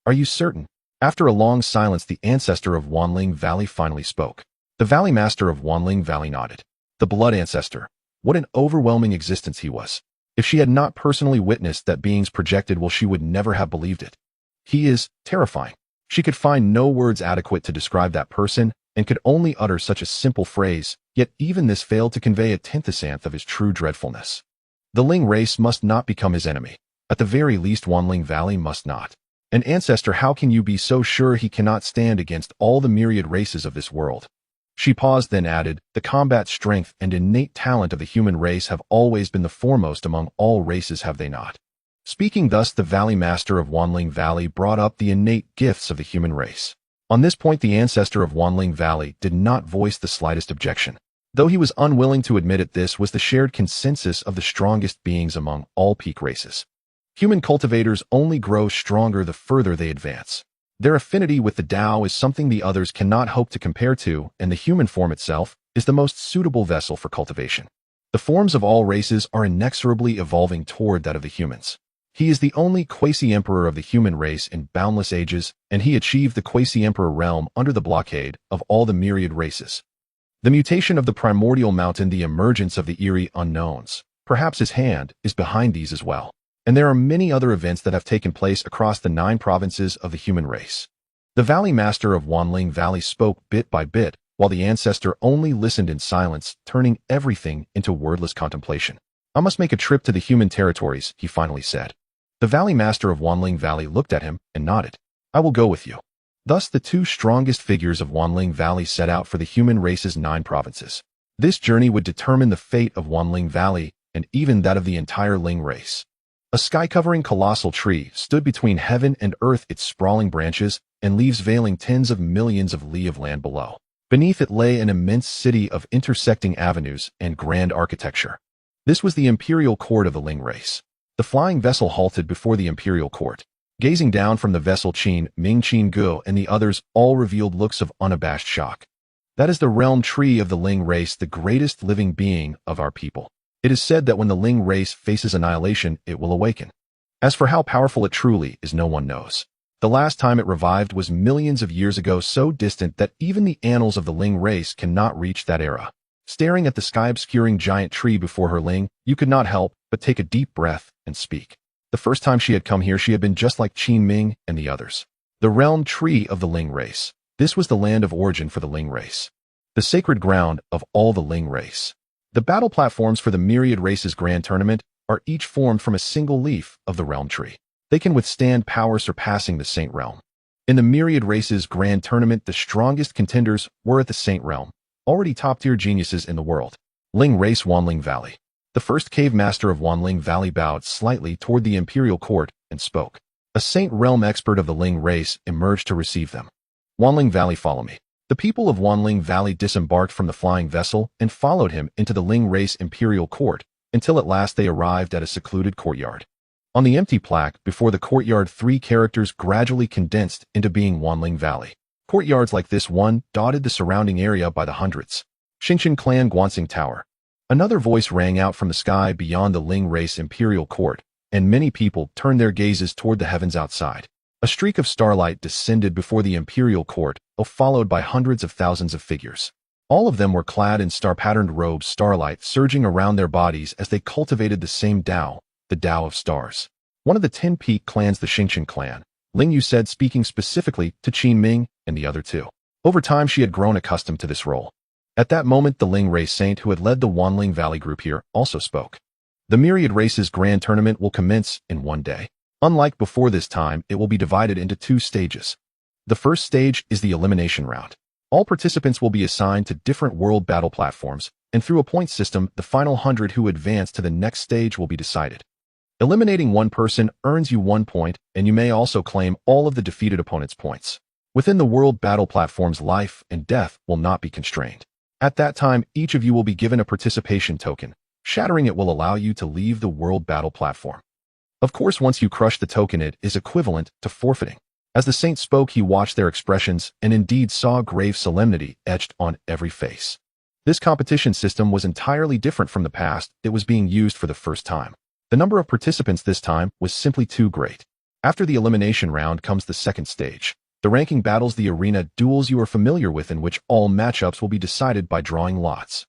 Are you certain? After a long silence, the ancestor of Wanling Valley finally spoke. The Valley Master of Wanling Valley nodded. The Blood Ancestor. What an overwhelming existence he was. If she had not personally witnessed that being's projected will, she would never have believed it. He is terrifying. She could find no words adequate to describe that person and could only utter such a simple phrase, yet even this failed to convey a tenth of his true dreadfulness. The Ling race must not become his enemy. At the very least, Wanling Valley must not. An ancestor, how can you be so sure he cannot stand against all the myriad races of this world? She paused, then added, the combat strength and innate talent of the human race have always been the foremost among all races, have they not? Speaking thus, the Valley Master of Wanling Valley brought up the innate gifts of the human race. On this point, the ancestor of Wanling Valley did not voice the slightest objection. Though he was unwilling to admit it, this was the shared consensus of the strongest beings among all peak races. Human cultivators only grow stronger the further they advance. Their affinity with the Tao is something the others cannot hope to compare to, and the human form itself is the most suitable vessel for cultivation. The forms of all races are inexorably evolving toward that of the humans. He is the only quasi-emperor of the human race in boundless ages, and he achieved the quasi-emperor realm under the blockade of all the myriad races. The mutation of the primordial mountain, the emergence of the eerie unknowns. Perhaps his hand is behind these as well. And there are many other events that have taken place across the 9 provinces of the human race. The Valley Master of Wanling Valley spoke bit by bit, while the ancestor only listened in silence, turning everything into wordless contemplation. I must make a trip to the human territories, he finally said. The Valley Master of Wanling Valley looked at him and nodded. I will go with you. Thus the 2 strongest figures of Wanling Valley set out for the human race's 9 provinces. This journey would determine the fate of Wanling Valley and even that of the entire Ling race. A sky-covering colossal tree stood between heaven and earth, its sprawling branches and leaves veiling tens of millions of li of land below. Beneath it lay an immense city of intersecting avenues and grand architecture. This was the imperial court of the Ling race. The flying vessel halted before the imperial court. Gazing down from the vessel, Qin, Ming, Qin Gu, and the others all revealed looks of unabashed shock. That is the realm tree of the Ling race, the greatest living being of our people. It is said that when the Ling race faces annihilation, it will awaken. As for how powerful it truly is, no one knows. The last time it revived was millions of years ago, so distant that even the annals of the Ling race cannot reach that era. Staring at the sky-obscuring giant tree before her, Ling, you could not help but take a deep breath and speak. The first time she had come here, she had been just like Qin Ming and the others. The realm tree of the Ling race. This was the land of origin for the Ling race. The sacred ground of all the Ling race. The battle platforms for the myriad races grand tournament are each formed from a single leaf of the realm tree. They can withstand power surpassing the Saint realm. In the myriad races grand tournament, the strongest contenders were at the Saint realm, already top-tier geniuses in the world. Ling race, Wanling Valley. The first cave master of Wanling Valley bowed slightly toward the imperial court and spoke. A Saint realm expert of the Ling race emerged to receive them. Wanling Valley, follow me. The people of Wanling Valley disembarked from the flying vessel and followed him into the Ling race imperial court, until at last they arrived at a secluded courtyard. On the empty plaque before the courtyard, 3 characters gradually condensed into being Wanling Valley. Courtyards like this one dotted the surrounding area by the hundreds. Xingshan Clan Guansing Tower. Another voice rang out from the sky beyond the Ling race imperial court, and many people turned their gazes toward the heavens outside. A streak of starlight descended before the imperial court, followed by hundreds of thousands of figures. All of them were clad in star-patterned robes, starlight surging around their bodies as they cultivated the same Tao, the Tao of stars. One of the 10 peak clans, the Xingshan clan, Ling Yu said, speaking specifically to Qin Ming and the other 2. Over time, she had grown accustomed to this role. At that moment, the Ling race saint who had led the Wanling Valley group here also spoke. The myriad races grand tournament will commence in one day. Unlike before, this time, it will be divided into 2 stages. The first stage is the elimination round. All participants will be assigned to different world battle platforms, and through a point system, the final 100 who advance to the next stage will be decided. Eliminating one person earns you 1 point, and you may also claim all of the defeated opponent's points. Within the world battle platforms, life and death will not be constrained. At that time, each of you will be given a participation token. Shattering it will allow you to leave the world battle platform. Of course, once you crush the token, it is equivalent to forfeiting. As the saint spoke, he watched their expressions and indeed saw grave solemnity etched on every face. This competition system was entirely different from the past. It was being used for the first time. The number of participants this time was simply too great. After the elimination round comes the second stage. The ranking battles, the arena duels you are familiar with, in which all matchups will be decided by drawing lots.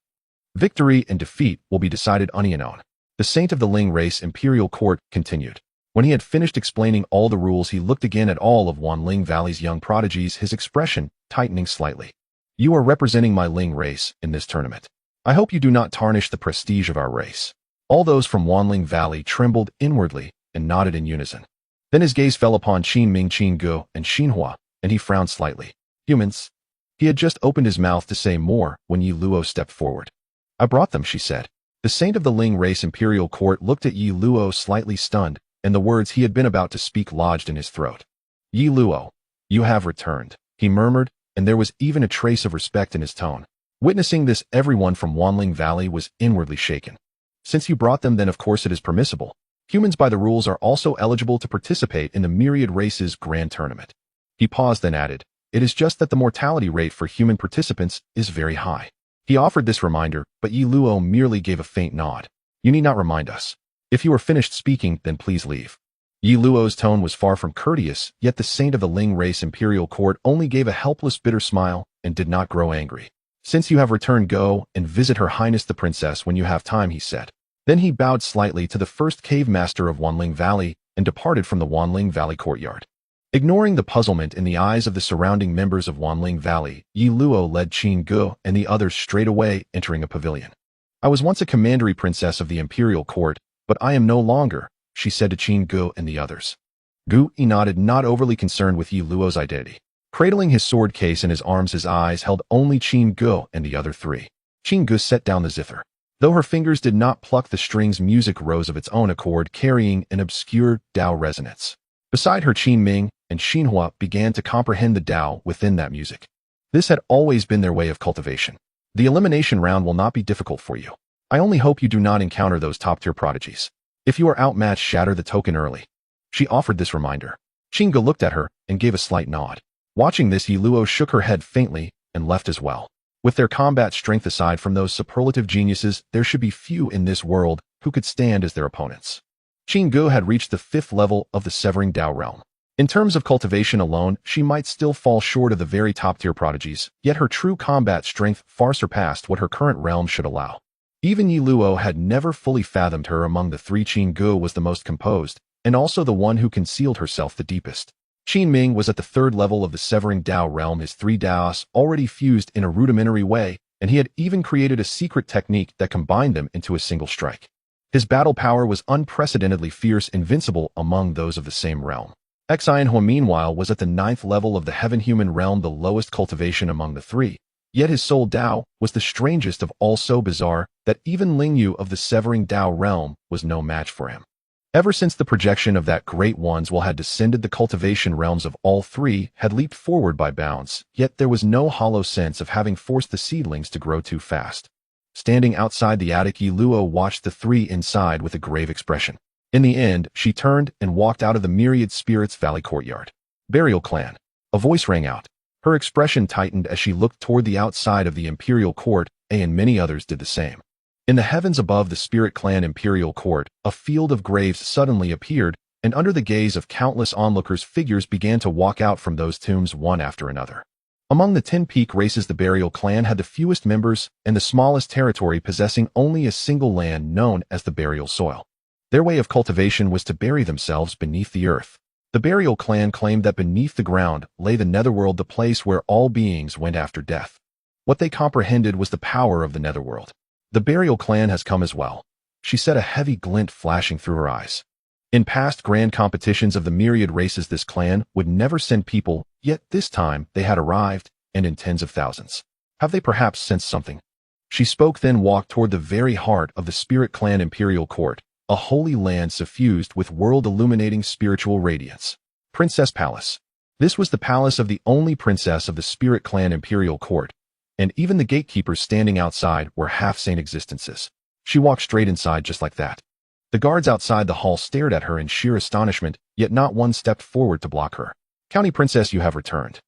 Victory and defeat will be decided unknown. The Saint of the Ling race Imperial Court continued. When he had finished explaining all the rules, he looked again at all of Wanling Valley's young prodigies, his expression tightening slightly. You are representing my Ling race in this tournament. I hope you do not tarnish the prestige of our race. All those from Wanling Valley trembled inwardly and nodded in unison. Then his gaze fell upon Qin Ming, Qin Gu, and Xinhua, and he frowned slightly. Humans. He had just opened his mouth to say more when Yi Luo stepped forward. I brought them, she said. The Saint of the Ling race Imperial Court looked at Yi Luo slightly stunned, and the words he had been about to speak lodged in his throat. Yi Luo, you have returned, he murmured, and there was even a trace of respect in his tone. Witnessing this, everyone from Wanling Valley was inwardly shaken. Since you brought them, then of course it is permissible. Humans by the rules are also eligible to participate in the Myriad Races Grand Tournament. He paused, then added, it is just that the mortality rate for human participants is very high. He offered this reminder, but Yi Luo merely gave a faint nod. You need not remind us. If you are finished speaking, then please leave. Yi Luo's tone was far from courteous, yet the Saint of the Ling race Imperial Court only gave a helpless bitter smile and did not grow angry. Since you have returned, go and visit Her Highness the Princess when you have time, he said. Then he bowed slightly to the first cave master of Wanling Valley and departed from the Wanling Valley courtyard. Ignoring the puzzlement in the eyes of the surrounding members of Wanling Valley, Yi Luo led Qin Gu and the others straight away, entering a pavilion. I was once a commandery princess of the Imperial Court, but I am no longer, she said to Qin Gu and the others. Gu nodded, not overly concerned with Yi Luo's identity. Cradling his sword case in his arms, his eyes held only Qin Gu and the other three. Qin Gu set down the zither. Though her fingers did not pluck the strings, music rose of its own accord, carrying an obscure Tao resonance. Beside her, Qin Ming and Xinhua began to comprehend the Tao within that music. This had always been their way of cultivation. The elimination round will not be difficult for you. I only hope you do not encounter those top-tier prodigies. If you are outmatched, shatter the token early. She offered this reminder. Qin Gu looked at her and gave a slight nod. Watching this, Yi Luo shook her head faintly and left as well. With their combat strength, aside from those superlative geniuses, there should be few in this world who could stand as their opponents. Qin Gu had reached the 5th level of the Severing Tao realm. In terms of cultivation alone, she might still fall short of the very top-tier prodigies, yet her true combat strength far surpassed what her current realm should allow. Even Yi Luo had never fully fathomed her. Among the three, Qin Gu was the most composed, and also the one who concealed herself the deepest. Qin Ming was at the 3rd level of the Severing Tao realm, his 3 Taos already fused in a rudimentary way, and he had even created a secret technique that combined them into a single strike. His battle power was unprecedentedly fierce, invincible among those of the same realm. Xinhua, meanwhile, was at the 9th level of the Heaven-Human realm, the lowest cultivation among the three, yet his soul Tao was the strangest of all, so bizarre that even Lingyu of the Severing Tao realm was no match for him. Ever since the projection of that great one's will had descended, the cultivation realms of all three had leaped forward by bounds, yet there was no hollow sense of having forced the seedlings to grow too fast. Standing outside the attic, Yi Luo watched the three inside with a grave expression. In the end, she turned and walked out of the Myriad Spirits Valley courtyard. Burial Clan. A voice rang out. Her expression tightened as she looked toward the outside of the Imperial Court, and many others did the same. In the heavens above the Spirit Clan Imperial Court, a field of graves suddenly appeared, and under the gaze of countless onlookers, figures began to walk out from those tombs one after another. Among the 10 peak races, the Burial Clan had the fewest members and the smallest territory, possessing only a single land known as the Burial Soil. Their way of cultivation was to bury themselves beneath the earth. The Burial Clan claimed that beneath the ground lay the Netherworld, the place where all beings went after death. What they comprehended was the power of the Netherworld. The Burial Clan has come as well, she said, a heavy glint flashing through her eyes. In past grand competitions of the myriad races, this clan would never send people, yet this time they had arrived, and in tens of thousands. Have they perhaps sensed something? She spoke, then walked toward the very heart of the Spirit Clan Imperial Court, a holy land suffused with world-illuminating spiritual radiance. Princess Palace. This was the palace of the only princess of the Spirit Clan Imperial Court, and even the gatekeepers standing outside were half-sane existences. She walked straight inside just like that. The guards outside the hall stared at her in sheer astonishment, yet not one stepped forward to block her. County Princess, you have returned.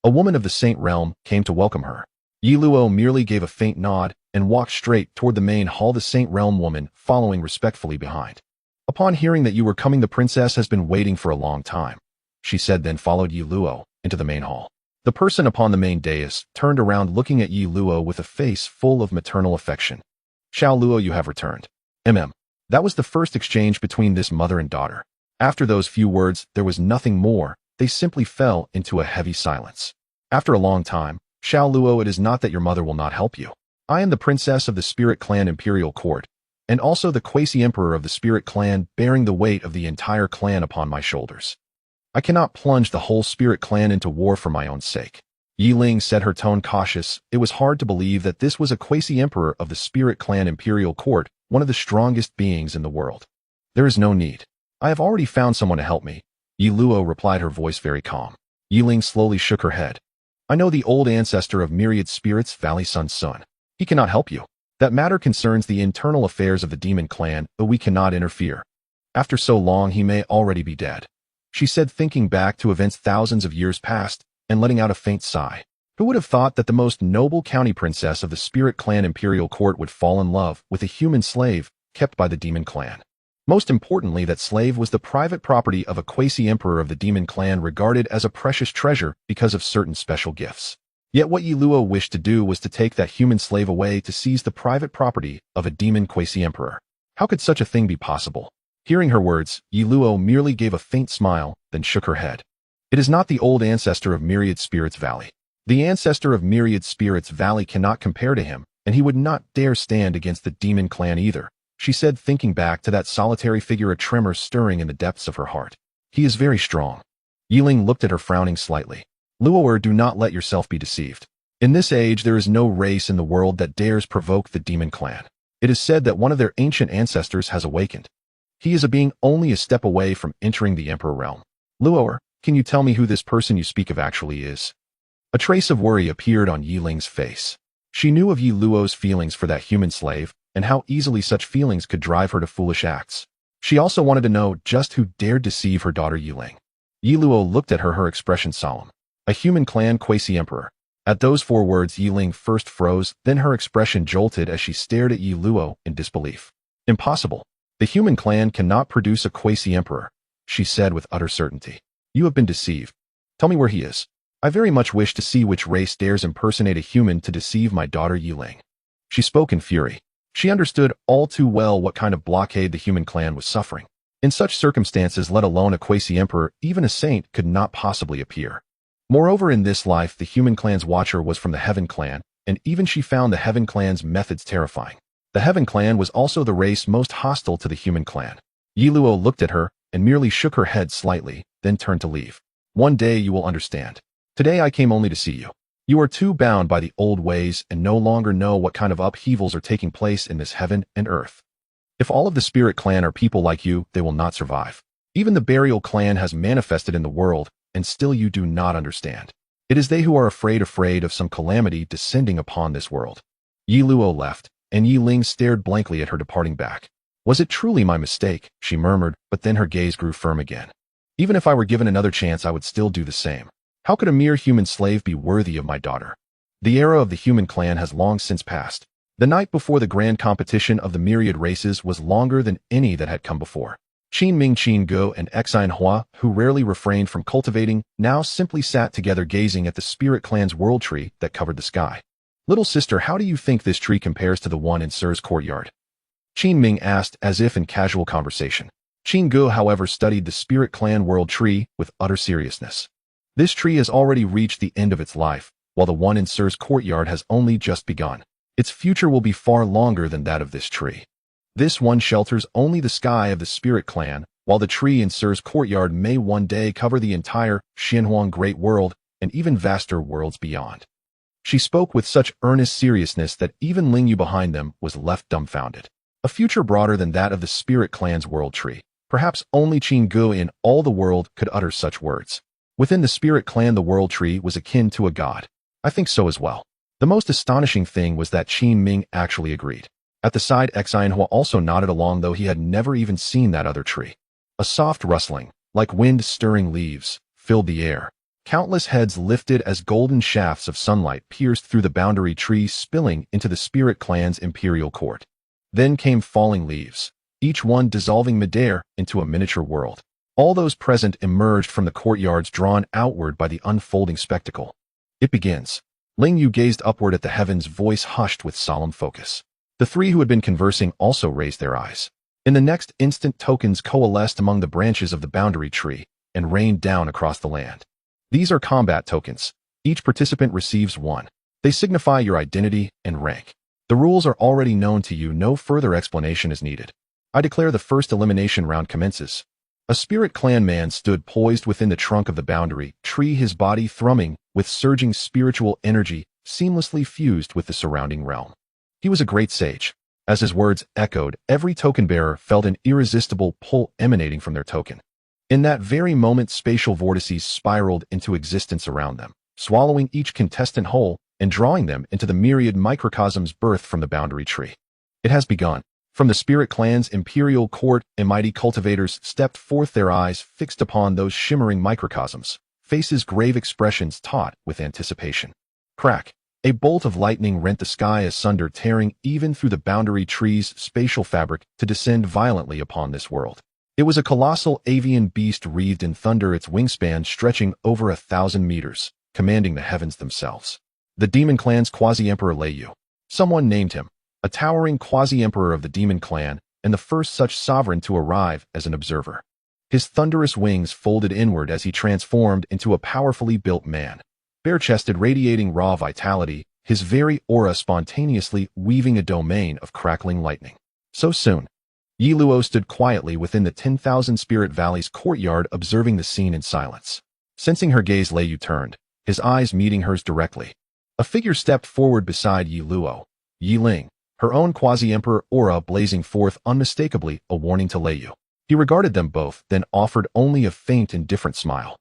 A woman of the Saint Realm came to welcome her. Yi Luo merely gave a faint nod and walked straight toward the main hall, the Saint Realm woman following respectfully behind. Upon hearing that you were coming, the princess has been waiting for a long time, she said, then followed Yi Luo into the main hall. The person upon the main dais turned around looking at Yi Luo with a face full of maternal affection. Xiao Luo, you have returned. That was the first exchange between this mother and daughter. After those few words, there was nothing more. They simply fell into a heavy silence. After a long time, Xiao Luo, it is not that your mother will not help you. I am the princess of the Spirit Clan Imperial Court, and also the quasi-emperor of the Spirit Clan, bearing the weight of the entire clan upon my shoulders. I cannot plunge the whole Spirit Clan into war for my own sake. Yi Ling said, her tone cautious. It was hard to believe that this was a quasi-emperor of the Spirit Clan Imperial Court, one of the strongest beings in the world. There is no need. I have already found someone to help me, Yi Luo replied, her voice very calm. Yi Ling slowly shook her head. I know the old ancestor of myriad spirits, Valley Sun's son. He cannot help you. That matter concerns the internal affairs of the demon clan, but we cannot interfere. After so long, he may already be dead, she said, thinking back to events thousands of years past and letting out a faint sigh. Who would have thought that the most noble county princess of the Spirit Clan Imperial Court would fall in love with a human slave kept by the demon clan? Most importantly, that slave was the private property of a quasi-emperor of the demon clan, regarded as a precious treasure because of certain special gifts. Yet what Yi Luo wished to do was to take that human slave away to seize the private property of a demon quasi-emperor. How could such a thing be possible? Hearing her words, Yi Luo merely gave a faint smile, then shook her head. It is not the old ancestor of Myriad Spirits Valley. The ancestor of Myriad Spirits Valley cannot compare to him, and he would not dare stand against the demon clan either, she said, thinking back to that solitary figure, a tremor stirring in the depths of her heart. He is very strong. Yi Ling looked at her, frowning slightly. Luo'er, do not let yourself be deceived. In this age, there is no race in the world that dares provoke the demon clan. It is said that one of their ancient ancestors has awakened. He is a being only a step away from entering the Emperor realm. Luo'er, can you tell me who this person you speak of actually is? A trace of worry appeared on Yi Ling's face. She knew of Yi Luo's feelings for that human slave, and how easily such feelings could drive her to foolish acts. She also wanted to know just who dared deceive her daughter Yi Ling. Yi Luo looked at her expression solemn. A human clan quasi-emperor. At those 4 words, Yi Ling first froze, then her expression jolted as she stared at Yi Luo in disbelief. Impossible. The human clan cannot produce a quasi-emperor, she said with utter certainty. You have been deceived. Tell me where he is. I very much wish to see which race dares impersonate a human to deceive my daughter Yi Ling. She spoke in fury. She understood all too well what kind of blockade the human clan was suffering. In such circumstances, let alone a quasi-emperor, even a saint could not possibly appear. Moreover, in this life, the human clan's watcher was from the Heaven clan, and even she found the Heaven clan's methods terrifying. The Heaven clan was also the race most hostile to the human clan. Yi Luo looked at her and merely shook her head slightly, then turned to leave. One day you will understand. Today I came only to see you. You are too bound by the old ways and no longer know what kind of upheavals are taking place in this heaven and earth. If all of the Spirit Clan are people like you, they will not survive. Even the Burial Clan has manifested in the world, and still you do not understand. It is they who are afraid of some calamity descending upon this world. Yi Luo left, and Yi Ling stared blankly at her departing back. Was it truly my mistake, she murmured, but then her gaze grew firm again. Even if I were given another chance, I would still do the same. How could a mere human slave be worthy of my daughter? The era of the human clan has long since passed. The night before the grand competition of the myriad races was longer than any that had come before. Qin Ming, Qin Go, and Xin Hua, who rarely refrained from cultivating, now simply sat together gazing at the Spirit Clan's world tree that covered the sky. Little sister, how do you think this tree compares to the one in Sir's courtyard? Qin Ming asked, as if in casual conversation. Qin Go, however, studied the Spirit Clan world tree with utter seriousness. This tree has already reached the end of its life, while the one in Sir's courtyard has only just begun. Its future will be far longer than that of this tree. This one shelters only the sky of the Spirit Clan, while the tree in Sir's courtyard may one day cover the entire Xinhuang great world and even vaster worlds beyond. She spoke with such earnest seriousness that even Ling Yu behind them was left dumbfounded. A future broader than that of the Spirit Clan's world tree. Perhaps only Qin Gu in all the world could utter such words. Within the Spirit Clan, the world tree was akin to a god. I think so as well. The most astonishing thing was that Qin Ming actually agreed. At the side, Xin Hua also nodded along, though he had never even seen that other tree. A soft rustling, like wind stirring leaves, filled the air. Countless heads lifted as golden shafts of sunlight pierced through the boundary tree, spilling into the Spirit Clan's imperial court. Then came falling leaves. each one dissolving midair into a miniature world. All those present emerged from the courtyards drawn outward by the unfolding spectacle. It begins. Ling Yu gazed upward at the heavens, voice hushed with solemn focus. The three who had been conversing also raised their eyes. In the next instant, tokens coalesced among the branches of the boundary tree and rained down across the land. These are combat tokens. Each participant receives one. They signify your identity and rank. The rules are already known to you. No further explanation is needed. I declare the first elimination round commences. A spirit clan man stood poised within the trunk of the boundary tree, his body thrumming with surging spiritual energy seamlessly fused with the surrounding realm. He was a great sage. As his words echoed, every token bearer felt an irresistible pull emanating from their token. In that very moment, spatial vortices spiraled into existence around them, swallowing each contestant whole and drawing them into the myriad microcosms birthed from the boundary tree. It has begun. From the spirit clan's imperial court, mighty cultivators stepped forth, their eyes fixed upon those shimmering microcosms, faces grave, expressions taut with anticipation. Crack! A bolt of lightning rent the sky asunder, tearing even through the boundary tree's spatial fabric to descend violently upon this world. It was a colossal avian beast wreathed in thunder, its wingspan stretching over 1,000 meters, commanding the heavens themselves. The Demon Clan's quasi-emperor Lei Yu. Someone named him a towering quasi-emperor of the Demon Clan, and the first such sovereign to arrive as an observer. His thunderous wings folded inward as he transformed into a powerfully built man, bare-chested, radiating raw vitality, his very aura spontaneously weaving a domain of crackling lightning. So soon, Yi Luo stood quietly within the 10,000 Spirit Valley's courtyard, observing the scene in silence. Sensing her gaze, Lei Yu turned, his eyes meeting hers directly. A figure stepped forward beside Yi Luo, Yi Ling, her own quasi-emperor aura blazing forth unmistakably a warning to Lei Yu. He regarded them both, then offered only a faint, indifferent smile.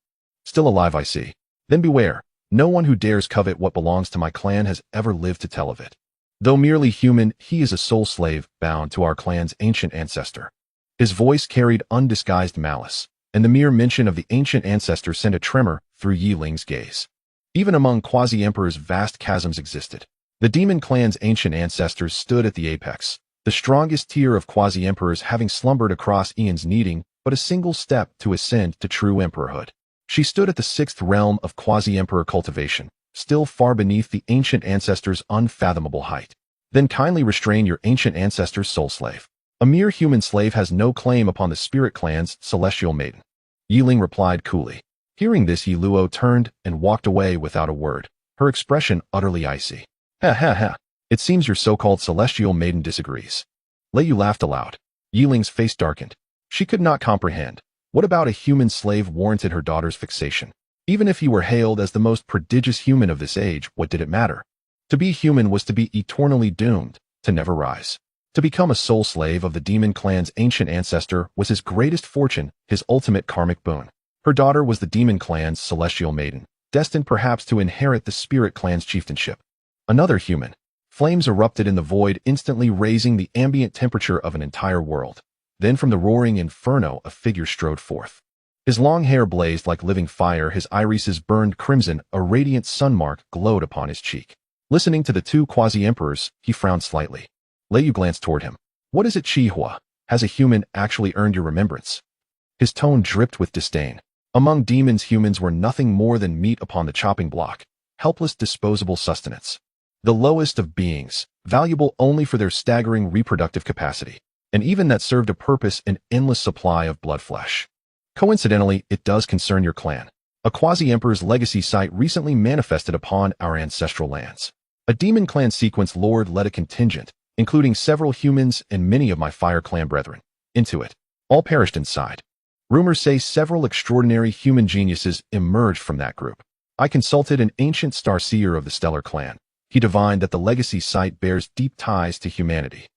Still alive, I see. Then beware. No one who dares covet what belongs to my clan has ever lived to tell of it. Though merely human, he is a soul slave bound to our clan's ancient ancestor. His voice carried undisguised malice, and the mere mention of the ancient ancestor sent a tremor through Yi Ling's gaze. Even among quasi-emperors, vast chasms existed. The Demon Clan's ancient ancestors stood at the apex, the strongest tier of quasi-emperors, having slumbered across eons, needing but a single step to ascend to true emperorhood. She stood at the sixth realm of quasi-emperor cultivation, still far beneath the ancient ancestors' unfathomable height. Then kindly restrain your ancient ancestor's soul slave. A mere human slave has no claim upon the Spirit Clan's celestial maiden. Yi Ling replied coolly. Hearing this, Yi Luo turned and walked away without a word, her expression utterly icy. Ha ha ha. It seems your so-called celestial maiden disagrees. Lei Yu laughed aloud. Yi Ling's face darkened. She could not comprehend. What about a human slave warranted her daughter's fixation? Even if he were hailed as the most prodigious human of this age, what did it matter? To be human was to be eternally doomed, to never rise. To become a soul slave of the Demon Clan's ancient ancestor was his greatest fortune, his ultimate karmic boon. Her daughter was the Demon Clan's celestial maiden, destined perhaps to inherit the Spirit Clan's chieftainship. Another human. Flames erupted in the void, instantly raising the ambient temperature of an entire world. Then from the roaring inferno, a figure strode forth. His long hair blazed like living fire, his irises burned crimson, a radiant sunmark glowed upon his cheek. Listening to the two quasi-emperors, he frowned slightly. Lei Yu glanced toward him. What is it, Chihua? Has a human actually earned your remembrance? His tone dripped with disdain. Among demons, humans were nothing more than meat upon the chopping block, helpless disposable sustenance. The lowest of beings, valuable only for their staggering reproductive capacity, and even that served a purpose, an endless supply of blood flesh. Coincidentally, it does concern your clan. A quasi-emperor's legacy site recently manifested upon our ancestral lands. A Demon Clan sequence lord led a contingent, including several humans and many of my Fire Clan brethren, into it. All perished inside. Rumors say several extraordinary human geniuses emerged from that group. I consulted an ancient starseer of the Stellar Clan. He divined that the legacy site bears deep ties to humanity.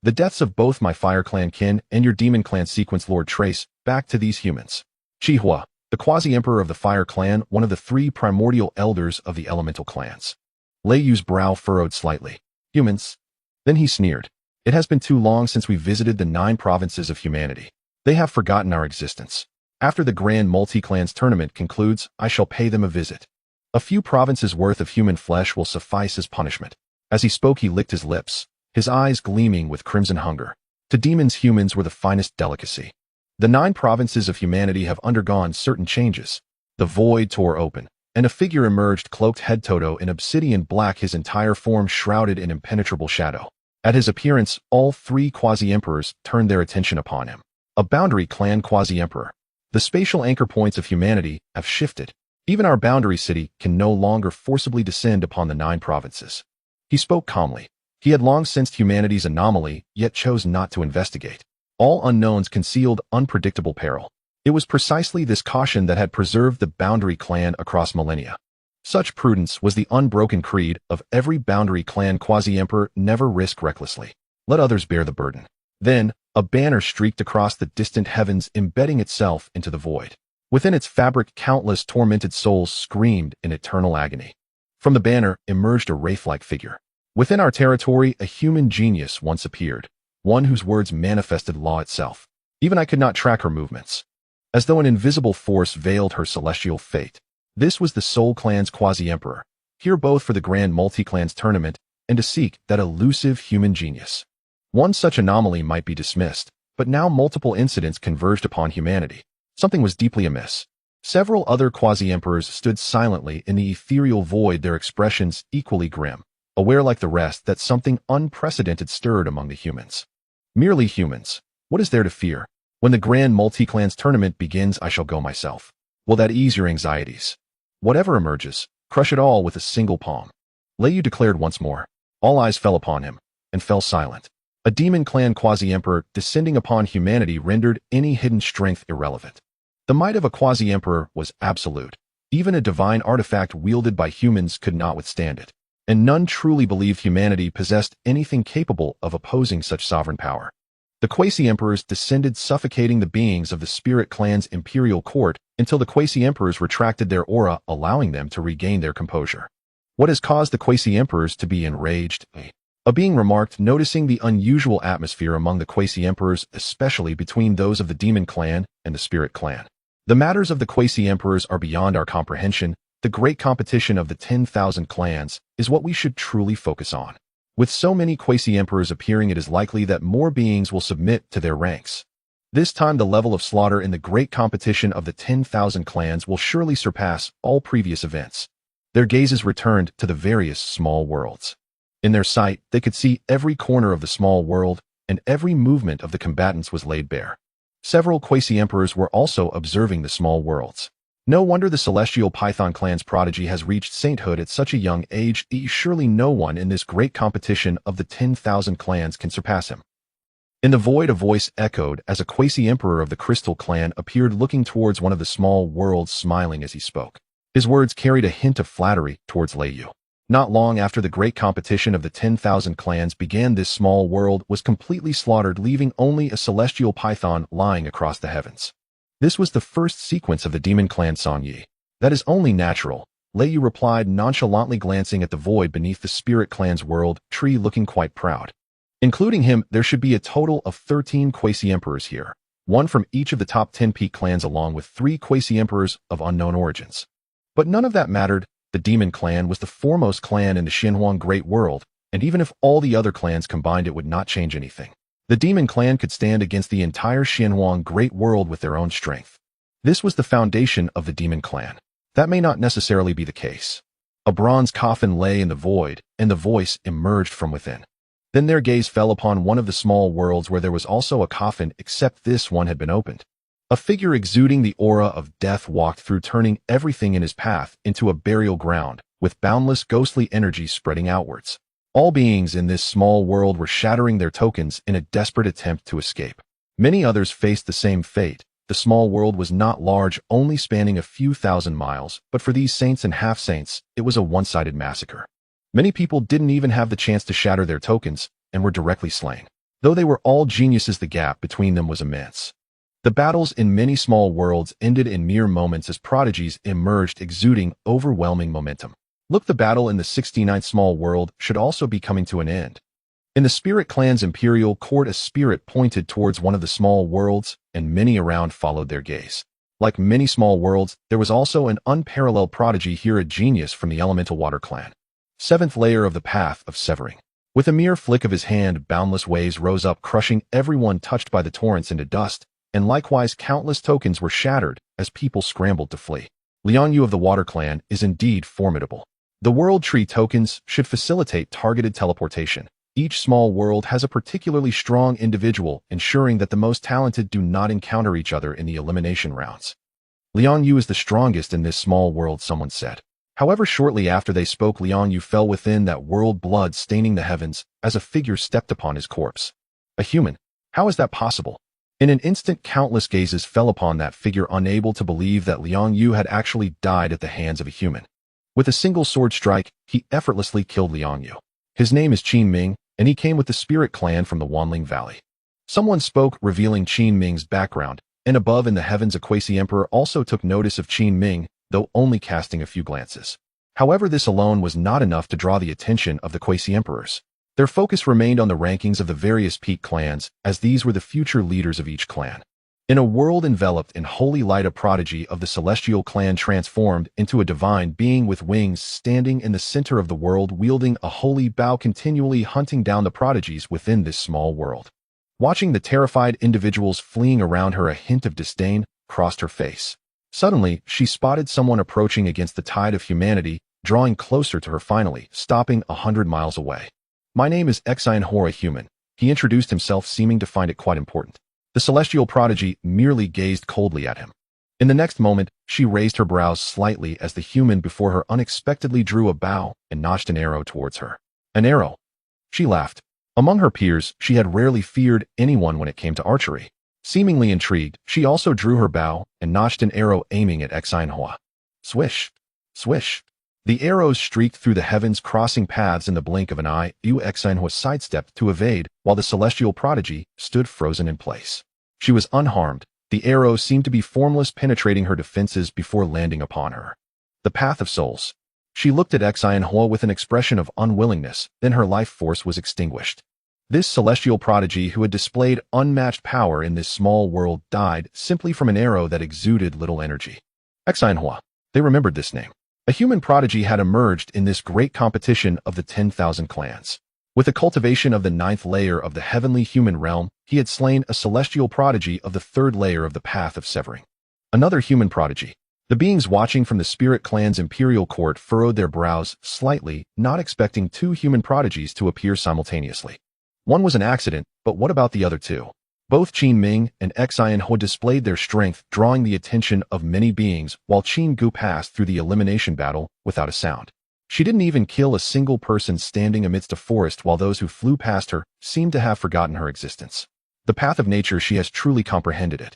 The deaths of both my Fire Clan kin and your Demon Clan sequence lord trace back to these humans. Chihua, the quasi-emperor of the Fire Clan, one of the three primordial elders of the elemental clans. Lei Yu's brow furrowed slightly. Humans? Then he sneered. It has been too long since we visited the 9 provinces of humanity. They have forgotten our existence. After the grand multi-clans tournament concludes, I shall pay them a visit. A few provinces worth of human flesh will suffice as punishment. As he spoke, he licked his lips, his eyes gleaming with crimson hunger. To demons, humans were the finest delicacy. The 9 provinces of humanity have undergone certain changes. The void tore open, and a figure emerged cloaked head-to-toe in obsidian black, his entire form shrouded in impenetrable shadow. At his appearance, all 3 quasi-emperors turned their attention upon him. A boundary clan quasi-emperor. The spatial anchor points of humanity have shifted. Even our boundary city can no longer forcibly descend upon the 9 provinces. He spoke calmly. He had long sensed humanity's anomaly, yet chose not to investigate. All unknowns concealed unpredictable peril. It was precisely this caution that had preserved the boundary clan across millennia. Such prudence was the unbroken creed of every boundary clan quasi-emperor: never risk recklessly. Let others bear the burden. Then, a banner streaked across the distant heavens, embedding itself into the void. Within its fabric, countless tormented souls screamed in eternal agony. From the banner emerged a wraith-like figure. Within our territory, a human genius once appeared, one whose words manifested law itself. Even I could not track her movements, as though an invisible force veiled her celestial fate. This was the Soul Clan's quasi-emperor, here both for the grand multi-clans tournament and to seek that elusive human genius. One such anomaly might be dismissed, but now multiple incidents converged upon humanity. Something was deeply amiss. Several other quasi-emperors stood silently in the ethereal void, their expressions equally grim, aware like the rest that something unprecedented stirred among the humans. Merely humans. What is there to fear? When the grand multi-clans tournament begins, I shall go myself. Will that ease your anxieties? Whatever emerges, crush it all with a single palm. Leyu declared once more. All eyes fell upon him, and fell silent. A demon clan quasi-emperor descending upon humanity rendered any hidden strength irrelevant. The might of a quasi-emperor was absolute. Even a divine artifact wielded by humans could not withstand it, and none truly believed humanity possessed anything capable of opposing such sovereign power. The quasi-emperors descended, suffocating the beings of the spirit clan's imperial court until the quasi-emperors retracted their aura, allowing them to regain their composure. What has caused the quasi-emperors to be enraged? A being remarked, noticing the unusual atmosphere among the quasi-emperors, especially between those of the demon clan and the spirit clan. The matters of the quasi-emperors are beyond our comprehension. The great competition of the 10,000 clans is what we should truly focus on. With so many quasi-emperors appearing, it is likely that more beings will submit to their ranks. This time the level of slaughter in the great competition of the 10,000 clans will surely surpass all previous events. Their gazes returned to the various small worlds. In their sight, they could see every corner of the small world, and every movement of the combatants was laid bare. Several quasi-emperors were also observing the small worlds. No wonder the celestial Python clan's prodigy has reached sainthood at such a young age. Surely no one in this great competition of the 10,000 clans can surpass him. In the void, a voice echoed as a quasi-emperor of the Crystal clan appeared, looking towards one of the small worlds, smiling as he spoke. His words carried a hint of flattery towards Leyu. Not long after the great competition of the 10,000 clans began, this small world was completely slaughtered, leaving only a celestial python lying across the heavens. This was the first sequence of the demon clan Songyi. That is only natural, Leyu replied, nonchalantly glancing at the void beneath the spirit clan's world tree, looking quite proud. Including him, there should be a total of 13 quasi-emperors here, one from each of the top 10 peak clans, along with 3 quasi-emperors of unknown origins. But none of that mattered. The demon clan was the foremost clan in the Xinhuang Great World, and even if all the other clans combined, it would not change anything. The demon clan could stand against the entire Xinhuang Great World with their own strength. This was the foundation of the demon clan. That may not necessarily be the case. A bronze coffin lay in the void, and the voice emerged from within. Then their gaze fell upon one of the small worlds where there was also a coffin, except this one had been opened. A figure exuding the aura of death walked through, turning everything in his path into a burial ground, with boundless ghostly energy spreading outwards. All beings in this small world were shattering their tokens in a desperate attempt to escape. Many others faced the same fate. The small world was not large, only spanning a few thousand miles, but for these saints and half-saints, it was a one-sided massacre. Many people didn't even have the chance to shatter their tokens, and were directly slain. Though they were all geniuses, the gap between them was immense. The battles in many small worlds ended in mere moments as prodigies emerged, exuding overwhelming momentum. Look, the battle in the 69th small world should also be coming to an end. In the spirit clan's imperial court, a spirit pointed towards one of the small worlds, and many around followed their gaze. Like many small worlds, there was also an unparalleled prodigy here, a genius from the elemental water clan. 7th layer of the path of severing. With a mere flick of his hand, boundless waves rose up, crushing everyone touched by the torrents into dust, and likewise countless tokens were shattered as people scrambled to flee. Liang Yu of the Water Clan is indeed formidable. The World Tree tokens should facilitate targeted teleportation. Each small world has a particularly strong individual, ensuring that the most talented do not encounter each other in the elimination rounds. Liang Yu is the strongest in this small world, someone said. However, shortly after they spoke, Liang Yu fell within that world, blood staining the heavens as a figure stepped upon his corpse. A human? How is that possible? In an instant, countless gazes fell upon that figure, unable to believe that Liang Yu had actually died at the hands of a human. With a single sword strike, he effortlessly killed Liang Yu. His name is Qin Ming, and he came with the Spirit Clan from the Wanling Valley. Someone spoke, revealing Qin Ming's background, and above in the heavens, Immortal Emperor also took notice of Qin Ming, though only casting a few glances. However, this alone was not enough to draw the attention of the Immortal Emperors. Their focus remained on the rankings of the various peak clans, as these were the future leaders of each clan. In a world enveloped in holy light, a prodigy of the Celestial Clan transformed into a divine being with wings, standing in the center of the world, wielding a holy bow, continually hunting down the prodigies within this small world. Watching the terrified individuals fleeing around her, a hint of disdain crossed her face. Suddenly, she spotted someone approaching against the tide of humanity, drawing closer to her, finally stopping 100 miles away. "My name is Xian Hora, human," he introduced himself, seeming to find it quite important. The celestial prodigy merely gazed coldly at him. In the next moment, she raised her brows slightly as the human before her unexpectedly drew a bow and notched an arrow towards her. An arrow? She laughed. Among her peers, she had rarely feared anyone when it came to archery. Seemingly intrigued, she also drew her bow and notched an arrow, aiming at Xian Hua. Swish! Swish! The arrows streaked through the heavens, crossing paths in the blink of an eye. Xian Hua sidestepped to evade, while the celestial prodigy stood frozen in place. She was unharmed. The arrow seemed to be formless, penetrating her defenses before landing upon her. The path of souls. She looked at Xian Hua with an expression of unwillingness, then her life force was extinguished. This celestial prodigy, who had displayed unmatched power in this small world, died simply from an arrow that exuded little energy. Xian Hua. They remembered this name. A human prodigy had emerged in this great competition of the 10,000 clans. With the cultivation of the 9th layer of the heavenly human realm, he had slain a celestial prodigy of the 3rd layer of the path of severing. Another human prodigy. The beings watching from the Spirit Clan's imperial court furrowed their brows slightly, not expecting 2 human prodigies to appear simultaneously. One was an accident, but what about the other 2? Both Qin Ming and Xian Hua displayed their strength, drawing the attention of many beings, while Qin Gu passed through the elimination battle without a sound. She didn't even kill a single person, standing amidst a forest, while those who flew past her seemed to have forgotten her existence. The path of nature, she has truly comprehended it.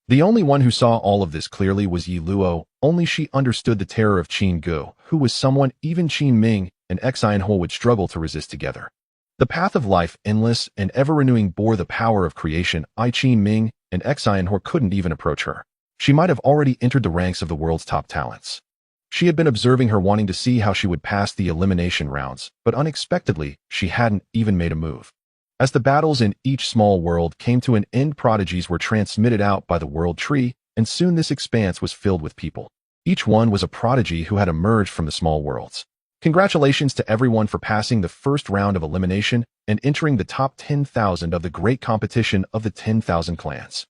The only one who saw all of this clearly was Yi Luo. Only she understood the terror of Qin Gu, who was someone even Qin Ming and Xian Hua would struggle to resist together. The path of life, endless and ever-renewing, bore the power of creation. Qin Ming and Xian Hua couldn't even approach her. She might have already entered the ranks of the world's top talents. She had been observing her, wanting to see how she would pass the elimination rounds, but unexpectedly, she hadn't even made a move. As the battles in each small world came to an end, prodigies were transmitted out by the World Tree, and soon this expanse was filled with people. Each one was a prodigy who had emerged from the small worlds. Congratulations to everyone for passing the first round of elimination and entering the top 10,000 of the great competition of the 10,000 clans.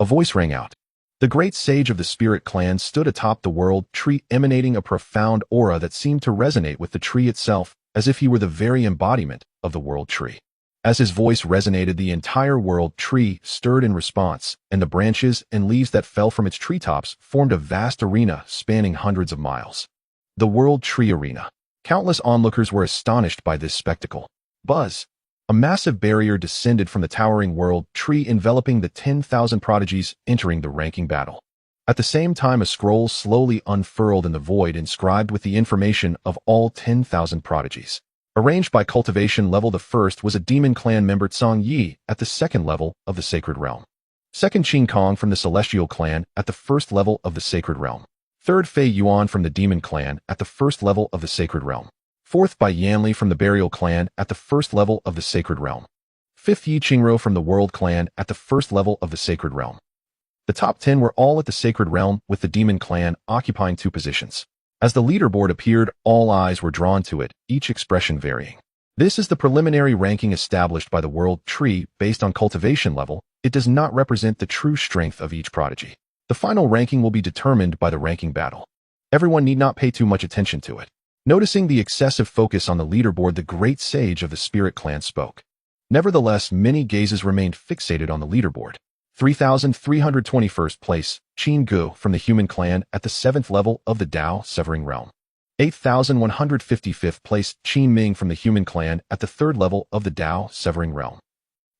A voice rang out. The great sage of the Spirit Clan stood atop the World Tree, emanating a profound aura that seemed to resonate with the tree itself, as if he were the very embodiment of the World Tree. As his voice resonated, the entire World Tree stirred in response, and the branches and leaves that fell from its treetops formed a vast arena spanning hundreds of miles. The World Tree Arena. Countless onlookers were astonished by this spectacle. Buzz! A massive barrier descended from the towering World Tree, enveloping the 10,000 prodigies entering the ranking battle. At the same time, a scroll slowly unfurled in the void, inscribed with the information of all 10,000 prodigies. Arranged by cultivation level, the first was a Demon Clan member, Tsang Yi, at the 2nd level of the Sacred Realm. Second, Qin Kong from the Celestial Clan at the 1st level of the Sacred Realm. Third, Fei Yuan from the Demon Clan at the 1st level of the Sacred Realm. Fourth, Bai Yanli from the Burial Clan at the 1st level of the Sacred Realm. Fifth, Yi Qingro from the World Clan at the 1st level of the Sacred Realm. The top 10 were all at the Sacred Realm, with the Demon Clan occupying 2 positions. As the leaderboard appeared, all eyes were drawn to it, each expression varying. This is the preliminary ranking established by the World Tree based on cultivation level. It does not represent the true strength of each prodigy. The final ranking will be determined by the ranking battle. Everyone need not pay too much attention to it. Noticing the excessive focus on the leaderboard, the great sage of the Spirit Clan spoke. Nevertheless, many gazes remained fixated on the leaderboard. 3,321st place, Qin Gu from the Human Clan at the 7th level of the Dao Severing Realm. 8,155th place, Qin Ming from the Human Clan at the 3rd level of the Dao Severing Realm.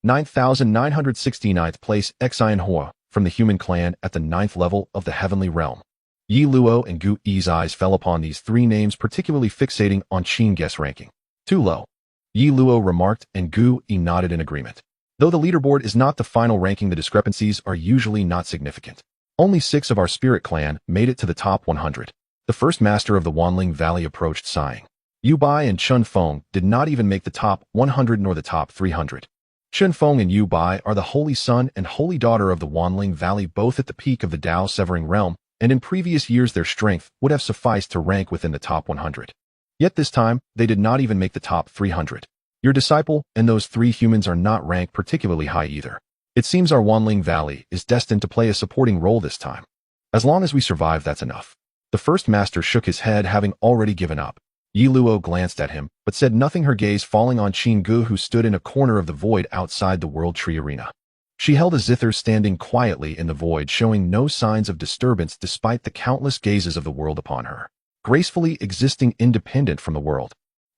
9,969th place, Xian Hua from the Human Clan at the 9th level of the Heavenly Realm. Yi Luo and Gu Yi's eyes fell upon these three names, particularly fixating on Qin Guess ranking. Too low. Yi Luo remarked, and Gu Yi nodded in agreement. Though the leaderboard is not the final ranking, the discrepancies are usually not significant. Only 6 of our Spirit Clan made it to the top 100. The first master of the Wanling Valley approached sighing. Yu Bai and Chun Feng did not even make the top 100 nor the top 300. Chun Feng and Yu Bai are the holy son and holy daughter of the Wanling Valley, both at the peak of the Dao Severing Realm, and in previous years their strength would have sufficed to rank within the top 100. Yet this time, they did not even make the top 300. Your disciple and those 3 humans are not ranked particularly high either. It seems our Wanling Valley is destined to play a supporting role this time. As long as we survive, that's enough. The first master shook his head, having already given up. Yi Luo glanced at him, but said nothing, her gaze falling on Qin Gu, who stood in a corner of the void outside the World Tree Arena. She held a zither, standing quietly in the void, showing no signs of disturbance despite the countless gazes of the world upon her, gracefully existing independent from the world.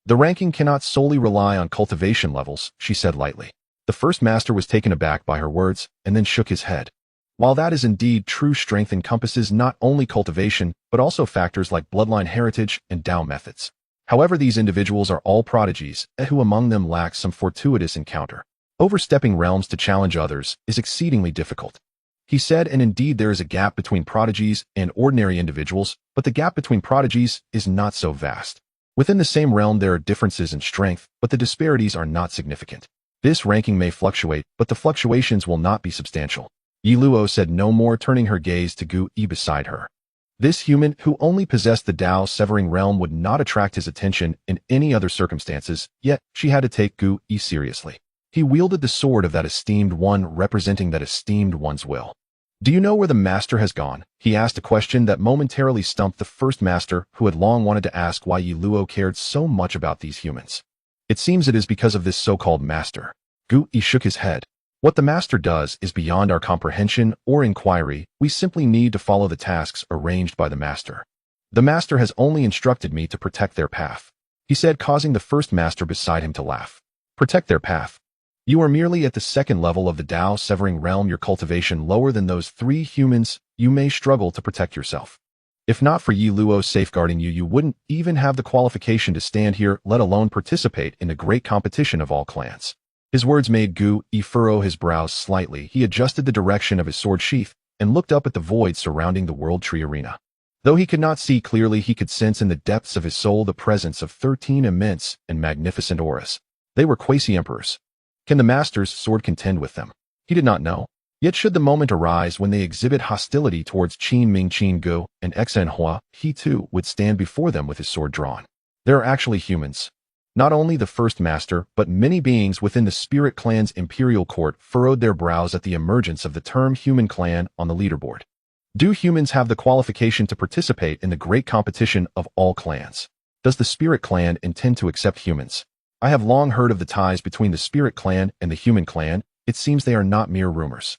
The ranking cannot solely rely on cultivation levels, she said lightly. The first master was taken aback by her words, and then shook his head. While that is indeed true, strength encompasses not only cultivation, but also factors like bloodline heritage and Dao methods. However, these individuals are all prodigies, who among them lack some fortuitous encounter. Overstepping realms to challenge others is exceedingly difficult. He said, and indeed there is a gap between prodigies and ordinary individuals, but the gap between prodigies is not so vast. Within the same realm there are differences in strength, but the disparities are not significant. This ranking may fluctuate, but the fluctuations will not be substantial. Yi Luo said no more, turning her gaze to Gu Yi beside her. This human, who only possessed the Dao Severing Realm, would not attract his attention in any other circumstances, yet she had to take Gu Yi seriously. He wielded the sword of that esteemed one, representing that esteemed one's will. Do you know where the master has gone? He asked, a question that momentarily stumped the first master, who had long wanted to ask why Yi Luo cared so much about these humans. It seems it is because of this so-called master. Gu Yi shook his head. What the master does is beyond our comprehension or inquiry. We simply need to follow the tasks arranged by the master. The master has only instructed me to protect their path, he said, causing the first master beside him to laugh. Protect their path? You are merely at the 2nd level of the Dao Severing Realm, your cultivation lower than those 3 humans. You may struggle to protect yourself. If not for Yi Luo safeguarding you, you wouldn't even have the qualification to stand here, let alone participate in the great competition of all clans. His words made Gu Yi furrow his brows slightly. He adjusted the direction of his sword sheath and looked up at the void surrounding the World Tree Arena. Though he could not see clearly, he could sense in the depths of his soul the presence of 13 immense and magnificent auras. They were quasi-emperors. Can the master's sword contend with them? He did not know. Yet should the moment arise when they exhibit hostility towards Qin Ming, Qin Gu, and Xian Hua, he too would stand before them with his sword drawn. There are actually humans. Not only the first master, but many beings within the Spirit Clan's imperial court furrowed their brows at the emergence of the term human clan on the leaderboard. Do humans have the qualification to participate in the great competition of all clans? Does the Spirit Clan intend to accept humans? I have long heard of the ties between the Spirit Clan and the Human Clan. It seems they are not mere rumors.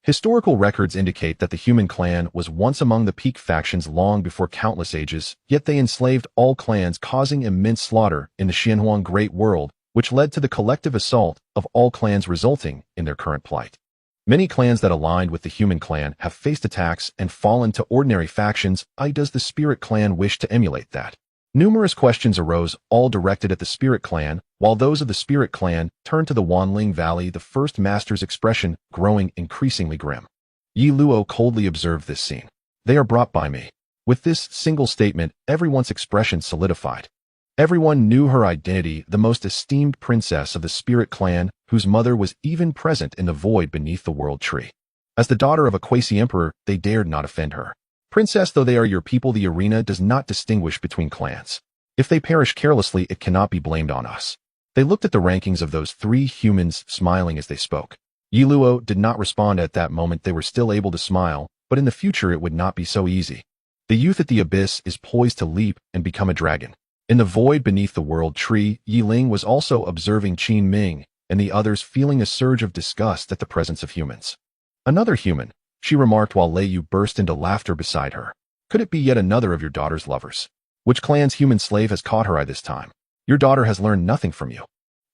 Historical records indicate that the Human Clan was once among the peak factions long before countless ages, yet they enslaved all clans, causing immense slaughter in the Xianhuang Great World, which led to the collective assault of all clans, resulting in their current plight. Many clans that aligned with the Human Clan have faced attacks and fallen to ordinary factions. Does the Spirit Clan wish to emulate that? Numerous questions arose, all directed at the Spirit Clan, while those of the Spirit Clan turned to the Wanling Valley, the first master's expression growing increasingly grim. Yi Luo coldly observed this scene. They are brought by me. With this single statement, everyone's expression solidified. Everyone knew her identity, the most esteemed princess of the Spirit Clan, whose mother was even present in the void beneath the World Tree. As the daughter of a quasi-emperor, they dared not offend her. Princess though they are your people, the arena does not distinguish between clans. If they perish carelessly, it cannot be blamed on us. They looked at the rankings of those three humans, smiling as they spoke. Yi Luo did not respond at that moment. They were still able to smile, but in the future it would not be so easy. The youth at the abyss is poised to leap and become a dragon. In the void beneath the world tree, Yi Ling was also observing Qin Ming and the others, feeling a surge of disgust at the presence of humans. Another human, she remarked while Lei Yu burst into laughter beside her. Could it be yet another of your daughter's lovers? Which clan's human slave has caught her eye this time? Your daughter has learned nothing from you.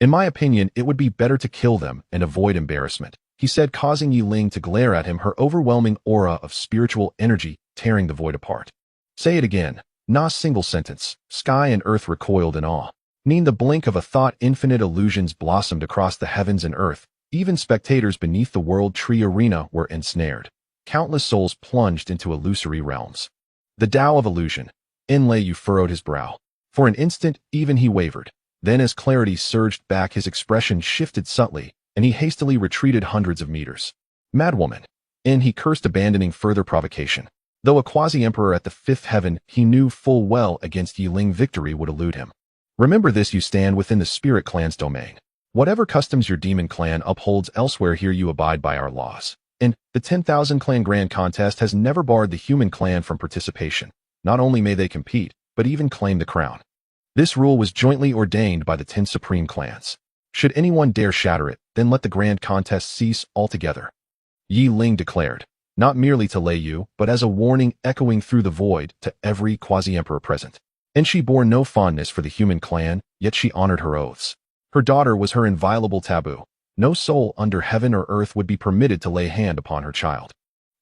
In my opinion, it would be better to kill them and avoid embarrassment, he said, causing Yi Ling to glare at him, her overwhelming aura of spiritual energy tearing the void apart. Say it again. Not a single sentence. Sky and earth recoiled in awe. In the blink of a thought, infinite illusions blossomed across the heavens and earth. Even spectators beneath the world tree arena were ensnared. Countless souls plunged into illusory realms. The Tao of illusion. Lei Yu furrowed his brow. For an instant, even he wavered. Then as clarity surged back, his expression shifted subtly, and he hastily retreated hundreds of meters. Madwoman. He cursed, abandoning further provocation. Though a quasi-emperor at the fifth heaven, he knew full well against Yi Ling victory would elude him. Remember this, you stand within the spirit clan's domain. Whatever customs your demon clan upholds elsewhere, here you abide by our laws. And the 10,000 clan grand contest has never barred the human clan from participation. Not only may they compete, but even claim the crown. This rule was jointly ordained by the 10 supreme clans. Should anyone dare shatter it, then let the grand contest cease altogether. Yi Ling declared, not merely to Lei Yu, but as a warning echoing through the void to every quasi-emperor present. And she bore no fondness for the human clan, yet she honored her oaths. Her daughter was her inviolable taboo. No soul under heaven or earth would be permitted to lay hand upon her child.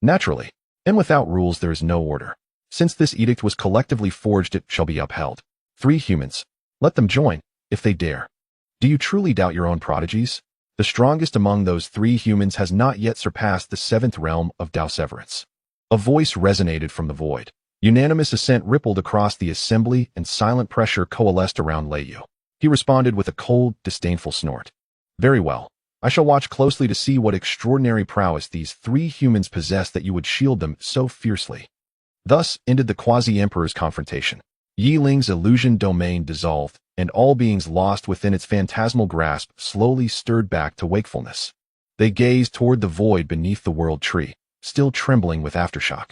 Naturally, and without rules there is no order. Since this edict was collectively forged, it shall be upheld. 3 humans. Let them join, if they dare. Do you truly doubt your own prodigies? The strongest among those 3 humans has not yet surpassed the 7th realm of Tao Severance. A voice resonated from the void. Unanimous assent rippled across the assembly, and silent pressure coalesced around Lei Yu. He responded with a cold, disdainful snort. Very well. I shall watch closely to see what extraordinary prowess these 3 humans possess that you would shield them so fiercely. Thus ended the quasi-emperor's confrontation. Yi Ling's illusion domain dissolved, and all beings lost within its phantasmal grasp slowly stirred back to wakefulness. They gazed toward the void beneath the world tree, still trembling with aftershock.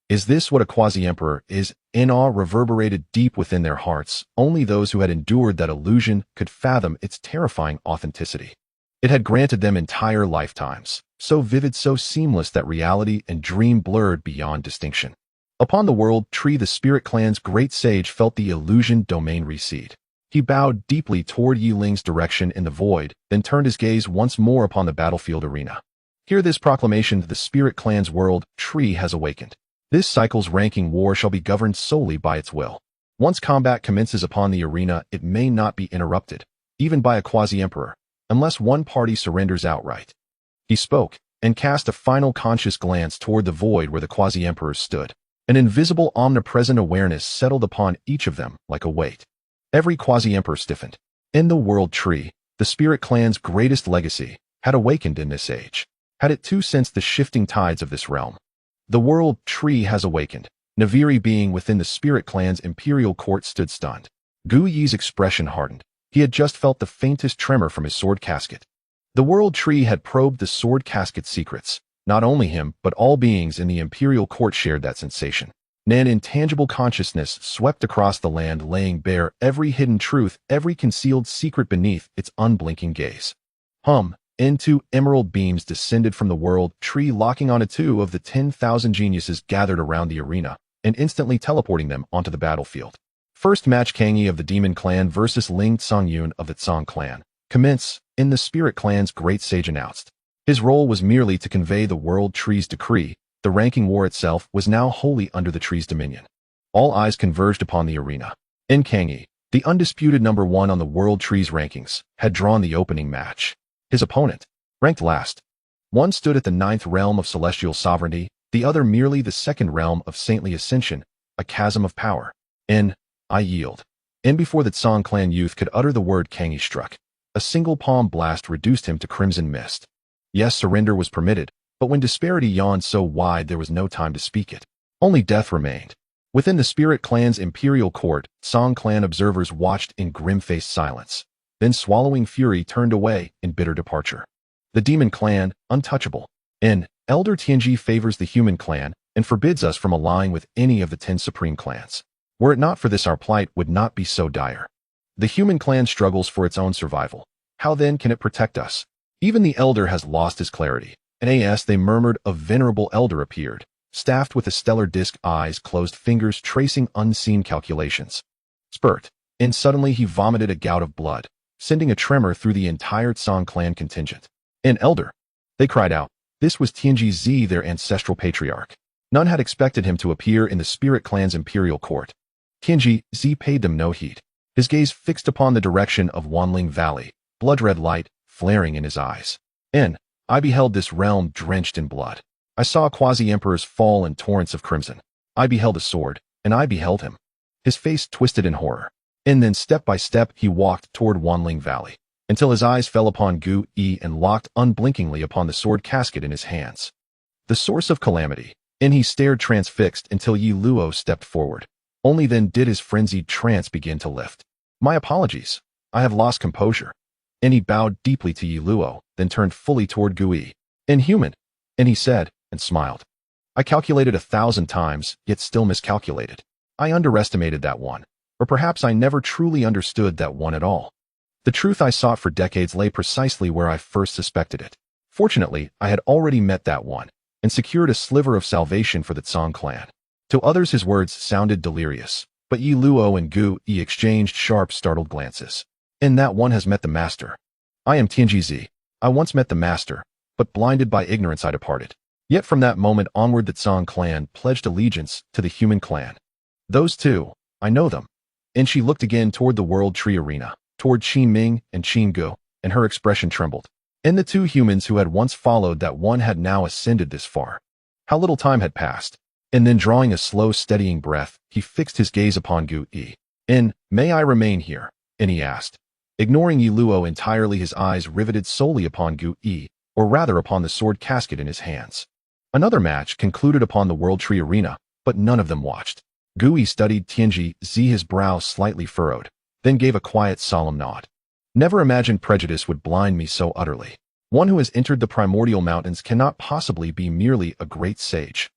Is this what a quasi-emperor is? Awe reverberated deep within their hearts. Only those who had endured that illusion could fathom its terrifying authenticity. It had granted them entire lifetimes, so vivid, so seamless that reality and dream blurred beyond distinction. Upon the world tree, the spirit clan's great sage felt the illusion domain recede. He bowed deeply toward Yi Ling's direction in the void, then turned his gaze once more upon the battlefield arena. Hear this proclamation: the spirit clan's world tree has awakened. This cycle's ranking war shall be governed solely by its will. Once combat commences upon the arena, it may not be interrupted, even by a quasi-emperor, unless one party surrenders outright. He spoke, and cast a final conscious glance toward the void where the quasi-emperors stood. An invisible, omnipresent awareness settled upon each of them like a weight. Every quasi-emperor stiffened. In the world tree, the spirit clan's greatest legacy had awakened in this age. Had it too sensed the shifting tides of this realm? The world tree has awakened. Naviri, being within the spirit clan's imperial court, stood stunned. Gu Yi's expression hardened. He had just felt the faintest tremor from his sword casket. The world tree had probed the sword casket's secrets. Not only him, but all beings in the imperial court shared that sensation. An intangible consciousness swept across the land, laying bare every hidden truth, every concealed secret beneath its unblinking gaze. Into emerald beams descended from the world tree, locking onto 2 of the 10,000 geniuses gathered around the arena, and instantly teleporting them onto the battlefield. First match: Kangyi of the Demon Clan versus Ling Tsangyun of the Tsang Clan. Commence, in the Spirit Clan's great sage announced. His role was merely to convey the world tree's decree. The ranking war itself was now wholly under the tree's dominion. All eyes converged upon the arena. Kangyi, the undisputed number 1 on the world tree's rankings, had drawn the opening match. His opponent, ranked last. One stood at the 9th realm of celestial sovereignty, the other merely the 2nd realm of saintly ascension, a chasm of power. I yield. Before the Tsang clan youth could utter the word, Kangyi struck. A single palm blast reduced him to crimson mist. Yes, surrender was permitted, but when disparity yawned so wide there was no time to speak it. Only death remained. Within the Spirit Clan's imperial court, Tsang clan observers watched in grim-faced silence. then swallowing fury turned away in bitter departure. The demon clan, untouchable. N. Elder Tianji favors the human clan and forbids us from allying with any of the 10 supreme clans. Were it not for this, our plight would not be so dire. The human clan struggles for its own survival. How then can it protect us? Even the elder has lost his clarity. And as they murmured, a venerable elder appeared, staffed with a stellar disc, eyes closed, fingers tracing unseen calculations. Spurt. And suddenly he vomited a gout of blood, sending a tremor through the entire Tsang clan contingent. An elder! They cried out. This was Tianji Zi, their ancestral patriarch. None had expected him to appear in the spirit clan's imperial court. Tianji Zi paid them no heed. His gaze fixed upon the direction of Wanling Valley, blood-red light flaring in his eyes. I beheld this realm drenched in blood. I saw quasi-emperors fall in torrents of crimson. I beheld a sword, and I beheld him. His face twisted in horror. And then step by step he walked toward Wanling Valley, until his eyes fell upon Gu Yi and locked unblinkingly upon the sword casket in his hands. The source of calamity. And he stared transfixed until Yi Luo stepped forward. Only then did his frenzied trance begin to lift. My apologies. I have lost composure. And he bowed deeply to Yi Luo, then turned fully toward Gu Yi. Inhuman. And he said, and smiled. I calculated 1,000 times, yet still miscalculated. I underestimated that one. Or perhaps I never truly understood that one at all. The truth I sought for decades lay precisely where I first suspected it. Fortunately, I had already met that one, and secured a sliver of salvation for the Tsang clan. To others his words sounded delirious, but Yi Luo and Gu Yi exchanged sharp, startled glances. And that one has met the master. I am Tianji Zi. I once met the master, but blinded by ignorance I departed. Yet from that moment onward the Tsang clan pledged allegiance to the human clan. Those two, I know them. And she looked again toward the World Tree Arena, toward Qin Ming and Qin Gu, and her expression trembled. And the two humans who had once followed that one had now ascended this far. How little time had passed. And then drawing a slow, steadying breath, he fixed his gaze upon Gu Yi. May I remain here? And he asked. Ignoring Yi Luo entirely, his eyes riveted solely upon Gu Yi, or rather upon the sword casket in his hands. Another match concluded upon the World Tree Arena, but none of them watched. Gu Yi studied Tianji Zi, his brow slightly furrowed, then gave a quiet, solemn nod. Never imagined prejudice would blind me so utterly. One who has entered the primordial mountains cannot possibly be merely a great sage.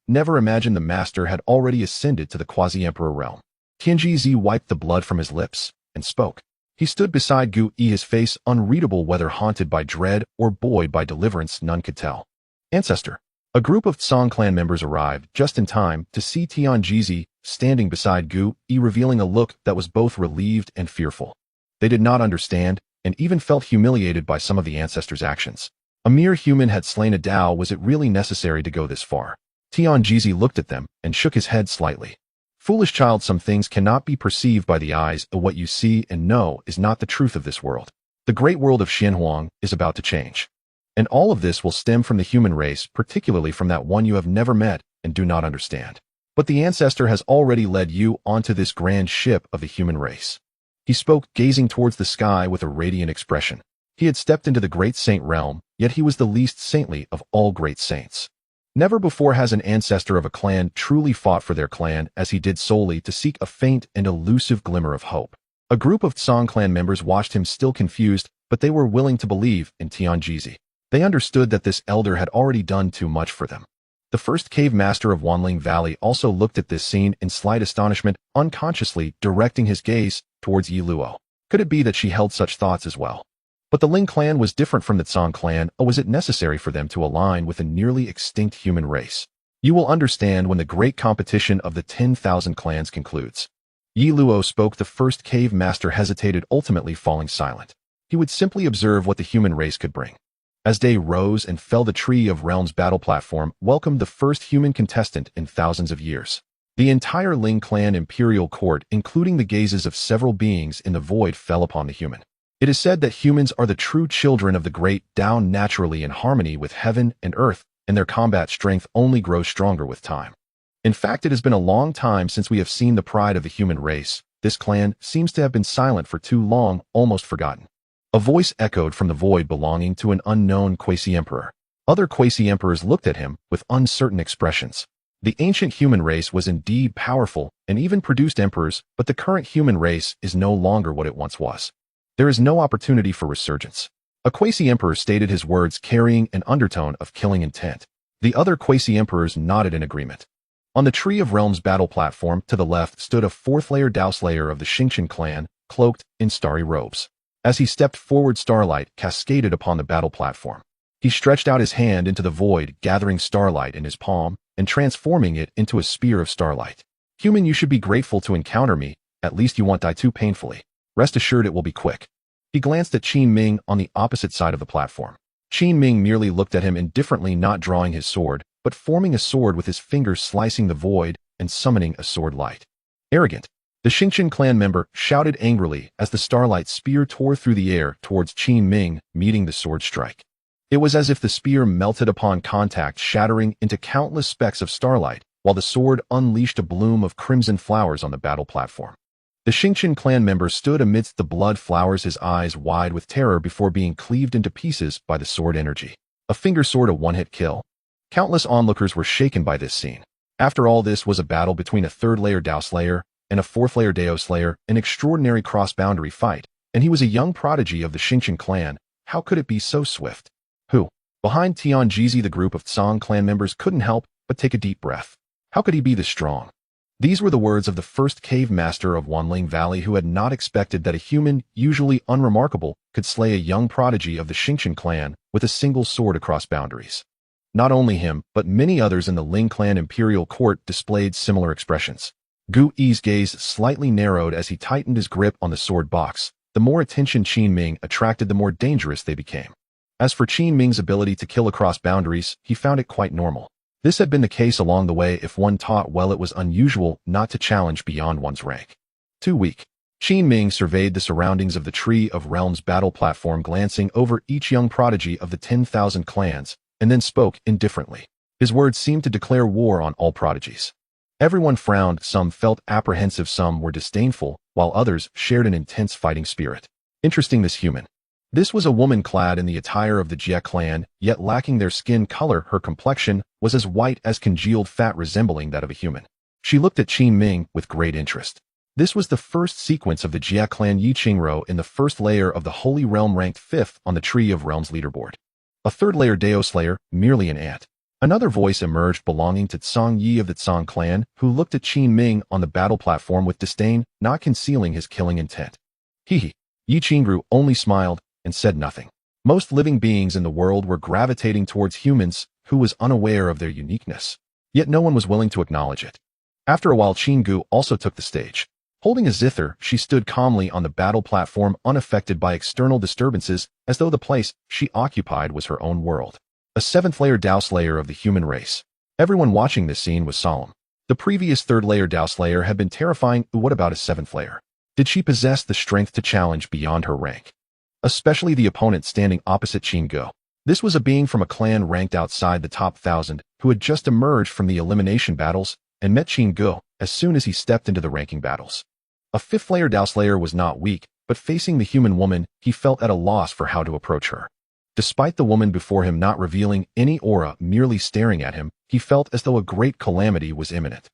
Never imagined the master had already ascended to the quasi-emperor realm. Tianji Zi wiped the blood from his lips, and spoke. He stood beside Gu Yi, his face unreadable, whether haunted by dread or buoyed by deliverance none could tell. Ancestor. A group of Tsang clan members arrived just in time to see Tianji Zi standing beside Gu Yi, revealing a look that was both relieved and fearful. They did not understand, and even felt humiliated by some of the ancestors' actions. A mere human had slain a Dao. Was it really necessary to go this far? Tianji Zi looked at them and shook his head slightly. Foolish child, some things cannot be perceived by the eyes, but what you see and know is not the truth of this world. The great world of Xinhuang is about to change. And all of this will stem from the human race, particularly from that one you have never met and do not understand. But the ancestor has already led you onto this grand ship of the human race. He spoke, gazing towards the sky with a radiant expression. He had stepped into the great saint realm, yet he was the least saintly of all great saints. Never before has an ancestor of a clan truly fought for their clan as he did solely to seek a faint and elusive glimmer of hope. A group of Tsang clan members watched him, still confused, but they were willing to believe in Tianji Zi. They understood that this elder had already done too much for them. The first cave master of Wanling Valley also looked at this scene in slight astonishment, unconsciously directing his gaze towards Yi Luo. Could it be that she held such thoughts as well? But the Ling clan was different from the Tsang clan, or was it necessary for them to align with a nearly extinct human race? You will understand when the great competition of the 10,000 clans concludes. Yi Luo spoke. The first cave master hesitated, ultimately falling silent. He would simply observe what the human race could bring. As day rose and fell, the Tree of Realms battle platform welcomed the first human contestant in thousands of years. The entire Ling clan imperial court, including the gazes of several beings in the void, fell upon the human. It is said that humans are the true children of the great Tao, naturally in harmony with heaven and earth, and their combat strength only grows stronger with time. In fact, it has been a long time since we have seen the pride of the human race. This clan seems to have been silent for too long, almost forgotten. A voice echoed from the void, belonging to an unknown quasi-emperor. Other quasi-emperors looked at him with uncertain expressions. The ancient human race was indeed powerful and even produced emperors, but the current human race is no longer what it once was. There is no opportunity for resurgence. A quasi-emperor stated his words carrying an undertone of killing intent. The other quasi-emperors nodded in agreement. On the Tree of Realms battle platform to the left stood a fourth-layer Dao Slayer of the Xingqian clan, cloaked in starry robes. As he stepped forward, starlight cascaded upon the battle platform. He stretched out his hand into the void, gathering starlight in his palm and transforming it into a spear of starlight. Human, you should be grateful to encounter me. At least you won't die too painfully. Rest assured it will be quick. He glanced at Qin Ming on the opposite side of the platform. Qin Ming merely looked at him indifferently, not drawing his sword, but forming a sword with his fingers, slicing the void and summoning a sword light. Arrogant. The Xingqian clan member shouted angrily as the starlight spear tore through the air towards Qin Ming, meeting the sword strike. It was as if the spear melted upon contact, shattering into countless specks of starlight, while the sword unleashed a bloom of crimson flowers on the battle platform. The Xingqian clan member stood amidst the blood flowers, his eyes wide with terror before being cleaved into pieces by the sword energy. A finger sword, a one-hit kill. Countless onlookers were shaken by this scene. After all, this was a battle between a third-layer Dao Slayer and a fourth-layer Dao Slayer, an extraordinary cross-boundary fight, and he was a young prodigy of the Xingqian clan. How could it be so swift? Who? Behind Tianjizi, the group of Tsang clan members couldn't help but take a deep breath. How could he be this strong? These were the words of the first cave master of Wanling Valley, who had not expected that a human, usually unremarkable, could slay a young prodigy of the Xingqian clan with a single sword across boundaries. Not only him, but many others in the Ling clan imperial court displayed similar expressions. Gu Yi's gaze slightly narrowed as he tightened his grip on the sword box. The more attention Qin Ming attracted, the more dangerous they became. As for Qin Ming's ability to kill across boundaries, he found it quite normal. This had been the case along the way. If one taught well, it was unusual not to challenge beyond one's rank. Too weak. Qin Ming surveyed the surroundings of the Tree of Realms battle platform, glancing over each young prodigy of the 10,000 clans, and then spoke indifferently. His words seemed to declare war on all prodigies. Everyone frowned, some felt apprehensive, some were disdainful, while others shared an intense fighting spirit. Interesting, this human. This was a woman clad in the attire of the Jie clan, yet lacking their skin color. Her complexion was as white as congealed fat, resembling that of a human. She looked at Qin Ming with great interest. This was the first sequence of the Jie clan Yi Qingro in the first layer of the Holy Realm, ranked 5th on the Tree of Realms leaderboard. A third-layer Dao Slayer, merely an ant. Another voice emerged belonging to Tsang Yi of the Tsang clan, who looked at Qin Ming on the battle platform with disdain, not concealing his killing intent. Yi Qingru only smiled and said nothing. Most living beings in the world were gravitating towards humans, who was unaware of their uniqueness. Yet no one was willing to acknowledge it. After a while, Qin Gu also took the stage. Holding a zither, she stood calmly on the battle platform, unaffected by external disturbances, as though the place she occupied was her own world. A 7th-layer Dao Slayer of the human race. Everyone watching this scene was solemn. The previous 3rd-layer Dao Slayer had been terrifying. What about a 7th-layer? Did she possess the strength to challenge beyond her rank? Especially the opponent standing opposite Qin Gu. This was a being from a clan ranked outside the top 1,000, who had just emerged from the elimination battles and met Qin Gu as soon as he stepped into the ranking battles. A 5th-layer Dao Slayer was not weak, but facing the human woman, he felt at a loss for how to approach her. Despite the woman before him not revealing any aura, merely staring at him, he felt as though a great calamity was imminent.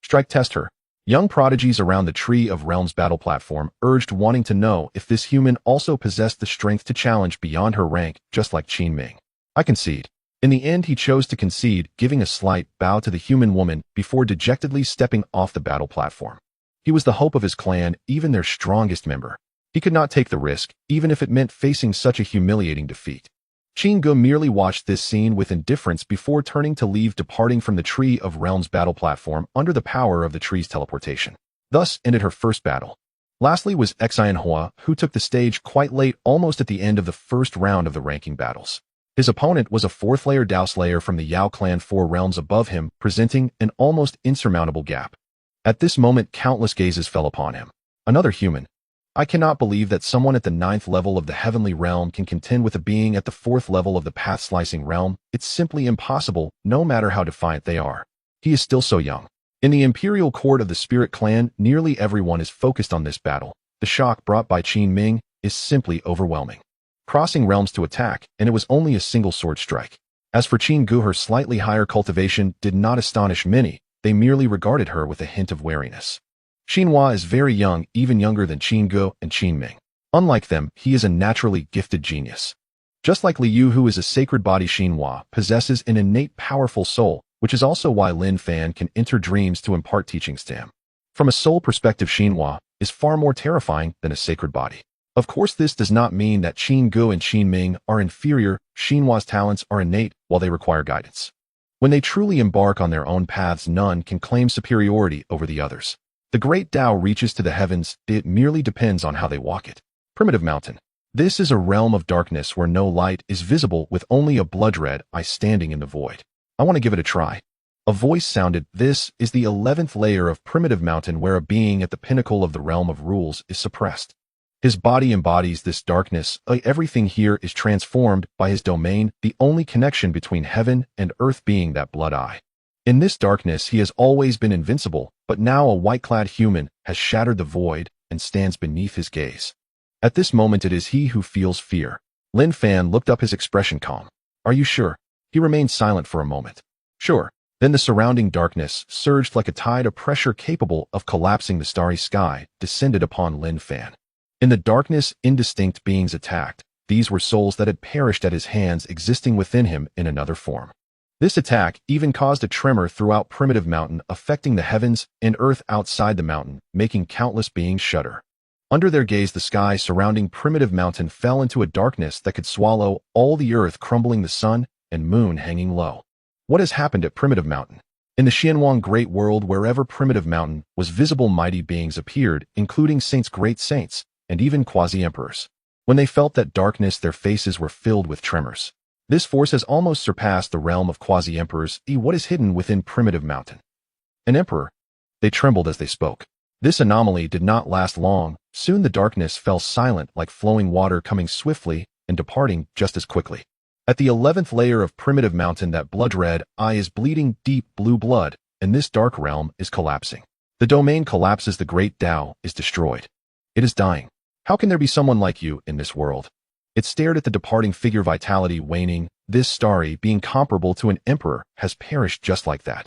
Strike test her. Young prodigies around the Tree of Realms battle platform urged, wanting to know if this human also possessed the strength to challenge beyond her rank, just like Qin Ming. I concede. In the end, he chose to concede, giving a slight bow to the human woman before dejectedly stepping off the battle platform. He was the hope of his clan, even their strongest member. He could not take the risk, even if it meant facing such a humiliating defeat. Qin Gu merely watched this scene with indifference before turning to leave, departing from the Tree of Realms battle platform under the power of the tree's teleportation. Thus ended her first battle. Lastly was Xian Hua, who took the stage quite late, almost at the end of the first round of the ranking battles. His opponent was a 4th-layer Dao Slayer from the Yao clan 4 realms above him, presenting an almost insurmountable gap. At this moment, countless gazes fell upon him. Another human. I cannot believe that someone at the 9th level of the heavenly realm can contend with a being at the 4th level of the path-slicing realm. It's simply impossible, no matter how defiant they are. He is still so young. In the imperial court of the Spirit clan, nearly everyone is focused on this battle. The shock brought by Qin Ming is simply overwhelming. Crossing realms to attack, and it was only a single sword strike. As for Qin Gu, her slightly higher cultivation did not astonish many. They merely regarded her with a hint of wariness. Xinhua is very young, even younger than Qin Gu and Qin Ming. Unlike them, he is a naturally gifted genius. Just like Liu, who is a sacred body, Xinhua possesses an innate powerful soul, which is also why Lin Fan can enter dreams to impart teachings to him. From a soul perspective, Xinhua is far more terrifying than a sacred body. Of course, this does not mean that Qin Gu and Qin Ming are inferior. Xinhua's talents are innate while they require guidance. When they truly embark on their own paths, none can claim superiority over the others. The great Tao reaches to the heavens, it merely depends on how they walk it. Primitive Mountain. This is a realm of darkness where no light is visible, with only a blood-red eye standing in the void. I want to give it a try. A voice sounded. This is the 11th layer of Primitive Mountain, where a being at the pinnacle of the realm of rules is suppressed. His body embodies this darkness. Everything here is transformed by his domain, the only connection between heaven and earth being that blood eye. In this darkness he has always been invincible, but now a white-clad human has shattered the void and stands beneath his gaze. At this moment it is he who feels fear. Lin Fan looked up, his expression calm. Are you sure? He remained silent for a moment. Sure. Then the surrounding darkness surged like a tide, of pressure capable of collapsing the starry sky descended upon Lin Fan. In the darkness, indistinct beings attacked. These were souls that had perished at his hands, existing within him in another form. This attack even caused a tremor throughout Primitive Mountain, affecting the heavens and earth outside the mountain, making countless beings shudder. Under their gaze, the sky surrounding Primitive Mountain fell into a darkness that could swallow all the earth, crumbling, the sun and moon hanging low. What has happened at Primitive Mountain? In the Xianwang Great World, wherever Primitive Mountain was visible, mighty beings appeared, including saints, great saints, and even quasi-emperors. When they felt that darkness, their faces were filled with tremors. This force has almost surpassed the realm of quasi-emperors. What is hidden within Primitive Mountain? An emperor? They trembled as they spoke. This anomaly did not last long. Soon the darkness fell silent, like flowing water, coming swiftly and departing just as quickly. At the 11th layer of Primitive Mountain, that blood-red eye is bleeding deep blue blood, and this dark realm is collapsing. The domain collapses, the great Tao is destroyed. It is dying. How can there be someone like you in this world? It stared at the departing figure, vitality waning. This starry being, comparable to an emperor, has perished just like that.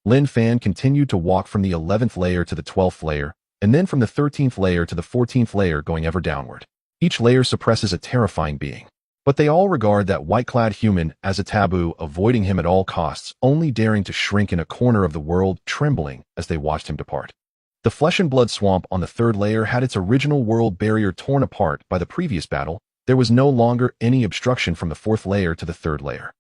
Lin Fan continued to walk from the 11th layer to the 12th layer, and then from the 13th layer to the 14th layer, going ever downward. Each layer suppresses a terrifying being. But they all regard that white-clad human as a taboo, avoiding him at all costs, only daring to shrink in a corner of the world, trembling as they watched him depart. The flesh and blood swamp on the 3rd layer had its original world barrier torn apart by the previous battle. There was no longer any obstruction from the 4th layer to the 3rd layer.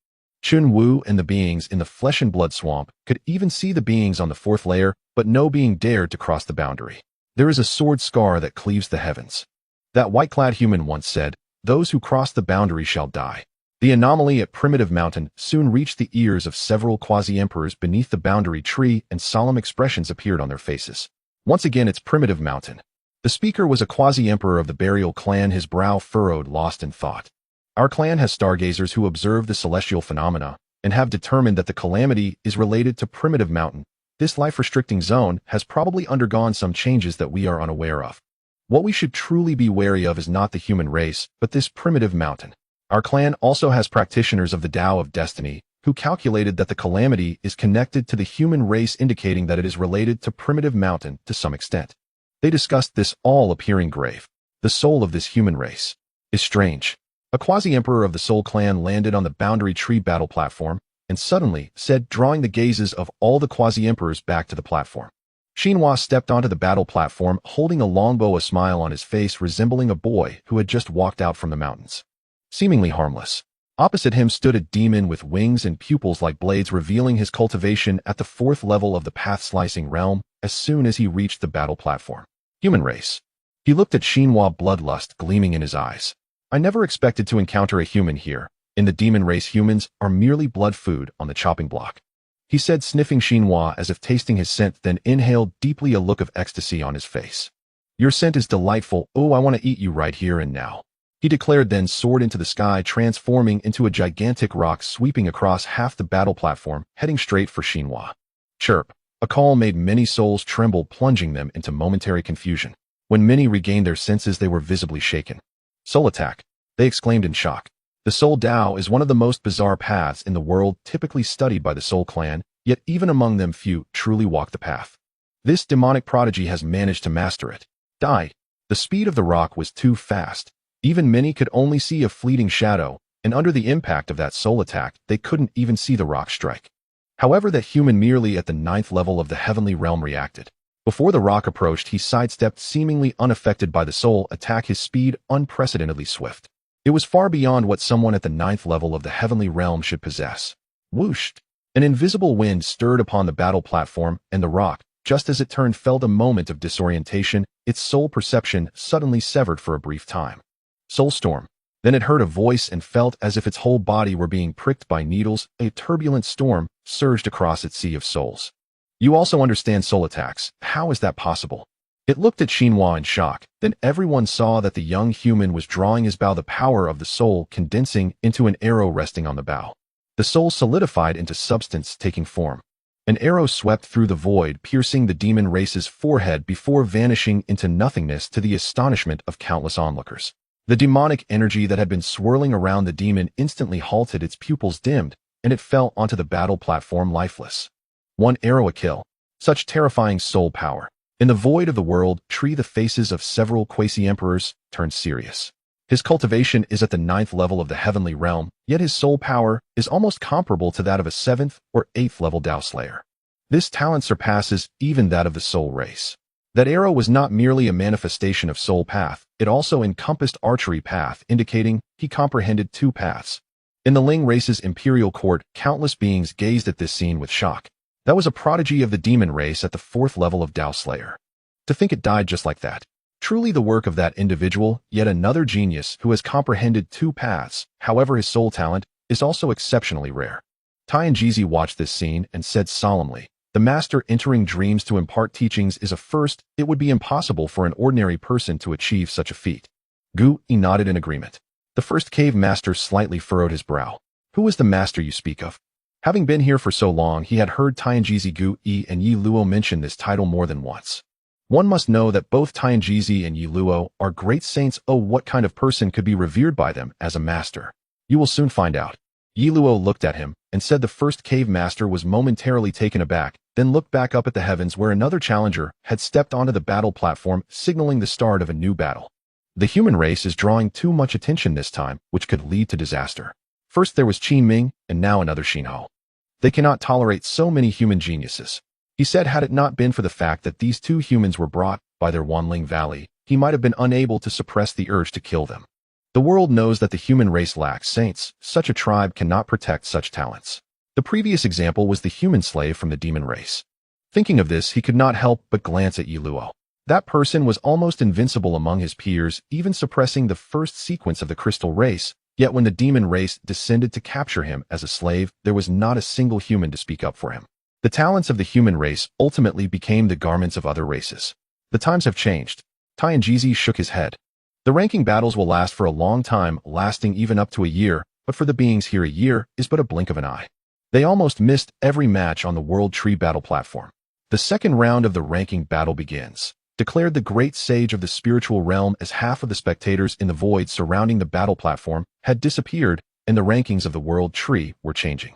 Chun Wu and the beings in the flesh and blood swamp could even see the beings on the 4th layer, but no being dared to cross the boundary. There is a sword scar that cleaves the heavens. That white-clad human once said, "Those who cross the boundary shall die." The anomaly at Primitive Mountain soon reached the ears of several quasi-emperors beneath the boundary tree, and solemn expressions appeared on their faces. Once again, it's Primitive Mountain. The speaker was a quasi-emperor of the Burial clan, his brow furrowed, lost in thought. Our clan has stargazers who observe the celestial phenomena and have determined that the calamity is related to Primitive Mountain. This life-restricting zone has probably undergone some changes that we are unaware of. What we should truly be wary of is not the human race, but this Primitive Mountain. Our clan also has practitioners of the Tao of Destiny who calculated that the calamity is connected to the human race, indicating that it is related to Primitive Mountain to some extent. They discussed this, all appearing grave. The soul of this human race is strange. A quasi-emperor of the Soul clan landed on the boundary tree battle platform and suddenly said, drawing the gazes of all the quasi-emperors back to the platform. Xinhua stepped onto the battle platform, holding a longbow, a smile on his face resembling a boy who had just walked out from the mountains. Seemingly harmless. Opposite him stood a demon with wings and pupils like blades, revealing his cultivation at the 4th level of the path-slicing realm as soon as he reached the battle platform. Human race. He looked at Xinhua, bloodlust gleaming in his eyes. I never expected to encounter a human here. In the demon race, humans are merely blood food on the chopping block. He said, sniffing Xinhua as if tasting his scent, then inhaled deeply, a look of ecstasy on his face. Your scent is delightful. Oh, I want to eat you right here and now. He declared, then soared into the sky, transforming into a gigantic rock, sweeping across half the battle platform, heading straight for Xinhua. Chirp. A call made many souls tremble, plunging them into momentary confusion. When many regained their senses, they were visibly shaken. Soul attack. They exclaimed in shock. The Soul Tao is one of the most bizarre paths in the world, typically studied by the Soul clan, yet even among them few truly walk the path. This demonic prodigy has managed to master it. Die. The speed of the rock was too fast. Even many could only see a fleeting shadow, and under the impact of that soul attack, they couldn't even see the rock strike. However, that human merely at the 9th level of the heavenly realm reacted. Before the rock approached, he sidestepped, seemingly unaffected by the soul attack, his speed unprecedentedly swift. It was far beyond what someone at the 9th level of the heavenly realm should possess. Whooshed! An invisible wind stirred upon the battle platform, and the rock, just as it turned, felt a moment of disorientation, its soul perception suddenly severed for a brief time. Soulstorm. Then it heard a voice and felt as if its whole body were being pricked by needles. A turbulent storm surged across its sea of souls. You also understand soul attacks. How is that possible? It looked at Xinhua in shock. Then everyone saw that the young human was drawing his bow, the power of the soul condensing into an arrow resting on the bow. The soul solidified into substance, taking form. An arrow swept through the void, piercing the demon race's forehead before vanishing into nothingness to the astonishment of countless onlookers. The demonic energy that had been swirling around the demon instantly halted, its pupils dimmed, and it fell onto the battle platform lifeless. One arrow a kill. Such terrifying soul power. In the void of the world tree, the faces of several quasi-emperors turned serious. His cultivation is at the 9th level of the heavenly realm, yet his soul power is almost comparable to that of a 7th or 8th level Tao Slayer. This talent surpasses even that of the soul race. That arrow was not merely a manifestation of soul path, it also encompassed archery path, indicating he comprehended two paths. In the Ling race's imperial court, countless beings gazed at this scene with shock. That was a prodigy of the demon race at the 4th level of Tao Slayer. To think it died just like that. Truly the work of that individual, yet another genius who has comprehended two paths. However, his soul talent is also exceptionally rare. Tianjizi watched this scene and said solemnly, "The master entering dreams to impart teachings is a first. It would be impossible for an ordinary person to achieve such a feat." Gu Yi nodded in agreement. The first cave master slightly furrowed his brow. "Who is the master you speak of?" Having been here for so long, he had heard Tianjizi, Gu Yi, and Yi Luo mention this title more than once. One must know that both Tianjizi and Yi Luo are great saints. Oh, what kind of person could be revered by them as a master? You will soon find out. Yi Luo looked at him and said the first cave master was momentarily taken aback, then looked back up at the heavens where another challenger had stepped onto the battle platform, signaling the start of a new battle. The human race is drawing too much attention this time, which could lead to disaster. First there was Qin Ming, and now another Xinhou. They cannot tolerate so many human geniuses. He said had it not been for the fact that these two humans were brought by their Wanling Valley, he might have been unable to suppress the urge to kill them. The world knows that the human race lacks saints. Such a tribe cannot protect such talents. The previous example was the human slave from the demon race. Thinking of this, he could not help but glance at Yi Luo. That person was almost invincible among his peers, even suppressing the first sequence of the crystal race, yet when the demon race descended to capture him as a slave, there was not a single human to speak up for him. The talents of the human race ultimately became the garments of other races. The times have changed. Tianjizi shook his head. The ranking battles will last for a long time, lasting even up to a year, but for the beings here a year is but a blink of an eye. They almost missed every match on the World Tree battle platform. The second round of the ranking battle begins, declared the great sage of the spiritual realm as half of the spectators in the void surrounding the battle platform had disappeared and the rankings of the World Tree were changing.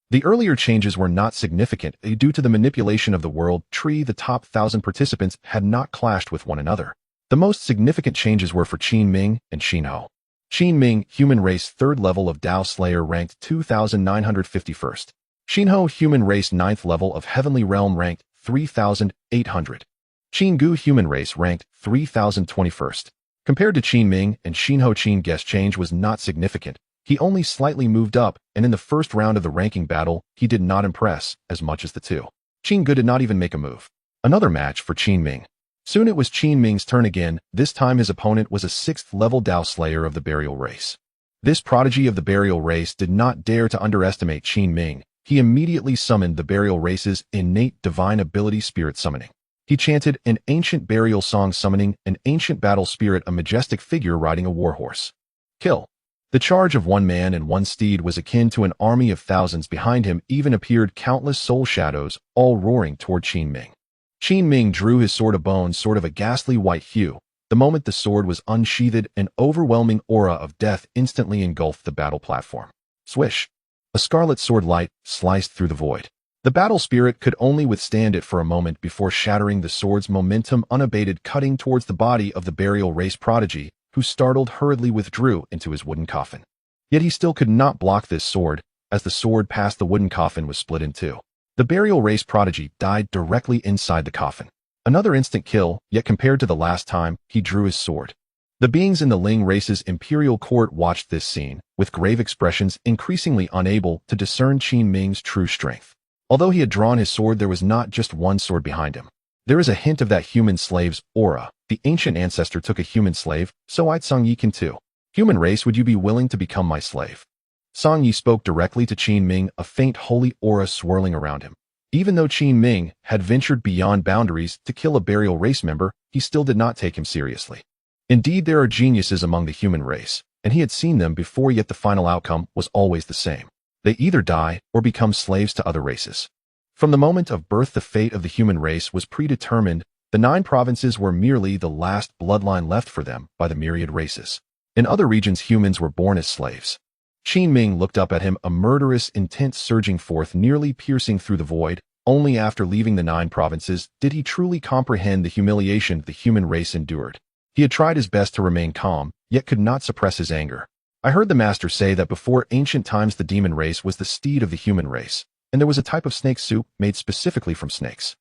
The earlier changes were not significant due to the manipulation of the World Tree. The top 1,000 participants had not clashed with one another. The most significant changes were for Qin Ming and Xinhou. Qin Ming, human race 3rd level of Tao Slayer, ranked 2,951st. Xinhou, human race 9th level of Heavenly Realm, ranked 3,800. Qin Gu, human race, ranked 3,021st. Compared to Qin Ming and Xinhou, Qin Gu's change was not significant. He only slightly moved up, and in the first round of the ranking battle, he did not impress as much as the two. Qin Gu did not even make a move. Another match for Qin Ming. Soon it was Qin Ming's turn again. This time his opponent was a 6th level Tao Slayer of the burial race. This prodigy of the burial race did not dare to underestimate Qin Ming. He immediately summoned the burial race's innate divine ability, spirit summoning. He chanted an ancient burial song, summoning an ancient battle spirit, a majestic figure riding a warhorse. Kill. The charge of one man and one steed was akin to an army of thousands. Behind him even appeared countless soul shadows, all roaring toward Qin Ming. Qin Ming drew his sword, a bone sword of a ghastly white hue. The moment the sword was unsheathed, an overwhelming aura of death instantly engulfed the battle platform. Swish! A scarlet sword light sliced through the void. The battle spirit could only withstand it for a moment before shattering the sword's momentum unabated, cutting towards the body of the burial race prodigy, who startled hurriedly withdrew into his wooden coffin. Yet he still could not block this sword. As the sword passed, the wooden coffin was split in two. The burial race prodigy died directly inside the coffin. Another instant kill, yet compared to the last time, he drew his sword. The beings in the Ling race's imperial court watched this scene, with grave expressions, increasingly unable to discern Qin Ming's true strength. Although he had drawn his sword, there was not just one sword behind him. There is a hint of that human slave's aura. The ancient ancestor took a human slave, so I'd Song Yi can too. Human race, would you be willing to become my slave? Song Yi spoke directly to Qin Ming, a faint holy aura swirling around him. Even though Qin Ming had ventured beyond boundaries to kill a burial race member, he still did not take him seriously. Indeed, there are geniuses among the human race, and he had seen them before, yet the final outcome was always the same. They either die or become slaves to other races. From the moment of birth, the fate of the human race was predetermined. The 9 provinces were merely the last bloodline left for them by the myriad races. In other regions, humans were born as slaves. Qin Ming looked up at him, a murderous intent surging forth, nearly piercing through the void. Only after leaving the 9 provinces did he truly comprehend the humiliation the human race endured. He had tried his best to remain calm, yet could not suppress his anger. I heard the master say that before ancient times the demon race was the steed of the human race, and there was a type of snake soup made specifically from snakes.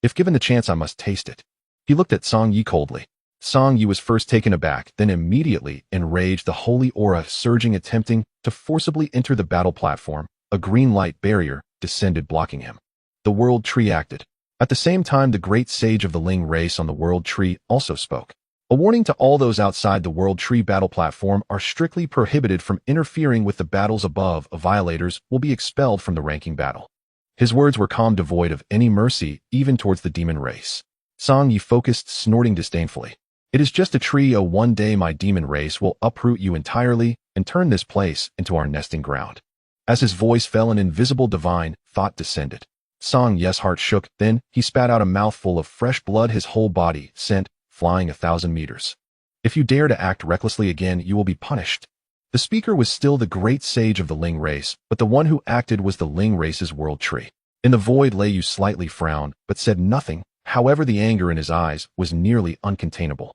If given the chance, I must taste it. He looked at Song Yi coldly. Song Yi was first taken aback, then immediately enraged, the holy aura surging, attempting to forcibly enter the battle platform. A green light barrier descended, blocking him. The world tree acted. At the same time, the great sage of the Ling race on the world tree also spoke. A warning to all those outside the world tree battle platform: are strictly prohibited from interfering with the battles above. Violators will be expelled from the ranking battle. His words were calm, devoid of any mercy, even towards the demon race. Song Yi focused, snorting disdainfully. It is just a tree. One day my demon race will uproot you entirely and turn this place into our nesting ground. As his voice fell, an invisible divine thought descended. Song Yi's heart shook. Then he spat out a mouthful of fresh blood, his whole body sent flying 1,000 meters. If you dare to act recklessly again, you will be punished. The speaker was still the great sage of the Ling race, but the one who acted was the Ling race's world tree. In the void, Lei Yu slightly frowned, but said nothing. However, the anger in his eyes was nearly uncontainable.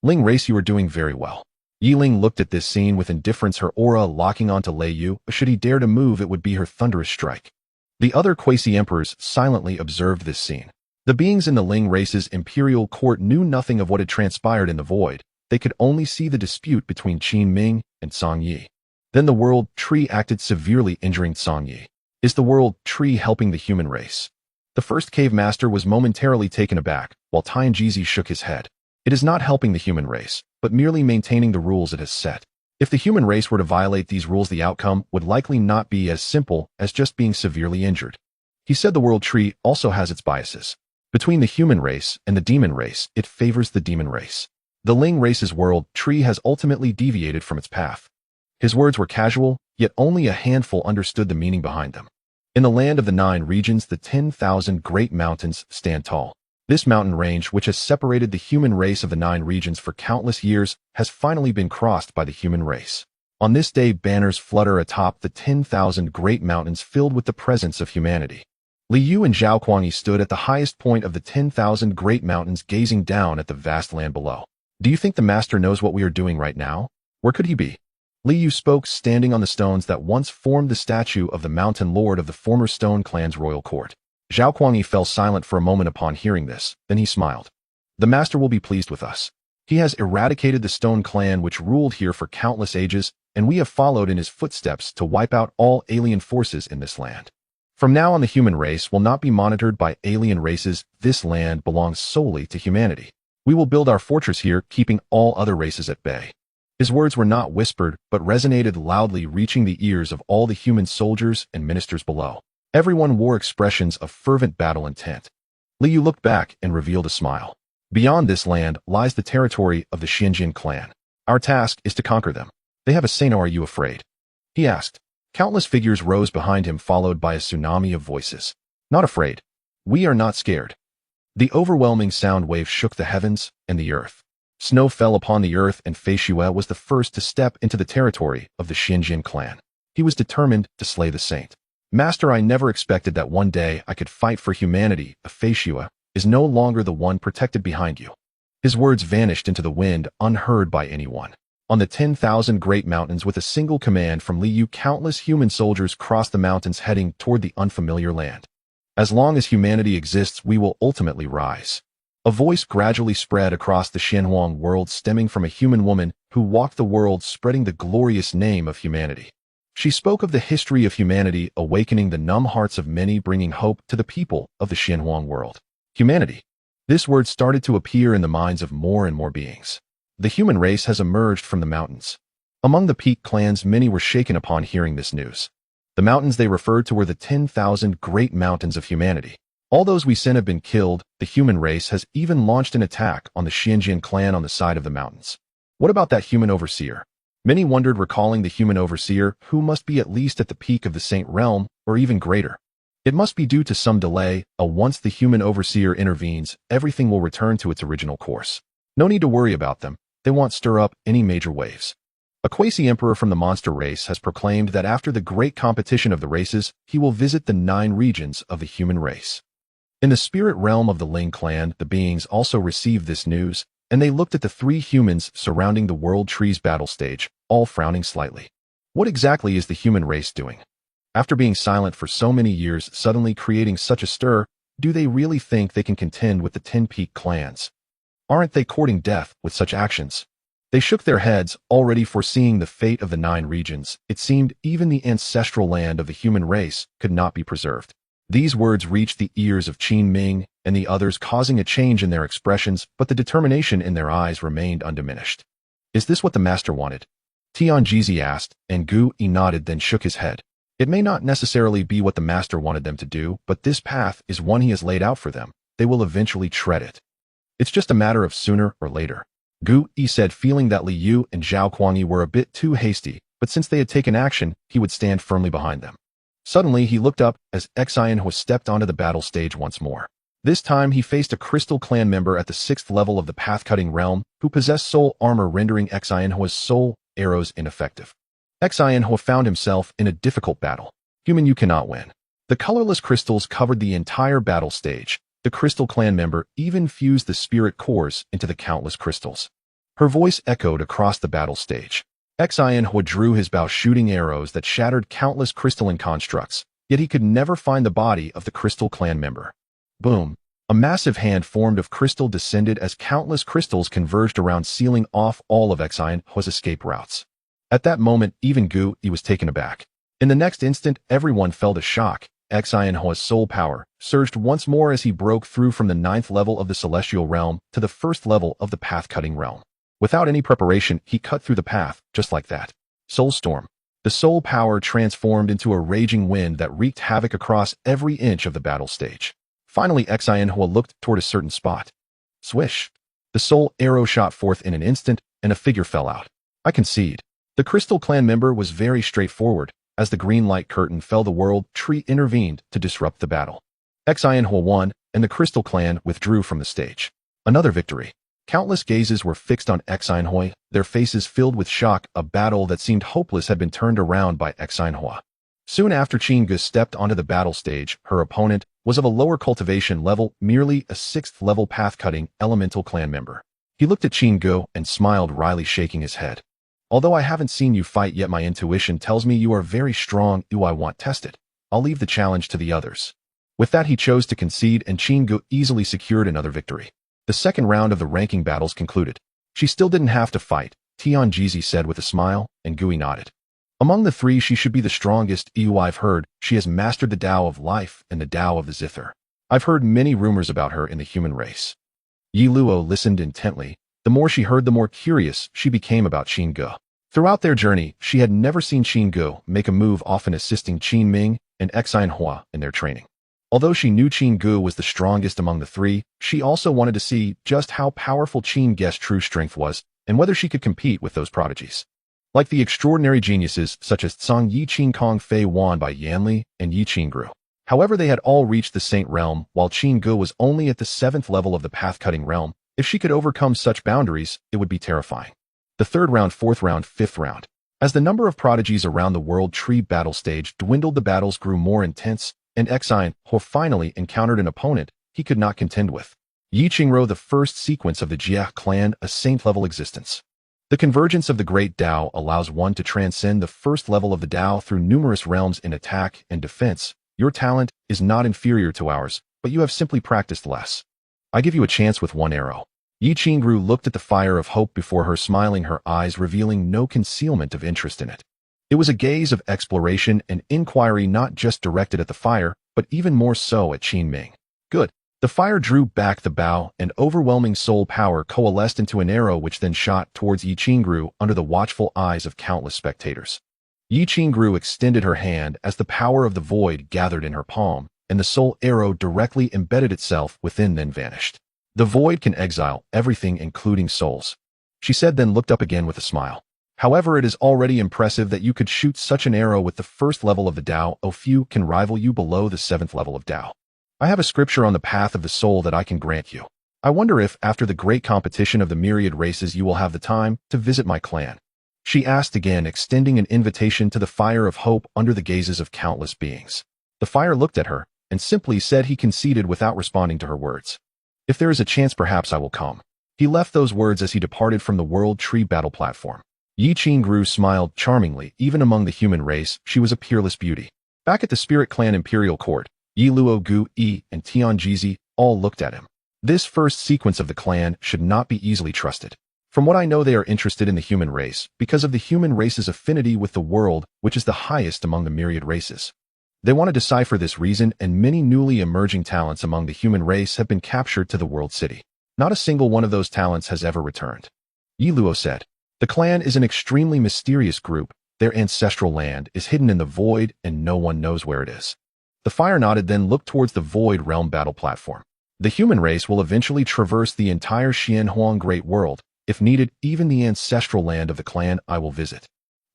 Ling race, you are doing very well. Yi Ling looked at this scene with indifference, her aura locking onto Lei Yu. Should he dare to move, it would be her thunderous strike. The other quasi-emperors silently observed this scene. The beings in the Ling race's imperial court knew nothing of what had transpired in the void. They could only see the dispute between Qin Ming and Song Yi. Then the world tree acted, severely injuring Song Yi. Is the world tree helping the human race? The first cave master was momentarily taken aback, while Tianjizi shook his head. It is not helping the human race, but merely maintaining the rules it has set. If the human race were to violate these rules, the outcome would likely not be as simple as just being severely injured. He said the world tree also has its biases. Between the human race and the demon race, it favors the demon race. The Ling race's world tree has ultimately deviated from its path. His words were casual, yet only a handful understood the meaning behind them. In the land of the 9 regions, the 10,000 great mountains stand tall. This mountain range, which has separated the human race of the 9 regions for countless years, has finally been crossed by the human race. On this day, banners flutter atop the 10,000 great mountains, filled with the presence of humanity. Li Yu and Zhao Kuangyi stood at the highest point of the 10,000 great mountains, gazing down at the vast land below. Do you think the master knows what we are doing right now? Where could he be? Li Yu spoke, standing on the stones that once formed the statue of the mountain lord of the former Stone clan's royal court. Zhao Kuangyi fell silent for a moment upon hearing this, then he smiled. The master will be pleased with us. He has eradicated the Stone clan, which ruled here for countless ages, and we have followed in his footsteps to wipe out all alien forces in this land. From now on, the human race will not be monitored by alien races. This land belongs solely to humanity. We will build our fortress here, keeping all other races at bay. His words were not whispered, but resonated loudly, reaching the ears of all the human soldiers and ministers below. Everyone wore expressions of fervent battle intent. Li Yu looked back and revealed a smile. Beyond this land lies the territory of the Xianjin clan. Our task is to conquer them. They have a saying. Are you afraid? He asked. Countless figures rose behind him, followed by a tsunami of voices. Not afraid. We are not scared. The overwhelming sound wave shook the heavens and the earth. Snow fell upon the earth, and Fei Xue was the first to step into the territory of the Xianjin clan. He was determined to slay the saint. Master, I never expected that one day I could fight for humanity. Aphashua is no longer the one protected behind you. His words vanished into the wind, unheard by anyone. On the 10,000 great mountains, with a single command from Liu, countless human soldiers crossed the mountains heading toward the unfamiliar land. As long as humanity exists, we will ultimately rise. A voice gradually spread across the Xianhuang world, stemming from a human woman who walked the world spreading the glorious name of humanity. She spoke of the history of humanity, awakening the numb hearts of many, bringing hope to the people of the Xianhuang world. Humanity. This word started to appear in the minds of more and more beings. The human race has emerged from the mountains. Among the peak clans, many were shaken upon hearing this news. The mountains they referred to were the 10,000 great mountains of humanity. All those we sent have been killed. The human race has even launched an attack on the Xianjian clan on the side of the mountains. What about that human overseer? Many wondered, recalling the human overseer, who must be at least at the peak of the Saint Realm, or even greater. It must be due to some delay. Once the human overseer intervenes, everything will return to its original course. No need to worry about them. They won't stir up any major waves. A quasi-emperor from the monster race has proclaimed that after the great competition of the races, he will visit the 9 regions of the human race. In the spirit realm of the Ling clan, the beings also received this news, and they looked at the 3 humans surrounding the World Tree's battle stage, all frowning slightly. What exactly is the human race doing? After being silent for so many years, suddenly creating such a stir, do they really think they can contend with the 10 peak clans? Aren't they courting death with such actions? They shook their heads, already foreseeing the fate of the 9 regions. It seemed even the ancestral land of the human race could not be preserved. These words reached the ears of Qin Ming and the others, causing a change in their expressions, but the determination in their eyes remained undiminished. Is this what the master wanted? Tianjizi asked, and Gu Yi nodded, then shook his head. It may not necessarily be what the master wanted them to do, but this path is one he has laid out for them. They will eventually tread it. It's just a matter of sooner or later. Gu Yi said, feeling that Li Yu and Zhao Kuangyi were a bit too hasty, but since they had taken action, he would stand firmly behind them. Suddenly, he looked up as Xianhua stepped onto the battle stage once more. This time, he faced a Crystal Clan member at the 6th level of the Path-Cutting Realm, who possessed soul armor, rendering Xianhua's soul arrows ineffective. Xianhua found himself in a difficult battle. Human, you cannot win. The colorless crystals covered the entire battle stage. The Crystal Clan member even fused the spirit cores into the countless crystals. Her voice echoed across the battle stage. Xianhua drew his bow, shooting arrows that shattered countless crystalline constructs, yet he could never find the body of the Crystal Clan member. Boom! A massive hand formed of crystal descended as countless crystals converged around, sealing off all of Xianhua's escape routes. At that moment, even Gu Yi was taken aback. In the next instant, everyone felt a shock. Xianhua's soul power surged once more as he broke through from the 9th level of the Celestial Realm to the 1st level of the Path-Cutting Realm. Without any preparation, he cut through the path, just like that. Soul Storm. The soul power transformed into a raging wind that wreaked havoc across every inch of the battle stage. Finally, Xianhua looked toward a certain spot. Swish! The soul arrow shot forth in an instant, and a figure fell out. I concede. The Crystal Clan member was very straightforward. As the green light curtain fell, the World Tree intervened to disrupt the battle. Xianhua won, and the Crystal Clan withdrew from the stage. Another victory. Countless gazes were fixed on Xianhua, their faces filled with shock. A battle that seemed hopeless had been turned around by Xianhua. Soon after, Qin Gu stepped onto the battle stage. Her opponent was of a lower cultivation level, merely a 6th level path-cutting elemental clan member. He looked at Qin Gu and smiled wryly, shaking his head. Although I haven't seen you fight yet, my intuition tells me you are very strong. I want tested. I'll leave the challenge to the others. With that, he chose to concede, and Qin Gu easily secured another victory. The second round of the ranking battles concluded. She still didn't have to fight, Tianjizi said with a smile, and Gui nodded. Among the 3, she should be the strongest. I've heard she has mastered the Tao of Life and the Tao of the Zither. I've heard many rumors about her in the human race. Yi Luo listened intently. The more she heard, the more curious she became about Qin Gu. Throughout their journey, she had never seen Qin Gu make a move, often assisting Qin Ming and Xianhua in their training. Although she knew Qin Gu was the strongest among the 3, she also wanted to see just how powerful Qin Gu's true strength was, and whether she could compete with those prodigies. Like the extraordinary geniuses such as Tsang Yi Qin Kong Fei Wan by Yanli and Yi Qin Gru. However, they had all reached the Saint Realm, while Qin Gu was only at the 7th level of the Path-Cutting Realm. If she could overcome such boundaries, it would be terrifying. The 3rd round, 4th round, 5th round. As the number of prodigies around the World Tree battle stage dwindled, the battles grew more intense, and Exine Ho finally encountered an opponent he could not contend with. Yi Qingro, the first sequence of the Jia clan, a saint-level existence. The convergence of the Great Tao allows one to transcend the first level of the Tao through numerous realms in attack and defense. Your talent is not inferior to ours, but you have simply practiced less. I give you a chance with one arrow. Yi Qingru looked at the fire of hope before her, smiling, her eyes revealing no concealment of interest in it. It was a gaze of exploration and inquiry, not just directed at the fire, but even more so at Qin Ming. Good. The fire drew back the bow, and overwhelming soul power coalesced into an arrow which then shot towards Yi Qingru under the watchful eyes of countless spectators. Yi Qingru extended her hand as the power of the void gathered in her palm, and the soul arrow directly embedded itself within, then vanished. The void can exile everything, including souls, she said, then looked up again with a smile. However, it is already impressive that you could shoot such an arrow with the first level of the Tao. Oh, few can rival you below the 7th level of Tao. I have a scripture on the path of the soul that I can grant you. I wonder if, after the great competition of the myriad races, you will have the time to visit my clan. She asked again, extending an invitation to the fire of hope under the gazes of countless beings. The fire looked at her and simply said he conceded without responding to her words. If there is a chance, perhaps I will come. He left those words as he departed from the World Tree battle platform. Yi Qingru smiled charmingly. Even among the human race, she was a peerless beauty. Back at the Spirit Clan Imperial Court, Yi Luo Gu Yi and Tian Jizi all looked at him. This first sequence of the clan should not be easily trusted. From what I know, they are interested in the human race because of the human race's affinity with the world, which is the highest among the myriad races. They want to decipher this reason, and many newly emerging talents among the human race have been captured to the world city. Not a single one of those talents has ever returned. Yi Luo said, the clan is an extremely mysterious group. Their ancestral land is hidden in the void, and no one knows where it is. The fire nodded, then looked towards the Void Realm battle platform. The human race will eventually traverse the entire Xianhuang Great World. If needed, even the ancestral land of the clan I will visit.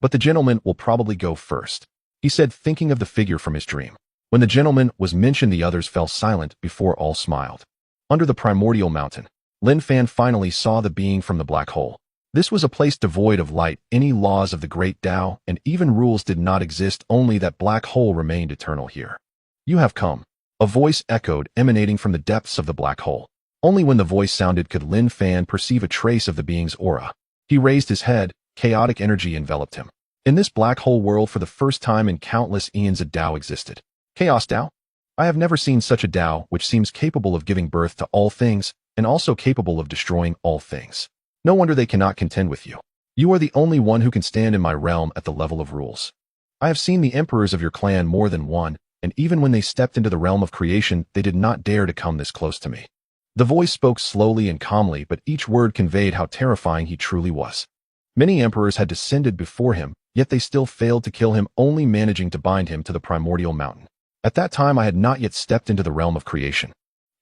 But the gentleman will probably go first, he said, thinking of the figure from his dream. When the gentleman was mentioned, the others fell silent before all smiled. Under the primordial mountain, Lin Fan finally saw the being from the black hole. This was a place devoid of light, any laws of the great Tao, and even rules did not exist. Only that black hole remained eternal here. You have come. A voice echoed, emanating from the depths of the black hole. Only when the voice sounded could Lin Fan perceive a trace of the being's aura. He raised his head. Chaotic energy enveloped him. In this black hole world, for the first time in countless eons, a Tao existed. Chaos Tao? I have never seen such a Tao, which seems capable of giving birth to all things, and also capable of destroying all things. No wonder they cannot contend with you. You are the only one who can stand in my realm at the level of rules. I have seen the emperors of your clan more than one, and even when they stepped into the realm of creation, they did not dare to come this close to me. The voice spoke slowly and calmly, but each word conveyed how terrifying he truly was. Many emperors had descended before him, yet they still failed to kill him, only managing to bind him to the primordial mountain. At that time, I had not yet stepped into the realm of creation.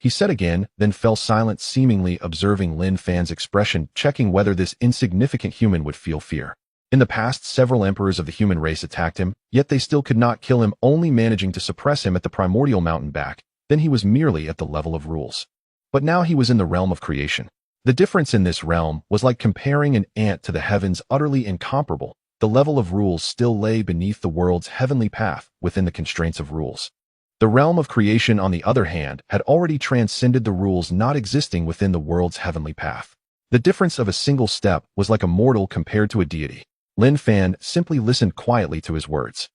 He said again, then fell silent, seemingly observing Lin Fan's expression, checking whether this insignificant human would feel fear. In the past, several emperors of the human race attacked him, yet they still could not kill him, only managing to suppress him at the primordial mountain back. Then he was merely at the level of rules. But now he was in the realm of creation. The difference in this realm was like comparing an ant to the heavens, utterly incomparable. The level of rules still lay beneath the world's heavenly path, within the constraints of rules. The realm of creation, on the other hand, had already transcended the rules, not existing within the world's heavenly path. The difference of a single step was like a mortal compared to a deity. Lin Fan simply listened quietly to his words.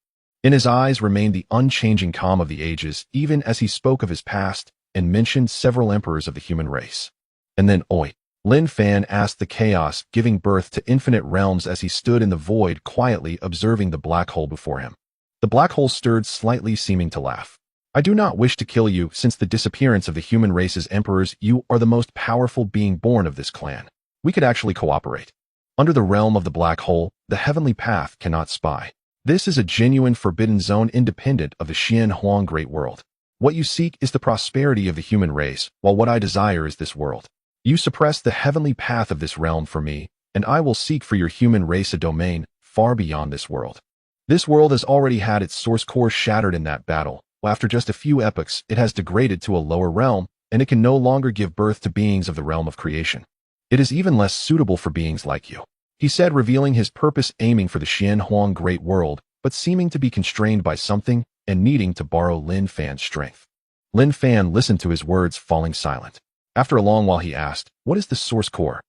In his eyes remained the unchanging calm of the ages, even as he spoke of his past and mentioned several emperors of the human race. And then, oi! Lin Fan asked the chaos, giving birth to infinite realms as he stood in the void, quietly observing the black hole before him. The black hole stirred slightly, seeming to laugh. I do not wish to kill you. Since the disappearance of the human race's emperors, you are the most powerful being born of this clan. We could actually cooperate. Under the realm of the black hole, the heavenly path cannot spy. This is a genuine forbidden zone independent of the Xianhuang Great World. What you seek is the prosperity of the human race, while what I desire is this world. You suppress the heavenly path of this realm for me, and I will seek for your human race a domain far beyond this world. This world has already had its source core shattered in that battle. After just a few epochs, it has degraded to a lower realm, and it can no longer give birth to beings of the realm of creation. It is even less suitable for beings like you. he said, revealing his purpose, aiming for the Xianhuang Great World, but seeming to be constrained by something and needing to borrow Lin Fan's strength. Lin Fan listened to his words, falling silent. After a long while he asked, "What is the source core?"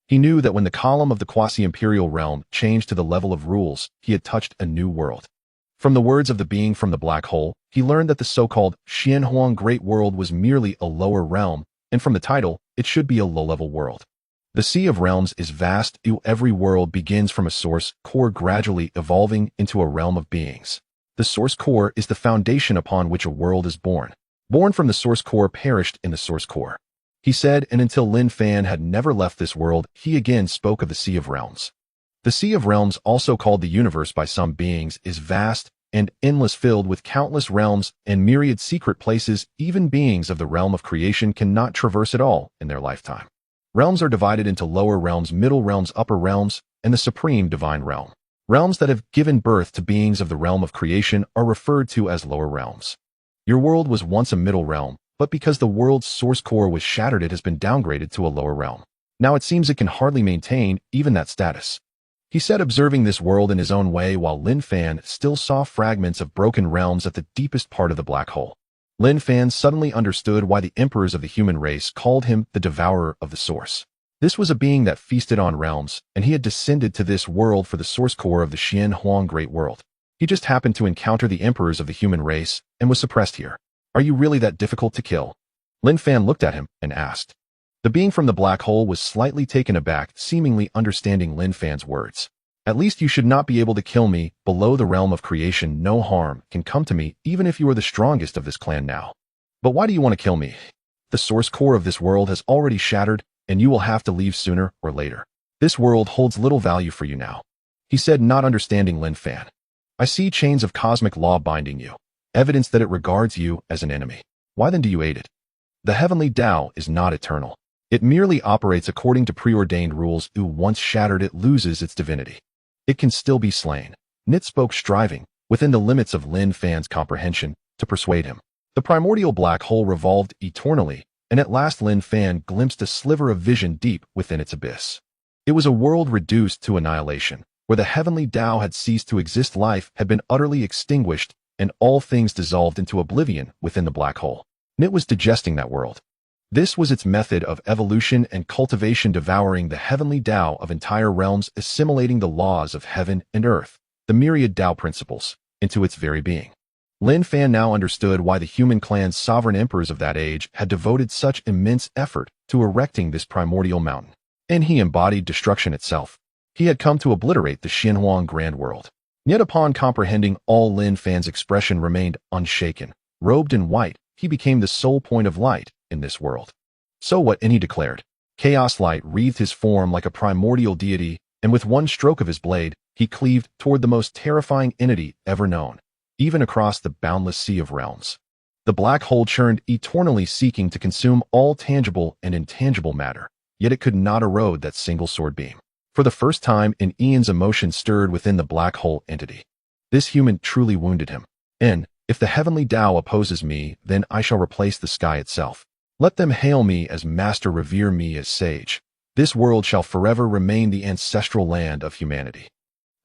He knew that when the column of the quasi-imperial realm changed to the level of rules, he had touched a new world. From the words of the being from the black hole, he learned that the so-called Xianhuang Great World was merely a lower realm, and from the title, it should be a low-level world. The Sea of Realms is vast. Every world begins from a source core, gradually evolving into a realm of beings. The source core is the foundation upon which a world is born. Born from the source core, perished in the source core. He said, and until Lin Fan had never left this world, he again spoke of the Sea of Realms. The Sea of Realms, also called the universe by some beings, is vast and endless, filled with countless realms and myriad secret places. Even beings of the realm of creation cannot traverse it all in their lifetime. Realms are divided into lower realms, middle realms, upper realms, and the supreme divine realm. Realms that have given birth to beings of the realm of creation are referred to as lower realms. Your world was once a middle realm, but because the world's source core was shattered, it has been downgraded to a lower realm. Now it seems it can hardly maintain even that status. He said, observing this world in his own way, while Lin Fan still saw fragments of broken realms at the deepest part of the black hole. Lin Fan suddenly understood why the emperors of the human race called him the devourer of the source. This was a being that feasted on realms, and he had descended to this world for the source core of the Xianhuang Great World. He just happened to encounter the emperors of the human race and was suppressed here. Are you really that difficult to kill? Lin Fan looked at him and asked. The being from the black hole was slightly taken aback, seemingly understanding Lin Fan's words. At least you should not be able to kill me. Below the realm of creation, no harm can come to me, even if you are the strongest of this clan now. But why do you want to kill me? The source core of this world has already shattered, and you will have to leave sooner or later. This world holds little value for you now. He said, not understanding Lin Fan. I see chains of cosmic law binding you, evidence that it regards you as an enemy. Why then do you aid it? The heavenly Tao is not eternal. It merely operates according to preordained rules. Once shattered, it loses its divinity. It can still be slain. Nit spoke, striving, within the limits of Lin Fan's comprehension, to persuade him. The primordial black hole revolved eternally, and at last Lin Fan glimpsed a sliver of vision deep within its abyss. It was a world reduced to annihilation, where the heavenly Tao had ceased to exist. Life had been utterly extinguished, and all things dissolved into oblivion within the black hole. Nit was digesting that world. This was its method of evolution and cultivation, devouring the heavenly Tao of entire realms, assimilating the laws of heaven and earth, the myriad Tao principles, into its very being. Lin Fan now understood why the human clan's sovereign emperors of that age had devoted such immense effort to erecting this primordial mountain. And he embodied destruction itself. He had come to obliterate the Xianhuang Grand World. Yet upon comprehending all, Lin Fan's expression remained unshaken. Robed in white, he became the sole point of light in this world. So what? And he declared. Chaos light wreathed his form like a primordial deity, and with one stroke of his blade, he cleaved toward the most terrifying entity ever known, even across the boundless sea of realms. The black hole churned eternally, seeking to consume all tangible and intangible matter, yet it could not erode that single sword beam. For the first time in eons, emotion stirred within the black hole entity. This human truly wounded him. And, if the heavenly Tao opposes me, then I shall replace the sky itself. Let them hail me as master, revere me as sage. This world shall forever remain the ancestral land of humanity.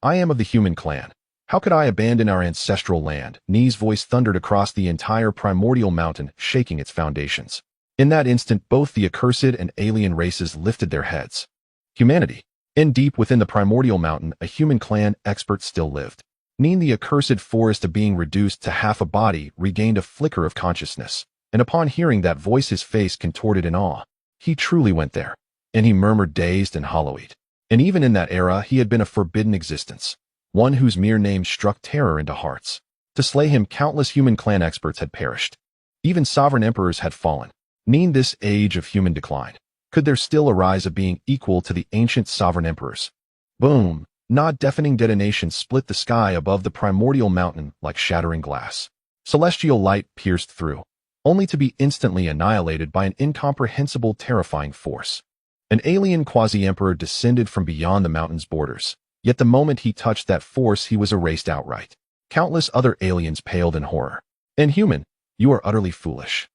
I am of the human clan. How could I abandon our ancestral land? Ni's voice thundered across the entire primordial mountain, shaking its foundations. In that instant, both the accursed and alien races lifted their heads. Humanity. And deep within the primordial mountain, a human clan expert still lived. Nin, the accursed forest, being reduced to half a body, regained a flicker of consciousness. And upon hearing that voice, his face contorted in awe. He truly went there. And he murmured, dazed and hollow-eyed. And even in that era, he had been a forbidden existence, one whose mere name struck terror into hearts. To slay him, countless human clan experts had perished. Even sovereign emperors had fallen. Nin, this age of human decline. Could there still arise a being equal to the ancient sovereign emperors? Boom! Not deafening detonation split the sky above the primordial mountain like shattering glass. Celestial light pierced through, only to be instantly annihilated by an incomprehensible, terrifying force. An alien quasi-emperor descended from beyond the mountain's borders, yet the moment he touched that force, he was erased outright. Countless other aliens paled in horror. Inhuman, you are utterly foolish.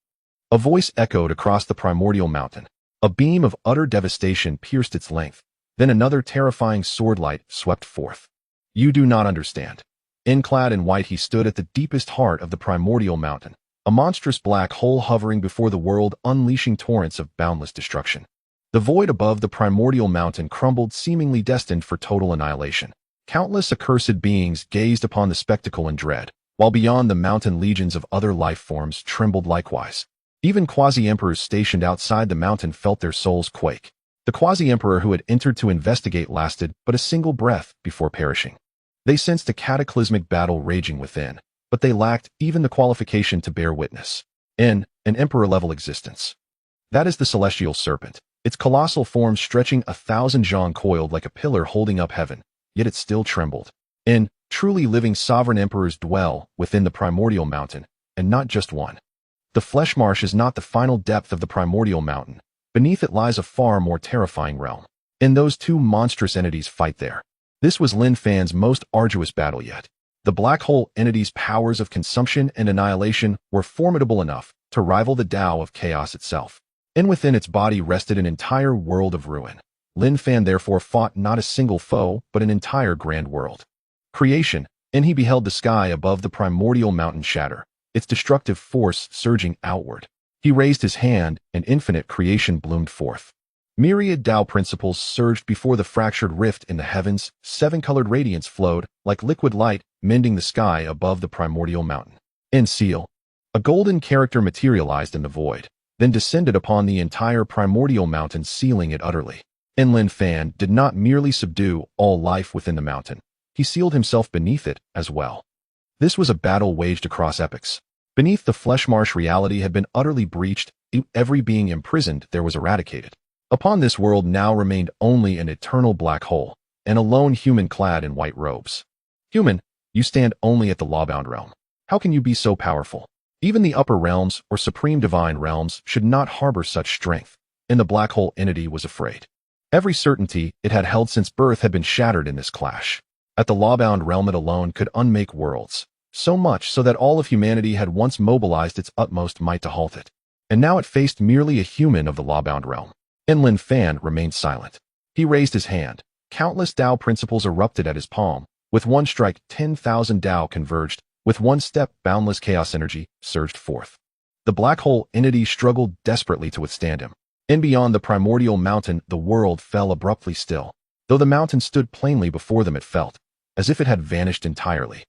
A voice echoed across the primordial mountain. A beam of utter devastation pierced its length, Then another terrifying sword light swept forth. You do not understand. Clad in white, he stood at the deepest heart of the primordial mountain, a monstrous black hole hovering before the world, unleashing torrents of boundless destruction. The void above the primordial mountain crumbled, seemingly destined for total annihilation. Countless accursed beings gazed upon the spectacle in dread, while beyond the mountain legions of other life forms trembled likewise. Even quasi-emperors stationed outside the mountain felt their souls quake. The quasi-emperor who had entered to investigate lasted but a single breath before perishing. They sensed a cataclysmic battle raging within, but they lacked even the qualification to bear witness. An emperor-level existence. That is the celestial serpent, its colossal form stretching 1,000 zhang coiled like a pillar holding up heaven, yet it still trembled. Truly living sovereign emperors dwell within the primordial mountain, and not just one. The flesh marsh is not the final depth of the primordial mountain. Beneath it lies a far more terrifying realm. Those two monstrous entities fight there. This was Lin Fan's most arduous battle yet. The black hole entity's powers of consumption and annihilation were formidable enough to rival the Tao of chaos itself. Within its body rested an entire world of ruin. Lin Fan therefore fought not a single foe, but an entire grand world. Creation, and he beheld the sky above the primordial mountain shatter, its destructive force surging outward. He raised his hand, and infinite creation bloomed forth. Myriad Tao principles surged before the fractured rift in the heavens, seven-colored radiance flowed, like liquid light, mending the sky above the primordial mountain. Seal. A golden character materialized in the void, then descended upon the entire primordial mountain, sealing it utterly. Lin Fan did not merely subdue all life within the mountain. He sealed himself beneath it as well. This was a battle waged across epochs. Beneath the flesh marsh, reality had been utterly breached. Every being imprisoned there was eradicated. Upon this world now remained only an eternal black hole, and a lone human clad in white robes. Human, you stand only at the lawbound realm. How can you be so powerful? Even the upper realms, or supreme divine realms, should not harbor such strength, and the black hole entity was afraid. Every certainty it had held since birth had been shattered in this clash. At the lawbound realm it alone could unmake worlds, so much so that all of humanity had once mobilized its utmost might to halt it. And now it faced merely a human of the lawbound realm. Lin Fan remained silent. He raised his hand. Countless Tao principles erupted at his palm. With one strike, 10,000 Tao converged. With one step, boundless chaos energy surged forth. The black hole entity struggled desperately to withstand him. Beyond the primordial mountain, the world fell abruptly still. Though the mountain stood plainly before them, it felt as if it had vanished entirely.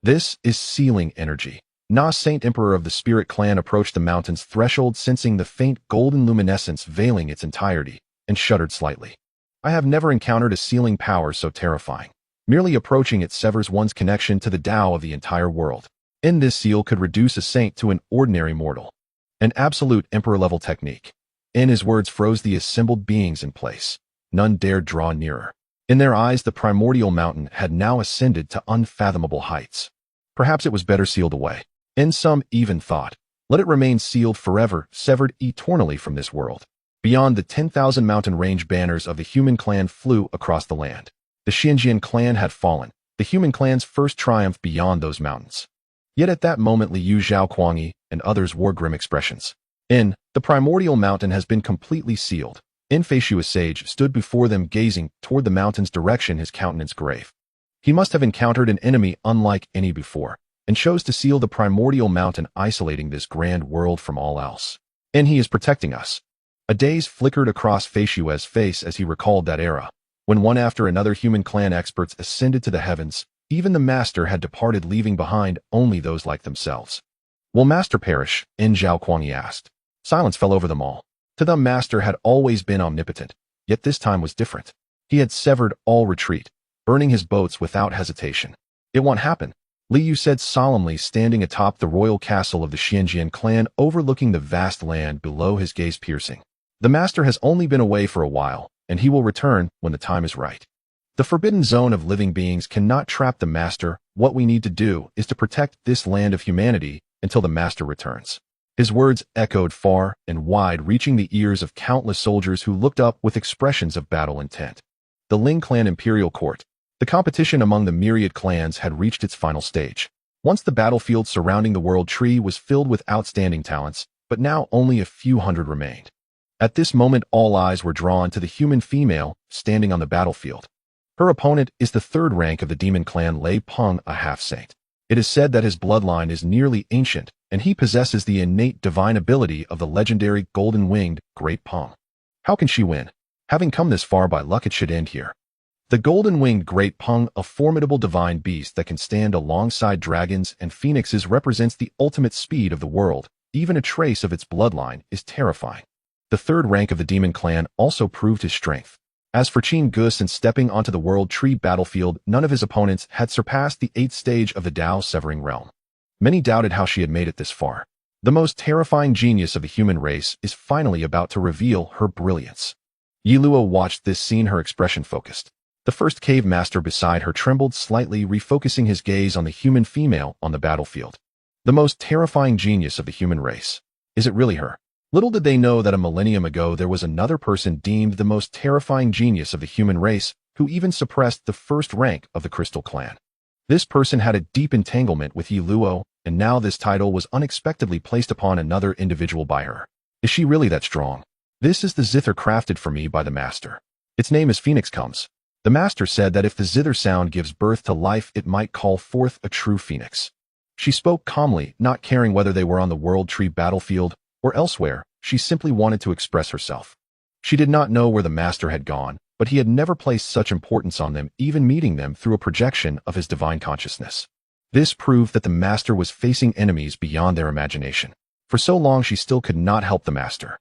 This is sealing energy. Na Saint Emperor of the Spirit Clan approached the mountain's threshold, sensing the faint golden luminescence veiling its entirety, and shuddered slightly. I have never encountered a sealing power so terrifying. Merely approaching it severs one's connection to the Tao of the entire world. This seal could reduce a saint to an ordinary mortal. An absolute emperor-level technique. His words froze the assembled beings in place. None dared draw nearer. In their eyes, the primordial mountain had now ascended to unfathomable heights. Perhaps it was better sealed away. Some even thought, let it remain sealed forever, severed eternally from this world. Beyond the 10,000 mountain range, banners of the human clan flew across the land. The Xinjiang clan had fallen, the human clan's first triumph beyond those mountains. Yet at that moment Liu Zhaoquangyi and others wore grim expressions. The primordial mountain has been completely sealed. Faciu, a sage, stood before them, gazing toward the mountain's direction, his countenance grave. He must have encountered an enemy unlike any before, and chose to seal the primordial mountain, isolating this grand world from all else. He is protecting us. A daze flickered across Feishua's face as he recalled that era, when one after another human clan experts ascended to the heavens. Even the master had departed, leaving behind only those like themselves. Will master perish? Zhaoquangyi asked. Silence fell over them all. To them, master had always been omnipotent, yet this time was different. He had severed all retreat, burning his boats without hesitation. It won't happen, Liu said solemnly, standing atop the royal castle of the Xinjiang clan, overlooking the vast land below, his gaze piercing. The master has only been away for a while, and he will return when the time is right. The forbidden zone of living beings cannot trap the master. What we need to do is to protect this land of humanity until the master returns. His words echoed far and wide, reaching the ears of countless soldiers who looked up with expressions of battle intent. The Ling clan imperial court. The competition among the myriad clans had reached its final stage. Once the battlefield surrounding the world tree was filled with outstanding talents, but now only a few hundred remained. At this moment, all eyes were drawn to the human female standing on the battlefield. Her opponent is the third rank of the demon clan Lei Peng, a half-saint. It is said that his bloodline is nearly ancient, and he possesses the innate divine ability of the legendary golden-winged Great Peng. How can she win? Having come this far by luck, it should end here. The golden-winged Great Peng, a formidable divine beast that can stand alongside dragons and phoenixes, represents the ultimate speed of the world. Even a trace of its bloodline is terrifying. The third rank of the demon clan also proved his strength. As for Qin Ge, since stepping onto the World Tree battlefield, none of his opponents had surpassed the 8th stage of the Dao Severing Realm. Many doubted how she had made it this far. The most terrifying genius of the human race is finally about to reveal her brilliance. Yi Luo watched this scene, her expression focused. The first cave master beside her trembled slightly, refocusing his gaze on the human female on the battlefield. The most terrifying genius of the human race. Is it really her? Little did they know that a millennium ago there was another person deemed the most terrifying genius of the human race, who even suppressed the first rank of the Crystal Clan. This person had a deep entanglement with Yi Luo, and now this title was unexpectedly placed upon another individual by her. Is she really that strong? This is the zither crafted for me by the master. Its name is Phoenix Comes. The master said that if the zither sound gives birth to life, it might call forth a true phoenix. She spoke calmly, not caring whether they were on the World Tree battlefield or elsewhere. She simply wanted to express herself. She did not know where the master had gone, but he had never placed such importance on them, even meeting them through a projection of his divine consciousness. This proved that the master was facing enemies beyond their imagination. For so long she still could not help the master.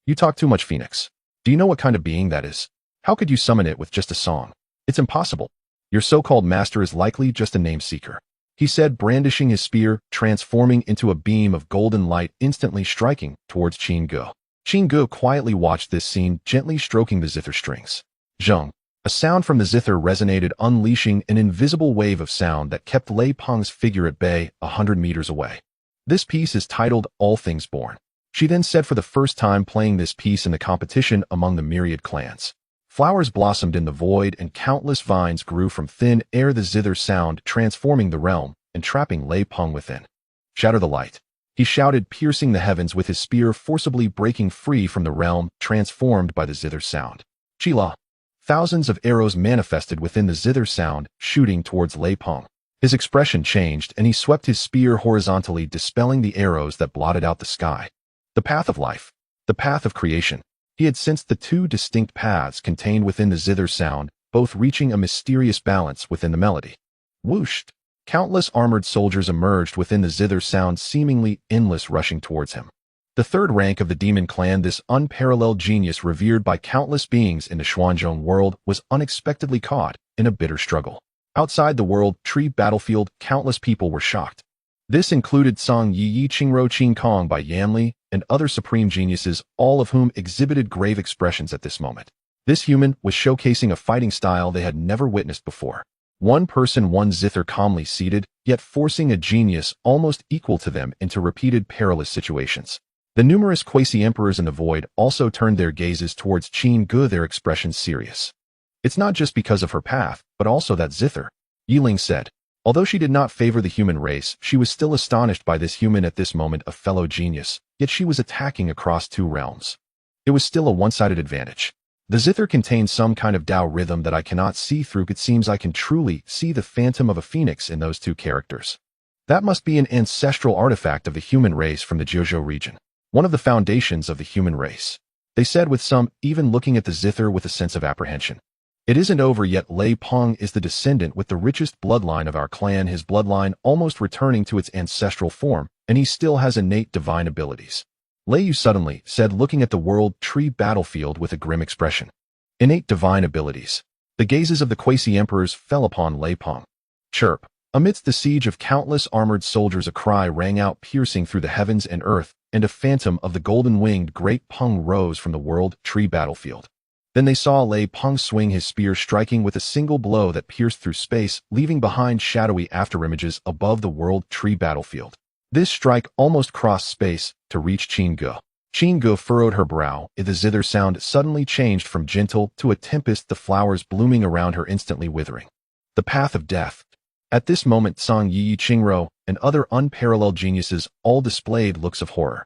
You talk too much, Phoenix. Do you know what kind of being that is? How could you summon it with just a song? It's impossible. Your so-called master is likely just a name-seeker, he said, brandishing his spear, transforming into a beam of golden light, instantly striking towards Qin Ge. Qin Ge quietly watched this scene, gently stroking the zither strings. Zheng. A sound from the zither resonated, unleashing an invisible wave of sound that kept Lei Peng's figure at bay 100 meters away. This piece is titled All Things Born. She then said, for the first time playing this piece in the competition among the myriad clans. Flowers blossomed in the void and countless vines grew from thin air, the zither sound transforming the realm and trapping Lei Peng within. Shatter the light, he shouted, piercing the heavens with his spear, forcibly breaking free from the realm transformed by the zither sound. Chila. Thousands of arrows manifested within the zither sound, shooting towards Lei Peng. His expression changed and he swept his spear horizontally, dispelling the arrows that blotted out the sky. The path of life. The path of creation. He had sensed the two distinct paths contained within the zither sound, both reaching a mysterious balance within the melody. Whooshed. Countless armored soldiers emerged within the zither sound, seemingly endless, rushing towards him. The third rank of the demon clan, this unparalleled genius revered by countless beings in the Xuanzhong world, was unexpectedly caught in a bitter struggle. Outside the World Tree battlefield, countless people were shocked. This included Song Yi Qingro Qin Kong by Yanli and other supreme geniuses, all of whom exhibited grave expressions at this moment. This human was showcasing a fighting style they had never witnessed before. One person, one zither, calmly seated, yet forcing a genius almost equal to them into repeated perilous situations. The numerous quasi-emperors in the void also turned their gazes towards Qin Ge, their expressions serious. It's not just because of her path, but also that zither, Yiling said. Although she did not favor the human race, she was still astonished by this human at this moment, a fellow genius, yet she was attacking across two realms. It was still a one-sided advantage. The zither contains some kind of Tao rhythm that I cannot see through. It seems I can truly see the phantom of a phoenix in those two characters. That must be an ancestral artifact of the human race from the Jiuzhou region. One of the foundations of the human race, they said, with some even looking at the zither with a sense of apprehension. It isn't over yet. Lei Peng is the descendant with the richest bloodline of our clan, his bloodline almost returning to its ancestral form, and he still has innate divine abilities. Lei Yu suddenly said, looking at the World Tree battlefield with a grim expression. Innate divine abilities. The gazes of the quasi-emperors fell upon Lei Peng. Chirp. Amidst the siege of countless armored soldiers, a cry rang out, piercing through the heavens and earth, and a phantom of the golden-winged Great Peng rose from the World Tree battlefield. Then they saw Lei Peng swing his spear, striking with a single blow that pierced through space, leaving behind shadowy afterimages above the World Tree battlefield. This strike almost crossed space to reach Qin Ge. Qin Ge furrowed her brow. The zither sound suddenly changed from gentle to a tempest, the flowers blooming around her instantly withering. The path of death. At this moment, Song Yi Qingro and other unparalleled geniuses all displayed looks of horror.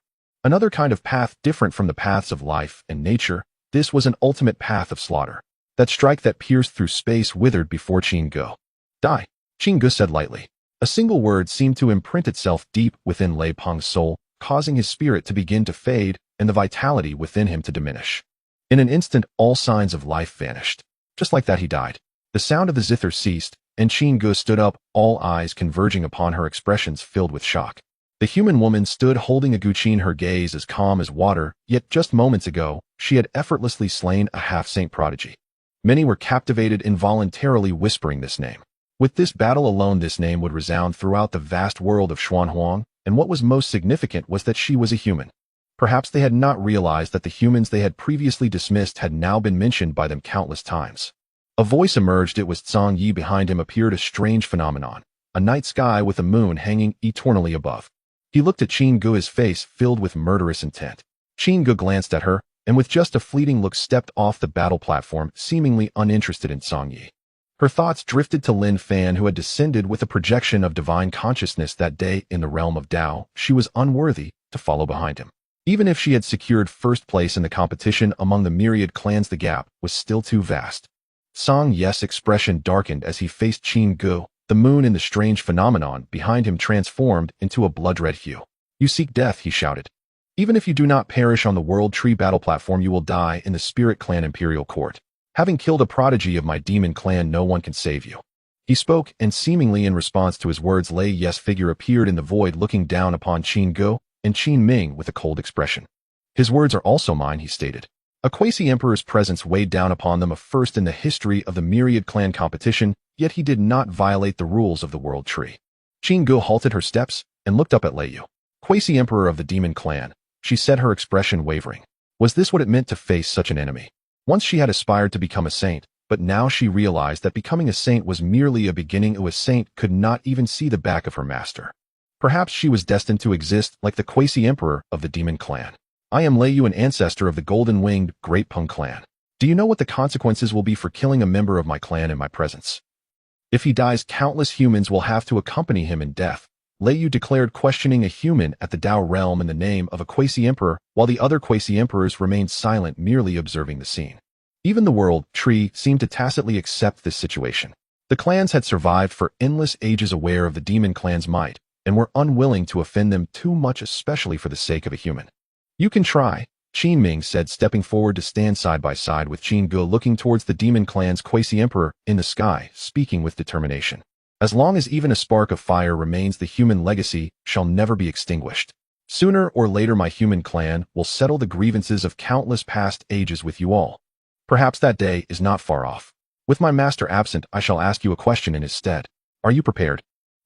Another kind of path different from the paths of life and nature, this was an ultimate path of slaughter. That strike that pierced through space withered before Qin Ge. Die, Qin Ge said lightly. A single word seemed to imprint itself deep within Lei Peng's soul, causing his spirit to begin to fade and the vitality within him to diminish. In an instant, all signs of life vanished. Just like that, he died. The sound of the zither ceased, and Qin Ge stood up, all eyes converging upon her, expressions filled with shock. The human woman stood holding a guqin, her gaze as calm as water, yet just moments ago, she had effortlessly slain a half-saint prodigy. Many were captivated, involuntarily whispering this name. With this battle alone, this name would resound throughout the vast world of Xuanhuang, and what was most significant was that she was a human. Perhaps they had not realized that the humans they had previously dismissed had now been mentioned by them countless times. A voice emerged. It was Zhang Yi. Behind him appeared a strange phenomenon, a night sky with a moon hanging eternally above. He looked at Qin Ge, his face filled with murderous intent. Qin Ge glanced at her, and with just a fleeting look stepped off the battle platform, seemingly uninterested in Zhang Yi. Her thoughts drifted to Lin Fan, who had descended with a projection of divine consciousness that day in the realm of Tao. She was unworthy to follow behind him. Even if she had secured first place in the competition among the myriad clans, the gap was still too vast. Zhang Yi's expression darkened as he faced Qin Ge. The moon in the strange phenomenon behind him transformed into a blood-red hue. You seek death, he shouted. Even if you do not perish on the World Tree battle platform, you will die in the Spirit Clan Imperial Court. Having killed a prodigy of my demon clan, no one can save you. He spoke, and seemingly in response to his words, Lei Yi's figure appeared in the void, looking down upon Qin Ge and Qin Ming with a cold expression. His words are also mine, he stated. A quasi-emperor's presence weighed down upon them, a first in the history of the myriad clan competition, yet he did not violate the rules of the World Tree. Qin Ge halted her steps and looked up at Lei Yu. Quasi-emperor of the demon clan, she said, her expression wavering. Was this what it meant to face such an enemy? Once she had aspired to become a saint, but now she realized that becoming a saint was merely a beginning. A saint could not even see the back of her master. Perhaps she was destined to exist like the quasi-emperor of the demon clan. I am Lei Yu, an ancestor of the golden-winged Great Peng clan. Do you know what the consequences will be for killing a member of my clan in my presence? If he dies, countless humans will have to accompany him in death, Lei Yu declared, questioning a human at the Tao realm in the name of a quasi-emperor, while the other quasi-emperors remained silent, merely observing the scene. Even the World Tree seemed to tacitly accept this situation. The clans had survived for endless ages, aware of the demon clan's might, and were unwilling to offend them too much, especially for the sake of a human. You can try, Qin Ming said, stepping forward to stand side by side with Qin Ge, looking towards the demon clan's quasi-emperor in the sky, speaking with determination. As long as even a spark of fire remains, the human legacy shall never be extinguished. Sooner or later, my human clan will settle the grievances of countless past ages with you all. Perhaps that day is not far off. With my master absent, I shall ask you a question in his stead. Are you prepared?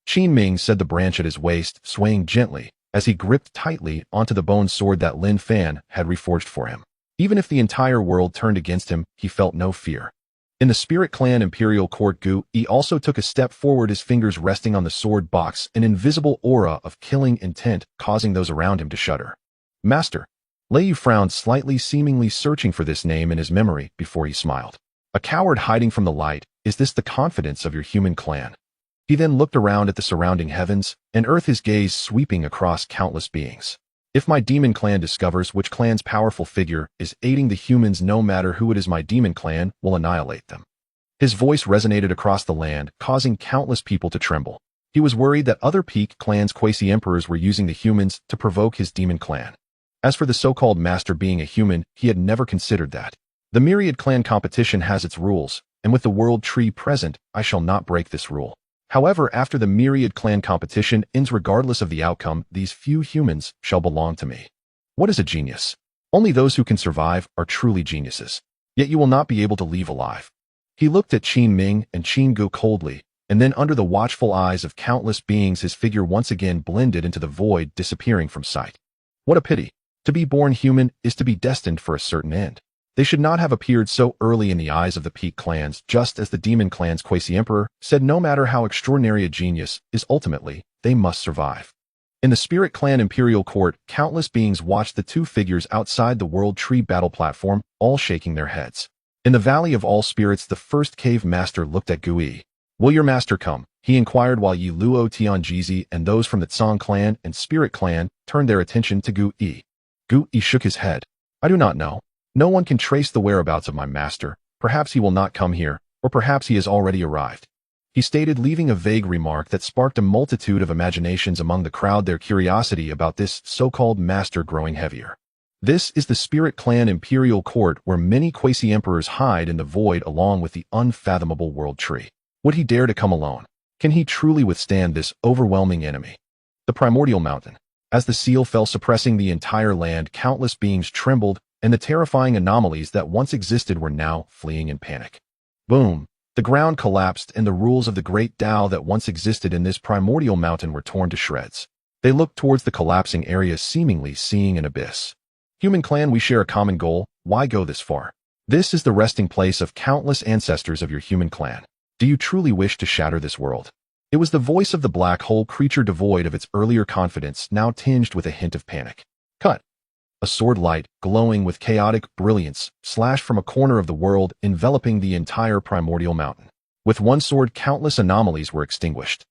Qin Ming said, the branch at his waist swaying gently as he gripped tightly onto the bone sword that Lin Fan had reforged for him. Even if the entire world turned against him, he felt no fear. In the Spirit Clan Imperial Court, Gu Yi also took a step forward, his fingers resting on the sword box, an invisible aura of killing intent causing those around him to shudder. Master. Lei Yu frowned slightly, seemingly searching for this name in his memory before he smiled. A coward hiding from the light, is this the confidence of your human clan? He then looked around at the surrounding heavens and earth, his gaze sweeping across countless beings. If my demon clan discovers which clan's powerful figure is aiding the humans, no matter who it is, my demon clan will annihilate them. His voice resonated across the land, causing countless people to tremble. He was worried that other peak clans' quasi-emperors were using the humans to provoke his demon clan. As for the so-called master being a human, he had never considered that. The myriad clan competition has its rules, and with the World Tree present, I shall not break this rule. However, after the myriad clan competition ends, regardless of the outcome, these few humans shall belong to me. What is a genius? Only those who can survive are truly geniuses. Yet you will not be able to leave alive. He looked at Qin Ming and Qin Ge coldly, and then under the watchful eyes of countless beings, his figure once again blended into the void, disappearing from sight. What a pity. To be born human is to be destined for a certain end. They should not have appeared so early in the eyes of the peak clans, just as the demon clan's quasi-emperor said, no matter how extraordinary a genius is, ultimately, they must survive. In the Spirit Clan Imperial Court, countless beings watched the two figures outside the World Tree battle platform, all shaking their heads. In the Valley of All Spirits, the first cave master looked at Gu Yi. Will your master come? He inquired, while Yi Luo Tianjizi and those from the Tsang clan and Spirit clan turned their attention to Gu Yi. Gu Yi shook his head. I do not know. No one can trace the whereabouts of my master. Perhaps he will not come here, or perhaps he has already arrived. He stated, leaving a vague remark that sparked a multitude of imaginations among the crowd, their curiosity about this so-called master growing heavier. This is the Spirit Clan Imperial Court, where many quasi-emperors hide in the void along with the unfathomable world tree. Would he dare to come alone? Can he truly withstand this overwhelming enemy? The Primordial Mountain. As the seal fell, suppressing the entire land, countless beings trembled, and the terrifying anomalies that once existed were now fleeing in panic. Boom! The ground collapsed, and the rules of the great Tao that once existed in this primordial mountain were torn to shreds. They looked towards the collapsing area, seemingly seeing an abyss. Human clan, we share a common goal. Why go this far? This is the resting place of countless ancestors of your human clan. Do you truly wish to shatter this world? It was the voice of the black hole creature, devoid of its earlier confidence, now tinged with a hint of panic. Cut! A sword light, glowing with chaotic brilliance, slashed from a corner of the world, enveloping the entire primordial mountain. With one sword, countless anomalies were extinguished.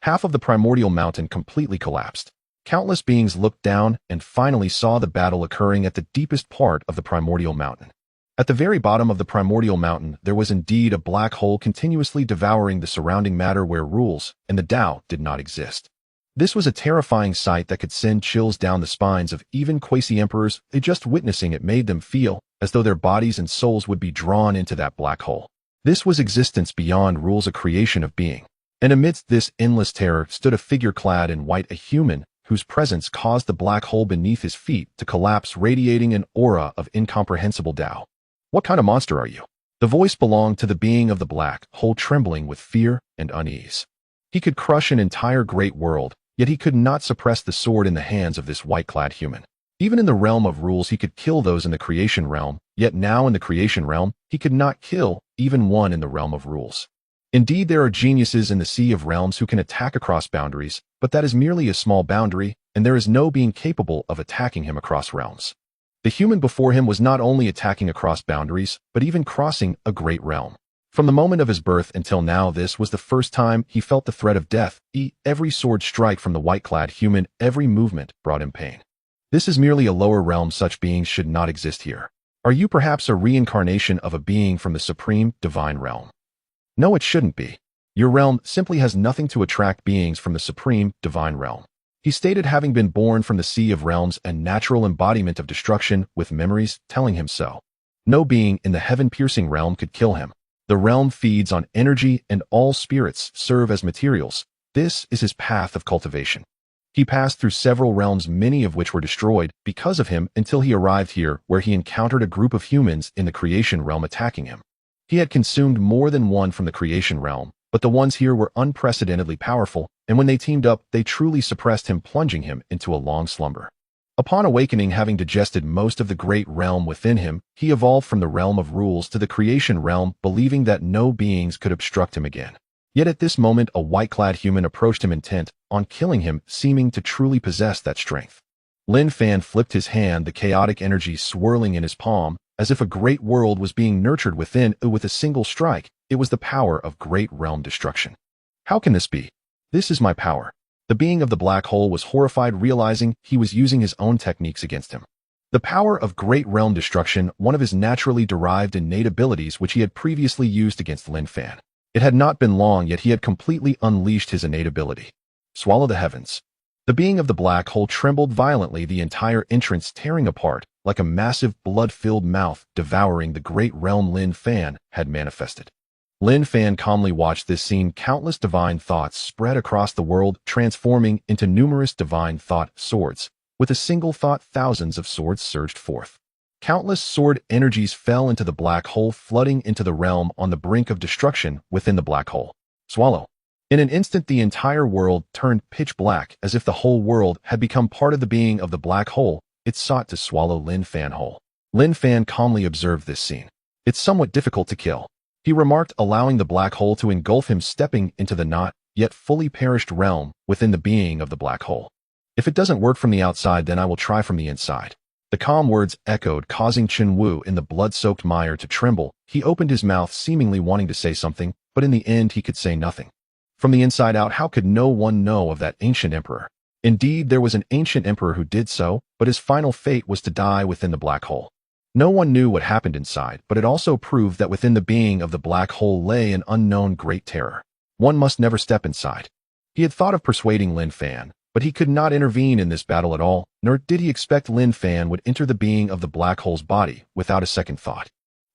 Half of the primordial mountain completely collapsed. Countless beings looked down and finally saw the battle occurring at the deepest part of the primordial mountain. At the very bottom of the primordial mountain, there was indeed a black hole continuously devouring the surrounding matter, where rules and the Tao did not exist. This was a terrifying sight that could send chills down the spines of even quasi-emperors. Just witnessing it made them feel as though their bodies and souls would be drawn into that black hole. This was existence beyond rules, a creation of being. And amidst this endless terror stood a figure clad in white, a human whose presence caused the black hole beneath his feet to collapse, radiating an aura of incomprehensible Tao. What kind of monster are you? The voice belonged to the being of the black hole, trembling with fear and unease. He could crush an entire great world, yet he could not suppress the sword in the hands of this white-clad human. Even in the realm of rules, he could kill those in the creation realm, yet now in the creation realm, he could not kill even one in the realm of rules. Indeed, there are geniuses in the Sea of Realms who can attack across boundaries, but that is merely a small boundary, and there is no being capable of attacking him across realms. The human before him was not only attacking across boundaries, but even crossing a great realm. From the moment of his birth until now, this was the first time he felt the threat of death. Every sword strike from the white-clad human, every movement brought him pain. This is merely a lower realm. Such beings should not exist here. Are you perhaps a reincarnation of a being from the supreme divine realm? No, it shouldn't be. Your realm simply has nothing to attract beings from the supreme divine realm. He stated, having been born from the Sea of Realms, a natural embodiment of destruction, with memories telling him so. No being in the heaven-piercing realm could kill him. The realm feeds on energy, and all spirits serve as materials. This is his path of cultivation. He passed through several realms, many of which were destroyed because of him, until he arrived here, where he encountered a group of humans in the creation realm attacking him. He had consumed more than one from the creation realm, but the ones here were unprecedentedly powerful, and when they teamed up, they truly suppressed him, plunging him into a long slumber. Upon awakening, having digested most of the great realm within him, he evolved from the realm of rules to the creation realm, believing that no beings could obstruct him again. Yet at this moment, a white-clad human approached him, intent on killing him, seeming to truly possess that strength. Lin Fan flipped his hand, the chaotic energy swirling in his palm, as if a great world was being nurtured within. With a single strike, it was the power of great realm destruction. How can this be? This is my power. The being of the black hole was horrified, realizing he was using his own techniques against him. The power of great realm destruction, one of his naturally derived innate abilities which he had previously used against Lin Fan. It had not been long, yet he had completely unleashed his innate ability. Swallow the heavens. The being of the black hole trembled violently, the entire entrance tearing apart, like a massive blood-filled mouth devouring the great realm Lin Fan had manifested. Lin Fan calmly watched this scene. Countless divine thoughts spread across the world, transforming into numerous divine thought swords. With a single thought, thousands of swords surged forth. Countless sword energies fell into the black hole, flooding into the realm on the brink of destruction within the black hole. Swallow. In an instant, the entire world turned pitch black, as if the whole world had become part of the being of the black hole. It sought to swallow Lin Fan whole. Lin Fan calmly observed this scene. It's somewhat difficult to kill, he remarked, allowing the black hole to engulf him, stepping into the not yet fully perished realm within the being of the black hole. If it doesn't work from the outside, then I will try from the inside. The calm words echoed, causing Chen Wu in the blood-soaked mire to tremble. He opened his mouth, seemingly wanting to say something, but in the end he could say nothing. From the inside out, how could no one know of that ancient emperor? Indeed, there was an ancient emperor who did so, but his final fate was to die within the black hole. No one knew what happened inside, but it also proved that within the being of the black hole lay an unknown great terror. One must never step inside. He had thought of persuading Lin Fan, but he could not intervene in this battle at all, nor did he expect Lin Fan would enter the being of the black hole's body without a second thought.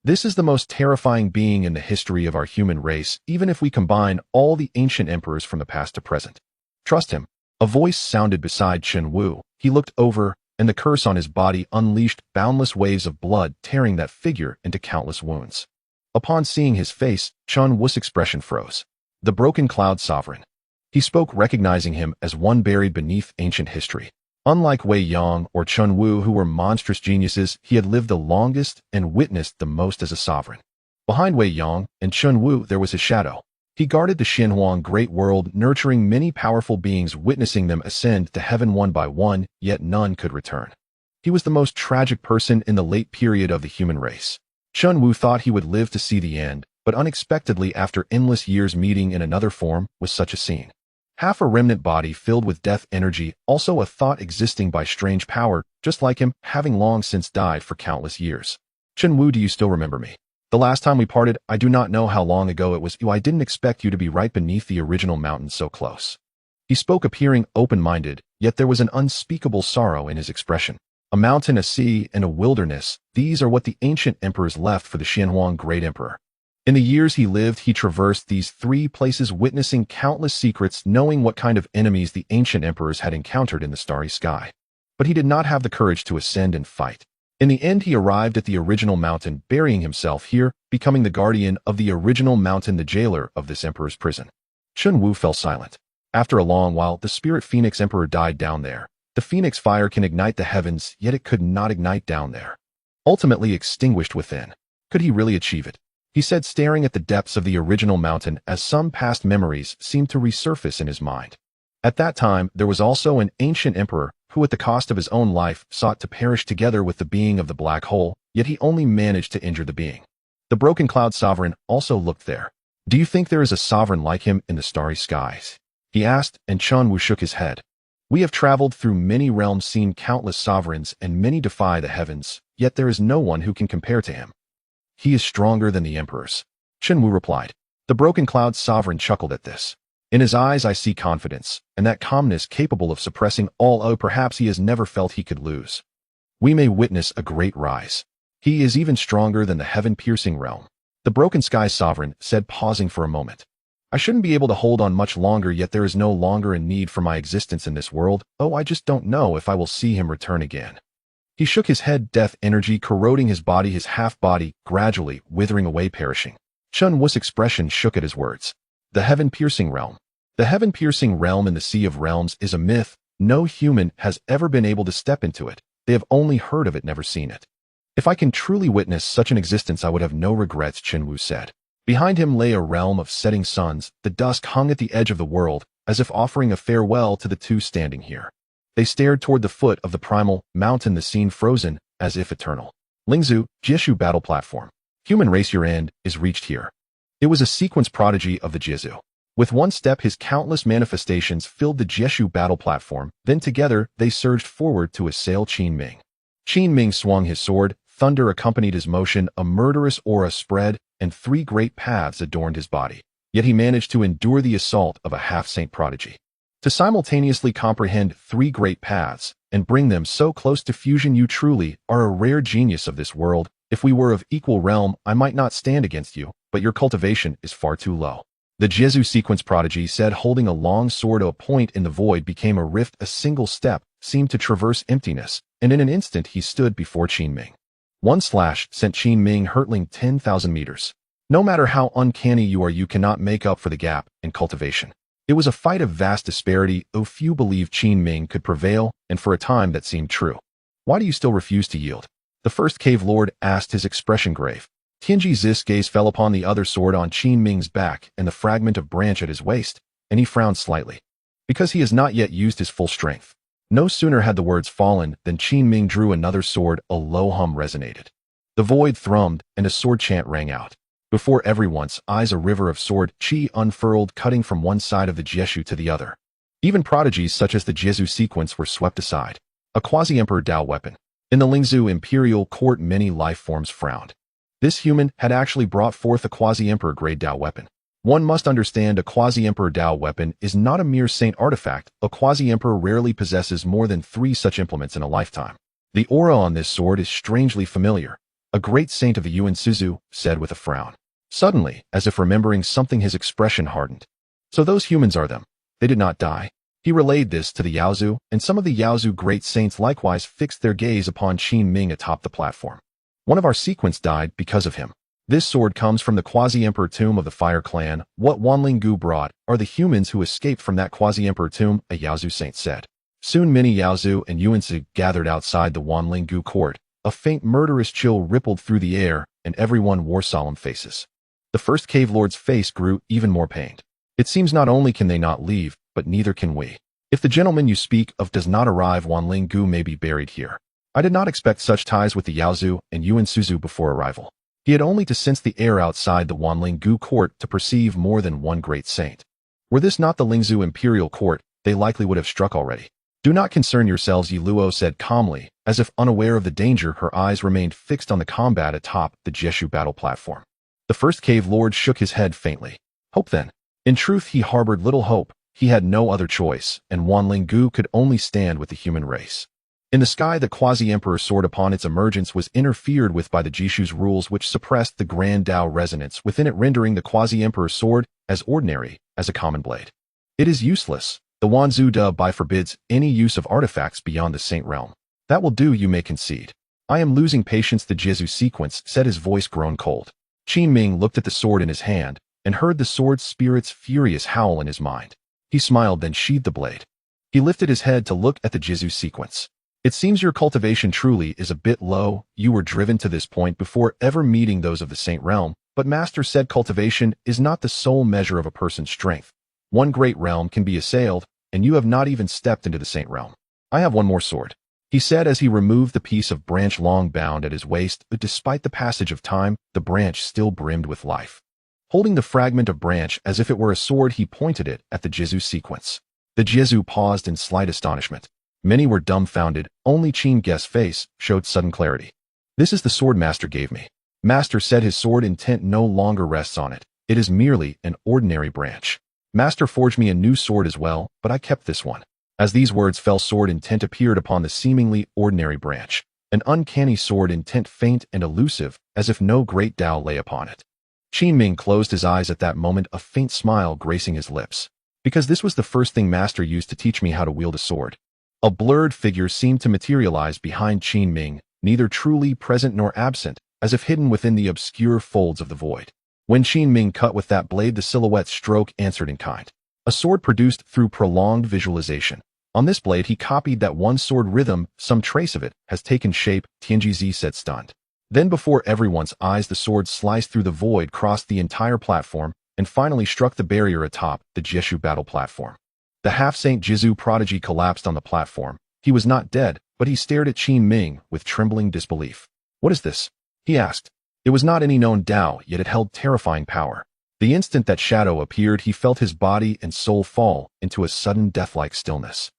This is the most terrifying being in the history of our human race, even if we combine all the ancient emperors from the past to present. Trust him. A voice sounded beside Chen Wu. He looked over, and the curse on his body unleashed boundless waves of blood, tearing that figure into countless wounds. Upon seeing his face, Chen Wu's expression froze. The broken cloud sovereign. He spoke, recognizing him as one buried beneath ancient history. Unlike Wei Yang or Chen Wu, who were monstrous geniuses, he had lived the longest and witnessed the most as a sovereign. Behind Wei Yang and Chen Wu there was his shadow. He guarded the Xinhuang great world, nurturing many powerful beings, witnessing them ascend to heaven one by one, yet none could return. He was the most tragic person in the late period of the human race. Chen Wu thought he would live to see the end, but unexpectedly, after endless years, meeting in another form was such a scene. Half a remnant body filled with death energy, also a thought existing by strange power, just like him, having long since died for countless years. Chen Wu, do you still remember me? The last time we parted, I do not know how long ago it was. I didn't expect you to be right beneath the original mountain so close. He spoke, appearing open-minded, yet there was an unspeakable sorrow in his expression. A mountain, a sea, and a wilderness, these are what the ancient emperors left for the Xinhuang great emperor. In the years he lived, he traversed these three places, witnessing countless secrets, knowing what kind of enemies the ancient emperors had encountered in the starry sky. But he did not have the courage to ascend and fight. In the end, he arrived at the original mountain, burying himself here, becoming the guardian of the original mountain, the jailer of this emperor's prison. Chen Wu fell silent. After a long while, the spirit Phoenix Emperor died down there. The Phoenix fire can ignite the heavens, yet it could not ignite down there. Ultimately extinguished within. Could he really achieve it? He said, staring at the depths of the original mountain as some past memories seemed to resurface in his mind. At that time, there was also an ancient emperor who, at the cost of his own life, sought to perish together with the being of the black hole, yet he only managed to injure the being. The broken cloud sovereign also looked there. Do you think there is a sovereign like him in the starry skies? He asked, and Chen Wu shook his head. We have traveled through many realms, seen countless sovereigns, and many defy the heavens, yet there is no one who can compare to him. He is stronger than the emperors. Chen Wu replied. The broken cloud sovereign chuckled at this. In his eyes I see confidence, and that calmness capable of suppressing all. Oh, perhaps he has never felt he could lose. We may witness a great rise. He is even stronger than the heaven-piercing realm. The broken sky sovereign said, pausing for a moment. I shouldn't be able to hold on much longer, yet there is no longer a need for my existence in this world. Oh, I just don't know if I will see him return again. He shook his head, death energy corroding his body, his half-body gradually withering away, perishing. Chen Wu's expression shook at his words. The heaven-piercing realm. The heaven-piercing realm in the Sea of Realms is a myth. No human has ever been able to step into it. They have only heard of it, never seen it. If I can truly witness such an existence, I would have no regrets, Chen Wu said. Behind him lay a realm of setting suns. The dusk hung at the edge of the world, as if offering a farewell to the two standing here. They stared toward the foot of the primal mountain, the scene frozen, as if eternal. Lingzhu, Jieshu battle platform. Human race, your end is reached here. It was a sequence prodigy of the Jieshu. With one step, his countless manifestations filled the Jieshu battle platform, then together they surged forward to assail Qin Ming. Qin Ming swung his sword, thunder accompanied his motion, a murderous aura spread, and three great paths adorned his body. Yet he managed to endure the assault of a half-saint prodigy. To simultaneously comprehend three great paths and bring them so close to fusion, you truly are a rare genius of this world. If we were of equal realm, I might not stand against you, but your cultivation is far too low. The Jieshu sequence prodigy said, holding a long sword. A point in the void became a rift. A single step seemed to traverse emptiness, and in an instant he stood before Qin Ming. One slash sent Qin Ming hurtling 10,000 meters. No matter how uncanny you are, you cannot make up for the gap in cultivation. It was a fight of vast disparity. Oh, few believed Qin Ming could prevail, and for a time that seemed true. Why do you still refuse to yield? The first cave lord asked, his expression grave. Tianji Zis gaze fell upon the other sword on Qin Ming's back and the fragment of branch at his waist, and he frowned slightly. Because he has not yet used his full strength. No sooner had the words fallen than Qin Ming drew another sword. A low hum resonated. The void thrummed, and a sword chant rang out. Before everyone's eyes, a river of sword chi unfurled, cutting from one side of the Jieshu to the other. Even prodigies such as the Jizu sequence were swept aside. A quasi-emperor Dao weapon. In the Lingzhou imperial court, many life forms frowned. This human had actually brought forth a quasi-emperor grade Dao weapon. One must understand a quasi-emperor Dao weapon is not a mere saint artifact. A quasi-emperor rarely possesses more than 3 such implements in a lifetime. The aura on this sword is strangely familiar. A great saint of the Yuan Suzu said with a frown. Suddenly, as if remembering something, his expression hardened. So those humans are them. They did not die. He relayed this to the Yaozu, and some of the Yaozu great saints likewise fixed their gaze upon Qin Ming atop the platform. One of our sequence died because of him. This sword comes from the quasi-emperor tomb of the Fire Clan. What Wanling Gu brought are the humans who escaped from that quasi-emperor tomb, a Yaozu saint said. Soon many Yaozu and Yuanzi gathered outside the Wanling Gu court. A faint murderous chill rippled through the air, and everyone wore solemn faces. The first cave lord's face grew even more pained. It seems not only can they not leave, but neither can we. If the gentleman you speak of does not arrive, Wanling Gu may be buried here. I did not expect such ties with the Yaozu and Yuan Suzu before arrival. He had only to sense the air outside the Wanling Gu court to perceive more than one great saint. Were this not the Lingzhou imperial court, they likely would have struck already. Do not concern yourselves, Yi Luo said calmly, as if unaware of the danger. Her eyes remained fixed on the combat atop the Jeshu battle platform. The first cave lord shook his head faintly. Hope then. In truth, he harbored little hope. He had no other choice, and Wanling Gu could only stand with the human race. In the sky, the quasi-emperor sword upon its emergence was interfered with by the Jishu's rules, which suppressed the grand Dao resonance within it, rendering the quasi-emperor sword as ordinary as a common blade. It is useless. The Wanzhou Bai forbids any use of artifacts beyond the saint realm. That will do, you may concede. I am losing patience. The Jizu sequence said, his voice grown cold. Qin Ming looked at the sword in his hand and heard the sword's spirit's furious howl in his mind. He smiled, then sheathed the blade. He lifted his head to look at the Jizu sequence. It seems your cultivation truly is a bit low. You were driven to this point before ever meeting those of the saint realm, but Master said cultivation is not the sole measure of a person's strength. One great realm can be assailed, and you have not even stepped into the saint realm. I have one more sword, he said as he removed the piece of branch long bound at his waist, but despite the passage of time, the branch still brimmed with life. Holding the fragment of branch as if it were a sword, he pointed it at the Jizu sequence. The Jizu paused in slight astonishment. Many were dumbfounded. Only Qin Ge's face showed sudden clarity. This is the sword Master gave me. Master said his sword intent no longer rests on it. It is merely an ordinary branch. Master forged me a new sword as well, but I kept this one. As these words fell, sword intent appeared upon the seemingly ordinary branch. An uncanny sword intent, faint and elusive, as if no great Dao lay upon it. Qin Ming closed his eyes at that moment, a faint smile gracing his lips. Because this was the first thing Master used to teach me how to wield a sword. A blurred figure seemed to materialize behind Qin Ming, neither truly present nor absent, as if hidden within the obscure folds of the void. When Qin Ming cut with that blade, the silhouette stroke answered in kind. A sword produced through prolonged visualization. On this blade he copied that one sword rhythm. Some trace of it has taken shape, Tianjizi said, stunned. Then before everyone's eyes the sword sliced through the void, crossed the entire platform, and finally struck the barrier atop the Jeshu battle platform. The half-saint Jizu prodigy collapsed on the platform. He was not dead, but he stared at Qin Ming with trembling disbelief. What is this? He asked. It was not any known Dao, yet it held terrifying power. The instant that shadow appeared, he felt his body and soul fall into a sudden death-like stillness.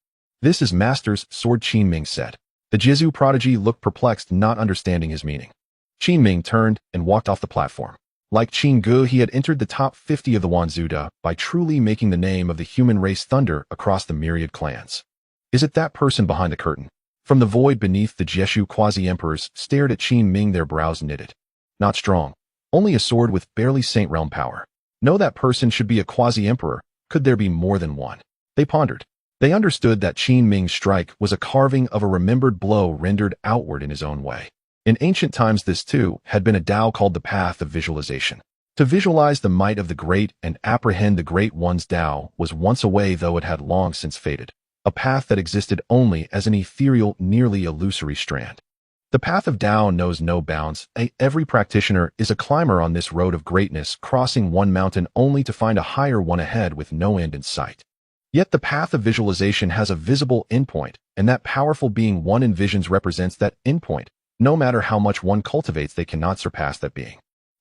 This is Master's sword, Qin Ming said. The Jizu prodigy looked perplexed, not understanding his meaning. Qin Ming turned and walked off the platform. Like Qin Gu, he had entered the top 50 of the Wanzhou by truly making the name of the human race thunder across the myriad clans. Is it that person behind the curtain? From the void beneath, the Jeshu quasi-emperors stared at Qin Ming, their brows knitted. Not strong. Only a sword with barely saint realm power. No, that person should be a quasi-emperor. Could there be more than one? They pondered. They understood that Qin Ming's strike was a carving of a remembered blow rendered outward in his own way. In ancient times, this too had been a Dao called the path of visualization. To visualize the might of the great and apprehend the great one's Dao was once a way, though it had long since faded. A path that existed only as an ethereal, nearly illusory strand. The path of Dao knows no bounds. Every practitioner is a climber on this road of greatness, crossing one mountain only to find a higher one ahead with no end in sight. Yet the path of visualization has a visible endpoint, and that powerful being one envisions represents that endpoint. No matter how much one cultivates, they cannot surpass that being.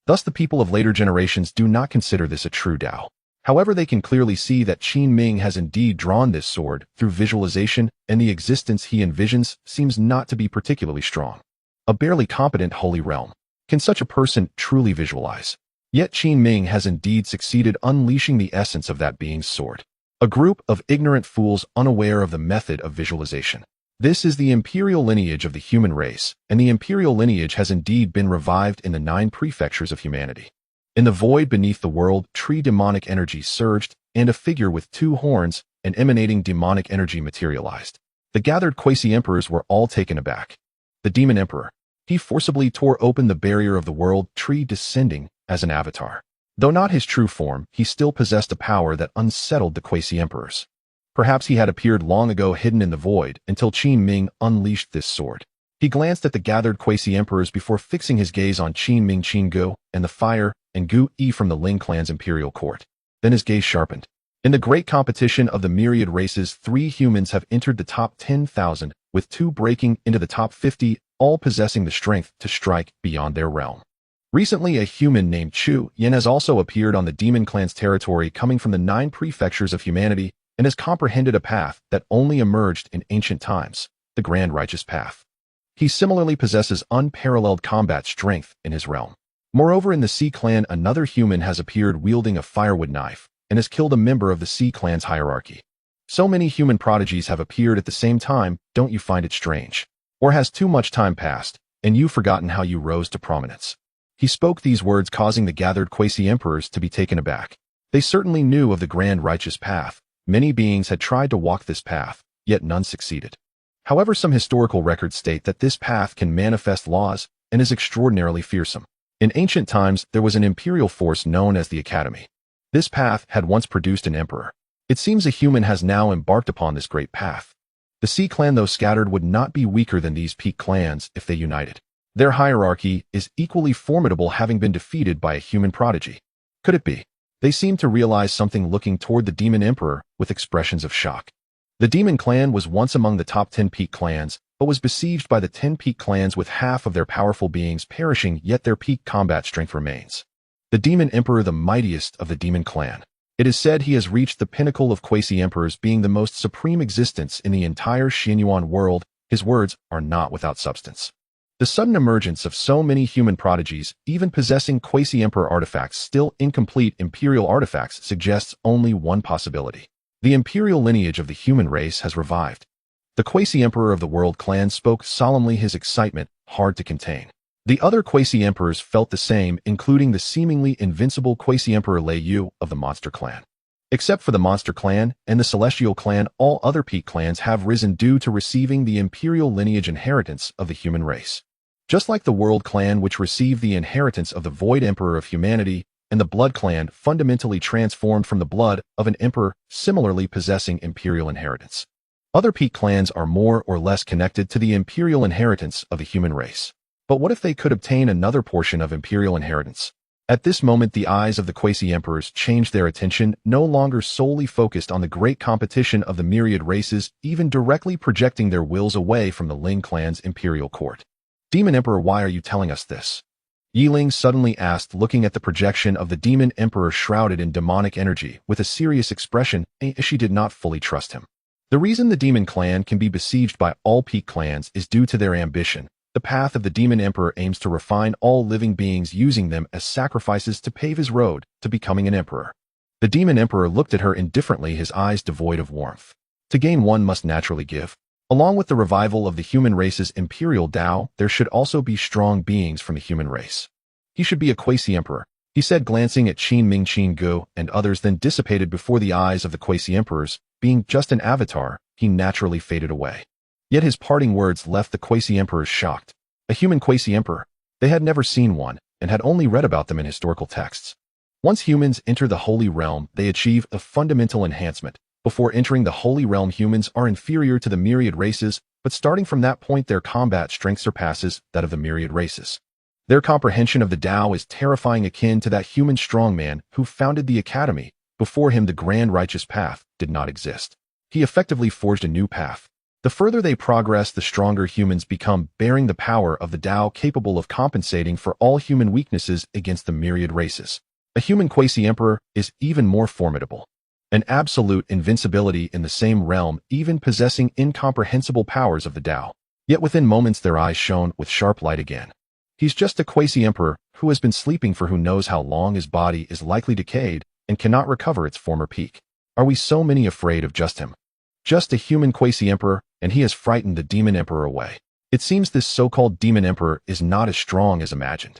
Thus the people of later generations do not consider this a true Dao. However, they can clearly see that Qin Ming has indeed drawn this sword through visualization, and the existence he envisions seems not to be particularly strong. A barely competent holy realm. Can such a person truly visualize? Yet Qin Ming has indeed succeeded unleashing the essence of that being's sword. A group of ignorant fools unaware of the method of visualization. This is the imperial lineage of the human race, and the imperial lineage has indeed been revived in the 9 prefectures of humanity. In the void beneath the world, tree demonic energy surged, and a figure with 2 horns and emanating demonic energy materialized. The gathered quasi-emperors were all taken aback. The demon emperor. He forcibly tore open the barrier of the world tree, descending as an avatar. Though not his true form, he still possessed a power that unsettled the quasi-emperors. Perhaps he had appeared long ago hidden in the void until Qin Ming unleashed this sword. He glanced at the gathered quasi-emperors before fixing his gaze on Qin Ming Qin Gu and the fire and Gu Yi from the Ling clan's imperial court. Then his gaze sharpened. In the great competition of the myriad races, 3 humans have entered the top 10,000, with 2 breaking into the top 50, all possessing the strength to strike beyond their realm. Recently, a human named Chu Yen has also appeared on the demon clan's territory, coming from the 9 prefectures of humanity, and has comprehended a path that only emerged in ancient times, the Grand Righteous Path. He similarly possesses unparalleled combat strength in his realm. Moreover, in the Sea clan, another human has appeared wielding a firewood knife and has killed a member of the Sea clan's hierarchy. So many human prodigies have appeared at the same time, don't you find it strange? Or has too much time passed, and you've forgotten how you rose to prominence? He spoke these words, causing the gathered quasi-emperors to be taken aback. They certainly knew of the Grand Righteous Path. Many beings had tried to walk this path, yet none succeeded. However, some historical records state that this path can manifest laws and is extraordinarily fearsome. In ancient times, there was an imperial force known as the Academy. This path had once produced an emperor. It seems a human has now embarked upon this great path. The Sea clan, though scattered, would not be weaker than these peak clans if they united. Their hierarchy is equally formidable, having been defeated by a human prodigy. Could it be? They seem to realize something, looking toward the demon emperor with expressions of shock. The demon clan was once among the top 10 peak clans, but was besieged by the 10 peak clans, with half of their powerful beings perishing, yet their peak combat strength remains. The demon emperor, the mightiest of the demon clan. It is said he has reached the pinnacle of quasi-emperors, being the most supreme existence in the entire Xianyuan world. His words are not without substance. The sudden emergence of so many human prodigies, even possessing quasi-emperor artifacts, still incomplete imperial artifacts, suggests only one possibility. The imperial lineage of the human race has revived. The quasi-emperor of the world clan spoke solemnly, his excitement hard to contain. The other quasi-emperors felt the same, including the seemingly invincible quasi-emperor Lei Yu of the Monster Clan. Except for the Monster Clan and the Celestial Clan, all other peak clans have risen due to receiving the imperial lineage inheritance of the human race. Just like the World Clan, which received the inheritance of the Void Emperor of humanity, and the Blood Clan, fundamentally transformed from the blood of an emperor, similarly possessing imperial inheritance. Other peak clans are more or less connected to the imperial inheritance of the human race. But what if they could obtain another portion of imperial inheritance? At this moment, the eyes of the quasi-emperors changed their attention, no longer solely focused on the great competition of the myriad races, even directly projecting their wills away from the Ling clan's imperial court. Demon Emperor, why are you telling us this? Yi Ling suddenly asked, looking at the projection of the Demon Emperor shrouded in demonic energy with a serious expression, as she did not fully trust him. The reason the Demon Clan can be besieged by all peak clans is due to their ambition. The path of the Demon Emperor aims to refine all living beings, using them as sacrifices to pave his road to becoming an emperor. The Demon Emperor looked at her indifferently, his eyes devoid of warmth. To gain, one must naturally give. Along with the revival of the human race's imperial Tao, there should also be strong beings from the human race. He should be a quasi-emperor, he said, glancing at Qin Ming Qin Gu and others, then dissipated before the eyes of the quasi-emperors. Being just an avatar, he naturally faded away. Yet his parting words left the quasi-emperors shocked. A human quasi-emperor? They had never seen one, and had only read about them in historical texts. Once humans enter the Holy Realm, they achieve a fundamental enhancement. Before entering the Holy Realm, humans are inferior to the myriad races, but starting from that point, their combat strength surpasses that of the myriad races. Their comprehension of the Tao is terrifying, akin to that human strongman who founded the Academy. Before him, the Grand Righteous Path did not exist. He effectively forged a new path. The further they progress, the stronger humans become, bearing the power of the Tao, capable of compensating for all human weaknesses against the myriad races. A human quasi-emperor is even more formidable. An absolute invincibility in the same realm, even possessing incomprehensible powers of the Tao. Yet within moments their eyes shone with sharp light again. He's just a quasi-emperor who has been sleeping for who knows how long. His body is likely decayed and cannot recover its former peak. Are we so many afraid of just him? Just a human quasi-emperor, and he has frightened the demon emperor away. It seems this so-called demon emperor is not as strong as imagined.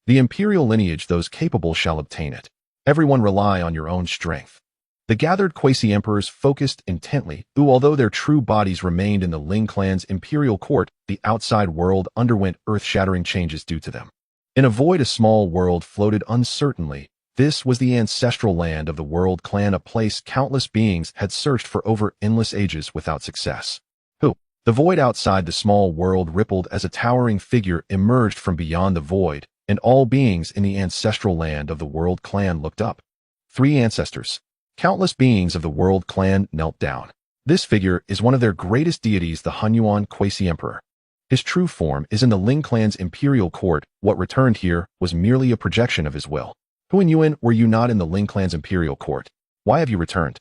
The imperial lineage, those capable shall obtain it. Everyone rely on your own strength. The gathered quasi-emperors focused intently, who, although their true bodies remained in the Ling clan's imperial court, the outside world underwent earth-shattering changes due to them. In a void a small world floated uncertainly. This was the ancestral land of the World Clan, a place countless beings had searched for over endless ages without success. The void outside the small world rippled as a towering figure emerged from beyond the void, and all beings in the ancestral land of the World Clan looked up. 3 ancestors. Countless beings of the World Clan knelt down. This figure is one of their greatest deities, the Hunyuan Quasi-Emperor. His true form is in the Ling clan's imperial court. What returned here was merely a projection of his will. Hunyuan, were you not in the Ling clan's imperial court? Why have you returned?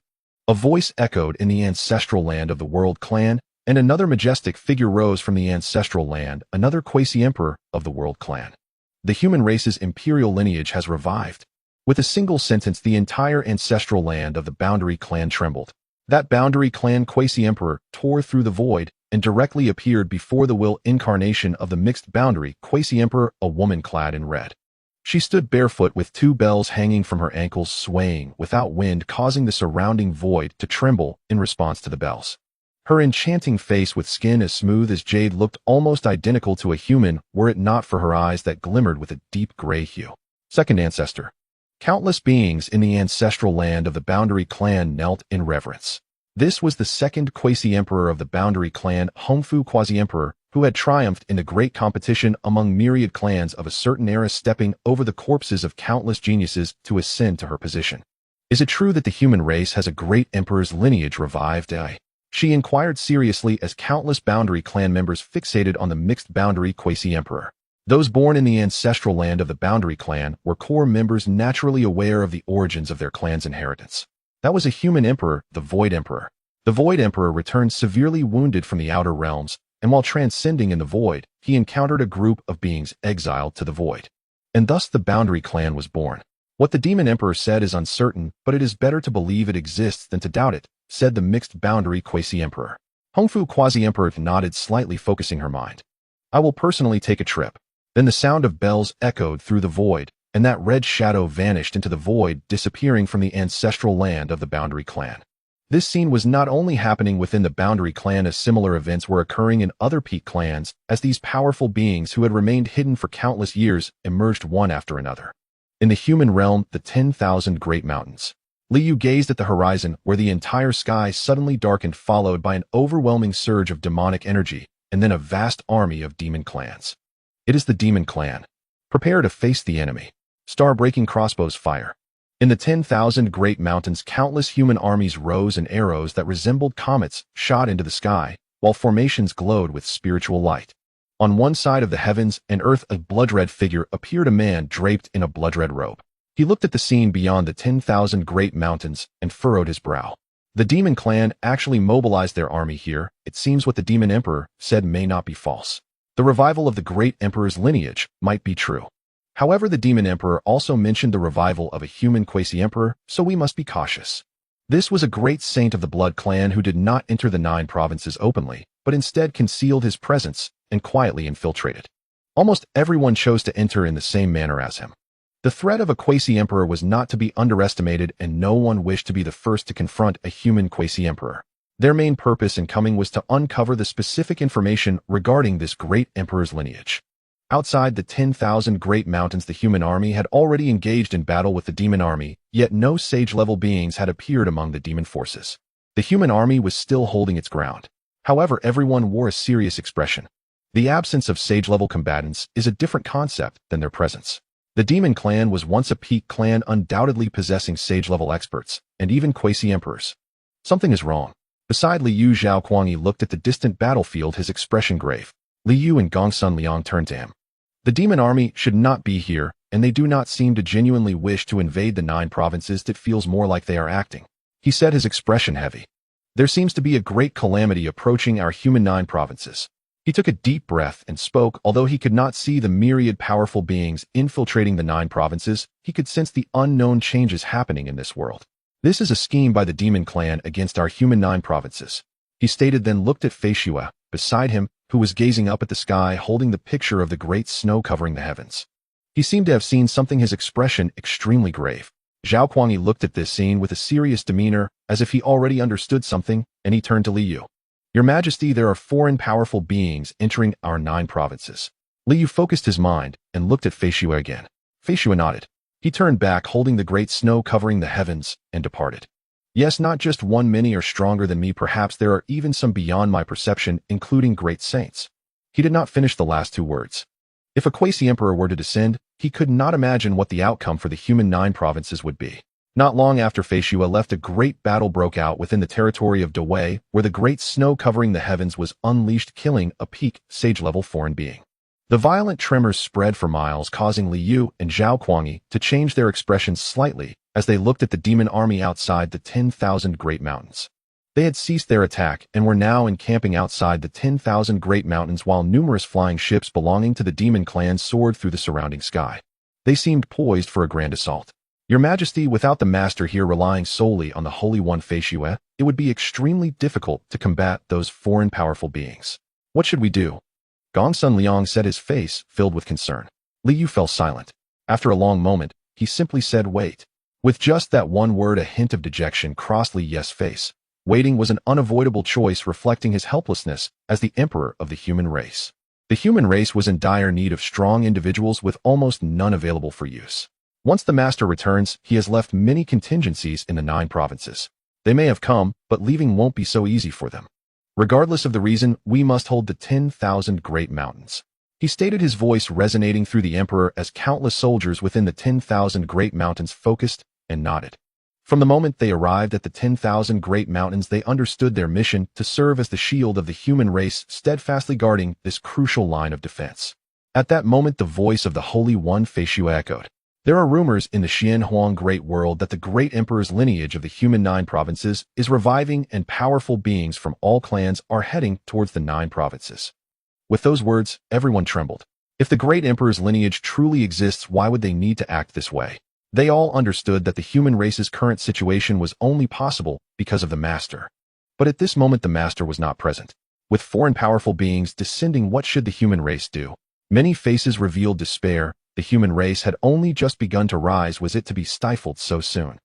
A voice echoed in the ancestral land of the World Clan, and another majestic figure rose from the ancestral land, another quasi-emperor of the World Clan. The human race's imperial lineage has revived. With a single sentence, the entire ancestral land of the Boundary Clan trembled. That Boundary Clan quasi-emperor tore through the void and directly appeared before the will incarnation of the mixed boundary quasi-emperor, a woman clad in red. She stood barefoot with 2 bells hanging from her ankles, swaying without wind, causing the surrounding void to tremble in response to the bells. Her enchanting face, with skin as smooth as jade, looked almost identical to a human were it not for her eyes that glimmered with a deep gray hue. Second ancestor. Countless beings in the ancestral land of the Boundary Clan knelt in reverence. This was the second quasi-emperor of the Boundary Clan, Hongfu Quasi-Emperor, who had triumphed in the great competition among myriad clans of a certain era, stepping over the corpses of countless geniuses to ascend to her position. Is it true that the human race has a great emperor's lineage revived? She inquired seriously as countless Boundary Clan members fixated on the mixed boundary quasi-emperor. Those born in the ancestral land of the Boundary Clan were core members, naturally aware of the origins of their clan's inheritance. That was a human emperor, the Void Emperor. The Void Emperor returned severely wounded from the outer realms, and while transcending in the void, he encountered a group of beings exiled to the void. And thus the Boundary Clan was born. What the Demon Emperor said is uncertain, but it is better to believe it exists than to doubt it, said the mixed boundary quasi-emperor. Hongfu quasi-emperor nodded slightly, focusing her mind. I will personally take a trip. Then the sound of bells echoed through the void, and that red shadow vanished into the void, disappearing from the ancestral land of the Boundary Clan. This scene was not only happening within the Boundary Clan, as similar events were occurring in other peak clans, as these powerful beings who had remained hidden for countless years emerged one after another. In the human realm, the 10,000 Great Mountains. Liu gazed at the horizon, where the entire sky suddenly darkened, followed by an overwhelming surge of demonic energy, and then a vast army of demon clans. It is the Demon Clan. Prepare to face the enemy. Star-breaking crossbows fire. In the 10,000 Great Mountains, countless human armies rose, and arrows that resembled comets shot into the sky, while formations glowed with spiritual light. On one side of the heavens and earth, a blood-red figure appeared, a man draped in a blood-red robe. He looked at the scene beyond the 10,000 Great Mountains and furrowed his brow. The Demon Clan actually mobilized their army here. It seems what the Demon Emperor said may not be false. The revival of the Great Emperor's lineage might be true. However, the Demon Emperor also mentioned the revival of a human quasi-emperor, so we must be cautious. This was a great saint of the Blood Clan who did not enter the 9 provinces openly, but instead concealed his presence and quietly infiltrated. Almost everyone chose to enter in the same manner as him. The threat of a quasi-emperor was not to be underestimated, and no one wished to be the first to confront a human quasi-emperor. Their main purpose in coming was to uncover the specific information regarding this great emperor's lineage. Outside the 10,000 Great Mountains, the human army had already engaged in battle with the demon army, yet no sage-level beings had appeared among the demon forces. The human army was still holding its ground. However, everyone wore a serious expression. The absence of sage-level combatants is a different concept than their presence. The Demon Clan was once a peak clan, undoubtedly possessing sage-level experts, and even quasi-emperors. Something is wrong. Beside Liu, Zhao Kuangyi looked at the distant battlefield, his expression grave. Liu and Gongsun Liang turned to him. The demon army should not be here, and they do not seem to genuinely wish to invade the 9 provinces. That feels more like they are acting. He said, his expression heavy. There seems to be a great calamity approaching our human 9 provinces. He took a deep breath and spoke. Although he could not see the myriad powerful beings infiltrating the 9 provinces, he could sense the unknown changes happening in this world. This is a scheme by the demon clan against our human 9 provinces. He stated, then looked at Feishua, beside him, who was gazing up at the sky holding the picture of the great snow covering the heavens. He seemed to have seen something, his expression extremely grave. Zhao Kuangyi looked at this scene with a serious demeanor, as if he already understood something, and he turned to Li Yu. Your Majesty, there are foreign powerful beings entering our 9 provinces. Li Yu focused his mind and looked at Feishua again. Feishua nodded. He turned back holding the great snow covering the heavens and departed. Yes, not just one, many are stronger than me. Perhaps there are even some beyond my perception, including great saints. He did not finish the last 2 words. If a quasi-emperor were to descend, he could not imagine what the outcome for the human 9 provinces would be. Not long after Feishua left, a great battle broke out within the territory of Dawei, where the great snow covering the heavens was unleashed, killing a peak sage-level foreign being. The violent tremors spread for miles, causing Li Yu and Zhao Kuangyi to change their expressions slightly as they looked at the demon army outside the 10,000 Great Mountains. They had ceased their attack and were now encamping outside the 10,000 Great Mountains, while numerous flying ships belonging to the demon clan soared through the surrounding sky. They seemed poised for a grand assault. Your Majesty, without the master here relying solely on the Holy One Feishua, it would be extremely difficult to combat those foreign powerful beings. What should we do? Gongsun Liang said, his face filled with concern. Li Yu fell silent. After a long moment, he simply said, wait. With just that one word, a hint of dejection crossed Li Yu's face. Waiting was an unavoidable choice, reflecting his helplessness as the emperor of the human race. The human race was in dire need of strong individuals with almost none available for use. Once the master returns, he has left many contingencies in the 9 provinces. They may have come, but leaving won't be so easy for them. Regardless of the reason, we must hold the 10,000 Great Mountains. He stated, his voice resonating through the emperor as countless soldiers within the 10,000 Great Mountains focused and nodded. From the moment they arrived at the 10,000 Great Mountains, they understood their mission to serve as the shield of the human race, steadfastly guarding this crucial line of defense. At that moment, the voice of the Holy One Feishua echoed. There are rumors in the Xianhuang Great World that the great emperor's lineage of the human 9 provinces is reviving, and powerful beings from all clans are heading towards the 9 provinces. With those words, everyone trembled. If the great emperor's lineage truly exists, why would they need to act this way? They all understood that the human race's current situation was only possible because of the master. But at this moment, the master was not present. With foreign powerful beings descending, what should the human race do? Many faces revealed despair. The human race had only just begun to rise. Was it to be stifled so soon?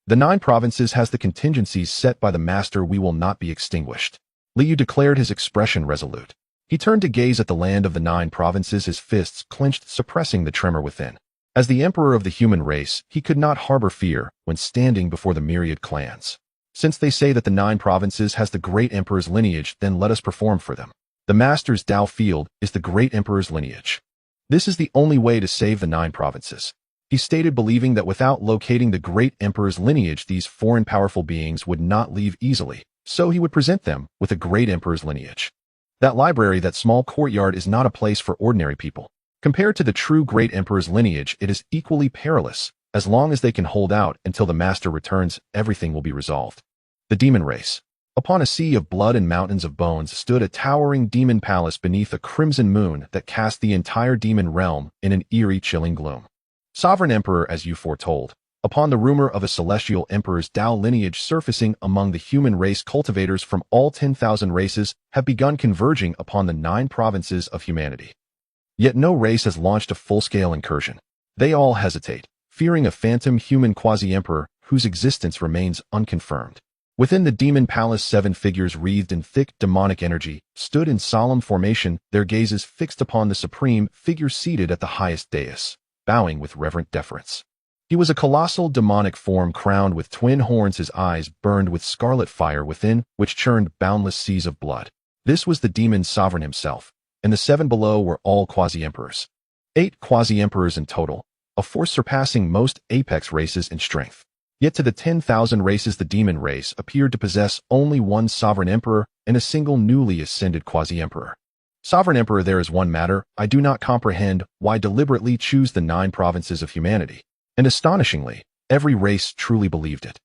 The 9 provinces has the contingencies set by the master. We will not be extinguished. Li Yu declared, his expression resolute. He turned to gaze at the land of the 9 provinces, his fists clenched, suppressing the tremor within. As the emperor of the human race, he could not harbor fear when standing before the myriad clans. Since they say that the 9 provinces has the great emperor's lineage, then let us perform for them. The master's Dao field is the great emperor's lineage. This is the only way to save the 9 provinces. He stated, believing that without locating the great emperor's lineage, these foreign powerful beings would not leave easily, so he would present them with a great emperor's lineage. That library, that small courtyard, is not a place for ordinary people. Compared to the true great emperor's lineage, it is equally perilous. As long as they can hold out until the master returns, everything will be resolved. The demon race. Upon a sea of blood and mountains of bones stood a towering demon palace beneath a crimson moon that cast the entire demon realm in an eerie, chilling gloom. Sovereign Emperor, as you foretold, upon the rumor of a celestial emperor's Dao lineage surfacing among the human race, cultivators from all 10,000 races have begun converging upon the 9 provinces of humanity. Yet no race has launched a full-scale incursion. They all hesitate, fearing a phantom human quasi-emperor whose existence remains unconfirmed. Within the demon palace, 7 figures wreathed in thick demonic energy stood in solemn formation, their gazes fixed upon the supreme figure seated at the highest dais, bowing with reverent deference. He was a colossal demonic form crowned with twin horns, his eyes burned with scarlet fire within which churned boundless seas of blood. This was the demon sovereign himself, and the 7 below were all quasi-emperors. 8 quasi-emperors in total, a force surpassing most apex races in strength. Yet to the 10,000 races, the demon race appeared to possess only one sovereign emperor and a single newly ascended quasi-emperor. Sovereign Emperor, there is one matter I do not comprehend, why deliberately choose the 9 provinces of humanity. And astonishingly, every race truly believed it.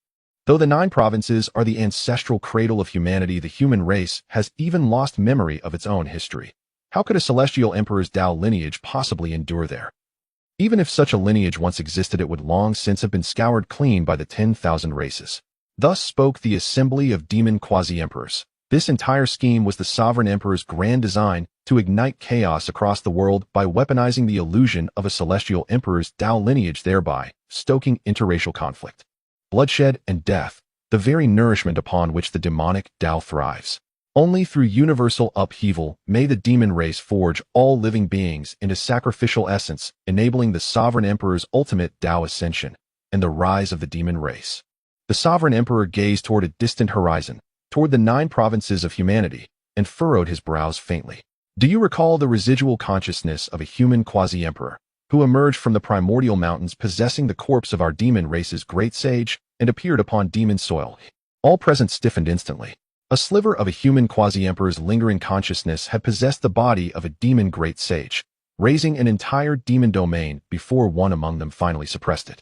Though the 9 provinces are the ancestral cradle of humanity, the human race has even lost memory of its own history. How could a celestial emperor's Tao lineage possibly endure there? Even if such a lineage once existed, it would long since have been scoured clean by the 10,000 races. Thus spoke the assembly of demon quasi-emperors. This entire scheme was the sovereign emperor's grand design to ignite chaos across the world by weaponizing the illusion of a celestial emperor's Tao lineage, thereby stoking interracial conflict, bloodshed, and death, the very nourishment upon which the demonic Tao thrives. Only through universal upheaval may the demon race forge all living beings into sacrificial essence, enabling the sovereign emperor's ultimate Tao ascension and the rise of the demon race. The sovereign emperor gazed toward a distant horizon, toward the 9 provinces of humanity, and furrowed his brows faintly. Do you recall the residual consciousness of a human quasi-emperor who emerged from the primordial mountains possessing the corpse of our demon race's great sage and appeared upon demon soil? All present stiffened instantly. A sliver of a human quasi-emperor's lingering consciousness had possessed the body of a demon great sage, raising an entire demon domain before one among them finally suppressed it.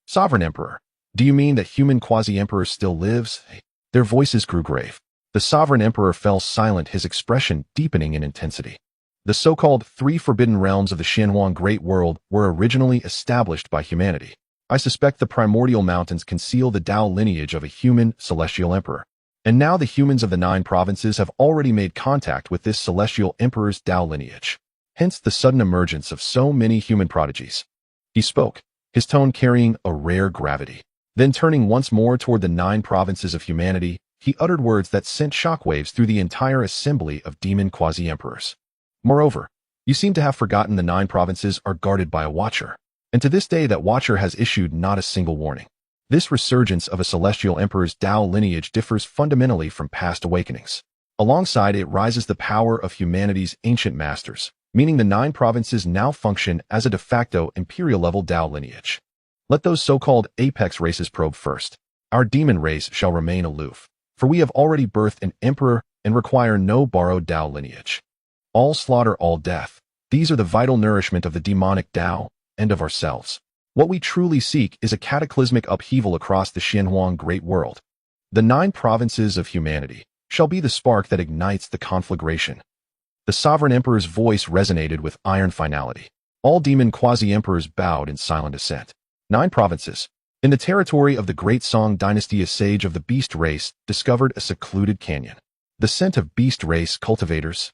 Sovereign Emperor, do you mean that human quasi-emperor still lives? Their voices grew grave. The sovereign emperor fell silent, his expression deepening in intensity. The so-called 3 forbidden realms of the Xianhuang Great World were originally established by humanity. I suspect the primordial mountains conceal the Tao lineage of a human celestial emperor. And now the humans of the 9 provinces have already made contact with this celestial emperor's Tao lineage. Hence the sudden emergence of so many human prodigies. He spoke, his tone carrying a rare gravity. Then turning once more toward the 9 provinces of humanity, he uttered words that sent shockwaves through the entire assembly of demon quasi-emperors. Moreover, you seem to have forgotten the 9 provinces are guarded by a watcher. And to this day that watcher has issued not a single warning. This resurgence of a celestial emperor's Tao lineage differs fundamentally from past awakenings. Alongside it rises the power of humanity's ancient masters, meaning the 9 provinces now function as a de facto imperial-level Tao lineage. Let those so-called apex races probe first. Our demon race shall remain aloof, for we have already birthed an emperor and require no borrowed Tao lineage. All slaughter, all death. These are the vital nourishment of the demonic Tao and of ourselves. What we truly seek is a cataclysmic upheaval across the Xianhuang Great World. The 9 provinces of humanity shall be the spark that ignites the conflagration. The sovereign emperor's voice resonated with iron finality. All demon quasi-emperors bowed in silent assent. 9 provinces. In the territory of the Great Song Dynasty, a sage of the beast race discovered a secluded canyon. The scent of beast race cultivators.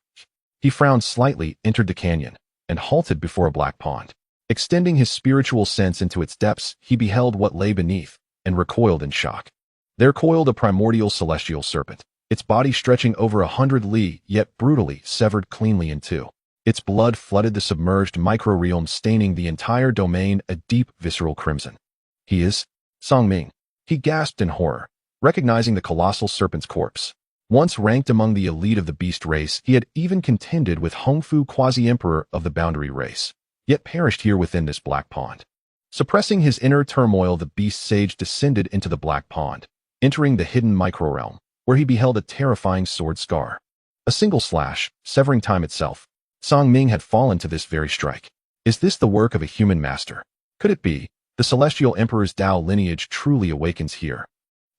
He frowned slightly, entered the canyon, and halted before a black pond. Extending his spiritual sense into its depths, he beheld what lay beneath, and recoiled in shock. There coiled a primordial celestial serpent, its body stretching over 100 li, yet brutally severed cleanly in 2. Its blood flooded the submerged microrealm, staining the entire domain a deep, visceral crimson. He is Song Ming. He gasped in horror, recognizing the colossal serpent's corpse. Once ranked among the elite of the beast race, he had even contended with Hongfu, quasi-emperor of the boundary race, yet perished here within this black pond. Suppressing his inner turmoil, the beast sage descended into the black pond, entering the hidden microrealm, where he beheld a terrifying sword scar. A single slash, severing time itself. Song Ming had fallen to this very strike. Is this the work of a human master? Could it be? The celestial emperor's Tao lineage truly awakens here.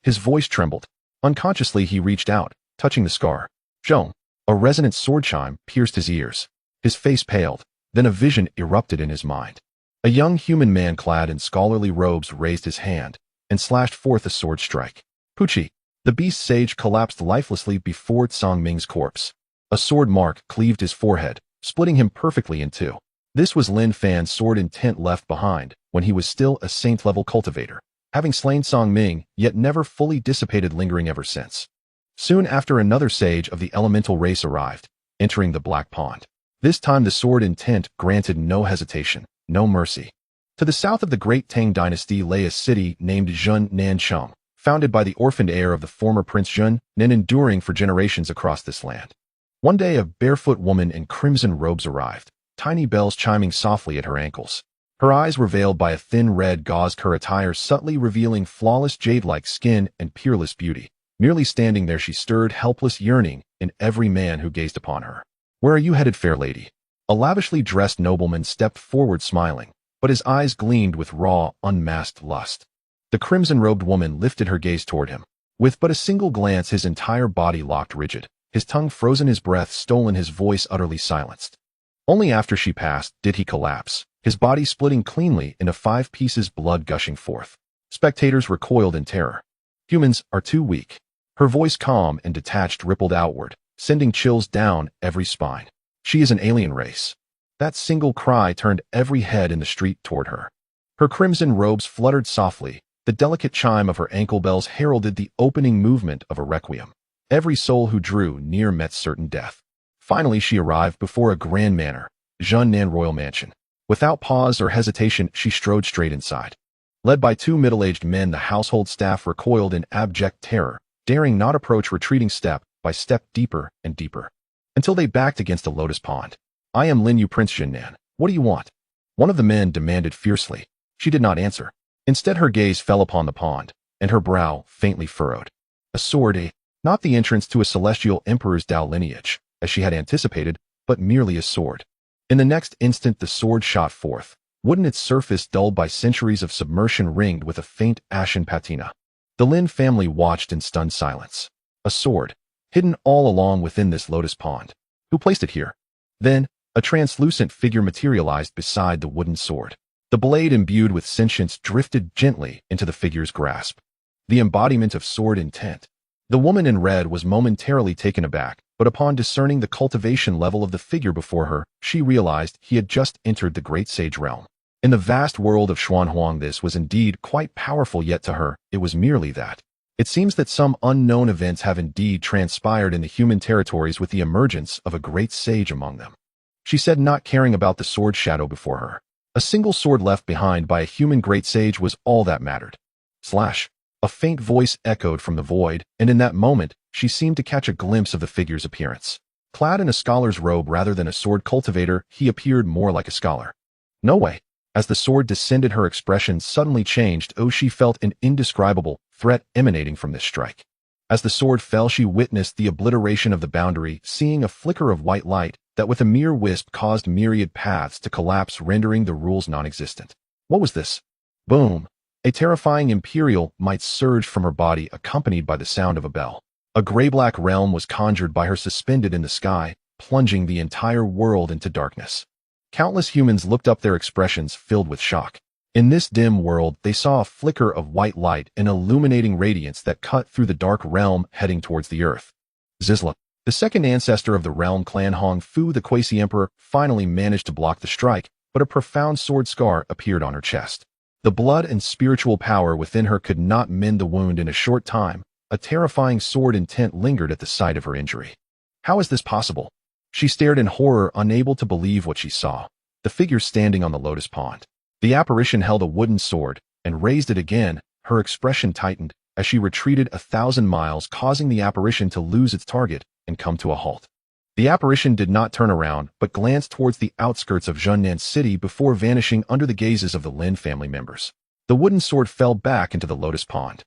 His voice trembled. Unconsciously he reached out, touching the scar. Zhong. A resonant sword chime pierced his ears. His face paled. Then a vision erupted in his mind. A young human man clad in scholarly robes raised his hand and slashed forth a sword strike. Puchi. The beast sage collapsed lifelessly before Song Ming's corpse. A sword mark cleaved his forehead, splitting him perfectly in 2. This was Lin Fan's sword intent left behind when he was still a saint-level cultivator, having slain Song Ming, yet never fully dissipated, lingering ever since. Soon after, another sage of the elemental race arrived, entering the black pond. This time the sword intent granted no hesitation, no mercy. To the south of the Great Tang Dynasty lay a city named Zhun Nancheng, founded by the orphaned heir of the former Prince Zhun, and enduring for generations across this land. One day a barefoot woman in crimson robes arrived, tiny bells chiming softly at her ankles. Her eyes were veiled by a thin red gauze, her attire subtly revealing flawless jade-like skin and peerless beauty. Merely standing there, she stirred helpless yearning in every man who gazed upon her. Where are you headed, fair lady? A lavishly dressed nobleman stepped forward smiling, but his eyes gleamed with raw, unmasked lust. The crimson-robed woman lifted her gaze toward him. With but a single glance, his entire body locked rigid, his tongue frozen, his breath stolen, his voice utterly silenced. Only after she passed did he collapse, his body splitting cleanly into 5 pieces, blood gushing forth. Spectators recoiled in terror. Humans are too weak. Her voice, calm and detached, rippled outward, sending chills down every spine. She is an alien race. That single cry turned every head in the street toward her. Her crimson robes fluttered softly. The delicate chime of her ankle bells heralded the opening movement of a requiem. Every soul who drew near met certain death. Finally she arrived before a grand manor, Junnan Royal Mansion. Without pause or hesitation, she strode straight inside. Led by 2 middle-aged men, the household staff recoiled in abject terror, daring not approach, retreating step by step deeper and deeper, until they backed against a lotus pond. I am Lin Yu, Prince Junnan. What do you want? One of the men demanded fiercely. She did not answer. Instead, her gaze fell upon the pond, and her brow faintly furrowed. A sword, not the entrance to a celestial emperor's Dao lineage, as she had anticipated, but merely a sword. In the next instant the sword shot forth, wooden, its surface dulled by centuries of submersion, ringed with a faint ashen patina. The Lin family watched in stunned silence. A sword, hidden all along within this lotus pond. Who placed it here? Then, a translucent figure materialized beside the wooden sword. The blade, imbued with sentience, drifted gently into the figure's grasp. The embodiment of sword intent. The woman in red was momentarily taken aback, but upon discerning the cultivation level of the figure before her, she realized he had just entered the great sage realm. In the vast world of Xuanhuang, this was indeed quite powerful, yet to her, it was merely that. It seems that some unknown events have indeed transpired in the human territories with the emergence of a great sage among them. She said, not caring about the sword shadow before her. A single sword left behind by a human great sage was all that mattered. Slash. A faint voice echoed from the void, and in that moment, she seemed to catch a glimpse of the figure's appearance. Clad in a scholar's robe rather than a sword cultivator, he appeared more like a scholar. No way. As the sword descended, her expression suddenly changed. Oh, she felt an indescribable threat emanating from this strike. As the sword fell, she witnessed the obliteration of the boundary, seeing a flicker of white light that with a mere wisp caused myriad paths to collapse, rendering the rules non-existent. What was this? Boom. A terrifying imperial might surged from her body, accompanied by the sound of a bell. A gray-black realm was conjured by her, suspended in the sky, plunging the entire world into darkness. Countless humans looked up, their expressions filled with shock. In this dim world, they saw a flicker of white light, an illuminating radiance that cut through the dark realm, heading towards the earth. Zizla, the second ancestor of the realm clan Hong Fu, the Quasi Emperor, finally managed to block the strike, but a profound sword scar appeared on her chest. The blood and spiritual power within her could not mend the wound. In a short time, a terrifying sword intent lingered at the site of her injury. How is this possible? She stared in horror, unable to believe what she saw. The figure standing on the lotus pond. The apparition held a wooden sword, and raised it again. Her expression tightened as she retreated 1,000 miles, causing the apparition to lose its target and come to a halt. The apparition did not turn around, but glanced towards the outskirts of Junnan City before vanishing under the gazes of the Lin family members. The wooden sword fell back into the lotus pond.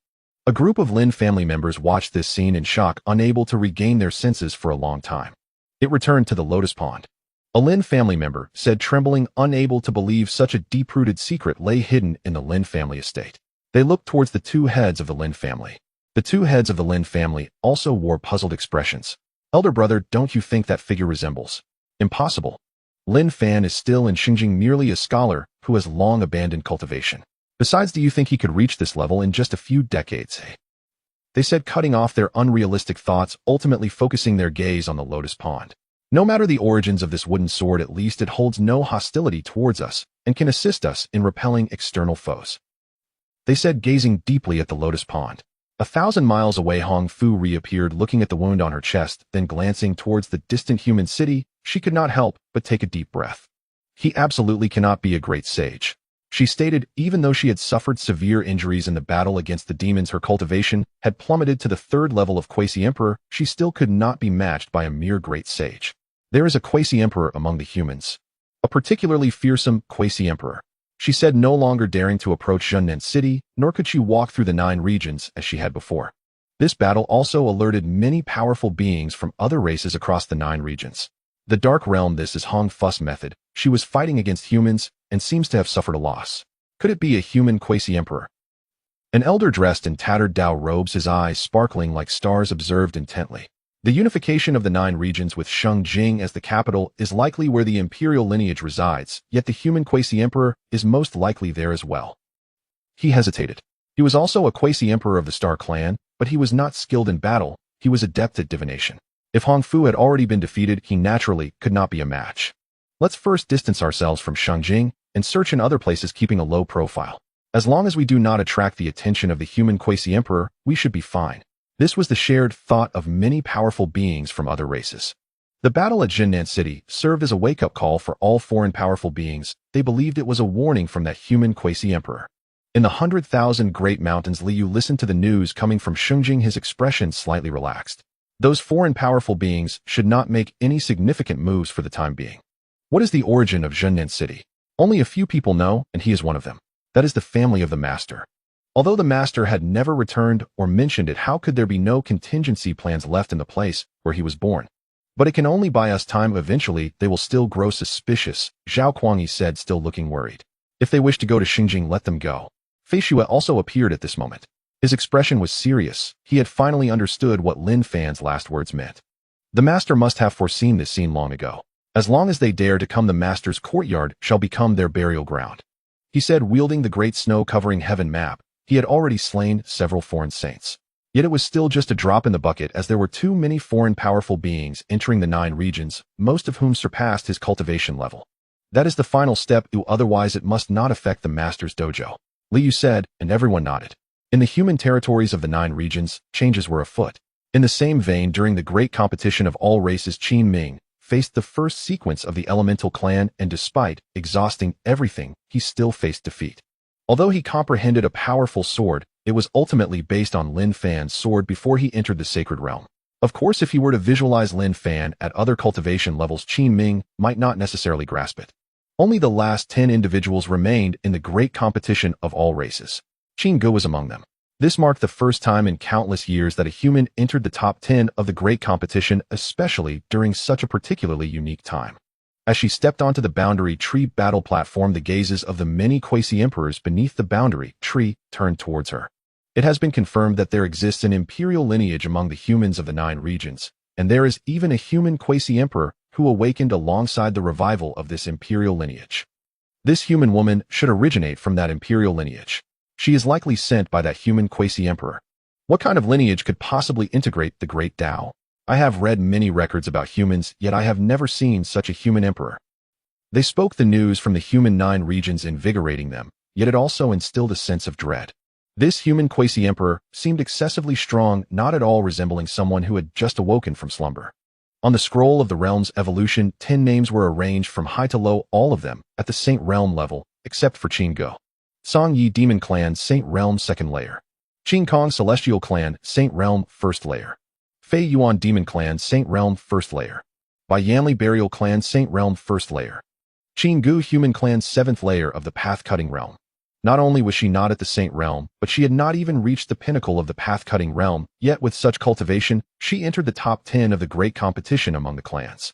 A group of Lin family members watched this scene in shock, unable to regain their senses for a long time. It returned to the lotus pond. A Lin family member said, trembling, unable to believe such a deep-rooted secret lay hidden in the Lin family estate. They looked towards the 2 heads of the Lin family. The 2 heads of the Lin family also wore puzzled expressions. Elder brother, don't you think that figure resembles? Impossible. Lin Fan is still in Xinjiang, merely a scholar who has long abandoned cultivation. Besides, do you think he could reach this level in just a few decades? They said, cutting off their unrealistic thoughts, ultimately focusing their gaze on the lotus pond. No matter the origins of this wooden sword, at least it holds no hostility towards us and can assist us in repelling external foes. They said, gazing deeply at the lotus pond. 1,000 miles away, Hong Fu reappeared, looking at the wound on her chest, then glancing towards the distant human city. She could not help but take a deep breath. He absolutely cannot be a great sage, she stated. Even though she had suffered severe injuries in the battle against the demons, her cultivation had plummeted to the 3rd level of Quasi Emperor. She still could not be matched by a mere great sage. There is a Quasi Emperor among the humans. A particularly fearsome Quasi Emperor, she said, no longer daring to approach Junnan City, nor could she walk through the 9 regions as she had before. This battle also alerted many powerful beings from other races across the 9 regions. The Dark Realm. This is Hong Fu's method. She was fighting against humans and seems to have suffered a loss. Could it be a human quasi-emperor? An elder dressed in tattered Dao robes, his eyes sparkling like stars, observed intently. The unification of the 9 regions with Shengjing as the capital is likely where the imperial lineage resides, yet the human quasi-emperor is most likely there as well. He hesitated. He was also a quasi-emperor of the Star Clan, but he was not skilled in battle. He was adept at divination. If Hong Fu had already been defeated, he naturally could not be a match. Let's first distance ourselves from Shengjing and search in other places, keeping a low profile. As long as we do not attract the attention of the human quasi-emperor, we should be fine. This was the shared thought of many powerful beings from other races. The battle at Jinnan City served as a wake-up call for all foreign powerful beings. They believed it was a warning from that human quasi-emperor. In the 100,000 Great Mountains, Liu listened to the news coming from Shengjing, his expression slightly relaxed. Those foreign powerful beings should not make any significant moves for the time being. What is the origin of Jinnan City? Only a few people know, and he is one of them. That is the family of the master. Although the master had never returned or mentioned it, how could there be no contingency plans left in the place where he was born? But it can only buy us time. Eventually, they will still grow suspicious, Zhao Kuangyi said, still looking worried. If they wish to go to Xinjiang, let them go. Fei Xue also appeared at this moment. His expression was serious. He had finally understood what Lin Fan's last words meant. The master must have foreseen this scene long ago. As long as they dare to come, the master's courtyard shall become their burial ground. He said, wielding the great snow-covering heaven map. He had already slain several foreign saints. Yet it was still just a drop in the bucket, as there were too many foreign powerful beings entering the 9 regions, most of whom surpassed his cultivation level. That is the final step, otherwise it must not affect the master's dojo. Liu said, and everyone nodded. In the human territories of the 9 regions, changes were afoot. In the same vein, during the great competition of all races, Qin Ming faced the first sequence of the Elemental Clan, and despite exhausting everything, he still faced defeat. Although he comprehended a powerful sword, it was ultimately based on Lin Fan's sword before he entered the Sacred Realm. Of course, if he were to visualize Lin Fan at other cultivation levels, Qin Ming might not necessarily grasp it. Only the last 10 individuals remained in the great competition of all races. Qin Ge was among them. This marked the first time in countless years that a human entered the top 10 of the great competition, especially during such a particularly unique time. As she stepped onto the boundary tree battle platform, the gazes of the many quasi-emperors beneath the boundary tree turned towards her. It has been confirmed that there exists an imperial lineage among the humans of the 9 regions, and there is even a human quasi-emperor who awakened alongside the revival of this imperial lineage. This human woman should originate from that imperial lineage. She is likely sent by that human quasi-emperor. What kind of lineage could possibly integrate the great Tao? I have read many records about humans, yet I have never seen such a human emperor. They spoke the news from the human 9 regions, invigorating them, yet it also instilled a sense of dread. This human quasi-emperor seemed excessively strong, not at all resembling someone who had just awoken from slumber. On the scroll of the realm's evolution, 10 names were arranged from high to low, all of them at the Saint Realm level, except for Qin Ge. Song Yi Demon Clan, Saint Realm 2nd layer. Qin Kong Celestial Clan, Saint Realm 1st layer. Fei Yuan Demon Clan, Saint Realm 1st layer. Bai Yanli Burial Clan, Saint Realm 1st layer. Qin Gu Human Clan, 7th layer of the Path-Cutting Realm. Not only was she not at the Saint Realm, but she had not even reached the pinnacle of the Path-Cutting Realm, yet with such cultivation, she entered the top 10 of the great competition among the clans.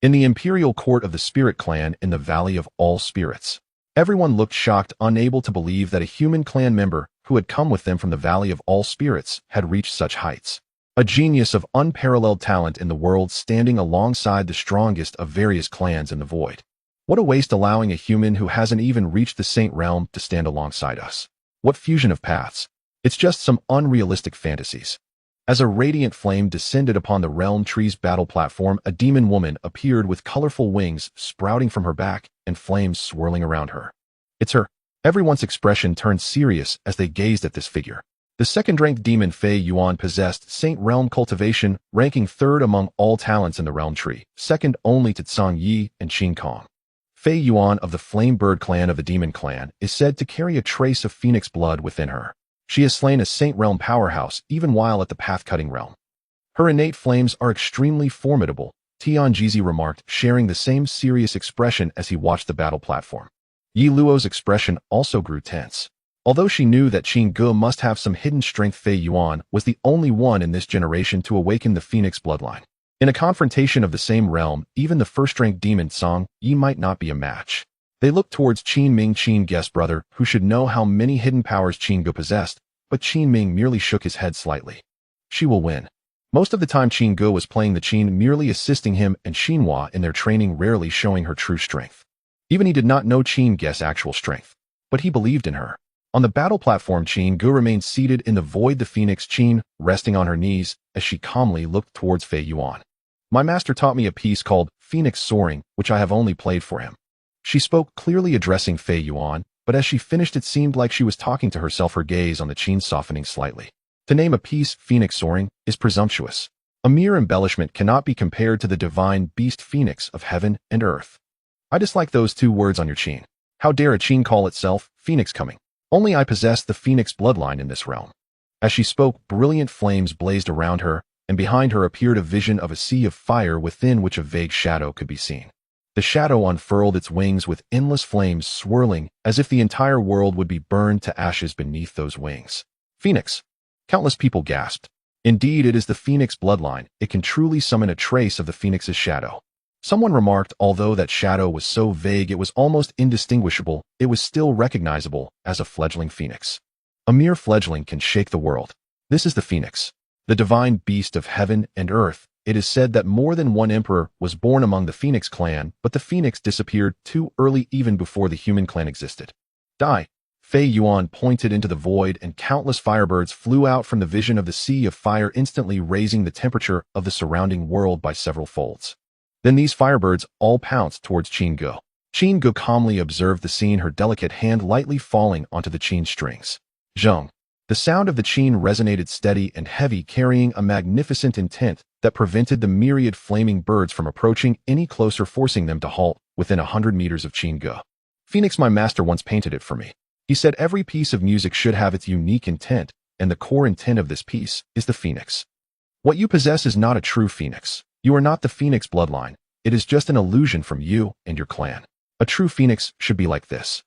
In the Imperial Court of the Spirit Clan in the Valley of All Spirits, everyone looked shocked, unable to believe that a human clan member who had come with them from the Valley of All Spirits had reached such heights. A genius of unparalleled talent in the world, standing alongside the strongest of various clans in the void. What a waste, allowing a human who hasn't even reached the Saint Realm to stand alongside us. What fusion of paths. It's just some unrealistic fantasies. As a radiant flame descended upon the Realm Tree's battle platform, a demon woman appeared with colorful wings sprouting from her back and flames swirling around her. It's her. Everyone's expression turned serious as they gazed at this figure. The second-ranked demon Fei Yuan possessed Saint Realm cultivation, ranking 3rd among all talents in the Realm Tree, second only to Tsang Yi and Qin Kong. Fei Yuan of the Flame Bird Clan of the Demon Clan is said to carry a trace of phoenix blood within her. She has slain a Saint Realm powerhouse even while at the Path-Cutting Realm. Her innate flames are extremely formidable, Tian Jizi remarked, sharing the same serious expression as he watched the battle platform. Yi Luo's expression also grew tense. Although she knew that Qin Ge must have some hidden strength, Fei Yuan was the only one in this generation to awaken the Phoenix bloodline. In a confrontation of the same realm, even the first-rank demon Song Yi might not be a match. They looked towards Qin Ming, Qin Ge's brother, who should know how many hidden powers Qin Ge possessed, but Qin Ming merely shook his head slightly. She will win. Most of the time Qin Ge was playing the Qin, merely assisting him and Xinhua in their training, rarely showing her true strength. Even he did not know Qin Ge's actual strength, but he believed in her. On the battle platform, Qin Ge remained seated in the void, the phoenix Qin, resting on her knees, as she calmly looked towards Fei Yuan. My master taught me a piece called Phoenix Soaring, which I have only played for him. She spoke, clearly addressing Fei Yuan, but as she finished it seemed like she was talking to herself, her gaze on the Qin softening slightly. To name a piece Phoenix Soaring is presumptuous. A mere embellishment cannot be compared to the divine beast Phoenix of heaven and earth. I dislike those two words on your Qin. How dare a Qin call itself Phoenix coming? Only I possess the Phoenix bloodline in this realm. As she spoke, brilliant flames blazed around her, and behind her appeared a vision of a sea of fire within which a vague shadow could be seen. The shadow unfurled its wings with endless flames swirling, as if the entire world would be burned to ashes beneath those wings. Phoenix! Countless people gasped. Indeed, it is the Phoenix bloodline. It can truly summon a trace of the Phoenix's shadow. Someone remarked, although that shadow was so vague it was almost indistinguishable, it was still recognizable as a fledgling phoenix. A mere fledgling can shake the world. This is the Phoenix, the divine beast of heaven and earth. It is said that more than one emperor was born among the Phoenix clan, but the Phoenix disappeared too early, even before the human clan existed. Die! Fei Yuan pointed into the void, and countless firebirds flew out from the vision of the sea of fire, instantly raising the temperature of the surrounding world by several folds. Then these firebirds all pounced towards Qin Ge. Qin Ge calmly observed the scene, her delicate hand lightly falling onto the Qin strings. Zheng. The sound of the Qin resonated steady and heavy, carrying a magnificent intent that prevented the myriad flaming birds from approaching any closer, forcing them to halt within 100 meters of Qin Ge. Phoenix, my master once painted it for me. He said every piece of music should have its unique intent, and the core intent of this piece is the Phoenix. What you possess is not a true Phoenix. You are not the Phoenix bloodline. It is just an illusion from you and your clan. A true Phoenix should be like this.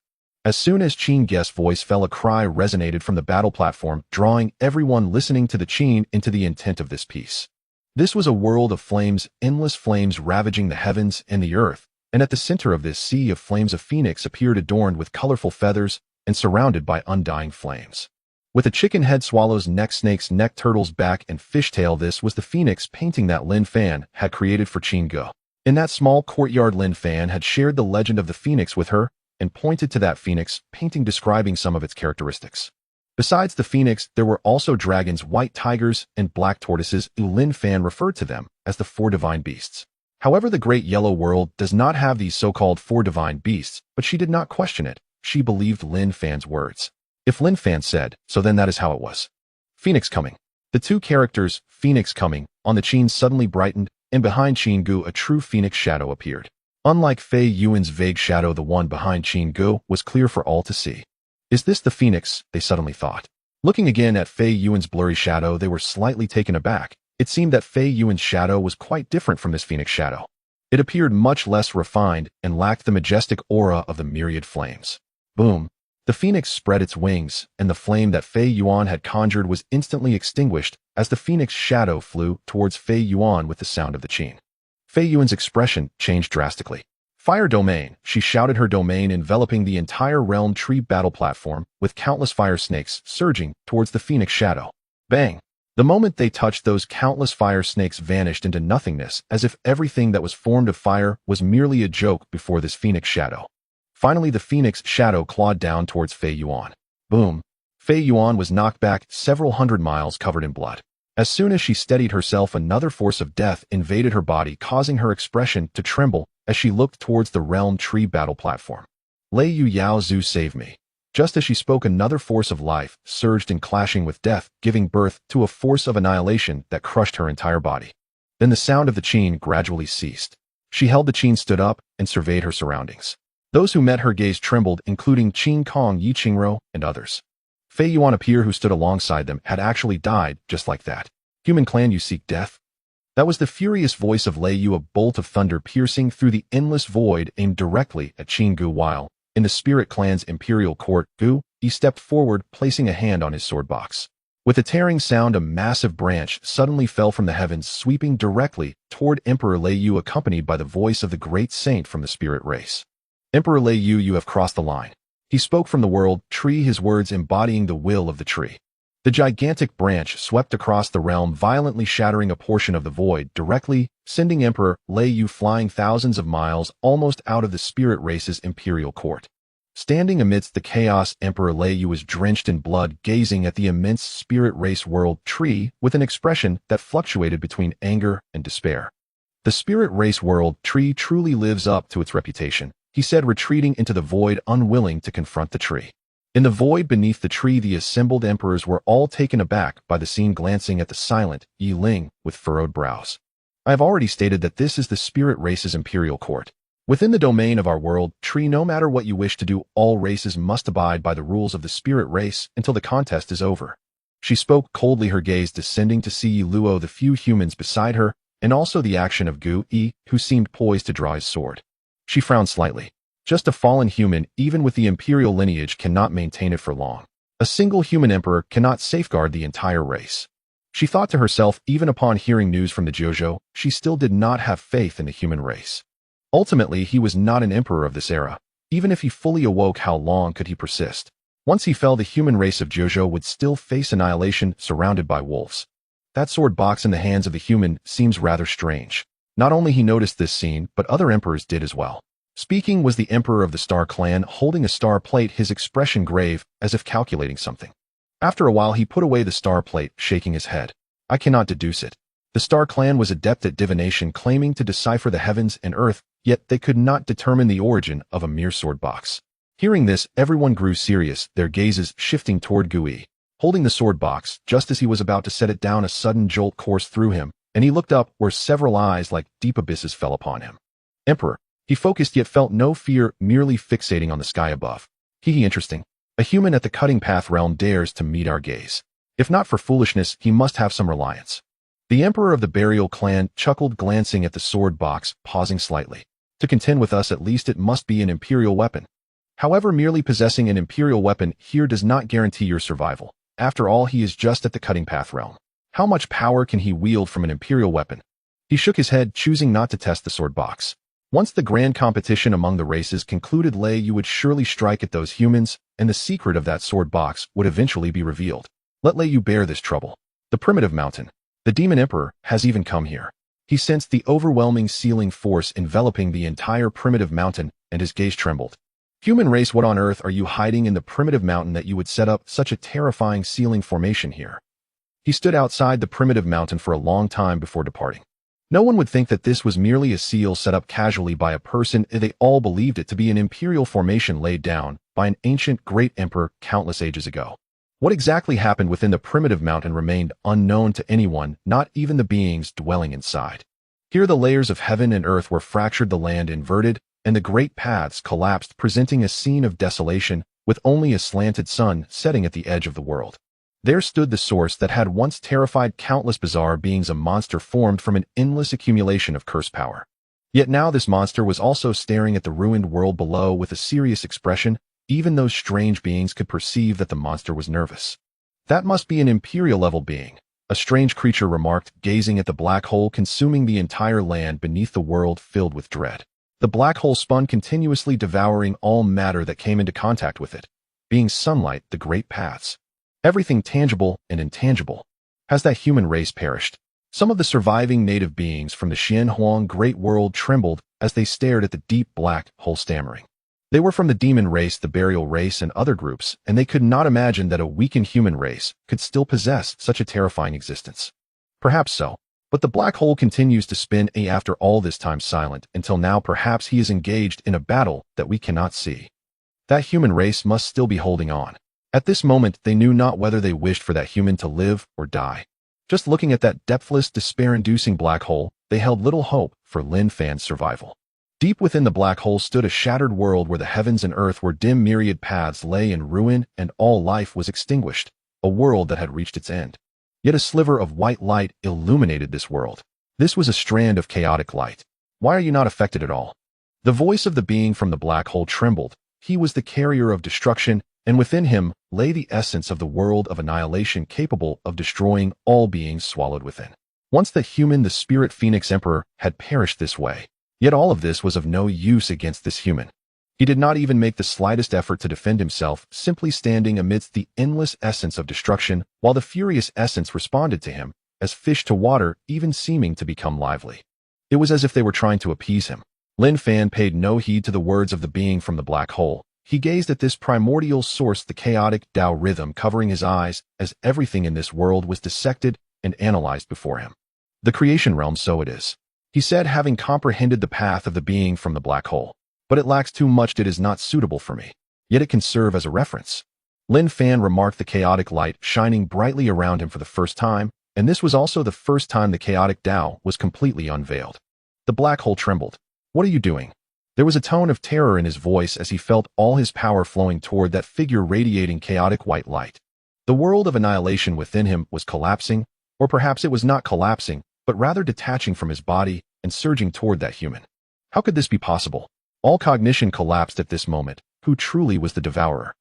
As soon as Qin Ge's voice fell, a cry resonated from the battle platform, drawing everyone listening to the Qin into the intent of this piece. This was a world of flames, endless flames ravaging the heavens and the earth, and at the center of this sea of flames a phoenix appeared, adorned with colorful feathers and surrounded by undying flames. With a chicken head, swallow's neck, snake's neck, turtle's back, and fishtail, this was the phoenix painting that Lin Fan had created for Qin Ge. In that small courtyard, Lin Fan had shared the legend of the phoenix with her and pointed to that phoenix painting, describing some of its characteristics. Besides the phoenix, there were also dragons, white tigers, and black tortoises. Lin Fan referred to them as the four divine beasts. However, the great yellow world does not have these so-called four divine beasts, but she did not question it. She believed Lin Fan's words. If Lin Fan said so, then that is how it was. Phoenix coming. The two characters, Phoenix coming, on the Qin suddenly brightened, and behind Qin Ge a true phoenix shadow appeared. Unlike Fei Yuan's vague shadow, the one behind Qin Ge was clear for all to see. Is this the Phoenix? They suddenly thought. Looking again at Fei Yuan's blurry shadow, they were slightly taken aback. It seemed that Fei Yuan's shadow was quite different from this Phoenix shadow. It appeared much less refined and lacked the majestic aura of the myriad flames. Boom! The Phoenix spread its wings, and the flame that Fei Yuan had conjured was instantly extinguished as the Phoenix shadow flew towards Fei Yuan with the sound of the Qin. Fei Yuan's expression changed drastically. Fire domain, she shouted, her domain enveloping the entire realm tree battle platform, with countless fire snakes surging towards the Phoenix shadow. Bang! The moment they touched, those countless fire snakes vanished into nothingness, as if everything that was formed of fire was merely a joke before this Phoenix shadow. Finally, the Phoenix shadow clawed down towards Fei Yuan. Boom! Fei Yuan was knocked back several hundred miles, covered in blood. As soon as she steadied herself, another force of death invaded her body, causing her expression to tremble as she looked towards the realm tree battle platform. Lei Yu Yao Zhu, save me. Just as she spoke, another force of life surged in, clashing with death, giving birth to a force of annihilation that crushed her entire body. Then the sound of the Qin gradually ceased. She held the Qin, stood up, and surveyed her surroundings. Those who met her gaze trembled, including Qin Kong, Yi Qingro, and others. Fei Yuan appear, who stood alongside them, had actually died just like that. Human clan, you seek death? That was the furious voice of Lei Yu, a bolt of thunder piercing through the endless void, aimed directly at Qin Ge. While in the spirit clan's imperial court, Gu, he stepped forward, placing a hand on his sword box. With a tearing sound, a massive branch suddenly fell from the heavens, sweeping directly toward Emperor Lei Yu, accompanied by the voice of the great saint from the spirit race. Emperor Lei Yu, you have crossed the line. He spoke from the world tree, his words embodying the will of the tree. The gigantic branch swept across the realm, violently shattering a portion of the void, directly sending Emperor Lei Yu flying thousands of miles, almost out of the spirit race's imperial court. Standing amidst the chaos, Emperor Lei Yu was drenched in blood, gazing at the immense spirit race world tree with an expression that fluctuated between anger and despair. The spirit race world tree truly lives up to its reputation, he said, retreating into the void, unwilling to confront the tree. In the void beneath the tree, the assembled emperors were all taken aback by the scene, glancing at the silent Yi Ling with furrowed brows. I have already stated that this is the spirit race's imperial court. Within the domain of our world tree, no matter what you wish to do, all races must abide by the rules of the spirit race until the contest is over. She spoke coldly, her gaze descending to see Yi Luo, the few humans beside her, and also the action of Gu Yi, who seemed poised to draw his sword. She frowned slightly. Just a fallen human, even with the imperial lineage, cannot maintain it for long. A single human emperor cannot safeguard the entire race. She thought to herself, even upon hearing news from the Jojo, she still did not have faith in the human race. Ultimately, he was not an emperor of this era. Even if he fully awoke, how long could he persist? Once he fell, the human race of Jojo would still face annihilation, surrounded by wolves. That sword box in the hands of the human seems rather strange. Not only he noticed this scene, but other emperors did as well. Speaking was the emperor of the Star Clan, holding a star plate, his expression grave, as if calculating something. After a while, he put away the star plate, shaking his head. I cannot deduce it. The Star Clan was adept at divination, claiming to decipher the heavens and earth, yet they could not determine the origin of a mere sword box. Hearing this, everyone grew serious, their gazes shifting toward Gui. Holding the sword box, just as he was about to set it down, a sudden jolt coursed through him, and he looked up, where several eyes like deep abysses fell upon him. Emperor. He focused, yet felt no fear, merely fixating on the sky above. Interesting. A human at the cutting path realm dares to meet our gaze. If not for foolishness, he must have some reliance. The emperor of the burial clan chuckled, glancing at the sword box, pausing slightly. To contend with us, at least it must be an imperial weapon. However, merely possessing an imperial weapon here does not guarantee your survival. After all, he is just at the cutting path realm. How much power can he wield from an imperial weapon? He shook his head, choosing not to test the sword box. Once the grand competition among the races concluded, Lei Yu would surely strike at those humans, and the secret of that sword box would eventually be revealed. Let Lei Yu bear this trouble. The primitive mountain. The demon emperor has even come here. He sensed the overwhelming sealing force enveloping the entire primitive mountain, and his gaze trembled. Human race, what on earth are you hiding in the primitive mountain that you would set up such a terrifying sealing formation here? He stood outside the primitive mountain for a long time before departing. No one would think that this was merely a seal set up casually by a person. They all believed it to be an imperial formation laid down by an ancient great emperor countless ages ago. What exactly happened within the primitive mountain remained unknown to anyone, not even the beings dwelling inside. Here the layers of heaven and earth were fractured, the land inverted, and the great paths collapsed, presenting a scene of desolation, with only a slanted sun setting at the edge of the world. There stood the source that had once terrified countless bizarre beings, a monster formed from an endless accumulation of curse power. Yet now this monster was also staring at the ruined world below with a serious expression. Even those strange beings could perceive that the monster was nervous. That must be an imperial-level being, a strange creature remarked, gazing at the black hole consuming the entire land beneath, the world filled with dread. The black hole spun continuously, devouring all matter that came into contact with it. Being sunlight, the great paths. Everything tangible and intangible. Has that human race perished? Some of the surviving native beings from the Xianhuang great world trembled as they stared at the deep black hole, stammering. They were from the demon race, the burial race, and other groups, and they could not imagine that a weakened human race could still possess such a terrifying existence. Perhaps so, but the black hole continues to spin after all this time, silent until now. Perhaps he is engaged in a battle that we cannot see. That human race must still be holding on. At this moment, they knew not whether they wished for that human to live or die. Just looking at that depthless, despair-inducing black hole, they held little hope for Lin Fan's survival. Deep within the black hole stood a shattered world where the heavens and earth were dim, myriad paths lay in ruin, and all life was extinguished, a world that had reached its end. Yet a sliver of white light illuminated this world. This was a strand of chaotic light. Why are you not affected at all? The voice of the being from the black hole trembled. He was the carrier of destruction, and within him lay the essence of the world of annihilation capable of destroying all beings swallowed within. Once the spirit Phoenix Emperor had perished this way. Yet all of this was of no use against this human. He did not even make the slightest effort to defend himself, simply standing amidst the endless essence of destruction, while the furious essence responded to him, as fish to water, even seeming to become lively. It was as if they were trying to appease him. Lin Fan paid no heed to the words of the being from the black hole. He gazed at this primordial source, the chaotic Tao rhythm covering his eyes, as everything in this world was dissected and analyzed before him. The creation realm, so it is, he said, having comprehended the path of the being from the black hole. But it lacks too much. It is not suitable for me. Yet it can serve as a reference. Lin Fan remarked the chaotic light shining brightly around him for the first time, and this was also the first time the chaotic Tao was completely unveiled. The black hole trembled. What are you doing? There was a tone of terror in his voice as he felt all his power flowing toward that figure radiating chaotic white light. The world of annihilation within him was collapsing, or perhaps it was not collapsing, but rather detaching from his body and surging toward that human. How could this be possible? All cognition collapsed at this moment. Who truly was the devourer?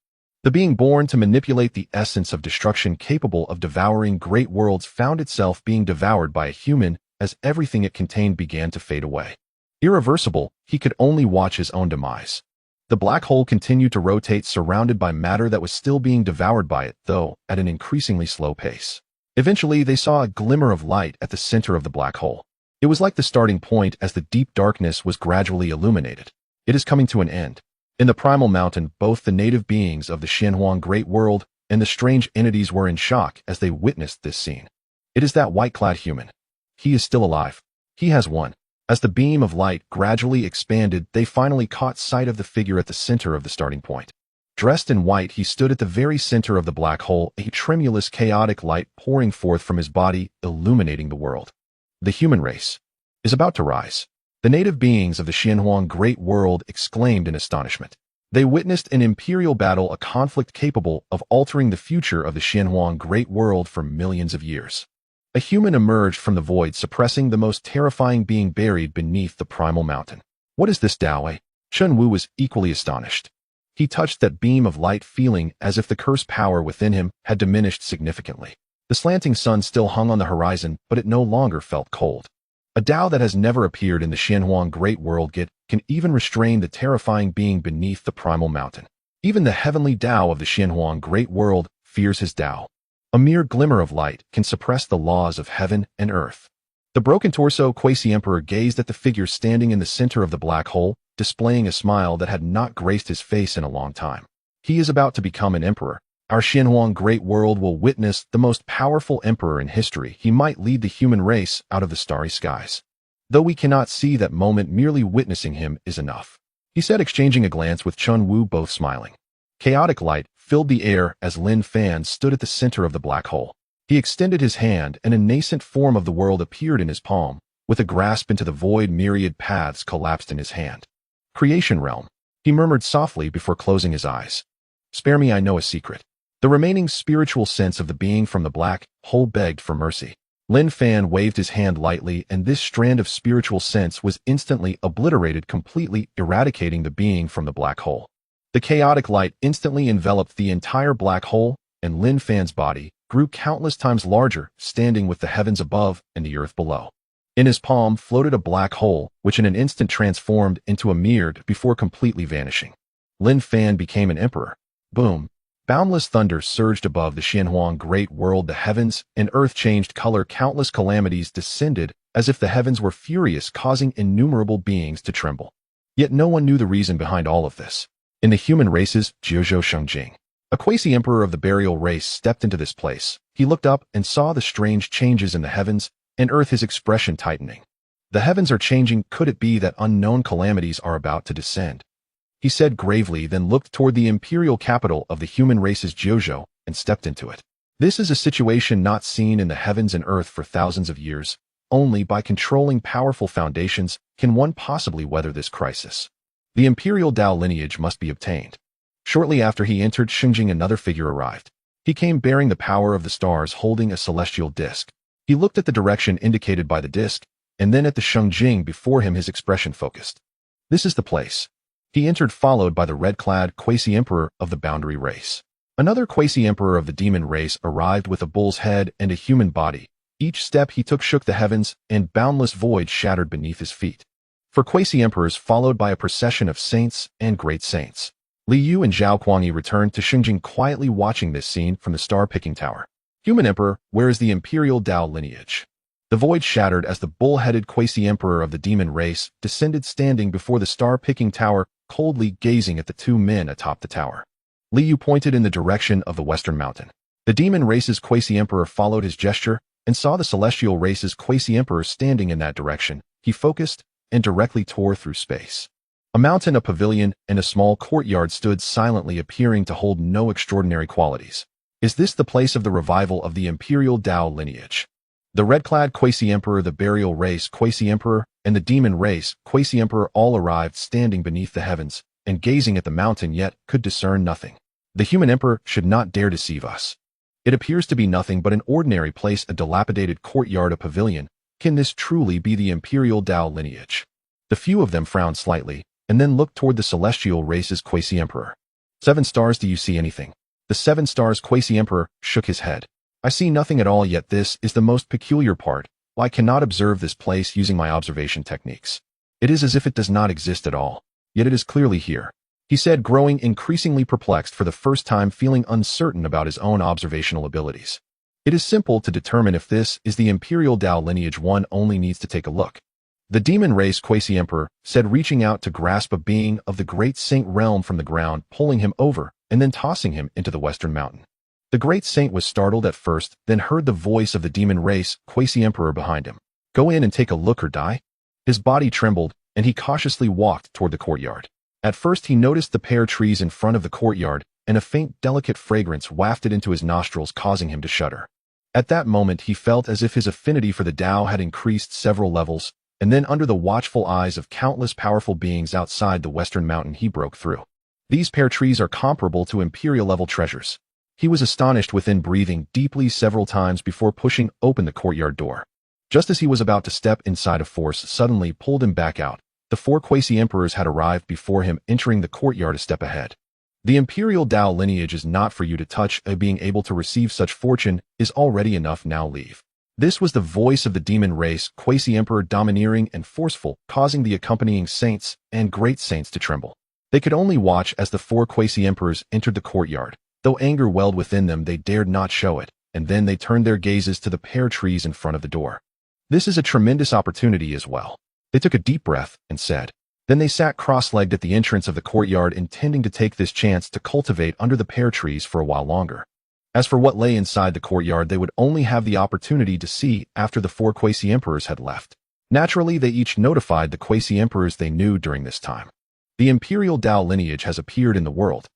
The being born to manipulate the essence of destruction capable of devouring great worlds found itself being devoured by a human as everything it contained began to fade away. Irreversible, he could only watch his own demise. The black hole continued to rotate, surrounded by matter that was still being devoured by it, though at an increasingly slow pace. Eventually, they saw a glimmer of light at the center of the black hole. It was like the starting point as the deep darkness was gradually illuminated. It is coming to an end. In the primal mountain, both the native beings of the Xianhuang Great World and the strange entities were in shock as they witnessed this scene. It is that white-clad human. He is still alive. He has won. As the beam of light gradually expanded, they finally caught sight of the figure at the center of the starting point. Dressed in white, he stood at the very center of the black hole, a tremulous, chaotic light pouring forth from his body, illuminating the world. The human race is about to rise. The native beings of the Xianhuang Great World exclaimed in astonishment. They witnessed an imperial battle, a conflict capable of altering the future of the Xianhuang Great World for millions of years. A human emerged from the void, suppressing the most terrifying being buried beneath the primal mountain. What is this, Dao? Chun Wu was equally astonished. He touched that beam of light, feeling as if the cursed power within him had diminished significantly. The slanting sun still hung on the horizon, but it no longer felt cold. A Tao that has never appeared in the Xianhuang Great World can even restrain the terrifying being beneath the primal mountain. Even the heavenly Tao of the Xianhuang Great World fears his Tao. A mere glimmer of light can suppress the laws of heaven and earth. The broken torso Quasi Emperor gazed at the figure standing in the center of the black hole, displaying a smile that had not graced his face in a long time. He is about to become an emperor. Our Xianhuang Great World will witness the most powerful emperor in history. He might lead the human race out of the starry skies. Though we cannot see that moment, merely witnessing him is enough, he said, exchanging a glance with Chun Wu, both smiling. Chaotic light filled the air as Lin Fan stood at the center of the black hole. He extended his hand, and a nascent form of the world appeared in his palm. With a grasp into the void, myriad paths collapsed in his hand. Creation realm, he murmured softly before closing his eyes. Spare me, I know a secret. The remaining spiritual sense of the being from the black hole begged for mercy. Lin Fan waved his hand lightly, and this strand of spiritual sense was instantly obliterated, completely eradicating the being from the black hole. The chaotic light instantly enveloped the entire black hole, and Lin Fan's body grew countless times larger, standing with the heavens above and the earth below. In his palm floated a black hole, which in an instant transformed into a mirror before completely vanishing. Lin Fan became an emperor. Boom! Boundless thunder surged above the Xianhuang Great World. The heavens and earth changed color. Countless calamities descended, as if the heavens were furious, causing innumerable beings to tremble. Yet no one knew the reason behind all of this. In the human races, Jiuzhou Shengjing, a quasi-emperor of the burial race, stepped into this place. He looked up and saw the strange changes in the heavens and earth, his expression tightening. The heavens are changing. Could it be that unknown calamities are about to descend? He said gravely, then looked toward the imperial capital of the human race's Jiuzhou and stepped into it. This is a situation not seen in the heavens and earth for thousands of years. Only by controlling powerful foundations can one possibly weather this crisis. The imperial Dao lineage must be obtained. Shortly after he entered Shengjing, another figure arrived. He came bearing the power of the stars, holding a celestial disc. He looked at the direction indicated by the disc, and then at the Shengjing before him, his expression focused. This is the place. He entered followed by the red-clad quasi-emperor of the boundary race. Another quasi-emperor of the demon race arrived with a bull's head and a human body. Each step he took shook the heavens, and boundless void shattered beneath his feet. For quasi-emperors followed by a procession of saints and great saints. Li Yu and Zhao Kuangyi returned to Xinjing, quietly watching this scene from the star-picking tower. Human Emperor, where is the imperial Dao lineage? The void shattered as the bull-headed quasi-emperor of the demon race descended, standing before the star-picking tower, coldly gazing at the two men atop the tower. Li Yu pointed in the direction of the western mountain. The demon race's quasi-emperor followed his gesture and saw the celestial race's quasi-emperor standing in that direction. He focused and directly tore through space. A mountain, a pavilion, and a small courtyard stood silently, appearing to hold no extraordinary qualities. Is this the place of the revival of the imperial Dao lineage? The red-clad quasi-emperor, the burial race quasi-emperor, and the demon race quasi-emperor all arrived, standing beneath the heavens and gazing at the mountain, yet could discern nothing. The human emperor should not dare deceive us. It appears to be nothing but an ordinary place, a dilapidated courtyard, a pavilion. Can this truly be the imperial Dao lineage? The few of them frowned slightly and then looked toward the celestial race's quasi-emperor. 7 stars, do you see anything? The 7 stars quasi-emperor shook his head. I see nothing at all, yet this is the most peculiar part. I cannot observe this place using my observation techniques. It is as if it does not exist at all, yet it is clearly here, he said, growing increasingly perplexed, for the first time feeling uncertain about his own observational abilities. It is simple to determine if this is the imperial Dao lineage. One only needs to take a look. The demon race quasi-emperor said, reaching out to grasp a being of the great saint realm from the ground, pulling him over and then tossing him into the western mountain. The great saint was startled at first, then heard the voice of the demon race quasi-emperor behind him. Go in and take a look or die? His body trembled, and he cautiously walked toward the courtyard. At first he noticed the pear trees in front of the courtyard, and a faint, delicate fragrance wafted into his nostrils, causing him to shudder. At that moment he felt as if his affinity for the Tao had increased several levels, and then under the watchful eyes of countless powerful beings outside the western mountain he broke through. These pear trees are comparable to imperial-level treasures. He was astonished within, breathing deeply several times before pushing open the courtyard door. Just as he was about to step inside, a force suddenly pulled him back out. The 4 quasi-emperors had arrived before him, entering the courtyard a step ahead. The imperial Dao lineage is not for you to touch. Being able to receive such fortune is already enough. Now leave. This was the voice of the demon race quasi-emperor, domineering and forceful, causing the accompanying saints and great saints to tremble. They could only watch as the 4 quasi-emperors entered the courtyard. Though anger welled within them, they dared not show it, and then they turned their gazes to the pear trees in front of the door. This is a tremendous opportunity as well. They took a deep breath and said. Then they sat cross-legged at the entrance of the courtyard, intending to take this chance to cultivate under the pear trees for a while longer. As for what lay inside the courtyard, they would only have the opportunity to see after the 4 quasi-emperors had left. Naturally, they each notified the quasi-emperors they knew during this time. The imperial Dao lineage has appeared in the world.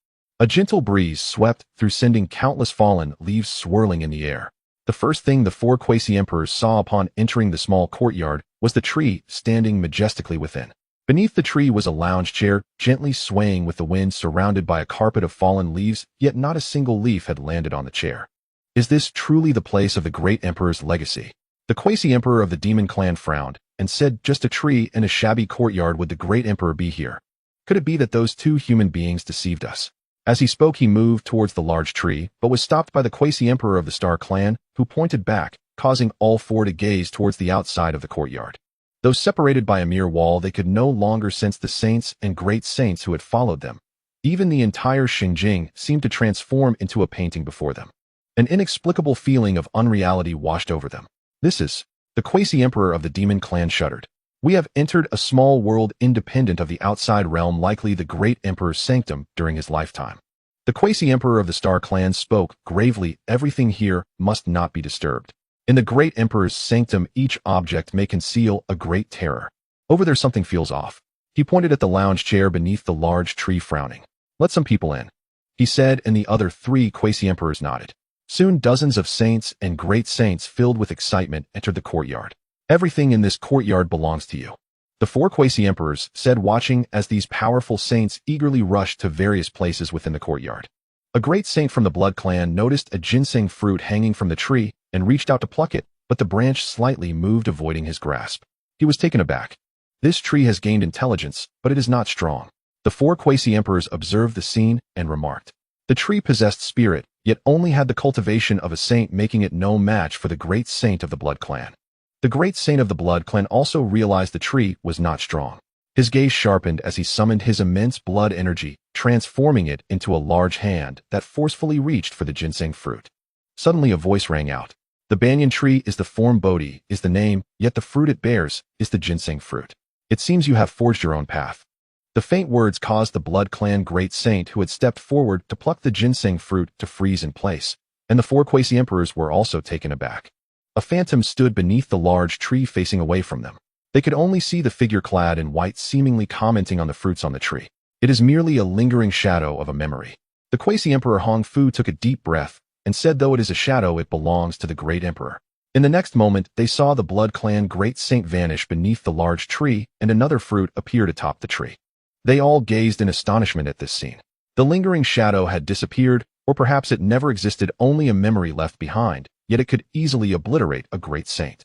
A gentle breeze swept through, sending countless fallen leaves swirling in the air. The first thing the 4 quasi-emperors saw upon entering the small courtyard was the tree standing majestically within. Beneath the tree was a lounge chair, gently swaying with the wind, surrounded by a carpet of fallen leaves, yet not a single leaf had landed on the chair. Is this truly the place of the great emperor's legacy? The quasi-emperor of the demon clan frowned and said, just a tree and a shabby courtyard. Would the great emperor be here? Could it be that those 2 human beings deceived us? As he spoke, he moved towards the large tree, but was stopped by the quasi-emperor of the Star Clan, who pointed back, causing all 4 to gaze towards the outside of the courtyard. Though separated by a mere wall, they could no longer sense the saints and great saints who had followed them. Even the entire Xinjing seemed to transform into a painting before them. An inexplicable feeling of unreality washed over them. This is... The quasi-emperor of the demon clan shuddered. We have entered a small world independent of the outside realm, likely the great emperor's sanctum during his lifetime. The quasi-emperor of the Star Clan spoke gravely. Everything here must not be disturbed. In the great emperor's sanctum, each object may conceal a great terror. Over there something feels off. He pointed at the lounge chair beneath the large tree, frowning. Let some people in, he said, and the other 3 quasi-emperors nodded. Soon dozens of saints and great saints, filled with excitement, entered the courtyard. Everything in this courtyard belongs to you, the 4 quasi-emperors said, watching as these powerful saints eagerly rushed to various places within the courtyard. A great saint from the Blood Clan noticed a ginseng fruit hanging from the tree and reached out to pluck it, but the branch slightly moved, avoiding his grasp. He was taken aback. This tree has gained intelligence, but it is not strong. The The four quasi-emperors observed the scene and remarked, "The tree possessed spirit, yet only had the cultivation of a saint, making it no match for the great saint of the Blood Clan." The great saint of the Blood Clan also realized the tree was not strong. His gaze sharpened as he summoned his immense blood energy, transforming it into a large hand that forcefully reached for the ginseng fruit. Suddenly a voice rang out. "The banyan tree is the form, Bodhi is the name, yet the fruit it bears is the ginseng fruit. It seems you have forged your own path." The faint words caused the Blood Clan great saint who had stepped forward to pluck the ginseng fruit to freeze in place, and the four quasi-emperors were also taken aback. A phantom stood beneath the large tree facing away from them. They could only see the figure clad in white seemingly commenting on the fruits on the tree. It is merely a lingering shadow of a memory. The quasi-emperor Hong Fu took a deep breath and said, "Though it is a shadow, it belongs to the great emperor." In the next moment, they saw the Blood Clan great saint vanish beneath the large tree and another fruit appeared atop the tree. They all gazed in astonishment at this scene. The lingering shadow had disappeared, or perhaps it never existed, only a memory left behind, yet it could easily obliterate a great saint.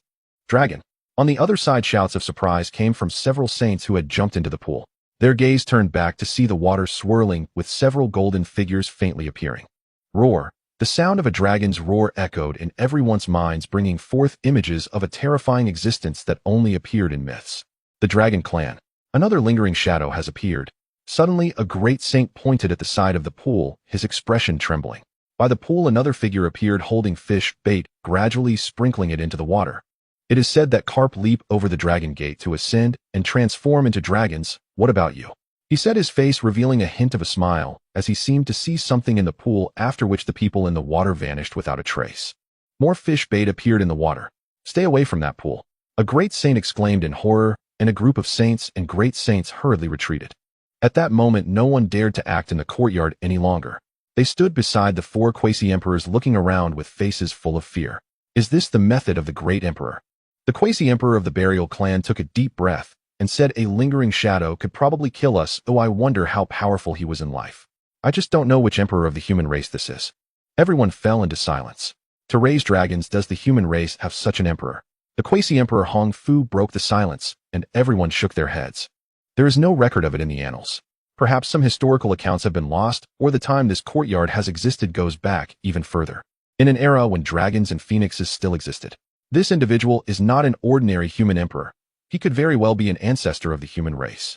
Dragon. On the other side, shouts of surprise came from several saints who had jumped into the pool. Their gaze turned back to see the water swirling with several golden figures faintly appearing. Roar. The sound of a dragon's roar echoed in everyone's minds, bringing forth images of a terrifying existence that only appeared in myths. The Dragon Clan. Another lingering shadow has appeared. Suddenly, a great saint pointed at the side of the pool, his expression trembling. By the pool, another figure appeared holding fish bait, gradually sprinkling it into the water. It is said that carp leap over the dragon gate to ascend and transform into dragons. What about you? He said, his face revealing a hint of a smile, as he seemed to see something in the pool, after which the people in the water vanished without a trace. More fish bait appeared in the water. "Stay away from that pool," a great saint exclaimed in horror, and a group of saints and great saints hurriedly retreated. At that moment, no one dared to act in the courtyard any longer. They stood beside the four quasi-emperors, looking around with faces full of fear. Is this the method of the great emperor? The quasi-emperor of the Burial Clan took a deep breath and said, "A lingering shadow could probably kill us, though I wonder how powerful he was in life. I just don't know which emperor of the human race this is." Everyone fell into silence. To raise dragons, does the human race have such an emperor? The quasi-emperor Hong Fu broke the silence, and everyone shook their heads. There is no record of it in the annals. Perhaps some historical accounts have been lost, or the time this courtyard has existed goes back even further, in an era when dragons and phoenixes still existed. This individual is not an ordinary human emperor. He could very well be an ancestor of the human race.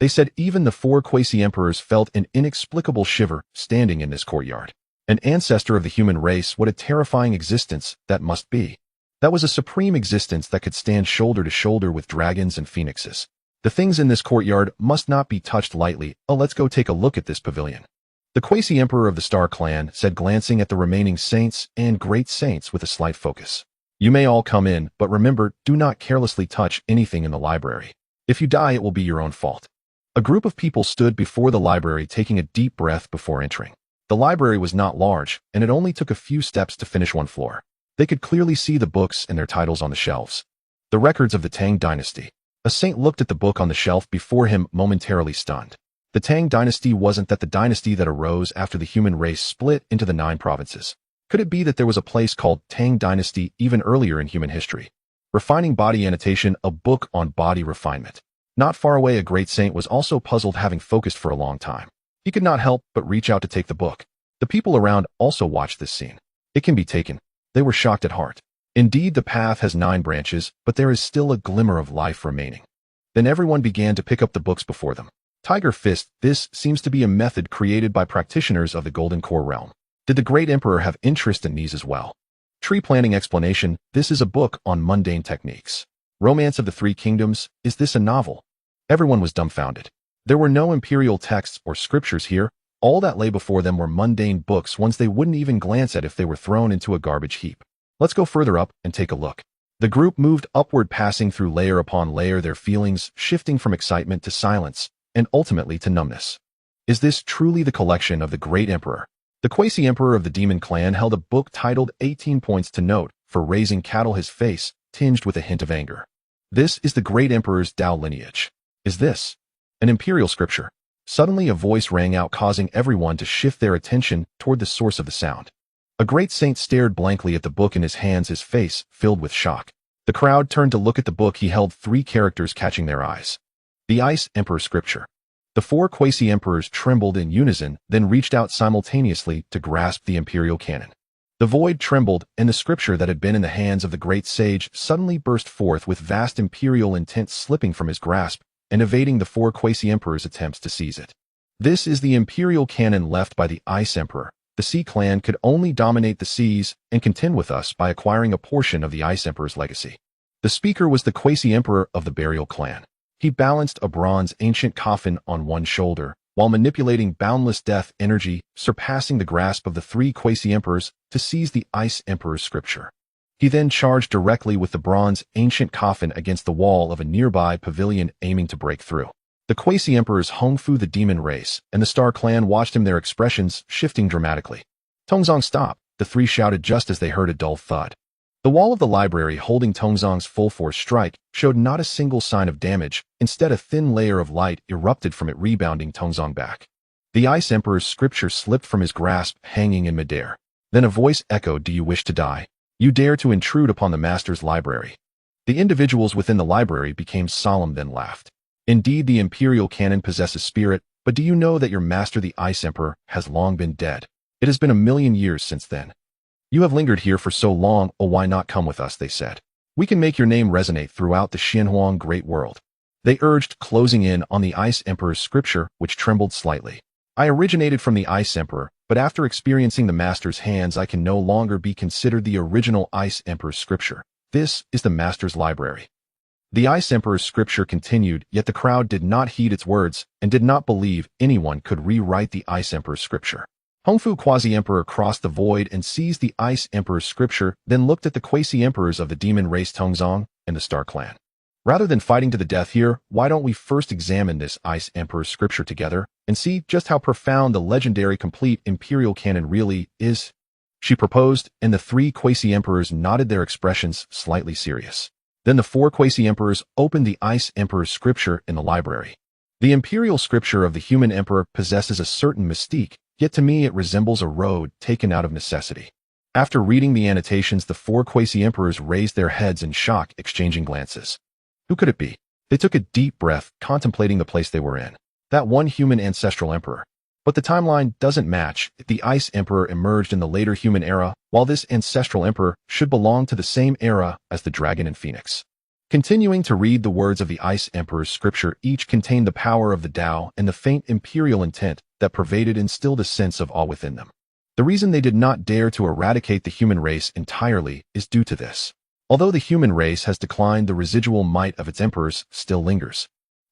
They said even the four quasi-emperors felt an inexplicable shiver standing in this courtyard. An ancestor of the human race, what a terrifying existence that must be. That was a supreme existence that could stand shoulder to shoulder with dragons and phoenixes. The things in this courtyard must not be touched lightly. Oh, let's go take a look at this pavilion. The quasi-emperor of the Star Clan said, glancing at the remaining saints and great saints with a slight focus. "You may all come in, but remember, do not carelessly touch anything in the library. If you die, it will be your own fault." A group of people stood before the library, taking a deep breath before entering. The library was not large, and it only took a few steps to finish one floor. They could clearly see the books and their titles on the shelves. The records of the Tang dynasty. A saint looked at the book on the shelf before him, momentarily stunned. The Tang dynasty wasn't that the dynasty that arose after the human race split into the 9 provinces. Could it be that there was a place called Tang dynasty even earlier in human history? Refining body annotation, a book on body refinement. Not far away, a great saint was also puzzled, having focused for a long time. He could not help but reach out to take the book. The people around also watched this scene. It can be taken. They were shocked at heart. Indeed, the path has 9 branches, but there is still a glimmer of life remaining. Then everyone began to pick up the books before them. Tiger Fist, this seems to be a method created by practitioners of the Golden Core realm. Did the great emperor have interest in these as well? Tree planting explanation, this is a book on mundane techniques. Romance of the 3 Kingdoms, is this a novel? Everyone was dumbfounded. There were no imperial texts or scriptures here. All that lay before them were mundane books, ones they wouldn't even glance at if they were thrown into a garbage heap. Let's go further up and take a look. The group moved upward, passing through layer upon layer, their feelings shifting from excitement to silence, and ultimately to numbness. Is this truly the collection of the great emperor? The quasi-emperor of the Demon Clan held a book titled 18 Points to Note for Raising Cattle, his face tinged with a hint of anger. This is the great emperor's Dao lineage. Is this an imperial scripture? Suddenly a voice rang out, causing everyone to shift their attention toward the source of the sound. A great saint stared blankly at the book in his hands, his face filled with shock. The crowd turned to look at the book he held, 3 characters catching their eyes. The Ice Emperor Scripture. The four quasi-emperors trembled in unison, then reached out simultaneously to grasp the imperial cannon. The void trembled, and the scripture that had been in the hands of the great sage suddenly burst forth with vast imperial intent slipping from his grasp and evading the four quasi-emperors' attempts to seize it. This is the imperial cannon left by the Ice Emperor. The Sea Clan could only dominate the seas and contend with us by acquiring a portion of the Ice Emperor's legacy. The speaker was the quasi-emperor of the Burial Clan. He balanced a bronze ancient coffin on one shoulder, while manipulating boundless death energy, surpassing the grasp of the three quasi-emperors to seize the Ice Emperor's scripture. He then charged directly with the bronze ancient coffin against the wall of a nearby pavilion, aiming to break through. The quasi-emperors Hong Fu the demon race and the Star Clan watched him, their expressions shifting dramatically. "Tongzong, stop!" the three shouted just as they heard a dull thud. The wall of the library holding Tongzong's full-force strike showed not a single sign of damage. Instead, a thin layer of light erupted from it, rebounding Tongzong back. The Ice Emperor's scripture slipped from his grasp, hanging in midair. Then a voice echoed, "Do you wish to die? You dare to intrude upon the Master's library." The individuals within the library became solemn, then laughed. "Indeed, the Imperial Cannon possesses spirit, but do you know that your master, the Ice Emperor, has long been dead? It has been 1,000,000 years since then. You have lingered here for so long, oh why not come with us," they said. "We can make your name resonate throughout the Xianhuang great world." They urged, closing in on the Ice Emperor's scripture, which trembled slightly. "I originated from the Ice Emperor, but after experiencing the Master's hands I can no longer be considered the original Ice Emperor's scripture. This is the Master's library." The Ice Emperor's scripture continued, yet the crowd did not heed its words and did not believe anyone could rewrite the Ice Emperor's scripture. Hongfu Quasi-Emperor crossed the void and seized the Ice Emperor's scripture, then looked at the Quasi-Emperors of the demon race Tongzong and the Star Clan. "Rather than fighting to the death here, why don't we first examine this Ice Emperor's scripture together and see just how profound the legendary complete Imperial Canon really is?" she proposed, and the three Quasi-Emperors nodded, their expressions slightly serious. Then the four Quasi-Emperors opened the Ice Emperor's scripture in the library. The Imperial scripture of the human emperor possesses a certain mystique, yet to me it resembles a road taken out of necessity. After reading the annotations, the four Quasi-Emperors raised their heads in shock, exchanging glances. Who could it be? They took a deep breath, contemplating the place they were in. That one human ancestral emperor. But the timeline doesn't match. The Ice Emperor emerged in the later human era, while this ancestral emperor should belong to the same era as the dragon and phoenix. Continuing to read the words of the Ice Emperor's scripture, each contained the power of the Tao and the faint imperial intent that pervaded and instilled a sense of awe within them. The reason they did not dare to eradicate the human race entirely is due to this. Although the human race has declined, the residual might of its emperors still lingers.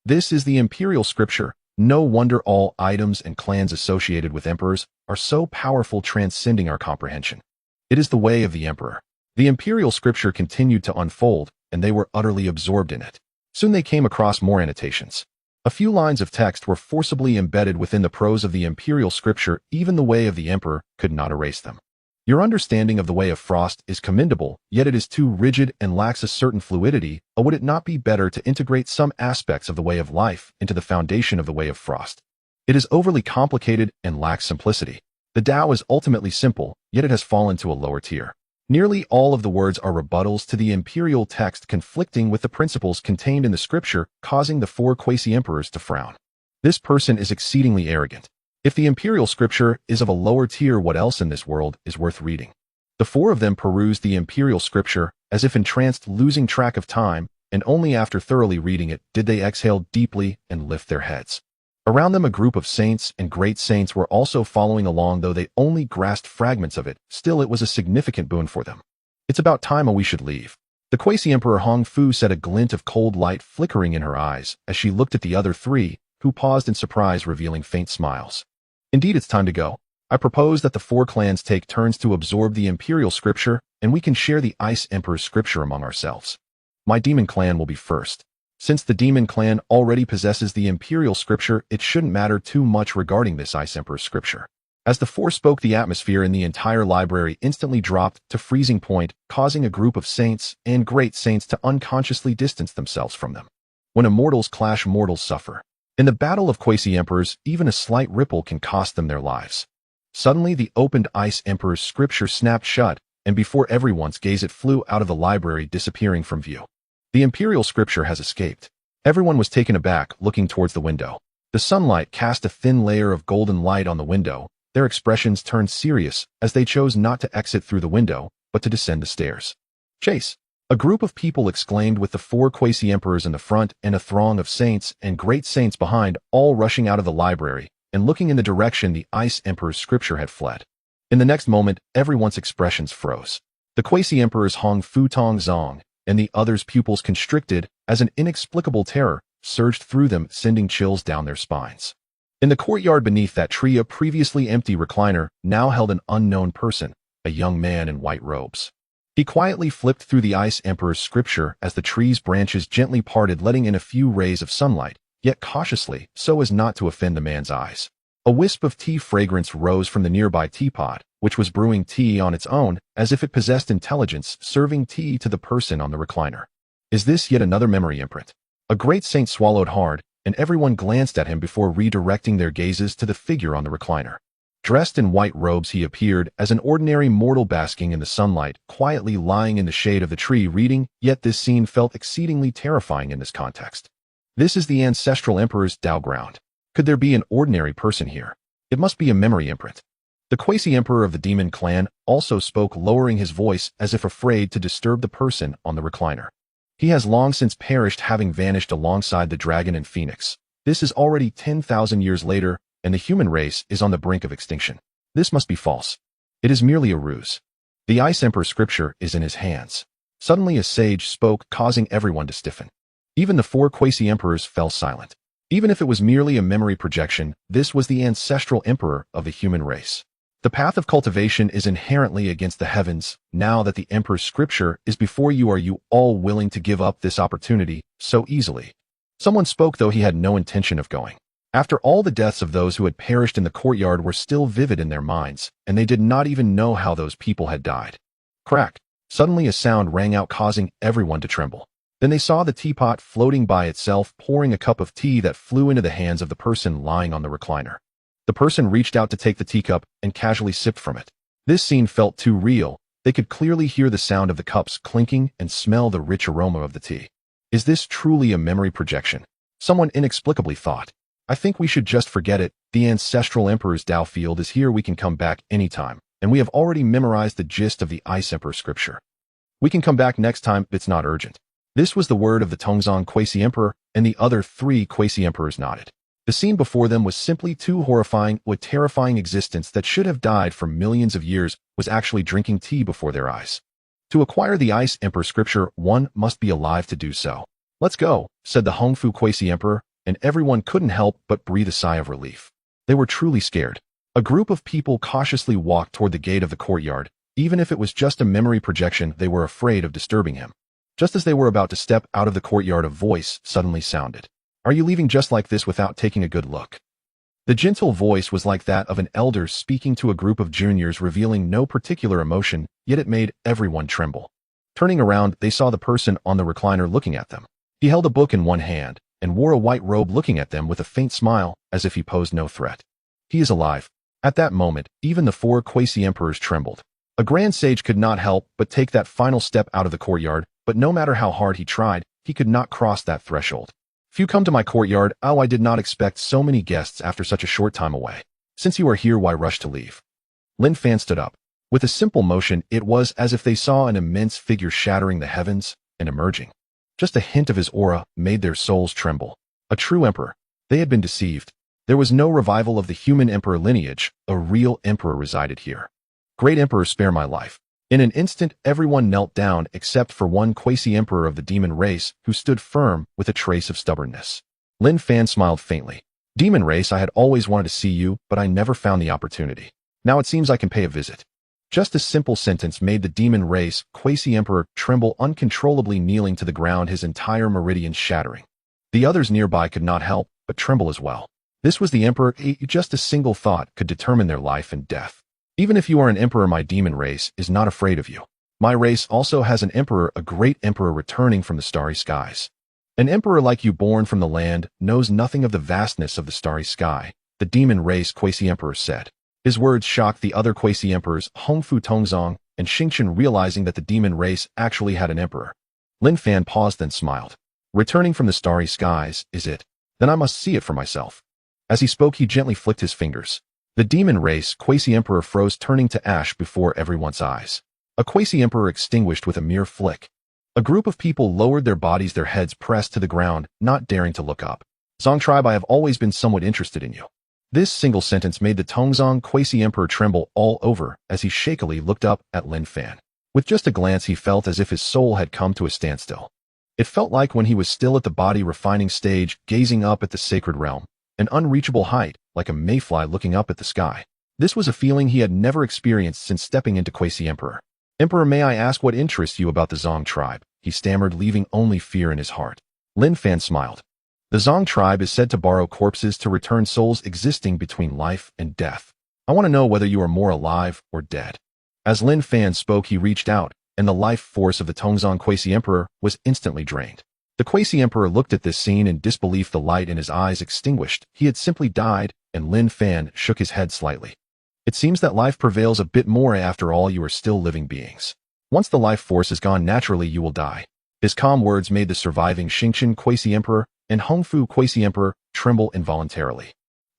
This is the imperial scripture. No wonder all items and clans associated with emperors are so powerful, transcending our comprehension. It is the way of the emperor. The imperial scripture continued to unfold, and they were utterly absorbed in it. Soon they came across more annotations. A few lines of text were forcibly embedded within the prose of the imperial scripture. Even the way of the emperor could not erase them. "Your understanding of the way of frost is commendable, yet it is too rigid and lacks a certain fluidity. Or would it not be better to integrate some aspects of the way of life into the foundation of the way of frost? It is overly complicated and lacks simplicity. The Tao is ultimately simple, yet it has fallen to a lower tier. Nearly all of the words are rebuttals to the imperial text, conflicting with the principles contained in the scripture, causing the four Quasi-Emperors to frown. This person is exceedingly arrogant. If the imperial scripture is of a lower tier, what else in this world is worth reading?" The four of them perused the imperial scripture, as if entranced, losing track of time, and only after thoroughly reading it did they exhale deeply and lift their heads. Around them a group of saints and great saints were also following along, though they only grasped fragments of it. Still, it was a significant boon for them. "It's about time we should leave." The Quasi-Emperor Hong Fu said, a glint of cold light flickering in her eyes as she looked at the other three, who paused in surprise, revealing faint smiles. "Indeed, it's time to go. I propose that the four clans take turns to absorb the imperial scripture, and we can share the Ice Emperor's scripture among ourselves. My demon clan will be first. Since the demon clan already possesses the imperial scripture, it shouldn't matter too much regarding this Ice Emperor's scripture." As the four spoke, the atmosphere in the entire library instantly dropped to freezing point, causing a group of saints and great saints to unconsciously distance themselves from them. When immortals clash, mortals suffer. In the battle of Quasi-Emperors, even a slight ripple can cost them their lives. Suddenly, the opened Ice Emperor's scripture snapped shut, and before everyone's gaze it flew out of the library, disappearing from view. The imperial scripture has escaped. Everyone was taken aback, looking towards the window. The sunlight cast a thin layer of golden light on the window. Their expressions turned serious as they chose not to exit through the window, but to descend the stairs. Chase! A group of people exclaimed, with the 4 quasi-emperors in the front and a throng of saints and great saints behind, all rushing out of the library and looking in the direction the Ice Emperor's scripture had fled. In the next moment, everyone's expressions froze. The quasi-emperors Hong Fu Tong Zong and the others' pupils constricted as an inexplicable terror surged through them, sending chills down their spines. In the courtyard beneath that tree, a previously empty recliner now held an unknown person, a young man in white robes. He quietly flipped through the Ice Emperor's scripture as the tree's branches gently parted, letting in a few rays of sunlight, yet cautiously, so as not to offend the man's eyes. A wisp of tea fragrance rose from the nearby teapot, which was brewing tea on its own, as if it possessed intelligence, serving tea to the person on the recliner. Is this yet another memory imprint? A great saint swallowed hard, and everyone glanced at him before redirecting their gazes to the figure on the recliner. Dressed in white robes, he appeared as an ordinary mortal basking in the sunlight, quietly lying in the shade of the tree reading, yet this scene felt exceedingly terrifying in this context. This is the ancestral emperor's Dao ground. Could there be an ordinary person here? It must be a memory imprint. The quasi-emperor of the demon clan also spoke, lowering his voice as if afraid to disturb the person on the recliner. He has long since perished, having vanished alongside the dragon and phoenix. This is already 10,000 years later, and the human race is on the brink of extinction. This must be false. It is merely a ruse. The Ice Emperor's scripture is in his hands. Suddenly a sage spoke, causing everyone to stiffen. Even the 4 quasi-emperors fell silent. Even if it was merely a memory projection, this was the ancestral emperor of the human race. The path of cultivation is inherently against the heavens. Now that the emperor's scripture is before you, are you all willing to give up this opportunity so easily? Someone spoke, though he had no intention of going. After all, the deaths of those who had perished in the courtyard were still vivid in their minds, and they did not even know how those people had died. Crack! Suddenly a sound rang out, causing everyone to tremble. Then they saw the teapot floating by itself, pouring a cup of tea that flew into the hands of the person lying on the recliner. The person reached out to take the teacup and casually sipped from it. This scene felt too real. They could clearly hear the sound of the cups clinking and smell the rich aroma of the tea. Is this truly a memory projection? Someone inexplicably thought. I think we should just forget it. The ancestral emperor's Dao field is here. We can come back anytime, and we have already memorized the gist of the Ice Emperor scripture. We can come back next time. It's not urgent. This was the word of the Tongzong quasi-emperor, and the other 3 quasi-emperors nodded. The scene before them was simply too horrifying. A terrifying existence that should have died for millions of years was actually drinking tea before their eyes. To acquire the Ice Emperor scripture, one must be alive to do so. Let's go, said the Hongfu quasi-emperor, and everyone couldn't help but breathe a sigh of relief. They were truly scared. A group of people cautiously walked toward the gate of the courtyard. Even if it was just a memory projection, they were afraid of disturbing him. Just as they were about to step out of the courtyard, a voice suddenly sounded. Are you leaving just like this without taking a good look? The gentle voice was like that of an elder speaking to a group of juniors, revealing no particular emotion, yet it made everyone tremble. Turning around, they saw the person on the recliner looking at them. He held a book in one hand and wore a white robe, looking at them with a faint smile, as if he posed no threat. He is alive. At that moment, even the 4 quasi-emperors trembled. A grand sage could not help but take that final step out of the courtyard, but no matter how hard he tried, he could not cross that threshold. Few come to my courtyard. Oh, I did not expect so many guests after such a short time away. Since you are here, why rush to leave? Lin Fan stood up. With a simple motion, it was as if they saw an immense figure shattering the heavens and emerging. Just a hint of his aura made their souls tremble. A true emperor. They had been deceived. There was no revival of the human emperor lineage. A real emperor resided here. Great emperor, spare my life. In an instant, everyone knelt down except for one quasi-emperor of the demon race, who stood firm with a trace of stubbornness. Lin Fan smiled faintly. Demon race, I had always wanted to see you, but I never found the opportunity. Now it seems I can pay a visit. Just a simple sentence made the demon race quasi-emperor tremble uncontrollably, kneeling to the ground, his entire meridian shattering. The others nearby could not help but tremble as well. This was the emperor. Just a single thought could determine their life and death. Even if you are an emperor, my demon race is not afraid of you. My race also has an emperor, a great emperor returning from the starry skies. An emperor like you, born from the land, knows nothing of the vastness of the starry sky, the demon race quasi-emperor said. His words shocked the other quasi-emperors, Hongfu Tongzong and Xingchen, realizing that the demon race actually had an emperor. Lin Fan paused, then smiled. Returning from the starry skies, is it? Then I must see it for myself. As he spoke, he gently flicked his fingers. The demon race, Quasi-Emperor, froze, turning to ash before everyone's eyes. A Quasi-Emperor extinguished with a mere flick. A group of people lowered their bodies, their heads pressed to the ground, not daring to look up. Zong tribe, I have always been somewhat interested in you. This single sentence made the Tongzong Quasi-Emperor tremble all over as he shakily looked up at Lin Fan. With just a glance, he felt as if his soul had come to a standstill. It felt like when he was still at the body refining stage, gazing up at the sacred realm, an unreachable height, like a mayfly looking up at the sky. This was a feeling he had never experienced since stepping into Quasi-Emperor. Emperor, may I ask what interests you about the Zong tribe? He stammered, leaving only fear in his heart. Lin Fan smiled. The Zong tribe is said to borrow corpses to return souls existing between life and death. I want to know whether you are more alive or dead. As Lin Fan spoke, he reached out, and the life force of the Tongzong Quasi-Emperor was instantly drained. The Quasi-Emperor looked at this scene in disbelief, the light in his eyes extinguished. He had simply died, and Lin Fan shook his head slightly. It seems that life prevails a bit more after all. You are still living beings. Once the life force is gone, naturally you will die. His calm words made the surviving Xingqian Quasi-Emperor and Hongfu Quasi-Emperor tremble involuntarily.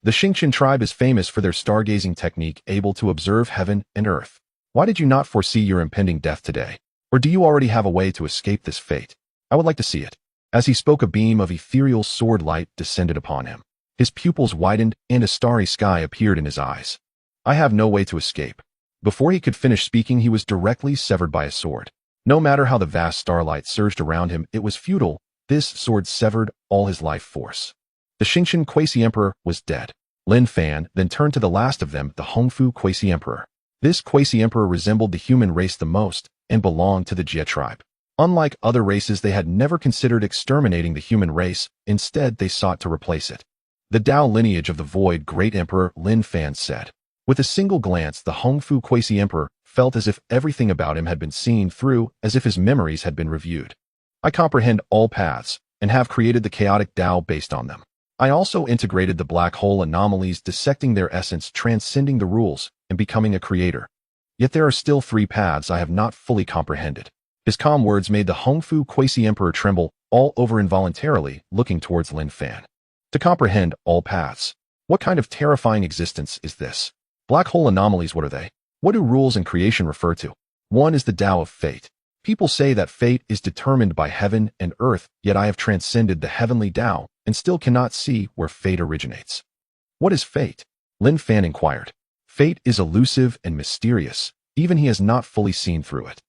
The Xingqian tribe is famous for their stargazing technique, able to observe heaven and earth. Why did you not foresee your impending death today? Or do you already have a way to escape this fate? I would like to see it. As he spoke, a beam of ethereal sword light descended upon him. His pupils widened, and a starry sky appeared in his eyes. I have no way to escape. Before he could finish speaking, he was directly severed by a sword. No matter how the vast starlight surged around him, it was futile. This sword severed all his life force. The Xingqian Quasi-Emperor was dead. Lin Fan then turned to the last of them, the Hongfu Quasi-Emperor. This Quasi-Emperor resembled the human race the most and belonged to the Jie tribe. Unlike other races, they had never considered exterminating the human race. Instead, they sought to replace it. The Dao lineage of the Void Great Emperor, Lin Fan said. With a single glance, the Hongfu Quasi-Emperor felt as if everything about him had been seen through, as if his memories had been reviewed. I comprehend all paths and have created the chaotic Dao based on them. I also integrated the black hole anomalies, dissecting their essence, transcending the rules, and becoming a creator. Yet there are still 3 paths I have not fully comprehended. His calm words made the Hongfu Quasi-Emperor tremble all over, involuntarily looking towards Lin Fan. To comprehend all paths. What kind of terrifying existence is this? Black hole anomalies, what are they? What do rules and creation refer to? One is the Tao of fate. People say that fate is determined by heaven and earth, yet I have transcended the heavenly Tao and still cannot see where fate originates. What is fate? Lin Fan inquired. Fate is elusive and mysterious. Even he has not fully seen through it.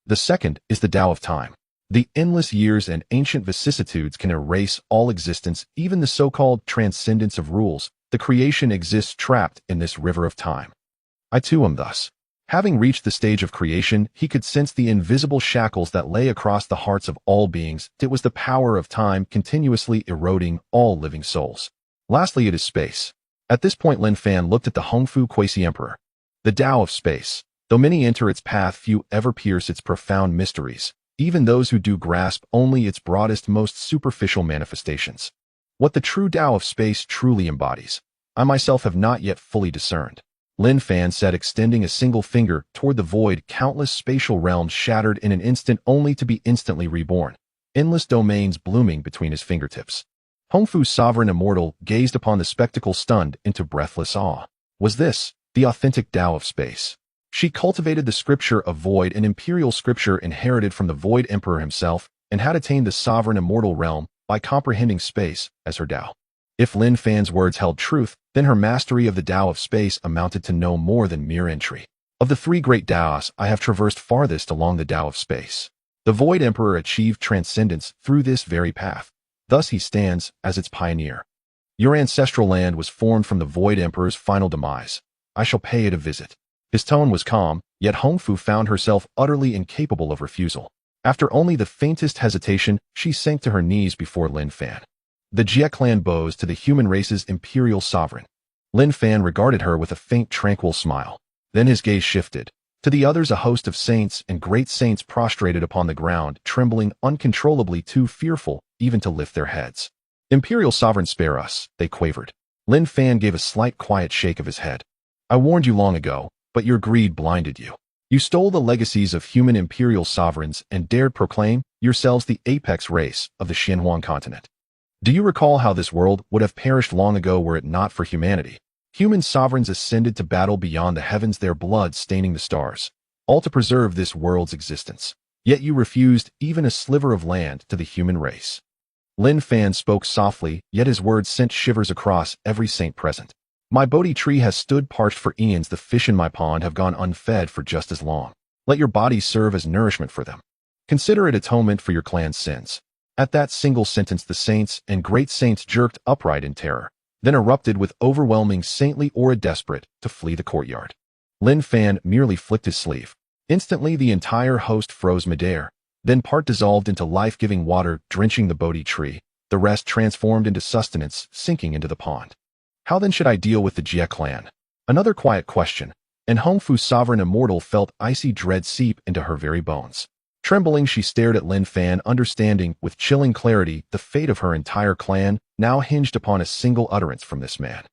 The second is the Tao of time. The endless years and ancient vicissitudes can erase all existence, even the so-called transcendence of rules. The creation exists trapped in this river of time. I too am thus. Having reached the stage of creation, he could sense the invisible shackles that lay across the hearts of all beings. It was the power of time continuously eroding all living souls. Lastly, it is space. At this point, Lin Fan looked at the Hongfu Quasi-Emperor. The Tao of space. Though many enter its path, few ever pierce its profound mysteries. Even those who do grasp only its broadest, most superficial manifestations. What the true Tao of space truly embodies, I myself have not yet fully discerned. Lin Fan said, extending a single finger toward the void. Countless spatial realms shattered in an instant, only to be instantly reborn. Endless domains blooming between his fingertips. Hongfu's sovereign immortal gazed upon the spectacle, stunned into breathless awe. Was this the authentic Tao of space? She cultivated the scripture of void, an imperial scripture inherited from the Void Emperor himself, and had attained the sovereign immortal realm by comprehending space as her Tao. If Lin Fan's words held truth, then her mastery of the Tao of space amounted to no more than mere entry. Of the 3 great Taos, I have traversed farthest along the Tao of space. The Void Emperor achieved transcendence through this very path. Thus he stands as its pioneer. Your ancestral land was formed from the Void Emperor's final demise. I shall pay it a visit. His tone was calm, yet Hongfu found herself utterly incapable of refusal. After only the faintest hesitation, she sank to her knees before Lin Fan. The Jie clan bows to the human race's imperial sovereign. Lin Fan regarded her with a faint, tranquil smile. Then his gaze shifted. To the others, a host of saints and great saints prostrated upon the ground, trembling uncontrollably, too fearful even to lift their heads. Imperial sovereign, spare us, they quavered. Lin Fan gave a slight, quiet shake of his head. I warned you long ago, but your greed blinded you. You stole the legacies of human imperial sovereigns and dared proclaim yourselves the apex race of the Xianhuang continent. Do you recall how this world would have perished long ago were it not for humanity? Human sovereigns ascended to battle beyond the heavens, their blood staining the stars, all to preserve this world's existence. Yet you refused even a sliver of land to the human race. Lin Fan spoke softly, yet his words sent shivers across every saint present. My Bodhi tree has stood parched for eons. The fish in my pond have gone unfed for just as long. Let your bodies serve as nourishment for them. Consider it atonement for your clan's sins. At that single sentence, the saints and great saints jerked upright in terror, then erupted with overwhelming saintly aura, desperate to flee the courtyard. Lin Fan merely flicked his sleeve. Instantly, the entire host froze midair, then part dissolved into life-giving water, drenching the Bodhi tree. The rest transformed into sustenance, sinking into the pond. How then should I deal with the Jie clan? Another quiet question, and Hongfu Sovereign Immortal felt icy dread seep into her very bones. Trembling, she stared at Lin Fan, understanding with chilling clarity the fate of her entire clan now hinged upon a single utterance from this man.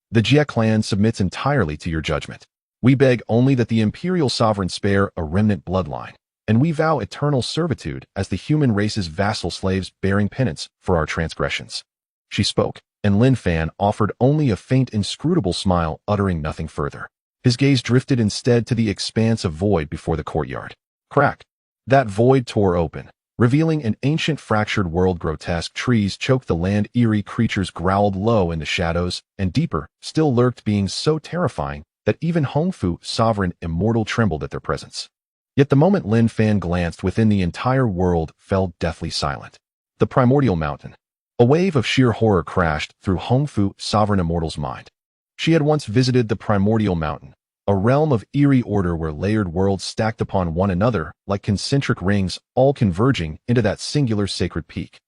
The Jie clan submits entirely to your judgment. We beg only that the imperial sovereign spare a remnant bloodline, and we vow eternal servitude as the human race's vassal slaves, bearing penance for our transgressions. She spoke, and Lin Fan offered only a faint, inscrutable smile, uttering nothing further. His gaze drifted instead to the expanse of void before the courtyard. Crack! That void tore open, revealing an ancient fractured world. Grotesque trees choked the land, eerie creatures growled low in the shadows, and deeper still lurked beings so terrifying that even Hongfu Sovereign Immortal trembled at their presence. Yet the moment Lin Fan glanced within, the entire world fell deathly silent. The primordial mountain. A wave of sheer horror crashed through Hongfu Sovereign Immortal's mind. She had once visited the primordial mountain, a realm of eerie order where layered worlds stacked upon one another like concentric rings, all converging into that singular sacred peak.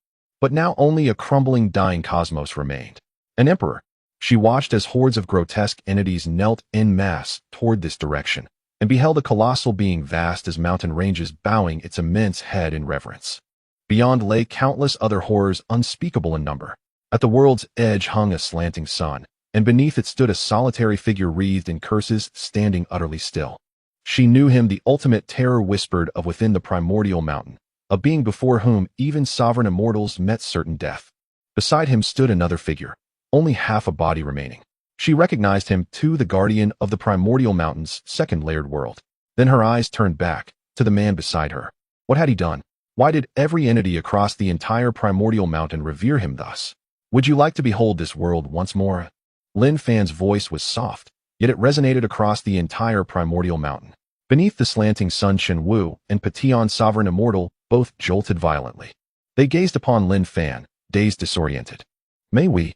But now only a crumbling, dying cosmos remained. An emperor. She watched as hordes of grotesque entities knelt en masse toward this direction, and beheld a colossal being vast as mountain ranges, bowing its immense head in reverence. Beyond lay countless other horrors unspeakable in number. At the world's edge hung a slanting sun, and beneath it stood a solitary figure wreathed in curses, standing utterly still. She knew him, the ultimate terror whispered of within the primordial mountain, a being before whom even sovereign immortals met certain death. Beside him stood another figure, only half a body remaining. She recognized him too, the guardian of the primordial mountain's second layered world. Then her eyes turned back to the man beside her. What had he done? Why did every entity across the entire primordial mountain revere him thus? Would you like to behold this world once more? Lin Fan's voice was soft, yet it resonated across the entire primordial mountain. Beneath the slanting sun, Chen Wu and Pavilion Sovereign Immortal both jolted violently. They gazed upon Lin Fan, dazed, disoriented. May we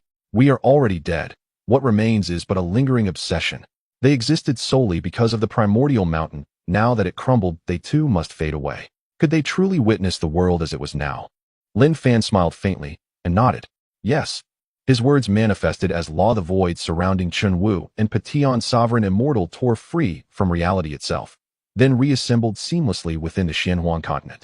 are already dead. What remains is but a lingering obsession. They existed solely because of the primordial mountain. Now that it crumbled, they too must fade away. Could they truly witness the world as it was now? Lin Fan smiled faintly and nodded. Yes. His words manifested as law. The void surrounding Chen Wu and Pavilion Sovereign Immortal tore free from reality itself, then reassembled seamlessly within the Xianhuan continent.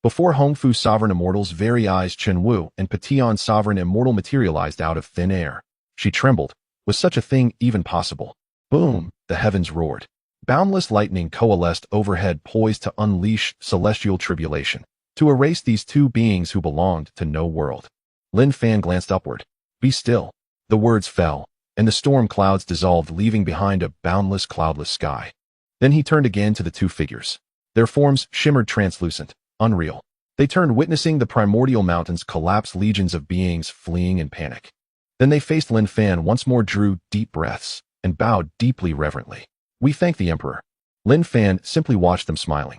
Before Hongfu Sovereign Immortal's very eyes, Chen Wu and Pavilion Sovereign Immortal materialized out of thin air. She trembled. Was such a thing even possible? Boom! The heavens roared. Boundless lightning coalesced overhead, poised to unleash celestial tribulation, to erase these two beings who belonged to no world. Lin Fan glanced upward. Be still. The words fell, and the storm clouds dissolved, leaving behind a boundless, cloudless sky. Then he turned again to the two figures. Their forms shimmered translucent, unreal. They turned, witnessing the primordial mountains collapse, legions of beings fleeing in panic. Then they faced Lin Fan once more, drew deep breaths, and bowed deeply, reverently. We thank the Emperor. Lin Fan simply watched them, smiling.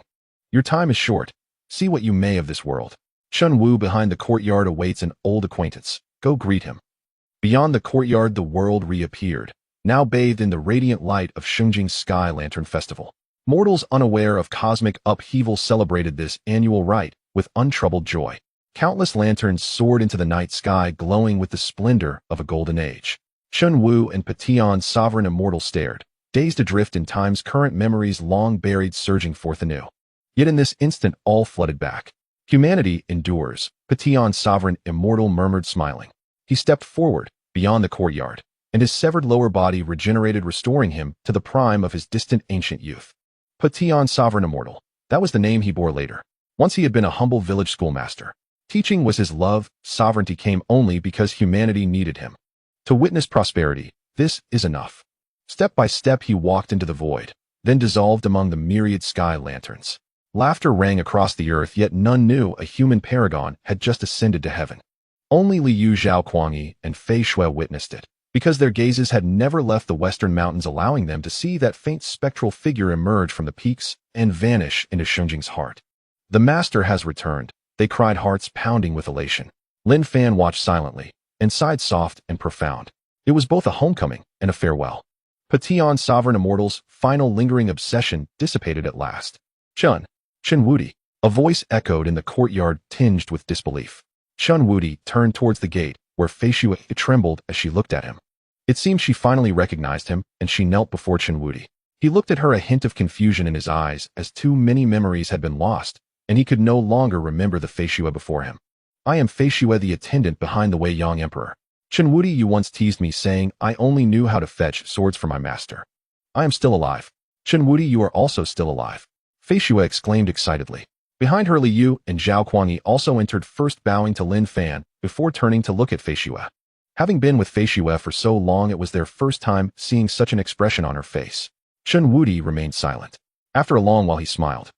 Your time is short. See what you may of this world. Chen Wu behind the courtyard awaits an old acquaintance. Go greet him. Beyond the courtyard, the world reappeared, now bathed in the radiant light of Shunjing's Sky Lantern Festival. Mortals unaware of cosmic upheaval celebrated this annual rite with untroubled joy. Countless lanterns soared into the night sky, glowing with the splendor of a golden age. Chen Wu and Pavilion Sovereign Immortal stared, dazed adrift in time's current, memories long buried surging forth anew. Yet in this instant all flooded back. Humanity endures, Pavilion Sovereign Immortal murmured, smiling. He stepped forward, beyond the courtyard, and his severed lower body regenerated, restoring him to the prime of his distant ancient youth. Pavilion Sovereign Immortal. That was the name he bore later. Once he had been a humble village schoolmaster. Teaching was his love, sovereignty came only because humanity needed him. To witness prosperity, this is enough. Step by step he walked into the void, then dissolved among the myriad sky lanterns. Laughter rang across the earth, yet none knew a human paragon had just ascended to heaven. Only Liu Zhaoquangyi and Fei Shui witnessed it, because their gazes had never left the western mountains, allowing them to see that faint spectral figure emerge from the peaks and vanish into Shunjing's heart. The master has returned, they cried, hearts pounding with elation. Lin Fan watched silently, and sighed soft and profound. It was both a homecoming and a farewell. Pavilion sovereign immortal's final lingering obsession dissipated at last. Chen Wudi, a voice echoed in the courtyard tinged with disbelief. Chen Wudi turned towards the gate, where Fei Shui trembled as she looked at him. It seemed she finally recognized him, and she knelt before Chen Wudi. He looked at her, a hint of confusion in his eyes, as too many memories had been lost, and he could no longer remember the Fei Shui before him. I am Fei Shui, the attendant behind the Wei Yang Emperor. Chen Wudi, you once teased me saying I only knew how to fetch swords for my master. I am still alive. Chen Wudi, you are also still alive. Fei Shui exclaimed excitedly. Behind her, Liu and Zhaoquangyi also entered, first bowing to Lin Fan, before turning to look at Fei Shui. Having been with Fei Shui for so long, it was their first time seeing such an expression on her face. Chen Wudi remained silent. After a long while he smiled.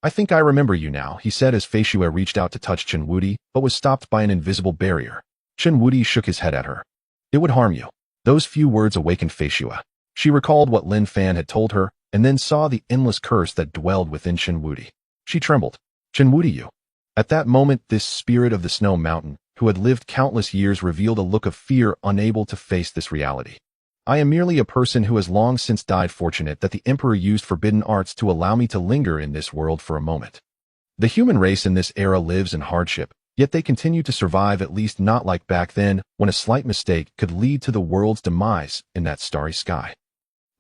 I think I remember you now, he said as Fei Shui reached out to touch Chen Wudi, but was stopped by an invisible barrier. Chen Wudi shook his head at her. It would harm you. Those few words awakened Fei Shui. She recalled what Lin Fan had told her, and then saw the endless curse that dwelled within Chen Wudi. She trembled. Chen Wudi, you. At that moment, this spirit of the snow mountain, who had lived countless years, revealed a look of fear, unable to face this reality. I am merely a person who has long since died, fortunate that the Emperor used forbidden arts to allow me to linger in this world for a moment. The human race in this era lives in hardship, yet they continue to survive, at least not like back then, when a slight mistake could lead to the world's demise in that starry sky.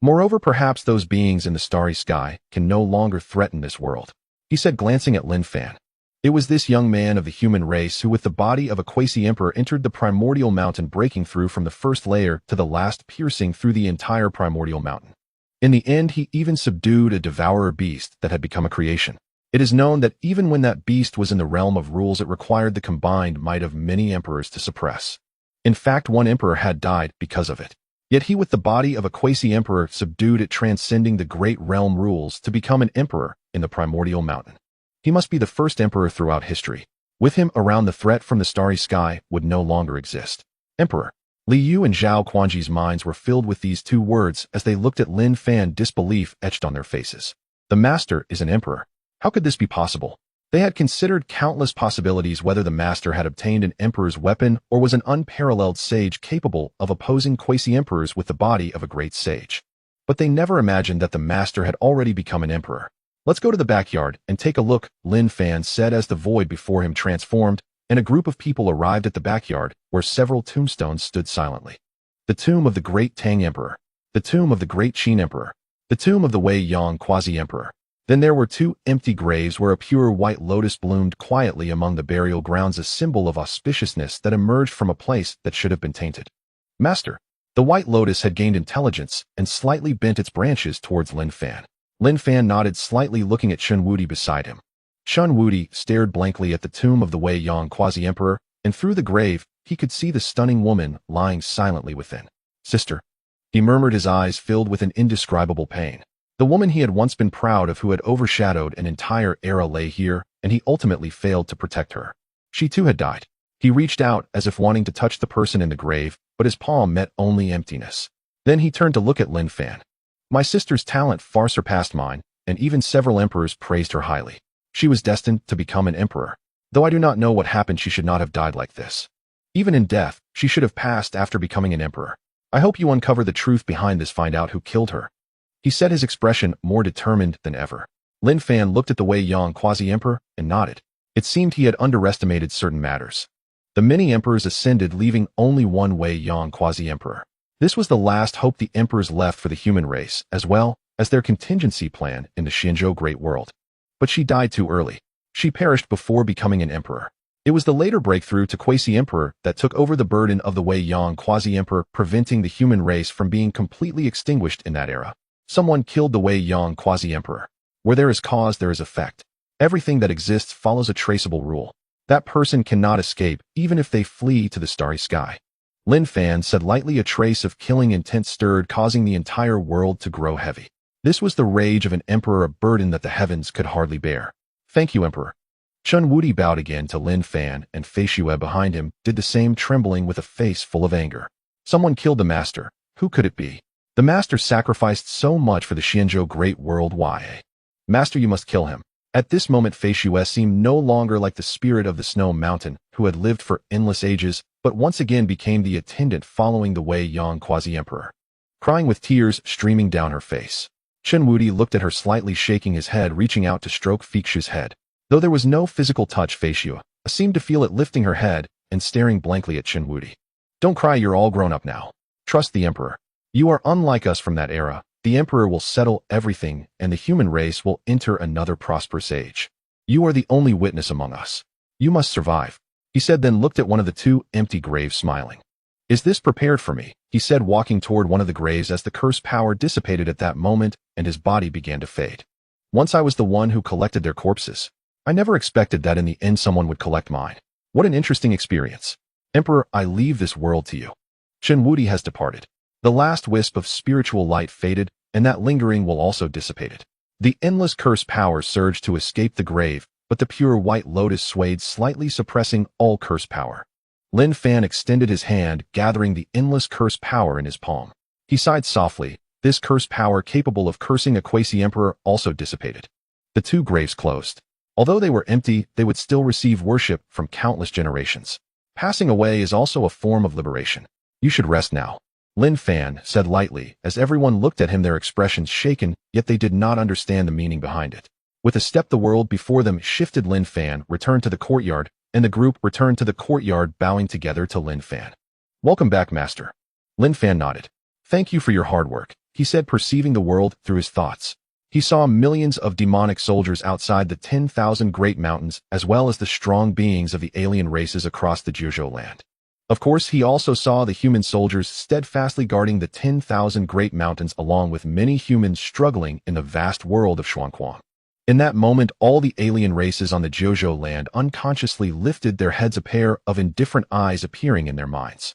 Moreover, perhaps those beings in the starry sky can no longer threaten this world, he said, glancing at Lin Fan. It was this young man of the human race who, with the body of a quasi-emperor, entered the primordial mountain, breaking through from the first layer to the last, piercing through the entire primordial mountain. In the end, he even subdued a devourer beast that had become a creation. It is known that even when that beast was in the realm of rules, it required the combined might of many emperors to suppress. In fact, one emperor had died because of it. Yet he, with the body of a quasi-emperor, subdued it, transcending the great realm rules to become an emperor in the primordial mountain. He must be the first emperor throughout history. With him around, the threat from the starry sky would no longer exist. Emperor. Liu and Zhaoquangyi's minds were filled with these two words as they looked at Lin Fan, disbelief etched on their faces. The master is an emperor. How could this be possible? They had considered countless possibilities, whether the master had obtained an emperor's weapon or was an unparalleled sage capable of opposing quasi-emperors with the body of a great sage. But they never imagined that the master had already become an emperor. Let's go to the backyard and take a look, Lin Fan said as the void before him transformed, and a group of people arrived at the backyard, where several tombstones stood silently. The tomb of the great Tang Emperor, the tomb of the great Qin Emperor, the tomb of the Wei Yang Quasi-Emperor. Then there were two empty graves where a pure white lotus bloomed quietly among the burial grounds, a symbol of auspiciousness that emerged from a place that should have been tainted. Master. The white lotus had gained intelligence and slightly bent its branches towards Lin Fan. Lin Fan nodded slightly, looking at Chen Wudi beside him. Chen Wudi stared blankly at the tomb of the Wei Yang Quasi-Emperor, and through the grave, he could see the stunning woman lying silently within. Sister. He murmured, his eyes filled with an indescribable pain. The woman he had once been proud of, who had overshadowed an entire era, lay here, and he ultimately failed to protect her. She too had died. He reached out as if wanting to touch the person in the grave, but his palm met only emptiness. Then he turned to look at Lin Fan. My sister's talent far surpassed mine, and even several emperors praised her highly. She was destined to become an emperor. Though I do not know what happened, she should not have died like this. Even in death, she should have passed after becoming an emperor. I hope you uncover the truth behind this, find out who killed her. He said, his expression more determined than ever. Lin Fan looked at the Wei Yang Quasi-Emperor and nodded. It seemed he had underestimated certain matters. The many emperors ascended, leaving only one Wei Yang Quasi-Emperor. This was the last hope the emperors left for the human race, as well as their contingency plan in the Xinzhou Great World. But she died too early. She perished before becoming an emperor. It was the later breakthrough to Quasi-Emperor that took over the burden of the Wei Yang Quasi-Emperor, preventing the human race from being completely extinguished in that era. Someone killed the Wei Yang Quasi-Emperor. Where there is cause, there is effect. Everything that exists follows a traceable rule. That person cannot escape, even if they flee to the starry sky. Lin Fan said lightly. A trace of killing intent stirred, causing the entire world to grow heavy. This was the rage of an emperor, a burden that the heavens could hardly bear. Thank you, Emperor. Chun Wuti bowed again to Lin Fan, and Fei Xue behind him did the same, trembling with a face full of anger. Someone killed the master. Who could it be? The master sacrificed so much for the Xianzhou great world. Why? Master, you must kill him. At this moment, Fei Xue seemed no longer like the spirit of the snow mountain, who had lived for endless ages, but once again became the attendant following the Wei Yang quasi-emperor. Crying with tears streaming down her face, Chun Wuti looked at her, slightly shaking his head, reaching out to stroke Fei Xue's head. Though there was no physical touch, Fei Xue seemed to feel it lifting her head and staring blankly at Chun Wuti. Don't cry, you're all grown up now. Trust the emperor. You are unlike us from that era. The emperor will settle everything, and the human race will enter another prosperous age. You are the only witness among us. You must survive, he said, then looked at one of the two empty graves, smiling. Is this prepared for me? He said, walking toward one of the graves as the curse power dissipated at that moment and his body began to fade. Once I was the one who collected their corpses. I never expected that in the end someone would collect mine. What an interesting experience. Emperor, I leave this world to you. Chun Wuti has departed. The last wisp of spiritual light faded, and that lingering will also dissipated. The endless curse power surged to escape the grave, but the pure white lotus swayed slightly, suppressing all curse power. Lin Fan extended his hand, gathering the endless curse power in his palm. He sighed softly. This curse power capable of cursing a quasi-emperor also dissipated. The two graves closed. Although they were empty, they would still receive worship from countless generations. Passing away is also a form of liberation. You should rest now, Lin Fan said lightly, as everyone looked at him, their expressions shaken, yet they did not understand the meaning behind it. With a step the world before them shifted. Lin Fan returned to the courtyard, and the group returned to the courtyard, bowing together to Lin Fan. Welcome back, Master. Lin Fan nodded. Thank you for your hard work, he said, perceiving the world through his thoughts. He saw millions of demonic soldiers outside the 10,000 great mountains, as well as the strong beings of the alien races across the Jiuzhou land. Of course, he also saw the human soldiers steadfastly guarding the 10,000 great mountains, along with many humans struggling in the vast world of Shuangquang. In that moment, all the alien races on the Jiuzhou land unconsciously lifted their heads, a pair of indifferent eyes appearing in their minds.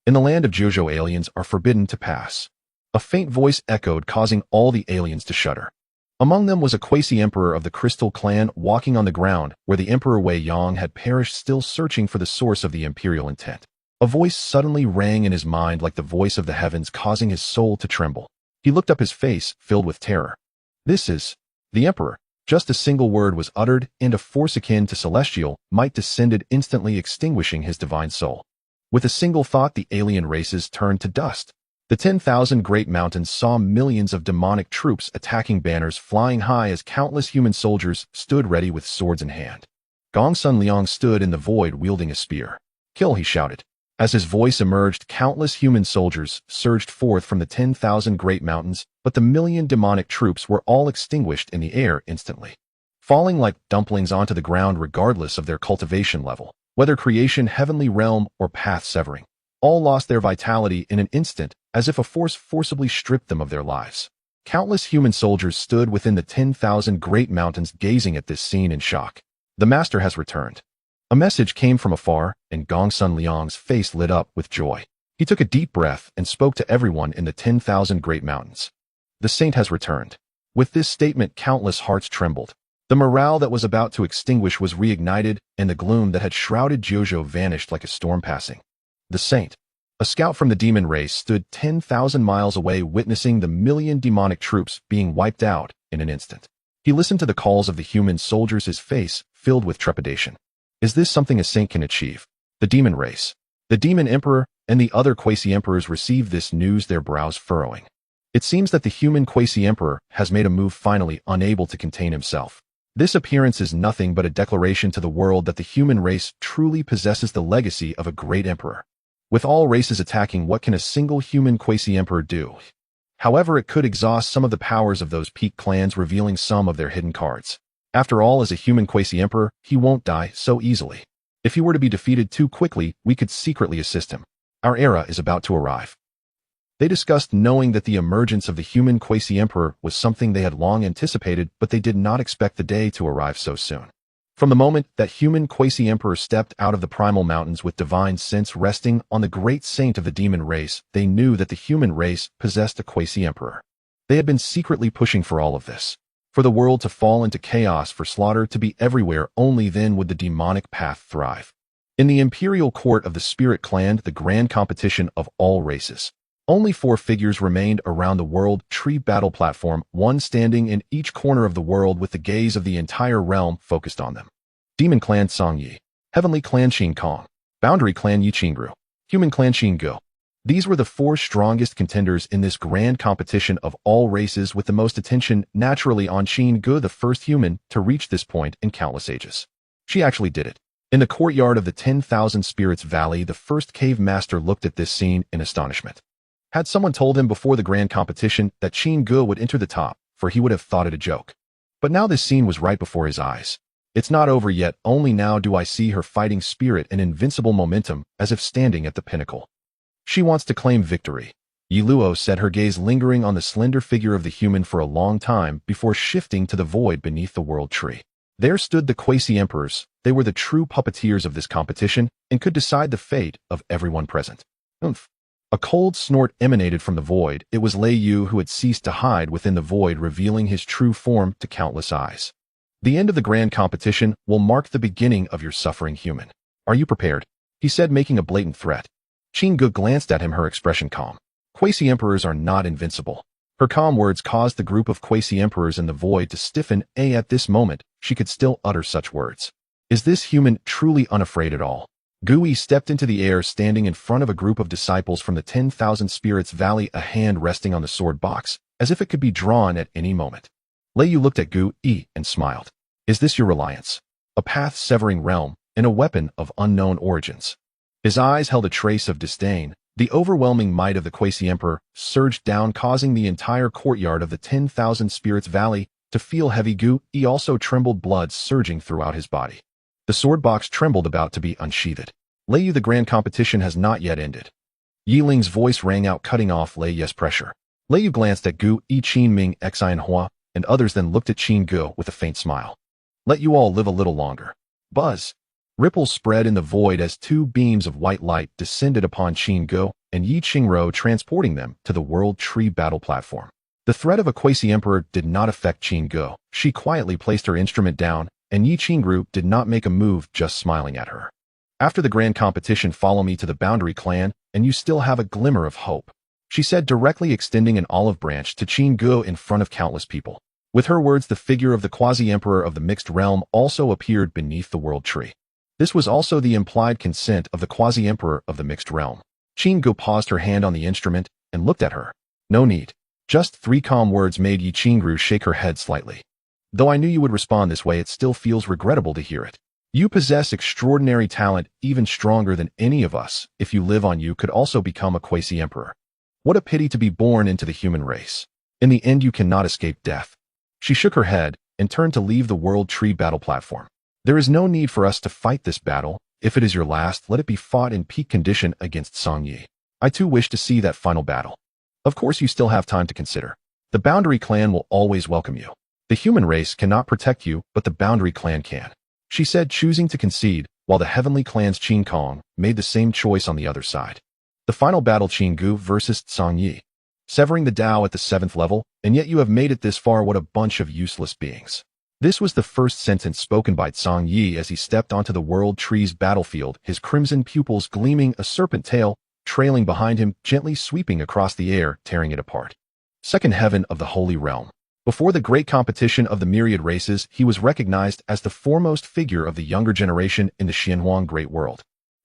In the land of Jiuzhou, aliens are forbidden to pass. A faint voice echoed, causing all the aliens to shudder. Among them was a quasi-emperor of the Crystal Clan, walking on the ground where the Emperor Wei Yang had perished, still searching for the source of the imperial intent. A voice suddenly rang in his mind like the voice of the heavens, causing his soul to tremble. He looked up, his face filled with terror. This is the Emperor. Just a single word was uttered, and a force akin to celestial might descended, instantly extinguishing his divine soul. With a single thought, the alien races turned to dust. The 10,000 great mountains saw millions of demonic troops attacking, banners flying high as countless human soldiers stood ready with swords in hand. Gongsun Liang stood in the void wielding a spear. Kill, he shouted. As his voice emerged, countless human soldiers surged forth from the 10,000 great mountains, but the million demonic troops were all extinguished in the air instantly, falling like dumplings onto the ground regardless of their cultivation level, whether creation, heavenly realm, or path severing. All lost their vitality in an instant, as if a force forcibly stripped them of their lives. Countless human soldiers stood within the 10,000 great mountains, gazing at this scene in shock. The master has returned. A message came from afar, and Gongsun Liang's face lit up with joy. He took a deep breath and spoke to everyone in the 10,000 great mountains. The saint has returned. With this statement, countless hearts trembled. The morale that was about to extinguish was reignited, and the gloom that had shrouded Jiuzhou vanished like a storm passing. The saint, a scout from the demon race, stood 10,000 miles away, witnessing the million demonic troops being wiped out in an instant. He listened to the calls of the human soldiers, his face filled with trepidation. Is this something a saint can achieve? The demon race, the demon emperor, and the other quasi-emperors received this news, their brows furrowing. It seems that the human quasi-emperor has made a move, finally unable to contain himself. This appearance is nothing but a declaration to the world that the human race truly possesses the legacy of a great emperor. With all races attacking, what can a single human quasi-emperor do? However, it could exhaust some of the powers of those peak clans, revealing some of their hidden cards. After all, as a human quasi-emperor, he won't die so easily. If he were to be defeated too quickly, we could secretly assist him. Our era is about to arrive. They discussed, knowing that the emergence of the human quasi-emperor was something they had long anticipated, but they did not expect the day to arrive so soon. From the moment that human quasi-emperor stepped out of the primal mountains with divine sense resting on the great saint of the demon race, they knew that the human race possessed a quasi-emperor. They had been secretly pushing for all of this. For the world to fall into chaos, for slaughter to be everywhere, only then would the demonic path thrive. In the imperial court of the Spirit Clan, the grand competition of all races, only 4 figures remained around the world tree battle platform, one standing in each corner of the world with the gaze of the entire realm focused on them. Demon Clan Song Yi, Heavenly Clan Qin Kong, Boundary Clan Yi Qingru, Human Clan Qin Gu. These were the 4 strongest contenders in this grand competition of all races, with the most attention naturally on Qin Gu, the first human to reach this point in countless ages. She actually did it. In the courtyard of the 10,000 Spirits Valley, the first cave master looked at this scene in astonishment. Had someone told him before the grand competition that Qin Gu would enter the top, for he would have thought it a joke. But now this scene was right before his eyes. It's not over yet, only now do I see her fighting spirit and invincible momentum, as if standing at the pinnacle. She wants to claim victory. Yi Luo said, her gaze lingering on the slender figure of the human for a long time before shifting to the void beneath the world tree. There stood the quasi-emperors. They were the true puppeteers of this competition and could decide the fate of everyone present. Oomph. A cold snort emanated from the void. It was Lei Yu, who had ceased to hide within the void, revealing his true form to countless eyes. The end of the grand competition will mark the beginning of your suffering, human. Are you prepared? He said, making a blatant threat. Qin Gu glanced at him, her expression calm. Quasi-emperors are not invincible. Her calm words caused the group of quasi-emperors in the void to stiffen. At this moment, she could still utter such words. Is this human truly unafraid at all? Gui stepped into the air, standing in front of a group of disciples from the 10,000 Spirits Valley, a hand resting on the sword box, as if it could be drawn at any moment. Lei Yu looked at Gui and smiled. Is this your reliance? A path-severing realm, and a weapon of unknown origins. His eyes held a trace of disdain. The overwhelming might of the quasi-emperor surged down, causing the entire courtyard of the 10,000 Spirits Valley to feel heavy. Gui also trembled, blood surging throughout his body. The sword box trembled, about to be unsheathed. Lei Yu, the grand competition has not yet ended. Yi Ling's voice rang out, cutting off Lei Yu's pressure. Lei Yu glanced at Gui, Qin Ming, Xian Hua, and others, then looked at Qin Gu with a faint smile. Let you all live a little longer. Buzz. Ripples spread in the void as 2 beams of white light descended upon Qin Gu and Yi Qingru, transporting them to the World Tree battle platform. The threat of a quasi-emperor did not affect Qin Gu. She quietly placed her instrument down, and Yi Qingru did not make a move, just smiling at her. After the grand competition, follow me to the Boundary Clan, and you still have a glimmer of hope, she said, directly extending an olive branch to Qin Gu in front of countless people. With her words, the figure of the quasi-emperor of the mixed realm also appeared beneath the world tree. This was also the implied consent of the quasi-emperor of the mixed realm. Qin Gu paused, her hand on the instrument, and looked at her. No need. Just 3 calm words made Yi Qingru shake her head slightly. Though I knew you would respond this way, it still feels regrettable to hear it. You possess extraordinary talent, even stronger than any of us. If you live on, you could also become a quasi-emperor. What a pity to be born into the human race. In the end, you cannot escape death. She shook her head and turned to leave the World Tree battle platform. There is no need for us to fight this battle. If it is your last, let it be fought in peak condition against Song Yi. I too wish to see that final battle. Of course, you still have time to consider. The Boundary Clan will always welcome you. The human race cannot protect you, but the Boundary Clan can, she said, choosing to concede, while the Heavenly Clan's Qin Kong made the same choice on the other side. The final battle, Qin Gu versus Song Yi. Severing the Tao at the 7th level, and yet you have made it this far. What a bunch of useless beings. This was the first sentence spoken by Song Yi as he stepped onto the World Tree's battlefield, his crimson pupils gleaming, a serpent tail trailing behind him, gently sweeping across the air, tearing it apart. Second heaven of the Holy Realm. Before the great competition of the myriad races, he was recognized as the foremost figure of the younger generation in the Xianhuang Great World.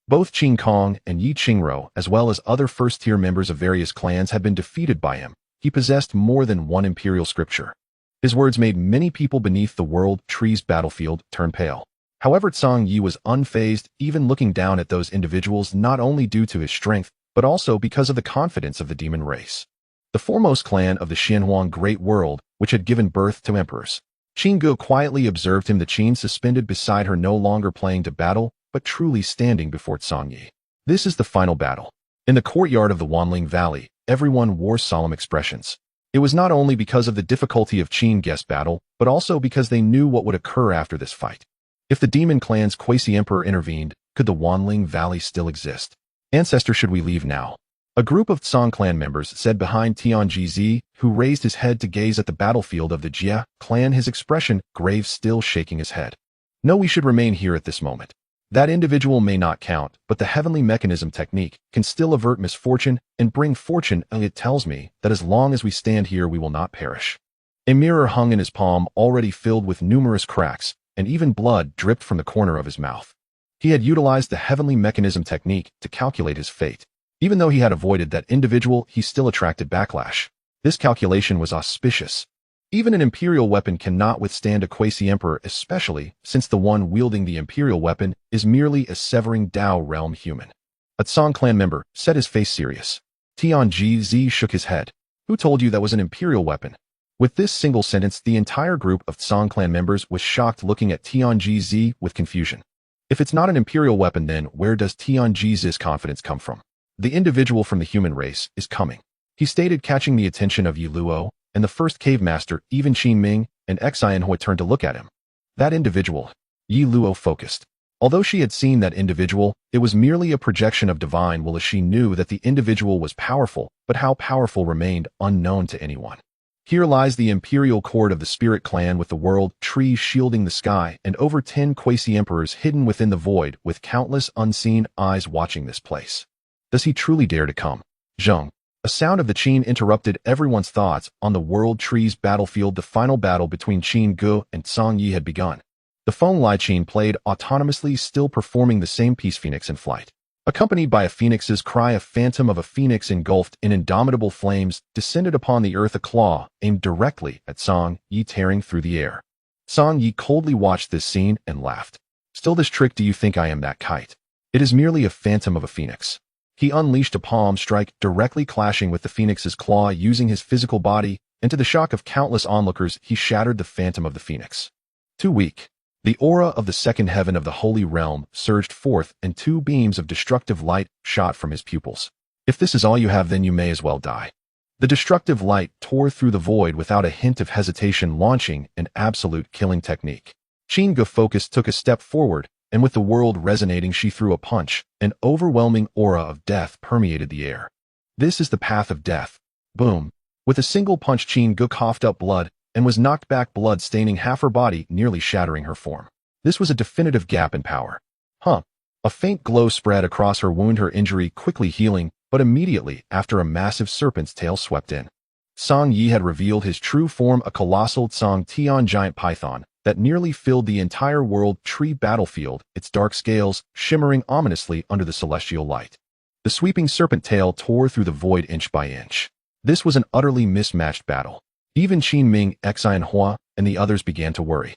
Both Qin Kong and Yi Qingru, as well as other first-tier members of various clans, had been defeated by him. He possessed more than one imperial scripture. His words made many people beneath the World Tree's battlefield turn pale. However, Song Yi was unfazed, even looking down at those individuals, not only due to his strength, but also because of the confidence of the demon race. The foremost clan of the Xianhuang Great World, which had given birth to emperors. Qin Gu quietly observed him, the Qin suspended beside her, no longer playing to battle, but truly standing before Song Yi. This is the final battle. In the courtyard of the Wanling Valley, everyone wore solemn expressions. It was not only because of the difficulty of Qin Gu's battle, but also because they knew what would occur after this fight. If the demon clan's quasi-emperor intervened, could the Wanling Valley still exist? Ancestor, should we leave now? A group of Song clan members said behind Tianji, who raised his head to gaze at the battlefield of the Jia clan, his expression grave, still shaking his head. No, we should remain here at this moment. That individual may not count, but the heavenly mechanism technique can still avert misfortune and bring fortune, and it tells me that as long as we stand here we will not perish. A mirror hung in his palm, already filled with numerous cracks, and even blood dripped from the corner of his mouth. He had utilized the heavenly mechanism technique to calculate his fate. Even though he had avoided that individual, he still attracted backlash. This calculation was auspicious. Even an imperial weapon cannot withstand a quasi-emperor, especially since the one wielding the imperial weapon is merely a severing Dao realm human. A Song clan member set his face serious. Tianji shook his head. Who told you that was an imperial weapon? With this single sentence, the entire group of Song clan members was shocked, looking at Tianji with confusion. If it's not an imperial weapon, then where does Tianji's confidence come from? The individual from the human race is coming, he stated, catching the attention of Yi Luo, and the first cave master, even Qin Ming, and Xianhui turned to look at him. That individual. Yi Luo focused. Although she had seen that individual, it was merely a projection of divine will, as she knew that the individual was powerful, but how powerful remained unknown to anyone. Here lies the imperial cord of the spirit clan, with the world trees shielding the sky and over 10 quasi-emperors hidden within the void, with countless unseen eyes watching this place. Does he truly dare to come? Zheng. A sound of the Qin interrupted everyone's thoughts. On the world trees battlefield, the final battle between Qin Gu and Song Yi had begun. The Feng Lai Qin played autonomously, still performing the same piece, phoenix in flight. Accompanied by a phoenix's cry, a phantom of a phoenix engulfed in indomitable flames descended upon the earth, a claw aimed directly at Song Yi, tearing through the air. Song Yi coldly watched this scene and laughed. Still this trick? Do you think I am that kite? It is merely a phantom of a phoenix. He unleashed a palm strike, directly clashing with the phoenix's claw, using his physical body, and to the shock of countless onlookers, he shattered the phantom of the phoenix. Too weak. The aura of the second heaven of the holy realm surged forth, and 2 beams of destructive light shot from his pupils. If this is all you have, then you may as well die. The destructive light tore through the void without a hint of hesitation, launching an absolute killing technique. Qin Gu focused, took a step forward, and with the world resonating, she threw a punch. An overwhelming aura of death permeated the air. This is the path of death. Boom. With a single punch, Qin Gu coughed up blood and was knocked back, blood staining half her body, nearly shattering her form. This was a definitive gap in power. A faint glow spread across her wound, her injury quickly healing, but immediately after a massive serpent's tail swept in. Song Yi had revealed his true form, a colossal Song Tian giant python that nearly filled the entire world tree battlefield, its dark scales shimmering ominously under the celestial light. The sweeping serpent tail tore through the void inch by inch. This was an utterly mismatched battle. Even Qin Ming, Xianhui, and the others began to worry.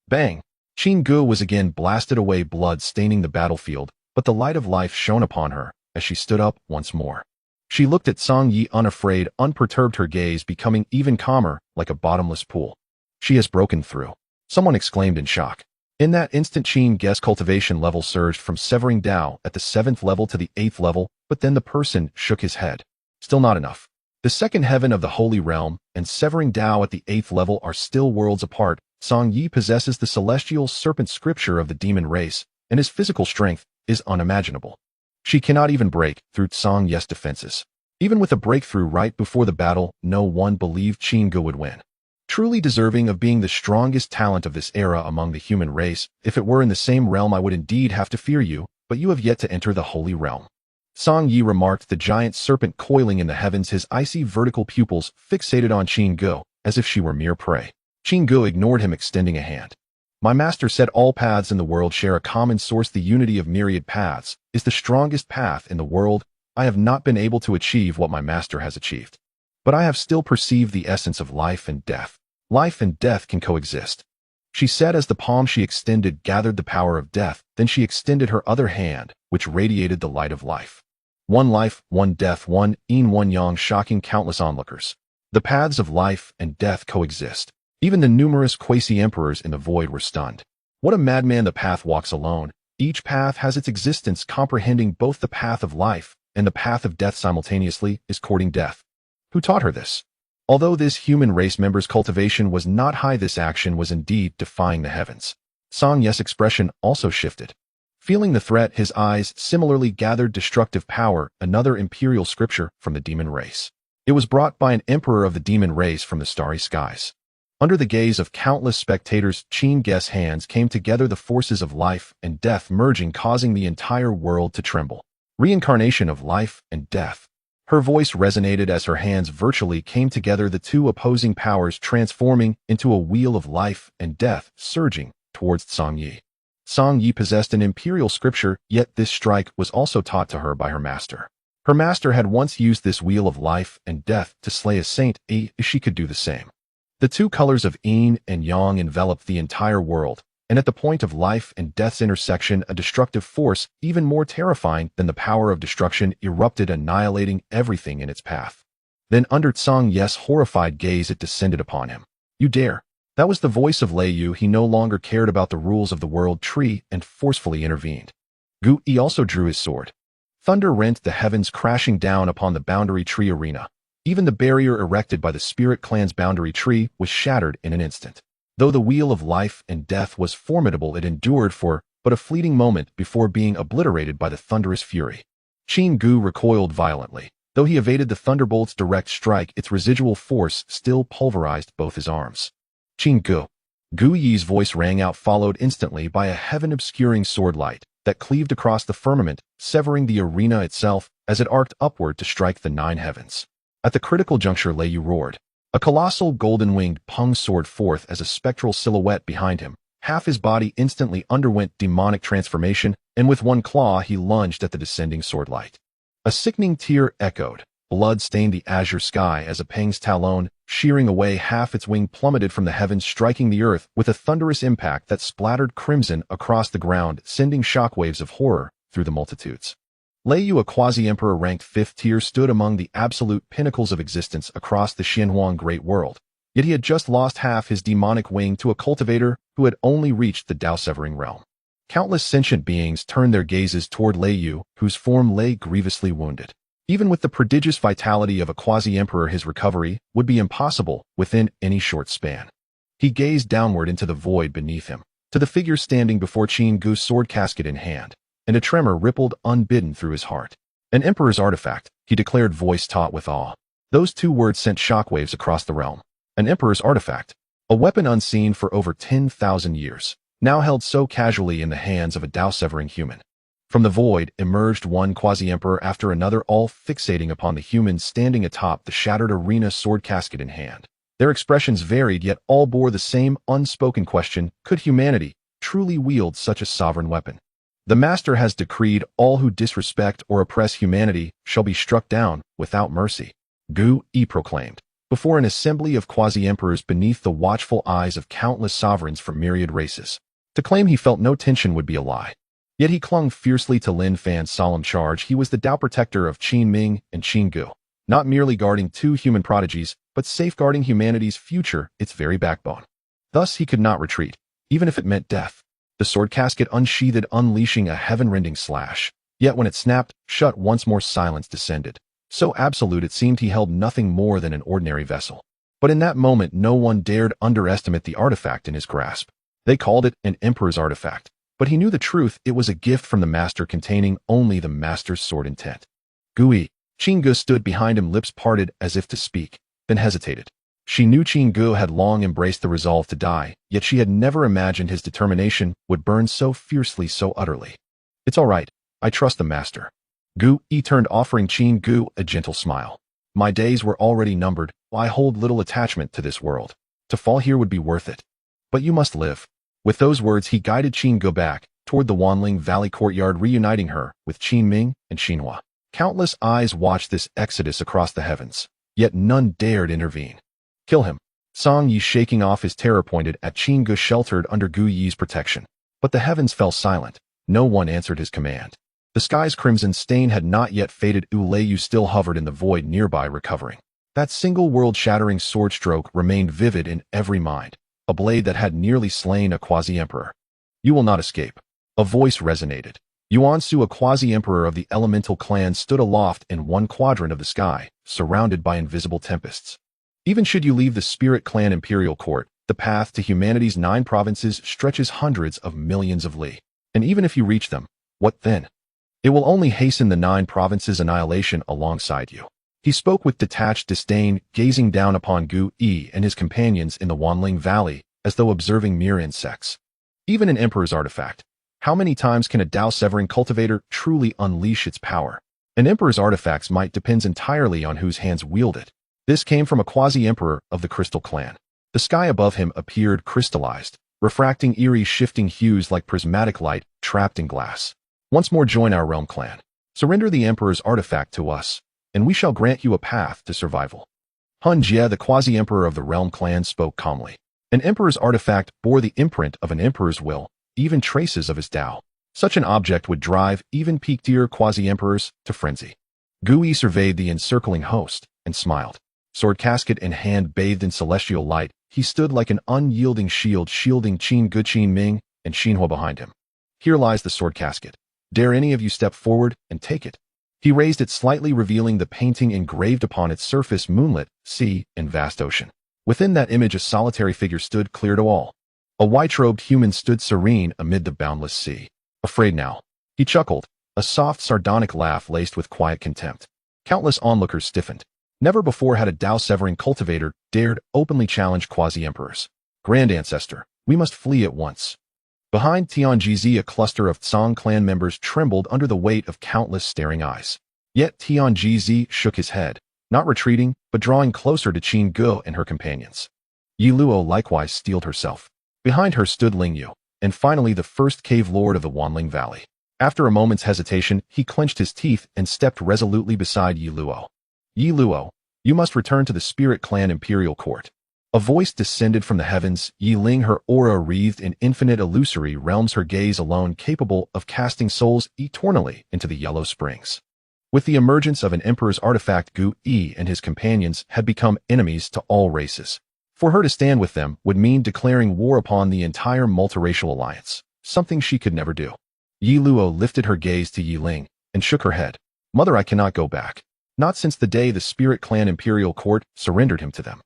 Bang! Qin Gu was again blasted away, blood staining the battlefield, but the light of life shone upon her as she stood up once more. She looked at Song Yi unafraid, unperturbed, her gaze becoming even calmer, like a bottomless pool. She has broken through. Someone exclaimed in shock. In that instant, Qin Gu's cultivation level surged from severing Dao at the 7th level to the 8th level, but then the person shook his head. Still not enough. The second heaven of the holy realm and severing Dao at the 8th level are still worlds apart. Song Yi possesses the celestial serpent scripture of the demon race, and his physical strength is unimaginable. She cannot even break through Song Yi's defenses. Even with a breakthrough right before the battle, no one believed Qin Gu would win. Truly deserving of being the strongest talent of this era among the human race, if it were in the same realm I would indeed have to fear you, but you have yet to enter the holy realm. Song Yi remarked, the giant serpent coiling in the heavens, his icy vertical pupils fixated on Qin Gu, as if she were mere prey. Qin Gu ignored him, extending a hand. My master said all paths in the world share a common source. The unity of myriad paths is the strongest path in the world. I have not been able to achieve what my master has achieved, but I have still perceived the essence of life and death. Life and death can coexist, she said as the palm she extended gathered the power of death. Then she extended her other hand, which radiated the light of life. One life, one death, one yin, one yang, shocking countless onlookers. The paths of life and death coexist. Even the numerous quasi-emperors in the void were stunned. What a madman! The path walks alone. Each path has its existence, comprehending both the path of life and the path of death simultaneously, is courting death. Who taught her this? Although this human race member's cultivation was not high, this action was indeed defying the heavens. Song Ye's expression also shifted. Feeling the threat, his eyes similarly gathered destructive power, another imperial scripture from the demon race. It was brought by an emperor of the demon race from the starry skies. Under the gaze of countless spectators, Qin Ge's hands came together, the forces of life and death merging, causing the entire world to tremble. Reincarnation of life and death. Her voice resonated as her hands virtually came together, the two opposing powers transforming into a wheel of life and death, surging towards Song Yi. Song Yi possessed an imperial scripture, yet this strike was also taught to her by her master. Her master had once used this wheel of life and death to slay a saint, she could do the same. The two colors of yin and yang enveloped the entire world, and at the point of life and death's intersection, a destructive force, even more terrifying than the power of destruction, erupted, annihilating everything in its path. Then under Song Ye's horrified gaze, it descended upon him. You dare! That was the voice of Lei Yu. He no longer cared about the rules of the world tree and forcefully intervened. Gu Yi also drew his sword. Thunder rent the heavens, crashing down upon the boundary tree arena. Even the barrier erected by the spirit clan's boundary tree was shattered in an instant. Though the wheel of life and death was formidable, it endured for but a fleeting moment before being obliterated by the thunderous fury. Qin Gu recoiled violently. Though he evaded the thunderbolt's direct strike, its residual force still pulverized both his arms. Qin Gu. Gu Yi's voice rang out, followed instantly by a heaven-obscuring sword light that cleaved across the firmament, severing the arena itself as it arced upward to strike the 9 heavens. At the critical juncture, Lei Yu roared. A colossal golden-winged Peng soared forth as a spectral silhouette behind him. Half his body instantly underwent demonic transformation, and with one claw he lunged at the descending sword light. A sickening tear echoed. Blood stained the azure sky as a Peng's talon, shearing away half its wing, plummeted from the heavens, striking the earth with a thunderous impact that splattered crimson across the ground, sending shockwaves of horror through the multitudes. Lei Yu, a quasi-emperor ranked 5th tier, stood among the absolute pinnacles of existence across the Xinhuang Great World, yet he had just lost half his demonic wing to a cultivator who had only reached the Dao-severing realm. Countless sentient beings turned their gazes toward Lei Yu, whose form lay grievously wounded. Even with the prodigious vitality of a quasi-emperor, his recovery would be impossible within any short span. He gazed downward into the void beneath him, to the figure standing before Qin Gu's sword casket in hand, and a tremor rippled unbidden through his heart. An emperor's artifact, he declared, voice taut with awe. Those 2 words sent shockwaves across the realm. An emperor's artifact, a weapon unseen for over 10,000 years, now held so casually in the hands of a Dao-severing human. From the void emerged one quasi-emperor after another, all fixating upon the humans standing atop the shattered arena, sword casket in hand. Their expressions varied, yet all bore the same unspoken question: could humanity truly wield such a sovereign weapon? The master has decreed all who disrespect or oppress humanity shall be struck down without mercy. Gu Yi proclaimed, before an assembly of quasi-emperors beneath the watchful eyes of countless sovereigns from myriad races. To claim he felt no tension would be a lie. Yet he clung fiercely to Lin Fan's solemn charge. He was the Dao protector of Qin Ming and Qin Gu, not merely guarding 2 human prodigies, but safeguarding humanity's future, its very backbone. Thus he could not retreat, even if it meant death. The sword casket unsheathed, unleashing a heaven-rending slash. Yet when it snapped shut once more, silence descended. So absolute it seemed he held nothing more than an ordinary vessel. But in that moment no one dared underestimate the artifact in his grasp. They called it an emperor's artifact. But he knew the truth. It was a gift from the master, containing only the master's sword intent. Gu Yi. Qin Gu stood behind him, lips parted as if to speak, then hesitated. She knew Qin Gu had long embraced the resolve to die, yet she had never imagined his determination would burn so fiercely, so utterly. It's all right. I trust the master. Gu Yi turned, offering Qin Gu a gentle smile. My days were already numbered. I hold little attachment to this world. To fall here would be worth it. But you must live. With those words, he guided Qin Gu back toward the Wanling Valley courtyard, reuniting her with Qin Ming and Xinhua. Countless eyes watched this exodus across the heavens, yet none dared intervene. Kill him. Song Yi, shaking off his terror, pointed at Qin Gu, sheltered under Gu Yi's protection. But the heavens fell silent. No one answered his command. The sky's crimson stain had not yet faded. Lei Yu still hovered in the void nearby, recovering. That single world-shattering sword stroke remained vivid in every mind. A blade that had nearly slain a quasi-emperor. You will not escape. A voice resonated. Yuan Su, a quasi-emperor of the elemental clan, stood aloft in one quadrant of the sky, surrounded by invisible tempests. Even should you leave the spirit clan imperial court, The path to humanity's 9 provinces stretches hundreds of millions of li. And even if you reach them, what then? It will only hasten the 9 provinces' annihilation alongside you. He spoke with detached disdain, gazing down upon Gu Yi and his companions in the Wanling Valley, as though observing mere insects. Even an emperor's artifact. How many times can a Dao-severing cultivator truly unleash its power? An emperor's artifacts might depend entirely on whose hands wield it. This came from a quasi-emperor of the Crystal Clan. The sky above him appeared crystallized, refracting eerie shifting hues like prismatic light trapped in glass. Once more join our realm clan. Surrender the emperor's artifact to us, and we shall grant you a path to survival. Hun Jie, the quasi-emperor of the realm clan, spoke calmly. An emperor's artifact bore the imprint of an emperor's will, even traces of his Tao. Such an object would drive even peak-tier quasi-emperors to frenzy. Gu Yi surveyed the encircling host and smiled. Sword casket in hand bathed in celestial light, he stood like an unyielding shield shielding Qin Gu Qin Ming and Xinhua behind him. Here lies the sword casket. Dare any of you step forward and take it? He raised it slightly, revealing the painting engraved upon its surface: moonlit, sea, and vast ocean. Within that image a solitary figure stood, clear to all. A white-robed human stood serene amid the boundless sea. Afraid now? He chuckled, a soft, sardonic laugh laced with quiet contempt. Countless onlookers stiffened. Never before had a Dao-severing cultivator dared openly challenge quasi-emperors. Grand Ancestor, we must flee at once. Behind Tianjizi, a cluster of Tsang clan members trembled under the weight of countless staring eyes. Yet Tianjizi shook his head, not retreating, but drawing closer to Qin Gu and her companions. Yi Luo likewise steeled herself. Behind her stood Ling Yu, and finally the first cave lord of the Wanling Valley. After a moment's hesitation, he clenched his teeth and stepped resolutely beside Yi Luo. Yi Luo, you must return to the Spirit Clan Imperial Court. A voice descended from the heavens. Yi Ling, her aura wreathed in infinite illusory realms, her gaze alone capable of casting souls eternally into the Yellow Springs. With the emergence of an emperor's artifact, Gu Yi and his companions had become enemies to all races. For her to stand with them would mean declaring war upon the entire multiracial alliance, something she could never do. Yi Luo lifted her gaze to Yi Ling and shook her head. Mother, I cannot go back. Not since the day the Spirit Clan Imperial Court surrendered him to them.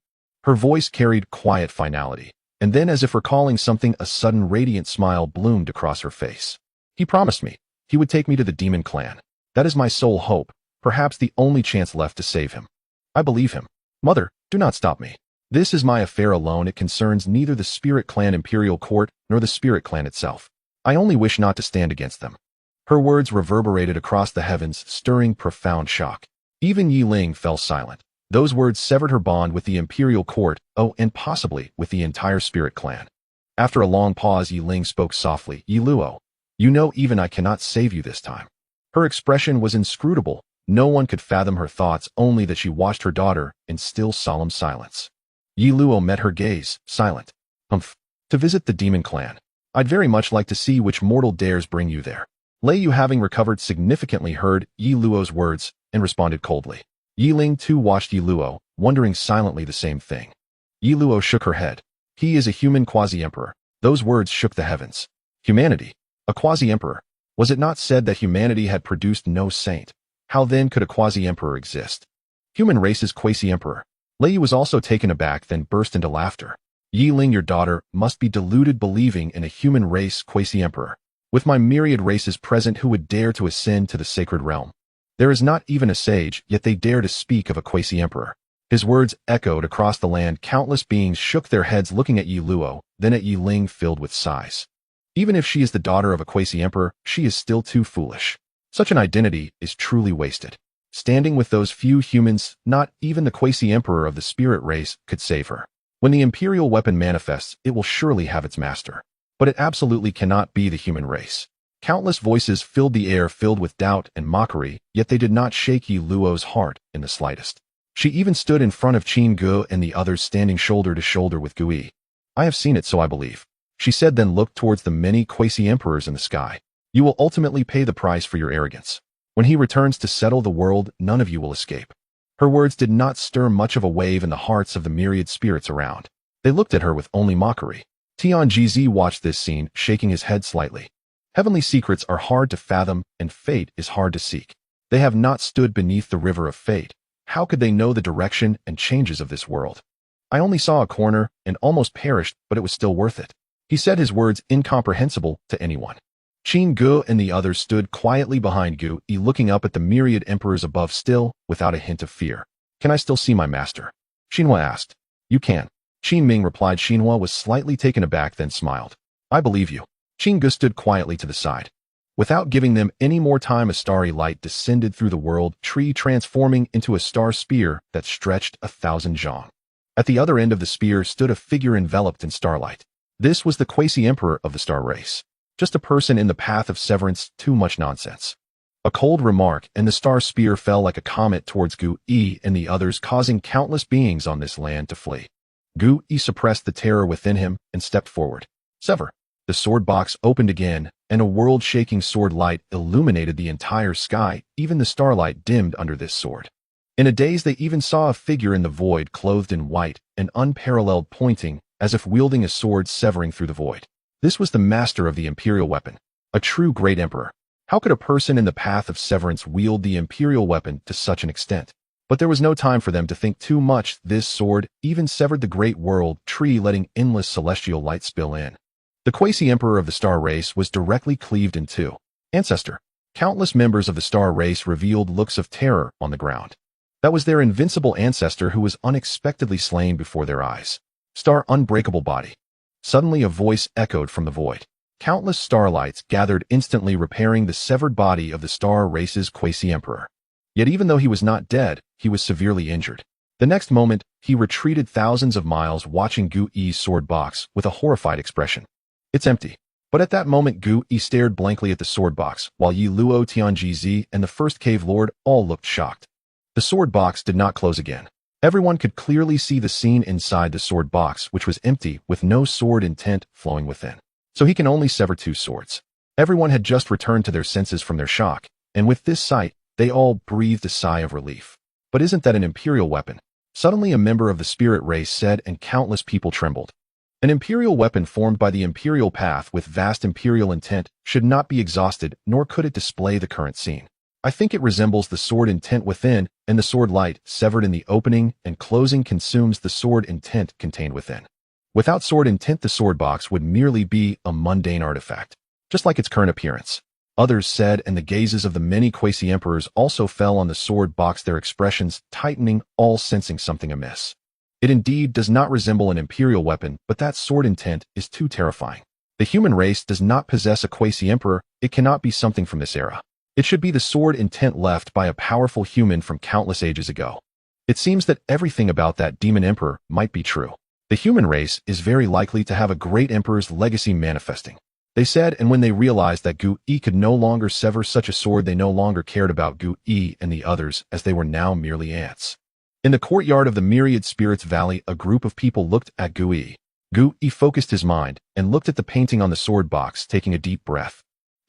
Her voice carried quiet finality, and then, as if recalling something, a sudden radiant smile bloomed across her face. He promised me he would take me to the Demon Clan. That is my sole hope, perhaps the only chance left to save him. I believe him. Mother, do not stop me. This is my affair alone. It concerns neither the Spirit Clan Imperial Court nor the Spirit Clan itself. I only wish not to stand against them. Her words reverberated across the heavens, stirring profound shock. Even Yi Ling fell silent. Those words severed her bond with the Imperial Court, and possibly with the entire Spirit Clan. After a long pause, Yi Ling spoke softly. Yi Luo, you know even I cannot save you this time. Her expression was inscrutable. No one could fathom her thoughts, only that she watched her daughter in still solemn silence. Yi Luo met her gaze, silent. To visit the Demon Clan. I'd very much like to see which mortal dares bring you there. Lei Yu, having recovered significantly, heard Yi Luo's words and responded coldly. Yi Ling too watched Yi Luo, wondering silently the same thing. Yi Luo shook her head. He is a human quasi-emperor. Those words shook the heavens. Humanity? A quasi-emperor? Was it not said that humanity had produced no saint? How then could a quasi-emperor exist? Human race's quasi-emperor. Lei Yu was also taken aback, then burst into laughter. Yi Ling, your daughter must be deluded believing in a human race quasi-emperor. With my myriad races present, who would dare to ascend to the sacred realm? There is not even a sage, yet they dare to speak of a quasi-emperor. His words echoed across the land. Countless beings shook their heads, looking at Yi Luo, then at Yi Ling, filled with sighs. Even if she is the daughter of a quasi-emperor, she is still too foolish. Such an identity is truly wasted. Standing with those few humans, not even the quasi-emperor of the spirit race could save her. When the imperial weapon manifests, it will surely have its master. But it absolutely cannot be the human race. Countless voices filled the air, filled with doubt and mockery, yet they did not shake Yi Luo's heart in the slightest. She even stood in front of Qin Gu and the others, standing shoulder to shoulder with Gu Yi. I have seen it, so I believe, she said, then looked towards the many quasi-emperors in the sky. You will ultimately pay the price for your arrogance. When he returns to settle the world, none of you will escape. Her words did not stir much of a wave in the hearts of the myriad spirits around. They looked at her with only mockery. Tianjizi watched this scene, shaking his head slightly. Heavenly secrets are hard to fathom, and fate is hard to seek. They have not stood beneath the river of fate. How could they know the direction and changes of this world? I only saw a corner and almost perished, but it was still worth it. He said his words incomprehensible to anyone. Qin Gu and the others stood quietly behind Gu Yi, looking up at the myriad emperors above still, without a hint of fear. Can I still see my master? Xinhua asked. You can. Qin Ming replied. Xinhua was slightly taken aback, then smiled. I believe you. Qin Gu stood quietly to the side. Without giving them any more time, a starry light descended through the world tree, transforming into a star spear that stretched 1,000 zhang. At the other end of the spear stood a figure enveloped in starlight. This was the quasi-emperor of the star race. Just a person in the path of severance, too much nonsense. A cold remark, and the star spear fell like a comet towards Gu Yi and the others, causing countless beings on this land to flee. Gu Yi suppressed the terror within him and stepped forward. Sever. The sword box opened again, and a world-shaking sword light illuminated the entire sky. Even the starlight dimmed under this sword. In a daze, they even saw a figure in the void clothed in white and unparalleled, pointing, as if wielding a sword severing through the void. This was the master of the imperial weapon, a true great emperor. How could a person in the path of severance wield the imperial weapon to such an extent? But there was no time for them to think too much. This sword even severed the great world tree, letting endless celestial light spill in. The quasi-emperor of the star race was directly cleaved in two. Ancestor. Countless members of the star race revealed looks of terror on the ground. That was their invincible ancestor who was unexpectedly slain before their eyes. Star unbreakable body. Suddenly a voice echoed from the void. Countless starlights gathered instantly, repairing the severed body of the star race's quasi-emperor. Yet even though he was not dead, he was severely injured. The next moment, he retreated thousands of miles, watching Gu Yi's sword box with a horrified expression. It's empty. But at that moment, Gu Yi stared blankly at the sword box, while Yi Luo, Tianji and the first cave lord all looked shocked. The sword box did not close again. Everyone could clearly see the scene inside the sword box, which was empty, with no sword intent flowing within. So he can only sever two swords. Everyone had just returned to their senses from their shock, and with this sight, they all breathed a sigh of relief. But isn't that an imperial weapon? Suddenly a member of the spirit race said, and countless people trembled. An imperial weapon formed by the imperial path with vast imperial intent should not be exhausted, nor could it display the current scene. I think it resembles the sword intent within, and the sword light, severed in the opening and closing, consumes the sword intent contained within. Without sword intent, the sword box would merely be a mundane artifact, just like its current appearance. Others said, and the gazes of the many quasi-emperors also fell on the sword box, their expressions tightening, all sensing something amiss. It indeed does not resemble an imperial weapon, but that sword intent is too terrifying. The human race does not possess a quasi-emperor. It cannot be something from this era. It should be the sword intent left by a powerful human from countless ages ago. It seems that everything about that demon emperor might be true. The human race is very likely to have a great emperor's legacy manifesting. They said, and when they realized that Gu Yi could no longer sever such a sword, they no longer cared about Gu Yi and the others, as they were now merely ants. In the courtyard of the Myriad Spirits Valley, a group of people looked at Gu Yi. Gu Yi focused his mind and looked at the painting on the sword box, taking a deep breath.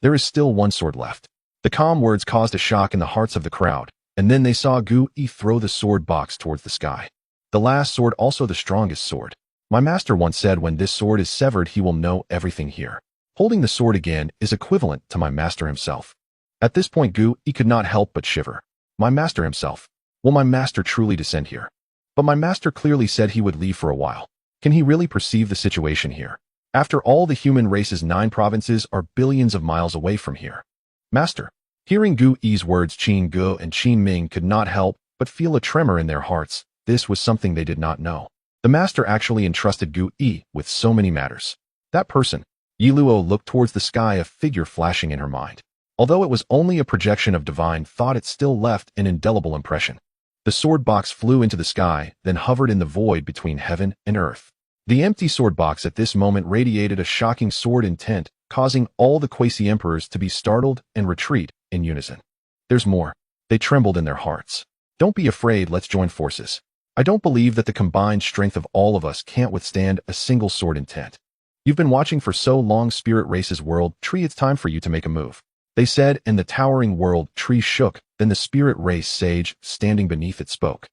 There is still one sword left. The calm words caused a shock in the hearts of the crowd, and then they saw Gu Yi throw the sword box towards the sky. The last sword, also the strongest sword. My master once said, when this sword is severed, he will know everything here. Holding the sword again is equivalent to my master himself. At this point, Gu Yi could not help but shiver. My master himself. Will my master truly descend here? But my master clearly said he would leave for a while. Can he really perceive the situation here? After all, the human race's 9 provinces are billions of miles away from here. Master. Hearing Gu Yi's words, Qin Gu and Qin Ming could not help but feel a tremor in their hearts. This was something they did not know. The master actually entrusted Gu Yi with so many matters. That person. Yi Luo looked towards the sky, a figure flashing in her mind. Although it was only a projection of divine thought, it still left an indelible impression. The sword box flew into the sky, then hovered in the void between heaven and earth. The empty sword box at this moment radiated a shocking sword intent, causing all the quasi-emperors to be startled and retreat in unison. There's more. They trembled in their hearts. Don't be afraid, let's join forces. I don't believe that the combined strength of all of us can't withstand a single sword intent. You've been watching for so long, Spirit Race's world tree, it's time for you to make a move. They said, and the towering world tree shook. Then the Spirit Race sage, standing beneath it, spoke.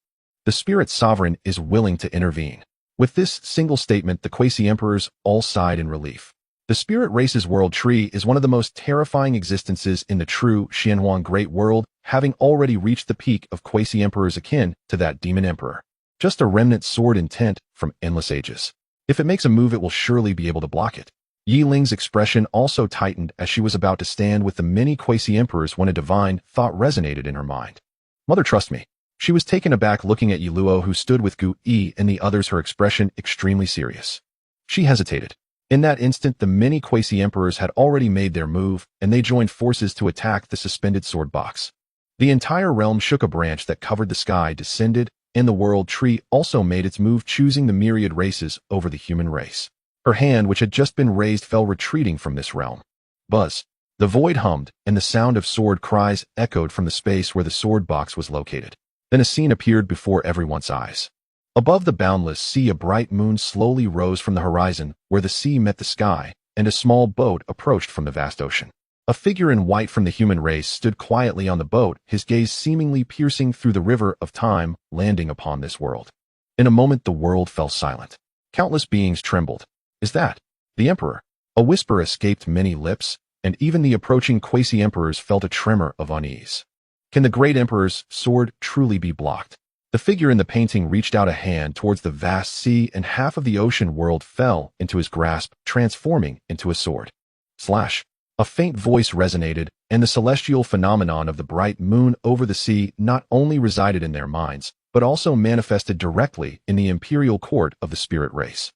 The Spirit Sovereign is willing to intervene. With this single statement, the quasi-emperors all sighed in relief. The Spirit Race's world tree is one of the most terrifying existences in the true Xianhuang Great World, having already reached the peak of quasi-emperors akin to that demon emperor. Just a remnant sword intent from endless ages. If it makes a move, it will surely be able to block it. Yi Ling's expression also tightened as she was about to stand with the many quasi-emperors when a divine thought resonated in her mind. Mother, trust me. She was taken aback looking at Yi Luo, who stood with Gu Yi and the others, her expression extremely serious. She hesitated. In that instant, the many quasi-emperors had already made their move, and they joined forces to attack the suspended sword box. The entire realm shook. A branch that covered the sky descended, and the world tree also made its move, choosing the myriad races over the human race. Her hand, which had just been raised, fell, retreating from this realm. Buzz. The void hummed, and the sound of sword cries echoed from the space where the sword box was located. Then a scene appeared before everyone's eyes. Above the boundless sea, a bright moon slowly rose from the horizon, where the sea met the sky, and a small boat approached from the vast ocean. A figure in white from the human race stood quietly on the boat, his gaze seemingly piercing through the river of time, landing upon this world. In a moment, the world fell silent. Countless beings trembled. Is that the Emperor? A whisper escaped many lips, and even the approaching quasi-emperors felt a tremor of unease. Can the great Emperor's sword truly be blocked? The figure in the painting reached out a hand towards the vast sea, and half of the ocean world fell into his grasp, transforming into a sword. Slash. A faint voice resonated, and the celestial phenomenon of the bright moon over the sea not only resided in their minds, but also manifested directly in the imperial court of the spirit race.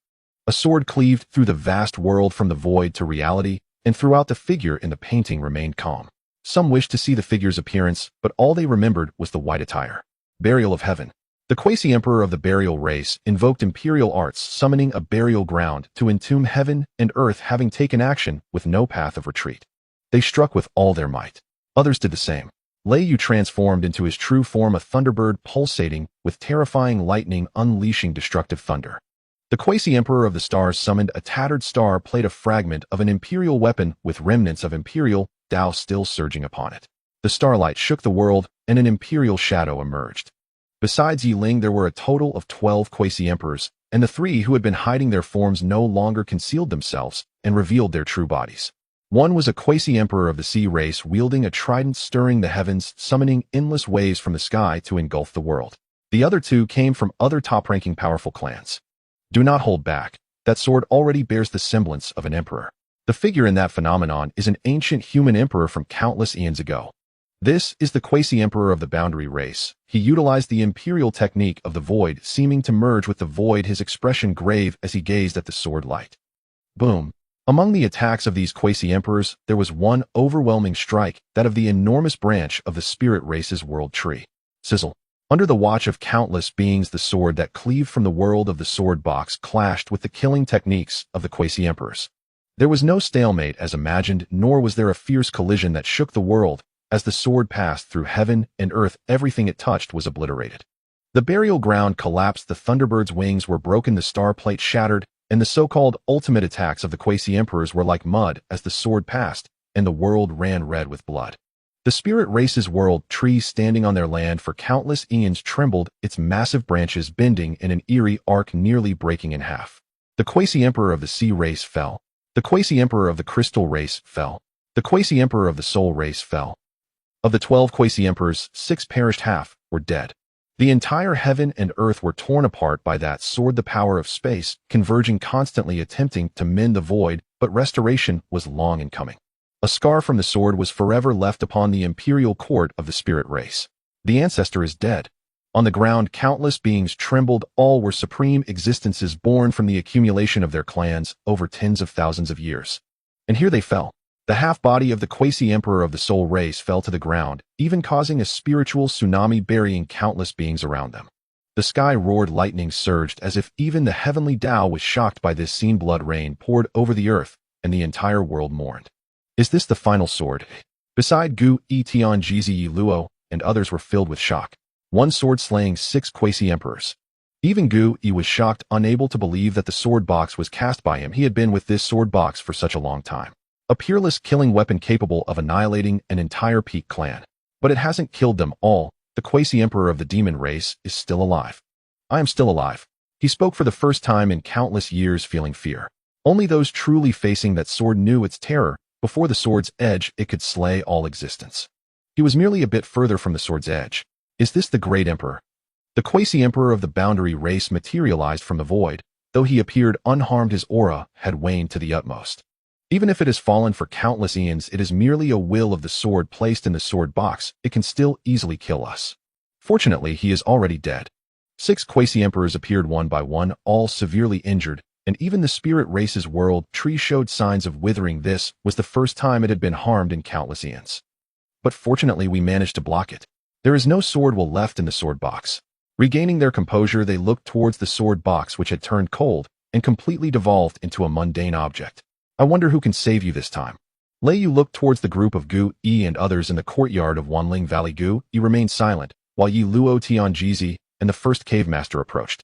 A sword cleaved through the vast world from the void to reality, and throughout the figure in the painting remained calm. Some wished to see the figure's appearance, but all they remembered was the white attire. Burial of Heaven. The quasi-emperor of the burial race invoked imperial arts, summoning a burial ground to entomb heaven and earth, having taken action with no path of retreat. They struck with all their might. Others did the same. Lei Yu transformed into his true form, a thunderbird pulsating with terrifying lightning, unleashing destructive thunder. The quasi-emperor of the stars summoned a tattered star plate, a fragment of an imperial weapon with remnants of imperial Tao still surging upon it. The starlight shook the world, and an imperial shadow emerged. Besides Yi Ling, there were a total of 12 quasi-emperors, and the 3 who had been hiding their forms no longer concealed themselves and revealed their true bodies. One was a quasi-emperor of the sea race, wielding a trident, stirring the heavens, summoning endless waves from the sky to engulf the world. The other 2 came from other top-ranking powerful clans. Do not hold back. That sword already bears the semblance of an emperor. The figure in that phenomenon is an ancient human emperor from countless eons ago. This is the quasi-emperor of the boundary race. He utilized the imperial technique of the void, seeming to merge with the void, his expression grave as he gazed at the sword light. Boom. Among the attacks of these quasi-emperors, there was one overwhelming strike, that of the enormous branch of the spirit race's world tree. Sizzle. Under the watch of countless beings, the sword that cleaved from the world of the sword box clashed with the killing techniques of the quasi-emperors. There was no stalemate as imagined, nor was there a fierce collision that shook the world. As the sword passed through heaven and earth, everything it touched was obliterated. The burial ground collapsed, the Thunderbird's wings were broken, the star plate shattered, and the so-called ultimate attacks of the quasi-emperors were like mud as the sword passed, and the world ran red with blood. The spirit race's world tree, standing on their land for countless eons, trembled, its massive branches bending in an eerie arc, nearly breaking in half. The quasi-emperor of the sea race fell. The quasi-emperor of the crystal race fell. The quasi-emperor of the soul race fell. Of the 12 quasi-emperors, 6 perished, half were dead. The entire heaven and earth were torn apart by that sword, the power of space, converging constantly, attempting to mend the void, but restoration was long in coming. A scar from the sword was forever left upon the imperial court of the spirit race. The ancestor is dead. On the ground, countless beings trembled. All were supreme existences born from the accumulation of their clans over tens of thousands of years. And here they fell. The half-body of the quasi-emperor of the soul race fell to the ground, even causing a spiritual tsunami, burying countless beings around them. The sky roared, lightning surged, as if even the heavenly Tao was shocked by this scene. Blood rain poured over the earth, and the entire world mourned. Is this the final sword? Beside Gu, Tianjizi, Yi Luo, and others were filled with shock. One sword slaying 6 quasi-emperors. Even Gu Yi was shocked, unable to believe that the sword box was cast by him. He had been with this sword box for such a long time. A peerless killing weapon capable of annihilating an entire peak clan. But it hasn't killed them all. The quasi-emperor of the demon race is still alive. I am still alive. He spoke for the first time in countless years, feeling fear. Only those truly facing that sword knew its terror. Before the sword's edge, it could slay all existence. He was merely a bit further from the sword's edge. Is this the great emperor? The quasi-emperor of the boundary race materialized from the void. Though he appeared unharmed, his aura had waned to the utmost. Even if it has fallen for countless eons, it is merely a will of the sword placed in the sword box. It can still easily kill us. Fortunately, he is already dead. 6 quasi-emperors appeared one by one, all severely injured, and even the spirit race's world tree showed signs of withering. This was the first time it had been harmed in countless eons. But fortunately, we managed to block it. There is no sword will left in the sword box. Regaining their composure, they looked towards the sword box, which had turned cold and completely devolved into a mundane object. I wonder who can save you this time. Lei Yu looked towards the group of Gu Yi and others in the courtyard of Wanling Valley. Gu Yi remained silent, while Yi Luo Tianjizi and the first cave master approached.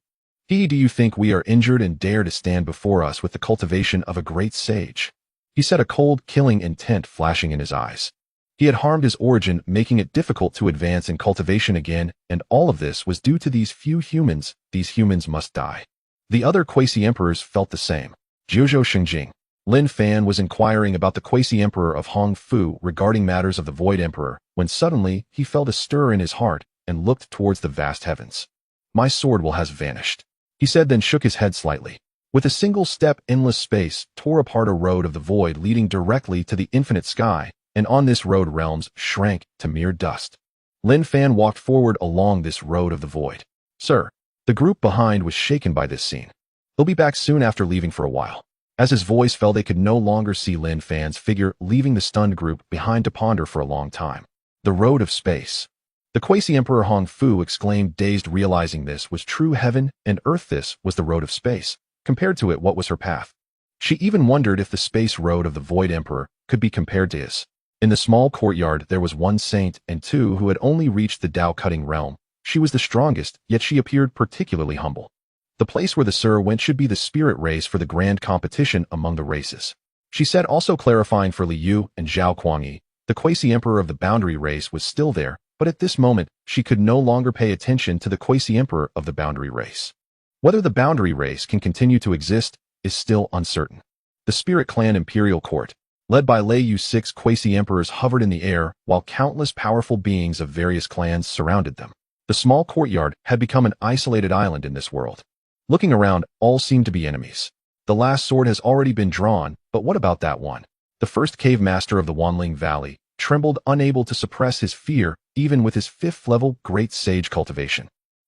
Do you think we are injured and dare to stand before us with the cultivation of a great sage? He said, a cold, killing intent flashing in his eyes. He had harmed his origin, making it difficult to advance in cultivation again, and all of this was due to these few humans. These humans must die. The other quasi-emperors felt the same. Jiuzhou Shengjing. Lin Fan was inquiring about the quasi-emperor of Hong Fu regarding matters of the Void Emperor, when suddenly he felt a stir in his heart and looked towards the vast heavens. My sword will has vanished, he said, then shook his head slightly. With a single step, endless space tore apart a road of the void leading directly to the infinite sky, and on this road realms shrank to mere dust. Lin Fan walked forward along this road of the void. Sir, the group behind was shaken by this scene. He'll be back soon after leaving for a while. As his voice fell, they could no longer see Lin Fan's figure, leaving the stunned group behind to ponder for a long time. The road of space. The quasi-emperor Hong Fu exclaimed, dazed, realizing this was true heaven and earth. This was the road of space. Compared to it, what was her path? She even wondered if the space road of the Void Emperor could be compared to his. In the small courtyard, there was one saint and 2 who had only reached the Tao-cutting realm. She was the strongest, yet she appeared particularly humble. The place where the Sir went should be the spirit race for the grand competition among the races, she said, also clarifying for Li Yu and Zhao Kuangyi. The quasi-emperor of the boundary race was still there, but at this moment, she could no longer pay attention to the quasi-emperor of the boundary race. Whether the boundary race can continue to exist is still uncertain. The Spirit Clan Imperial Court, led by Lei Yu, 6 quasi-emperors hovered in the air, while countless powerful beings of various clans surrounded them. The small courtyard had become an isolated island in this world. Looking around, all seemed to be enemies. The last sword has already been drawn, but what about that one? The first cave master of the Wanling Valley trembled, unable to suppress his fear, even with his 5th level great sage cultivation.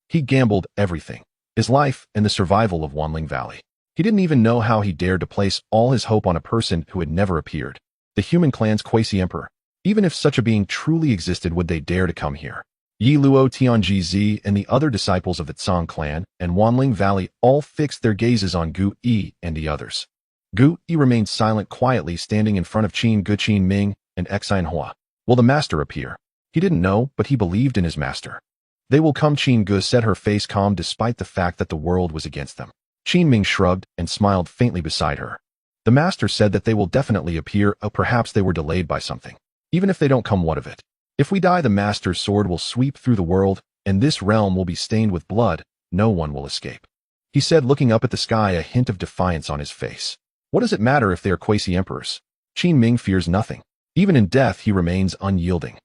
He gambled everything, his life and the survival of Wanling Valley. He didn't even know how he dared to place all his hope on a person who had never appeared. The human clan's quasi-emperor. Even if such a being truly existed, would they dare to come here? Yi Luo Tianjizi and the other disciples of the Tsang clan and Wanling Valley all fixed their gazes on Gu Yi and the others. Gu Yi remained silent, quietly standing in front of Qin Gu, Qin Ming, and Xine Hua. Will the master appear? He didn't know, but he believed in his master. They will come, Qin Gu said, her face calm despite the fact that the world was against them. Qin Ming shrugged and smiled faintly beside her. The master said that they will definitely appear, or perhaps they were delayed by something. Even if they don't come, what of it? If we die, the master's sword will sweep through the world, and this realm will be stained with blood. No one will escape, he said, looking up at the sky, a hint of defiance on his face. What does it matter if they are quasi-emperors? Qin Ming fears nothing. Even in death, he remains unyielding.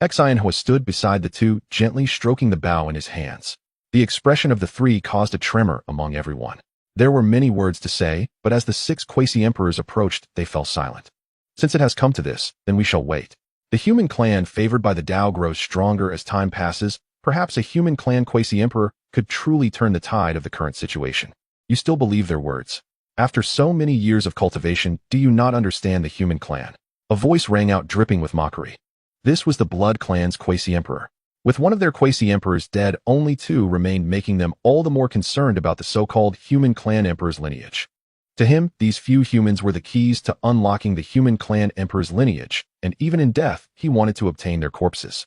Xine Hua stood beside the 2, gently stroking the bow in his hands. The expression of the 3 caused a tremor among everyone. There were many words to say, but as the 6 quasi-emperors approached, they fell silent. Since it has come to this, then we shall wait. The human clan favored by the Tao grows stronger as time passes. Perhaps a human clan quasi-emperor could truly turn the tide of the current situation. You still believe their words? After so many years of cultivation, do you not understand the human clan? A voice rang out, dripping with mockery. This was the Blood Clan's quasi-emperor. With one of their quasi-emperors dead, only 2 remained, making them all the more concerned about the so-called human clan emperor's lineage. To him, these few humans were the keys to unlocking the human clan emperor's lineage, and even in death, he wanted to obtain their corpses.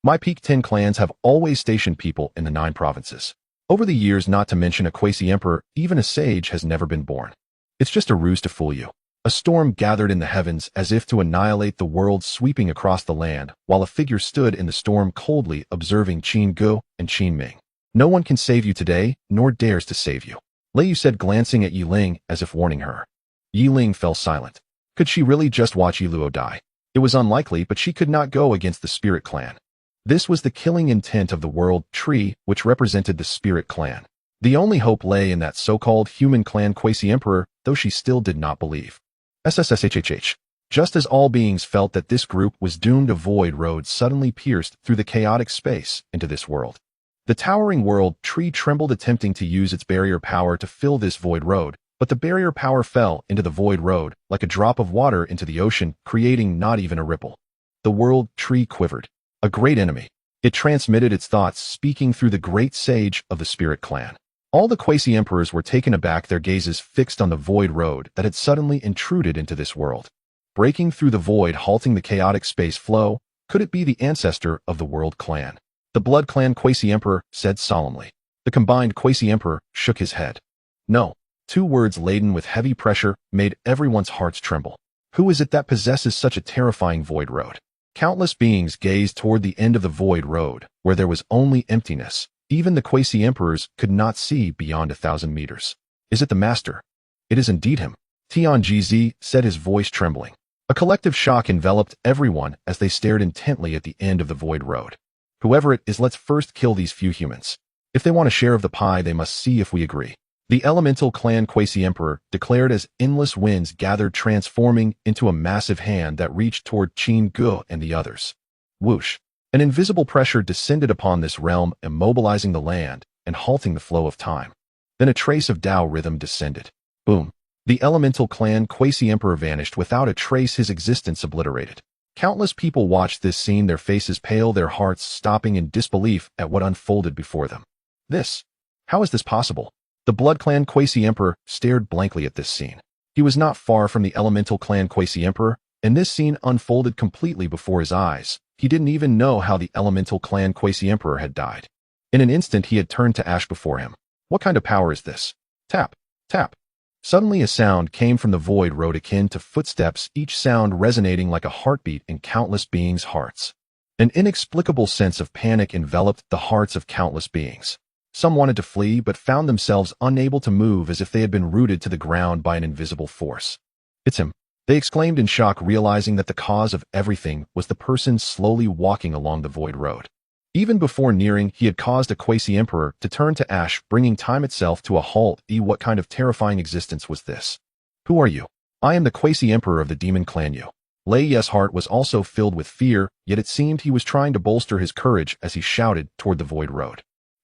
My peak 10 clans have always stationed people in the 9 provinces. Over the years, not to mention a quasi-emperor, even a sage has never been born. It's just a ruse to fool you. A storm gathered in the heavens as if to annihilate the world, sweeping across the land, while a figure stood in the storm, coldly observing Qin Gu and Qin Ming. No one can save you today, nor dares to save you, Lei Yu said, glancing at Yi Ling as if warning her. Yi Ling fell silent. Could she really just watch Yi Luo die? It was unlikely, but she could not go against the Spirit Clan. This was the killing intent of the world tree, which represented the spirit clan. The only hope lay in that so-called human clan quasi-emperor, though she still did not believe. SSSHHH. Just as all beings felt that this group was doomed, a void road suddenly pierced through the chaotic space into this world. The towering world tree trembled, attempting to use its barrier power to fill this void road, but the barrier power fell into the void road like a drop of water into the ocean, creating not even a ripple. The world tree quivered. A great enemy. It transmitted its thoughts, speaking through the great sage of the spirit clan. All the quasi-emperors were taken aback, their gazes fixed on the void road that had suddenly intruded into this world. Breaking through the void, halting the chaotic space flow, could it be the ancestor of the world clan? The blood clan quasi-emperor said solemnly. The combined quasi-emperor shook his head. No. Two words laden with heavy pressure made everyone's hearts tremble. Who is it that possesses such a terrifying void road? Countless beings gazed toward the end of the void road, where there was only emptiness. Even the quasi-emperors could not see beyond 1,000 meters. Is it the master? It is indeed him. Tian Gz said, his voice trembling. A collective shock enveloped everyone as they stared intently at the end of the void road. Whoever it is, let's first kill these few humans. If they want a share of the pie, they must see if we agree. The elemental clan quasi-emperor declared as endless winds gathered, transforming into a massive hand that reached toward Qin Gu and the others. Whoosh! An invisible pressure descended upon this realm, immobilizing the land and halting the flow of time. Then a trace of Tao rhythm descended. Boom! The elemental clan quasi-emperor vanished without a trace, his existence obliterated. Countless people watched this scene, their faces pale, their hearts stopping in disbelief at what unfolded before them. How is this possible? The blood clan quasi-emperor stared blankly at this scene. He was not far from the elemental clan quasi-emperor, and this scene unfolded completely before his eyes. He didn't even know how the elemental clan quasi-emperor had died. In an instant he had turned to ash before him. What kind of power is this? Tap, tap. Suddenly a sound came from the void road akin to footsteps, each sound resonating like a heartbeat in countless beings' hearts. An inexplicable sense of panic enveloped the hearts of countless beings. Some wanted to flee but found themselves unable to move, as if they had been rooted to the ground by an invisible force. It's him, they exclaimed in shock, realizing that the cause of everything was the person slowly walking along the void road. Even before nearing, he had caused a quasi-emperor to turn to ash, bringing time itself to a halt. What kind of terrifying existence was this? Who are you? I am the quasi-emperor of the demon clan Yu. Lei Ye's heart was also filled with fear, yet it seemed he was trying to bolster his courage as he shouted toward the void road.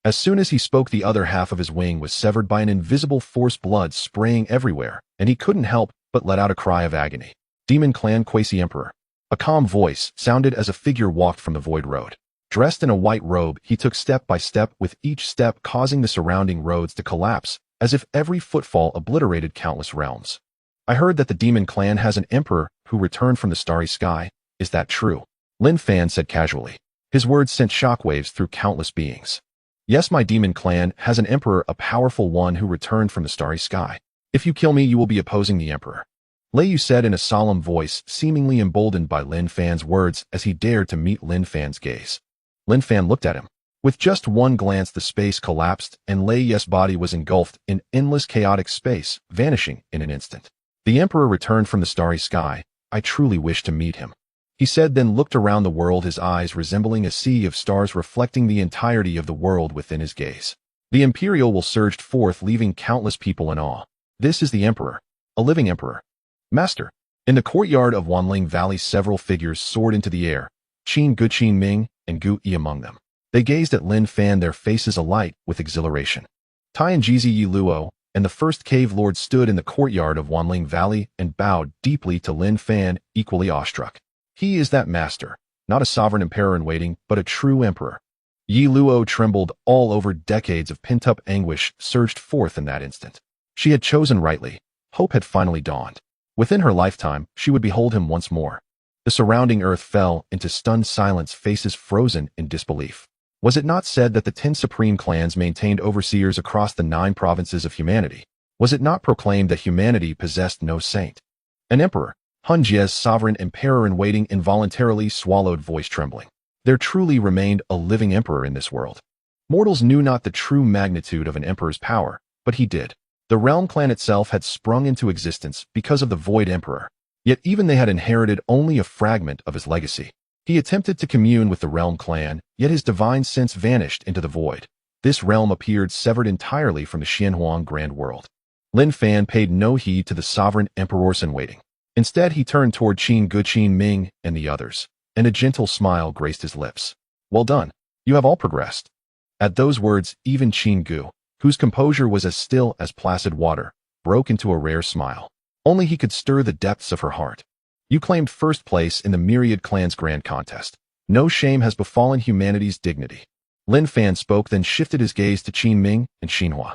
As soon as he spoke, the other half of his wing was severed by an invisible force, blood spraying everywhere, and he couldn't help but let out a cry of agony. Demon clan quasi-emperor. A calm voice sounded as a figure walked from the void road. Dressed in a white robe, he took step by step, with each step causing the surrounding roads to collapse, as if every footfall obliterated countless realms. I heard that the demon clan has an emperor who returned from the starry sky. Is that true? Lin Fan said casually. His words sent shockwaves through countless beings. Yes, my demon clan has an emperor, a powerful one who returned from the starry sky. If you kill me, you will be opposing the emperor. Lei Yu said in a solemn voice, seemingly emboldened by Lin Fan's words as he dared to meet Lin Fan's gaze. Lin Fan looked at him. With just one glance, the space collapsed, and Lei Ye's body was engulfed in endless chaotic space, vanishing in an instant. The emperor returned from the starry sky. I truly wish to meet him, he said, then looked around the world, his eyes resembling a sea of stars reflecting the entirety of the world within his gaze. The imperial will surged forth, leaving countless people in awe. This is the emperor, a living emperor. Master. In the courtyard of Wanling Valley, several figures soared into the air, Qin Gu, Qin Ming, and Gu Yi among them. They gazed at Lin Fan, their faces alight with exhilaration. Tian Gz Yi Luo and the first cave lord stood in the courtyard of Wanling Valley and bowed deeply to Lin Fan, equally awestruck. He is that master, not a sovereign emperor in waiting, but a true emperor. Yi Luo trembled all over. Decades of pent-up anguish surged forth in that instant. She had chosen rightly. Hope had finally dawned. Within her lifetime, she would behold him once more. The surrounding earth fell into stunned silence, faces frozen in disbelief. Was it not said that the 10 supreme clans maintained overseers across the 9 provinces of humanity? Was it not proclaimed that humanity possessed no saint? An emperor, Hun Jie's sovereign emperor in waiting, involuntarily swallowed, voice trembling. There truly remained a living emperor in this world. Mortals knew not the true magnitude of an emperor's power, but he did. The realm clan itself had sprung into existence because of the Void Emperor. Yet even they had inherited only a fragment of his legacy. He attempted to commune with the realm clan, yet his divine sense vanished into the void. This realm appeared severed entirely from the Xianhuang Grand World. Lin Fan paid no heed to the sovereign emperors in waiting. Instead, he turned toward Qin Gu, Qin Ming, and the others, and a gentle smile graced his lips. Well done. You have all progressed. At those words, even Qin Gu, whose composure was as still as placid water, broke into a rare smile. Only he could stir the depths of her heart. You claimed first place in the Myriad Clan's grand contest. No shame has befallen humanity's dignity. Lin Fan spoke, then shifted his gaze to Qin Ming and Xinhua.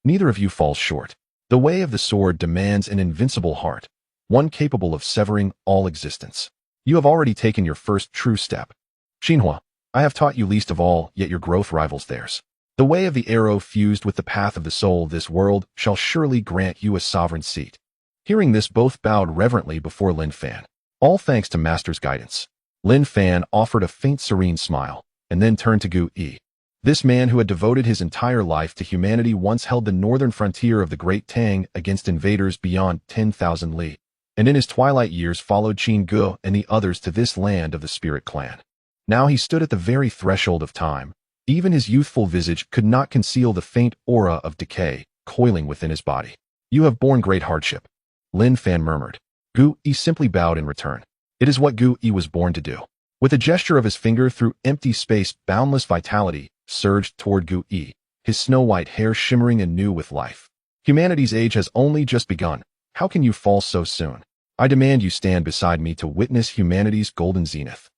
Neither of you falls short. The way of the sword demands an invincible heart, one capable of severing all existence. You have already taken your first true step. Xinhua, I have taught you least of all, yet your growth rivals theirs. The way of the arrow fused with the path of the soul, this world shall surely grant you a sovereign seat. Hearing this, both bowed reverently before Lin Fan. All thanks to Master's guidance. Lin Fan offered a faint serene smile, and then turned to Gu Yi. This man who had devoted his entire life to humanity once held the northern frontier of the Great Tang against invaders beyond 10,000 li, and in his twilight years followed Qin Gu and the others to this land of the Spirit Clan. Now he stood at the very threshold of time. Even his youthful visage could not conceal the faint aura of decay coiling within his body. You have borne great hardship, Lin Fan murmured. Gu Yi simply bowed in return. It is what Gu Yi was born to do. With a gesture of his finger through empty space, boundless vitality surged toward Gu Yi, his snow-white hair shimmering anew with life. Humanity's age has only just begun. How can you fall so soon? I demand you stand beside me to witness humanity's golden zenith.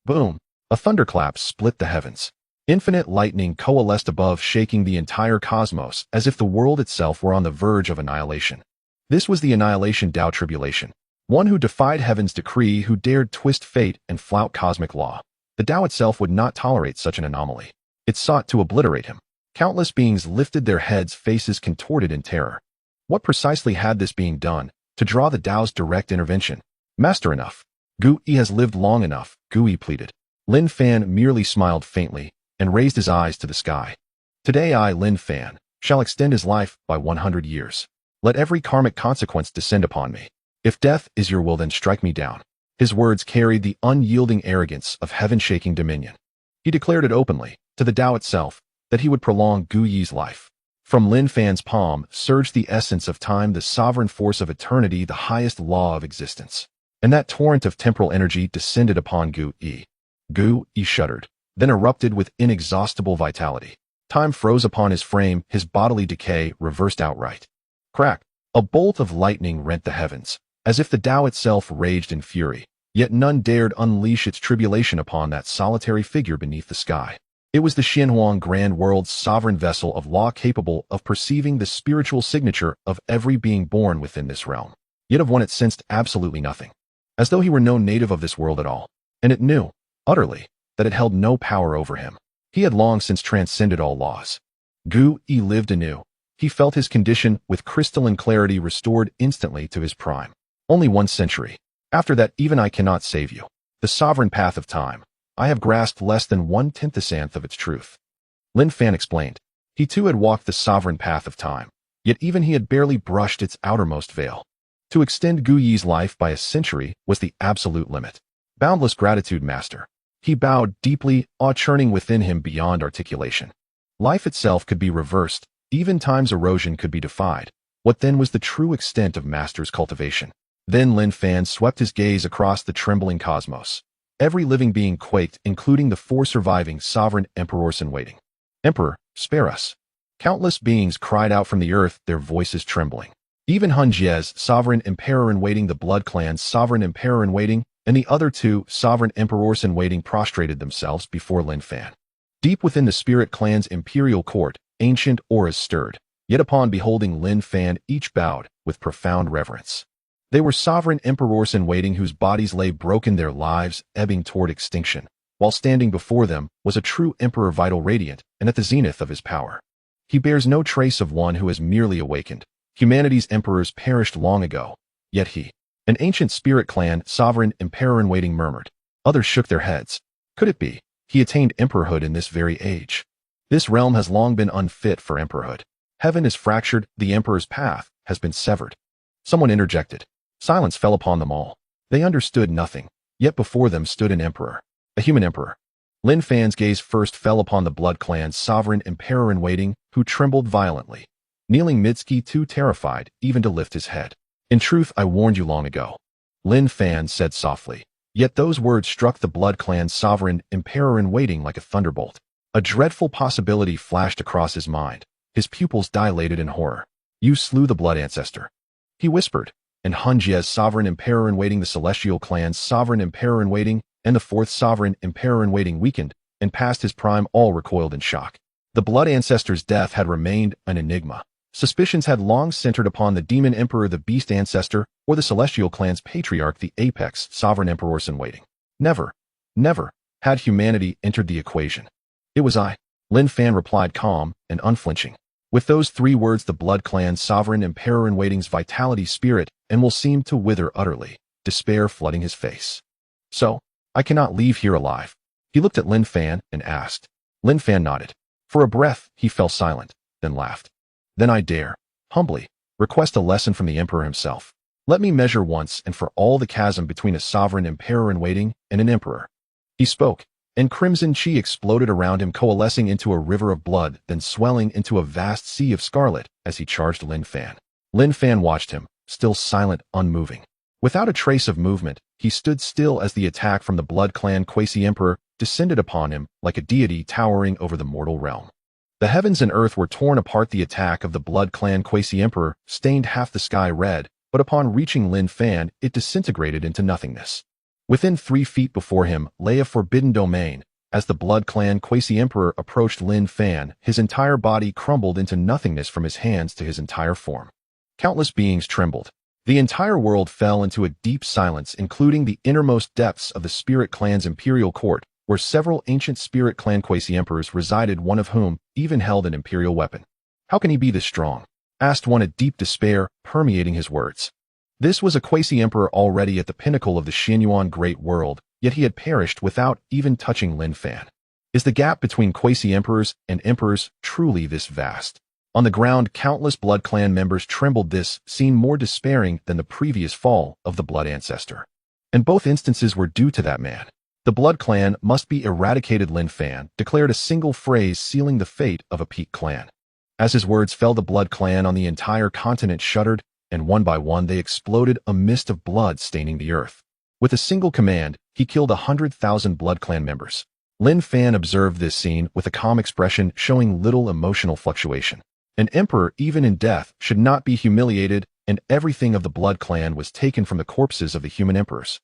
Boom! A thunderclap split the heavens. Infinite lightning coalesced above, shaking the entire cosmos as if the world itself were on the verge of annihilation. This was the Annihilation Tao Tribulation, one who defied heaven's decree, who dared twist fate and flout cosmic law. The Tao itself would not tolerate such an anomaly. It sought to obliterate him. Countless beings lifted their heads, faces contorted in terror. What precisely had this being done to draw the Tao's direct intervention? Master, enough. Gu Yi has lived long enough, Gu Yi pleaded. Lin Fan merely smiled faintly and raised his eyes to the sky. Today I, Lin Fan, shall extend his life by 100 years. Let every karmic consequence descend upon me. If death is your will, then strike me down. His words carried the unyielding arrogance of heaven-shaking dominion. He declared it openly, to the Tao itself, that he would prolong Gu Yi's life. From Lin Fan's palm surged the essence of time, the sovereign force of eternity, the highest law of existence. And that torrent of temporal energy descended upon Gu Yi. Gu Yi shuddered, then erupted with inexhaustible vitality. Time froze upon his frame, his bodily decay reversed outright. Crack! A bolt of lightning rent the heavens, as if the Tao itself raged in fury, yet none dared unleash its tribulation upon that solitary figure beneath the sky. It was the Xianhuang Grand World's sovereign vessel of law, capable of perceiving the spiritual signature of every being born within this realm, yet of one it sensed absolutely nothing, as though he were no native of this world at all, and it knew, utterly, that it held no power over him. He had long since transcended all laws. Gu Yi lived anew. He felt his condition with crystalline clarity, restored instantly to his prime. Only 1 century. After that, even I cannot save you. The sovereign path of time. I have grasped less than 1/10th of its truth. Lin Fan explained. He too had walked the sovereign path of time, yet even he had barely brushed its outermost veil. To extend Gu Yi's life by a century was the absolute limit. Boundless gratitude, Master. He bowed deeply, awe churning within him beyond articulation. Life itself could be reversed, even time's erosion could be defied. What then was the true extent of Master's cultivation? Then Lin Fan swept his gaze across the trembling cosmos. Every living being quaked, including the 4 surviving sovereign emperors in waiting. Emperor, spare us. Countless beings cried out from the earth, their voices trembling. Even Han Jie's sovereign emperor in waiting, the Blood Clan's sovereign emperor in waiting, and the other 2 sovereign emperors in waiting prostrated themselves before Lin Fan. Deep within the Spirit Clan's imperial court, ancient auras stirred, yet upon beholding Lin Fan, each bowed with profound reverence. They were sovereign emperors in waiting whose bodies lay broken, their lives ebbing toward extinction, while standing before them was a true emperor, vital, radiant, and at the zenith of his power. He bears no trace of one who has merely awakened. Humanity's emperors perished long ago, yet he, an ancient Spirit Clan sovereign emperor in waiting, murmured. Others shook their heads. Could it be? He attained emperorhood in this very age. This realm has long been unfit for emperorhood. Heaven is fractured, the emperor's path has been severed. Someone interjected. Silence fell upon them all. They understood nothing, yet before them stood an emperor. A human emperor. Lin Fan's gaze first fell upon the Blood Clan's sovereign emperor-in-waiting, who trembled violently, kneeling Mitsuki too terrified even to lift his head. In truth, I warned you long ago, Lin Fan said softly. Yet those words struck the Blood Clan's sovereign emperor-in-waiting like a thunderbolt. A dreadful possibility flashed across his mind. His pupils dilated in horror. You slew the Blood Ancestor, he whispered, and Hunjie's sovereign emperor-in-waiting, the Celestial Clan's sovereign emperor-in-waiting, and the fourth sovereign emperor-in-waiting weakened, and past his prime all recoiled in shock. The Blood Ancestor's death had remained an enigma. Suspicions had long centered upon the Demon Emperor, the Beast Ancestor, or the Celestial Clan's patriarch, the Apex Sovereign Emperor-in-waiting. Never had humanity entered the equation. It was I, Lin Fan replied, calm and unflinching. With those 3 words, the Blood Clan's sovereign emperor-in-waiting's vitality, spirit, and will seemed to wither utterly, despair flooding his face. So, I cannot leave here alive. He looked at Lin Fan and asked. Lin Fan nodded. For a breath, he fell silent, then laughed. Then I dare, humbly, request a lesson from the Emperor himself. Let me measure once and for all the chasm between a sovereign emperor-in-waiting and an emperor. He spoke, and crimson chi exploded around him, coalescing into a river of blood, then swelling into a vast sea of scarlet as he charged Lin Fan. Lin Fan watched him, still silent, unmoving. Without a trace of movement, he stood still as the attack from the Blood Clan Quasi-Emperor descended upon him like a deity towering over the mortal realm. The heavens and earth were torn apart. The attack of the Blood Clan Quasi-Emperor stained half the sky red, but upon reaching Lin Fan, it disintegrated into nothingness. Within 3 feet before him lay a forbidden domain. As the Blood Clan Quasi-Emperor approached Lin Fan, his entire body crumbled into nothingness from his hands to his entire form. Countless beings trembled. The entire world fell into a deep silence, including the innermost depths of the Spirit Clan's imperial court, where several ancient Spirit Clan Quasi-Emperors resided, one of whom even held an imperial weapon. How can he be this strong? Asked one, a deep despair permeating his words. This was a Quasi-Emperor already at the pinnacle of the Xianyuan Great World, yet he had perished without even touching Lin Fan. Is the gap between Quasi-Emperors and emperors truly this vast? On the ground, countless Blood Clan members trembled. This seemed more despairing than the previous fall of the Blood Ancestor. And both instances were due to that man. The Blood Clan must be eradicated, Lin Fan declared, a single phrase sealing the fate of a peak clan. As his words fell, the Blood Clan on the entire continent shuddered, and one by one they exploded, a mist of blood staining the earth. With a single command, he killed 100,000 Blood Clan members. Lin Fan observed this scene with a calm expression, showing little emotional fluctuation. An emperor, even in death, should not be humiliated, and everything of the Blood Clan was taken from the corpses of the human emperors.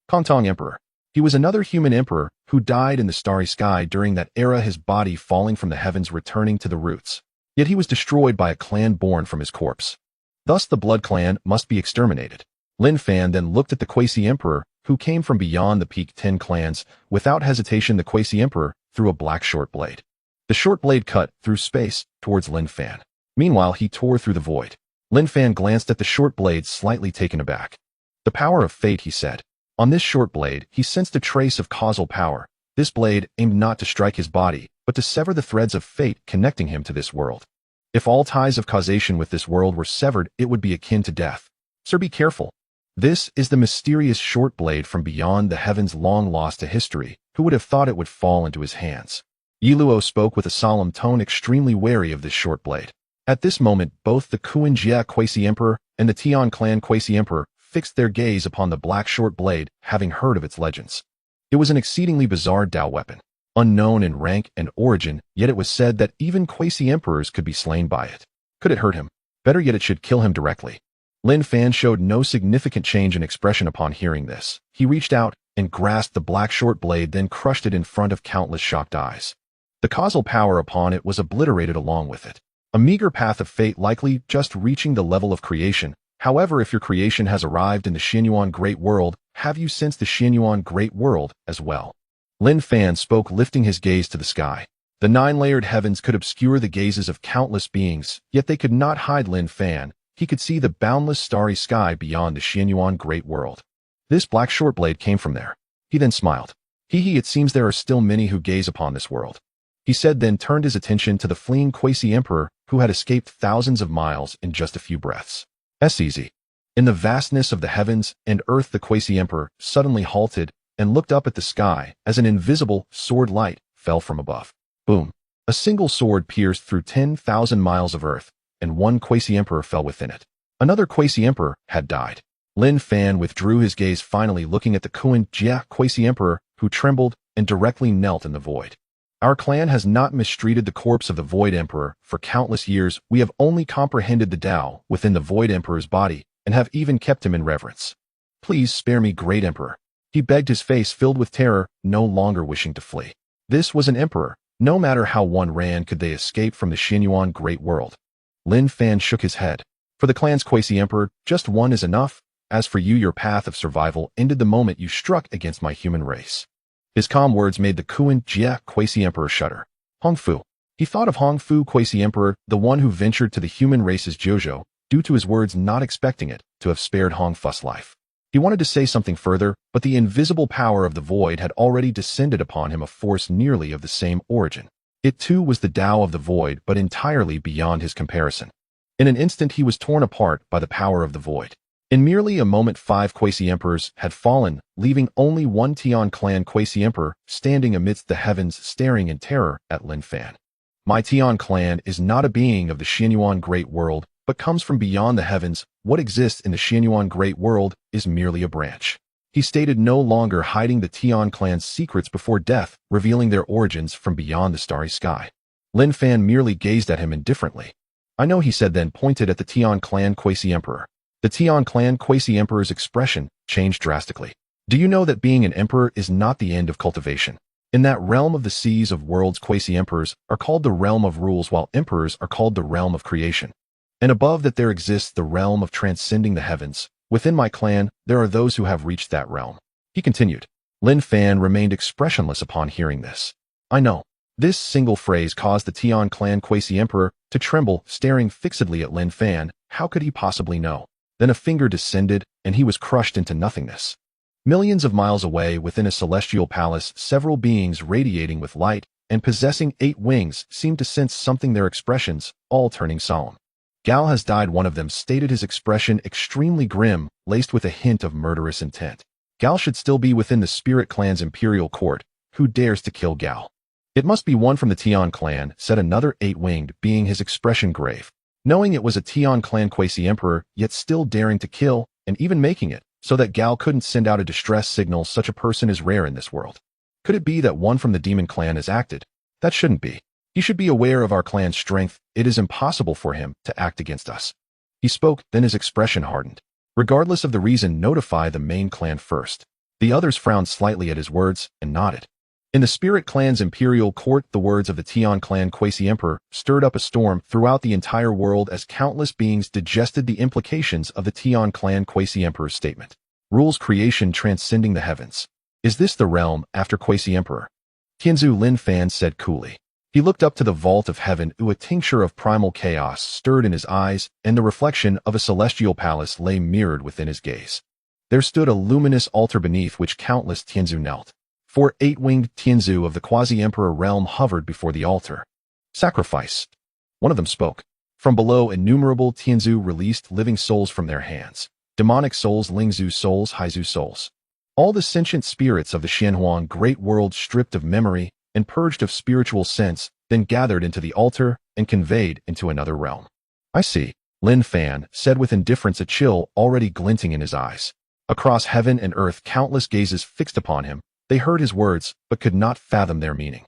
Kontong Emperor. He was another human emperor who died in the starry sky during that era, his body falling from the heavens, returning to the roots. Yet he was destroyed by a clan born from his corpse. Thus the Blood Clan must be exterminated. Lin Fan then looked at the Quasi-Emperor, who came from beyond the peak 10 clans. Without hesitation, the Quasi-Emperor threw a black short blade. The short blade cut through space towards Lin Fan. Meanwhile, he tore through the void. Lin Fan glanced at the short blade, slightly taken aback. The power of fate, he said. On this short blade, he sensed a trace of causal power. This blade aimed not to strike his body, but to sever the threads of fate connecting him to this world. If all ties of causation with this world were severed, it would be akin to death. Sir, be careful. This is the mysterious short blade from beyond the heavens, long lost to history. Who would have thought it would fall into his hands? Yi Luo spoke with a solemn tone, extremely wary of this short blade. At this moment, both the Kuan-Jia Quasi-Emperor and the Tian Clan Quasi-Emperor fixed their gaze upon the black short blade, having heard of its legends. It was an exceedingly bizarre Dao weapon, unknown in rank and origin, yet it was said that even Quasi-Emperors could be slain by it. Could it hurt him? Better yet, it should kill him directly. Lin Fan showed no significant change in expression upon hearing this. He reached out and grasped the black short blade, then crushed it in front of countless shocked eyes. The causal power upon it was obliterated along with it. A meager path of fate, likely just reaching the level of creation. However, if your creation has arrived in the Xianyuan Great World, have you sensed the Xianyuan Great World as well? Lin Fan spoke, lifting his gaze to the sky. The 9-layered heavens could obscure the gazes of countless beings, yet they could not hide Lin Fan. He could see the boundless starry sky beyond the Xianyuan Great World. This black short blade came from there. He then smiled. It seems there are still many who gaze upon this world. He said, then turned his attention to the fleeing Quasi-Emperor, who had escaped thousands of miles in just a few breaths. Easy. In the vastness of the heavens and earth, the Quasi-Emperor suddenly halted and looked up at the sky as an invisible sword light fell from above. Boom. A single sword pierced through 10,000 miles of earth, and one quasi-emperor fell within it. Another quasi-emperor had died. Lin Fan withdrew his gaze, finally looking at the Kuan Jia quasi-emperor, who trembled and directly knelt in the void. Our clan has not mistreated the corpse of the Void Emperor for countless years. We have only comprehended the Tao within the Void Emperor's body and have even kept him in reverence. Please spare me, great emperor. He begged, his face filled with terror, no longer wishing to flee. This was an emperor. No matter how one ran, could they escape from the Xianyuan great world? Lin Fan shook his head. For the clan's quasi-emperor, just one is enough. As for you, your path of survival ended the moment you struck against my human race. His calm words made the Kuan Jia quasi-emperor shudder. Hong Fu. He thought of Hong Fu quasi-emperor, the one who ventured to the human race's Jojo, due to his words, not expecting it, to have spared Hong Fu's life. He wanted to say something further, but the invisible power of the void had already descended upon him, a force nearly of the same origin. It too was the Tao of the void, but entirely beyond his comparison. In an instant he was torn apart by the power of the void. In merely a moment 5 quasi-emperors had fallen, leaving only one Tian clan quasi-emperor standing amidst the heavens, staring in terror at Lin Fan. My Tian clan is not a being of the Xianyuan great world, but comes from beyond the heavens. What exists in the Xianyuan great world is merely a branch. He stated, no longer hiding the Tian clan's secrets before death, revealing their origins from beyond the starry sky. Lin Fan merely gazed at him indifferently. I know, he said, then pointed at the Tian clan quasi-emperor. The Tian clan quasi-emperor's expression changed drastically. Do you know that being an emperor is not the end of cultivation? In that realm of the seas of worlds, quasi-emperors are called the realm of rules, while emperors are called the realm of creation. And above that there exists the realm of transcending the heavens. Within my clan, there are those who have reached that realm. He continued. Lin Fan remained expressionless upon hearing this. I know. This single phrase caused the Tian clan quasi-emperor to tremble, staring fixedly at Lin Fan. How could he possibly know? Then a finger descended, and he was crushed into nothingness. Millions of miles away, within a celestial palace, several beings radiating with light and possessing 8 wings seemed to sense something, their expressions all turning solemn. Gal has died, one of them stated, his expression extremely grim, laced with a hint of murderous intent. Gal should still be within the Spirit Clan's imperial court. Who dares to kill Gal? It must be one from the Tian clan, said another 8-winged being, his expression grave. Knowing it was a Tian clan quasi-emperor, yet still daring to kill, and even making it so that Gal couldn't send out a distress signal, such a person is rare in this world. Could it be that one from the demon clan has acted? That shouldn't be. He should be aware of our clan's strength. It is impossible for him to act against us. He spoke, then his expression hardened. Regardless of the reason, notify the main clan first. The others frowned slightly at his words and nodded. In the Spirit Clan's imperial court, the words of the Tian clan quasi-emperor stirred up a storm throughout the entire world as countless beings digested the implications of the Tian clan quasi-emperor's statement. Rules creation transcending the heavens. Is this the realm after quasi-emperor? Tianzu, Lin Fan said coolly. He looked up to the vault of heaven. A tincture of primal chaos stirred in his eyes, and the reflection of a celestial palace lay mirrored within his gaze. There stood a luminous altar beneath which countless Tianzu knelt. 4 8-winged Tianzu of the quasi-emperor realm hovered before the altar. Sacrifice. One of them spoke. From below, innumerable Tianzu released living souls from their hands. Demonic souls, Lingzu souls, Haizu souls. All the sentient spirits of the Xianhuang great world, stripped of memory and purged of spiritual sense, then gathered into the altar and conveyed into another realm. I see, Lin Fan said with indifference, a chill already glinting in his eyes. Across heaven and earth, countless gazes fixed upon him. They heard his words, but could not fathom their meaning.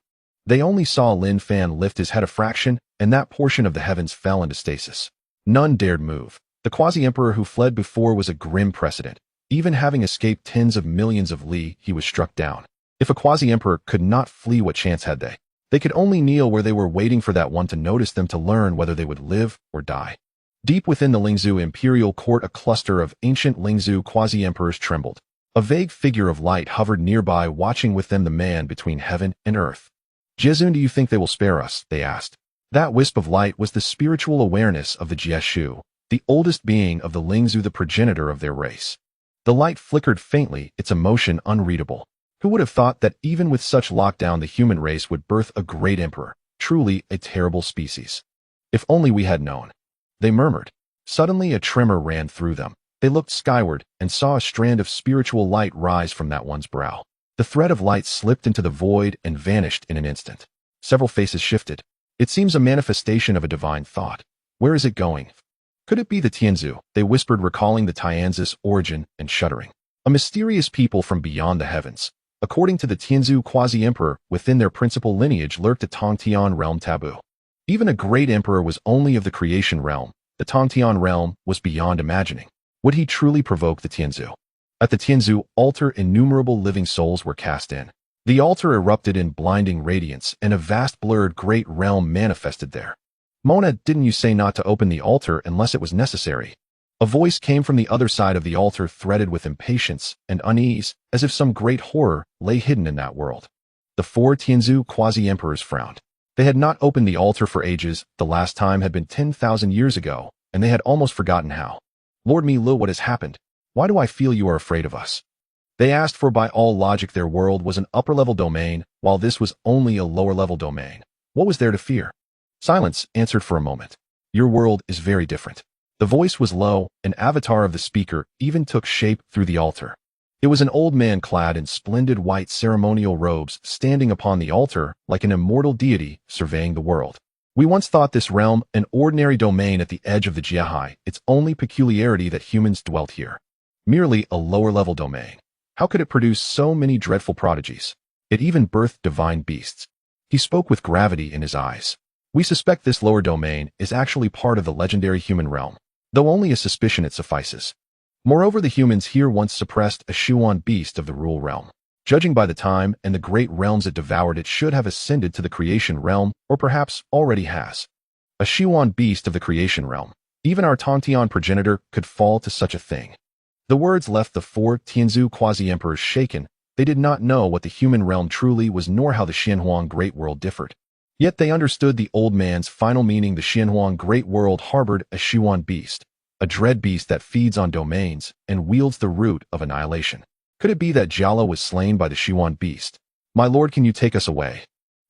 They only saw Lin Fan lift his head a fraction, and that portion of the heavens fell into stasis. None dared move. The quasi-emperor who fled before was a grim precedent. Even having escaped tens of millions of li, he was struck down. If a quasi-emperor could not flee, what chance had they? They could only kneel where they were, waiting for that one to notice them, to learn whether they would live or die. Deep within the Lingzu imperial court, a cluster of ancient Lingzu quasi-emperors trembled. A vague figure of light hovered nearby, watching with them the man between heaven and earth. Jiezun, do you think they will spare us? They asked. That wisp of light was the spiritual awareness of the Jieshu, the oldest being of the Lingzu, the progenitor of their race. The light flickered faintly, its emotion unreadable. Who would have thought that even with such lockdown the human race would birth a great emperor, truly a terrible species. If only we had known. They murmured. Suddenly a tremor ran through them. They looked skyward and saw a strand of spiritual light rise from that one's brow. The thread of light slipped into the void and vanished in an instant. Several faces shifted. It seems a manifestation of a divine thought. Where is it going? Could it be the Tianzu? They whispered, recalling the Tianzi's origin and shuddering. A mysterious people from beyond the heavens. According to the Tianzu quasi-emperor, within their principal lineage lurked a Tongtian realm taboo. Even a great emperor was only of the creation realm. The Tongtian realm was beyond imagining. Would he truly provoke the Tianzu? At the Tianzu altar, innumerable living souls were cast in. The altar erupted in blinding radiance, and a vast blurred great realm manifested there. Mona, didn't you say not to open the altar unless it was necessary? A voice came from the other side of the altar, threaded with impatience and unease, as if some great horror lay hidden in that world. The four Tianzu quasi-emperors frowned. They had not opened the altar for ages. The last time had been 10,000 years ago, and they had almost forgotten how. Lord Milu, what has happened? Why do I feel you are afraid of us? They asked, for by all logic their world was an upper-level domain, while this was only a lower-level domain. What was there to fear? Silence answered for a moment. Your world is very different. The voice was low. An avatar of the speaker even took shape through the altar. It was an old man clad in splendid white ceremonial robes, standing upon the altar like an immortal deity surveying the world. We once thought this realm an ordinary domain at the edge of the Jiahai, its only peculiarity that humans dwelt here. Merely a lower-level domain. How could it produce so many dreadful prodigies? It even birthed divine beasts. He spoke with gravity in his eyes. We suspect this lower domain is actually part of the legendary human realm, though only a suspicion it suffices. Moreover, the humans here once suppressed a Shuan beast of the rule realm. Judging by the time and the great realms it devoured, it should have ascended to the creation realm, or perhaps already has. A Shuan beast of the creation realm. Even our Tongtian progenitor could fall to such a thing. The words left the four Tianzu quasi-emperors shaken. They did not know what the human realm truly was, nor how the Xianhuang Great World differed. Yet they understood the old man's final meaning. The Xianhuang Great World harbored a Shuan beast, a dread beast that feeds on domains and wields the root of annihilation. Could it be that Jiala was slain by the Shuan beast? My lord, can you take us away?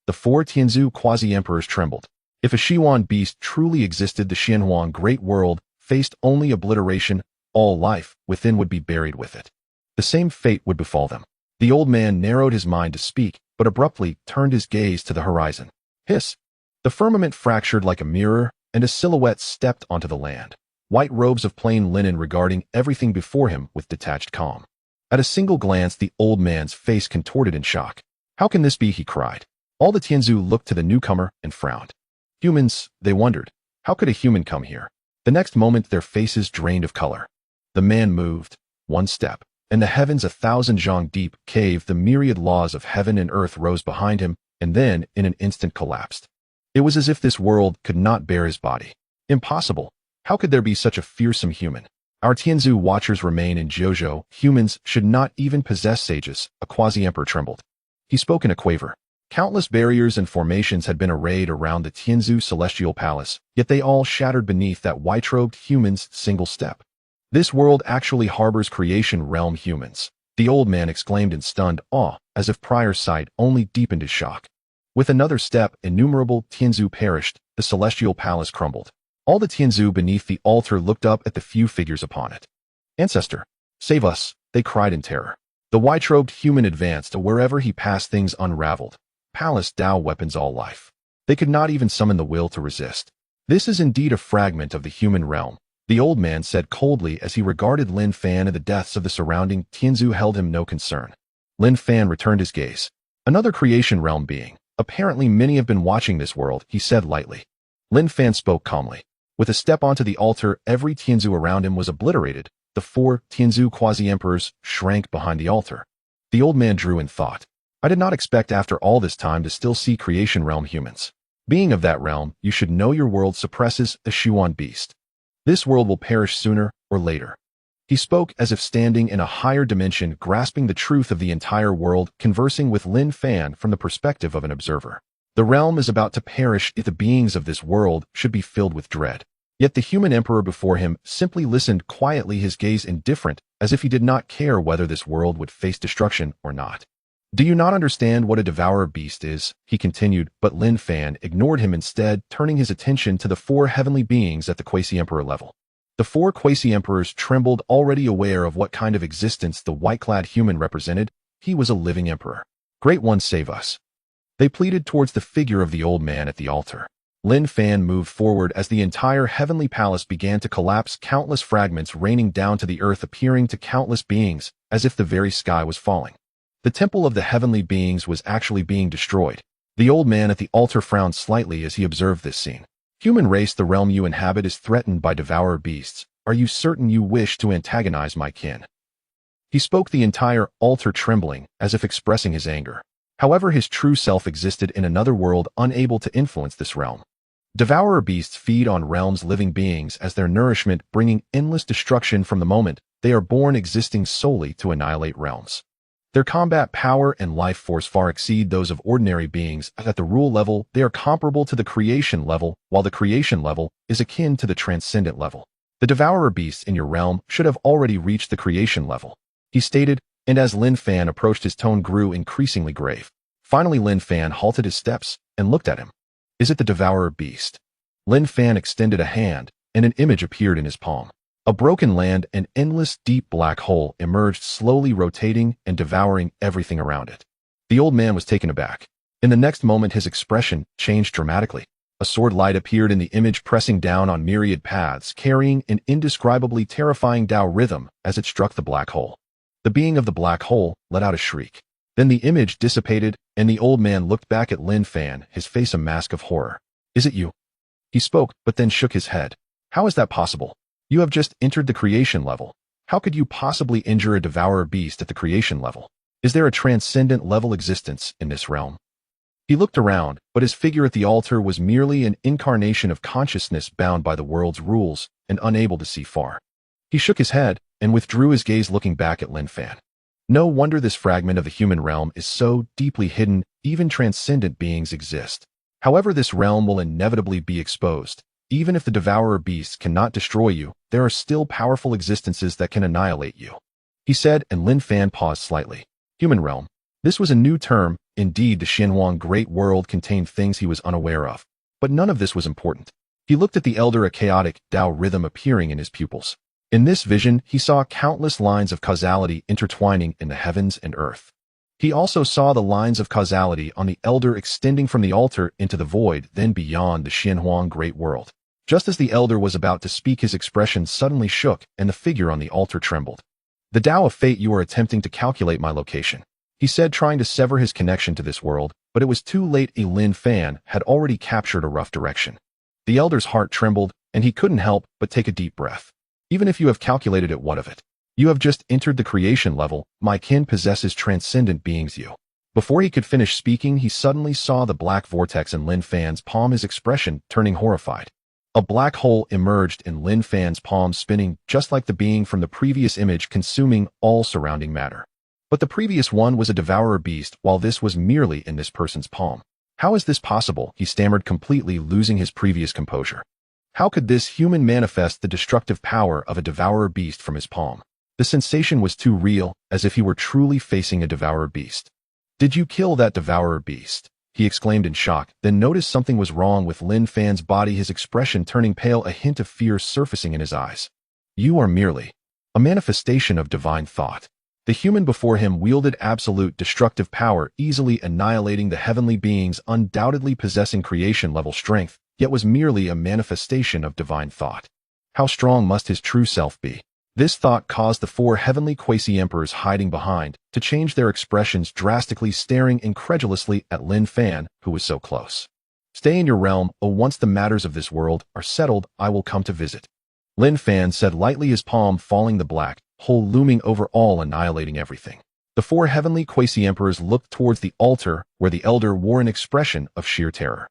The four Tianzu quasi-emperors trembled. If a Shuan beast truly existed, the Xianhuang Great World faced only obliteration. All life within would be buried with it. The same fate would befall them. The old man narrowed his mind to speak, but abruptly turned his gaze to the horizon. Hiss! The firmament fractured like a mirror, and a silhouette stepped onto the land. White robes of plain linen, regarding everything before him with detached calm. At a single glance, the old man's face contorted in shock. How can this be? He cried. All the Tianzu looked to the newcomer and frowned. Humans, they wondered. How could a human come here? The next moment, their faces drained of color. The man moved, one step, and the heavens, 1,000 zhang deep cave, the myriad laws of heaven and earth rose behind him, and then, in an instant, collapsed. It was as if this world could not bear his body. Impossible. How could there be such a fearsome human? Our Tianzu watchers remain in Zhozhou. Humans should not even possess sages. A quasi-emperor trembled. He spoke in a quaver. Countless barriers and formations had been arrayed around the Tianzu celestial palace, yet they all shattered beneath that white-robed human's single step. This world actually harbors creation realm humans. The old man exclaimed in stunned awe, as if prior sight only deepened his shock. With another step, innumerable Tianzu perished. The celestial palace crumbled. All the Tianzu beneath the altar looked up at the few figures upon it. Ancestor, save us, they cried in terror. The white-robed human advanced. Wherever he passed, things unraveled. Palace, Tao, weapons, all life. They could not even summon the will to resist. This is indeed a fragment of the human realm, the old man said coldly as he regarded Lin Fan, and the deaths of the surrounding Tianzu held him no concern. Lin Fan returned his gaze. Another creation realm being. Apparently many have been watching this world, he said lightly. Lin Fan spoke calmly. With a step onto the altar, every Tianzu around him was obliterated. The four Tianzu quasi-emperors shrank behind the altar. The old man drew in thought. I did not expect after all this time to still see creation realm humans. Being of that realm, you should know your world suppresses a Shuan beast. This world will perish sooner or later. He spoke as if standing in a higher dimension, grasping the truth of the entire world, conversing with Lin Fan from the perspective of an observer. The realm is about to perish. If the beings of this world should be filled with dread. Yet the human emperor before him simply listened quietly, his gaze indifferent, as if he did not care whether this world would face destruction or not. Do you not understand what a devourer beast is? He continued, but Lin Fan ignored him, instead turning his attention to the four heavenly beings at the quasi-emperor level. The four quasi-emperors trembled, already aware of what kind of existence the white-clad human represented. he was a living emperor. Great One, save us. They pleaded towards the figure of the old man at the altar. Lin Fan moved forward as the entire heavenly palace began to collapse, countless fragments raining down to the earth, appearing to countless beings, as if the very sky was falling. The temple of the heavenly beings was actually being destroyed. The old man at the altar frowned slightly as he observed this scene. Human race, the realm you inhabit is threatened by devourer beasts. Are you certain you wish to antagonize my kin? He spoke, the entire altar trembling, as if expressing his anger. However, his true self existed in another world, unable to influence this realm. Devourer beasts feed on realms' living beings as their nourishment, bringing endless destruction from the moment they are born, existing solely to annihilate realms. Their combat power and life force far exceed those of ordinary beings. At the rule level, they are comparable to the creation level, while the creation level is akin to the transcendent level. The devourer beasts in your realm should have already reached the creation level, he stated, and as Lin Fan approached, his tone grew increasingly grave. Finally, Lin Fan halted his steps and looked at him. Is it the devourer beast? Lin Fan extended a hand, and an image appeared in his palm. A broken land, an endless deep black hole emerged, slowly rotating and devouring everything around it. The old man was taken aback. In the next moment, his expression changed dramatically. A sword light appeared in the image, pressing down on myriad paths, carrying an indescribably terrifying Tao rhythm as it struck the black hole. The being of the black hole let out a shriek. Then the image dissipated, and the old man looked back at Lin Fan, his face a mask of horror. Is it you? He spoke, but then shook his head. How is that possible? You have just entered the creation level. How could you possibly injure a devourer beast at the creation level? Is there a transcendent level existence in this realm? He looked around, but his figure at the altar was merely an incarnation of consciousness bound by the world's rules and unable to see far. He shook his head and withdrew his gaze, looking back at Lin Fan. No wonder this fragment of the human realm is so deeply hidden. Even transcendent beings exist. However, this realm will inevitably be exposed. Even if the devourer beasts cannot destroy you, there are still powerful existences that can annihilate you, he said, and Lin Fan paused slightly. Human realm. This was a new term. Indeed, the Xianhuang Great World contained things he was unaware of. But none of this was important. He looked at the elder, a chaotic Tao rhythm appearing in his pupils. In this vision, he saw countless lines of causality intertwining in the heavens and earth. He also saw the lines of causality on the elder extending from the altar into the void, then beyond the Xianhuang Great World. Just as the elder was about to speak, his expression suddenly shook, and the figure on the altar trembled. The Tao of Fate, you are attempting to calculate my location, he said, trying to sever his connection to this world, but it was too late. Lin Fan had already captured a rough direction. The elder's heart trembled, and he couldn't help but take a deep breath. Even if you have calculated it, what of it? You have just entered the creation level. My kin possesses transcendent beings. You. Before he could finish speaking, he suddenly saw the black vortex in Lin Fan's palm, his expression turning horrified. A black hole emerged in Lin Fan's palm, spinning just like the being from the previous image, consuming all surrounding matter. But the previous one was a devourer beast, while this was merely in this person's palm. How is this possible? He stammered, completely losing his previous composure. How could this human manifest the destructive power of a devourer beast from his palm? The sensation was too real, as if he were truly facing a devourer beast. Did you kill that devourer beast? He exclaimed in shock, then noticed something was wrong with Lin Fan's body, his expression turning pale, a hint of fear surfacing in his eyes. You are merely a manifestation of divine thought. The human before him wielded absolute destructive power, easily annihilating the heavenly beings, undoubtedly possessing creation-level strength, yet was merely a manifestation of divine thought. How strong must his true self be? This thought caused the four heavenly quasi-emperors hiding behind to change their expressions drastically, staring incredulously at Lin Fan, who was so close. Stay in your realm, once the matters of this world are settled, I will come to visit, Lin Fan said lightly, his palm falling, the black hole looming over all, annihilating everything. The four heavenly quasi-emperors looked towards the altar, where the elder wore an expression of sheer terror.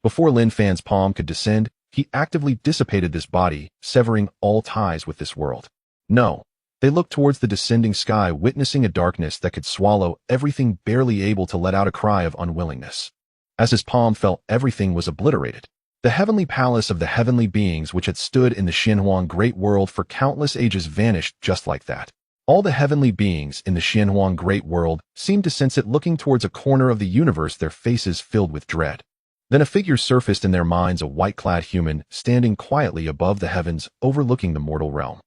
Before Lin Fan's palm could descend, he actively dissipated this body, severing all ties with this world. No. They looked towards the descending sky, witnessing a darkness that could swallow everything, barely able to let out a cry of unwillingness. As his palm fell, everything was obliterated. The heavenly palace of the heavenly beings, which had stood in the Xianhuang Great World for countless ages, vanished just like that. All the heavenly beings in the Xianhuang Great World seemed to sense it, looking towards a corner of the universe, their faces filled with dread. Then a figure surfaced in their minds, a white-clad human, standing quietly above the heavens, overlooking the mortal realm.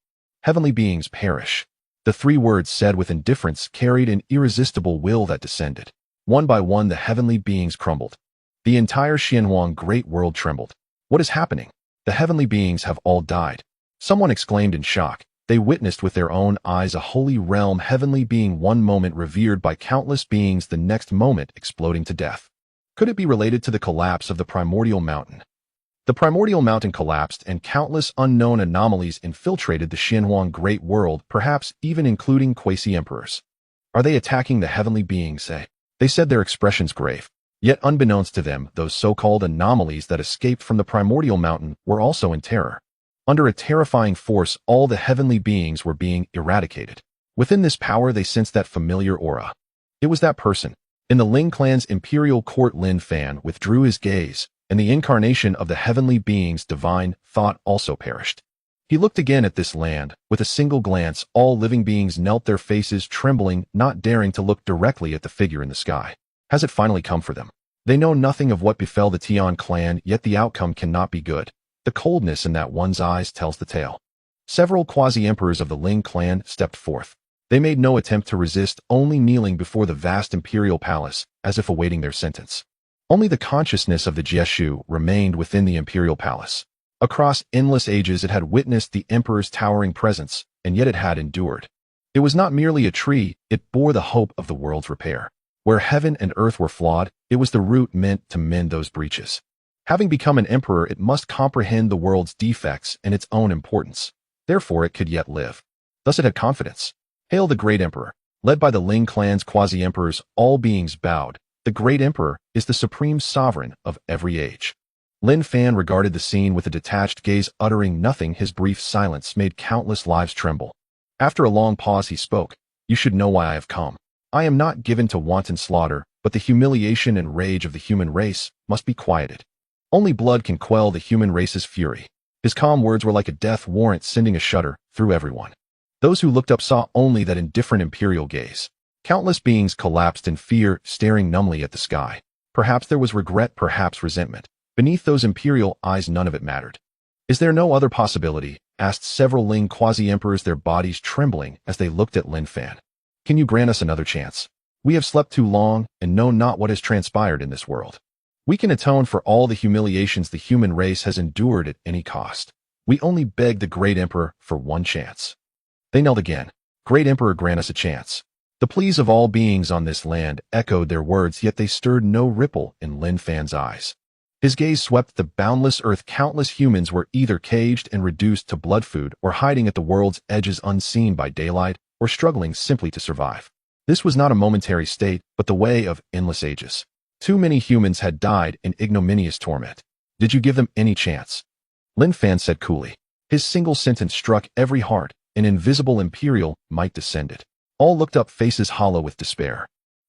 Heavenly beings perish. The 3 words said with indifference carried an irresistible will that descended. One by one the heavenly beings crumbled. The entire Xianhuang great world trembled. What is happening? The heavenly beings have all died. Someone exclaimed in shock. They witnessed with their own eyes a holy realm heavenly being one moment revered by countless beings, the next moment exploding to death. Could it be related to the collapse of the primordial mountain? The primordial mountain collapsed and countless unknown anomalies infiltrated the Xianhuang great world, perhaps even including quasi-emperors. Are they attacking the heavenly beings? They said, their expressions grave. Yet unbeknownst to them, those so-called anomalies that escaped from the primordial mountain were also in terror. Under a terrifying force, all the heavenly beings were being eradicated. Within this power they sensed that familiar aura. It was that person. In the Ling clan's imperial court, Lin Fan withdrew his gaze, and the incarnation of the heavenly being's divine thought also perished. He looked again at this land. With a single glance, all living beings knelt, their faces trembling, not daring to look directly at the figure in the sky. Has it finally come for them? They know nothing of what befell the Tian clan, yet the outcome cannot be good. The coldness in that one's eyes tells the tale. Several quasi-emperors of the Ling clan stepped forth. They made no attempt to resist, only kneeling before the vast imperial palace, as if awaiting their sentence. Only the consciousness of the Jieshu remained within the imperial palace. Across endless ages it had witnessed the emperor's towering presence, and yet it had endured. It was not merely a tree, it bore the hope of the world's repair. Where heaven and earth were flawed, it was the root meant to mend those breaches. Having become an emperor, it must comprehend the world's defects and its own importance. Therefore it could yet live. Thus it had confidence. Hail the great emperor. Led by the Ling clan's quasi-emperors, all beings bowed. The great emperor is the supreme sovereign of every age. Lin Fan regarded the scene with a detached gaze, uttering nothing. His brief silence made countless lives tremble. After a long pause he spoke. You should know why I have come. I am not given to wanton slaughter, but the humiliation and rage of the human race must be quieted. Only blood can quell the human race's fury. His calm words were like a death warrant, sending a shudder through everyone. Those who looked up saw only that indifferent imperial gaze. Countless beings collapsed in fear, staring numbly at the sky. Perhaps there was regret, perhaps resentment. Beneath those imperial eyes none of it mattered. Is there no other possibility? Asked several Ling quasi-emperors, their bodies trembling as they looked at Lin Fan. Can you grant us another chance? We have slept too long and know not what has transpired in this world. We can atone for all the humiliations the human race has endured at any cost. We only beg the great emperor for one chance. They knelt again. Great emperor, grant us a chance. The pleas of all beings on this land echoed their words, yet they stirred no ripple in Lin Fan's eyes. His gaze swept the boundless earth. Countless humans were either caged and reduced to blood food, or hiding at the world's edges unseen by daylight, or struggling simply to survive. This was not a momentary state, but the way of endless ages. Too many humans had died in ignominious torment. Did you give them any chance? Lin Fan said coolly. His single sentence struck every heart. An invisible imperial might descended. All looked up, faces hollow with despair.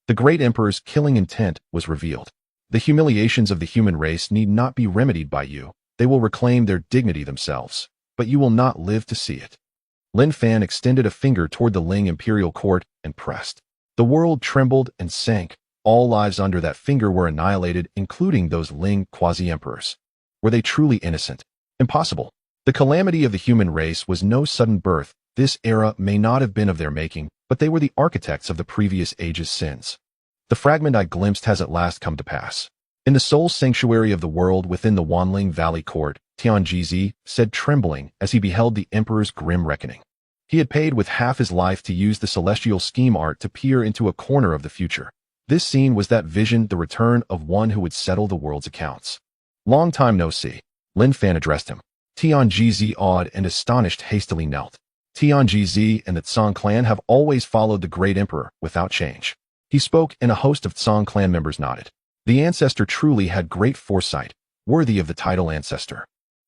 The great emperor's killing intent was revealed. The humiliations of the human race need not be remedied by you. They will reclaim their dignity themselves. But you will not live to see it. Lin Fan extended a finger toward the Ling imperial court and pressed. The world trembled and sank. All lives under that finger were annihilated, including those Ling quasi-emperors. Were they truly innocent? Impossible. The calamity of the human race was no sudden birth. This era may not have been of their making, but they were the architects of the previous age's sins. The fragment I glimpsed has at last come to pass. In the sole sanctuary of the world within the Wanling Valley Court, Tianjizi said, trembling as he beheld the emperor's grim reckoning. He had paid with half his life to use the celestial scheme art to peer into a corner of the future. This scene was that vision, the return of one who would settle the world's accounts. Long time no see. Lin Fan addressed him. Tianjizi, awed and astonished, hastily knelt. Tianjizi and the Tsang clan have always followed the great emperor without change. He spoke, and a host of Tsang clan members nodded. The ancestor truly had great foresight, worthy of the title ancestor.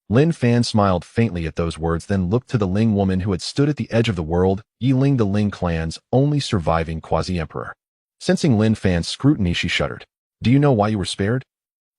Lin Fan smiled faintly at those words, then looked to the Ling woman who had stood at the edge of the world, Yiling, the Ling clan's only surviving quasi-emperor. Sensing Lin Fan's scrutiny, she shuddered. Do you know why you were spared?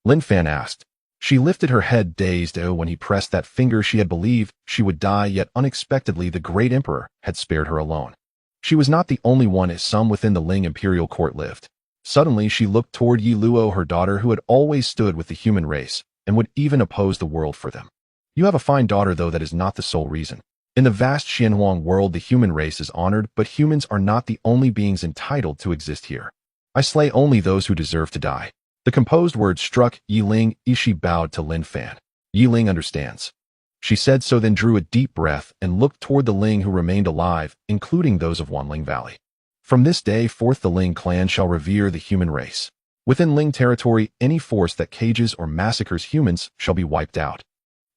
Lin Fan asked. She lifted her head, dazed. When he pressed that finger, she had believed she would die, yet unexpectedly the great emperor had spared her alone. She was not the only one, as some within the Ling imperial court lived. Suddenly she looked toward Yi Luo, her daughter, who had always stood with the human race, and would even oppose the world for them. You have a fine daughter, though that is not the sole reason. In the vast Xianhuang world, the human race is honored, but humans are not the only beings entitled to exist here. I slay only those who deserve to die. The composed words struck Yiling. She bowed to Lin Fan. Yiling understands. She said so, then drew a deep breath and looked toward the Ling who remained alive, including those of Wanling Valley. From this day forth the Ling clan shall revere the human race. Within Ling territory, any force that cages or massacres humans shall be wiped out.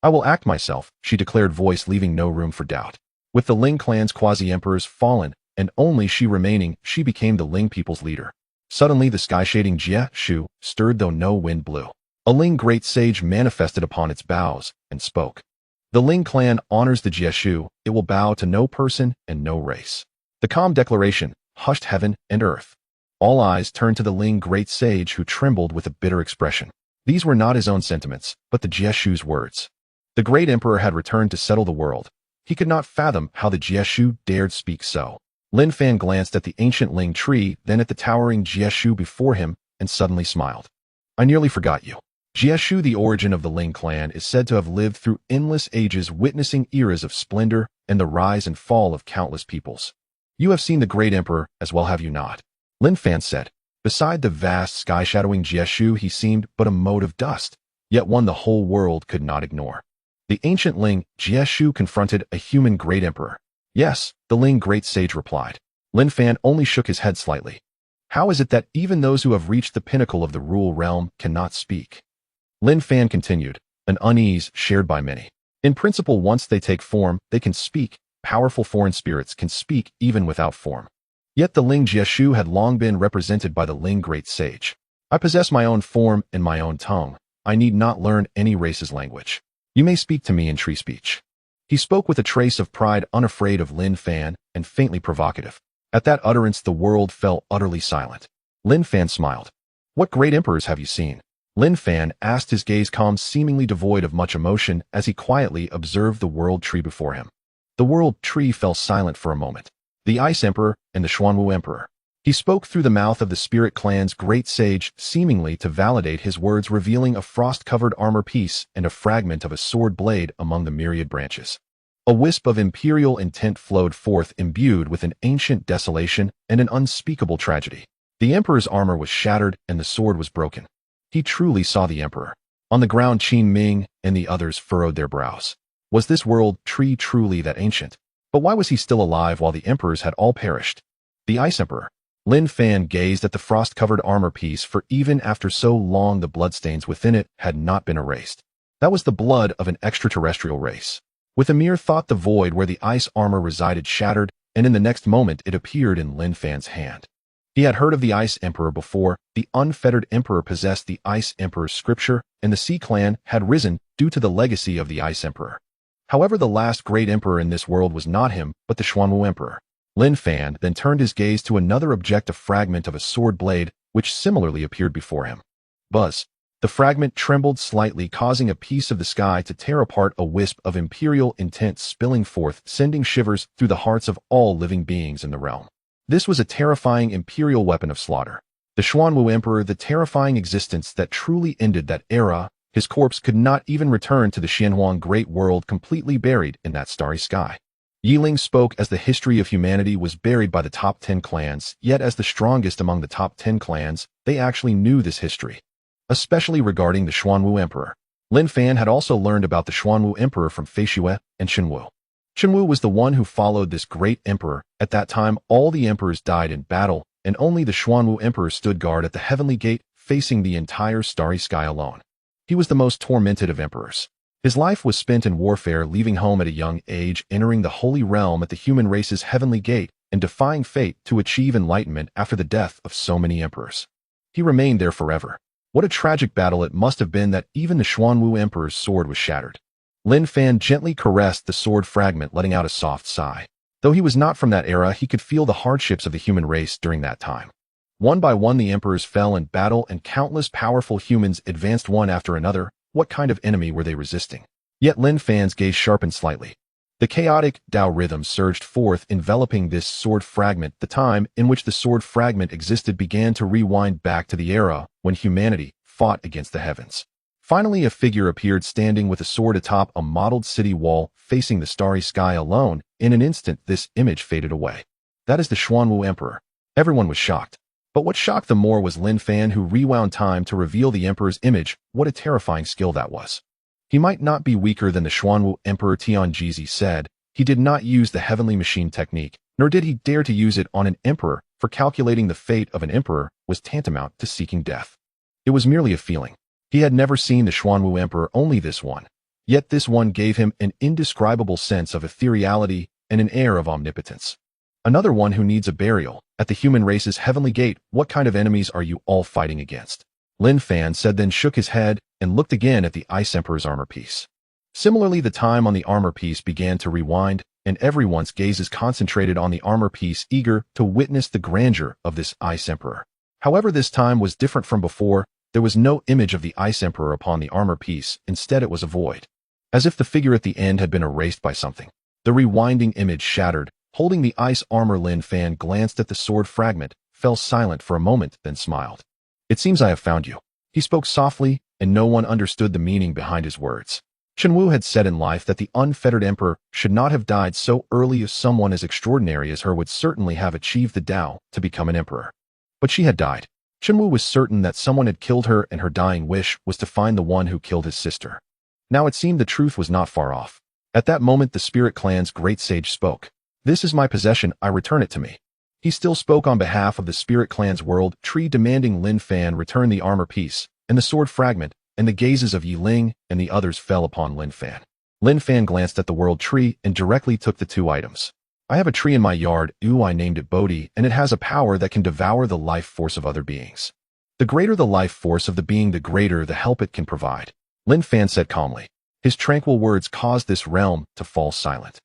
I will act myself, she declared, voice leaving no room for doubt. With the Ling clan's quasi-emperors fallen, and only she remaining, she became the Ling people's leader. Suddenly the sky-shading Jie Shu stirred though no wind blew. A Ling great sage manifested upon its boughs, and spoke. The Ling clan honors the Jie Shu, it will bow to no person and no race. The calm declaration hushed heaven and earth. All eyes turned to the Ling great sage, who trembled with a bitter expression. These were not his own sentiments, but the Jie Shu's words. The great emperor had returned to settle the world. He could not fathom how the Jie Shu dared speak so. Lin Fan glanced at the ancient Ling tree, then at the towering Jie Shu before him, and suddenly smiled. I nearly forgot you. Jie Shu, the origin of the Ling clan, is said to have lived through endless ages, witnessing eras of splendor and the rise and fall of countless peoples. You have seen the great emperor as well, have you not? Lin Fan said. Beside the vast sky-shadowing Jie Shu, he seemed but a mote of dust, yet one the whole world could not ignore. The ancient Ling, Jie Shu, confronted a human great emperor. Yes, the Ling great sage replied. Lin Fan only shook his head slightly. How is it that even those who have reached the pinnacle of the rule realm cannot speak? Lin Fan continued, an unease shared by many. In principle, once they take form, they can speak. Powerful foreign spirits can speak even without form. Yet the Ling Jie Shu had long been represented by the Ling great sage. I possess my own form and my own tongue. I need not learn any race's language. You may speak to me in tree speech. He spoke with a trace of pride, unafraid of Lin Fan, and faintly provocative. At that utterance the world fell utterly silent. Lin Fan smiled. What great emperors have you seen? Lin Fan asked, his gaze calm, seemingly devoid of much emotion, as he quietly observed the world tree before him. The world tree fell silent for a moment. The Ice Emperor and the Xuanwu Emperor. He spoke through the mouth of the Spirit Clan's great sage, seemingly to validate his words, revealing a frost-covered armor piece and a fragment of a sword blade among the myriad branches. A wisp of imperial intent flowed forth, imbued with an ancient desolation and an unspeakable tragedy. The Emperor's armor was shattered and the sword was broken. He truly saw the Emperor. On the ground, Qin Ming and the others furrowed their brows. Was this world tree truly that ancient? But why was he still alive while the emperors had all perished? The Ice Emperor. Lin Fan gazed at the frost-covered armor piece, for even after so long the bloodstains within it had not been erased. That was the blood of an extraterrestrial race. With a mere thought, the void where the ice armor resided shattered, and in the next moment it appeared in Lin Fan's hand. He had heard of the Ice Emperor before. The unfettered emperor possessed the Ice Emperor's scripture, and the Sea Clan had risen due to the legacy of the Ice Emperor. However, the last great emperor in this world was not him, but the Xuanwu Emperor. Lin Fan then turned his gaze to another object, a fragment of a sword blade, which similarly appeared before him. Buzz. The fragment trembled slightly, causing a piece of the sky to tear apart, a wisp of imperial intent spilling forth, sending shivers through the hearts of all living beings in the realm. This was a terrifying imperial weapon of slaughter. The Xuanwu Emperor, the terrifying existence that truly ended that era. His corpse could not even return to the Xianhuang great world, completely buried in that starry sky. Yiling spoke as the history of humanity was buried by the top 10 clans, yet as the strongest among the top 10 clans, they actually knew this history. Especially regarding the Xuanwu Emperor. Lin Fan had also learned about the Xuanwu Emperor from Fei Xue and Shenwu. Shenwu was the one who followed this great emperor. At that time, all the emperors died in battle, and only the Xuanwu Emperor stood guard at the heavenly gate, facing the entire starry sky alone. He was the most tormented of emperors. His life was spent in warfare, leaving home at a young age, entering the holy realm at the human race's heavenly gate, and defying fate to achieve enlightenment after the death of so many emperors. He remained there forever. What a tragic battle it must have been that even the Xuanwu Emperor's sword was shattered. Lin Fan gently caressed the sword fragment, letting out a soft sigh. Though he was not from that era, he could feel the hardships of the human race during that time. One by one the emperors fell in battle, and countless powerful humans advanced one after another. What kind of enemy were they resisting? Yet Lin Fan's gaze sharpened slightly. The chaotic Tao rhythm surged forth, enveloping this sword fragment. The time in which the sword fragment existed began to rewind back to the era when humanity fought against the heavens. Finally, a figure appeared standing with a sword atop a modeled city wall facing the starry sky alone. In an instant, this image faded away. That is the Xuanwu Emperor. Everyone was shocked. But what shocked them more was Lin Fan, who rewound time to reveal the Emperor's image. What a terrifying skill that was. He might not be weaker than the Xuanwu Emperor, Tianjizi said. He did not use the heavenly machine technique, nor did he dare to use it on an emperor, for calculating the fate of an emperor was tantamount to seeking death. It was merely a feeling. He had never seen the Xuanwu Emperor, only this one. Yet this one gave him an indescribable sense of ethereality and an air of omnipotence. Another one who needs a burial. At the human race's heavenly gate, what kind of enemies are you all fighting against? Lin Fan said, then shook his head and looked again at the Ice Emperor's armor piece. Similarly, the time on the armor piece began to rewind, and everyone's gazes concentrated on the armor piece, eager to witness the grandeur of this Ice Emperor. However, this time was different from before. There was no image of the Ice Emperor upon the armor piece. Instead, it was a void. As if the figure at the end had been erased by something. The rewinding image shattered. Holding the ice armor, Lin Fan glanced at the sword fragment, fell silent for a moment, then smiled. It seems I have found you. He spoke softly, and no one understood the meaning behind his words. Shenwu had said in life that the unfettered emperor should not have died so early. If someone as extraordinary as her would certainly have achieved the Tao to become an emperor. But she had died. Shenwu was certain that someone had killed her, and her dying wish was to find the one who killed his sister. Now it seemed the truth was not far off. At that moment, the Spirit Clan's great sage spoke. This is my possession, I return it to me. He still spoke on behalf of the Spirit Clan's world tree, demanding Lin Fan return the armor piece and the sword fragment, and the gazes of Yi Ling and the others fell upon Lin Fan. Lin Fan glanced at the world tree and directly took the two items. I have a tree in my yard, I named it Bodhi, and it has a power that can devour the life force of other beings. The greater the life force of the being, the greater the help it can provide. Lin Fan said calmly. His tranquil words caused this realm to fall silent.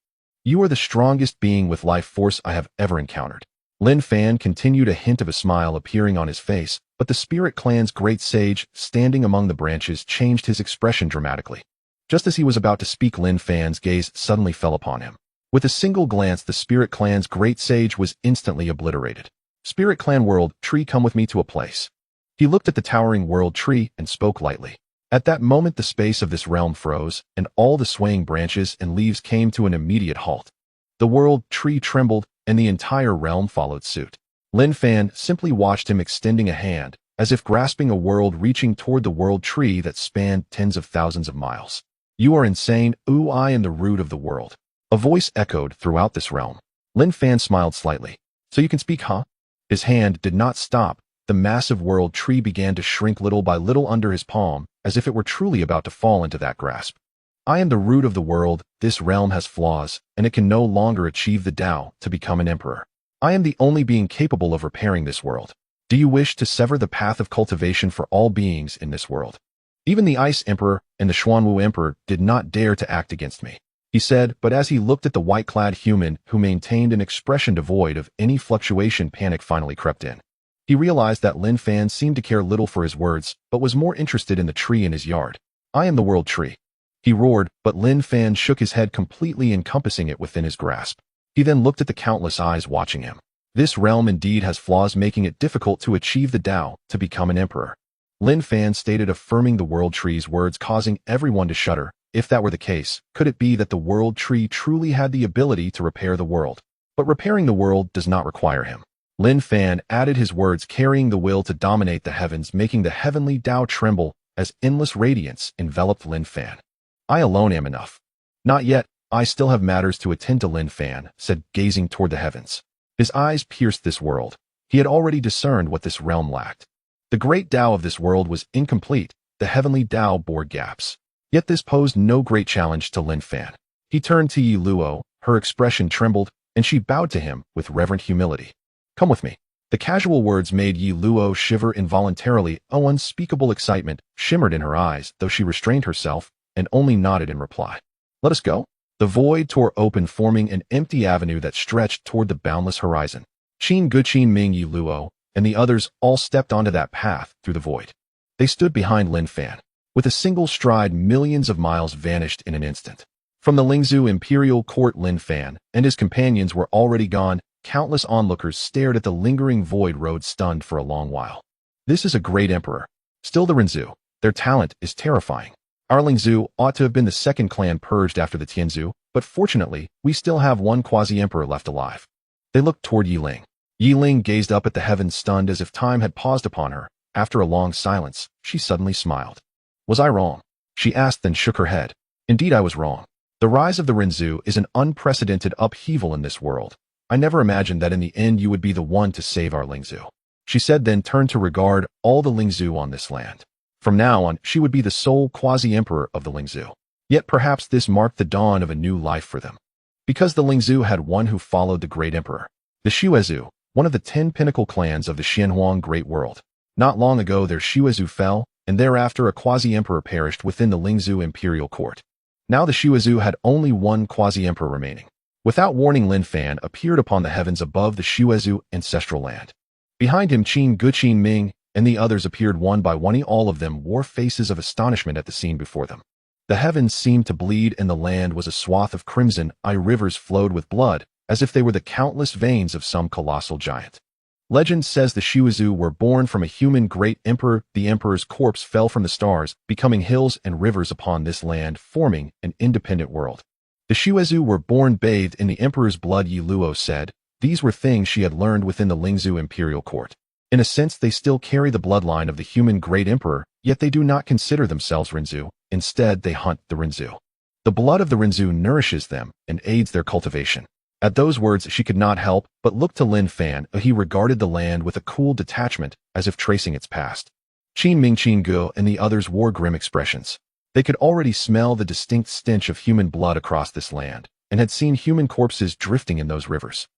You are the strongest being with life force I have ever encountered. Lin Fan continued, a hint of a smile appearing on his face, but the Spirit Clan's great sage, standing among the branches, changed his expression dramatically. Just as he was about to speak, Lin Fan's gaze suddenly fell upon him. With a single glance, the Spirit Clan's great sage was instantly obliterated. Spirit Clan world tree, come with me to a place. He looked at the towering world tree and spoke lightly. At that moment, the space of this realm froze, and all the swaying branches and leaves came to an immediate halt. The world tree trembled, and the entire realm followed suit. Lin Fan simply watched him, extending a hand, as if grasping a world, reaching toward the world tree that spanned tens of thousands of miles. You are insane, I am the root of the world. A voice echoed throughout this realm. Lin Fan smiled slightly. So you can speak, huh? His hand did not stop. The massive world tree began to shrink little by little under his palm, as if it were truly about to fall into that grasp. I am the root of the world. This realm has flaws, and it can no longer achieve the Tao to become an emperor. I am the only being capable of repairing this world. Do you wish to sever the path of cultivation for all beings in this world? Even the Ice Emperor and the Xuanwu Emperor did not dare to act against me, he said, but as he looked at the white-clad human who maintained an expression devoid of any fluctuation, panic finally crept in. He realized that Lin Fan seemed to care little for his words, but was more interested in the tree in his yard. I am the world tree. He roared, but Lin Fan shook his head, completely encompassing it within his grasp. He then looked at the countless eyes watching him. This realm indeed has flaws, making it difficult to achieve the Tao to become an emperor. Lin Fan stated, affirming the world tree's words, causing everyone to shudder. If that were the case, could it be that the world tree truly had the ability to repair the world? But repairing the world does not require him. Lin Fan added his words, carrying the will to dominate the heavens, making the heavenly Tao tremble as endless radiance enveloped Lin Fan. I alone am enough. Not yet, I still have matters to attend to, Lin Fan said, gazing toward the heavens. His eyes pierced this world. He had already discerned what this realm lacked. The great Tao of this world was incomplete. The heavenly Tao bore gaps. Yet this posed no great challenge to Lin Fan. He turned to Yi Luo, her expression trembled, and she bowed to him with reverent humility. Come with me. The casual words made Yi Luo shiver involuntarily. Unspeakable excitement shimmered in her eyes, though she restrained herself and only nodded in reply. Let us go. The void tore open, forming an empty avenue that stretched toward the boundless horizon. Qin Guqin Ming, Yi Luo, and the others all stepped onto that path through the void. They stood behind Lin Fan. With a single stride, millions of miles vanished in an instant. From the Lingzhou imperial court, Lin Fan and his companions were already gone. Countless onlookers stared at the lingering void road, stunned for a long while. This is a great emperor. Still the Rinzhu. Their talent is terrifying. Our Lingzhu ought to have been the second clan purged after the Tianzhu, but fortunately, we still have one quasi-emperor left alive. They looked toward Yiling. Yiling gazed up at the heavens stunned as if time had paused upon her. After a long silence, she suddenly smiled. Was I wrong? She asked, then shook her head. Indeed, I was wrong. The rise of the Rinzhu is an unprecedented upheaval in this world. I never imagined that in the end you would be the one to save our Lingzhu. She said, then turned to regard all the Lingzhu on this land. From now on, she would be the sole quasi-emperor of the Lingzhu. Yet perhaps this marked the dawn of a new life for them. Because the Lingzhu had one who followed the great emperor. The Xuezhu, one of the 10 pinnacle clans of the Xianhuang Great World. Not long ago their Xuezhu fell, and thereafter a quasi-emperor perished within the Lingzhu imperial court. Now the Xuezhu had only one quasi-emperor remaining. Without warning, Lin Fan appeared upon the heavens above the Xuezhu ancestral land. Behind him, Qin Guqin Ming and the others appeared one by one. All of them wore faces of astonishment at the scene before them. The heavens seemed to bleed, and the land was a swath of crimson. Rivers flowed with blood, as if they were the countless veins of some colossal giant. Legend says the Xuezhu were born from a human great emperor. The emperor's corpse fell from the stars, becoming hills and rivers upon this land, forming an independent world. The Xuezhu were born bathed in the emperor's blood, Yi Luo said. These were things she had learned within the Lingzhu imperial court. In a sense, they still carry the bloodline of the human great emperor, yet they do not consider themselves Rinzhu. Instead, they hunt the Rinzhu. The blood of the Rinzhu nourishes them and aids their cultivation. At those words, she could not help but look to Lin Fan. He regarded the land with a cool detachment, as if tracing its past. Qin Ming, Qin Gu, and the others wore grim expressions. They could already smell the distinct stench of human blood across this land, and had seen human corpses drifting in those rivers.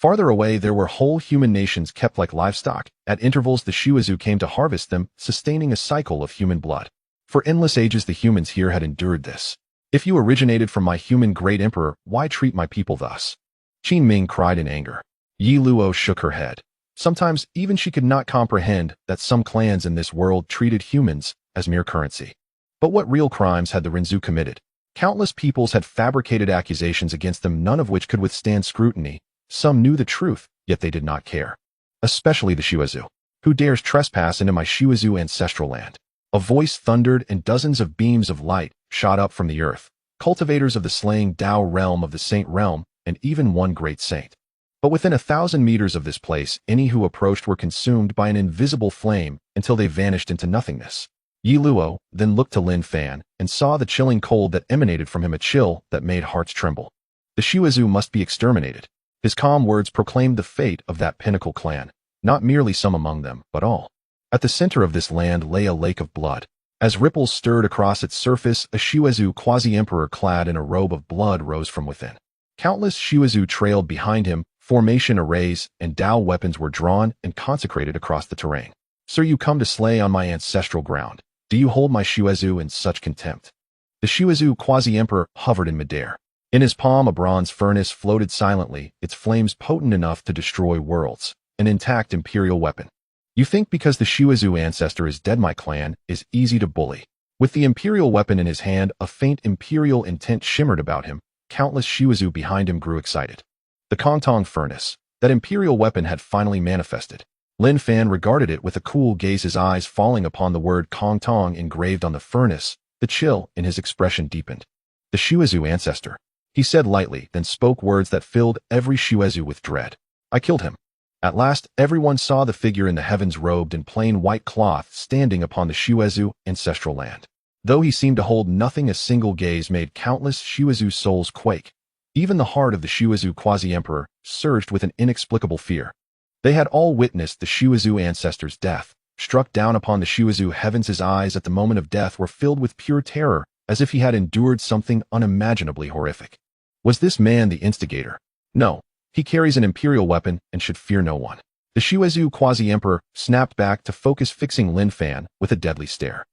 Farther away, there were whole human nations kept like livestock. At intervals, the Xuezhu came to harvest them, sustaining a cycle of human blood. For endless ages, the humans here had endured this. If you originated from my human great emperor, why treat my people thus? Qin Ming cried in anger. Yi Luo shook her head. Sometimes, even she could not comprehend that some clans in this world treated humans as mere currency. But what real crimes had the Rinzhu committed? Countless peoples had fabricated accusations against them, none of which could withstand scrutiny. Some knew the truth, yet they did not care. Especially the Xuezhu. Who dares trespass into my Xuezhu ancestral land? A voice thundered, and dozens of beams of light shot up from the earth. Cultivators of the slaying Dao realm of the Saint realm, and even one great saint. But within 1,000 meters of this place, any who approached were consumed by an invisible flame until they vanished into nothingness. Yi Luo then looked to Lin Fan and saw the chilling cold that emanated from him, a chill that made hearts tremble. The Xuezhu must be exterminated. His calm words proclaimed the fate of that pinnacle clan, not merely some among them, but all. At the center of this land lay a lake of blood. As ripples stirred across its surface, a Xuezhu quasi-emperor clad in a robe of blood rose from within. Countless Xuezhu trailed behind him, formation arrays and Dao weapons were drawn and consecrated across the terrain. Sir, you come to slay on my ancestral ground. Do you hold my Xuezhu in such contempt? The Xuezhu quasi-emperor hovered in midair. In his palm, a bronze furnace floated silently, its flames potent enough to destroy worlds, an intact imperial weapon. You think because the Xuezhu ancestor is dead, my clan is easy to bully. With the imperial weapon in his hand, a faint imperial intent shimmered about him. Countless Xuezhu behind him grew excited. The Kongtong furnace, that imperial weapon had finally manifested. Lin Fan regarded it with a cool gaze, his eyes falling upon the word Kongtong engraved on the furnace. The chill in his expression deepened. The Xuezhu ancestor, he said lightly, then spoke words that filled every Xuezhu with dread. I killed him. At last, everyone saw the figure in the heavens robed in plain white cloth standing upon the Xuezhu ancestral land. Though he seemed to hold nothing, a single gaze made countless Xuezhu souls quake. Even the heart of the Xuezhu quasi-emperor surged with an inexplicable fear. They had all witnessed the Xuezhu ancestor's death. Struck down upon the Xuezhu heavens, his eyes at the moment of death were filled with pure terror, as if he had endured something unimaginably horrific. Was this man the instigator? No. He carries an imperial weapon and should fear no one. The Xuezhu quasi-emperor snapped back to focus, fixing Lin Fan with a deadly stare.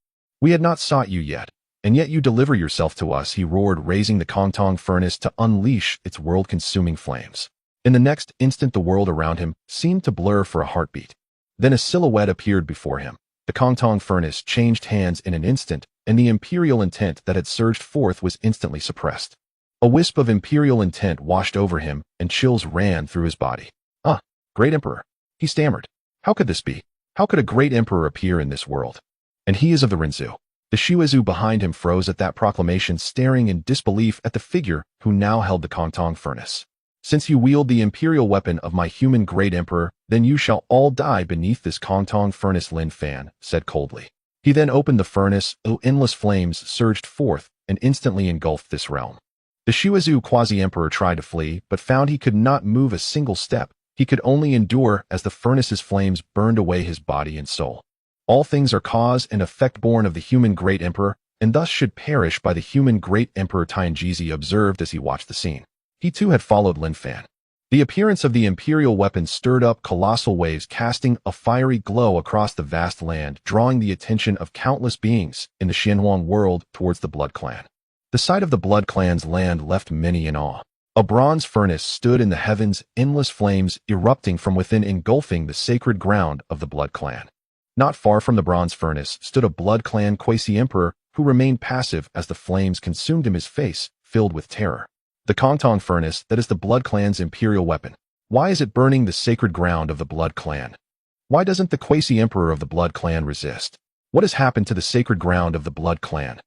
We had not sought you yet, and yet you deliver yourself to us, he roared, raising the Kongtong furnace to unleash its world-consuming flames. In the next instant, the world around him seemed to blur for a heartbeat. Then a silhouette appeared before him. The Kongtong furnace changed hands in an instant, and the imperial intent that had surged forth was instantly suppressed. A wisp of imperial intent washed over him, and chills ran through his body. Ah, great emperor, he stammered. How could this be? How could a great emperor appear in this world? And he is of the Rinzu. The Shiwazu behind him froze at that proclamation, staring in disbelief at the figure who now held the Kongtong furnace. Since you wield the imperial weapon of my human great emperor, then you shall all die beneath this Kongtong furnace, Lin Fan said coldly. He then opened the furnace, endless flames surged forth and instantly engulfed this realm. The Shiwazu quasi-emperor tried to flee, but found he could not move a single step. He could only endure as the furnace's flames burned away his body and soul. All things are cause and effect born of the human great emperor, and thus should perish by the human great emperor, Tianjizi observed as he watched the scene. He too had followed Lin Fan. The appearance of the imperial weapon stirred up colossal waves, casting a fiery glow across the vast land, drawing the attention of countless beings in the Xianhuang world towards the Blood Clan. The sight of the Blood Clan's land left many in awe. A bronze furnace stood in the heavens, endless flames erupting from within, engulfing the sacred ground of the Blood Clan. Not far from the bronze furnace stood a Blood Clan quasi-emperor who remained passive as the flames consumed him, his face filled with terror. The Kongtong furnace, that is the Blood Clan's imperial weapon. Why is it burning the sacred ground of the Blood Clan? Why doesn't the quasi-emperor of the Blood Clan resist? What has happened to the sacred ground of the Blood Clan?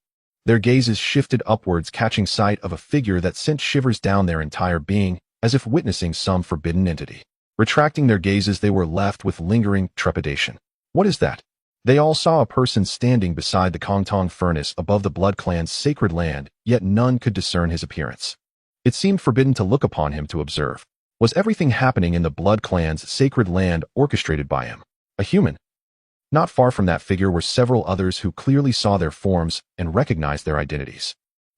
Their gazes shifted upwards, catching sight of a figure that sent shivers down their entire being, as if witnessing some forbidden entity. Retracting their gazes, they were left with lingering trepidation. What is that? They all saw a person standing beside the Kongtong furnace above the Blood Clan's sacred land, yet none could discern his appearance. It seemed forbidden to look upon him, to observe. Was everything happening in the Blood Clan's sacred land orchestrated by him? A human? Not far from that figure were several others who clearly saw their forms and recognized their identities.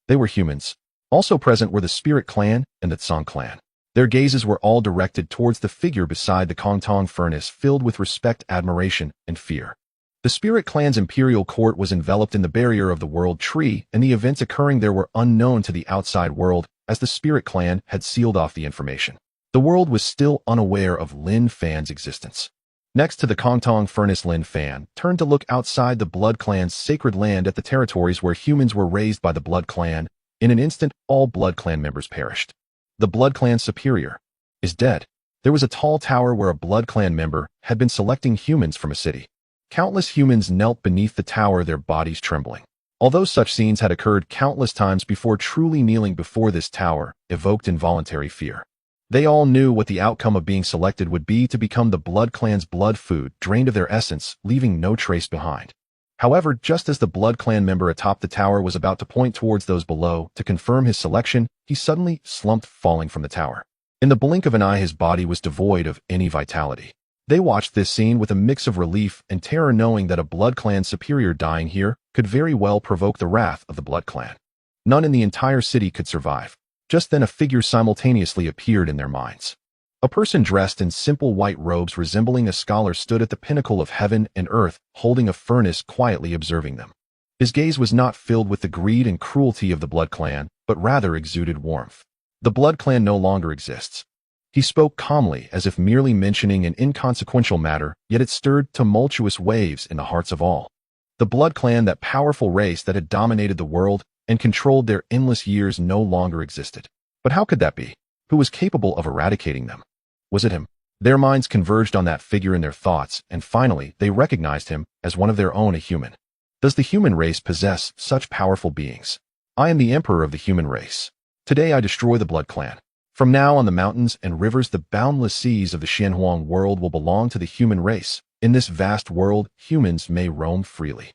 They were humans. Also present were the Spirit Clan and the Tsang Clan. Their gazes were all directed towards the figure beside the Kongtong furnace, filled with respect, admiration, and fear. The Spirit Clan's imperial court was enveloped in the barrier of the World Tree, and the events occurring there were unknown to the outside world, as the Spirit Clan had sealed off the information. The world was still unaware of Lin Fan's existence. Next to the Kongtong furnace, Lin Fan turned to look outside the Blood Clan's sacred land at the territories where humans were raised by the Blood Clan. In an instant, all Blood Clan members perished. The Blood Clan superior is dead. There was a tall tower where a Blood Clan member had been selecting humans from a city. Countless humans knelt beneath the tower, their bodies trembling. Although such scenes had occurred countless times before, truly kneeling before this tower evoked involuntary fear. They all knew what the outcome of being selected would be: to become the Blood Clan's blood food, drained of their essence, leaving no trace behind. However, just as the Blood Clan member atop the tower was about to point towards those below to confirm his selection, he suddenly slumped, falling from the tower. In the blink of an eye, his body was devoid of any vitality. They watched this scene with a mix of relief and terror, knowing that a Blood Clan superior dying here could very well provoke the wrath of the Blood Clan. None in the entire city could survive. Just then a figure simultaneously appeared in their minds. A person dressed in simple white robes resembling a scholar stood at the pinnacle of heaven and earth, holding a furnace, quietly observing them. His gaze was not filled with the greed and cruelty of the Blood Clan, but rather exuded warmth. The Blood Clan no longer exists. He spoke calmly, as if merely mentioning an inconsequential matter, yet it stirred tumultuous waves in the hearts of all. The Blood Clan, that powerful race that had dominated the world and controlled their endless years, no longer existed. But how could that be? Who was capable of eradicating them? Was it him? Their minds converged on that figure in their thoughts, and finally they recognized him as one of their own, a human. Does the human race possess such powerful beings? I am the emperor of the human race. Today I destroy the Blood Clan. From now on, the mountains and rivers, the boundless seas of the Xianhuang world will belong to the human race. In this vast world, humans may roam freely.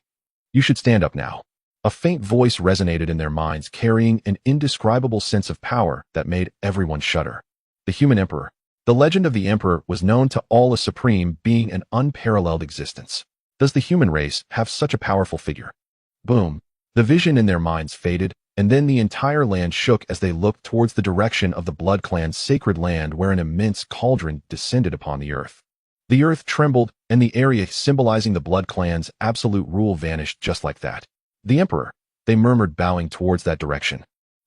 You should stand up now. A faint voice resonated in their minds, carrying an indescribable sense of power that made everyone shudder. The human emperor. The legend of the emperor was known to all, a supreme being, an unparalleled existence. Does the human race have such a powerful figure? Boom. The vision in their minds faded, and then the entire land shook as they looked towards the direction of the Blood Clan's sacred land, where an immense cauldron descended upon the earth. The earth trembled, and the area symbolizing the Blood Clan's absolute rule vanished just like that. The emperor, they murmured, bowing towards that direction.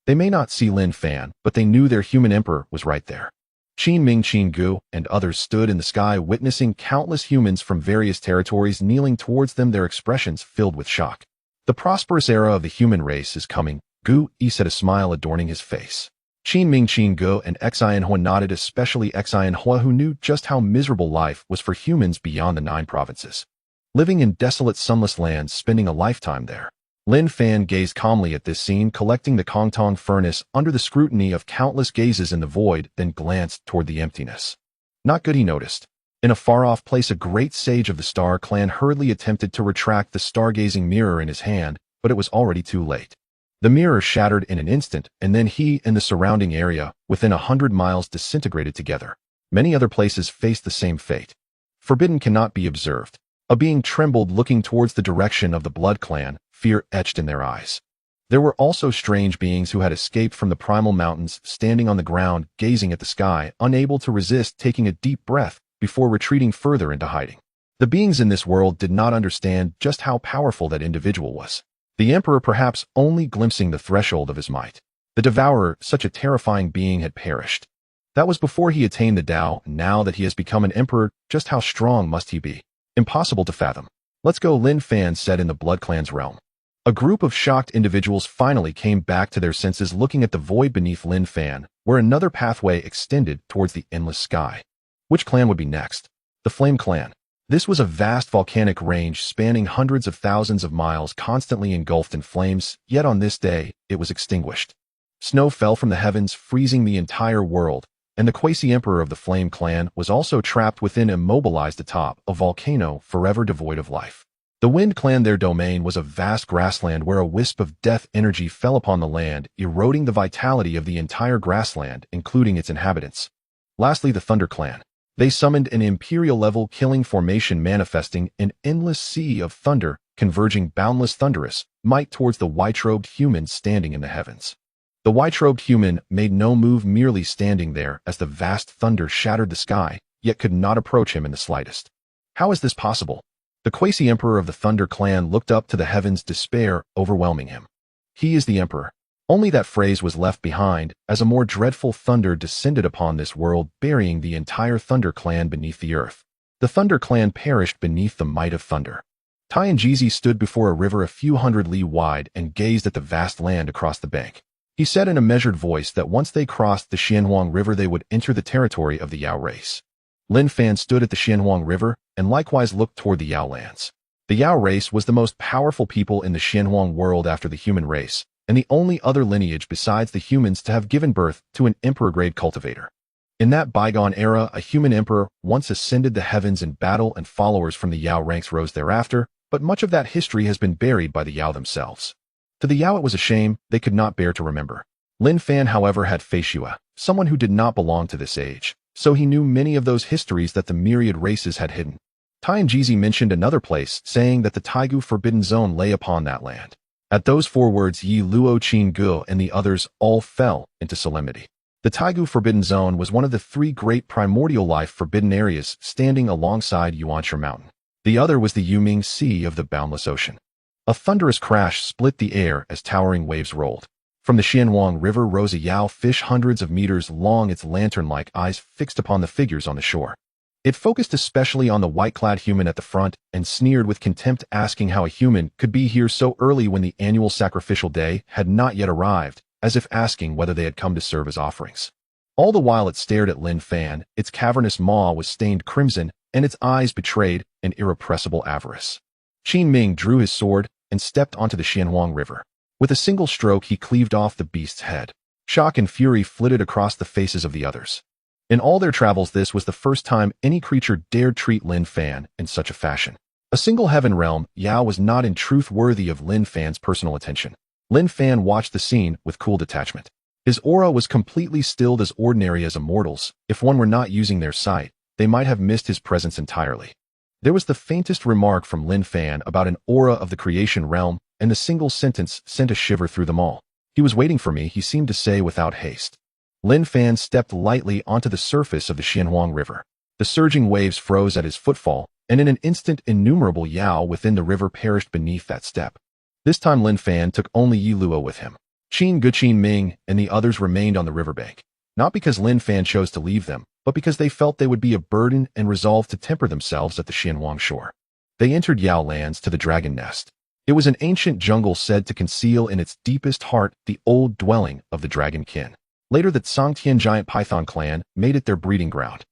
They may not see Lin Fan, but they knew their human emperor was right there. Qin Ming, Qin Gu, and others stood in the sky, witnessing countless humans from various territories kneeling towards them, their expressions filled with shock. The prosperous era of the human race is coming, Gu Yi said, a smile adorning his face. Qin Ming, Qin Gu, and Xian Hua nodded, especially Xian Hua, who knew just how miserable life was for humans beyond the 9 provinces. living in desolate sunless lands, spending a lifetime there. Lin Fan gazed calmly at this scene, collecting the Kongtong furnace under the scrutiny of countless gazes in the void, then glanced toward the emptiness. Not good, he noticed. In a far-off place, a great sage of the Star Clan hurriedly attempted to retract the stargazing mirror in his hand, but it was already too late. The mirror shattered in an instant, and then he and the surrounding area, within 100 miles, disintegrated together. Many other places faced the same fate. Forbidden cannot be observed. A being trembled, looking towards the direction of the Blood Clan, fear etched in their eyes. There were also strange beings who had escaped from the primal mountains, standing on the ground, gazing at the sky, unable to resist taking a deep breath before retreating further into hiding. The beings in this world did not understand just how powerful that individual was. The Emperor perhaps only glimpsing the threshold of his might. The Devourer, such a terrifying being, had perished. That was before he attained the Tao. Now that he has become an Emperor, just how strong must he be? Impossible to fathom. Let's go, Lin Fan said in the Blood Clan's realm. A group of shocked individuals finally came back to their senses, looking at the void beneath Lin Fan, where another pathway extended towards the endless sky. Which clan would be next? The Flame Clan. This was a vast volcanic range spanning hundreds of thousands of miles, constantly engulfed in flames, yet on this day, it was extinguished. Snow fell from the heavens, freezing the entire world, and the quasi-emperor of the Flame Clan was also trapped within, immobilized atop a volcano, forever devoid of life. The Wind Clan, their domain was a vast grassland where a wisp of death energy fell upon the land, eroding the vitality of the entire grassland, including its inhabitants. Lastly, the Thunder Clan. They summoned an imperial-level killing formation, manifesting an endless sea of thunder, converging boundless thunderous might towards the white-robed human standing in the heavens. The white-robed human made no move, merely standing there as the vast thunder shattered the sky, yet could not approach him in the slightest. How is this possible? The quasi-emperor of the Thunder Clan looked up to the heavens, despair overwhelming him. He is the emperor. Only that phrase was left behind, as a more dreadful thunder descended upon this world, burying the entire Thunder Clan beneath the earth. The Thunder Clan perished beneath the might of thunder. Tianjizi stood before a river a few hundred li wide and gazed at the vast land across the bank. He said in a measured voice that once they crossed the Xianhuang River, they would enter the territory of the Yao race. Lin Fan stood at the Xianhuang River and likewise looked toward the Yao lands. The Yao race was the most powerful people in the Xianhuang world after the human race, and the only other lineage besides the humans to have given birth to an emperor-grade cultivator. In that bygone era, a human emperor once ascended the heavens in battle, and followers from the Yao ranks rose thereafter, but much of that history has been buried by the Yao themselves. To the Yao it was a shame they could not bear to remember. Lin Fan, however, had Feishua, someone who did not belong to this age, so he knew many of those histories that the myriad races had hidden. Tianjizi mentioned another place, saying that the Taigu Forbidden Zone lay upon that land. At those 4 words, Yi Luo Qin Gu and the others all fell into solemnity. The Taigu Forbidden Zone was one of the 3 great primordial life forbidden areas standing alongside Yuanshe Mountain. The other was the Yuming Sea of the boundless ocean. A thunderous crash split the air as towering waves rolled. From the Xianhuang River rose a Yao fish hundreds of meters long, its lantern-like eyes fixed upon the figures on the shore. It focused especially on the white-clad human at the front and sneered with contempt, asking how a human could be here so early when the annual sacrificial day had not yet arrived, as if asking whether they had come to serve as offerings. All the while it stared at Lin Fan, its cavernous maw was stained crimson, and its eyes betrayed an irrepressible avarice. Qin Ming drew his sword and stepped onto the Xianhuang River. With a single stroke he cleaved off the beast's head. Shock and fury flitted across the faces of the others. In all their travels, this was the first time any creature dared treat Lin Fan in such a fashion. A single heaven realm, Yao was not in truth worthy of Lin Fan's personal attention. Lin Fan watched the scene with cool detachment. His aura was completely stilled, as ordinary as immortals. If one were not using their sight, they might have missed his presence entirely. There was the faintest remark from Lin Fan about an aura of the creation realm, and the single sentence sent a shiver through them all. He was waiting for me, he seemed to say without haste. Lin Fan stepped lightly onto the surface of the Xianhuang River. The surging waves froze at his footfall, and in an instant innumerable Yao within the river perished beneath that step. This time Lin Fan took only Yi Luo with him. Qin Gu, Qin Ming, and the others remained on the riverbank, not because Lin Fan chose to leave them, but because they felt they would be a burden and resolved to temper themselves at the Xianhuang shore. They entered Yao lands to the Dragon Nest. It was an ancient jungle said to conceal in its deepest heart the old dwelling of the dragon kin. Later the Songtian giant python clan made it their breeding ground.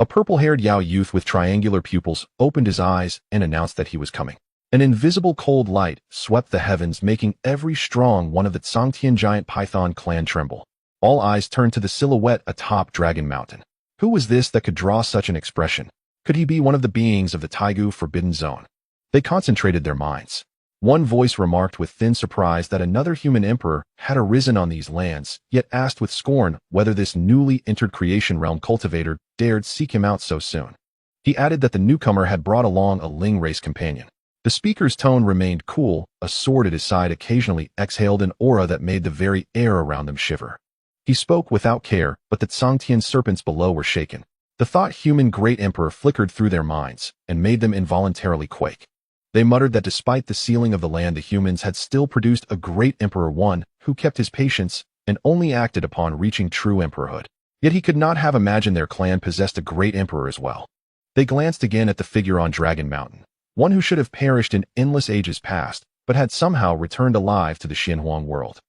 A purple-haired Yao youth with triangular pupils opened his eyes and announced that he was coming. An invisible cold light swept the heavens, making every strong one of the Tsangtian giant python clan tremble. All eyes turned to the silhouette atop Dragon Mountain. Who was this that could draw such an expression? Could he be one of the beings of the Taigu Forbidden Zone? They concentrated their minds. One voice remarked with thin surprise that another human emperor had arisen on these lands, yet asked with scorn whether this newly entered creation realm cultivator dared seek him out so soon. He added that the newcomer had brought along a Ling race companion. The speaker's tone remained cool, a sword at his side occasionally exhaled an aura that made the very air around them shiver. He spoke without care, but the Tsangtian serpents below were shaken. The thought human great emperor flickered through their minds and made them involuntarily quake. They muttered that despite the sealing of the land, the humans had still produced a great emperor, one who kept his patience and only acted upon reaching true emperorhood. Yet he could not have imagined their clan possessed a great emperor as well. They glanced again at the figure on Dragon Mountain, one who should have perished in endless ages past, but had somehow returned alive to the Xinhuang world.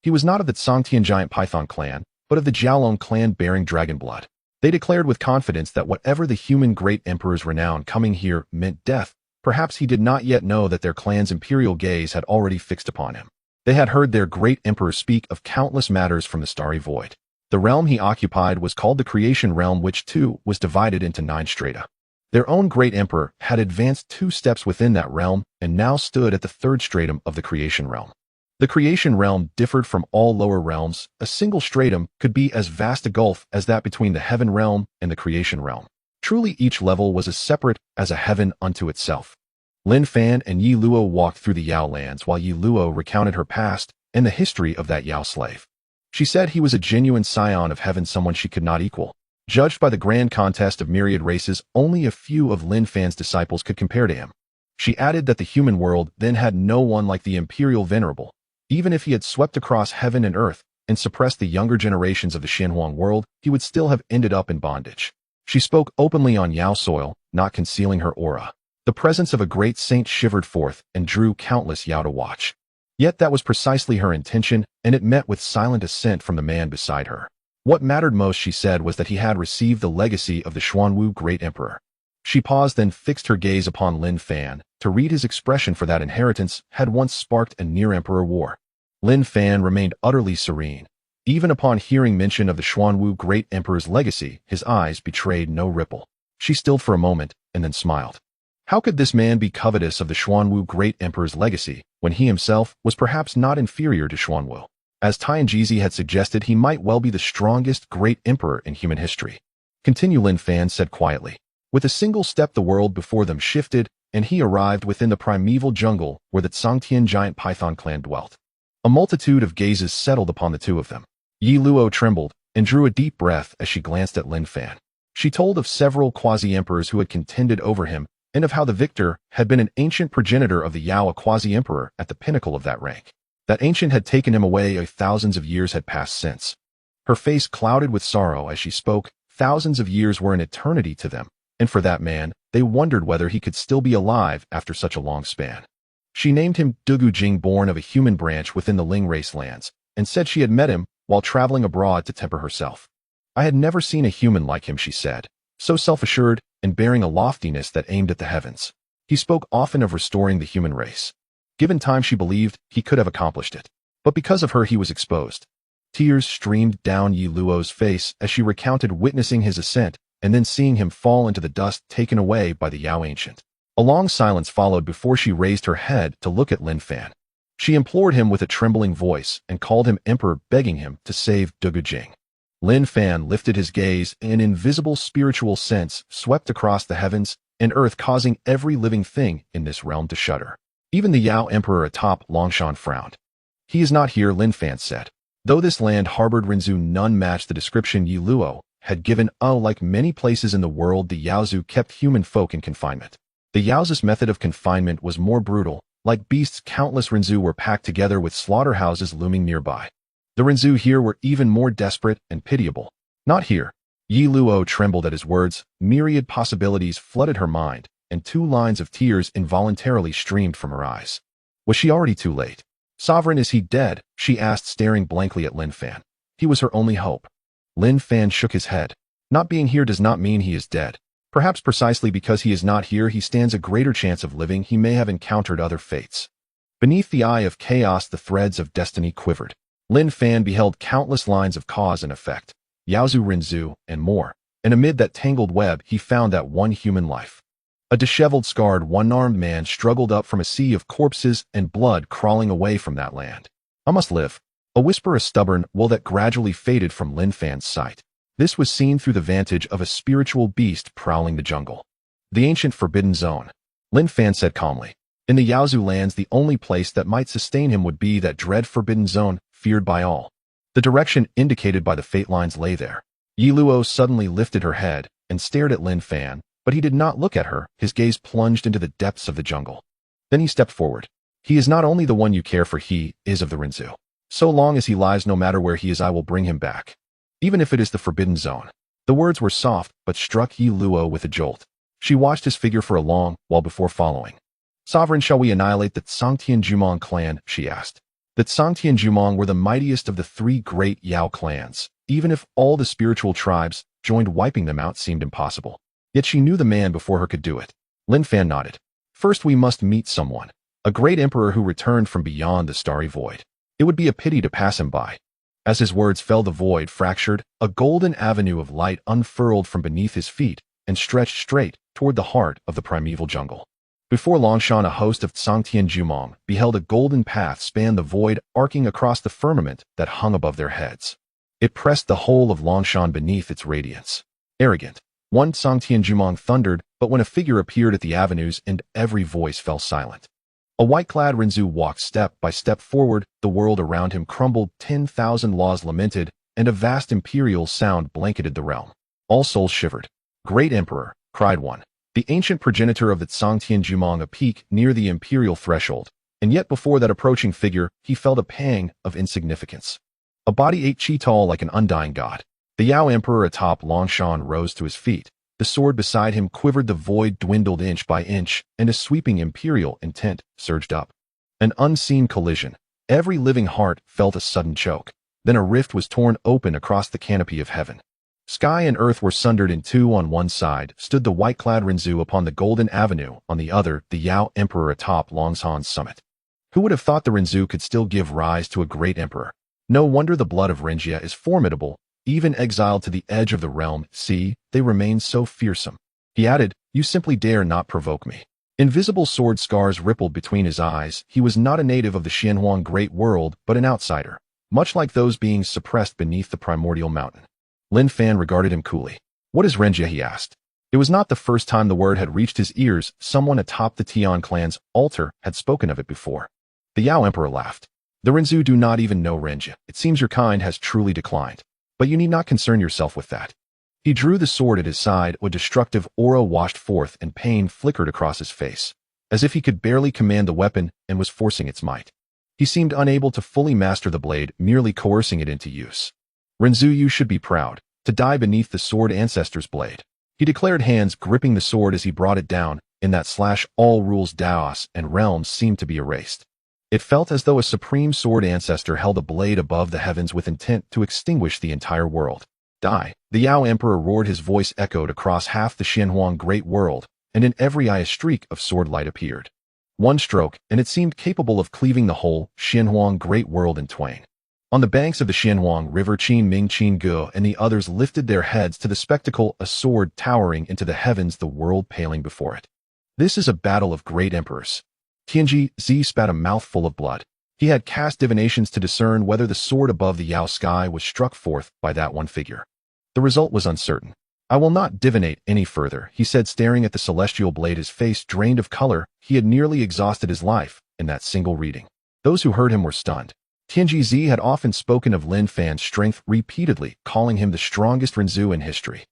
He was not of the Tsangtian giant python clan, but of the Jiaolong clan bearing dragon blood. They declared with confidence that whatever the human great emperor's renown coming here meant death, perhaps he did not yet know that their clan's imperial gaze had already fixed upon him. They had heard their great emperor speak of countless matters from the starry void. The realm he occupied was called the creation realm, which too was divided into 9 strata. Their own great emperor had advanced 2 steps within that realm and now stood at the 3rd stratum of the creation realm. The creation realm differed from all lower realms. A single stratum could be as vast a gulf as that between the heaven realm and the creation realm. Truly each level was as separate as a heaven unto itself. Lin Fan and Yi Luo walked through the Yao lands while Yi Luo recounted her past and the history of that Yao slave. She said he was a genuine scion of heaven, someone she could not equal. Judged by the grand contest of myriad races, only a few of Lin Fan's disciples could compare to him. She added that the human world then had no one like the imperial venerable. Even if he had swept across heaven and earth and suppressed the younger generations of the Xinhuang world, he would still have ended up in bondage. She spoke openly on Yao soil, not concealing her aura. The presence of a great saint shivered forth and drew countless Yao to watch. Yet that was precisely her intention, and it met with silent assent from the man beside her. What mattered most, she said, was that he had received the legacy of the Xuanwu great emperor. She paused, then fixed her gaze upon Lin Fan, to read his expression, for that inheritance had once sparked a near-emperor war. Lin Fan remained utterly serene. Even upon hearing mention of the Xuanwu great emperor's legacy, his eyes betrayed no ripple. She stilled for a moment, and then smiled. How could this man be covetous of the Xuanwu great emperor's legacy, when he himself was perhaps not inferior to Xuanwu? As Tianjizi had suggested, he might well be the strongest great emperor in human history. Continue, Lin Fan said quietly. With a single step the world before them shifted, and he arrived within the primeval jungle where the Tsangtian giant python clan dwelt. A multitude of gazes settled upon the two of them. Yi Luo trembled and drew a deep breath as she glanced at Lin Fan. She told of several quasi-emperors who had contended over him, and of how the victor had been an ancient progenitor of the Yao, a quasi-emperor at the pinnacle of that rank. That ancient had taken him away, thousands of years had passed since. Her face clouded with sorrow as she spoke. Thousands of years were an eternity to them, and for that man, they wondered whether he could still be alive after such a long span. She named him Dugu Jing, born of a human branch within the Ling race lands, and said she had met him while traveling abroad to temper herself. I had never seen a human like him, she said, so self-assured and bearing a loftiness that aimed at the heavens. He spoke often of restoring the human race. Given time, she believed he could have accomplished it. But because of her, he was exposed. Tears streamed down Yi Luo's face as she recounted witnessing his ascent and then seeing him fall into the dust, taken away by the Yao ancient. A long silence followed before she raised her head to look at Lin Fan. She implored him with a trembling voice and called him emperor, begging him to save Dugu Jing. Lin Fan lifted his gaze, and an invisible spiritual sense swept across the heavens and earth, causing every living thing in this realm to shudder. Even the Yao emperor atop Longshan frowned. He is not here, Lin Fan said. Though this land harbored Renzu, none matched the description Yi Luo had given. Like many places in the world, the Yaozu kept human folk in confinement. The Yaozu's method of confinement was more brutal. Like beasts, countless Renzu were packed together with slaughterhouses looming nearby. The Renzu here were even more desperate and pitiable. Not here. Yi Luo trembled at his words. Myriad possibilities flooded her mind, and 2 lines of tears involuntarily streamed from her eyes. Was she already too late? Sovereign, is he dead? She asked, staring blankly at Lin Fan. He was her only hope. Lin Fan shook his head. Not being here does not mean he is dead. Perhaps precisely because he is not here, he stands a greater chance of living. He may have encountered other fates. Beneath the eye of chaos, the threads of destiny quivered. Lin Fan beheld countless lines of cause and effect, Yaozu Rinzhu, and more. And amid that tangled web, he found that one human life. A disheveled, scarred, one-armed man struggled up from a sea of corpses and blood crawling away from that land. I must live. A whisper, a stubborn will that gradually faded from Lin Fan's sight. This was seen through the vantage of a spiritual beast prowling the jungle. The ancient forbidden zone. Lin Fan said calmly. In the Yaozu lands, the only place that might sustain him would be that dread forbidden zone, feared by all. The direction indicated by the fate lines lay there. Yi Luo suddenly lifted her head and stared at Lin Fan, but he did not look at her. His gaze plunged into the depths of the jungle. Then he stepped forward. He is not only the one you care for, he is of the Rinzhu. So long as he lies, no matter where he is, I will bring him back. Even if it is the forbidden zone. The words were soft, but struck Yi Luo with a jolt. She watched his figure for a long while before following. Sovereign, shall we annihilate the Sangtian Jumong clan? She asked. The Sangtian Jumong were the mightiest of the three great Yao clans. Even if all the spiritual tribes joined, wiping them out seemed impossible. Yet she knew the man before her could do it. Lin Fan nodded. First we must meet someone. A great emperor who returned from beyond the starry void. It would be a pity to pass him by. As his words fell, the void fractured, a golden avenue of light unfurled from beneath his feet and stretched straight toward the heart of the primeval jungle. Before Longshan, a host of Sangtian Jumong beheld a golden path span the void, arcing across the firmament that hung above their heads. It pressed the whole of Longshan beneath its radiance. Arrogant. One Sangtian Jumong thundered, but when a figure appeared at the avenues and every voice fell silent. A white-clad Rinzhu walked step by step forward, the world around him crumbled, 10,000 laws lamented, and a vast imperial sound blanketed the realm. All souls shivered. Great Emperor, cried one. The ancient progenitor of the Sangtian Jumong, a peak near the imperial threshold, and yet before that approaching figure, he felt a pang of insignificance. A body 8 chi tall like an undying god. The Yao Emperor atop Longshan rose to his feet. The sword beside him quivered, the void dwindled inch by inch, and a sweeping imperial intent surged up. An unseen collision. Every living heart felt a sudden choke. Then a rift was torn open across the canopy of heaven. Sky and earth were sundered in two. On one side stood the white-clad Rinzhu upon the golden avenue, on the other the Yao Emperor atop Longshan's summit. Who would have thought the Rinzhu could still give rise to a great emperor? No wonder the blood of Renjia is formidable. Even exiled to the edge of the realm, see, they remain so fearsome. He added, you simply dare not provoke me. Invisible sword scars rippled between his eyes. He was not a native of the Xianhuang Great World, but an outsider, much like those beings suppressed beneath the primordial mountain. Lin Fan regarded him coolly. What is Renjia? He asked. It was not the first time the word had reached his ears. Someone atop the Tian clan's altar had spoken of it before. The Yao Emperor laughed. The Rinzhu do not even know Renjia. It seems your kind has truly declined. But you need not concern yourself with that. He drew the sword at his side, a destructive aura washed forth, and pain flickered across his face, as if he could barely command the weapon and was forcing its might. He seemed unable to fully master the blade, merely coercing it into use. Rinzhu, you should be proud, to die beneath the sword ancestor's blade. He declared, hands gripping the sword as he brought it down. In that slash, all rules, Daos, and realms seemed to be erased. It felt as though a supreme sword ancestor held a blade above the heavens with intent to extinguish the entire world. Die. The Yao Emperor roared, his voice echoed across half the Xianhuang Great World, and in every eye a streak of sword light appeared. One stroke, and it seemed capable of cleaving the whole Xianhuang Great World in twain. On the banks of the Xianhuang River, Qin Ming, Qin Ge, and the others lifted their heads to the spectacle, a sword towering into the heavens, the world paling before it. This is a battle of great emperors. Tianji Zi spat a mouthful of blood. He had cast divinations to discern whether the sword above the Yao sky was struck forth by that one figure. The result was uncertain. I will not divinate any further, he said, staring at the celestial blade, his face drained of color. He had nearly exhausted his life in that single reading. Those who heard him were stunned. Tianji Zi had often spoken of Lin Fan's strength repeatedly, calling him the strongest Rinzhu in history.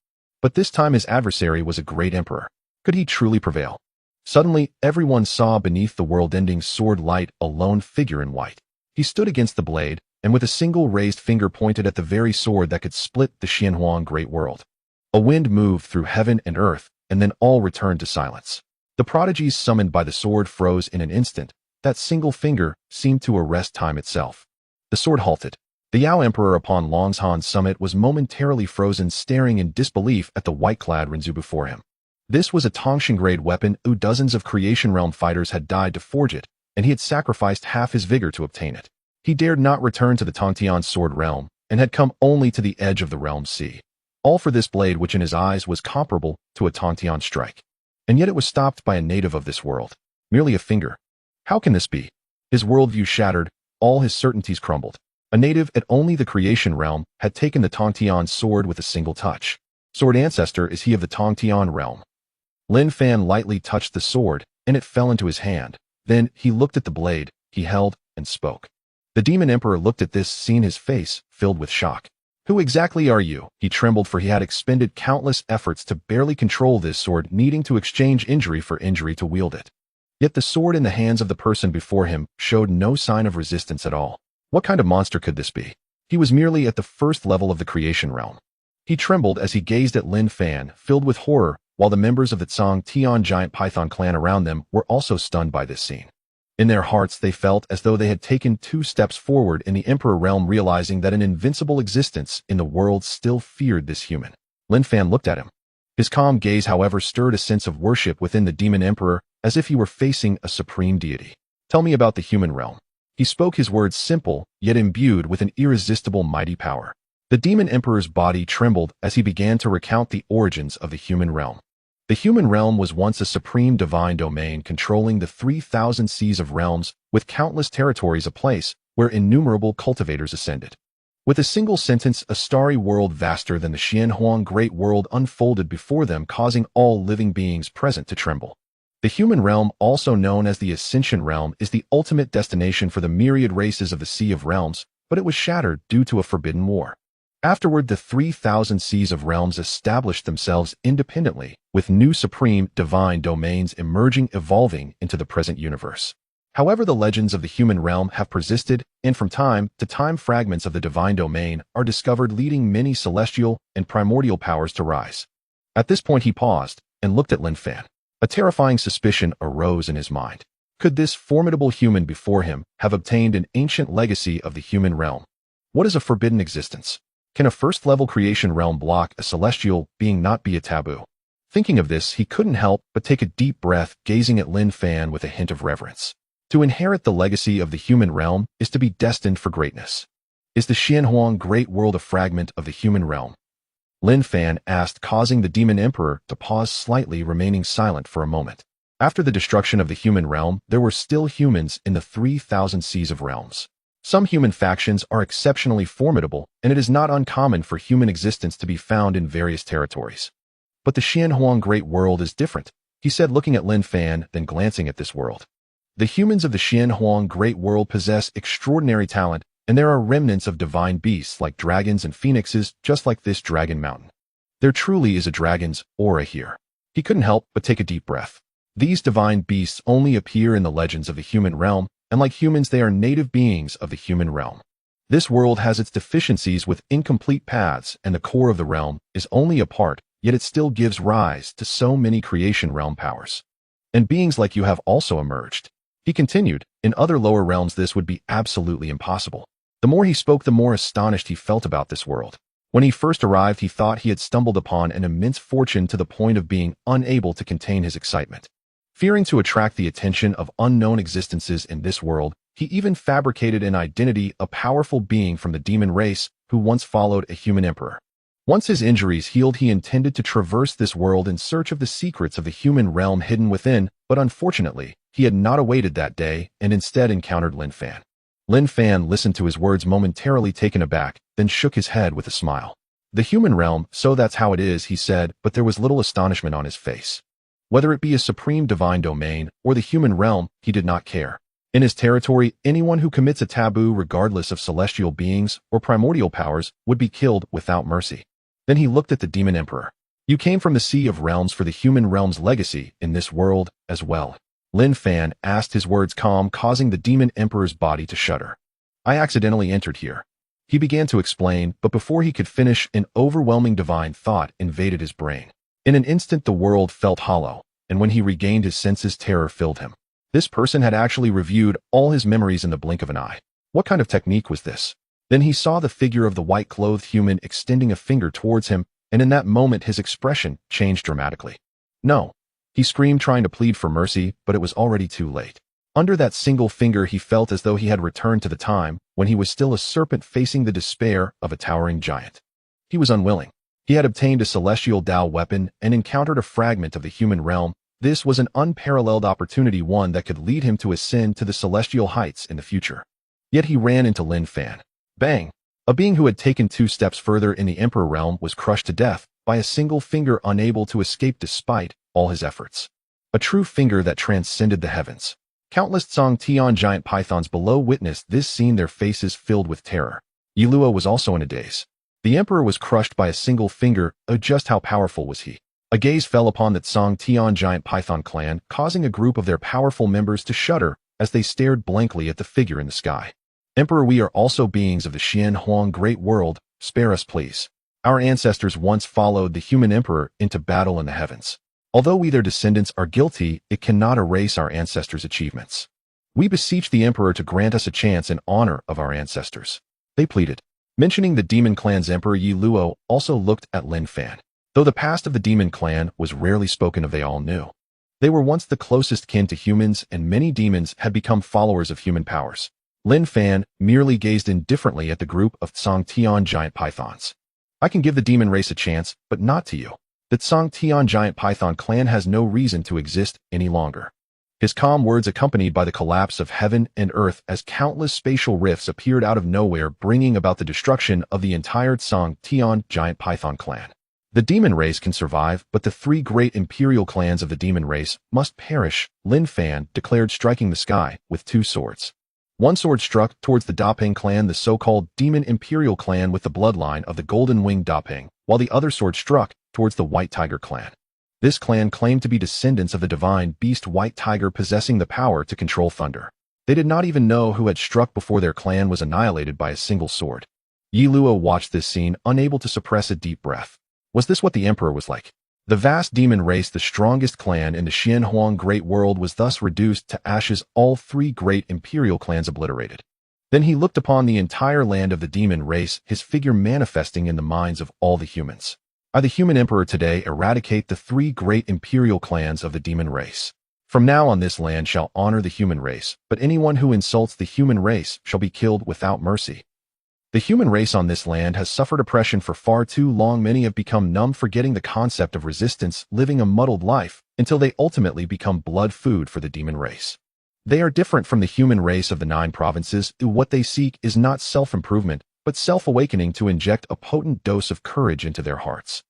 But this time his adversary was a great emperor. Could he truly prevail? Suddenly, everyone saw beneath the world-ending sword light a lone figure in white. He stood against the blade, and with a single raised finger pointed at the very sword that could split the Xianhuang Great World. A wind moved through heaven and earth, and then all returned to silence. The prodigies summoned by the sword froze in an instant. That single finger seemed to arrest time itself. The sword halted. The Yao Emperor upon Longshan's summit was momentarily frozen, staring in disbelief at the white-clad Rinzu before him. This was a Tongshan-grade weapon, dozens of Creation Realm fighters had died to forge it, and he had sacrificed half his vigor to obtain it. He dared not return to the Tongtian Sword Realm, and had come only to the edge of the realm sea. All for this blade which in his eyes was comparable to a Tongtian strike. And yet it was stopped by a native of this world. Merely a finger. How can this be? His worldview shattered, all his certainties crumbled. A native at only the Creation Realm had taken the Tongtian sword with a single touch. Sword ancestor is he of the Tongtian realm. Lin Fan lightly touched the sword, and it fell into his hand. Then he looked at the blade he held and spoke. The Demon Emperor looked at this, seeing his face filled with shock. Who exactly are you? He trembled, for he had expended countless efforts to barely control this sword, needing to exchange injury for injury to wield it. Yet the sword in the hands of the person before him showed no sign of resistance at all. What kind of monster could this be? He was merely at the first level of the Creation Realm. He trembled as he gazed at Lin Fan, filled with horror, while the members of the Tsang Tian giant python clan around them were also stunned by this scene. In their hearts they felt as though they had taken 2 steps forward in the Emperor realm, realizing that an invincible existence in the world still feared this human. Lin Fan looked at him. His calm gaze, however, stirred a sense of worship within the Demon Emperor, as if he were facing a supreme deity. Tell me about the human realm. He spoke, his words simple, yet imbued with an irresistible mighty power. The Demon Emperor's body trembled as he began to recount the origins of the human realm. The human realm was once a supreme divine domain controlling the 3,000 seas of realms, with countless territories, a place where innumerable cultivators ascended. With a single sentence, a starry world vaster than the Xianhuang Great World unfolded before them, causing all living beings present to tremble. The human realm, also known as the Ascension Realm, is the ultimate destination for the myriad races of the Sea of Realms, but it was shattered due to a forbidden war. Afterward, the 3,000 seas of realms established themselves independently, with new supreme divine domains emerging, evolving into the present universe. However, the legends of the human realm have persisted, and from time to time fragments of the divine domain are discovered, leading many celestial and primordial powers to rise. At this point he paused and looked at Lin Fan. A terrifying suspicion arose in his mind. Could this formidable human before him have obtained an ancient legacy of the human realm? What is a forbidden existence? Can a first-level creation realm block a celestial being not be a taboo? Thinking of this, he couldn't help but take a deep breath, gazing at Lin Fan with a hint of reverence. To inherit the legacy of the human realm is to be destined for greatness. Is the Xianhuang Great World a fragment of the human realm? Lin Fan asked, causing the Demon Emperor to pause slightly, remaining silent for a moment. After the destruction of the human realm, there were still humans in the 3,000 seas of realms. Some human factions are exceptionally formidable, and it is not uncommon for human existence to be found in various territories. But the Xianhuang Great World is different, he said, looking at Lin Fan, then glancing at this world. The humans of the Xianhuang Great World possess extraordinary talent, and there are remnants of divine beasts like dragons and phoenixes, just like this dragon mountain. There truly is a dragon's aura here. He couldn't help but take a deep breath. These divine beasts only appear in the legends of the human realm, and like humans, they are native beings of the human realm. This world has its deficiencies with incomplete paths, and the core of the realm is only a part, yet it still gives rise to so many creation realm powers. And beings like you have also emerged. He continued, in other lower realms this would be absolutely impossible. The more he spoke, the more astonished he felt about this world. When he first arrived, he thought he had stumbled upon an immense fortune, to the point of being unable to contain his excitement. Fearing to attract the attention of unknown existences in this world, he even fabricated an identity, a powerful being from the demon race who once followed a human emperor. Once his injuries healed, he intended to traverse this world in search of the secrets of the human realm hidden within, but unfortunately, he had not awaited that day and instead encountered Lin Fan. Lin Fan listened to his words, momentarily taken aback, then shook his head with a smile. The human realm, so that's how it is, he said, but there was little astonishment on his face. Whether it be a supreme divine domain or the human realm, he did not care. In his territory, anyone who commits a taboo, regardless of celestial beings or primordial powers, would be killed without mercy. Then he looked at the Demon Emperor. You came from the Sea of Realms for the human realm's legacy in this world as well. Lin Fan asked, his words calm, causing the Demon Emperor's body to shudder. I accidentally entered here. He began to explain, but before he could finish, an overwhelming divine thought invaded his brain. In an instant the world felt hollow, and when he regained his senses, terror filled him. This person had actually reviewed all his memories in the blink of an eye. What kind of technique was this? Then he saw the figure of the white-clothed human extending a finger towards him, and in that moment his expression changed dramatically. "No!" He screamed, trying to plead for mercy, but it was already too late. Under that single finger he felt as though he had returned to the time when he was still a serpent facing the despair of a towering giant. He was unwilling. He had obtained a celestial Dao weapon and encountered a fragment of the human realm. This was an unparalleled opportunity, one that could lead him to ascend to the celestial heights in the future. Yet he ran into Lin Fan. Bang! A being who had taken 2 steps further in the Emperor realm was crushed to death by a single finger, unable to escape despite all his efforts. A true finger that transcended the heavens. Countless Song Tian giant pythons below witnessed this scene, their faces filled with terror. Yi Luo was also in a daze. The Emperor was crushed by a single finger. Oh, just how powerful was he? A gaze fell upon that Song Tian giant python clan, causing a group of their powerful members to shudder as they stared blankly at the figure in the sky. "Emperor, we are also beings of the Xian Huang great world. Spare us, please. Our ancestors once followed the human emperor into battle in the heavens. Although we, their descendants, are guilty, it cannot erase our ancestors' achievements. We beseech the emperor to grant us a chance in honor of our ancestors," they pleaded. Mentioning the demon clan's emperor, Yi Luo also looked at Lin Fan. Though the past of the demon clan was rarely spoken of, they all knew. They were once the closest kin to humans, and many demons had become followers of human powers. Lin Fan merely gazed indifferently at the group of Song Tian giant pythons. "I can give the demon race a chance, but not to you. The Song Tian giant python clan has no reason to exist any longer." His calm words accompanied by the collapse of heaven and earth as countless spatial rifts appeared out of nowhere, bringing about the destruction of the entire Song Tian giant python clan. The demon race can survive, but the 3 great imperial clans of the demon race must perish, Lin Fan declared, striking the sky with 2 swords. One sword struck towards the Dapeng clan, the so-called demon imperial clan with the bloodline of the golden-winged Dapeng, while the other sword struck towards the White Tiger clan. This clan claimed to be descendants of the divine beast White Tiger, possessing the power to control thunder. They did not even know who had struck before their clan was annihilated by a single sword. Yi Luo watched this scene, unable to suppress a deep breath. Was this what the emperor was like? The vast demon race, the strongest clan in the Xian Huang great world, was thus reduced to ashes, all 3 great imperial clans obliterated. Then he looked upon the entire land of the demon race, his figure manifesting in the minds of all the humans. I, the human emperor, today eradicate the 3 great imperial clans of the demon race. From now on, this land shall honor the human race, but anyone who insults the human race shall be killed without mercy. The human race on this land has suffered oppression for far too long. Many have become numb, forgetting the concept of resistance, living a muddled life, until they ultimately become blood food for the demon race. They are different from the human race of the 9 provinces. What they seek is not self-improvement, but self-awakening, to inject a potent dose of courage into their hearts.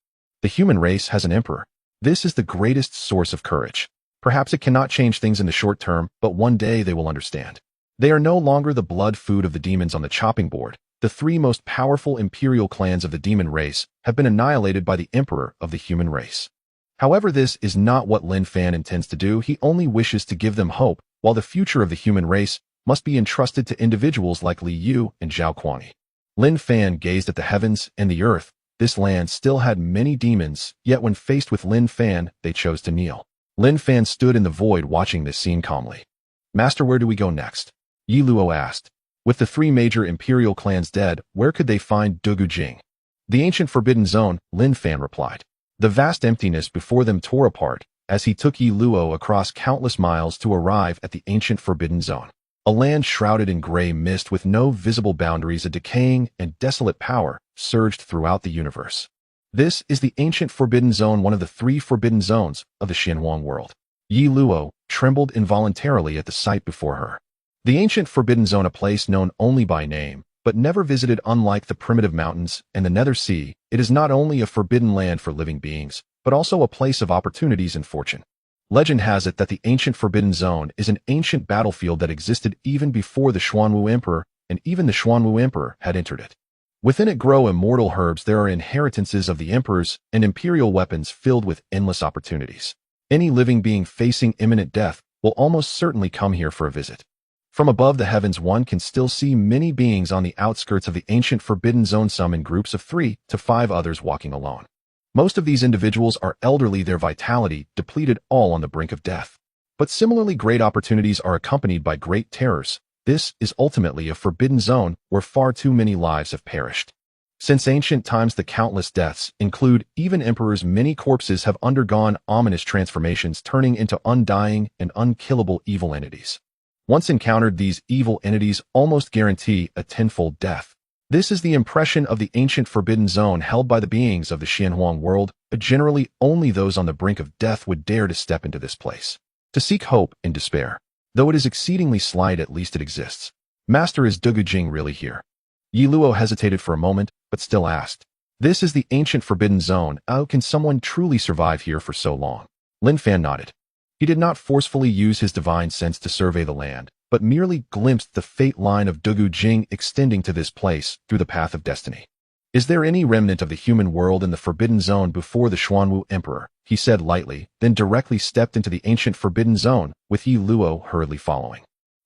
The human race has an emperor. This is the greatest source of courage. Perhaps it cannot change things in the short term, but one day they will understand. They are no longer the blood food of the demons on the chopping board. The 3 most powerful imperial clans of the demon race have been annihilated by the emperor of the human race. However, this is not what Lin Fan intends to do. He only wishes to give them hope, while the future of the human race must be entrusted to individuals like Li Yu and Zhao Kuangyi. Lin Fan gazed at the heavens and the earth. This land still had many demons, yet when faced with Lin Fan, they chose to kneel. Lin Fan stood in the void, watching this scene calmly. "Master, where do we go next?" Yi Luo asked. With the 3 major imperial clans dead, where could they find Dugu Jing? "The ancient forbidden zone," Lin Fan replied. The vast emptiness before them tore apart as he took Yi Luo across countless miles to arrive at the ancient forbidden zone. A land shrouded in gray mist with no visible boundaries, a decaying and desolate power surged throughout the universe. This is the ancient forbidden zone, one of the 3 forbidden zones of the Xianhuang world. Yi Luo trembled involuntarily at the sight before her. The ancient forbidden zone, a place known only by name, but never visited. Unlike the primitive mountains and the Nether Sea, it is not only a forbidden land for living beings, but also a place of opportunities and fortune. Legend has it that the ancient forbidden zone is an ancient battlefield that existed even before the Xuanwu Emperor, and even the Xuanwu Emperor had entered it. Within it grow immortal herbs. There are inheritances of the emperors and imperial weapons filled with endless opportunities. Any living being facing imminent death will almost certainly come here for a visit. From above the heavens, one can still see many beings on the outskirts of the ancient forbidden zone, some in groups of 3 to 5, others walking alone. Most of these individuals are elderly, their vitality depleted, all on the brink of death. But similarly great opportunities are accompanied by great terrors. This is ultimately a forbidden zone where far too many lives have perished. Since ancient times, the countless deaths include even emperors. Many corpses have undergone ominous transformations, turning into undying and unkillable evil entities. Once encountered, these evil entities almost guarantee a tenfold death. This is the impression of the ancient forbidden zone held by the beings of the Xianhuang world, but generally only those on the brink of death would dare to step into this place. To seek hope in despair. Though it is exceedingly slight, at least it exists. Master, is Dugu Jing really here? Yi Luo hesitated for a moment, but still asked. This is the ancient forbidden zone. How can someone truly survive here for so long? Lin Fan nodded. He did not forcefully use his divine sense to survey the land, but merely glimpsed the fate line of Dugu Jing extending to this place through the path of destiny. Is there any remnant of the human world in the forbidden zone before the Xuanwu Emperor? He said lightly, then directly stepped into the ancient forbidden zone, with Yi Luo hurriedly following.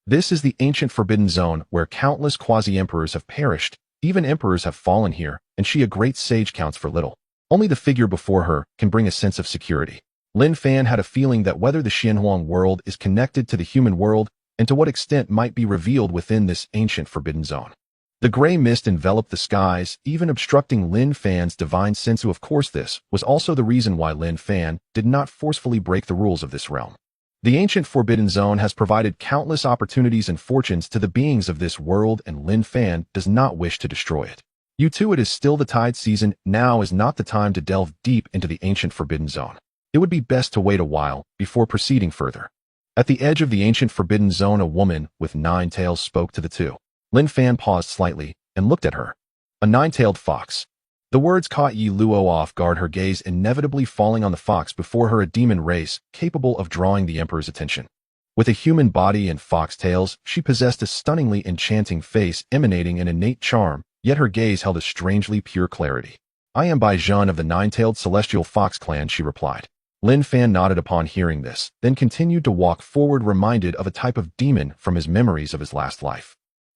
This is the ancient forbidden zone where countless quasi-emperors have perished. Even emperors have fallen here, and she, a great sage, counts for little. Only the figure before her can bring a sense of security. Lin Fan had a feeling that whether the Xianhuang world is connected to the human world, and to what extent might be revealed within this ancient forbidden zone. The gray mist enveloped the skies, even obstructing Lin Fan's divine sense. Of course, this was also the reason why Lin Fan did not forcefully break the rules of this realm. The ancient forbidden zone has provided countless opportunities and fortunes to the beings of this world, and Lin Fan does not wish to destroy it. You too, it is still the tide season. Now is not the time to delve deep into the ancient forbidden zone. It would be best to wait a while before proceeding further. At the edge of the ancient forbidden zone, a woman with 9 tails spoke to the two. Lin Fan paused slightly and looked at her. A 9-tailed fox. The words caught Yi Luo off guard, her gaze inevitably falling on the fox before her, a demon race capable of drawing the emperor's attention. With a human body and fox tails, she possessed a stunningly enchanting face emanating an innate charm, yet her gaze held a strangely pure clarity. I am Bai Zhen of the 9-tailed celestial fox clan, she replied. Lin Fan nodded upon hearing this, then continued to walk forward, reminded of a type of demon from his memories of his last life.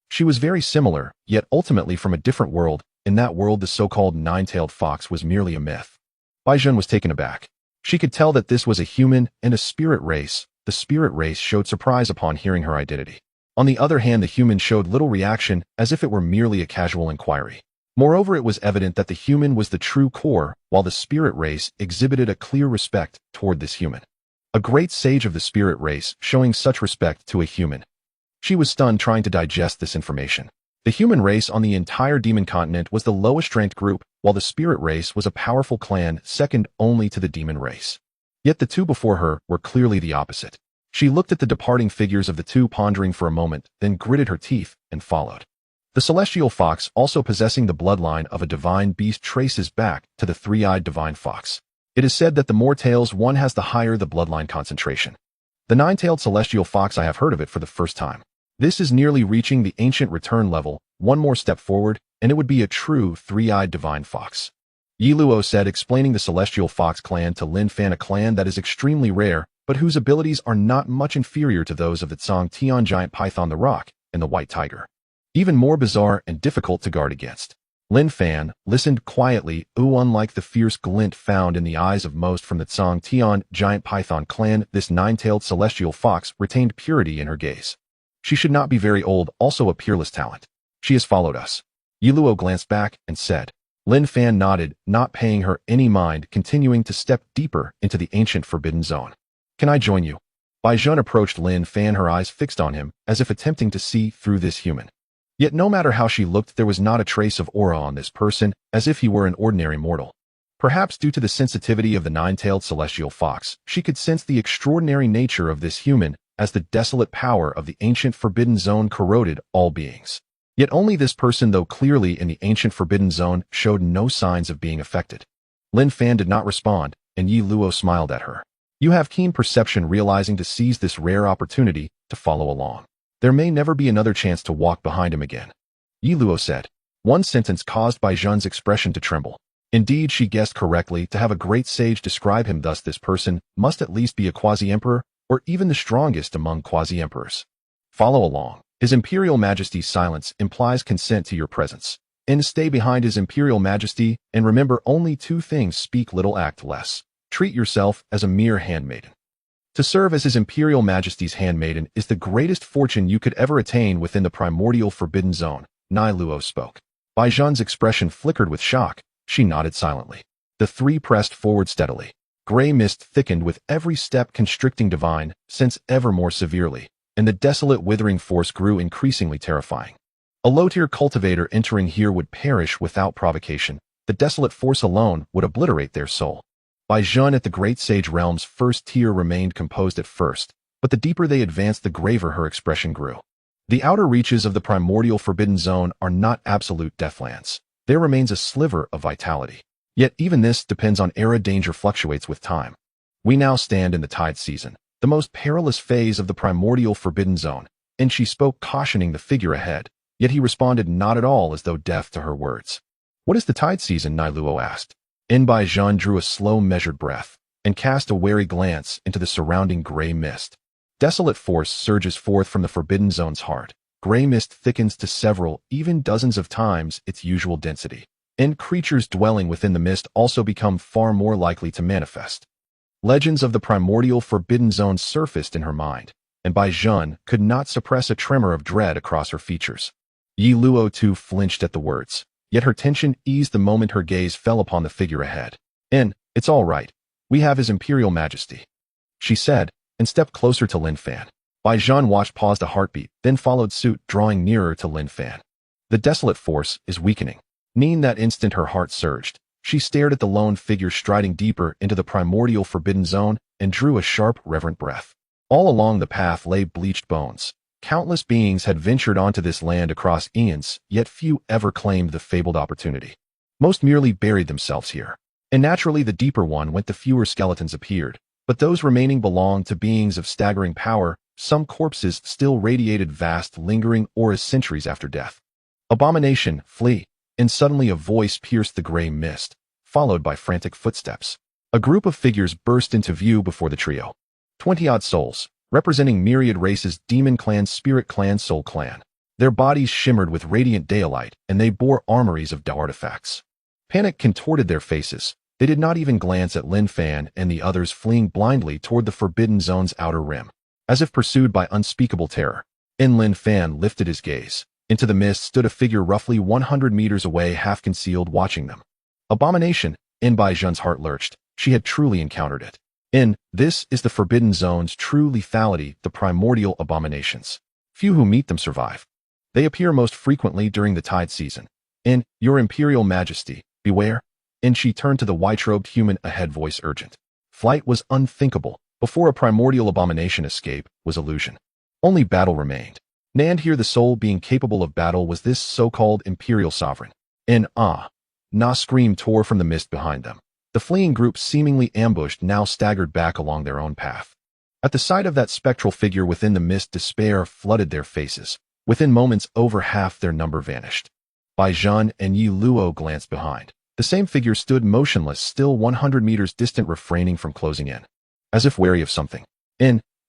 She was very similar, yet ultimately from a different world. In that world, the so-called 9-tailed fox was merely a myth. Bai Zhen was taken aback. She could tell that this was a human and a spirit race. The spirit race showed surprise upon hearing her identity. On the other hand, the human showed little reaction, as if it were merely a casual inquiry. Moreover, it was evident that the human was the true core, while the spirit race exhibited a clear respect toward this human. A great sage of the spirit race showing such respect to a human. She was stunned, trying to digest this information. The human race on the entire demon continent was the lowest ranked group, while the spirit race was a powerful clan second only to the demon race. Yet the two before her were clearly the opposite. She looked at the departing figures of the two, pondering for a moment, then gritted her teeth and followed. The celestial fox, also possessing the bloodline of a divine beast, traces back to the 3-eyed divine fox. It is said that the more tails one has, the higher the bloodline concentration. The 9-tailed celestial fox, I have heard of it for the first time. This is nearly reaching the ancient return level. One more step forward, and it would be a true 3-eyed divine fox. Yi Luo said, explaining the celestial fox clan to Lin Fan, a clan that is extremely rare, but whose abilities are not much inferior to those of the Tsang Tian giant python, the rock, and the white tiger. Even more bizarre and difficult to guard against. Lin Fan listened quietly. Unlike the fierce glint found in the eyes of most from the Tsang Tian giant python clan, this 9-tailed celestial fox retained purity in her gaze. She should not be very old, also a peerless talent. She has followed us. Yi Luo glanced back and said. Lin Fan nodded, not paying her any mind, continuing to step deeper into the ancient forbidden zone. Can I join you? Bai Zhen approached Lin Fan, her eyes fixed on him, as if attempting to see through this human. Yet no matter how she looked, there was not a trace of aura on this person, as if he were an ordinary mortal. Perhaps due to the sensitivity of the 9-tailed celestial fox, she could sense the extraordinary nature of this human, as the desolate power of the ancient forbidden zone corroded all beings. Yet only this person, though clearly in the ancient forbidden zone, showed no signs of being affected. Lin Fan did not respond, and Yi Luo smiled at her. You have keen perception, realizing to seize this rare opportunity to follow along. There may never be another chance to walk behind him again. Yi Luo said. One sentence caused Bai Zhen's expression to tremble. Indeed, she guessed correctly. To have a great sage describe him thus, this person must at least be a quasi-emperor, or even the strongest among quasi-emperors. Follow along. His Imperial Majesty's silence implies consent to your presence. And stay behind His Imperial Majesty, and remember only 2 things: speak little, act less. Treat yourself as a mere handmaiden. To serve as His Imperial Majesty's handmaiden is the greatest fortune you could ever attain within the primordial forbidden zone, Nai Luo spoke. Bai Zhan's expression flickered with shock. She nodded silently. The three pressed forward steadily. Gray mist thickened with every step, constricting divine sense ever more severely, and the desolate withering force grew increasingly terrifying. A low-tier cultivator entering here would perish without provocation. The desolate force alone would obliterate their soul. Bai Zhan at the Great Sage Realm's first tier remained composed at first, but the deeper they advanced, the graver her expression grew. The outer reaches of the primordial forbidden zone are not absolute deathlands. There remains a sliver of vitality. Yet even this depends on era. Danger fluctuates with time. We now stand in the tide season, the most perilous phase of the primordial forbidden zone, and she spoke, cautioning the figure ahead, yet he responded not at all, as though deaf to her words. What is the tide season? Nai Luo asked. Bai Zhan drew a slow, measured breath and cast a wary glance into the surrounding gray mist. Desolate force surges forth from the forbidden zone's heart. Gray mist thickens to several, even dozens of times its usual density, and creatures dwelling within the mist also become far more likely to manifest. Legends of the primordial forbidden zone surfaced in her mind, and Bai Zhan could not suppress a tremor of dread across her features. Yi Luo too flinched at the words, yet her tension eased the moment her gaze fell upon the figure ahead. It's all right. We have His Imperial Majesty, she said, and stepped closer to Lin Fan. Bai Zhan watched, paused a heartbeat, then followed suit, drawing nearer to Lin Fan. The desolate force is weakening. In that instant her heart surged. She stared at the lone figure striding deeper into the primordial forbidden zone and drew a sharp, reverent breath. All along the path lay bleached bones. Countless beings had ventured onto this land across eons, yet few ever claimed the fabled opportunity. Most merely buried themselves here. And naturally the deeper one went, the fewer skeletons appeared, but those remaining belonged to beings of staggering power. Some corpses still radiated vast, lingering auras centuries after death. Abomination, flee! And suddenly a voice pierced the gray mist, followed by frantic footsteps. A group of figures burst into view before the trio. 20-odd souls, representing myriad races: demon clan, spirit clan, soul clan. Their bodies shimmered with radiant daylight, and they bore armories of artifacts. Panic contorted their faces. They did not even glance at Lin Fan and the others, fleeing blindly toward the forbidden zone's outer rim, as if pursued by unspeakable terror. Lin Fan lifted his gaze. Into the mist stood a figure roughly 100 meters away, half concealed, watching them. Abomination! Bai Zhan's heart lurched. She had truly encountered it. This is the forbidden zone's true lethality, the primordial abominations. Few who meet them survive. They appear most frequently during the tide season. Your Imperial Majesty, beware! She turned to the white-robed human, a head voice urgent. Flight was unthinkable. Before a primordial abomination, escape was illusion. Only battle remained. And here the sole being capable of battle was this so-called imperial sovereign. Na scream tore from the mist behind them. The fleeing group, seemingly ambushed, now staggered back along their own path. At the sight of that spectral figure within the mist, despair flooded their faces. Within moments, over half their number vanished. Bai Zhan and Yi Luo glanced behind. The same figure stood motionless, still 100 meters distant, refraining from closing in, as if wary of something.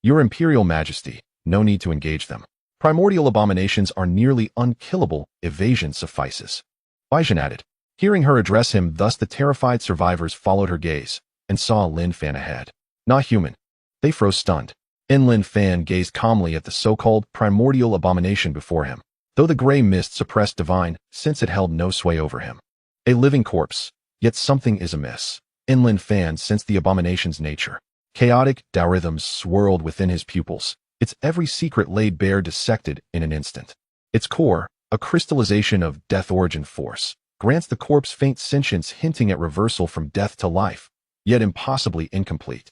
Your Imperial Majesty, no need to engage them. Primordial abominations are nearly unkillable. Evasion suffices. Bai Zhan added. Hearing her address him thus, the terrified survivors followed her gaze and saw Lin Fan ahead. Not human. They froze stunned. Lin Fan gazed calmly at the so-called primordial abomination before him, though the gray mist suppressed divine sense, it held no sway over him. A living corpse, yet something is amiss. Lin Fan sensed the abomination's nature. Chaotic Tao rhythms swirled within his pupils, its every secret laid bare, dissected in an instant. Its core, a crystallization of death origin force, grants the corpse faint sentience, hinting at reversal from death to life, yet impossibly incomplete.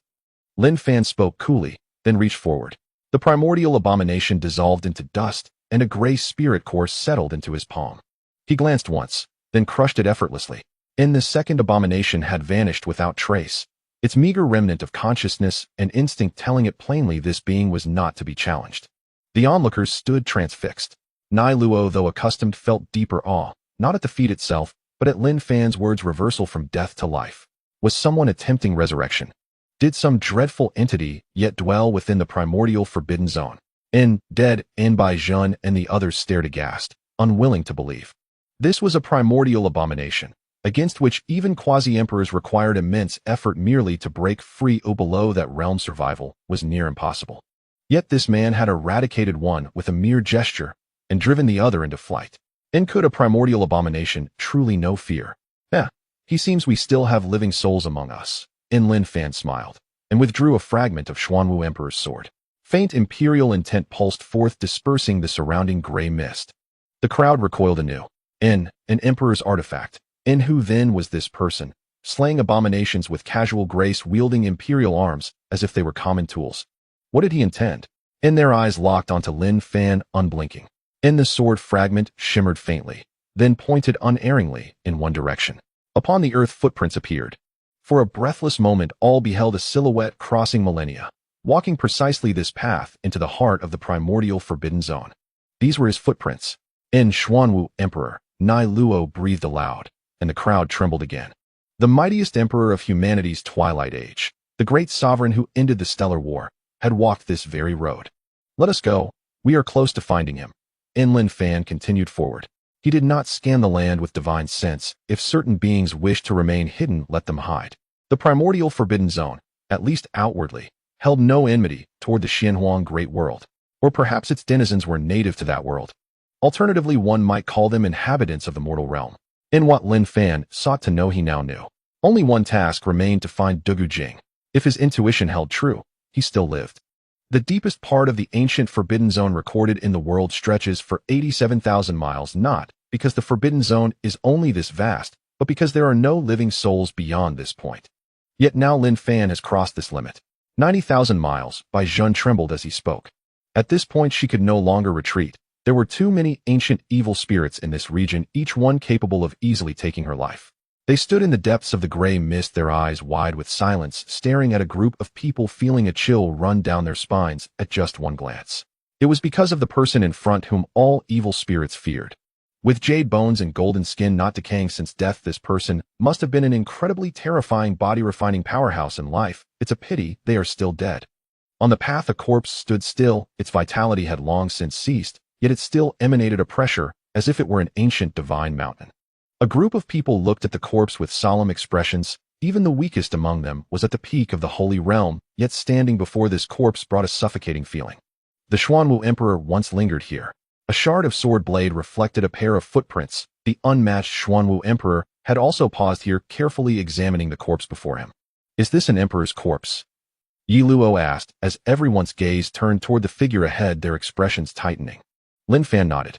Lin Fan spoke coolly, then reached forward. The primordial abomination dissolved into dust, and a gray spirit core settled into his palm. He glanced once, then crushed it effortlessly. The second abomination had vanished without trace, its meager remnant of consciousness and instinct telling it plainly this being was not to be challenged. The onlookers stood transfixed. Nai Luo, though accustomed, felt deeper awe, not at the feat itself, but at Lin Fan's words: reversal from death to life. Was someone attempting resurrection? Did some dreadful entity yet dwell within the primordial forbidden zone? Bai Zhan and the others stared aghast, unwilling to believe. This was a primordial abomination, against which even quasi-emperors required immense effort merely to break free. Below that realm, survival was near impossible. Yet this man had eradicated one with a mere gesture and driven the other into flight. And could a primordial abomination truly know fear? He seems we still have living souls among us. Lin Fan smiled and withdrew a fragment of Xuanwu Emperor's sword. Faint imperial intent pulsed forth, dispersing the surrounding gray mist. The crowd recoiled anew. An emperor's artifact. Who then was this person, slaying abominations with casual grace, wielding imperial arms as if they were common tools? What did he intend? Their eyes locked onto Lin Fan, unblinking. The sword fragment shimmered faintly, then pointed unerringly in one direction. Upon the earth, footprints appeared. For a breathless moment, all beheld a silhouette crossing millennia, walking precisely this path into the heart of the primordial forbidden zone. These were his footprints. Xuanwu Emperor, Nai Luo breathed aloud, and the crowd trembled again. The mightiest emperor of humanity's twilight age, the great sovereign who ended the stellar war, had walked this very road. Let us go. We are close to finding him. Lin Fan continued forward. He did not scan the land with divine sense. If certain beings wished to remain hidden, let them hide. The primordial forbidden zone, at least outwardly, held no enmity toward the Xianhuang great world. Or perhaps its denizens were native to that world. Alternatively, one might call them inhabitants of the mortal realm. In what Lin Fan sought to know, he now knew. Only one task remained: to find Dugu Jing. If his intuition held true, he still lived. The deepest part of the ancient forbidden zone recorded in the world stretches for 87,000 miles, not because the forbidden zone is only this vast, but because there are no living souls beyond this point. Yet now Lin Fan has crossed this limit. 90,000 miles. Bai Zhen trembled as he spoke. At this point she could no longer retreat. There were too many ancient evil spirits in this region, each one capable of easily taking her life. They stood in the depths of the gray mist, their eyes wide with silence, staring at a group of people, feeling a chill run down their spines at just one glance. It was because of the person in front whom all evil spirits feared. With jade bones and golden skin not decaying since death, this person must have been an incredibly terrifying body-refining powerhouse in life. It's a pity they are still dead. On the path, a corpse stood still. Its vitality had long since ceased, yet it still emanated a pressure as if it were an ancient divine mountain. A group of people looked at the corpse with solemn expressions. Even the weakest among them was at the peak of the holy realm, yet standing before this corpse brought a suffocating feeling. The Xuanwu Emperor once lingered here. A shard of sword blade reflected a pair of footprints. The unmatched Xuanwu Emperor had also paused here, carefully examining the corpse before him. Is this an emperor's corpse? Yi Luo asked, as everyone's gaze turned toward the figure ahead, their expressions tightening. Lin Fan nodded.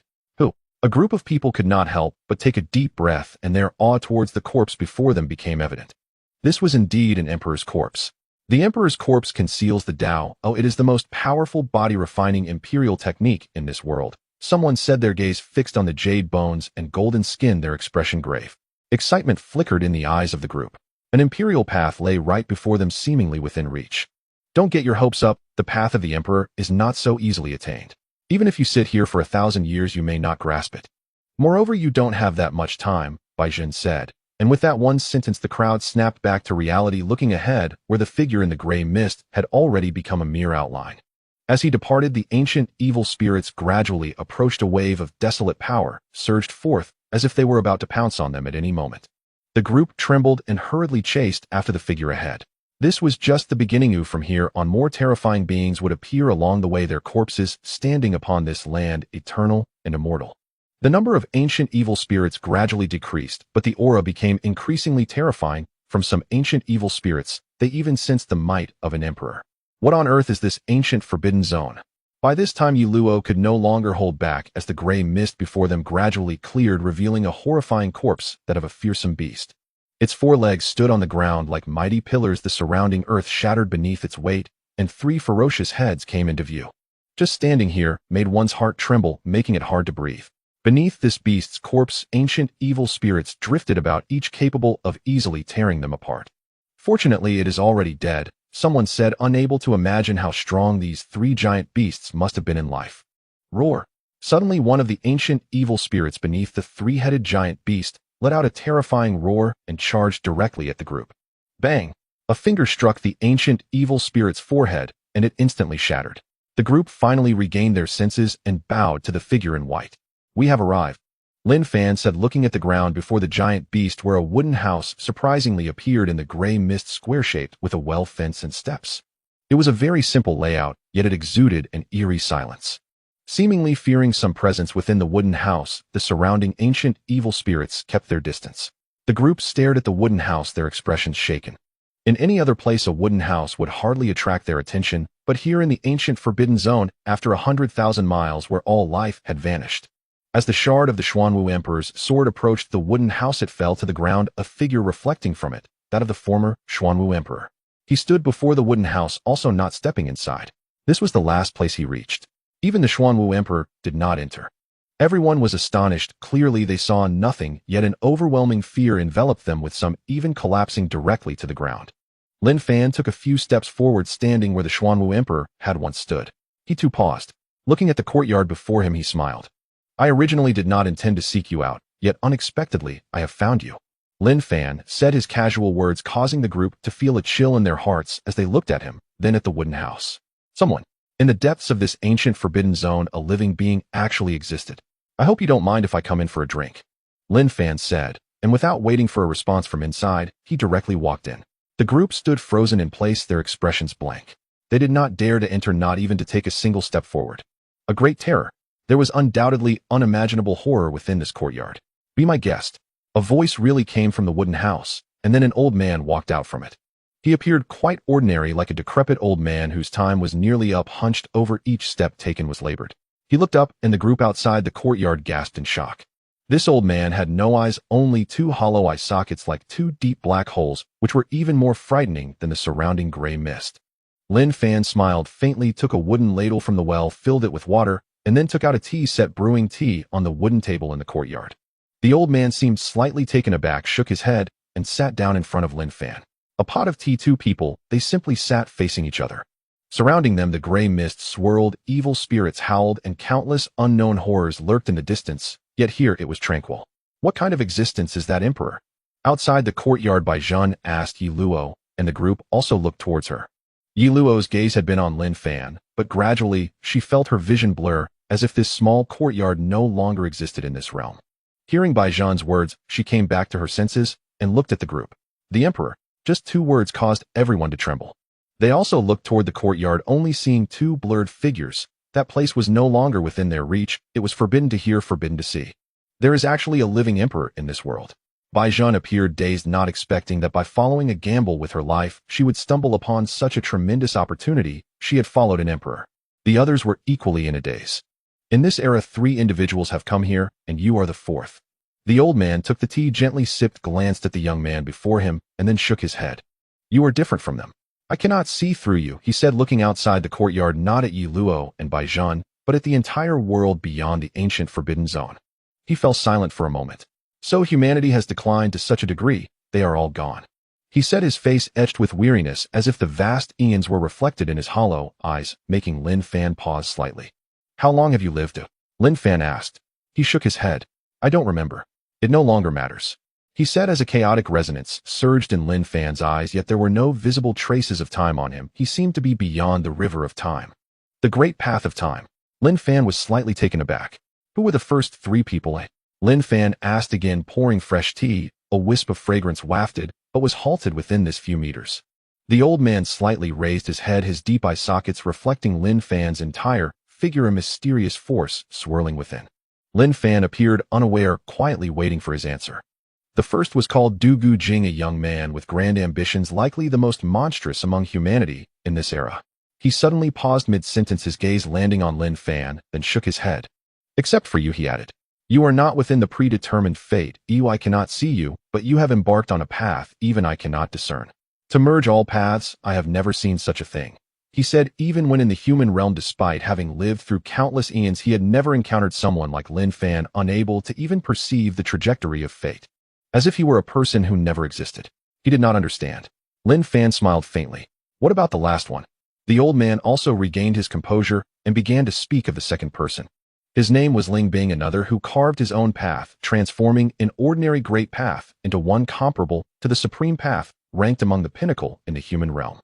A group of people could not help but take a deep breath, and their awe towards the corpse before them became evident. This was indeed an emperor's corpse. The emperor's corpse conceals the Tao. Oh, it is the most powerful body-refining imperial technique in this world. Someone said, their gaze fixed on the jade bones and golden skin, their expression grave. Excitement flickered in the eyes of the group. An imperial path lay right before them, seemingly within reach. Don't get your hopes up. The path of the emperor is not so easily attained. Even if you sit here for 1,000 years, you may not grasp it. Moreover, you don't have that much time, Bai Zhen said. And with that one sentence, the crowd snapped back to reality, looking ahead, where the figure in the gray mist had already become a mere outline. As he departed, the ancient evil spirits gradually approached. A wave of desolate power surged forth, as if they were about to pounce on them at any moment. The group trembled and hurriedly chased after the figure ahead. This was just the beginning. From here on, more terrifying beings would appear along the way, their corpses standing upon this land, eternal and immortal. The number of ancient evil spirits gradually decreased, but the aura became increasingly terrifying. From some ancient evil spirits, they even sensed the might of an emperor. What on earth is this ancient forbidden zone? By this time, Yi Luo could no longer hold back as the gray mist before them gradually cleared, revealing a horrifying corpse, that of a fearsome beast. Its 4 legs stood on the ground like mighty pillars, the surrounding earth shattered beneath its weight, and 3 ferocious heads came into view. Just standing here made one's heart tremble, making it hard to breathe. Beneath this beast's corpse, ancient evil spirits drifted about, each capable of easily tearing them apart. Fortunately, it is already dead, someone said, unable to imagine how strong these 3 giant beasts must have been in life. Roar! Suddenly, one of the ancient evil spirits beneath the 3-headed giant beast let out a terrifying roar and charged directly at the group. Bang! A finger struck the ancient evil spirit's forehead, and it instantly shattered. The group finally regained their senses and bowed to the figure in white. We have arrived. Lin Fan said, looking at the ground before the giant beast, where a wooden house surprisingly appeared in the gray mist, square-shaped with a well fence and steps. It was a very simple layout, yet it exuded an eerie silence. Seemingly fearing some presence within the wooden house, the surrounding ancient evil spirits kept their distance. The group stared at the wooden house, their expressions shaken. In any other place, a wooden house would hardly attract their attention, but here in the ancient forbidden zone, after 100,000 miles where all life had vanished. As the shard of the Xuanwu Emperor's sword approached the wooden house, it fell to the ground, a figure reflecting from it, that of the former Xuanwu Emperor. He stood before the wooden house, also not stepping inside. This was the last place he reached. Even the Xuanwu Emperor did not enter. Everyone was astonished. Clearly they saw nothing, yet an overwhelming fear enveloped them, with some even collapsing directly to the ground. Lin Fan took a few steps forward, standing where the Xuanwu Emperor had once stood. He too paused. Looking at the courtyard before him, he smiled. I originally did not intend to seek you out, yet unexpectedly I have found you. Lin Fan said, his casual words causing the group to feel a chill in their hearts as they looked at him, then at the wooden house. Someone. In the depths of this ancient forbidden zone, a living being actually existed. I hope you don't mind if I come in for a drink, Lin Fan said, and without waiting for a response from inside, he directly walked in. The group stood frozen in place, their expressions blank. They did not dare to enter, not even to take a single step forward. A great terror. There was undoubtedly unimaginable horror within this courtyard. Be my guest. A voice really came from the wooden house, and then an old man walked out from it. He appeared quite ordinary, like a decrepit old man whose time was nearly up. Hunched over, each step taken was labored. He looked up, and the group outside the courtyard gasped in shock. This old man had no eyes, only two hollow eye sockets like two deep black holes, which were even more frightening than the surrounding gray mist. Lin Fan smiled faintly, took a wooden ladle from the well, filled it with water, and then took out a tea set, brewing tea on the wooden table in the courtyard. The old man seemed slightly taken aback, shook his head, and sat down in front of Lin Fan. A pot of tea. Two people, they simply sat facing each other. Surrounding them, the gray mist swirled, evil spirits howled, and countless unknown horrors lurked in the distance, yet here it was tranquil. What kind of existence is that, Emperor? Outside the courtyard, Bai Zhan asked Yi Luo, and the group also looked towards her. Yi Luo's gaze had been on Lin Fan, but gradually she felt her vision blur, as if this small courtyard no longer existed in this realm. Hearing Bai Zhan's words, she came back to her senses and looked at the group. The Emperor. Just two words caused everyone to tremble. They also looked toward the courtyard, only seeing two blurred figures. That place was no longer within their reach. It was forbidden to hear, forbidden to see. There is actually a living emperor in this world. Bai Zhan appeared dazed, not expecting that by following a gamble with her life, she would stumble upon such a tremendous opportunity. She had followed an emperor. The others were equally in a daze. In this era, 3 individuals have come here, and you are the 4th. The old man took the tea, gently sipped, glanced at the young man before him, and then shook his head. You are different from them. I cannot see through you, he said, looking outside the courtyard, not at Yi Luo and Bai Zhan, but at the entire world beyond the ancient forbidden zone. He fell silent for a moment. So humanity has declined to such a degree, they are all gone. He said, his face etched with weariness, as if the vast eons were reflected in his hollow eyes, making Lin Fan pause slightly. How long have you lived? Lin Fan asked. He shook his head. I don't remember. It no longer matters, he said, as a chaotic resonance surged in Lin Fan's eyes, yet there were no visible traces of time on him. He seemed to be beyond the river of time. The great path of time. Lin Fan was slightly taken aback. Who were the first 3 people? Lin Fan asked again, pouring fresh tea. A wisp of fragrance wafted, but was halted within this few meters. The old man slightly raised his head, his deep eye sockets reflecting Lin Fan's entire figure, a mysterious force swirling within. Lin Fan appeared unaware, quietly waiting for his answer. The first was called Du Gu Jing, a young man with grand ambitions, likely the most monstrous among humanity in this era. He suddenly paused mid-sentence, his gaze landing on Lin Fan, then shook his head. Except for you, he added. You are not within the predetermined fate. I cannot see you, but you have embarked on a path even I cannot discern. To merge all paths, I have never seen such a thing, he said. Even when in the human realm, despite having lived through countless eons, he had never encountered someone like Lin Fan, unable to even perceive the trajectory of fate. As if he were a person who never existed. He did not understand. Lin Fan smiled faintly. What about the last one? The old man also regained his composure and began to speak of the second person. His name was Ling Bing, another who carved his own path, transforming an ordinary great path into one comparable to the supreme path, ranked among the pinnacle in the human realm.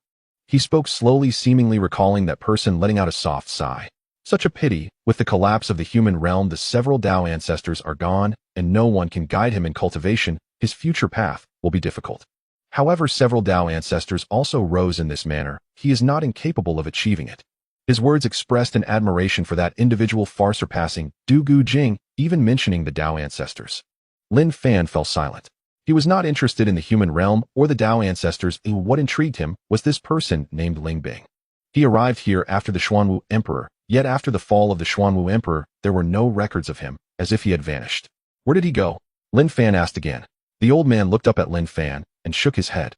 He spoke slowly, seemingly recalling that person, letting out a soft sigh. Such a pity, with the collapse of the human realm the several Tao ancestors are gone, and no one can guide him in cultivation, his future path will be difficult. However, several Tao ancestors also rose in this manner, he is not incapable of achieving it. His words expressed an admiration for that individual far surpassing Du Gu Jing, even mentioning the Tao ancestors. Lin Fan fell silent. He was not interested in the human realm or the Tao ancestors, and what intrigued him was this person named Ling Bing. He arrived here after the Xuanwu Emperor, yet after the fall of the Xuanwu Emperor, there were no records of him, as if he had vanished. Where did he go? Lin Fan asked again. The old man looked up at Lin Fan and shook his head.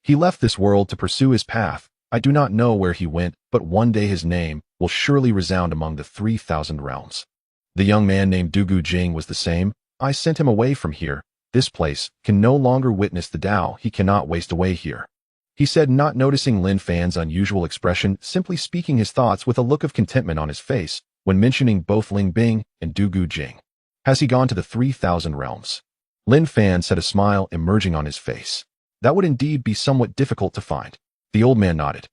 He left this world to pursue his path. I do not know where he went, but one day his name will surely resound among the 3,000 realms. The young man named Du Gu Jing was the same. I sent him away from here. This place can no longer witness the Tao. He cannot waste away here. He said, not noticing Lin Fan's unusual expression, simply speaking his thoughts with a look of contentment on his face when mentioning both Ling Bing and Du Gu Jing. Has he gone to the 3,000 realms? Lin Fan said, a smile emerging on his face. That would indeed be somewhat difficult to find. The old man nodded.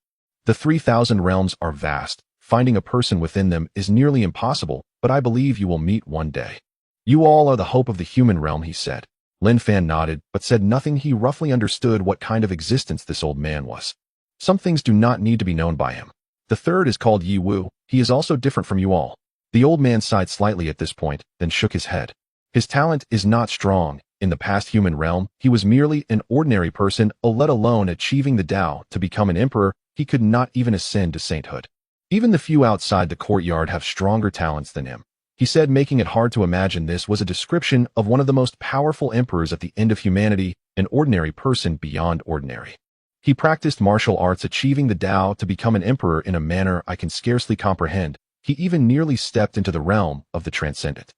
The 3,000 realms are vast. Finding a person within them is nearly impossible, but I believe you will meet one day. You all are the hope of the human realm, he said. Lin Fan nodded, but said nothing. He roughly understood what kind of existence this old man was. Some things do not need to be known by him. The third is called Yi Wu. He is also different from you all. The old man sighed slightly at this point, then shook his head. His talent is not strong. In the past human realm, he was merely an ordinary person, let alone achieving the Tao to become an emperor. He could not even ascend to sainthood. Even the few outside the courtyard have stronger talents than him. He said, making it hard to imagine this was a description of one of the most powerful emperors at the end of humanity, an ordinary person beyond ordinary. He practiced martial arts, achieving the Tao to become an emperor in a manner I can scarcely comprehend. He even nearly stepped into the realm of the transcendent.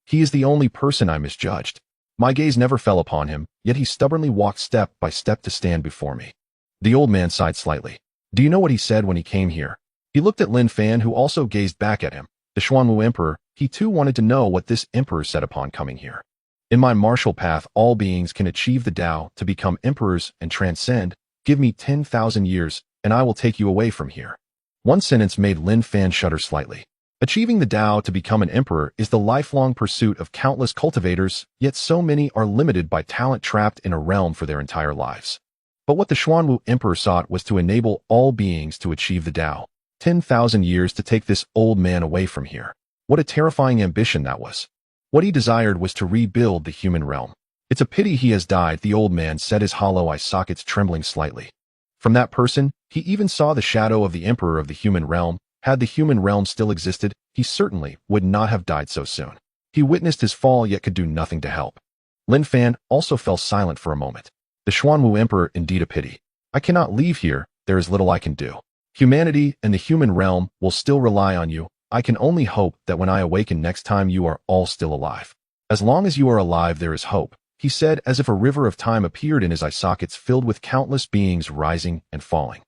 He is the only person I misjudged. My gaze never fell upon him, yet he stubbornly walked step by step to stand before me. The old man sighed slightly. Do you know what he said when he came here? He looked at Lin Fan, who also gazed back at him. The Xuanwu Emperor, he too wanted to know what this emperor said upon coming here. In my martial path, all beings can achieve the Tao to become emperors and transcend. Give me 10,000 years, and I will take you away from here. One sentence made Lin Fan shudder slightly. Achieving the Tao to become an emperor is the lifelong pursuit of countless cultivators, yet so many are limited by talent, trapped in a realm for their entire lives. But what the Xuanwu Emperor sought was to enable all beings to achieve the Tao. 10,000 years to take this old man away from here. What a terrifying ambition that was. What he desired was to rebuild the human realm. It's a pity he has died, the old man said, his hollow eye sockets trembling slightly. From that person, he even saw the shadow of the emperor of the human realm. Had the human realm still existed, he certainly would not have died so soon. He witnessed his fall, yet could do nothing to help. Lin Fan also fell silent for a moment. The Xuanwu Emperor, indeed a pity. I cannot leave here, there is little I can do. Humanity and the human realm will still rely on you. I can only hope that when I awaken next time you are all still alive. As long as you are alive there is hope, he said, as if a river of time appeared in his eye sockets filled with countless beings rising and falling.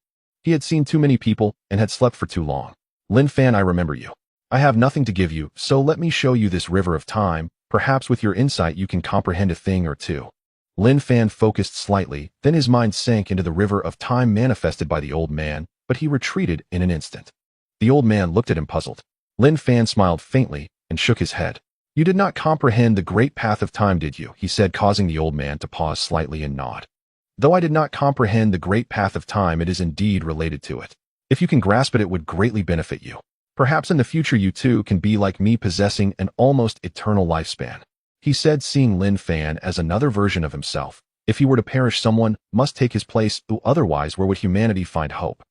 He had seen too many people and had slept for too long. Lin Fan, I remember you. I have nothing to give you, so let me show you this river of time. Perhaps with your insight you can comprehend a thing or two. Lin Fan focused slightly, then his mind sank into the river of time manifested by the old man, but he retreated in an instant. The old man looked at him puzzled. Lin Fan smiled faintly and shook his head. You did not comprehend the great path of time, did you? He said, causing the old man to pause slightly and nod. Though I did not comprehend the great path of time, it is indeed related to it. If you can grasp it, it would greatly benefit you. Perhaps in the future you too can be like me, possessing an almost eternal lifespan. He said, seeing Lin Fan as another version of himself. If he were to perish, someone must take his place, otherwise where would humanity find hope?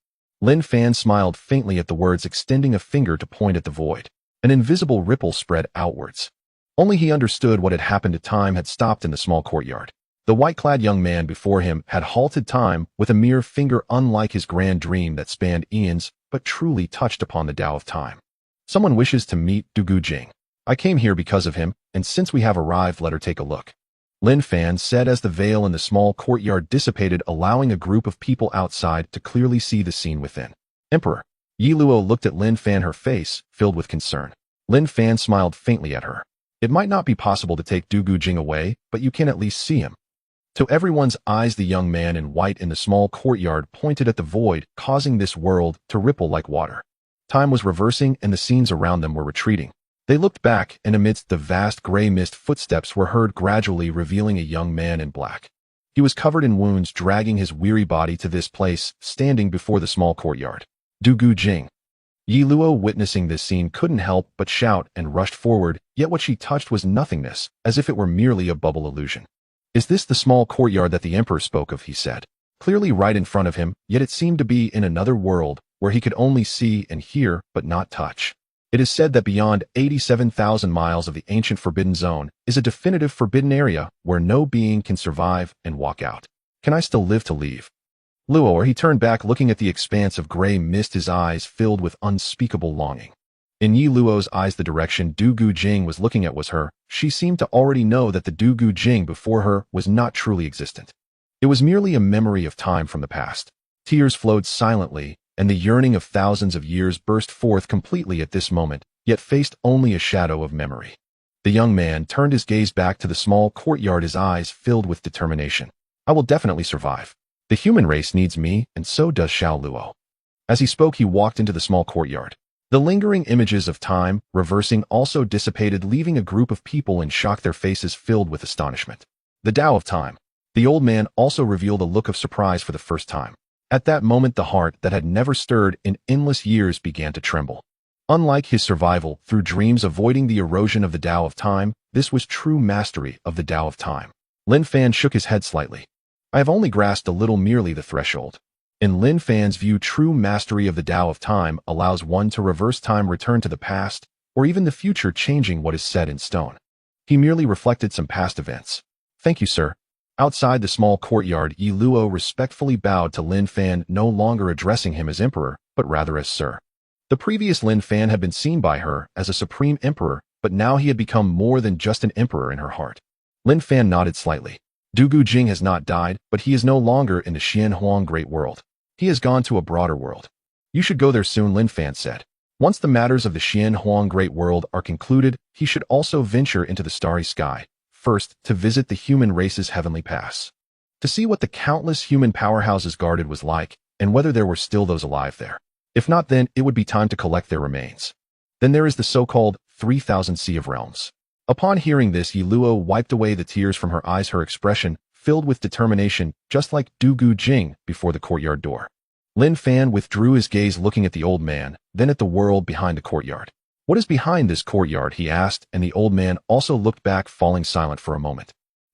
Lin Fan smiled faintly at the words, extending a finger to point at the void. An invisible ripple spread outwards. Only he understood what had happened. Time had stopped in the small courtyard. The white-clad young man before him had halted time with a mere finger, unlike his grand dream that spanned eons, but truly touched upon the Tao of time. Someone wishes to meet Du Gu Jing. I came here because of him, and since we have arrived, let her take a look. Lin Fan said as the veil in the small courtyard dissipated, allowing a group of people outside to clearly see the scene within. Emperor. Yi Luo looked at Lin Fan, her face filled with concern. Lin Fan smiled faintly at her. It might not be possible to take Du Gu Jing away, but you can at least see him. To everyone's eyes, the young man in white in the small courtyard pointed at the void, causing this world to ripple like water. Time was reversing and the scenes around them were retreating. They looked back, and amidst the vast gray mist, footsteps were heard gradually, revealing a young man in black. He was covered in wounds, dragging his weary body to this place, standing before the small courtyard. Dugu Jing. Yi Luo, witnessing this scene, couldn't help but shout and rushed forward, yet what she touched was nothingness, as if it were merely a bubble illusion. "Is this the small courtyard that the emperor spoke of?" he said. Clearly right in front of him, yet it seemed to be in another world, where he could only see and hear, but not touch. It is said that beyond 87,000 miles of the ancient Forbidden Zone is a definitive forbidden area where no being can survive and walk out. Can I still live to leave? Luo, he turned back, looking at the expanse of gray mist, his eyes filled with unspeakable longing. In Yi Luo's eyes, the direction Dugu Jing was looking at was her. She seemed to already know that the Dugu Jing before her was not truly existent. It was merely a memory of time from the past. Tears flowed silently, and the yearning of thousands of years burst forth completely at this moment, yet faced only a shadow of memory. The young man turned his gaze back to the small courtyard, his eyes filled with determination. "I will definitely survive. The human race needs me, and so does Xiao Luo." As he spoke, he walked into the small courtyard. The lingering images of time reversing also dissipated, leaving a group of people in shock, their faces filled with astonishment. The Tao of Time. The old man also revealed a look of surprise for the first time. At that moment, the heart that had never stirred in endless years began to tremble. Unlike his survival through dreams avoiding the erosion of the Tao of Time, this was true mastery of the Tao of Time. Lin Fan shook his head slightly. "I have only grasped a little, merely the threshold." In Lin Fan's view, true mastery of the Tao of Time allows one to reverse time, return to the past, or even the future, changing what is set in stone. He merely reflected some past events. "Thank you, sir." Outside the small courtyard, Yi Luo respectfully bowed to Lin Fan, no longer addressing him as emperor, but rather as sir. The previous Lin Fan had been seen by her as a supreme emperor, but now he had become more than just an emperor in her heart. Lin Fan nodded slightly. "Dugu Jing has not died, but he is no longer in the Xianhuang Great World. He has gone to a broader world. You should go there soon," Lin Fan said. "Once the matters of the Xianhuang Great World are concluded, he should also venture into the starry sky, first to visit the human race's heavenly pass, to see what the countless human powerhouses guarded was like, and whether there were still those alive there. If not, then it would be time to collect their remains. Then there is the so-called 3,000 Sea of Realms." Upon hearing this, Yi Luo wiped away the tears from her eyes, her expression filled with determination, just like Dugu Jing before the courtyard door. Lin Fan withdrew his gaze, looking at the old man, then at the world behind the courtyard. "What is behind this courtyard?" he asked, and the old man also looked back, falling silent for a moment.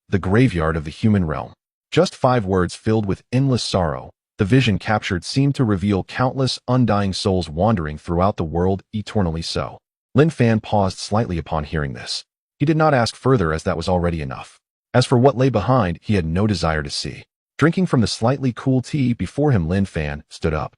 "The graveyard of the human realm." Just 5 words filled with endless sorrow. The vision captured seemed to reveal countless undying souls wandering throughout the world, eternally so. Lin Fan paused slightly upon hearing this. He did not ask further, as that was already enough. As for what lay behind, he had no desire to see. Drinking from the slightly cool tea before him, Lin Fan stood up.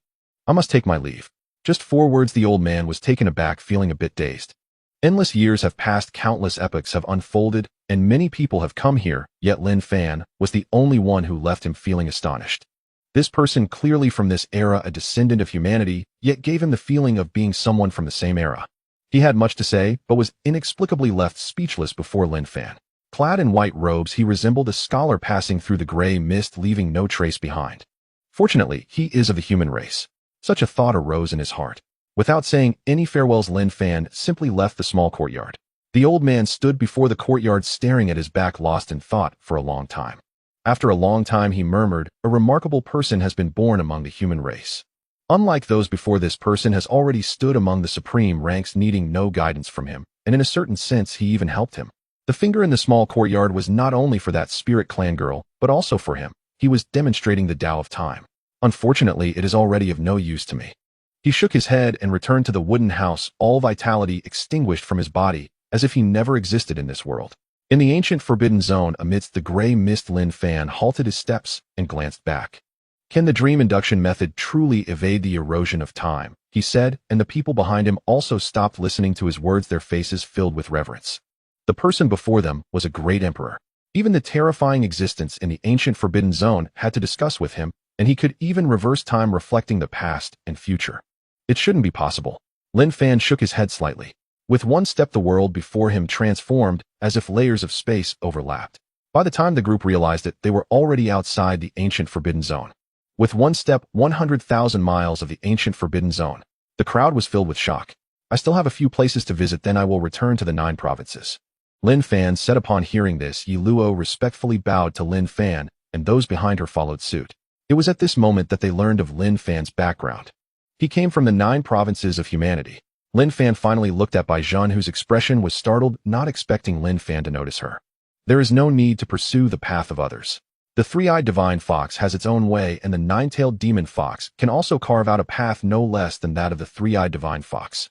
"I must take my leave." Just 4 words. The old man was taken aback, feeling a bit dazed. Endless years have passed, countless epochs have unfolded, and many people have come here, yet Lin Fan was the only one who left him feeling astonished. This person, clearly from this era, a descendant of humanity, yet gave him the feeling of being someone from the same era. He had much to say, but was inexplicably left speechless before Lin Fan. Clad in white robes, he resembled a scholar passing through the gray mist, leaving no trace behind. Fortunately, he is of the human race. Such a thought arose in his heart. Without saying any farewells, Lin Fan simply left the small courtyard. The old man stood before the courtyard, staring at his back, lost in thought for a long time. After a long time, he murmured, "A remarkable person has been born among the human race. Unlike those before, this person has already stood among the supreme ranks, needing no guidance from him, and in a certain sense he even helped him." The finger in the small courtyard was not only for that spirit clan girl, but also for him. He was demonstrating the Tao of Time. "Unfortunately, it is already of no use to me." He shook his head and returned to the wooden house, all vitality extinguished from his body, as if he never existed in this world. In the ancient Forbidden Zone, amidst the gray mist, Lin Fan halted his steps and glanced back. "Can the dream induction method truly evade the erosion of time?" he said, and the people behind him also stopped, listening to his words, their faces filled with reverence. The person before them was a great emperor. Even the terrifying existence in the ancient Forbidden Zone had to discuss with him, and he could even reverse time, reflecting the past and future. It shouldn't be possible. Lin Fan shook his head slightly. With one step, the world before him transformed, as if layers of space overlapped. By the time the group realized it, they were already outside the ancient Forbidden Zone. With one step, 100,000 miles of the ancient Forbidden Zone. The crowd was filled with shock. I still have a few places to visit, then I will return to the 9 provinces. Lin Fan said. Upon hearing this, Yi Luo respectfully bowed to Lin Fan, and those behind her followed suit. It was at this moment that they learned of Lin Fan's background. He came from the 9 provinces of humanity. Lin Fan finally looked at Bai Zhan, whose expression was startled, not expecting Lin Fan to notice her. There is no need to pursue the path of others. The 3-eyed divine fox has its own way, and the 9-tailed demon fox can also carve out a path no less than that of the 3-eyed divine fox.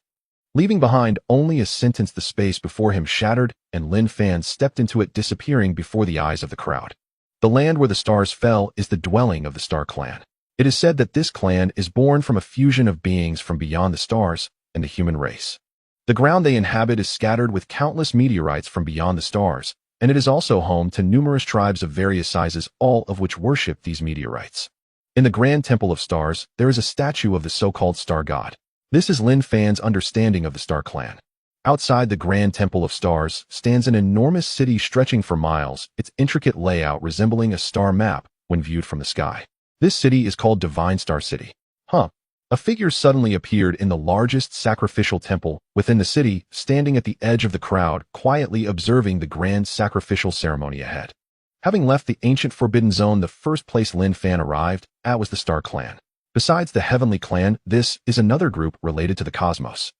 Leaving behind only a sentence, the space before him shattered, and Lin Fan stepped into it, disappearing before the eyes of the crowd. The land where the stars fell is the dwelling of the Star Clan. It is said that this clan is born from a fusion of beings from beyond the stars and the human race. The ground they inhabit is scattered with countless meteorites from beyond the stars, and it is also home to numerous tribes of various sizes, all of which worship these meteorites. In the Grand Temple of Stars, there is a statue of the so-called Star God. This is Lin Fan's understanding of the Star Clan. Outside the Grand Temple of Stars stands an enormous city stretching for miles, its intricate layout resembling a star map when viewed from the sky. This city is called Divine Star City. A figure suddenly appeared in the largest sacrificial temple within the city, standing at the edge of the crowd, quietly observing the grand sacrificial ceremony ahead. Having left the ancient Forbidden Zone, the first place Lin Fan arrived at was the Star Clan. Besides the Heavenly Clan, this is another group related to the cosmos.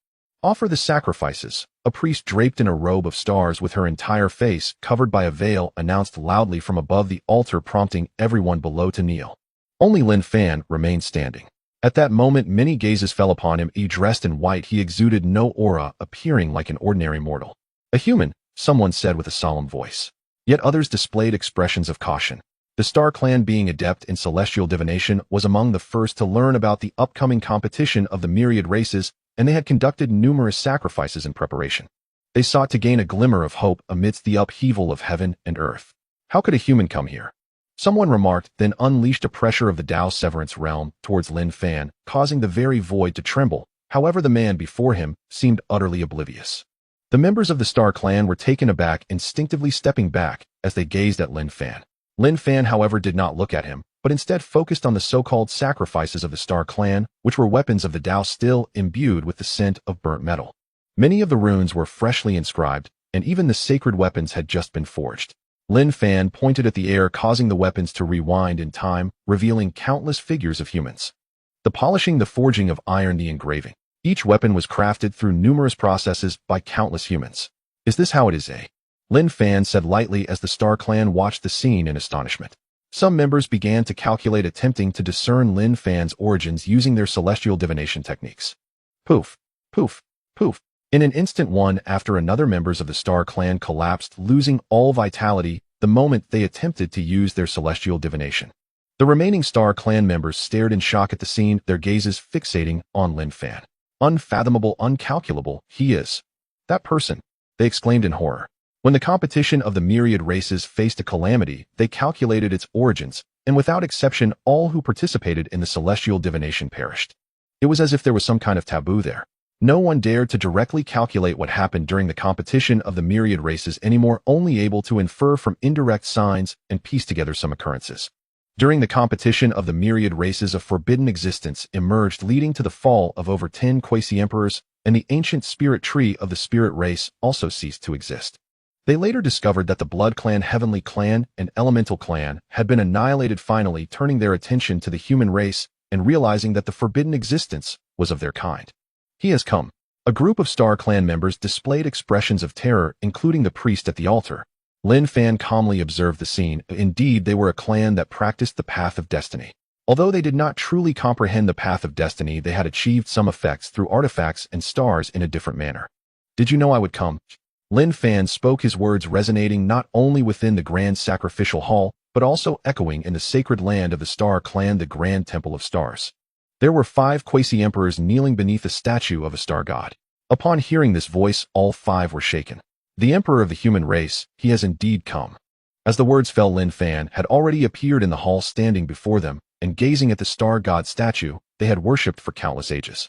Offer the sacrifices. A priest draped in a robe of stars with her entire face covered by a veil announced loudly from above the altar, prompting everyone below to kneel. Only Lin Fan remained standing. At that moment, many gazes fell upon him. Dressed in white, he exuded no aura, appearing like an ordinary mortal. A human, someone said with a solemn voice. Yet others displayed expressions of caution. The Star Clan, being adept in celestial divination, was among the first to learn about the upcoming competition of the myriad races, and they had conducted numerous sacrifices in preparation. They sought to gain a glimmer of hope amidst the upheaval of heaven and earth. How could a human come here? Someone remarked, then unleashed a pressure of the Tao Severance realm towards Lin Fan, causing the very void to tremble. However, the man before him seemed utterly oblivious. The members of the Star Clan were taken aback, instinctively stepping back as they gazed at Lin Fan. Lin Fan, however, did not look at him, but instead focused on the so-called sacrifices of the Star Clan, which were weapons of the Tao still imbued with the scent of burnt metal. Many of the runes were freshly inscribed, and even the sacred weapons had just been forged. Lin Fan pointed at the air, causing the weapons to rewind in time, revealing countless figures of humans. The polishing, the forging of iron, the engraving. Each weapon was crafted through numerous processes by countless humans. Is this how it is, eh? Lin Fan said lightly as the Star Clan watched the scene in astonishment. Some members began to calculate, attempting to discern Lin Fan's origins using their celestial divination techniques. Poof, poof, poof. In an instant, one after another, members of the Star Clan collapsed, losing all vitality the moment they attempted to use their celestial divination. The remaining Star Clan members stared in shock at the scene, their gazes fixating on Lin Fan. Unfathomable, uncalculable, he is. That person, they exclaimed in horror. When the competition of the myriad races faced a calamity, they calculated its origins, and without exception, all who participated in the celestial divination perished. It was as if there was some kind of taboo there. No one dared to directly calculate what happened during the competition of the myriad races anymore, only able to infer from indirect signs and piece together some occurrences. During the competition of the myriad races, a forbidden existence emerged, leading to the fall of over 10 quasi-emperors, and the ancient spirit tree of the spirit race also ceased to exist. They later discovered that the Blood Clan, Heavenly Clan, and Elemental Clan had been annihilated, finally turning their attention to the human race and realizing that the forbidden existence was of their kind. He has come. A group of Star Clan members displayed expressions of terror, including the priest at the altar. Lin Fan calmly observed the scene. Indeed, they were a clan that practiced the path of destiny. Although they did not truly comprehend the path of destiny, they had achieved some effects through artifacts and stars in a different manner. Did you know I would come? Lin Fan spoke, his words resonating not only within the grand sacrificial hall, but also echoing in the sacred land of the Star Clan, the Grand Temple of Stars. There were 5 quasi-emperors kneeling beneath a statue of a star god. Upon hearing this voice, all 5 were shaken. The emperor of the human race, he has indeed come. As the words fell, Lin Fan had already appeared in the hall, standing before them, and gazing at the star god statue they had worshipped for countless ages.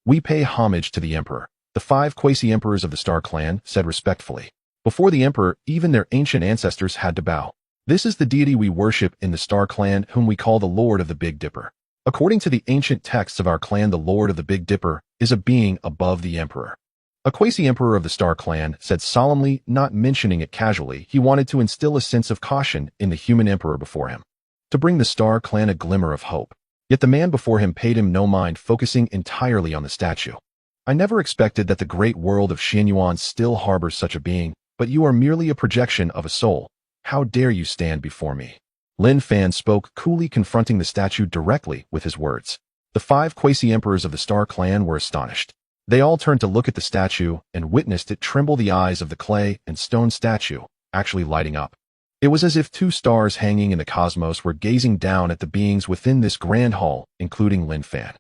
We pay homage to the emperor, the 5 quasi-emperors of the Star Clan said respectfully. Before the emperor, even their ancient ancestors had to bow. This is the deity we worship in the Star Clan, whom we call the Lord of the Big Dipper. According to the ancient texts of our clan, the Lord of the Big Dipper is a being above the Emperor. A quasi-emperor of the Star Clan said solemnly, not mentioning it casually. He wanted to instill a sense of caution in the human emperor before him, to bring the Star Clan a glimmer of hope. Yet the man before him paid him no mind, focusing entirely on the statue. I never expected that the great world of Xianyuan still harbors such a being, but you are merely a projection of a soul. How dare you stand before me? Lin Fan spoke, coolly confronting the statue directly with his words. The 5 quasi-emperors of the Star Clan were astonished. They all turned to look at the statue and witnessed it tremble, the eyes of the clay and stone statue actually lighting up. It was as if 2 stars hanging in the cosmos were gazing down at the beings within this grand hall, including Lin Fan.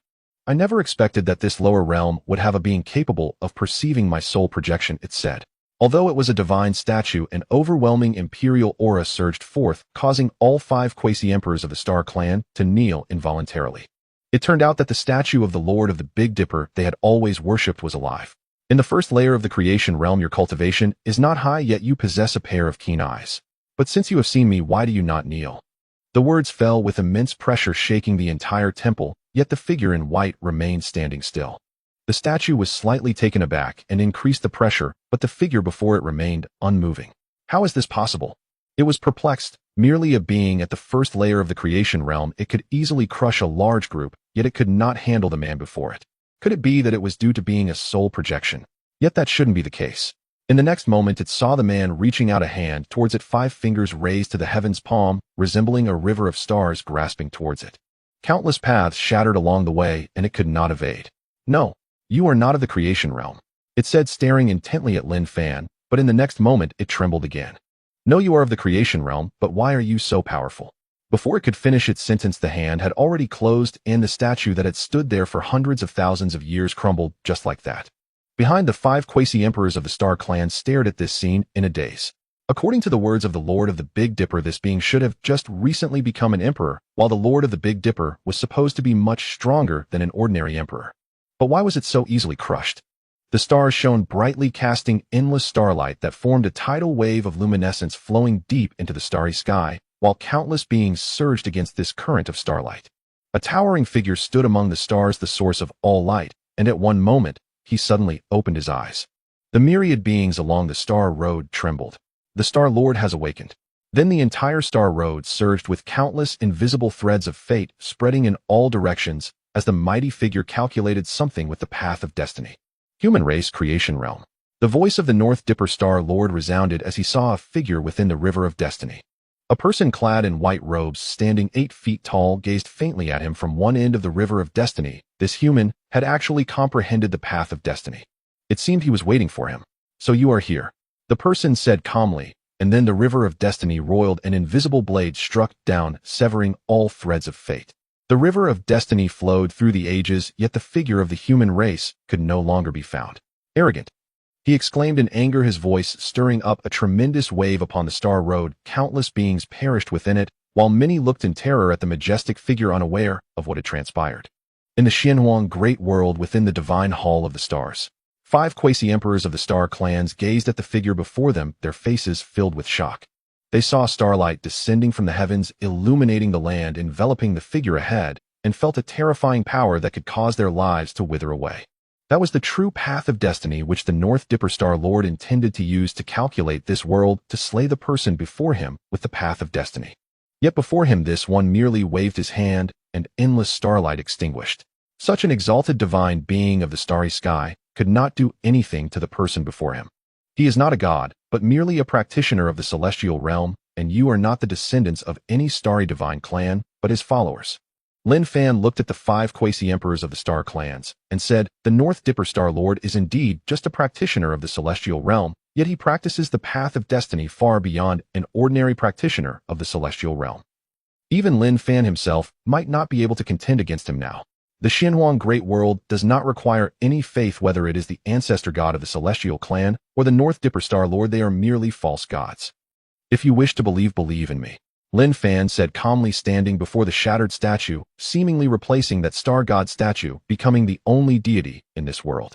I never expected that this lower realm would have a being capable of perceiving my soul projection, it said. Although it was a divine statue, an overwhelming imperial aura surged forth, causing all 5 quasi-emperors of the Star Clan to kneel involuntarily. It turned out that the statue of the Lord of the Big Dipper they had always worshipped was alive. In the first layer of the creation realm, your cultivation is not high, yet you possess a pair of keen eyes. But since you have seen me, why do you not kneel? The words fell with immense pressure, shaking the entire temple, yet the figure in white remained standing still. The statue was slightly taken aback and increased the pressure, but the figure before it remained unmoving. How is this possible? It was perplexed. Merely a being at the first layer of the creation realm, it could easily crush a large group, yet it could not handle the man before it. Could it be that it was due to being a soul projection? Yet that shouldn't be the case. In the next moment, it saw the man reaching out a hand towards it, 5 fingers raised to the heaven's palm, resembling a river of stars grasping towards it. Countless paths shattered along the way, and it could not evade. No, you are not of the creation realm, it said, staring intently at Lin Fan, but in the next moment it trembled again. No, you are of the creation realm, but why are you so powerful? Before it could finish its sentence, the hand had already closed, and the statue that had stood there for hundreds of thousands of years crumbled just like that. Behind, the 5 quasi-emperors of the Star Clan stared at this scene in a daze. According to the words of the Lord of the Big Dipper, this being should have just recently become an emperor, while the Lord of the Big Dipper was supposed to be much stronger than an ordinary emperor. But why was it so easily crushed? The stars shone brightly, casting endless starlight that formed a tidal wave of luminescence flowing deep into the starry sky, while countless beings surged against this current of starlight. A towering figure stood among the stars, the source of all light, and at one moment, he suddenly opened his eyes. The myriad beings along the star road trembled. The Star Lord has awakened. Then the entire star road surged with countless invisible threads of fate spreading in all directions as the mighty figure calculated something with the path of destiny. Human race creation realm. The voice of the North Dipper Star Lord resounded as he saw a figure within the river of destiny. A person clad in white robes, standing 8 feet tall, gazed faintly at him from one end of the river of destiny. This human had actually comprehended the path of destiny. It seemed he was waiting for him. So you are here, the person said calmly, and then the river of destiny roiled, an invisible blade struck down, severing all threads of fate. The river of destiny flowed through the ages, yet the figure of the human race could no longer be found. Arrogant, he exclaimed in anger, his voice stirring up a tremendous wave upon the star road. Countless beings perished within it, while many looked in terror at the majestic figure, unaware of what had transpired. In the Xianhuang great world within the divine hall of the stars, 5 quasi-emperors of the Star Clans gazed at the figure before them, their faces filled with shock. They saw starlight descending from the heavens, illuminating the land, enveloping the figure ahead, and felt a terrifying power that could cause their lives to wither away. That was the true path of destiny which the North Dipper Star Lord intended to use to calculate this world, to slay the person before him with the path of destiny. Yet before him this one merely waved his hand, and endless starlight extinguished. Such an exalted divine being of the starry sky could not do anything to the person before him. He is not a god, but merely a practitioner of the celestial realm, and you are not the descendants of any starry divine clan, but his followers. Lin Fan looked at the 5 quasi-emperors of the Star Clans and said, the North Dipper Star Lord is indeed just a practitioner of the celestial realm, yet he practices the path of destiny far beyond an ordinary practitioner of the celestial realm. Even Lin Fan himself might not be able to contend against him now. The Xianhuang Great World does not require any faith, whether it is the ancestor god of the Celestial Clan or the North Dipper Star Lord. They are merely false gods. If you wish to believe, believe in me, Lin Fan said calmly, standing before the shattered statue, seemingly replacing that star god statue, becoming the only deity in this world.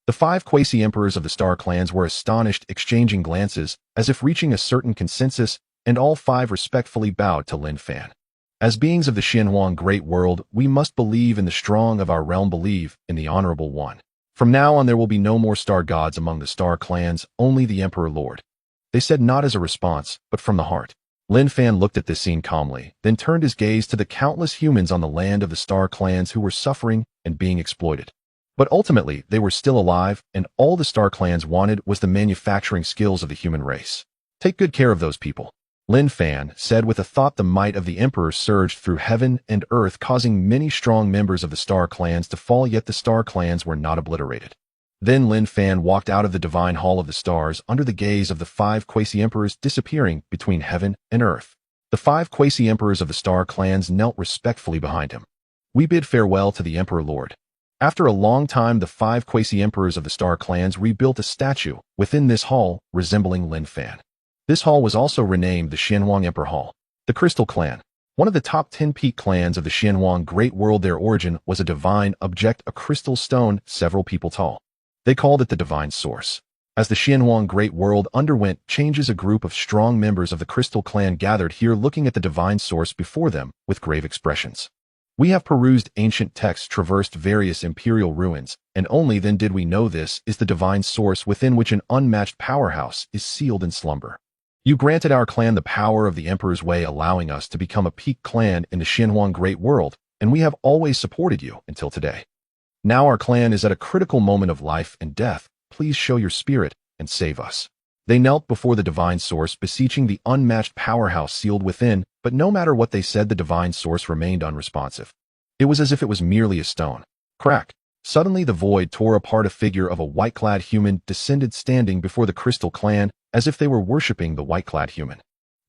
The 5 quasi-emperors of the Star Clans were astonished, exchanging glances as if reaching a certain consensus, and all 5 respectfully bowed to Lin Fan. As beings of the Xianhuang Great World, we must believe in the strong of our realm, believe in the Honorable One. From now on there will be no more star gods among the star clans, only the Emperor Lord. They said not as a response, but from the heart. Lin Fan looked at this scene calmly, then turned his gaze to the countless humans on the land of the star clans who were suffering and being exploited. But ultimately, they were still alive, and all the star clans wanted was the manufacturing skills of the human race. Take good care of those people. Lin Fan said with a thought. The might of the Emperor surged through heaven and earth, causing many strong members of the star clans to fall, yet the star clans were not obliterated. Then Lin Fan walked out of the divine hall of the stars under the gaze of the 5 quasi-emperors, disappearing between heaven and earth. The 5 quasi-emperors of the star clans knelt respectfully behind him. We bid farewell to the Emperor Lord. After a long time, the 5 quasi-emperors of the star clans rebuilt a statue within this hall resembling Lin Fan. This hall was also renamed the Xianhuang Emperor Hall. The Crystal Clan, one of the top 10 peak clans of the Xianhuang Great World. Their origin was a divine object, a crystal stone several people tall. They called it the Divine Source. As the Xianhuang Great World underwent changes, a group of strong members of the Crystal Clan gathered here, looking at the Divine Source before them with grave expressions. We have perused ancient texts, traversed various imperial ruins, and only then did we know this is the Divine Source within which an unmatched powerhouse is sealed in slumber. You granted our clan the power of the Emperor's way, allowing us to become a peak clan in the Xianhuang Great World, and we have always supported you until today. Now our clan is at a critical moment of life and death. Please show your spirit and save us. They knelt before the Divine Source, beseeching the unmatched powerhouse sealed within, but no matter what they said, the Divine Source remained unresponsive. It was as if it was merely a stone. Crack! Suddenly the void tore apart. A figure of a white-clad human descended, standing before the Crystal Clan as if they were worshipping the white-clad human.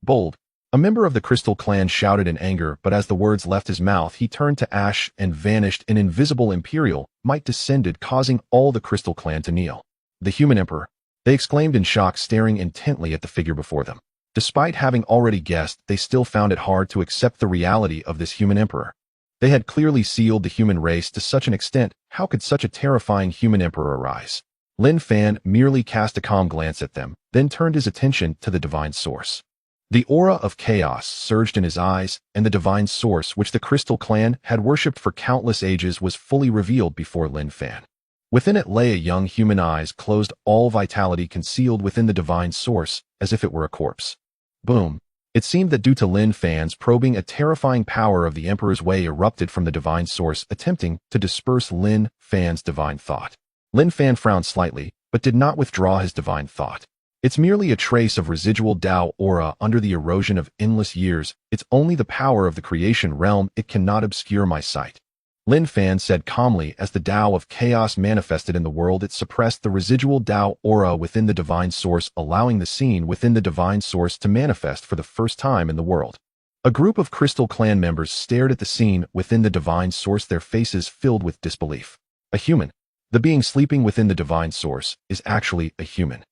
Bold! A member of the Crystal Clan shouted in anger, but as the words left his mouth, he turned to ash and vanished. An invisible imperial might descended, causing all the Crystal Clan to kneel. The human emperor! They exclaimed in shock, staring intently at the figure before them. Despite having already guessed, they still found it hard to accept the reality of this human emperor. They had clearly sealed the human race to such an extent. How could such a terrifying human emperor arise? Lin Fan merely cast a calm glance at them, then turned his attention to the Divine Source. The aura of chaos surged in his eyes, and the Divine Source, which the Crystal Clan had worshipped for countless ages, was fully revealed before Lin Fan. Within it lay a young human, eyes closed, all vitality concealed within the Divine Source, as if it were a corpse. Boom! It seemed that due to Lin Fan's probing, a terrifying power of the Emperor's way erupted from the Divine Source, attempting to disperse Lin Fan's divine thought. Lin Fan frowned slightly, but did not withdraw his divine thought. It's merely a trace of residual Tao aura under the erosion of endless years. It's only the power of the creation realm. It cannot obscure my sight. Lin Fan said calmly. As the Tao of chaos manifested in the world, it suppressed the residual Tao aura within the Divine Source, allowing the scene within the Divine Source to manifest for the first time in the world. A group of Crystal Clan members stared at the scene within the Divine Source, their faces filled with disbelief. A human. The being sleeping within the Divine Source is actually a human.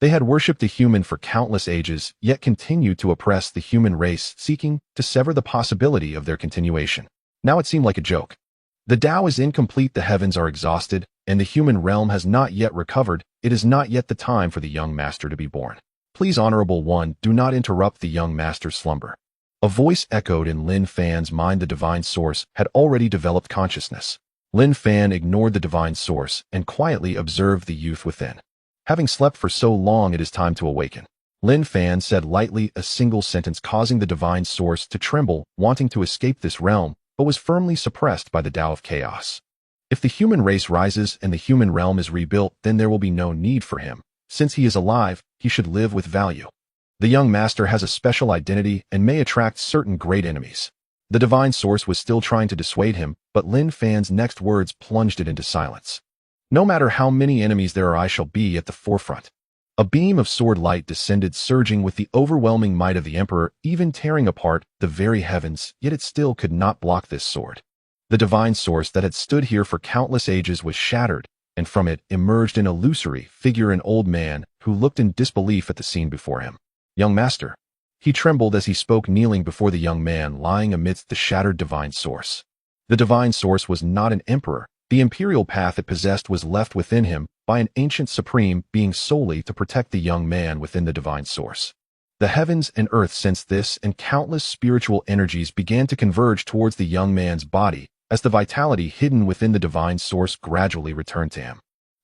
They had worshipped a human for countless ages, yet continued to oppress the human race, seeking to sever the possibility of their continuation. Now it seemed like a joke. The Tao is incomplete, the heavens are exhausted, and the human realm has not yet recovered. It is not yet the time for the young master to be born. Please, Honorable One, do not interrupt the young master's slumber. A voice echoed in Lin Fan's mind. The Divine Source had already developed consciousness. Lin Fan ignored the Divine Source and quietly observed the youth within. Having slept for so long, it is time to awaken. Lin Fan said lightly, a single sentence causing the Divine Source to tremble, wanting to escape this realm, but was firmly suppressed by the Tao of chaos. If the human race rises and the human realm is rebuilt, then there will be no need for him. Since he is alive, he should live with value. The young master has a special identity and may attract certain great enemies. The Divine Source was still trying to dissuade him, but Lin Fan's next words plunged it into silence. No matter how many enemies there are, I shall be at the forefront. A beam of sword light descended, surging with the overwhelming might of the Emperor, even tearing apart the very heavens, yet it still could not block this sword. The Divine Source that had stood here for countless ages was shattered, and from it emerged an illusory figure, an old man who looked in disbelief at the scene before him. Young master. He trembled as he spoke, kneeling before the young man lying amidst the shattered Divine Source. The Divine Source was not an emperor. The imperial path it possessed was left within him by an ancient supreme being solely to protect the young man within the Divine Source. The heavens and earth sensed this, and countless spiritual energies began to converge towards the young man's body as the vitality hidden within the divine source gradually returned to him.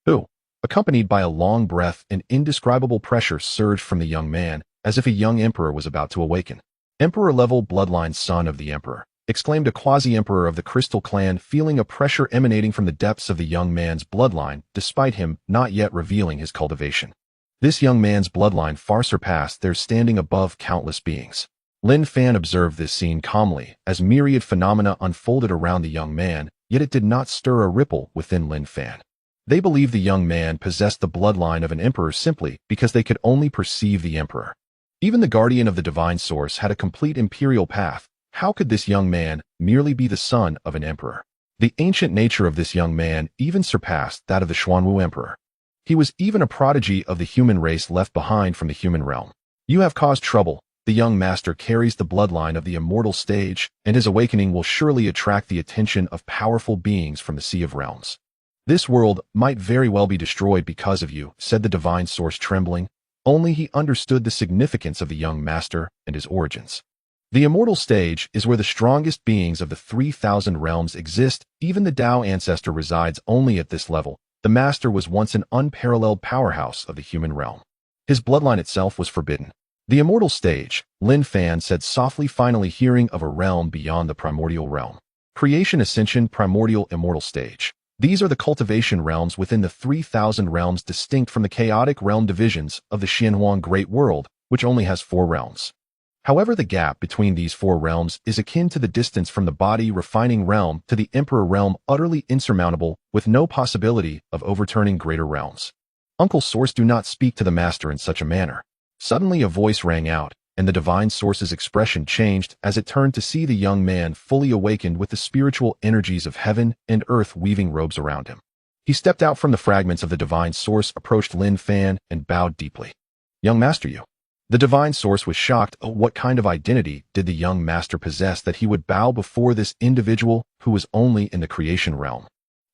Who, accompanied by a long breath, an indescribable pressure surged from the young man, as if a young emperor was about to awaken. Emperor-level bloodline son of the emperor, exclaimed a quasi-emperor of the Crystal Clan, feeling a pressure emanating from the depths of the young man's bloodline, despite him not yet revealing his cultivation. This young man's bloodline far surpassed theirs, standing above countless beings. Lin Fan observed this scene calmly, as myriad phenomena unfolded around the young man, yet it did not stir a ripple within Lin Fan. They believed the young man possessed the bloodline of an emperor simply because they could only perceive the emperor. Even the guardian of the divine source had a complete imperial path. How could this young man merely be the son of an emperor? The ancient nature of this young man even surpassed that of the Xuanwu emperor. He was even a prodigy of the human race left behind from the human realm. You have caused trouble. The young master carries the bloodline of the immortal stage, and his awakening will surely attract the attention of powerful beings from the Sea of Realms. This world might very well be destroyed because of you, said the divine source, trembling. Only he understood the significance of the young master and his origins. The immortal stage is where the strongest beings of the 3,000 realms exist. Even the Tao ancestor resides only at this level. The master was once an unparalleled powerhouse of the human realm. His bloodline itself was forbidden. The immortal stage, Lin Fan said softly, finally hearing of a realm beyond the primordial realm. Creation, Ascension, Primordial, Immortal stage. These are the cultivation realms within the 3,000 realms, distinct from the chaotic realm divisions of the Xianhuang Great World, which only has 4 realms. However, the gap between these 4 realms is akin to the distance from the body refining realm to the emperor realm, utterly insurmountable, with no possibility of overturning greater realms. Uncle Source, do not speak to the master in such a manner. Suddenly a voice rang out, and the divine source's expression changed as it turned to see the young man fully awakened with the spiritual energies of heaven and earth weaving robes around him. He stepped out from the fragments of the divine source, approached Lin Fan, and bowed deeply. Young master, you. The divine source was shocked. Oh, what kind of identity did the young master possess that he would bow before this individual who was only in the creation realm?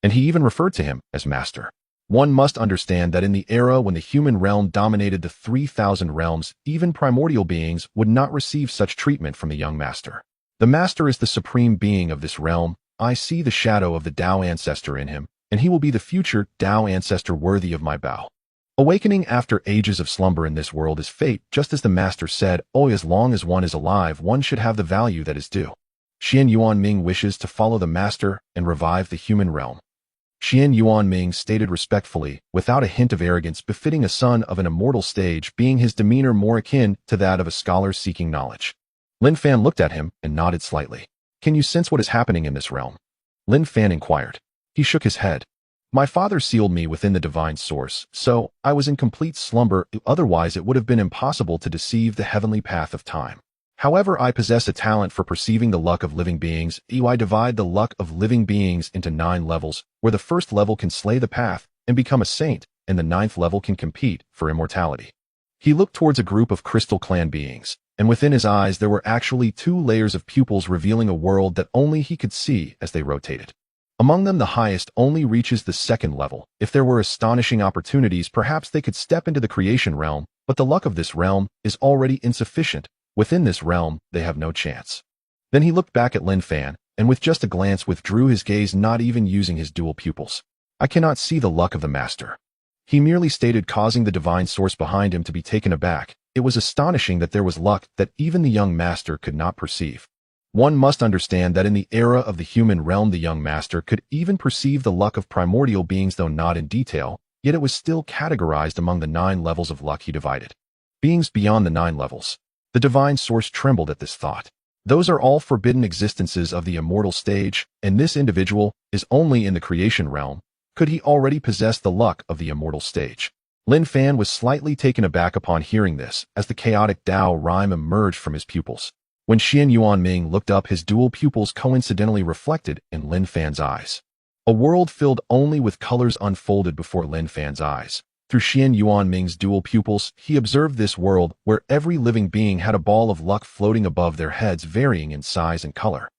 And he even referred to him as master. One must understand that in the era when the human realm dominated the 3,000 realms, even primordial beings would not receive such treatment from the young master. The master is the supreme being of this realm. I see the shadow of the Tao ancestor in him, and he will be the future Tao ancestor worthy of my bow. Awakening after ages of slumber in this world is fate, just as the master said. Oh, as long as one is alive, one should have the value that is due. Xian Yuanming wishes to follow the master and revive the human realm. Xian Yuanming stated respectfully, without a hint of arrogance befitting a son of an immortal stage, being his demeanor more akin to that of a scholar seeking knowledge. Lin Fan looked at him and nodded slightly. Can you sense what is happening in this realm? Lin Fan inquired. He shook his head. My father sealed me within the divine source, so I was in complete slumber. Otherwise it would have been impossible to deceive the heavenly path of time. However, I possess a talent for perceiving the luck of living beings. I divide the luck of living beings into 9 levels, where the first level can slay the path and become a saint, and the 9th level can compete for immortality. He looked towards a group of Crystal Clan beings, and within his eyes there were actually 2 layers of pupils revealing a world that only he could see as they rotated. Among them, the highest only reaches the 2nd level. If there were astonishing opportunities, perhaps they could step into the creation realm, but the luck of this realm is already insufficient. Within this realm, they have no chance. Then he looked back at Lin Fan, and with just a glance withdrew his gaze, not even using his dual pupils. I cannot see the luck of the master. He merely stated, causing the divine source behind him to be taken aback. It was astonishing that there was luck that even the young master could not perceive. One must understand that in the era of the human realm, the young master could even perceive the luck of primordial beings, though not in detail, yet it was still categorized among the 9 levels of luck he divided. Beings beyond the 9 levels. The divine source trembled at this thought. Those are all forbidden existences of the immortal stage, and this individual is only in the creation realm. Could he already possess the luck of the immortal stage? Lin Fan was slightly taken aback upon hearing this, as the chaotic Tao rhyme emerged from his pupils. When Xian Yuanming looked up, his dual pupils coincidentally reflected in Lin Fan's eyes. A world filled only with colors unfolded before Lin Fan's eyes. Through Xian Yuanming's dual pupils, he observed this world where every living being had a ball of luck floating above their heads, varying in size and color.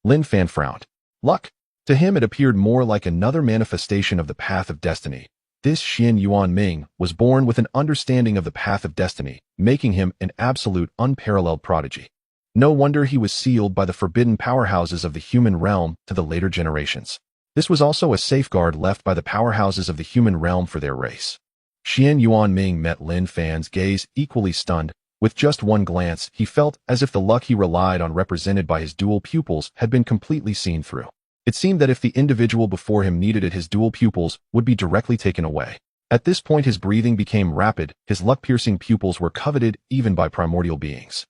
Lin Fan frowned. Luck? To him it appeared more like another manifestation of the path of destiny. This Xian Yuan Ming was born with an understanding of the path of destiny, making him an absolute unparalleled prodigy. No wonder he was sealed by the forbidden powerhouses of the human realm to the later generations. This was also a safeguard left by the powerhouses of the human realm for their race. Xian Yuan Ming met Lin Fan's gaze equally stunned. With just one glance, he felt as if the luck he relied on represented by his dual pupils had been completely seen through. It seemed that if the individual before him needed it, his dual pupils would be directly taken away. At this point, his breathing became rapid. His luck-piercing pupils were coveted even by primordial beings.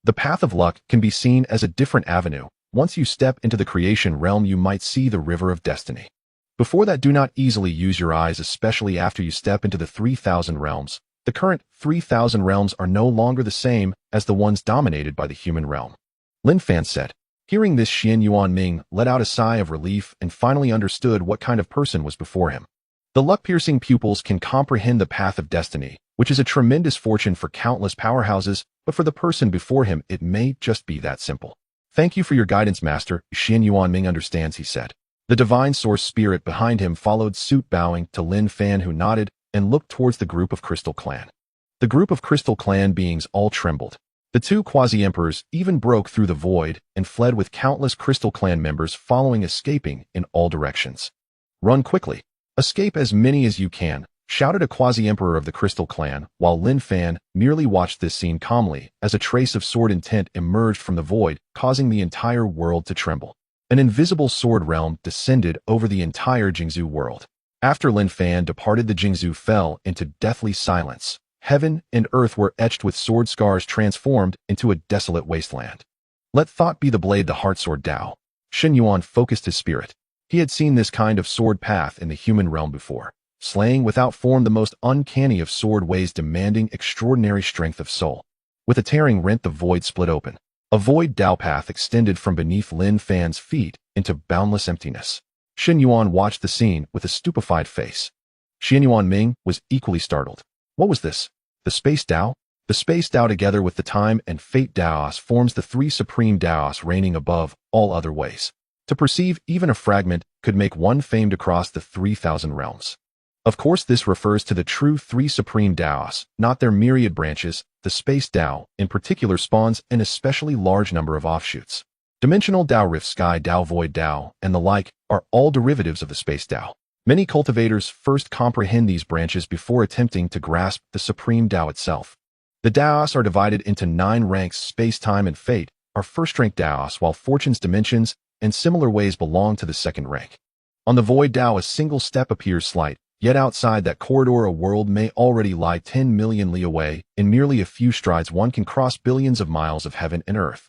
The path of luck can be seen as a different avenue. Once you step into the creation realm, you might see the river of destiny. Before that, do not easily use your eyes, especially after you step into the 3,000 realms. The current 3,000 realms are no longer the same as the ones dominated by the human realm. Lin Fan said. Hearing this, Xian Yuan Ming let out a sigh of relief and finally understood what kind of person was before him. The luck-piercing pupils can comprehend the path of destiny, which is a tremendous fortune for countless powerhouses, but for the person before him, it may just be that simple. Thank you for your guidance, Master. Xian Yuan Ming understands, he said. The divine source spirit behind him followed suit, bowing to Lin Fan, who nodded and looked towards the group of Crystal Clan. The group of Crystal Clan beings all trembled. The two quasi-emperors even broke through the void and fled with countless Crystal Clan members following, escaping in all directions. Run quickly. Escape as many as you can, shouted a quasi-emperor of the Crystal Clan, while Lin Fan merely watched this scene calmly as a trace of sword intent emerged from the void, causing the entire world to tremble. An invisible sword realm descended over the entire Jingzhou world. After Lin Fan departed, the Jingzhou fell into deathly silence. Heaven and earth were etched with sword scars, transformed into a desolate wasteland. Let thought be the blade, the heart sword Dao. Shen Yuan focused his spirit. He had seen this kind of sword path in the human realm before. Slaying without form, the most uncanny of sword ways, demanding extraordinary strength of soul. With a tearing rent, the void split open. A void Dao path extended from beneath Lin Fan's feet into boundless emptiness. Shen Yuan watched the scene with a stupefied face. Xian Yuan Ming was equally startled. What was this? The Space Dao? The Space Dao, together with the Time and Fate Daos, forms the three supreme Daos reigning above all other ways. To perceive even a fragment could make one famed across the 3,000 realms. Of course, this refers to the true three supreme Daos, not their myriad branches. The Space Dao, in particular, spawns an especially large number of offshoots. Dimensional Dao, Rift Sky Dao, Void Dao, and the like are all derivatives of the Space Dao. Many cultivators first comprehend these branches before attempting to grasp the supreme Dao itself. The Daos are divided into 9 ranks. Space, Time, and Fate are first-rank Daos, while Fortunes, Dimensions, and similar ways belong to the second rank. On the Void Dao, a single step appears slight, yet outside that corridor a world may already lie 10 million li away. In merely a few strides, one can cross billions of miles of heaven and earth.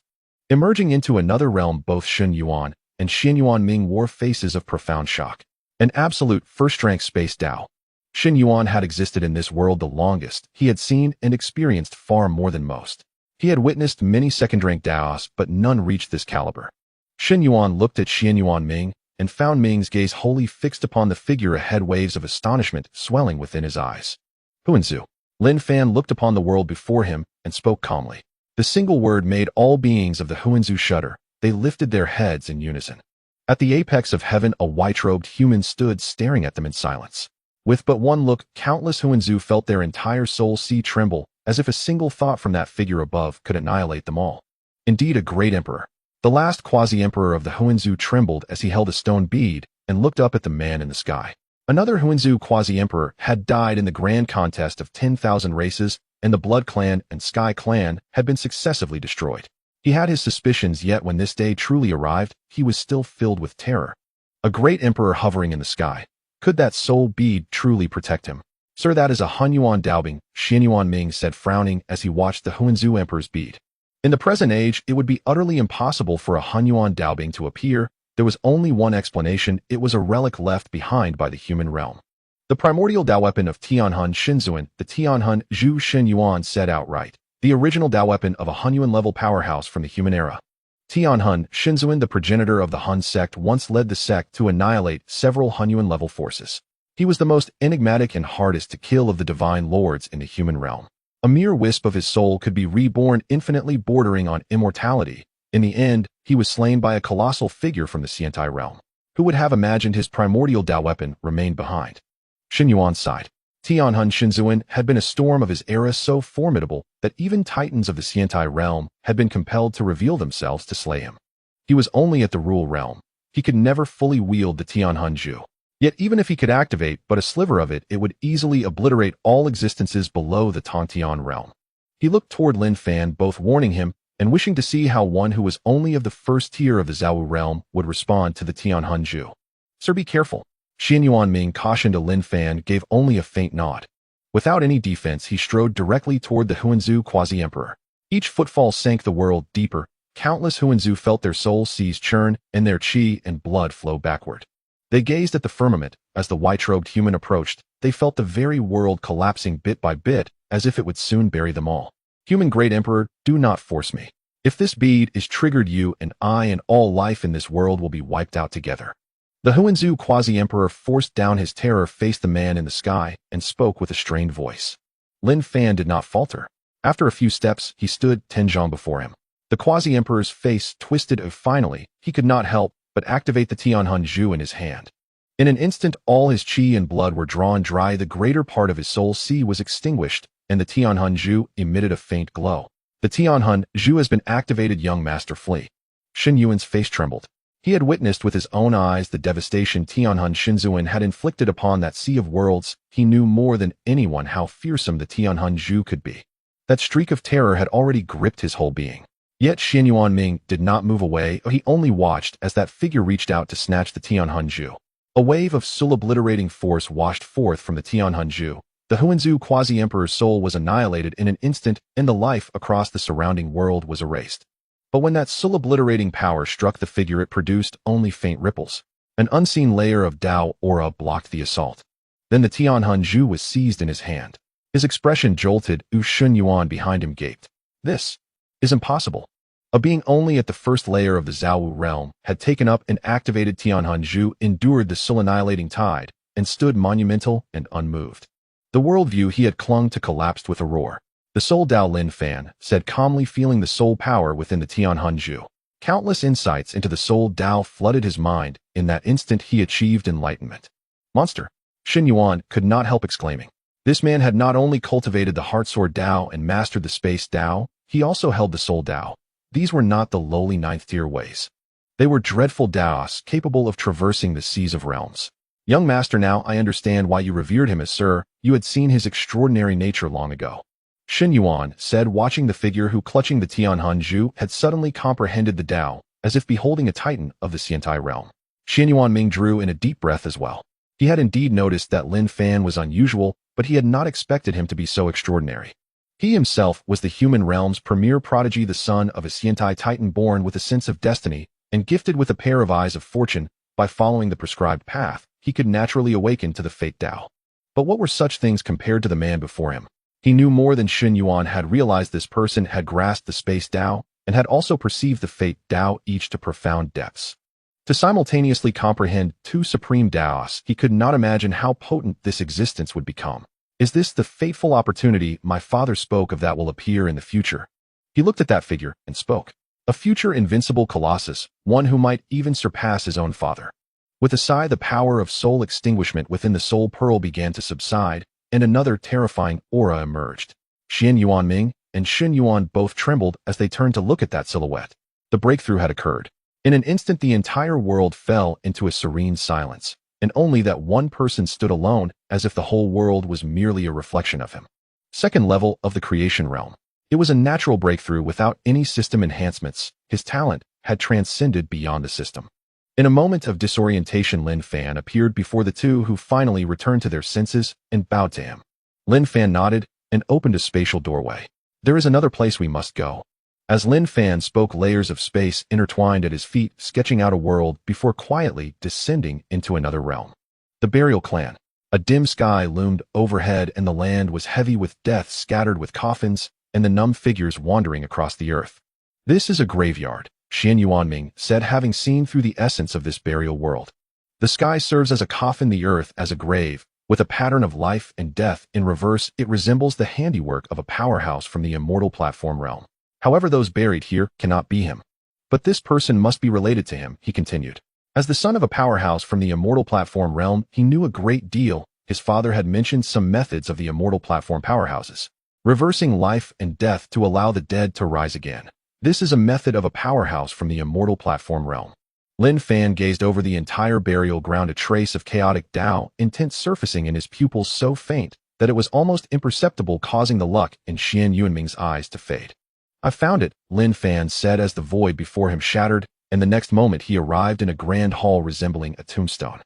Emerging into another realm, both Shen Yuan and Xian Yuan Ming wore faces of profound shock. An absolute first-rank Space Dao. Shen Yuan had existed in this world the longest. He had seen and experienced far more than most. He had witnessed many second-rank Daos, but none reached this caliber. Shen Yuan looked at Xian Yuan Ming and found Ming's gaze wholly fixed upon the figure ahead, waves of astonishment swelling within his eyes. Huanzu. Lin Fan looked upon the world before him and spoke calmly. The single word made all beings of the Huanzu shudder. They lifted their heads in unison. At the apex of heaven, a white-robed human stood staring at them in silence. With but one look, countless Huanzu felt their entire soul sea tremble, as if a single thought from that figure above could annihilate them all. Indeed, a great emperor. The last quasi-emperor of the Huanzu trembled as he held a stone bead and looked up at the man in the sky. Another Huanzu quasi-emperor had died in the grand contest of 10,000 races, and the Blood Clan and Sky Clan had been successively destroyed. He had his suspicions, yet when this day truly arrived, he was still filled with terror. A great emperor hovering in the sky. Could that soul bead truly protect him? Sir, that is a Hunyuan Daobing, Xian Yuan Ming said, frowning as he watched the Huanzu emperor's bead. In the present age, it would be utterly impossible for a Hunyuan Daobing to appear. There was only one explanation: it was a relic left behind by the human realm. The primordial Dao weapon of Tianhun Shinzuan, the Tianhun Zhu Shen Yuan said outright. The original Dao weapon of a Hunyuan-level powerhouse from the human era. Tianhun Shinzuan, the progenitor of the Hun sect, once led the sect to annihilate several Hunyuan-level forces. He was the most enigmatic and hardest to kill of the divine lords in the human realm. A mere wisp of his soul could be reborn infinitely, bordering on immortality. In the end, he was slain by a colossal figure from the Xiantai realm. Who would have imagined his primordial Dao weapon remained behind? Xin Yuan sighed. Tianhun Shinzuan had been a storm of his era so formidable that even titans of the Xiantai realm had been compelled to reveal themselves to slay him. He was only at the Rule realm. He could never fully wield the Tianhun Ju. Yet even if he could activate but a sliver of it, it would easily obliterate all existences below the Tongtian realm. He looked toward Lin Fan, both warning him and wishing to see how one who was only of the first tier of the Zhao realm would respond to the Tianhun Ju. Sir, be careful. Xin Yuanming cautioned to Lin Fan, gave only a faint nod. Without any defense, he strode directly toward the Huanzu quasi-emperor. Each footfall sank the world deeper. Countless Huanzu felt their soul seas churn and their qi and blood flow backward. They gazed at the firmament. As the white-robed human approached, they felt the very world collapsing bit by bit, as if it would soon bury them all. Human Great Emperor, do not force me. If this bead is triggered, you and I and all life in this world will be wiped out together. The Huanzu quasi-emperor forced down his terror, faced the man in the sky, and spoke with a strained voice. Lin Fan did not falter. After a few steps, he stood Tenjiang before him. The quasi-emperor's face twisted. Finally, he could not help but activate the Tianhun Ju in his hand. In an instant, all his qi and blood were drawn dry. The greater part of his soul sea was extinguished, and the Tianhun Ju emitted a faint glow. The Tianhun Ju has been activated. Young Master flee. Xin Yuan's face trembled. He had witnessed with his own eyes the devastation Tianhun Shinzuan had inflicted upon that sea of worlds. He knew more than anyone how fearsome the Tianhun Ju could be. That streak of terror had already gripped his whole being. Yet Xin Yuanming did not move away. He only watched as that figure reached out to snatch the Tianhun Ju. A wave of soul-obliterating force washed forth from the Tianhun Ju. The Huanzu quasi-emperor's soul was annihilated in an instant, and the life across the surrounding world was erased. But when that soul-obliterating power struck the figure, it produced only faint ripples. An unseen layer of Dao aura blocked the assault. Then the Tianhun Ju was seized in his hand. His expression jolted. Xin Yuan behind him gaped. This is impossible. A being only at the first layer of the Zhao realm had taken up and activated Tianhun Ju, endured the soul-annihilating tide, and stood monumental and unmoved. The worldview he had clung to collapsed with a roar. The Soul Dao, Lin Fan said calmly, feeling the soul power within the Tianhun Ju. Countless insights into the Soul Dao flooded his mind. In that instant, he achieved enlightenment. Monster! Xin Yuan could not help exclaiming. This man had not only cultivated the Heartsword Dao and mastered the Space Dao, he also held the Soul Dao. These were not the lowly ninth-tier ways. They were dreadful Daos, capable of traversing the seas of realms. Young Master, now I understand why you revered him as Sir. You had seen his extraordinary nature long ago. Xin Yuan said, watching the figure who, clutching the Tianhun Ju, had suddenly comprehended the Dao, as if beholding a titan of the Xiantai realm. Xin Yuanming drew in a deep breath as well. He had indeed noticed that Lin Fan was unusual, but he had not expected him to be so extraordinary. He himself was the human realm's premier prodigy, the son of a Xiantai titan born with a sense of destiny and gifted with a pair of eyes of fortune. By following the prescribed path, he could naturally awaken to the fate Dao. But what were such things compared to the man before him? He knew more than Xin Yuan had realized. This person had grasped the Space Dao and had also perceived the Fate Dao, each to profound depths. To simultaneously comprehend two supreme Daos, he could not imagine how potent this existence would become. Is this the fateful opportunity my father spoke of that will appear in the future? He looked at that figure and spoke. A future invincible colossus, one who might even surpass his own father. With a sigh, the power of soul extinguishment within the soul pearl began to subside, and another terrifying aura emerged. Xin Yuanming and Xin Yuan both trembled as they turned to look at that silhouette. The breakthrough had occurred. In an instant, the entire world fell into a serene silence, and only that one person stood alone, as if the whole world was merely a reflection of him. Second level of the creation realm. It was a natural breakthrough without any system enhancements. His talent had transcended beyond the system. In a moment of disorientation, Lin Fan appeared before the two, who finally returned to their senses and bowed to him. Lin Fan nodded and opened a spatial doorway. There is another place we must go. As Lin Fan spoke, layers of space intertwined at his feet, sketching out a world before quietly descending into another realm. The Burial Clan. A dim sky loomed overhead, and the land was heavy with death, scattered with coffins and the numb figures wandering across the earth. This is a graveyard, Xin Yuanming said, having seen through the essence of this burial world. The sky serves as a coffin, the earth as a grave, with a pattern of life and death in reverse. It resembles the handiwork of a powerhouse from the immortal platform realm. However, those buried here cannot be him. But this person must be related to him, he continued. As the son of a powerhouse from the immortal platform realm, he knew a great deal. his father had mentioned some methods of the immortal platform powerhouses, reversing life and death to allow the dead to rise again. This is a method of a powerhouse from the immortal platform realm. Lin Fan gazed over the entire burial ground, a trace of chaotic Tao intent surfacing in his pupils so faint that it was almost imperceptible, causing the luck in Xian Yuanming's eyes to fade. "I found it," Lin Fan said as the void before him shattered, and the next moment he arrived in a grand hall resembling a tombstone.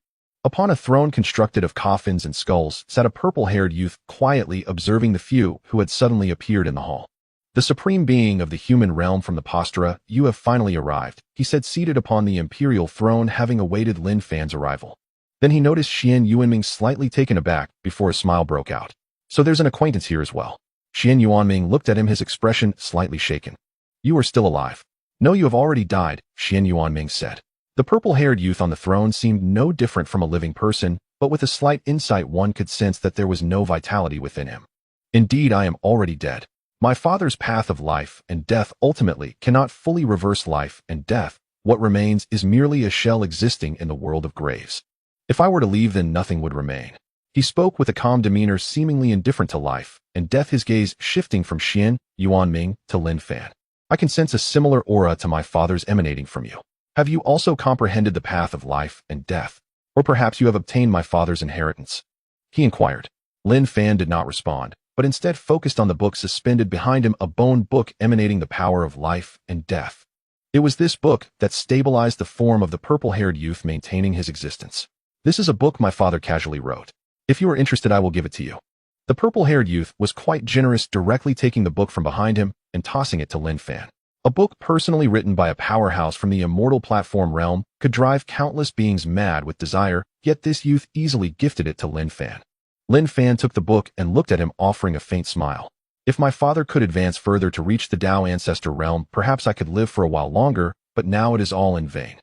Upon a throne constructed of coffins and skulls sat a purple-haired youth, quietly observing the few who had suddenly appeared in the hall. "The supreme being of the human realm from the Postera, you have finally arrived," he said, seated upon the imperial throne, having awaited Lin Fan's arrival. Then he noticed Xian Yuanming slightly taken aback before a smile broke out. "So there's an acquaintance here as well." Xian Yuanming looked at him, his expression slightly shaken. "You are still alive." "No, you have already died," Xian Yuanming said. The purple-haired youth on the throne seemed no different from a living person, but with a slight insight one could sense that there was no vitality within him. "Indeed, I am already dead. My father's path of life and death ultimately cannot fully reverse life and death. What remains is merely a shell existing in the world of graves. If I were to leave, then nothing would remain." He spoke with a calm demeanor, seemingly indifferent to life and death, his gaze shifting from Xian Yuanming to Lin Fan. "I can sense a similar aura to my father's emanating from you. Have you also comprehended the path of life and death? Or perhaps you have obtained my father's inheritance?" he inquired. Lin Fan did not respond, but instead focused on the book suspended behind him, a bone book emanating the power of life and death. It was this book that stabilized the form of the purple-haired youth, maintaining his existence. "This is a book my father casually wrote. If you are interested, I will give it to you." The purple-haired youth was quite generous, directly taking the book from behind him and tossing it to Lin Fan. A book personally written by a powerhouse from the immortal platform realm could drive countless beings mad with desire, yet this youth easily gifted it to Lin Fan. Lin Fan took the book and looked at him, offering a faint smile. "If my father could advance further to reach the Tao ancestor realm, perhaps I could live for a while longer, but now it is all in vain.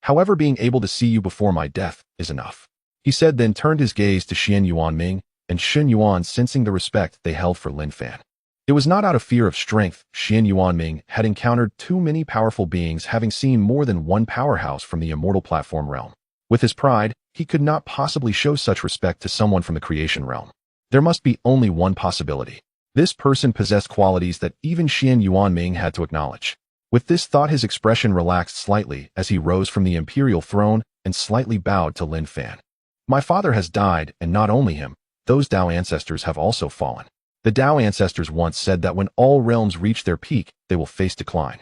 However, being able to see you before my death is enough," he said, then turned his gaze to Xian Yuanming and Shen Yuan, sensing the respect they held for Lin Fan. It was not out of fear of strength. Xian Yuanming had encountered too many powerful beings, having seen more than one powerhouse from the immortal platform realm. With his pride, he could not possibly show such respect to someone from the creation realm. There must be only one possibility. This person possessed qualities that even Xian Yuanming had to acknowledge. With this thought, his expression relaxed slightly as he rose from the imperial throne and slightly bowed to Lin Fan. "My father has died, and not only him, those Tao ancestors have also fallen. The Tao ancestors once said that when all realms reach their peak, they will face decline.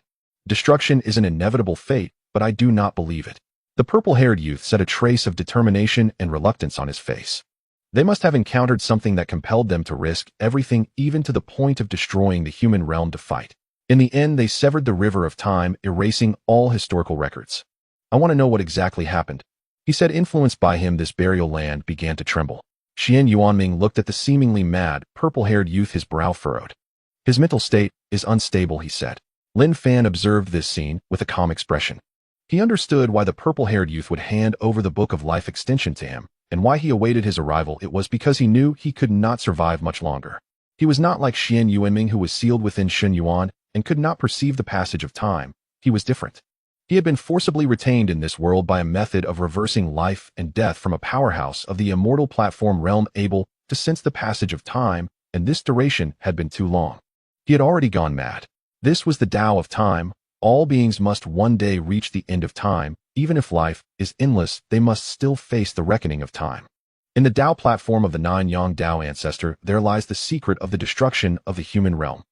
Destruction is an inevitable fate, but I do not believe it." The purple-haired youth said, a trace of determination and reluctance on his face. They must have encountered something that compelled them to risk everything, even to the point of destroying the human realm, to fight. In the end, they severed the river of time, erasing all historical records. "I want to know what exactly happened," he said. Influenced by him, this burial land began to tremble. Xian Yuanming looked at the seemingly mad, purple-haired youth, his brow furrowed. "His mental state is unstable," he said. Lin Fan observed this scene with a calm expression. He understood why the purple-haired youth would hand over the Book of Life extension to him, and why he awaited his arrival. It was because he knew he could not survive much longer. He was not like Xian Yuanming, who was sealed within Shen Yuan and could not perceive the passage of time. He was different. He had been forcibly retained in this world by a method of reversing life and death from a powerhouse of the immortal platform realm, able to sense the passage of time, and this duration had been too long. He had already gone mad. This was the Tao of time. All beings must one day reach the end of time. Even if life is endless, they must still face the reckoning of time. In the Tao platform of the Nine Yang Tao ancestor, there lies the secret of the destruction of the human realm.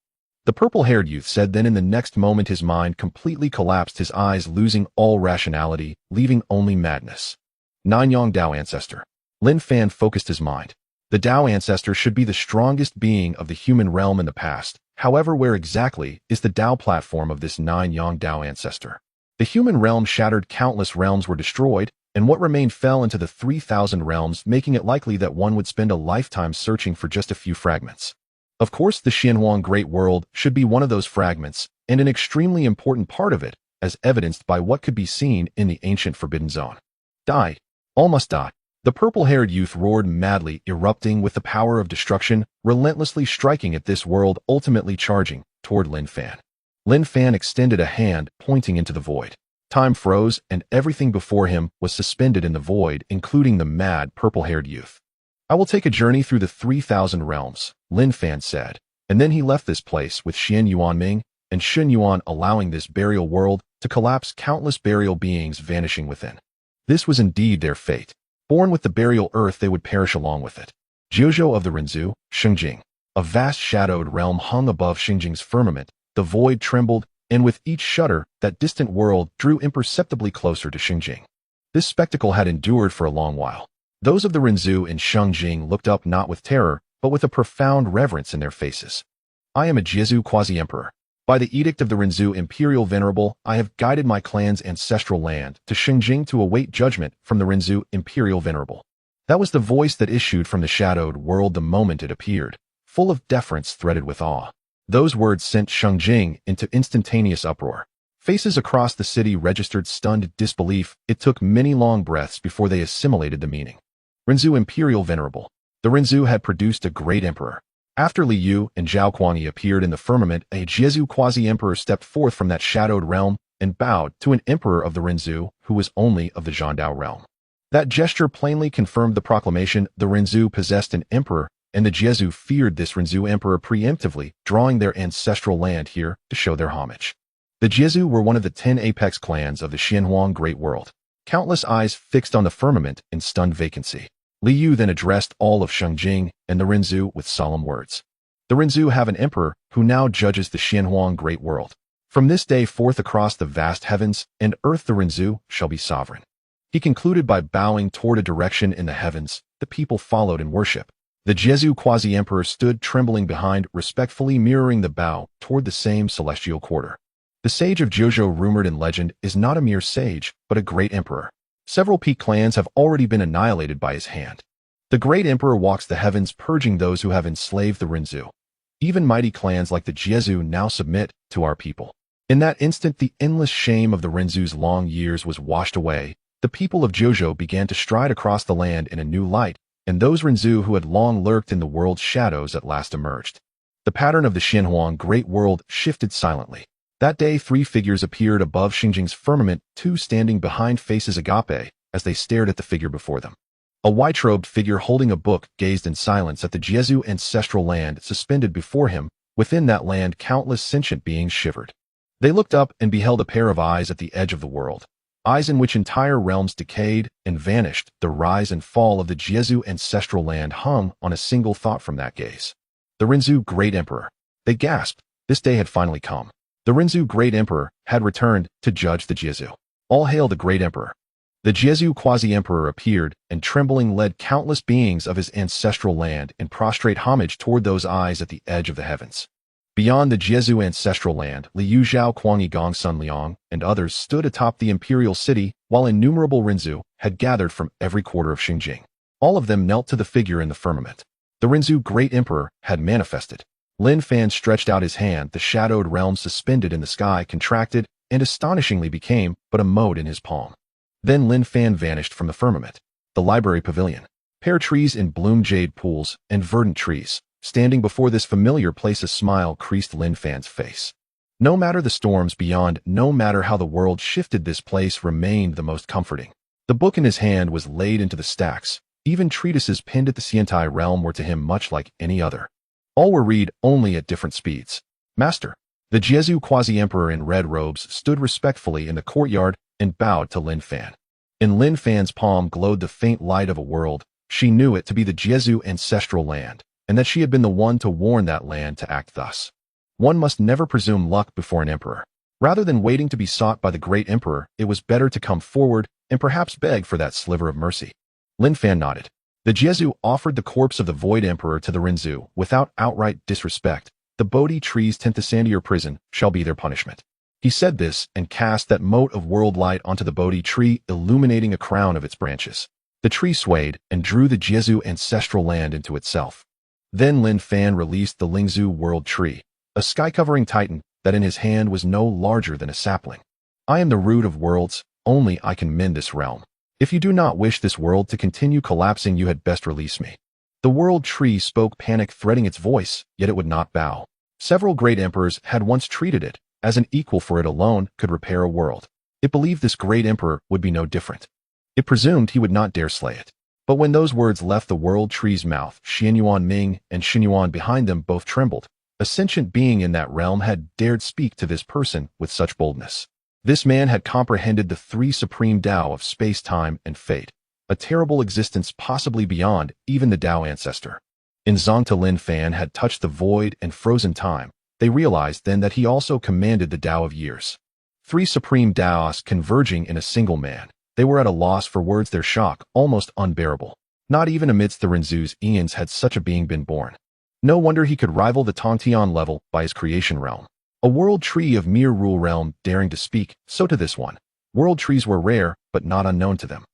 The purple-haired youth said. Then in the next moment his mind completely collapsed, his eyes losing all rationality, leaving only madness. Nine Yang Tao ancestor. Lin Fan focused his mind. The Tao ancestor should be the strongest being of the human realm in the past. However, where exactly is the Tao platform of this Nine Yang Tao ancestor? The human realm shattered, countless realms were destroyed, and what remained fell into the 3,000 realms, making it likely that one would spend a lifetime searching for just a few fragments. Of course, the Xianhuang Great World should be one of those fragments, and an extremely important part of it, as evidenced by what could be seen in the ancient Forbidden Zone. "Die! All must die!" The purple-haired youth roared madly, erupting with the power of destruction, relentlessly striking at this world, ultimately charging toward Lin Fan. Lin Fan extended a hand, pointing into the void. Time froze, and everything before him was suspended in the void, including the mad, purple-haired youth. I will take a journey through the 3,000 realms, Lin Fan said, and then he left this place with Xian Yuanming and Shun Yuan, allowing this burial world to collapse, countless burial beings vanishing within. This was indeed their fate. Born with the burial earth, they would perish along with it. Jiuzhou of the Rinzhu, Xingjing. A vast shadowed realm hung above Xingjing's firmament. The void trembled, and with each shudder, that distant world drew imperceptibly closer to Xingjing. This spectacle had endured for a long while. Those of the Rinzhu and Xingjing looked up not with terror, but with a profound reverence in their faces. I am a Jiezu quasi-emperor. By the edict of the Rinzhu Imperial Venerable, I have guided my clan's ancestral land to Xingjing to await judgment from the Rinzhu Imperial Venerable. That was the voice that issued from the shadowed world the moment it appeared, full of deference threaded with awe. Those words sent Xingjing into instantaneous uproar. Faces across the city registered stunned disbelief. It took many long breaths before they assimilated the meaning. Rinzhu Imperial Venerable. The Rinzhu had produced a great emperor. After Li Yu and Zhao Kuangyi appeared in the firmament, a Jiezu quasi-emperor stepped forth from that shadowed realm and bowed to an emperor of the Rinzhu who was only of the Zhandao realm. That gesture plainly confirmed the proclamation. The Rinzhu possessed an emperor, and the Jiezu feared this Rinzhu emperor preemptively, drawing their ancestral land here to show their homage. The Jiezu were one of the 10 apex clans of the Xianhuang Great World. Countless eyes fixed on the firmament in stunned vacancy. Li Yu then addressed all of Xingjing and the Rinzhu with solemn words. The Rinzhu have an emperor who now judges the Xianhuang Great World. From this day forth across the vast heavens and earth the Rinzhu shall be sovereign. He concluded by bowing toward a direction in the heavens. The people followed in worship. The Jiezu quasi-emperor stood trembling behind, respectfully mirroring the bow toward the same celestial quarter. The sage of Jiuzhou, rumored in legend, is not a mere sage, but a great emperor. Several peak clans have already been annihilated by his hand. The great emperor walks the heavens, purging those who have enslaved the Rinzhu. Even mighty clans like the Jiezu now submit to our people. In that instant, the endless shame of the Rinzhu's long years was washed away. The people of Jiuzhou began to stride across the land in a new light, and those Rinzhu who had long lurked in the world's shadows at last emerged. The pattern of the Xianhuang Great World shifted silently. That day 3 figures appeared above Xingjing's firmament, 2 standing behind faces agape as they stared at the figure before them. A white-robed figure holding a book gazed in silence at the Jiezu ancestral land suspended before him. Within that land countless sentient beings shivered. They looked up and beheld a pair of eyes at the edge of the world. Eyes in which entire realms decayed and vanished. The rise and fall of the Jiezu ancestral land hung on a single thought from that gaze. The Rinzhu Great Emperor. They gasped. This day had finally come. The Rinzhu Great Emperor had returned to judge the Jiezu. All hail the Great Emperor. The Jiezu quasi-emperor appeared, and trembling led countless beings of his ancestral land in prostrate homage toward those eyes at the edge of the heavens. Beyond the Jiezu ancestral land, Li Yu, Zhao Kuangyi, Gong Sun Liang, and others stood atop the imperial city, while innumerable Rinzhu had gathered from every quarter of Xingjing. All of them knelt to the figure in the firmament. The Rinzhu Great Emperor had manifested. Lin Fan stretched out his hand. The shadowed realm suspended in the sky contracted and astonishingly became but a mote in his palm. Then Lin Fan vanished from the firmament. The library pavilion. Pear trees in bloom, jade pools, and verdant trees. Standing before this familiar place, a smile creased Lin Fan's face. No matter the storms beyond, no matter how the world shifted, this place remained the most comforting. The book in his hand was laid into the stacks. Even treatises pinned at the Xiantai realm were to him much like any other. All were read only at different speeds. Master. The Jiezu quasi-emperor in red robes stood respectfully in the courtyard and bowed to Lin Fan. In Lin Fan's palm glowed the faint light of a world. She knew it to be the Jiezu ancestral land, and that she had been the one to warn that land to act thus. One must never presume luck before an emperor. Rather than waiting to be sought by the great emperor, it was better to come forward and perhaps beg for that sliver of mercy. Lin Fan nodded. The Jiezu offered the corpse of the Void Emperor to the Rinzhu without outright disrespect. The Bodhi trees tend to sandier prison shall be their punishment. He said this and cast that mote of world light onto the Bodhi tree, illuminating a crown of its branches. The tree swayed and drew the Jiezu ancestral land into itself. Then Lin Fan released the Lingzhu world tree, a sky-covering titan that in his hand was no larger than a sapling. I am the root of worlds, only I can mend this realm. If you do not wish this world to continue collapsing, you had best release me. The world tree spoke, panic threading its voice, yet it would not bow. Several great emperors had once treated it as an equal, for it alone could repair a world. It believed this great emperor would be no different. It presumed he would not dare slay it. But when those words left the world tree's mouth, Xianyuan Ming and Xinyuan behind them both trembled. A sentient being in that realm had dared speak to this person with such boldness. This man had comprehended the three supreme Tao of space, time, and fate, a terrible existence possibly beyond even the Tao ancestor. In Zongta Lin Fan had touched the void and frozen time. They realized then that he also commanded the Tao of years. Three supreme Taos converging in a single man. They were at a loss for words, their shock almost unbearable. Not even amidst the Renzu's eons had such a being been born. No wonder he could rival the Tongtian level by his creation realm. A world tree of mere rule realm daring to speak, so to this one. World trees were rare, but not unknown to them.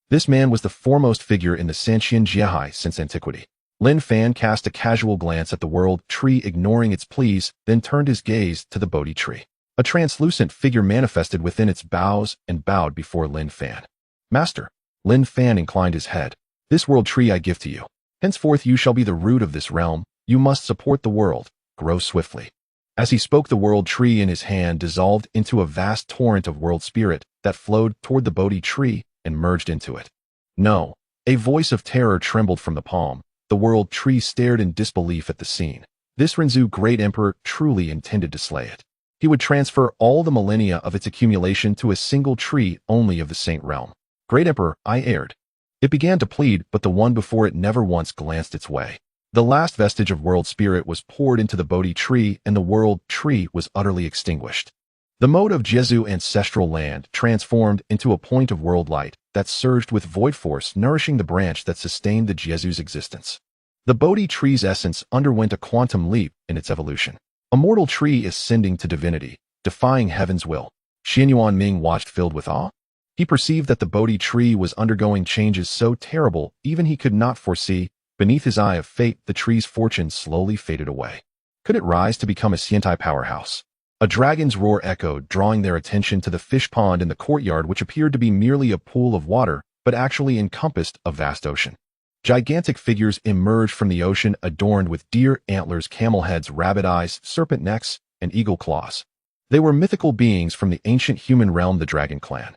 This man was the foremost figure in the Sanxian Jiehai since antiquity. Lin Fan cast a casual glance at the world tree, ignoring its pleas, then turned his gaze to the Bodhi tree. A translucent figure manifested within its boughs and bowed before Lin Fan. Master. Lin Fan inclined his head. This world tree I give to you. Henceforth you shall be the root of this realm. You must support the world, grow swiftly. As he spoke, the world tree in his hand dissolved into a vast torrent of world spirit that flowed toward the Bodhi tree and merged into it. No. A voice of terror trembled from the palm. The world tree stared in disbelief at the scene. This Renzu great emperor truly intended to slay it. He would transfer all the millennia of its accumulation to a single tree only of the Saint realm. Great Emperor, I erred. It began to plead, but the one before it never once glanced its way. The last vestige of world spirit was poured into the Bodhi tree, and the world tree was utterly extinguished. The mode of Jesu ancestral land transformed into a point of world light that surged with void force, nourishing the branch that sustained the Jesu's existence. The Bodhi tree's essence underwent a quantum leap in its evolution. A mortal tree ascending to divinity, defying heaven's will. Xianyuan Ming watched filled with awe. He perceived that the Bodhi tree was undergoing changes so terrible even he could not foresee. Beneath his eye of fate, the tree's fortune slowly faded away. Could it rise to become a Xiantai powerhouse? A dragon's roar echoed, drawing their attention to the fish pond in the courtyard, which appeared to be merely a pool of water, but actually encompassed a vast ocean. Gigantic figures emerged from the ocean, adorned with deer antlers, camel heads, rabbit eyes, serpent necks, and eagle claws. They were mythical beings from the ancient human realm, the Dragon Clan.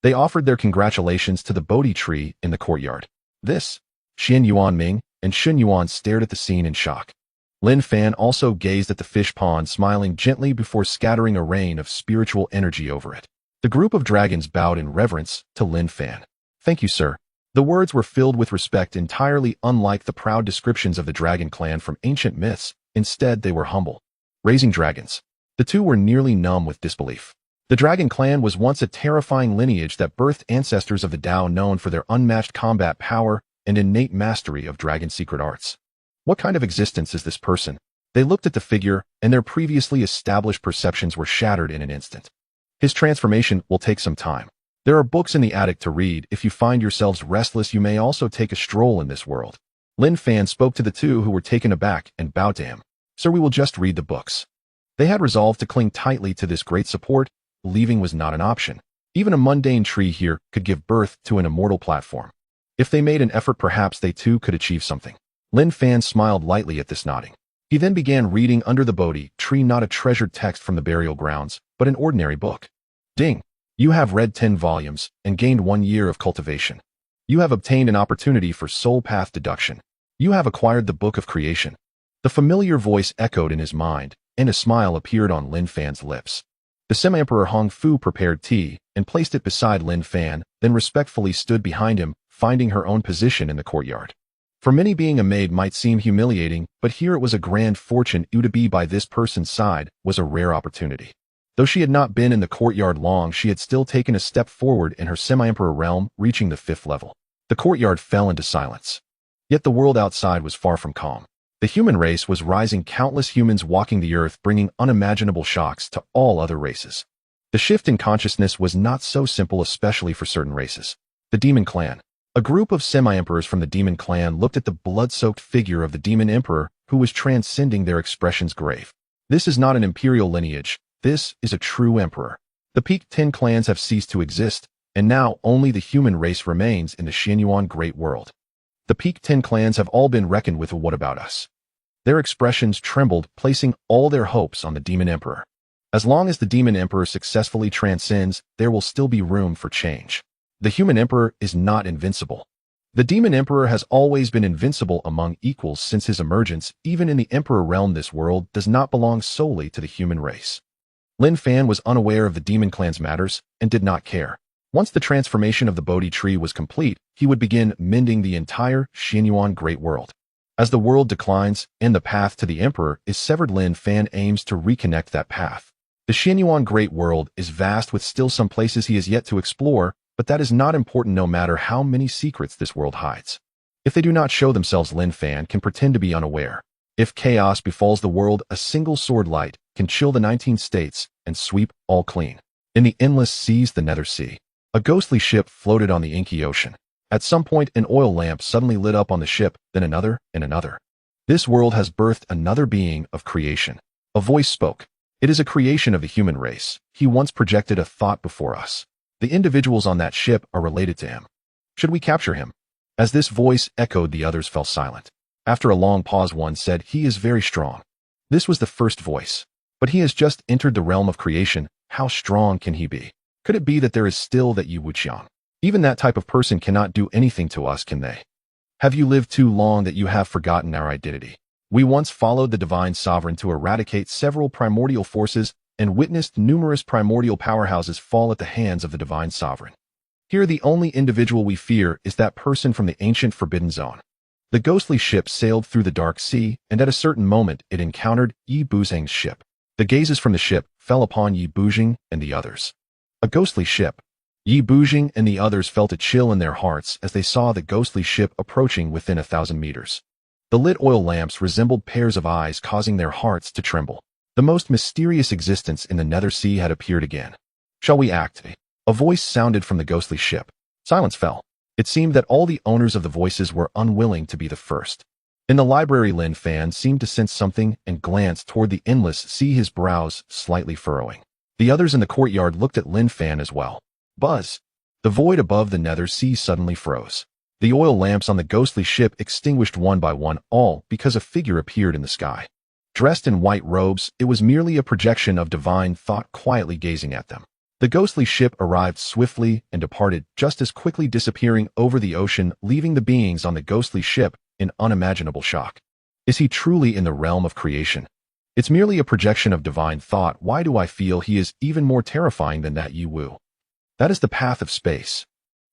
They offered their congratulations to the Bodhi tree in the courtyard. This, Xianyuan Ming and Xinyuan stared at the scene in shock. Lin Fan also gazed at the fish pond, smiling gently before scattering a rain of spiritual energy over it. The group of dragons bowed in reverence to Lin Fan. Thank you, sir. The words were filled with respect, entirely unlike the proud descriptions of the Dragon Clan from ancient myths. Instead, they were humble. Raising dragons. The two were nearly numb with disbelief. The Dragon Clan was once a terrifying lineage that birthed ancestors of the Tao known for their unmatched combat power and innate mastery of dragon secret arts. What kind of existence is this person? They looked at the figure, and their previously established perceptions were shattered in an instant. His transformation will take some time. There are books in the attic to read. If you find yourselves restless, you may also take a stroll in this world. Lin Fan spoke to the two who were taken aback and bowed to him. Sir, we will just read the books. They had resolved to cling tightly to this great support. Leaving was not an option. Even a mundane tree here could give birth to an immortal platform. If they made an effort, perhaps they too could achieve something. Lin Fan smiled lightly at this nodding. He then began reading under the Bodhi tree, not a treasured text from the burial grounds, but an ordinary book. Ding! You have read 10 volumes and gained 1 year of cultivation. You have obtained an opportunity for soul path deduction. You have acquired the Book of Creation. The familiar voice echoed in his mind, and a smile appeared on Lin Fan's lips. The Semi-Emperor Hong Fu prepared tea and placed it beside Lin Fan, then respectfully stood behind him, finding her own position in the courtyard. For many, being a maid might seem humiliating, but here it was a grand fortune. To be by this person's side was a rare opportunity. Though she had not been in the courtyard long, she had still taken a step forward in her Semi-Emperor realm, reaching the 5th level. The courtyard fell into silence. Yet the world outside was far from calm. The human race was rising, countless humans walking the earth, bringing unimaginable shocks to all other races. The shift in consciousness was not so simple, especially for certain races. The Demon Clan. A group of semi-emperors from the Demon Clan looked at the blood-soaked figure of the Demon Emperor, who was transcending their expression's grave. This is not an imperial lineage. This is a true emperor. The Peak 10 clans have ceased to exist, and now only the human race remains in the Xianyuan Great World. The Peak 10 clans have all been reckoned with. What about us? Their expressions trembled, placing all their hopes on the Demon Emperor. As long as the Demon Emperor successfully transcends, there will still be room for change. The human emperor is not invincible. The Demon Emperor has always been invincible among equals since his emergence. Even in the Emperor realm, this world does not belong solely to the human race. Lin Fan was unaware of the Demon Clan's matters and did not care. Once the transformation of the Bodhi tree was complete, he would begin mending the entire Xianyuan Great World. As the world declines and the path to the Emperor is severed, Lin Fan aims to reconnect that path. The Xianyuan Great World is vast with still some places he has yet to explore, but that is not important no matter how many secrets this world hides. If they do not show themselves, Lin Fan can pretend to be unaware. If chaos befalls the world, a single sword light can chill the 19 states and sweep all clean. In the endless seas, the Nether Sea, a ghostly ship floated on the inky ocean. At some point, an oil lamp suddenly lit up on the ship, then another and another. This world has birthed another being of creation. A voice spoke. It is a creation of the human race. He once projected a thought before us. The individuals on that ship are related to him. Should we capture him? As this voice echoed, the others fell silent. After a long pause, one said, "He is very strong." This was the first voice. But he has just entered the realm of creation. How strong can he be? Could it be that there is still that Yi Wuqiang? Even that type of person cannot do anything to us, can they? Have you lived too long that you have forgotten our identity? We once followed the divine sovereign to eradicate several primordial forces and witnessed numerous primordial powerhouses fall at the hands of the divine sovereign. Here, the only individual we fear is that person from the ancient forbidden zone. The ghostly ship sailed through the dark sea, and at a certain moment it encountered Yi Buzheng's ship. The gazes from the ship fell upon Yi Buzheng and the others. A ghostly ship. Yi Buzheng and the others felt a chill in their hearts as they saw the ghostly ship approaching within 1,000 meters. The lit oil lamps resembled pairs of eyes, causing their hearts to tremble. The most mysterious existence in the Nether Sea had appeared again. Shall we act? A voice sounded from the ghostly ship. Silence fell. It seemed that all the owners of the voices were unwilling to be the first. In the library, Lin Fan seemed to sense something and glanced toward the endless sea, his brows slightly furrowing. The others in the courtyard looked at Lin Fan as well. Buzz! The void above the Nether Sea suddenly froze. The oil lamps on the ghostly ship extinguished one by one, all because a figure appeared in the sky. Dressed in white robes, it was merely a projection of divine thought quietly gazing at them. The ghostly ship arrived swiftly and departed, just as quickly disappearing over the ocean, leaving the beings on the ghostly ship in unimaginable shock. Is he truly in the realm of creation? It's merely a projection of divine thought. Why do I feel he is even more terrifying than that Yi Wu? That is the path of space.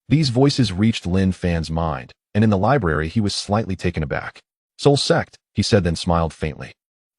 These voices reached Lin Fan's mind, and in the library he was slightly taken aback. Soul Sect, he said, then smiled faintly.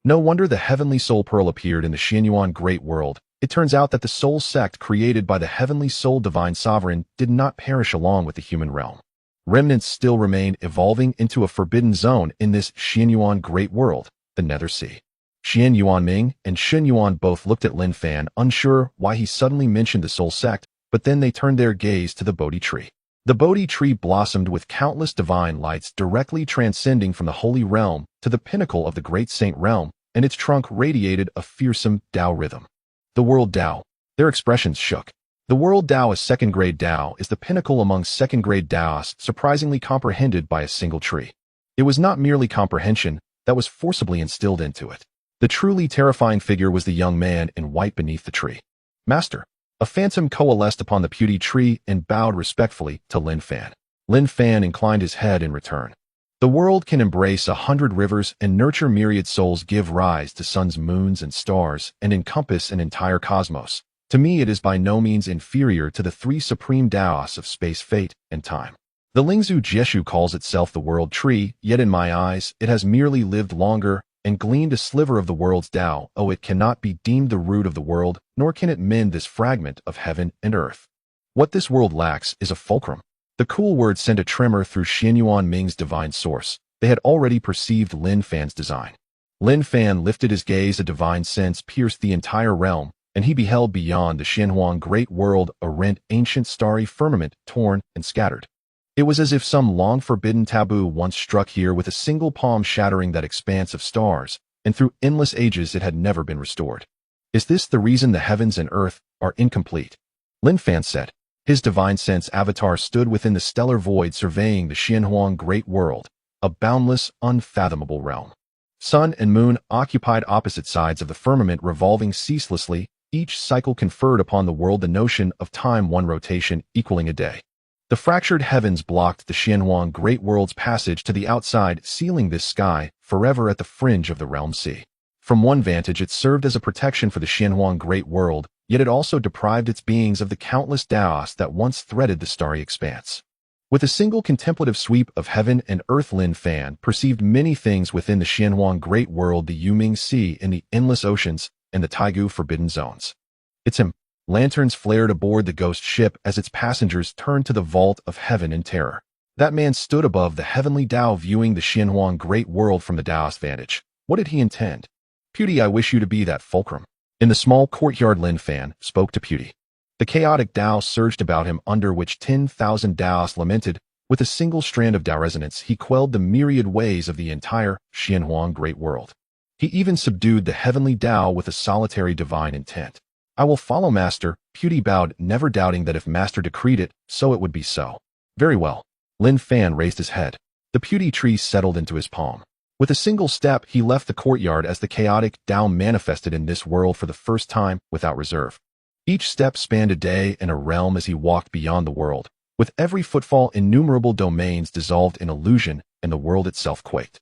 No wonder the heavenly soul pearl appeared in the Xianyuan Great World. It turns out that the soul sect created by the heavenly soul divine sovereign did not perish along with the human realm. Remnants still remained, evolving into a forbidden zone in this Xianyuan Great World, the Nether Sea. Xian Yuanming and Shen Yuan both looked at Lin Fan, unsure why he suddenly mentioned the soul sect, but then they turned their gaze to the Bodhi tree. The Bodhi tree blossomed with countless divine lights directly transcending from the holy realm to the pinnacle of the great saint realm, and its trunk radiated a fearsome Tao rhythm. The world Tao. Their expressions shook. The world Tao, a second-grade Tao, is the pinnacle among second-grade Taoists, surprisingly comprehended by a single tree. It was not merely comprehension that was forcibly instilled into it. The truly terrifying figure was the young man in white beneath the tree. Master. A phantom coalesced upon the puny tree and bowed respectfully to Lin Fan. Lin Fan inclined his head in return. The world can embrace 100 rivers and nurture myriad souls, give rise to suns, moons, and stars, and encompass an entire cosmos. To me, it is by no means inferior to the three supreme Taoists of space, fate, and time. The Lingzhu Jieshu calls itself the world tree, yet in my eyes, it has merely lived longer and gleaned a sliver of the world's Tao. Oh, it cannot be deemed the root of the world, nor can it mend this fragment of heaven and earth. What this world lacks is a fulcrum. The cool word sent a tremor through Xianyuan Ming's divine source. They had already perceived Lin Fan's design. Lin Fan lifted his gaze, a divine sense pierced the entire realm, and he beheld beyond the Xianyuan Great World a rent, ancient starry firmament, torn and scattered. It was as if some long-forbidden taboo once struck here with a single palm, shattering that expanse of stars, and through endless ages it had never been restored. Is this the reason the heavens and earth are incomplete? Lin Fan said. His divine sense avatar stood within the stellar void, surveying the Xianyuan Great World, a boundless, unfathomable realm. Sun and moon occupied opposite sides of the firmament, revolving ceaselessly. Each cycle conferred upon the world the notion of time, one rotation equaling a day. The fractured heavens blocked the Xianhuang Great World's passage to the outside, sealing this sky forever at the fringe of the realm sea. From one vantage, it served as a protection for the Xianhuang Great World, yet it also deprived its beings of the countless Daos that once threaded the starry expanse. With a single contemplative sweep of heaven and earth, Lin Fan perceived many things within the Xianhuang Great World, the Yuming Sea and the endless oceans and the Taigu Forbidden Zones. Lanterns flared aboard the ghost ship as its passengers turned to the vault of heaven in terror. That man stood above the heavenly Dao, viewing the Xianhuang Great World from the Dao's vantage. What did he intend? Pewdie, I wish you to be that fulcrum. In the small courtyard, Lin Fan spoke to Pewdie. The chaotic Dao surged about him, under which 10,000 Daos lamented. With a single strand of Dao resonance, he quelled the myriad ways of the entire Xianhuang Great World. He even subdued the heavenly Dao with a solitary divine intent. I will follow, Master. Pewdie bowed, never doubting that if Master decreed it, so it would be so. Very well. Lin Fan raised his head. The Pewdie tree settled into his palm. With a single step, he left the courtyard as the chaotic Dao manifested in this world for the first time, without reserve. Each step spanned a day and a realm as he walked beyond the world. With every footfall, innumerable domains dissolved in illusion, and the world itself quaked.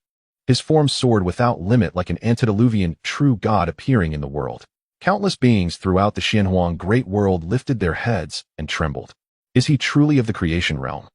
His form soared without limit, like an antediluvian true god appearing in the world. Countless beings throughout the Xianhuang Great World lifted their heads and trembled. Is he truly of the creation realm?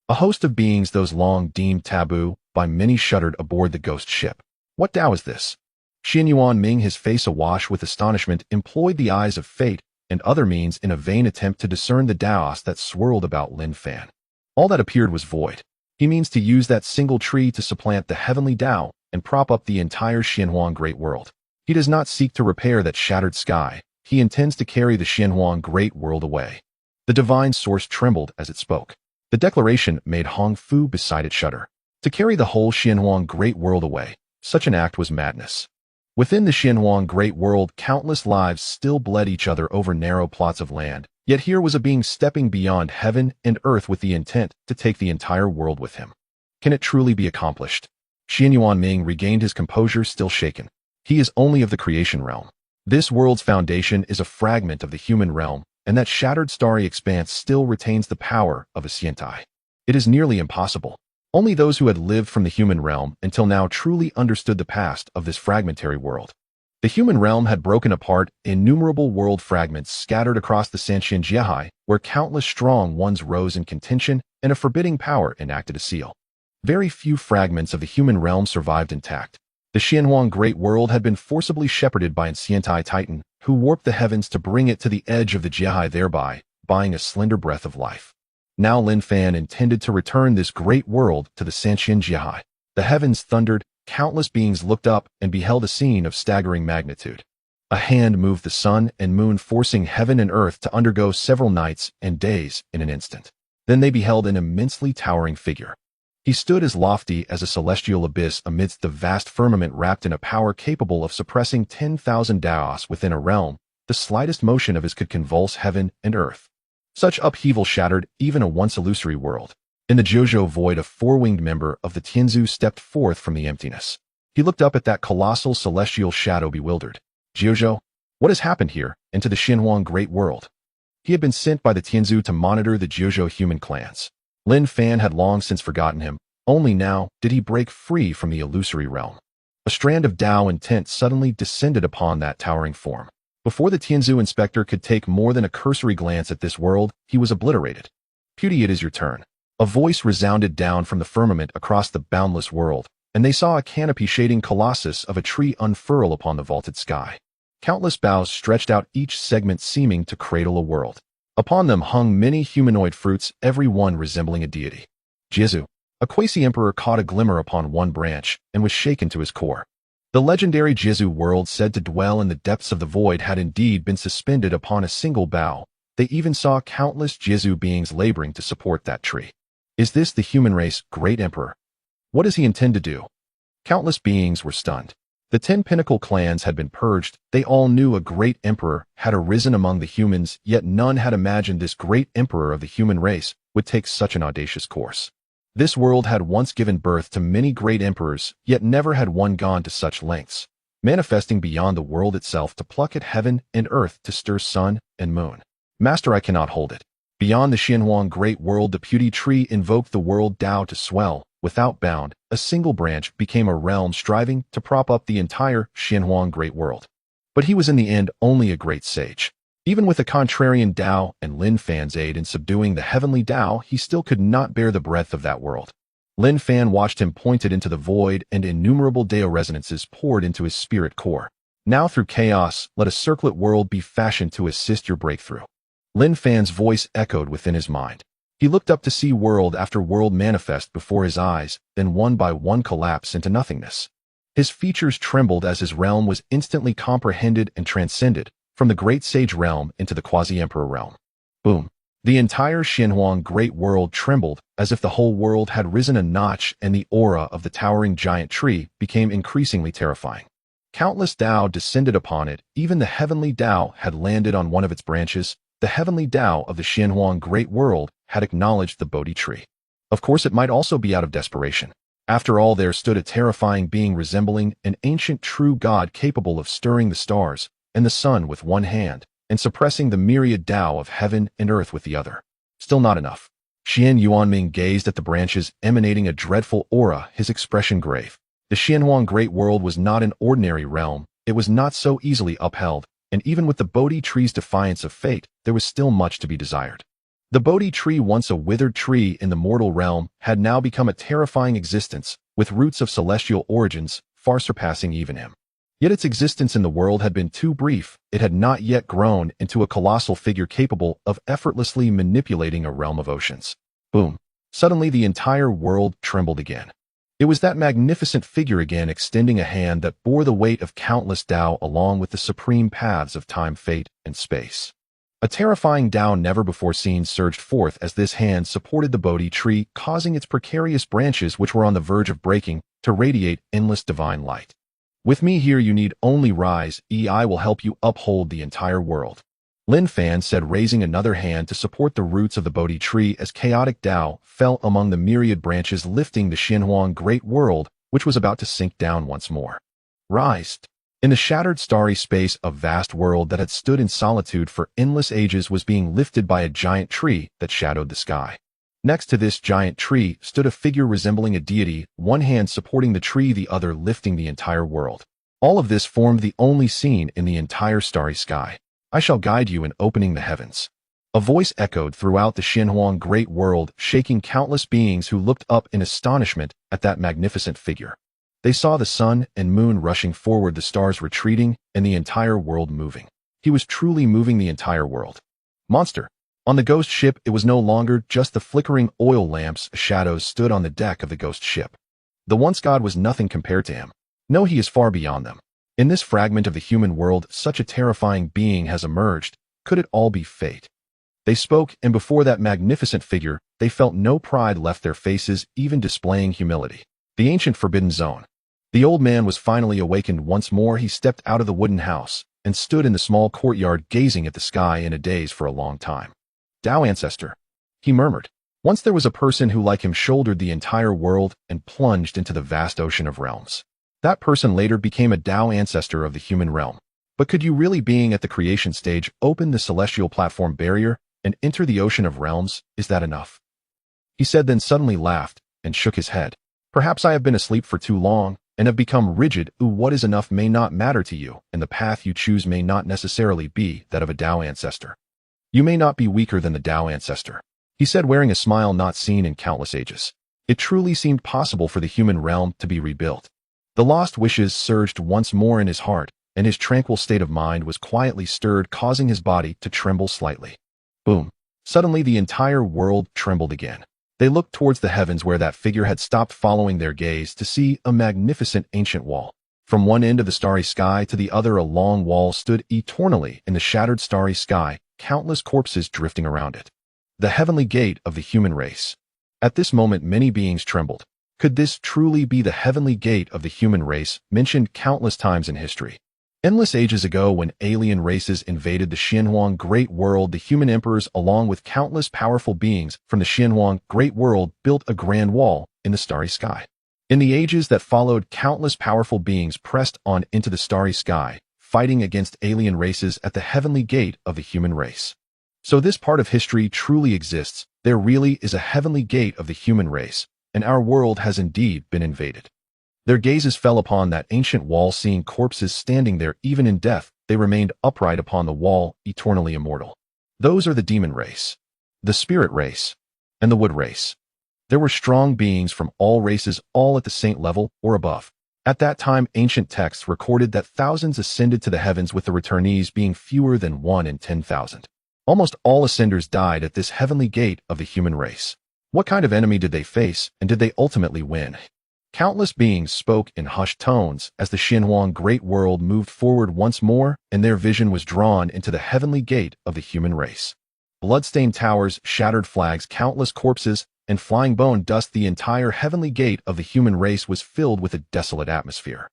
A host of beings those long deemed taboo by many shuddered aboard the ghost ship. What Dao is this? Xianyuan Ming, his face awash with astonishment, employed the eyes of fate and other means in a vain attempt to discern the Daos that swirled about Lin Fan. All that appeared was void. He means to use that single tree to supplant the heavenly Dao and prop up the entire Xianhuang Great World. He does not seek to repair that shattered sky. He intends to carry the Xianhuang Great World away. The divine source trembled as it spoke. The declaration made Hong Fu beside it shudder. To carry the whole Xianhuang Great World away, such an act was madness. Within the Xianhuang Great World, countless lives still bled each other over narrow plots of land, yet here was a being stepping beyond heaven and earth with the intent to take the entire world with him. Can it truly be accomplished? Xianyuan Ming regained his composure, still shaken. He is only of the creation realm. This world's foundation is a fragment of the human realm, and that shattered starry expanse still retains the power of a Xiantai. It is nearly impossible. Only those who had lived from the human realm until now truly understood the past of this fragmentary world. The human realm had broken apart, innumerable world fragments scattered across the Sanxian Jiehai, where countless strong ones rose in contention and a forbidding power enacted a seal. Very few fragments of the human realm survived intact. The Xianhuang Great World had been forcibly shepherded by an Xiantai Titan, who warped the heavens to bring it to the edge of the Jiehai, thereby buying a slender breath of life. Now Lin Fan intended to return this great world to the Sanxian Jiehai. The heavens thundered, countless beings looked up and beheld a scene of staggering magnitude. A hand moved the sun and moon, forcing heaven and earth to undergo several nights and days in an instant. Then they beheld an immensely towering figure. He stood as lofty as a celestial abyss amidst the vast firmament, wrapped in a power capable of suppressing 10,000 Daos within a realm. The slightest motion of his could convulse heaven and earth. Such upheaval shattered even a once illusory world. In the Jiuzhou void, a four-winged member of the Tianzu stepped forth from the emptiness. He looked up at that colossal celestial shadow, bewildered. Jiuzhou, what has happened here, and to the Xianhuang Great World? He had been sent by the Tianzu to monitor the Jiuzhou human clans. Lin Fan had long since forgotten him. Only now did he break free from the illusory realm. A strand of Dao intent suddenly descended upon that towering form. Before the Tianzu inspector could take more than a cursory glance at this world, he was obliterated. Pewdie, it is your turn. A voice resounded down from the firmament across the boundless world, and they saw a canopy shading colossus of a tree unfurl upon the vaulted sky. Countless boughs stretched out, each segment seeming to cradle a world. Upon them hung many humanoid fruits, every one resembling a deity. Jizu, a quasi-emperor, caught a glimmer upon one branch and was shaken to his core. The legendary Jizu world, said to dwell in the depths of the void, had indeed been suspended upon a single bough. They even saw countless Jizu beings laboring to support that tree. Is this the human race, great emperor? What does he intend to do? Countless beings were stunned. The 10 pinnacle clans had been purged. They all knew a great emperor had arisen among the humans, yet none had imagined this great emperor of the human race would take such an audacious course. This world had once given birth to many great emperors, yet never had one gone to such lengths, manifesting beyond the world itself to pluck at heaven and earth, to stir sun and moon. Master, I cannot hold it. Beyond the Xianhuang Great World, the Putti Tree invoked the world Tao to swell. Without bound, a single branch became a realm striving to prop up the entire Xianhuang Great World. But he was in the end only a great sage. Even with the contrarian Dao and Lin Fan's aid in subduing the heavenly Dao, he still could not bear the breadth of that world. Lin Fan watched him pointed into the void, and innumerable Dao resonances poured into his spirit core. Now through chaos, let a circlet world be fashioned to assist your breakthrough. Lin Fan's voice echoed within his mind. He looked up to see world after world manifest before his eyes, then one by one collapse into nothingness. His features trembled as his realm was instantly comprehended and transcended, from the Great Sage realm into the Quasi-Emperor realm. Boom. The entire Xianhuang Great World trembled, as if the whole world had risen a notch, and the aura of the towering giant tree became increasingly terrifying. Countless Dao descended upon it. Even the heavenly Dao had landed on one of its branches. The heavenly Dao of the Xianhuang Great World had acknowledged the Bodhi tree. Of course, it might also be out of desperation. After all, there stood a terrifying being resembling an ancient true god capable of stirring the stars and the sun with one hand and suppressing the myriad Dao of heaven and earth with the other. Still not enough. Xian Yuanming gazed at the branches, emanating a dreadful aura, his expression grave. The Xianhuang Great World was not an ordinary realm. It was not so easily upheld, and even with the Bodhi tree's defiance of fate, there was still much to be desired. The Bodhi tree, once a withered tree in the mortal realm, had now become a terrifying existence, with roots of celestial origins, far surpassing even him. Yet its existence in the world had been too brief. It had not yet grown into a colossal figure capable of effortlessly manipulating a realm of oceans. Boom. Suddenly the entire world trembled again. It was that magnificent figure again, extending a hand that bore the weight of countless Dao along with the supreme paths of time, fate, and space. A terrifying Dao never before seen surged forth as this hand supported the Bodhi tree, causing its precarious branches, which were on the verge of breaking, to radiate endless divine light. With me here you need only rise, I will help you uphold the entire world. Lin Fan said, raising another hand to support the roots of the Bodhi tree as chaotic Dao fell among the myriad branches, lifting the Xianhuang Great World, which was about to sink down once more. Rise. In the shattered starry space, a vast world that had stood in solitude for endless ages was being lifted by a giant tree that shadowed the sky. Next to this giant tree stood a figure resembling a deity, one hand supporting the tree, the other lifting the entire world. All of this formed the only scene in the entire starry sky. I shall guide you in opening the heavens. A voice echoed throughout the Xianhuang Great World, shaking countless beings who looked up in astonishment at that magnificent figure. They saw the sun and moon rushing forward, the stars retreating, and the entire world moving. He was truly moving the entire world. Monster. On the ghost ship, it was no longer just the flickering oil lamps. Shadows stood on the deck of the ghost ship. The once god was nothing compared to him. No, he is far beyond them. In this fragment of the human world, such a terrifying being has emerged. Could it all be fate? They spoke, and before that magnificent figure, they felt no pride left their faces, even displaying humility. The ancient forbidden zone. The old man was finally awakened once more. He stepped out of the wooden house and stood in the small courtyard, gazing at the sky in a daze for a long time. Dao ancestor, he murmured. Once there was a person who like him shouldered the entire world and plunged into the vast ocean of realms. That person later became a Dao ancestor of the human realm. But could you really, being at the creation stage, open the celestial platform barrier and enter the ocean of realms? Is that enough? He said, then suddenly laughed and shook his head. Perhaps I have been asleep for too long and have become rigid. What is enough may not matter to you, and the path you choose may not necessarily be that of a Dao ancestor. You may not be weaker than the Dao ancestor, he said, wearing a smile not seen in countless ages. It truly seemed possible for the human realm to be rebuilt. The lost wishes surged once more in his heart, and his tranquil state of mind was quietly stirred, causing his body to tremble slightly. Boom. Suddenly the entire world trembled again. They looked towards the heavens where that figure had stopped, following their gaze to see a magnificent ancient wall. From one end of the starry sky to the other, a long wall stood eternally in the shattered starry sky, countless corpses drifting around it. The heavenly gate of the human race. At this moment many beings trembled. Could this truly be the heavenly gate of the human race, mentioned countless times in history? Endless ages ago, when alien races invaded the Xianhuang Great World, the human emperors, along with countless powerful beings from the Xianhuang Great World, built a grand wall in the starry sky. In the ages that followed, countless powerful beings pressed on into the starry sky, fighting against alien races at the heavenly gate of the human race. So this part of history truly exists. There really is a heavenly gate of the human race, and our world has indeed been invaded. Their gazes fell upon that ancient wall, seeing corpses standing there even in death. They remained upright upon the wall, eternally immortal. Those are the demon race, the spirit race, and the wood race. There were strong beings from all races, all at the saint level or above. At that time, ancient texts recorded that thousands ascended to the heavens, with the returnees being fewer than 1 in 10,000. Almost all ascenders died at this heavenly gate of the human race. What kind of enemy did they face, and did they ultimately win? Countless beings spoke in hushed tones as the Xianhuang great world moved forward once more, and their vision was drawn into the heavenly gate of the human race. Blood-stained towers, shattered flags, countless corpses, and flying bone dust. The entire heavenly gate of the human race was filled with a desolate atmosphere.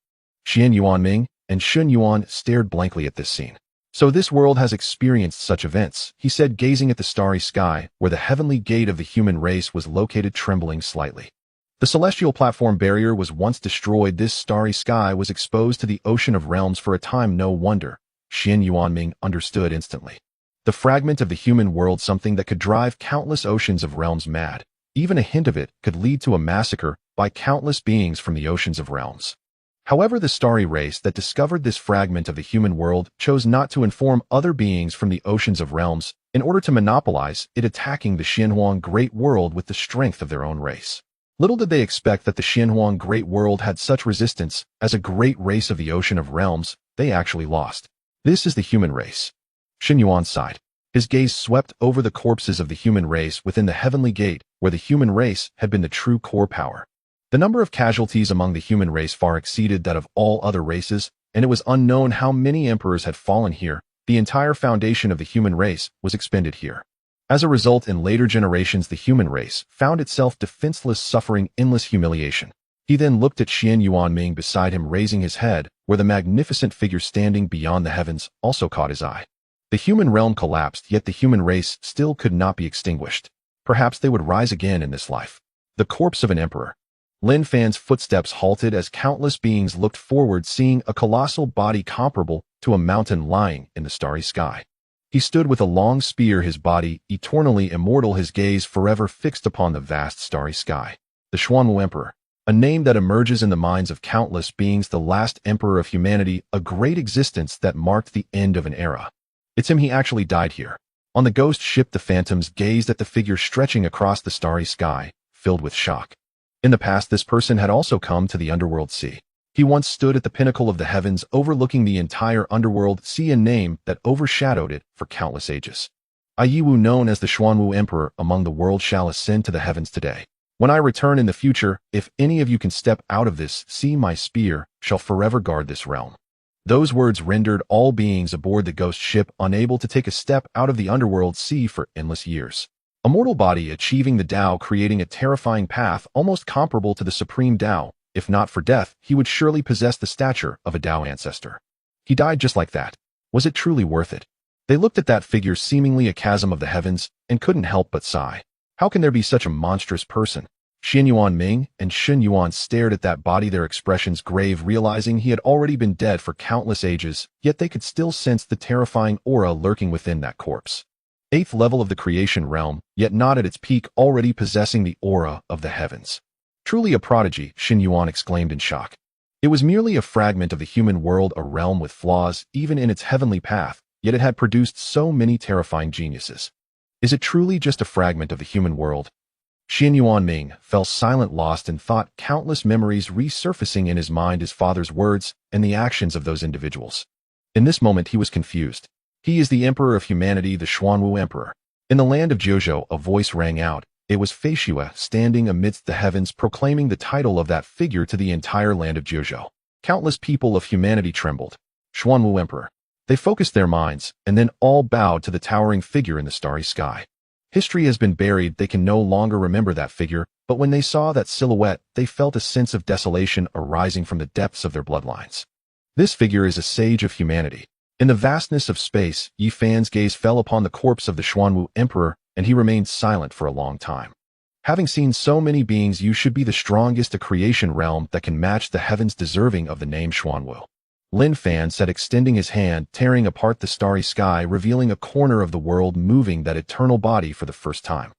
Xian Yuanming and Shun Yuan stared blankly at this scene. So this world has experienced such events, he said, gazing at the starry sky, where the heavenly gate of the human race was located, trembling slightly. The celestial platform barrier was once destroyed. This starry sky was exposed to the ocean of realms for a time. No wonder. Xian Yuanming understood instantly. The fragment of the human world, something that could drive countless oceans of realms mad. Even a hint of it could lead to a massacre by countless beings from the oceans of realms. However, the starry race that discovered this fragment of the human world chose not to inform other beings from the oceans of realms in order to monopolize it, attacking the Xianhuang great world with the strength of their own race. Little did they expect that the Xianhuang great world had such resistance. As a great race of the ocean of realms, they actually lost. This is the human race. Shen Yuan sighed. His gaze swept over the corpses of the human race within the heavenly gate, where the human race had been the true core power. The number of casualties among the human race far exceeded that of all other races, and it was unknown how many emperors had fallen here. The entire foundation of the human race was expended here. As a result, in later generations, the human race found itself defenseless, suffering endless humiliation. He then looked at Xian Yuanming beside him, raising his head, where the magnificent figure standing beyond the heavens also caught his eye. The human realm collapsed, yet the human race still could not be extinguished. Perhaps they would rise again in this life. The corpse of an emperor. Lin Fan's footsteps halted as countless beings looked forward, seeing a colossal body comparable to a mountain lying in the starry sky. He stood with a long spear, his body eternally immortal, his gaze forever fixed upon the vast starry sky. The Xuanwu Emperor, a name that emerges in the minds of countless beings, the last emperor of humanity, a great existence that marked the end of an era. It's him, he actually died here. On the ghost ship, the phantoms gazed at the figure stretching across the starry sky, filled with shock. In the past, this person had also come to the underworld sea. He once stood at the pinnacle of the heavens, overlooking the entire underworld sea, a name that overshadowed it for countless ages. Yiwu, known as the Xuanwu Emperor among the world, shall ascend to the heavens today. When I return in the future, if any of you can step out of this sea, my spear shall forever guard this realm. Those words rendered all beings aboard the ghost ship unable to take a step out of the underworld sea for endless years. A mortal body achieving the Tao, creating a terrifying path almost comparable to the supreme Tao. If not for death, he would surely possess the stature of a Tao ancestor. He died just like that. Was it truly worth it? They looked at that figure, seemingly a chasm of the heavens, and couldn't help but sigh. How can there be such a monstrous person? Xian Yuanming and Shun Yuan stared at that body, their expressions grave, realizing he had already been dead for countless ages, yet they could still sense the terrifying aura lurking within that corpse. 8th level of the creation realm, yet not at its peak, already possessing the aura of the heavens. Truly a prodigy, Shen Yuan exclaimed in shock. It was merely a fragment of the human world, a realm with flaws even in its heavenly path, yet it had produced so many terrifying geniuses. Is it truly just a fragment of the human world? Xian Yuanming fell silent, lost in thought, countless memories resurfacing in his mind, his father's words and the actions of those individuals. In this moment he was confused. He is the emperor of humanity, the Xuanwu Emperor. In the land of Jiuzhou, a voice rang out. It was Feishue standing amidst the heavens, proclaiming the title of that figure to the entire land of Jiuzhou. Countless people of humanity trembled. Xuanwu Emperor. They focused their minds, and then all bowed to the towering figure in the starry sky. History has been buried, they can no longer remember that figure, but when they saw that silhouette, they felt a sense of desolation arising from the depths of their bloodlines. This figure is a sage of humanity. In the vastness of space, Yi Fan's gaze fell upon the corpse of the Xuanwu Emperor, and he remained silent for a long time. Having seen so many beings, you should be the strongest, a creation realm that can match the heavens, deserving of the name Xuanwu. Lin Fan said, extending his hand, tearing apart the starry sky, revealing a corner of the world moving that eternal body for the first time.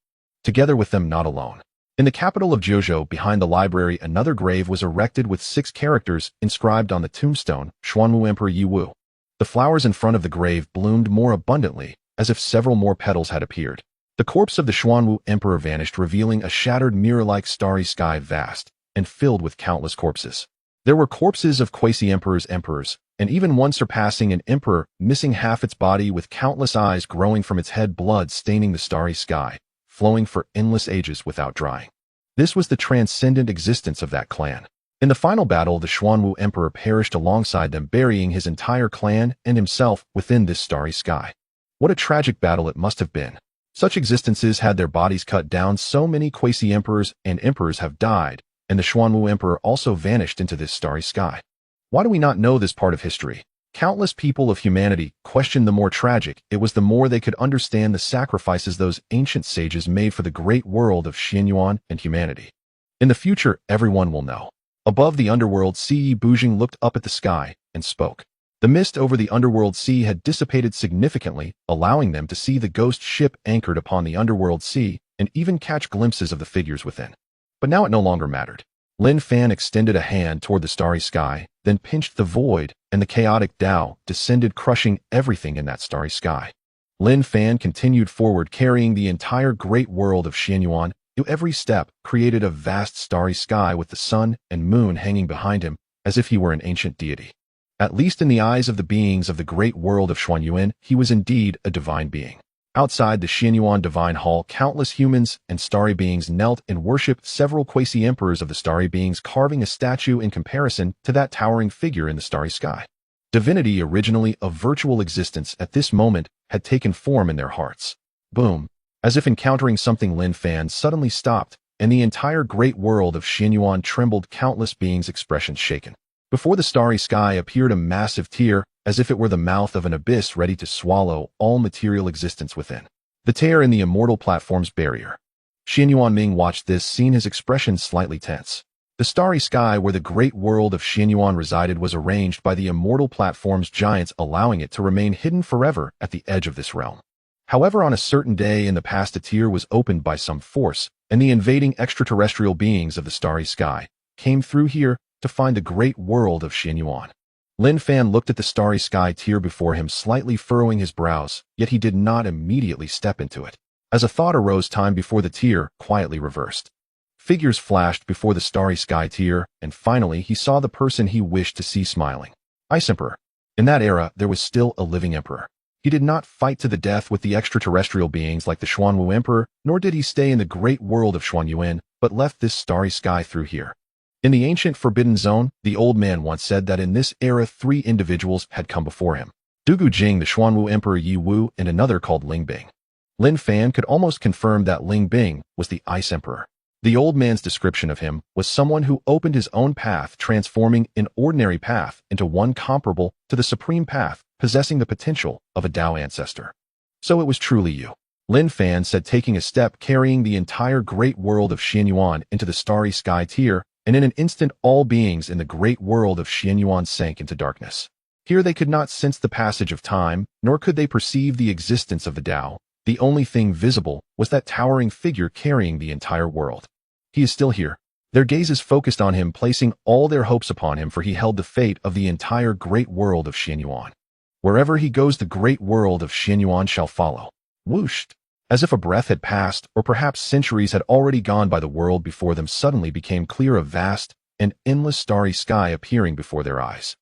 Together with them, not alone. In the capital of Zhuzhou, behind the library, another grave was erected with 6 characters inscribed on the tombstone, Xuanwu Emperor Yi Wu. The flowers in front of the grave bloomed more abundantly, as if several more petals had appeared. The corpse of the Xuanwu Emperor vanished, revealing a shattered mirror-like starry sky, vast and filled with countless corpses. There were corpses of quasi-emperors, and even one surpassing an emperor, missing half its body with countless eyes growing from its head, blood staining the starry sky, flowing for endless ages without drying. This was the transcendent existence of that clan. In the final battle, the Xuanwu Emperor perished alongside them, burying his entire clan and himself within this starry sky. What a tragic battle it must have been. Such existences had their bodies cut down. So many quasi-emperors and emperors have died, and the Xuanwu Emperor also vanished into this starry sky. Why do we not know this part of history? Countless people of humanity questioned. The more tragic it was, the more they could understand the sacrifices those ancient sages made for the great world of Xianyuan and humanity. In the future, everyone will know. Above the underworld sea, Bujing looked up at the sky and spoke. The mist over the underworld sea had dissipated significantly, allowing them to see the ghost ship anchored upon the underworld sea and even catch glimpses of the figures within. But now it no longer mattered. Lin Fan extended a hand toward the starry sky, then pinched the void, and the chaotic Tao descended, crushing everything in that starry sky. Lin Fan continued forward, carrying the entire great world of Xianyuan. Every step created a vast starry sky with the sun and moon hanging behind him, as if he were an ancient deity. At least in the eyes of the beings of the great world of Xuanyuan, he was indeed a divine being. Outside the Xianyuan Divine Hall, countless humans and starry beings knelt and worshipped, several quasi-emperors of the starry beings carving a statue in comparison to that towering figure in the starry sky. Divinity, originally a virtual existence, at this moment had taken form in their hearts. Boom! As if encountering something, Lin Fan suddenly stopped, and the entire great world of Xianyuan trembled, countless beings' expressions shaken. Before the starry sky appeared a massive tear, as if it were the mouth of an abyss ready to swallow all material existence within. The tear in the immortal platform's barrier. Xianyuan Ming watched this scene, his expression slightly tense. The starry sky where the great world of Xianyuan resided was arranged by the immortal platform's giants, allowing it to remain hidden forever at the edge of this realm. However, on a certain day in the past, a tear was opened by some force, and the invading extraterrestrial beings of the starry sky came through here to find the great world of Xianyuan. Lin Fan looked at the starry sky tear before him, slightly furrowing his brows, yet he did not immediately step into it. As a thought arose, time before the tear quietly reversed. Figures flashed before the starry sky tear, and finally he saw the person he wished to see smiling. Ice Emperor. In that era, there was still a living emperor. He did not fight to the death with the extraterrestrial beings like the Xuanwu Emperor, nor did he stay in the great world of Xuanyuan, but left this starry sky through here. In the ancient Forbidden Zone, the old man once said that in this era 3 individuals had come before him. Dugu Jing, the Xuanwu Emperor Yi Wu, and another called Ling Bing. Lin Fan could almost confirm that Ling Bing was the Ice Emperor. The old man's description of him was someone who opened his own path, transforming an ordinary path into one comparable to the supreme path, possessing the potential of a Tao ancestor. So it was truly you. Lin Fan said, taking a step, carrying the entire great world of Xianyuan into the starry sky tier, and in an instant all beings in the great world of Xianyuan sank into darkness. Here they could not sense the passage of time, nor could they perceive the existence of the Tao. The only thing visible was that towering figure carrying the entire world. He is still here. Their gazes focused on him, placing all their hopes upon him, for he held the fate of the entire great world of Xianyuan. Wherever he goes, the great world of Xianyuan shall follow. Whooshed! As if a breath had passed, or perhaps centuries had already gone by, the world before them suddenly became clear, a vast and endless starry sky appearing before their eyes.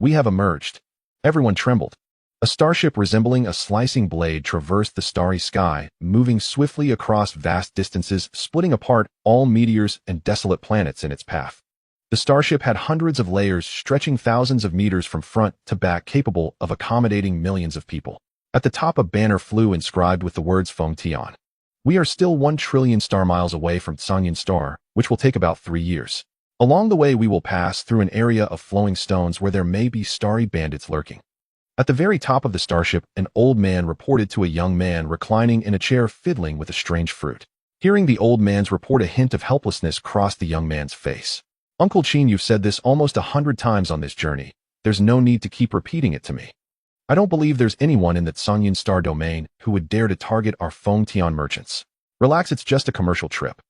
We have emerged. Everyone trembled. A starship resembling a slicing blade traversed the starry sky, moving swiftly across vast distances, splitting apart all meteors and desolate planets in its path. The starship had hundreds of layers stretching thousands of meters from front to back, capable of accommodating millions of people. At the top, a banner flew inscribed with the words Feng Tian. We are still 1 trillion star miles away from Tsangyan Star, which will take about 3 years. Along the way, we will pass through an area of flowing stones where there may be starry bandits lurking. At the very top of the starship, an old man reported to a young man reclining in a chair fiddling with a strange fruit. Hearing the old man's report, a hint of helplessness crossed the young man's face. Uncle Chin, you've said this almost 100 times on this journey, There's no need to keep repeating it to me. I don't believe there's anyone in that Songyun Star domain who would dare to target our Feng Tian merchants. Relax, it's just a commercial trip.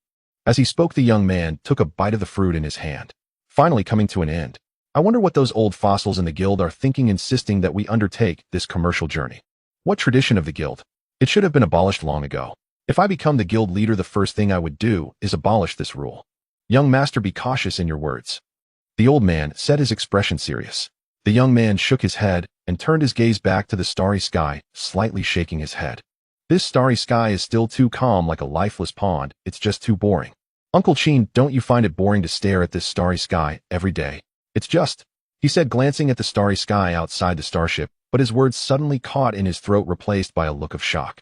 As he spoke, the young man took a bite of the fruit in his hand, finally coming to an end. I wonder what those old fossils in the guild are thinking, insisting that we undertake this commercial journey. What tradition of the guild? It should have been abolished long ago. If I become the guild leader, the first thing I would do is abolish this rule. Young master, be cautious in your words. The old man said, his expression serious. The young man shook his head and turned his gaze back to the starry sky, slightly shaking his head. This starry sky is still too calm, like a lifeless pond. It's just too boring. Uncle Qin, don't you find it boring to stare at this starry sky every day? It's just, he said, glancing at the starry sky outside the starship, but his words suddenly caught in his throat, replaced by a look of shock.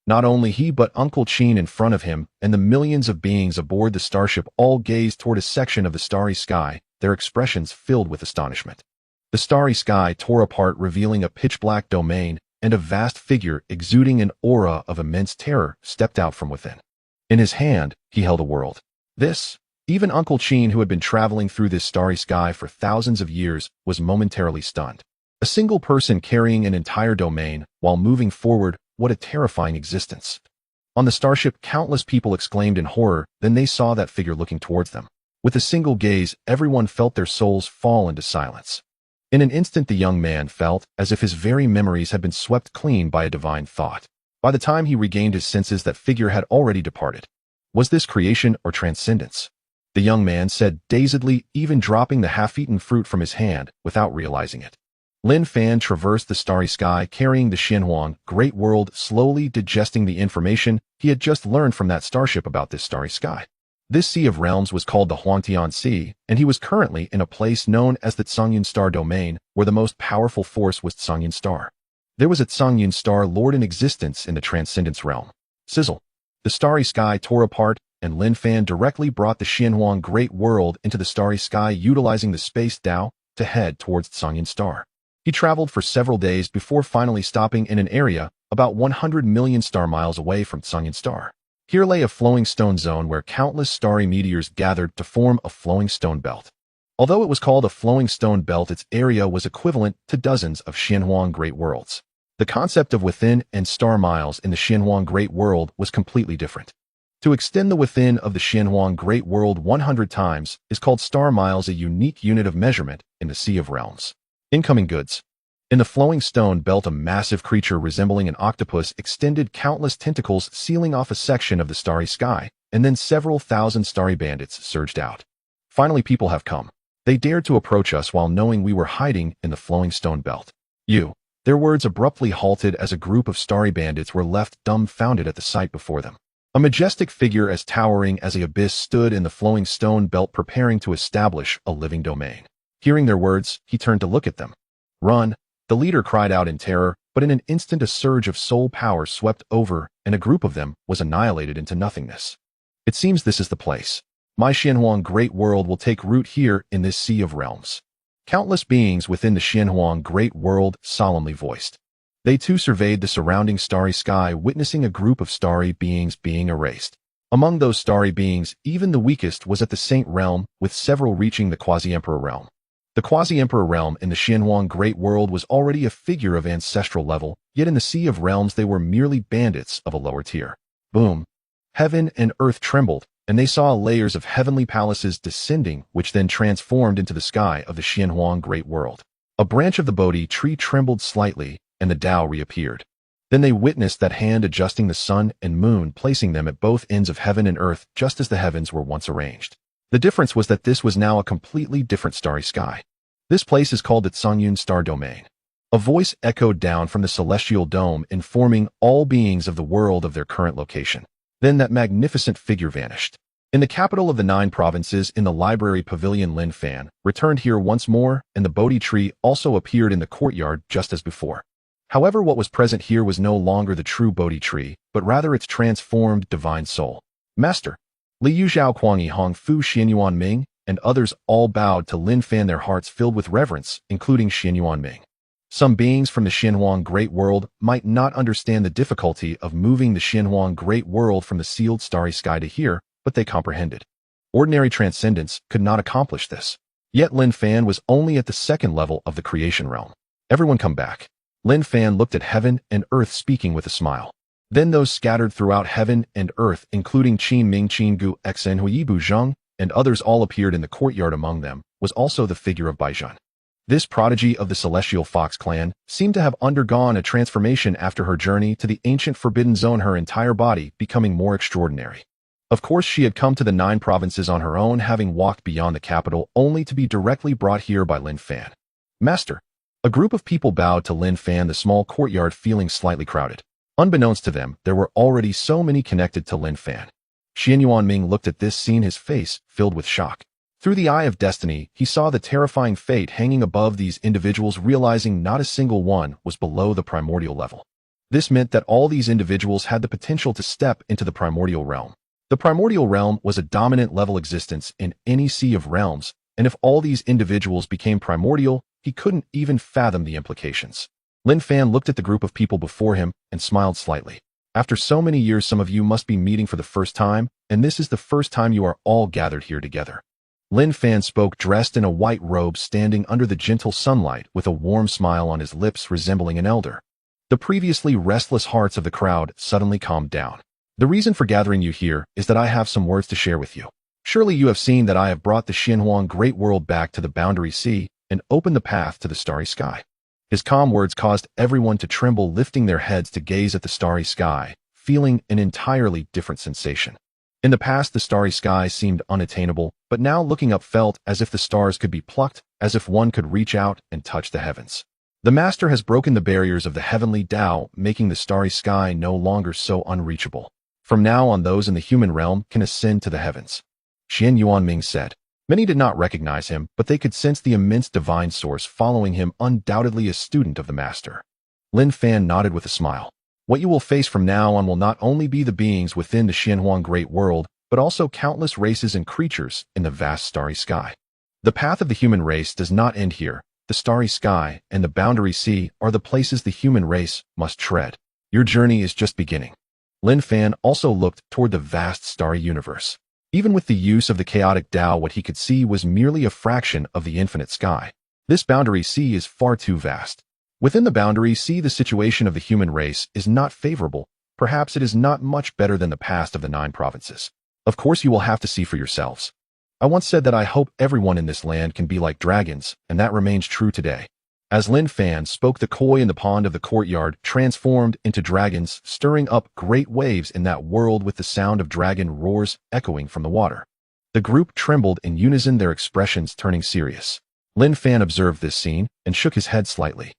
Not only he, but Uncle Qin in front of him and the millions of beings aboard the starship all gazed toward a section of the starry sky, their expressions filled with astonishment. The starry sky tore apart, revealing a pitch-black domain, and a vast figure exuding an aura of immense terror stepped out from within. In his hand, he held a world. Even Uncle Qin, who had been traveling through this starry sky for thousands of years, was momentarily stunned. A single person carrying an entire domain while moving forward, what a terrifying existence. On the starship, countless people exclaimed in horror. Then they saw that figure looking towards them. With a single gaze, everyone felt their souls fall into silence. In an instant, the young man felt as if his very memories had been swept clean by a divine thought. By the time he regained his senses, that figure had already departed. Was this creation or transcendence? The young man said dazedly, even dropping the half-eaten fruit from his hand without realizing it. Lin Fan traversed the starry sky carrying the Xianhuang Great World, slowly digesting the information he had just learned from that starship about this starry sky. This Sea of Realms was called the Huangtian Sea, and he was currently in a place known as the Songyun Star domain, where the most powerful force was Songyun Star. There was a Songyun Star Lord in existence in the Transcendence realm. Sizzle. The starry sky tore apart, and Lin Fan directly brought the Xianhuang Great World into the starry sky, utilizing the space Dao to head towards Songyun Star. He traveled for several days before finally stopping in an area about 100 million star miles away from Songyun Star. Here lay a flowing stone zone where countless starry meteors gathered to form a flowing stone belt. Although it was called a flowing stone belt, its area was equivalent to dozens of Xianhuang Great Worlds. The concept of within and star miles in the Xianhuang Great World was completely different. To extend the within of the Xianhuang Great World 100 times is called star miles, a unique unit of measurement in the Sea of Realms. Incoming goods. In the flowing stone belt, a massive creature resembling an octopus extended countless tentacles, sealing off a section of the starry sky, and then several thousand starry bandits surged out. Finally, people have come. They dared to approach us while knowing we were hiding in the flowing stone belt. Their words abruptly halted as a group of starry bandits were left dumbfounded at the sight before them. A majestic figure as towering as the abyss stood in the flowing stone belt, preparing to establish a living domain. Hearing their words, he turned to look at them. Run! The leader cried out in terror, but in an instant a surge of soul power swept over, and a group of them was annihilated into nothingness. It seems this is the place. My Xianhuang Great World will take root here in this Sea of Realms. Countless beings within the Xianhuang Great World solemnly voiced. They too surveyed the surrounding starry sky, witnessing a group of starry beings being erased. Among those starry beings, even the weakest was at the Saint Realm, with several reaching the Quasi-Emperor Realm. The Quasi-Emperor Realm in the Xianhuang Great World was already a figure of ancestral level, yet in the Sea of Realms they were merely bandits of a lower tier. Boom! Heaven and earth trembled, and they saw layers of heavenly palaces descending, which then transformed into the sky of the Xianhuang Great World. A branch of the Bodhi tree trembled slightly, and the Tao reappeared. Then they witnessed that hand adjusting the sun and moon, placing them at both ends of heaven and earth, just as the heavens were once arranged. The difference was that this was now a completely different starry sky. This place is called the Songyun Star Domain. A voice echoed down from the celestial dome, informing all beings of the world of their current location. Then that magnificent figure vanished. In the capital of the 9 provinces, in the library pavilion, Lin Fan returned here once more, and the Bodhi tree also appeared in the courtyard just as before. However, what was present here was no longer the true Bodhi tree, but rather its transformed divine soul. Master! Li Yuzhao Kuangyi Hong Fu Xianyuan Ming, and others all bowed to Lin Fan, their hearts filled with reverence, including Xianyuan Ming. Some beings from the Xianhuang Great World might not understand the difficulty of moving the Xianhuang Great World from the sealed starry sky to here, but they comprehended. Ordinary transcendence could not accomplish this. Yet Lin Fan was only at the second level of the creation realm. Everyone come back. Lin Fan looked at heaven and earth, speaking with a smile. Then those scattered throughout heaven and earth, including Qin Ming, Qin Gu, Xen Huibu Zheng, and others, all appeared in the courtyard. Among them was also the figure of Baizhen. This prodigy of the Celestial Fox clan seemed to have undergone a transformation after her journey to the ancient Forbidden Zone, her entire body becoming more extraordinary. Of course, she had come to the 9 provinces on her own, having walked beyond the capital, only to be directly brought here by Lin Fan. Master. A group of people bowed to Lin Fan, the small courtyard feeling slightly crowded. Unbeknownst to them, there were already so many connected to Lin Fan. Xian Yuanming looked at this scene, his face filled with shock. Through the eye of destiny, he saw the terrifying fate hanging above these individuals, realizing not a single one was below the primordial level. This meant that all these individuals had the potential to step into the primordial realm. The primordial realm was a dominant level existence in any sea of realms, and if all these individuals became primordial, he couldn't even fathom the implications. Lin Fan looked at the group of people before him and smiled slightly. After so many years, some of you must be meeting for the first time, and this is the first time you are all gathered here together. Lin Fan spoke, dressed in a white robe, standing under the gentle sunlight with a warm smile on his lips, resembling an elder. The previously restless hearts of the crowd suddenly calmed down. The reason for gathering you here is that I have some words to share with you. Surely you have seen that I have brought the Xianhuang Great World back to the Boundary Sea and opened the path to the starry sky. His calm words caused everyone to tremble, lifting their heads to gaze at the starry sky, feeling an entirely different sensation. In the past, the starry sky seemed unattainable, but now looking up felt as if the stars could be plucked, as if one could reach out and touch the heavens. The Master has broken the barriers of the heavenly Tao, making the starry sky no longer so unreachable. From now on, those in the human realm can ascend to the heavens. Xian Yuanming said. Many did not recognize him, but they could sense the immense divine source following him, undoubtedly a student of the Master. Lin Fan nodded with a smile. What you will face from now on will not only be the beings within the Xianhuang Great World, but also countless races and creatures in the vast starry sky. The path of the human race does not end here. The starry sky and the Boundary Sea are the places the human race must tread. Your journey is just beginning. Lin Fan also looked toward the vast starry universe. Even with the use of the chaotic Tao, what he could see was merely a fraction of the infinite sky. This Boundary Sea is far too vast. Within the Boundary Sea, the situation of the human race is not favorable. Perhaps it is not much better than the past of the 9 provinces. Of course, you will have to see for yourselves. I once said that I hope everyone in this land can be like dragons, and that remains true today. As Lin Fan spoke, the koi in the pond of the courtyard transformed into dragons, stirring up great waves in that world with the sound of dragon roars echoing from the water. The group trembled in unison, their expressions turning serious. Lin Fan observed this scene and shook his head slightly.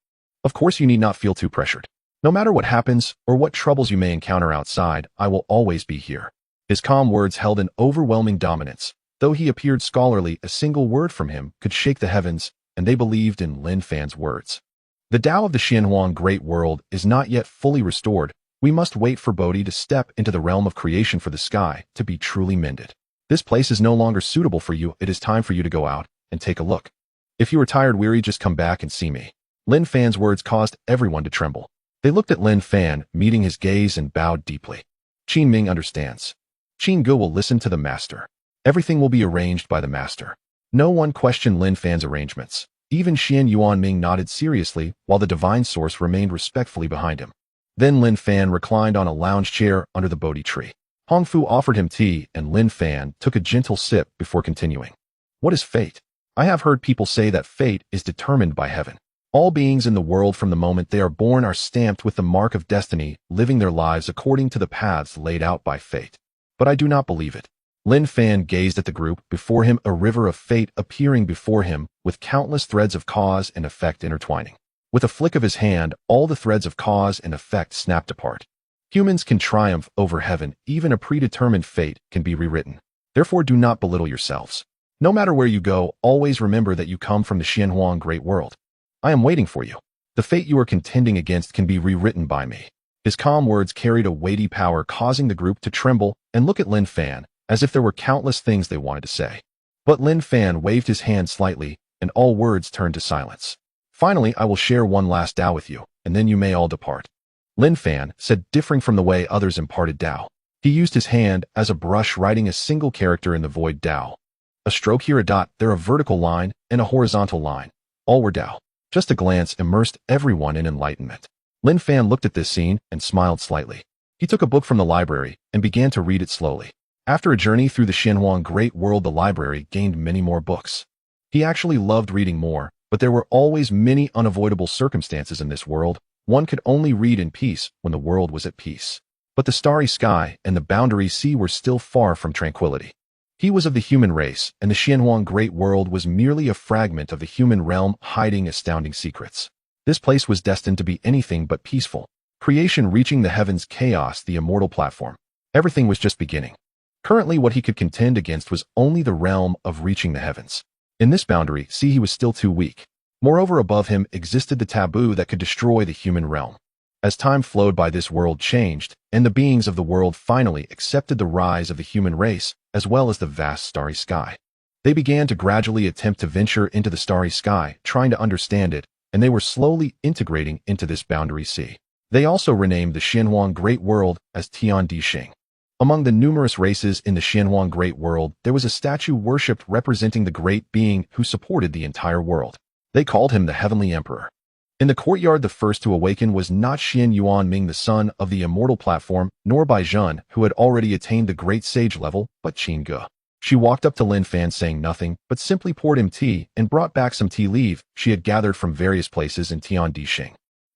Of course, you need not feel too pressured. No matter what happens or what troubles you may encounter outside, I will always be here. His calm words held an overwhelming dominance. Though he appeared scholarly, a single word from him could shake the heavens, and they believed in Lin Fan's words. The Tao of the Xianhuang Great World is not yet fully restored. We must wait for Bodhi to step into the realm of creation for the sky to be truly mended. This place is no longer suitable for you. It is time for you to go out and take a look. If you are tired, weary, just come back and see me. Lin Fan's words caused everyone to tremble. They looked at Lin Fan, meeting his gaze, and bowed deeply. Qin Ming understands. Qin Gu will listen to the Master. Everything will be arranged by the Master. No one questioned Lin Fan's arrangements. Even Xian Yuanming nodded seriously, while the divine source remained respectfully behind him. Then Lin Fan reclined on a lounge chair under the Bodhi tree. Hong Fu offered him tea, and Lin Fan took a gentle sip before continuing. What is fate? I have heard people say that fate is determined by heaven. All beings in the world from the moment they are born are stamped with the mark of destiny, living their lives according to the paths laid out by fate. But I do not believe it. Lin Fan gazed at the group before him, a river of fate appearing before him, with countless threads of cause and effect intertwining. With a flick of his hand, all the threads of cause and effect snapped apart. Humans can triumph over heaven. Even a predetermined fate can be rewritten. Therefore, do not belittle yourselves. No matter where you go, always remember that you come from the Xianhuang Great World. I am waiting for you. The fate you are contending against can be rewritten by me. His calm words carried a weighty power, causing the group to tremble and look at Lin Fan, as if there were countless things they wanted to say. But Lin Fan waved his hand slightly, and all words turned to silence. Finally, I will share one last Tao with you, and then you may all depart. Lin Fan said, differing from the way others imparted Tao. He used his hand as a brush, writing a single character in the void Tao. A stroke here, a dot there, a vertical line, and in a horizontal line. All were Tao. Just a glance immersed everyone in enlightenment. Lin Fan looked at this scene and smiled slightly. He took a book from the library and began to read it slowly. After a journey through the Xianhuang Great World, the library gained many more books. He actually loved reading more, but there were always many unavoidable circumstances in this world. One could only read in peace when the world was at peace. But the starry sky and the boundary sea were still far from tranquility. He was of the human race, and the Xianhuang Great World was merely a fragment of the human realm hiding astounding secrets. This place was destined to be anything but peaceful. Creation reaching the heavens, chaos, the immortal platform. Everything was just beginning. Currently, what he could contend against was only the realm of reaching the heavens. In this boundary, see, he was still too weak. Moreover, above him existed the taboo that could destroy the human realm. As time flowed by, this world changed, and the beings of the world finally accepted the rise of the human race, as well as the vast starry sky. They began to gradually attempt to venture into the starry sky, trying to understand it, and they were slowly integrating into this boundary sea. They also renamed the Xianhuang Great World as Tian Di Xing. Among the numerous races in the Xianhuang Great World, there was a statue worshipped representing the great being who supported the entire world. They called him the Heavenly Emperor. In the courtyard, the first to awaken was not Xian Yuanming, the son of the immortal platform, nor Bai Zhen, who had already attained the great sage level, but Qin Ge. She walked up to Lin Fan saying nothing, but simply poured him tea and brought back some tea leaf she had gathered from various places in Tian Di Xing.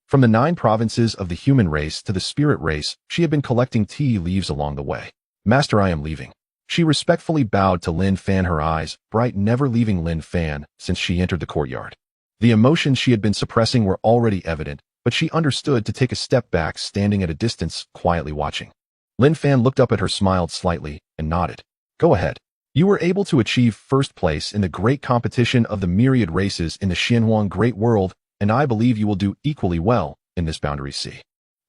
From the 9 provinces of the human race to the spirit race, she had been collecting tea leaves along the way. Master, I am leaving. She respectfully bowed to Lin Fan, her eyes bright, never leaving Lin Fan since she entered the courtyard. The emotions she had been suppressing were already evident, but she understood to take a step back, standing at a distance, quietly watching. Lin Fan looked up at her, smiled slightly, and nodded. Go ahead. You were able to achieve first place in the great competition of the myriad races in the Xianhuang Great World, and I believe you will do equally well in this boundary sea.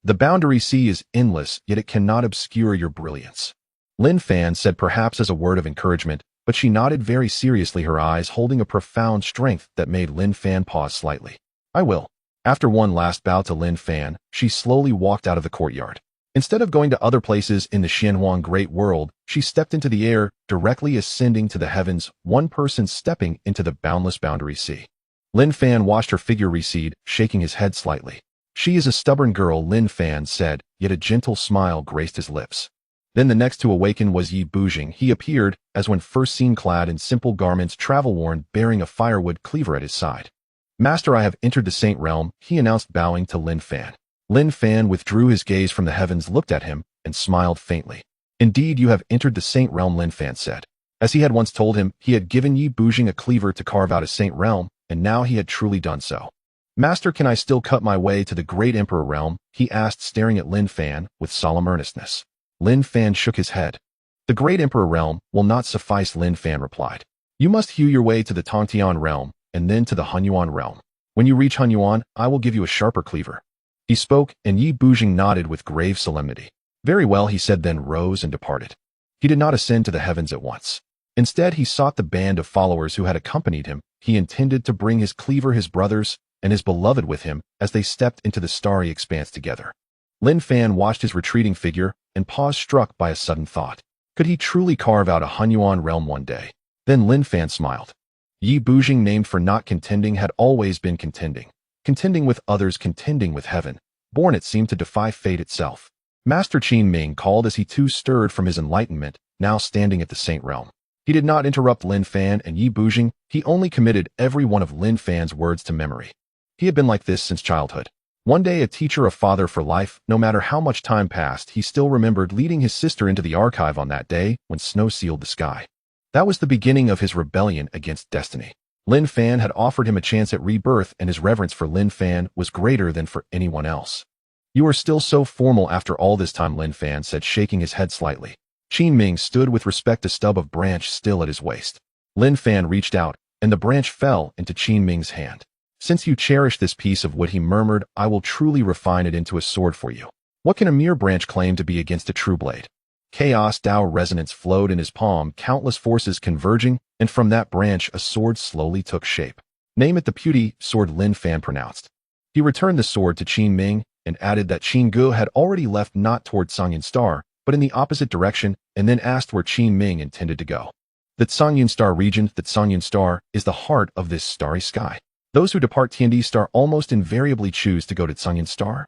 The boundary sea is endless, yet it cannot obscure your brilliance. Lin Fan said, perhaps as a word of encouragement, but she nodded very seriously, her eyes holding a profound strength that made Lin Fan pause slightly. I will. After one last bow to Lin Fan, she slowly walked out of the courtyard. Instead of going to other places in the Xianhuang Great World, she stepped into the air, directly ascending to the heavens, one person stepping into the boundless boundary sea. Lin Fan watched her figure recede, shaking his head slightly. She is a stubborn girl, Lin Fan said, yet a gentle smile graced his lips. Then the next to awaken was Yi Bujing. He appeared, as when first seen, clad in simple garments, travel-worn, bearing a firewood cleaver at his side. Master, I have entered the Saint Realm, he announced, bowing to Lin Fan. Lin Fan withdrew his gaze from the heavens, looked at him, and smiled faintly. Indeed, you have entered the Saint Realm, Lin Fan said. As he had once told him, he had given Yi Bujing a cleaver to carve out a Saint Realm, and now he had truly done so. Master, can I still cut my way to the Great Emperor Realm? He asked, staring at Lin Fan with solemn earnestness. Lin Fan shook his head. The Great Emperor Realm will not suffice, Lin Fan replied. You must hew your way to the Tongtian Realm, and then to the Hunyuan Realm. When you reach Hunyuan, I will give you a sharper cleaver. He spoke, and Yi Bujing nodded with grave solemnity. Very well, he said, then rose and departed. He did not ascend to the heavens at once. Instead, he sought the band of followers who had accompanied him. He intended to bring his cleaver, his brothers, and his beloved with him as they stepped into the starry expanse together. Lin Fan watched his retreating figure and paused, struck by a sudden thought. Could he truly carve out a Hunyuan realm one day? Then Lin Fan smiled. Yi Bujing, named for not contending, had always been contending. Contending with others, contending with heaven. Born, it seemed, to defy fate itself. Master Qin Ming called as he too stirred from his enlightenment, now standing at the Saint Realm. He did not interrupt Lin Fan and Yi Bujing, he only committed every one of Lin Fan's words to memory. He had been like this since childhood. One day, a teacher, a father for life, no matter how much time passed, he still remembered leading his sister into the archive on that day when snow sealed the sky. That was the beginning of his rebellion against destiny. Lin Fan had offered him a chance at rebirth, and his reverence for Lin Fan was greater than for anyone else. You are still so formal after all this time, Lin Fan said, shaking his head slightly. Qin Ming stood with respect, a stub of branch still at his waist. Lin Fan reached out, and the branch fell into Qin Ming's hand. Since you cherish this piece of wood, he murmured, I will truly refine it into a sword for you. What can a mere branch claim to be against a true blade? Chaos Tao resonance flowed in his palm, countless forces converging, and from that branch a sword slowly took shape. Name it the Puti sword, Lin Fan pronounced. He returned the sword to Qin Ming and added that Qin Ge had already left, not toward Sangyan Star, but in the opposite direction, and then asked where Qin Ming intended to go. The Tsangyun Star region, the Tsangyun Star, is the heart of this starry sky. Those who depart Tiandi Star almost invariably choose to go to Tsangyun Star.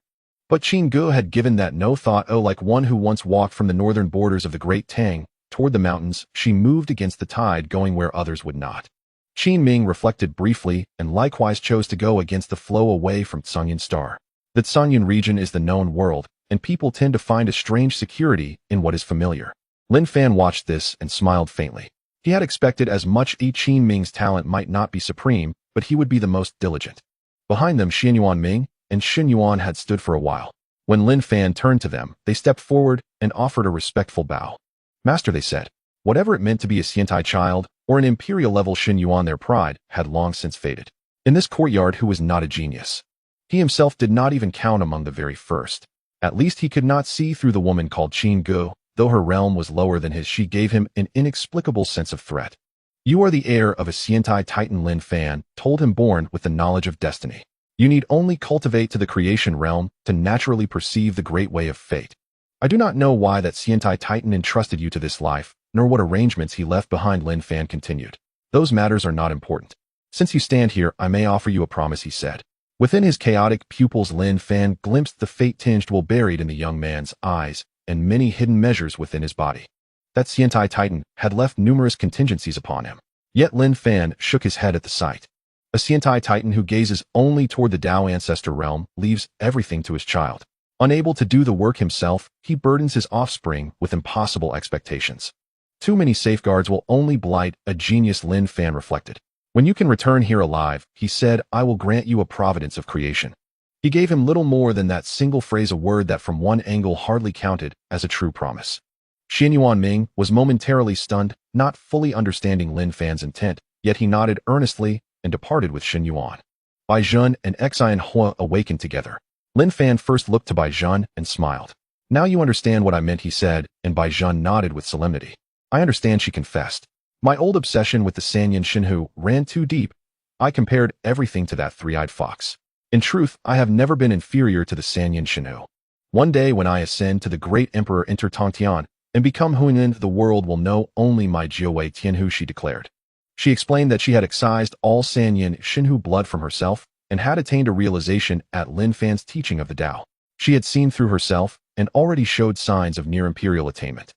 But Qin Gu had given that no thought. Like one who once walked from the northern borders of the Great Tang toward the mountains, she moved against the tide, going where others would not. Qin Ming reflected briefly and likewise chose to go against the flow away from Tsangyun Star. The Tsangyun region is the known world, and people tend to find a strange security in what is familiar. Lin Fan watched this and smiled faintly. He had expected as much. Qin Ming's talent might not be supreme, but he would be the most diligent. Behind them, Xianyuan Ming and Xinyuan had stood for a while. When Lin Fan turned to them, they stepped forward and offered a respectful bow. Master, they said. Whatever it meant to be a Xiantai child or an imperial-level Xinyuan, their pride had long since faded. In this courtyard, who was not a genius? He himself did not even count among the very first. At least he could not see through the woman called Qin Gu. Though her realm was lower than his, she gave him an inexplicable sense of threat. You are the heir of a Xiantai titan, Lin Fan told him, born with the knowledge of destiny. You need only cultivate to the creation realm to naturally perceive the great way of fate. I do not know why that Xiantai titan entrusted you to this life, nor what arrangements he left behind, Lin Fan continued. Those matters are not important. Since you stand here, I may offer you a promise, he said. Within his chaotic pupils, Lin Fan glimpsed the fate-tinged will buried in the young man's eyes and many hidden measures within his body. That Xiantai titan had left numerous contingencies upon him. Yet Lin Fan shook his head at the sight. A Xiantai titan who gazes only toward the Tao ancestor realm leaves everything to his child. Unable to do the work himself, he burdens his offspring with impossible expectations. Too many safeguards will only blight a genius, Lin Fan reflected. When you can return here alive, he said, I will grant you a providence of creation. He gave him little more than that single phrase, a word that from one angle hardly counted as a true promise. Xianyuan Ming was momentarily stunned, not fully understanding Lin Fan's intent, yet he nodded earnestly and departed with Xianyuan. Bai Zhen and Xian Hua awakened together. Lin Fan first looked to Bai Zhen and smiled. Now you understand what I meant, he said, and Bai Zhen nodded with solemnity. I understand, she confessed. My old obsession with the Sanyan Shinhu ran too deep. I compared everything to that three-eyed fox. In truth, I have never been inferior to the Sanyan Shinhu. One day when I ascend to the great Emperor Enter Tongtian and become Huinin, the world will know only my Jiawei Tianhu, she declared. She explained that she had excised all Sanyan Shinhu blood from herself and had attained a realization at Lin Fan's teaching of the Tao. She had seen through herself and already showed signs of near-imperial attainment.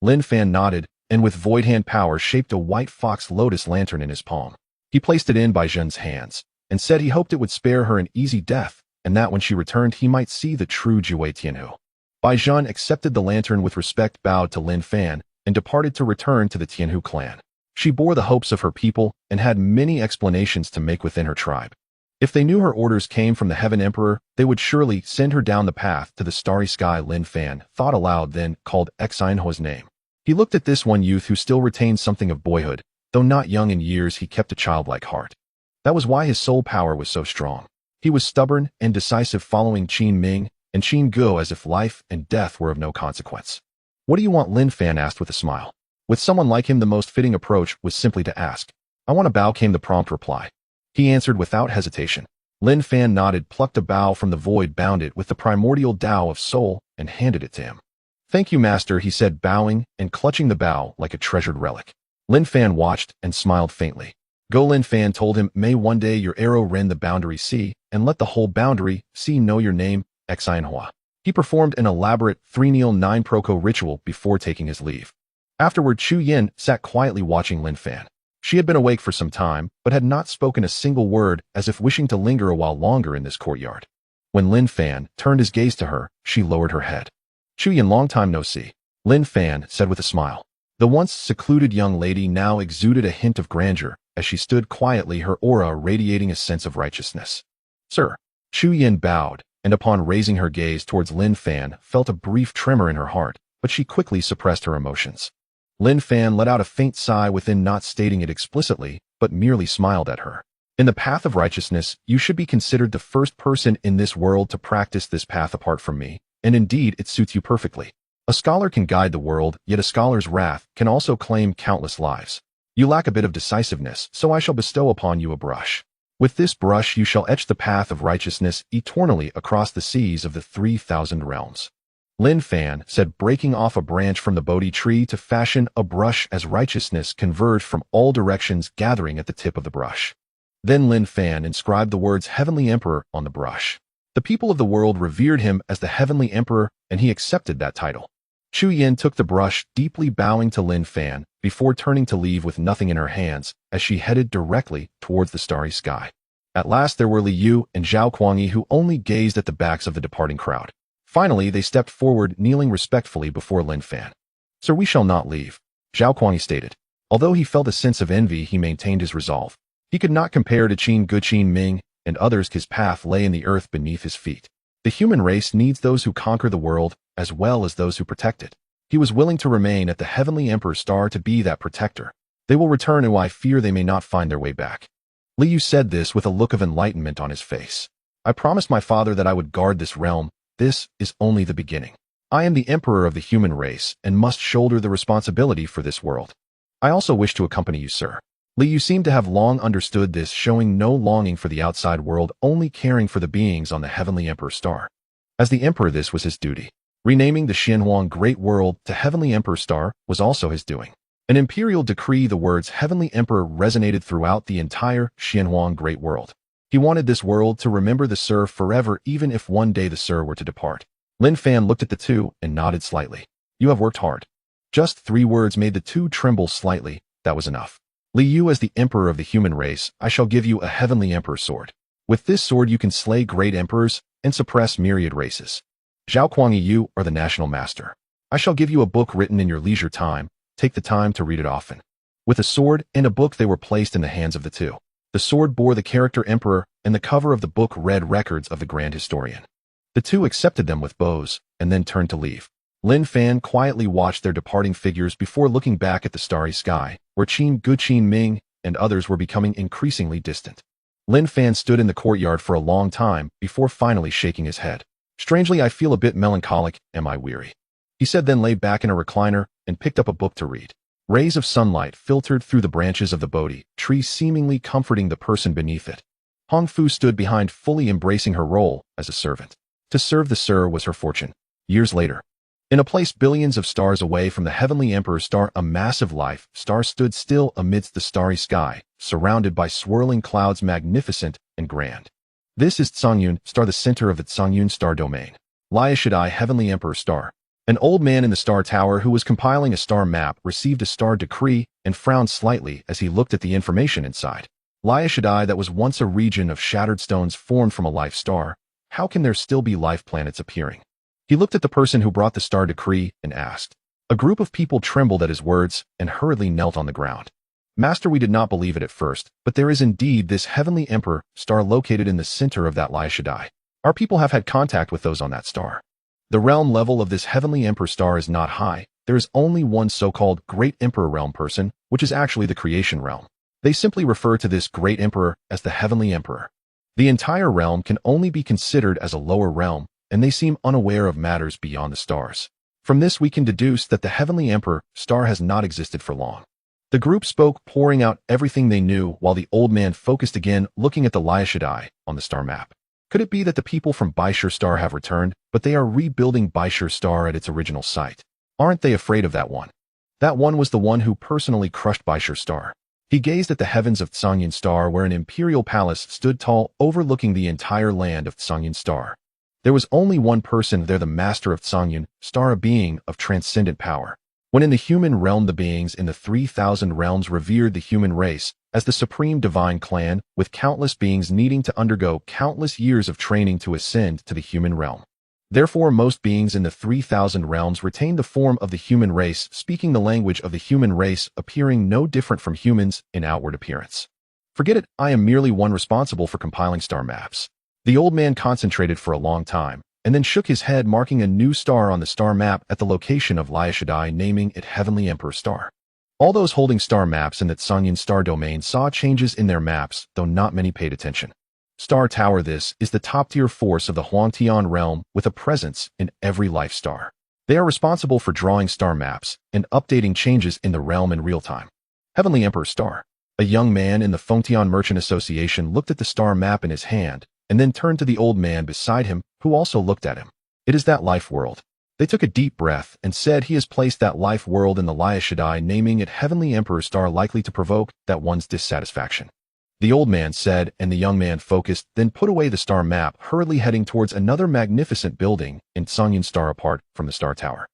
Lin Fan nodded and with void hand power shaped a white fox lotus lantern in his palm. He placed it in Bai Zhen's hands and said he hoped it would spare her an easy death, and that when she returned he might see the true Jiwei Tianhu. Bai Zhen accepted the lantern with respect, bowed to Lin Fan, and departed to return to the Tianhu clan. She bore the hopes of her people and had many explanations to make within her tribe. If they knew her orders came from the Heaven Emperor, they would surely send her down the path to the starry sky. Lin Fan thought aloud, then called Xian Hua's name. He looked at this one youth who still retained something of boyhood. Though not young in years, he kept a childlike heart. That was why his soul power was so strong. He was stubborn and decisive, following Qin Ming and Qin Gu as if life and death were of no consequence. What do you want? Lin Fan asked with a smile. With someone like him, the most fitting approach was simply to ask. I want a bow, came the prompt reply. He answered without hesitation. Lin Fan nodded, plucked a bow from the void, bound it with the primordial Tao of soul, and handed it to him. Thank you, master, he said, bowing and clutching the bow like a treasured relic. Lin Fan watched and smiled faintly. Go, Lin Fan told him, may one day your arrow rend the boundary sea, and let the whole boundary sea know your name, Xian Hua. He performed an elaborate 3-kneel 9-proko ritual before taking his leave. Afterward, Chu Yin sat quietly watching Lin Fan. She had been awake for some time, but had not spoken a single word, as if wishing to linger a while longer in this courtyard. When Lin Fan turned his gaze to her, she lowered her head. Chu Yin, long time no see. Lin Fan said with a smile. The once secluded young lady now exuded a hint of grandeur, as she stood quietly, her aura radiating a sense of righteousness. Sir. Chu Yin bowed, and upon raising her gaze towards Lin Fan, felt a brief tremor in her heart, but she quickly suppressed her emotions. Lin Fan let out a faint sigh within, not stating it explicitly, but merely smiled at her. In the path of righteousness, you should be considered the first person in this world to practice this path apart from me, and indeed it suits you perfectly. A scholar can guide the world, yet a scholar's wrath can also claim countless lives. You lack a bit of decisiveness, so I shall bestow upon you a brush. With this brush you shall etch the path of righteousness eternally across the seas of the 3,000 realms. Lin Fan said, breaking off a branch from the Bodhi tree to fashion a brush as righteousness converged from all directions, gathering at the tip of the brush. Then Lin Fan inscribed the words Heavenly Emperor on the brush. The people of the world revered him as the Heavenly Emperor, and he accepted that title. Chu Yin took the brush, deeply bowing to Lin Fan, before turning to leave with nothing in her hands, as she headed directly towards the starry sky. At last there were Li Yu and Zhao Kuangyi, who only gazed at the backs of the departing crowd. Finally, they stepped forward, kneeling respectfully before Lin Fan. "Sir, we shall not leave," Zhao Kuangyi stated. Although he felt a sense of envy, he maintained his resolve. He could not compare to Qin Guqin Ming and others. His path lay in the earth beneath his feet. The human race needs those who conquer the world, as well as those who protect it. He was willing to remain at the Heavenly Emperor Star to be that protector. They will return, and I fear they may not find their way back. Li Yu said this with a look of enlightenment on his face. "I promised my father that I would guard this realm. This is only the beginning. I am the emperor of the human race and must shoulder the responsibility for this world. I also wish to accompany you, sir." Li Yu seemed to have long understood this, showing no longing for the outside world, only caring for the beings on the Heavenly Emperor Star. As the emperor, this was his duty. Renaming the Xianhuang Great World to Heavenly Emperor Star was also his doing. An imperial decree, the words Heavenly Emperor resonated throughout the entire Xianhuang Great World. He wanted this world to remember the Sir forever, even if one day the Sir were to depart. Lin Fan looked at the two and nodded slightly. "You have worked hard." Just 3 words made the two tremble slightly. That was enough. "Li Yu, as the emperor of the human race, I shall give you a Heavenly Emperor sword. With this sword you can slay great emperors and suppress myriad races. Zhao Kuangyi, you are the national master. I shall give you a book written in your leisure time. Take the time to read it often." With a sword and a book, they were placed in the hands of the two. The sword bore the character Emperor, and the cover of the book read Records of the Grand Historian. The two accepted them with bows, and then turned to leave. Lin Fan quietly watched their departing figures before looking back at the starry sky, where Qin Guqin Ming and others were becoming increasingly distant. Lin Fan stood in the courtyard for a long time before finally shaking his head. "Strangely, I feel a bit melancholic. Am I weary?" he said, then lay back in a recliner and picked up a book to read. Rays of sunlight filtered through the branches of the Bodhi tree, seemingly comforting the person beneath it. Hong Fu stood behind, fully embracing her role as a servant. To serve the Sir was her fortune. Years later, in a place billions of stars away from the Heavenly Emperor Star, a massive life star stood still amidst the starry sky, surrounded by swirling clouds, magnificent and grand. This is Tsangyun Star, the center of the Tsangyun Star domain. Lia Shaddai, Heavenly Emperor Star. An old man in the star tower who was compiling a star map received a star decree and frowned slightly as he looked at the information inside. Lia Shaddai, that was once a region of shattered stones formed from a life star. How can there still be life planets appearing? He looked at the person who brought the star decree and asked. A group of people trembled at his words and hurriedly knelt on the ground. "Master, we did not believe it at first, but there is indeed this Heavenly Emperor Star located in the center of that Lia Shaddai. Our people have had contact with those on that star. The realm level of this Heavenly Emperor Star is not high. There is only one so-called Great Emperor realm person, which is actually the creation realm. They simply refer to this Great Emperor as the Heavenly Emperor. The entire realm can only be considered as a lower realm, and they seem unaware of matters beyond the stars. From this we can deduce that the Heavenly Emperor Star has not existed for long." The group spoke, pouring out everything they knew, while the old man focused again, looking at the Lia Shaddai on the star map. Could it be that the people from Baishur Star have returned, but they are rebuilding Baishur Star at its original site? Aren't they afraid of that one? That one was the one who personally crushed Baishur Star. He gazed at the heavens of Tsangyun Star, where an imperial palace stood tall, overlooking the entire land of Tsangyun Star. There was only one person there, the master of Tsangyun Star, a being of transcendent power. When in the human realm, the beings in the 3,000 realms revered the human race as the supreme divine clan, with countless beings needing to undergo countless years of training to ascend to the human realm. Therefore, most beings in the 3,000 realms retained the form of the human race, speaking the language of the human race, appearing no different from humans in outward appearance. "Forget it, I am merely one responsible for compiling star maps." The old man concentrated for a long time, and then shook his head, marking a new star on the star map at the location of Lia Shaddai, naming it Heavenly Emperor Star. All those holding star maps in the Tsangyun Star domain saw changes in their maps, though not many paid attention. Star Tower. This is the top-tier force of the Huangtian realm, with a presence in every life star. They are responsible for drawing star maps and updating changes in the realm in real time. Heavenly Emperor Star. A young man in the Fengtian Merchant Association looked at the star map in his hand, and then turned to the old man beside him, who also looked at him. "It is that life world. They took a deep breath and said he has placed that life world in the Liashadai, naming it Heavenly Emperor star, likely to provoke that one's dissatisfaction. The old man said, and the young man focused, then put away the star map, hurriedly heading towards another magnificent building in Songyun star apart from the Star Tower.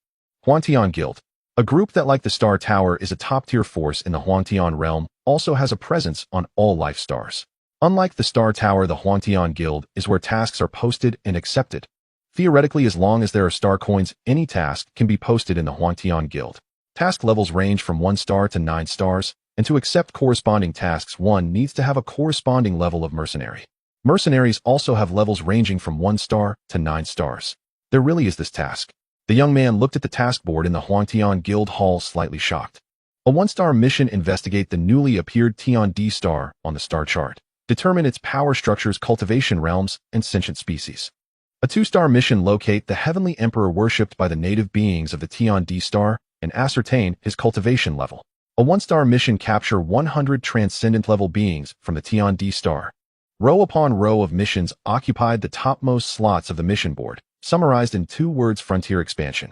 Huangtian Guild. A group that, like the Star Tower, is a top-tier force in the Huangtian realm, also has a presence on all life stars. Unlike the Star Tower, the Huangtian Guild is where tasks are posted and accepted. Theoretically, as long as there are star coins, any task can be posted in the Huangtian Guild. Task levels range from 1 star to 9 stars, and to accept corresponding tasks, one needs to have a corresponding level of mercenary. Mercenaries also have levels ranging from 1 star to 9 stars. There really is this task. The young man looked at the task board in the Huangtian Guild hall, slightly shocked. A 1-star mission: investigate the newly appeared Tian D star on the star chart. Determine its power structures, cultivation realms, and sentient species. A 2-star mission: locate the Heavenly Emperor worshipped by the native beings of the Tian D star and ascertain his cultivation level. A 1-star mission: capture 100 transcendent level beings from the Tian D star. Row upon row of missions occupied the topmost slots of the mission board, summarized in 2 words: frontier expansion.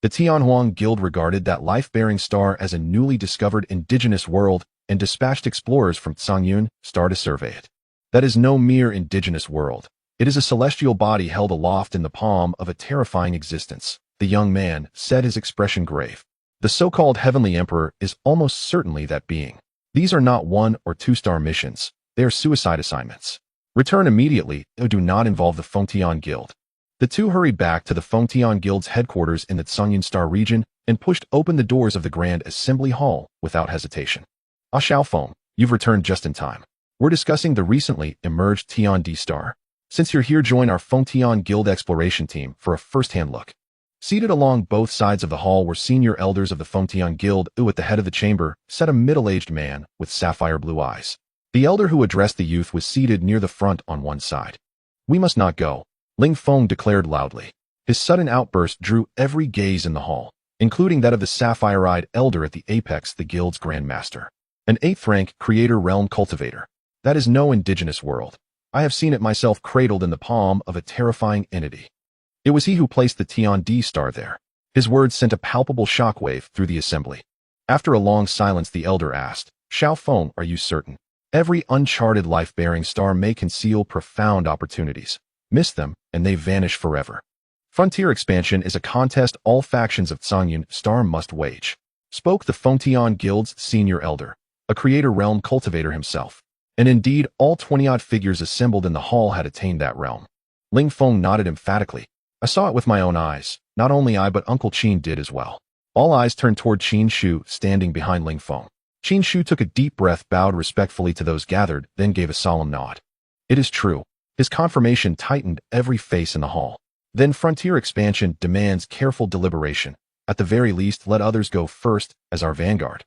The Tianhuang Guild regarded that life-bearing star as a newly discovered indigenous world and dispatched explorers from Songyun star to survey it. That is no mere indigenous world. It is a celestial body held aloft in the palm of a terrifying existence, the young man said, his expression grave. The so-called Heavenly Emperor is almost certainly that being. These are not 1 or 2-star missions. They are suicide assignments. Return immediately or do not involve the Fengtian Guild. The two hurried back to the Fengtian Guild's headquarters in the Songyun Star region and pushed open the doors of the Grand Assembly Hall without hesitation. Ah, Xiaofeng, you've returned just in time. We're discussing the recently emerged Tian D star. Since you're here, join our Fengtian Guild exploration team for a first-hand look. Seated along both sides of the hall were senior elders of the Fengtian Guild. At the head of the chamber sat a middle-aged man with sapphire blue eyes. The elder who addressed the youth was seated near the front on one side. We must not go, Ling Feng declared loudly. His sudden outburst drew every gaze in the hall, including that of the sapphire-eyed elder at the apex, the guild's Grand Master. An 8th-rank creator realm cultivator. That is no indigenous world. I have seen it myself, cradled in the palm of a terrifying entity. It was he who placed the Tian D star there. His words sent a palpable shockwave through the assembly. After a long silence, the elder asked, Xiaofeng, are you certain? Every uncharted life-bearing star may conceal profound opportunities. Miss them, and they vanish forever. Frontier expansion is a contest all factions of Songyun star must wage, spoke the Fengtian Guild's senior elder, a creator realm cultivator himself. And indeed, all 20-odd figures assembled in the hall had attained that realm. Ling Feng nodded emphatically. I saw it with my own eyes. Not only I, but Uncle Qin did as well. All eyes turned toward Qin Shu, standing behind Ling Feng. Qin Shu took a deep breath, bowed respectfully to those gathered, then gave a solemn nod. It is true. His confirmation tightened every face in the hall. Then frontier expansion demands careful deliberation. At the very least, let others go first as our vanguard.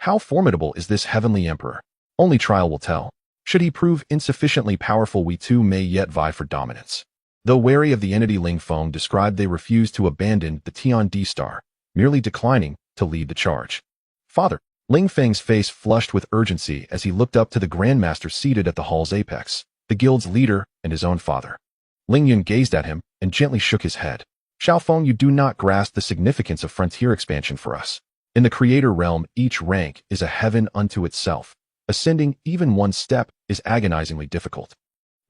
How formidable is this Heavenly Emperor? Only trial will tell. Should he prove insufficiently powerful, we too may yet vie for dominance. Though wary of the entity Ling Feng described, they refused to abandon the Tian D star, merely declining to lead the charge. Father, Ling Feng's face flushed with urgency as he looked up to the Grandmaster seated at the hall's apex, the guild's leader and his own father. Ling Yun gazed at him and gently shook his head. Xiaofeng, you do not grasp the significance of frontier expansion for us. In the creator realm, each rank is a heaven unto itself. Ascending even 1 step is agonizingly difficult.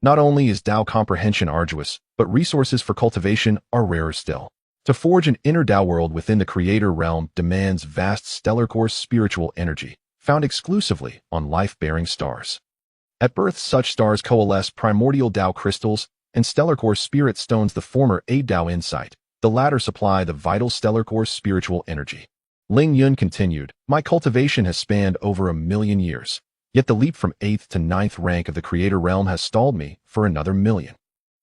Not only is Dao comprehension arduous, but resources for cultivation are rarer still. To forge an inner Dao world within the creator realm demands vast stellar core spiritual energy, found exclusively on life-bearing stars. At birth, such stars coalesce primordial Dao crystals and stellar core spirit stones. The former aid Dao insight, the latter supply the vital stellar core spiritual energy. Ling Yun continued, my cultivation has spanned over 1,000,000 years. Yet the leap from 8th to 9th rank of the creator realm has stalled me for another 1,000,000.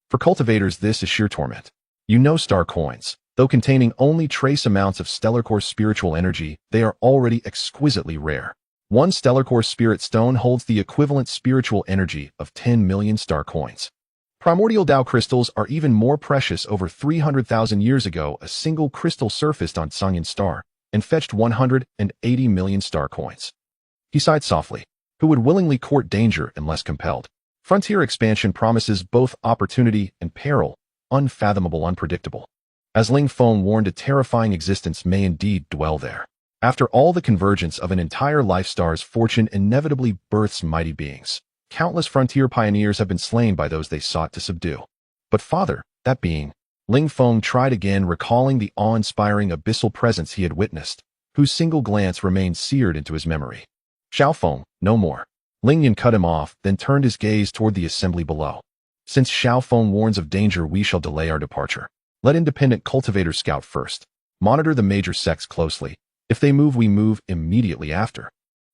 For cultivators, this is sheer torment. You know, star coins, though containing only trace amounts of stellar core spiritual energy, they are already exquisitely rare. 1 stellar core spirit stone holds the equivalent spiritual energy of 10,000,000 star coins. Primordial Dao crystals are even more precious. Over 300,000 years ago, a single crystal surfaced on Songyun star and fetched 180 million star coins. He sighed softly. Who would willingly court danger unless compelled? Frontier expansion promises both opportunity and peril, unfathomable, unpredictable. As Ling Feng warned, a terrifying existence may indeed dwell there. After all, the convergence of an entire life star's fortune inevitably births mighty beings. Countless frontier pioneers have been slain by those they sought to subdue. But father, that being, Ling Feng tried again, recalling the awe-inspiring abyssal presence he had witnessed, whose single glance remained seared into his memory. Xiao Feng, no more. Ling Yan cut him off, then turned his gaze toward the assembly below. Since Xiao Feng warns of danger, we shall delay our departure. Let independent cultivators scout first. Monitor the major sects closely. If they move, we move immediately after.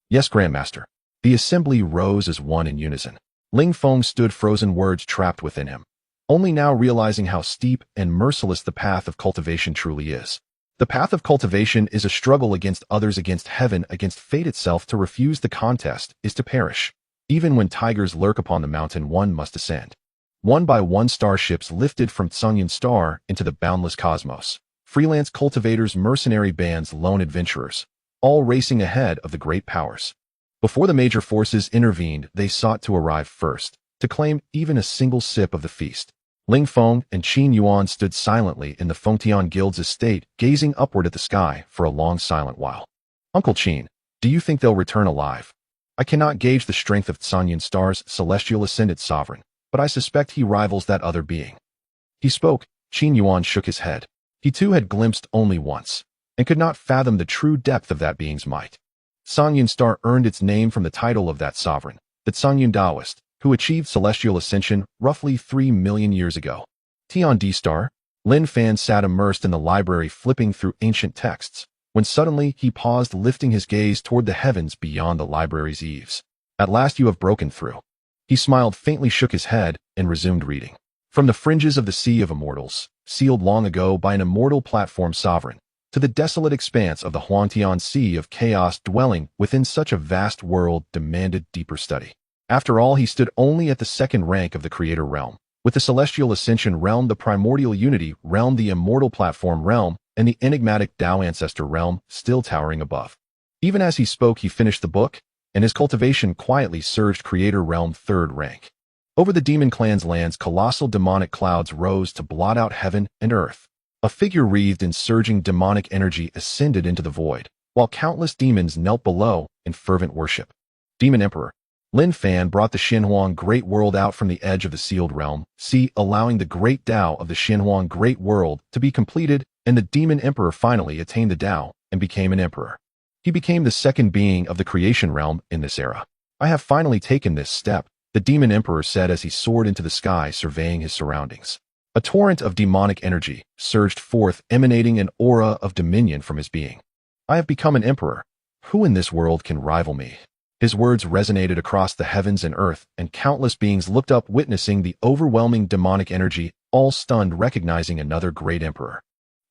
Yes, Grandmaster. The assembly rose as one in unison. Ling Feng stood frozen, words trapped within him, only now realizing how steep and merciless the path of cultivation truly is. The path of cultivation is a struggle against others, against heaven, against fate itself. To refuse the contest is to perish. Even when tigers lurk upon the mountain, one must ascend. One by one, starships lifted from Tsungyan Star into the boundless cosmos. Freelance cultivators, mercenary bands, lone adventurers, all racing ahead of the great powers. Before the major forces intervened, they sought to arrive first, to claim even a single sip of the feast. Ling Feng and Qin Yuan stood silently in the Fengtian Guild's estate, gazing upward at the sky for a long silent while. Uncle Qin, do you think they'll return alive? I cannot gauge the strength of Tsungyan Star's celestial ascended sovereign, but I suspect he rivals that other being. He spoke. Qin Yuan shook his head. He too had glimpsed only once, and could not fathom the true depth of that being's might. Tsungyan Star earned its name from the title of that sovereign, the Tsungyan Taoist, who achieved celestial ascension roughly 3 million years ago. Tian D Star, Lin Fan sat immersed in the library, flipping through ancient texts, when suddenly he paused, lifting his gaze toward the heavens beyond the library's eaves. At last you have broken through. He smiled faintly, shook his head, and resumed reading. From the fringes of the Sea of Immortals, sealed long ago by an immortal platform sovereign, to the desolate expanse of the Huangtian Sea of chaos, dwelling within such a vast world demanded deeper study. After all, he stood only at the second rank of the Creator realm, with the Celestial Ascension realm, the Primordial Unity realm, the Immortal Platform realm, and the enigmatic Tao Ancestor realm still towering above. Even as he spoke, he finished the book, and his cultivation quietly surged Creator realm third rank. Over the demon clan's lands, colossal demonic clouds rose to blot out heaven and earth. A figure wreathed in surging demonic energy ascended into the void, while countless demons knelt below in fervent worship. Demon Emperor Lin Fan brought the Xinhuang Great World out from the edge of the sealed realm, allowing the great Tao of the Xinhuang Great World to be completed, and the Demon Emperor finally attained the Tao and became an emperor. He became the second being of the creation realm in this era. I have finally taken this step, the Demon Emperor said as he soared into the sky, surveying his surroundings. A torrent of demonic energy surged forth, emanating an aura of dominion from his being. I have become an emperor. Who in this world can rival me? His words resonated across the heavens and earth, and countless beings looked up, witnessing the overwhelming demonic energy, all stunned, recognizing another great emperor.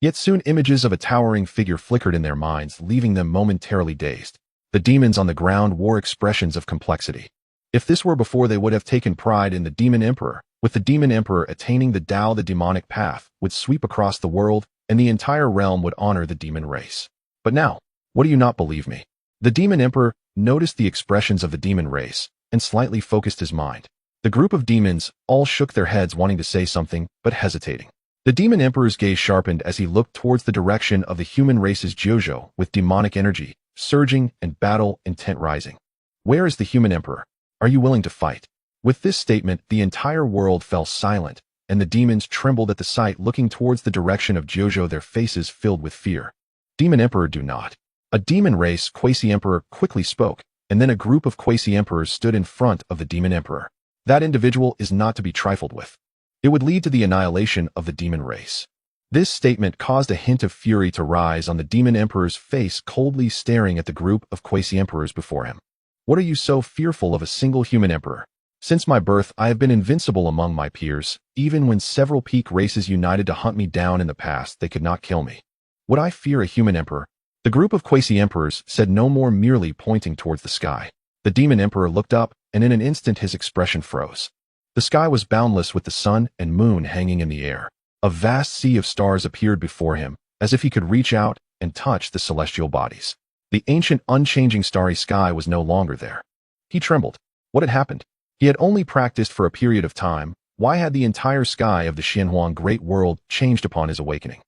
Yet soon images of a towering figure flickered in their minds, leaving them momentarily dazed. The demons on the ground wore expressions of complexity. If this were before, they would have taken pride in the Demon Emperor. With the Demon Emperor attaining the Tao, the demonic path would sweep across the world, and the entire realm would honor the demon race. But now, what, do you not believe me? The Demon Emperor noticed the expressions of the demon race, and slightly focused his mind. The group of demons all shook their heads, wanting to say something, but hesitating. The Demon Emperor's gaze sharpened as he looked towards the direction of the human race's Jojo, with demonic energy surging and battle intent rising. Where is the human emperor? Are you willing to fight? With this statement, the entire world fell silent, and the demons trembled at the sight, looking towards the direction of Jojo, their faces filled with fear. Demon Emperor, do not. A demon race quasi-emperor quickly spoke, and then a group of quasi-emperors stood in front of the Demon Emperor. That individual is not to be trifled with. It would lead to the annihilation of the demon race. This statement caused a hint of fury to rise on the Demon Emperor's face, coldly staring at the group of quasi-emperors before him. What are you so fearful of a single human emperor? Since my birth, I have been invincible among my peers. Even when several peak races united to hunt me down in the past, they could not kill me. Would I fear a human emperor? The group of quasi-emperors said no more, merely pointing towards the sky. The Demon Emperor looked up, and in an instant his expression froze. The sky was boundless, with the sun and moon hanging in the air. A vast sea of stars appeared before him, as if he could reach out and touch the celestial bodies. The ancient, unchanging starry sky was no longer there. He trembled. What had happened? He had only practiced for a period of time. Why had the entire sky of the Xinhuang Great World changed upon his awakening?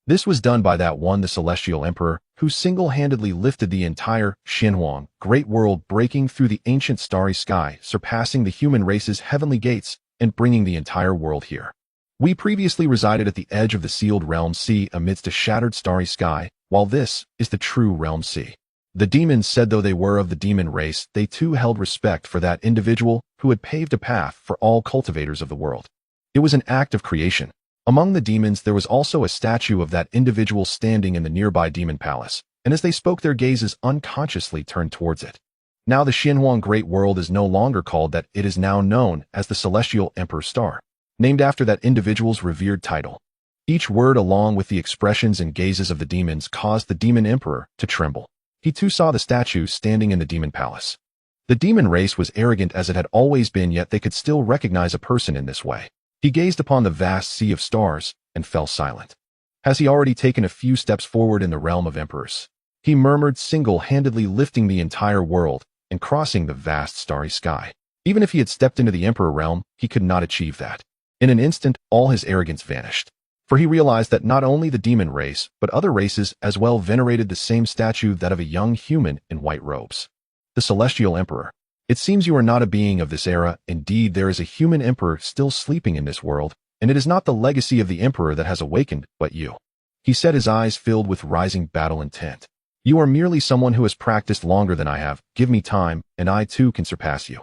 This was done by that one, the Celestial Emperor, who single-handedly lifted the entire Xinhuang great world, breaking through the ancient starry sky, surpassing the human race's heavenly gates, and bringing the entire world here. We previously resided at the edge of the sealed realm sea amidst a shattered starry sky, while this is the true realm sea. The demons said though they were of the demon race, they too held respect for that individual who had paved a path for all cultivators of the world. It was an act of creation. Among the demons there was also a statue of that individual standing in the nearby demon palace, and as they spoke their gazes unconsciously turned towards it. Now the Xinhuang Great World is no longer called that, it is now known as the Celestial Emperor Star, named after that individual's revered title. Each word along with the expressions and gazes of the demons caused the demon emperor to tremble. He too saw the statue standing in the demon palace. The demon race was arrogant as it had always been, yet they could still recognize a person in this way. He gazed upon the vast sea of stars and fell silent. Has he already taken a few steps forward in the realm of emperors? He murmured, single-handedly lifting the entire world and crossing the vast starry sky. Even if he had stepped into the emperor realm, he could not achieve that. In an instant, all his arrogance vanished. For he realized that not only the demon race, but other races as well venerated the same statue, that of a young human in white robes. The Celestial Emperor. It seems you are not a being of this era. Indeed, there is a human emperor still sleeping in this world, and it is not the legacy of the emperor that has awakened, but you. He said, his eyes filled with rising battle intent. You are merely someone who has practiced longer than I have. Give me time, and I too can surpass you.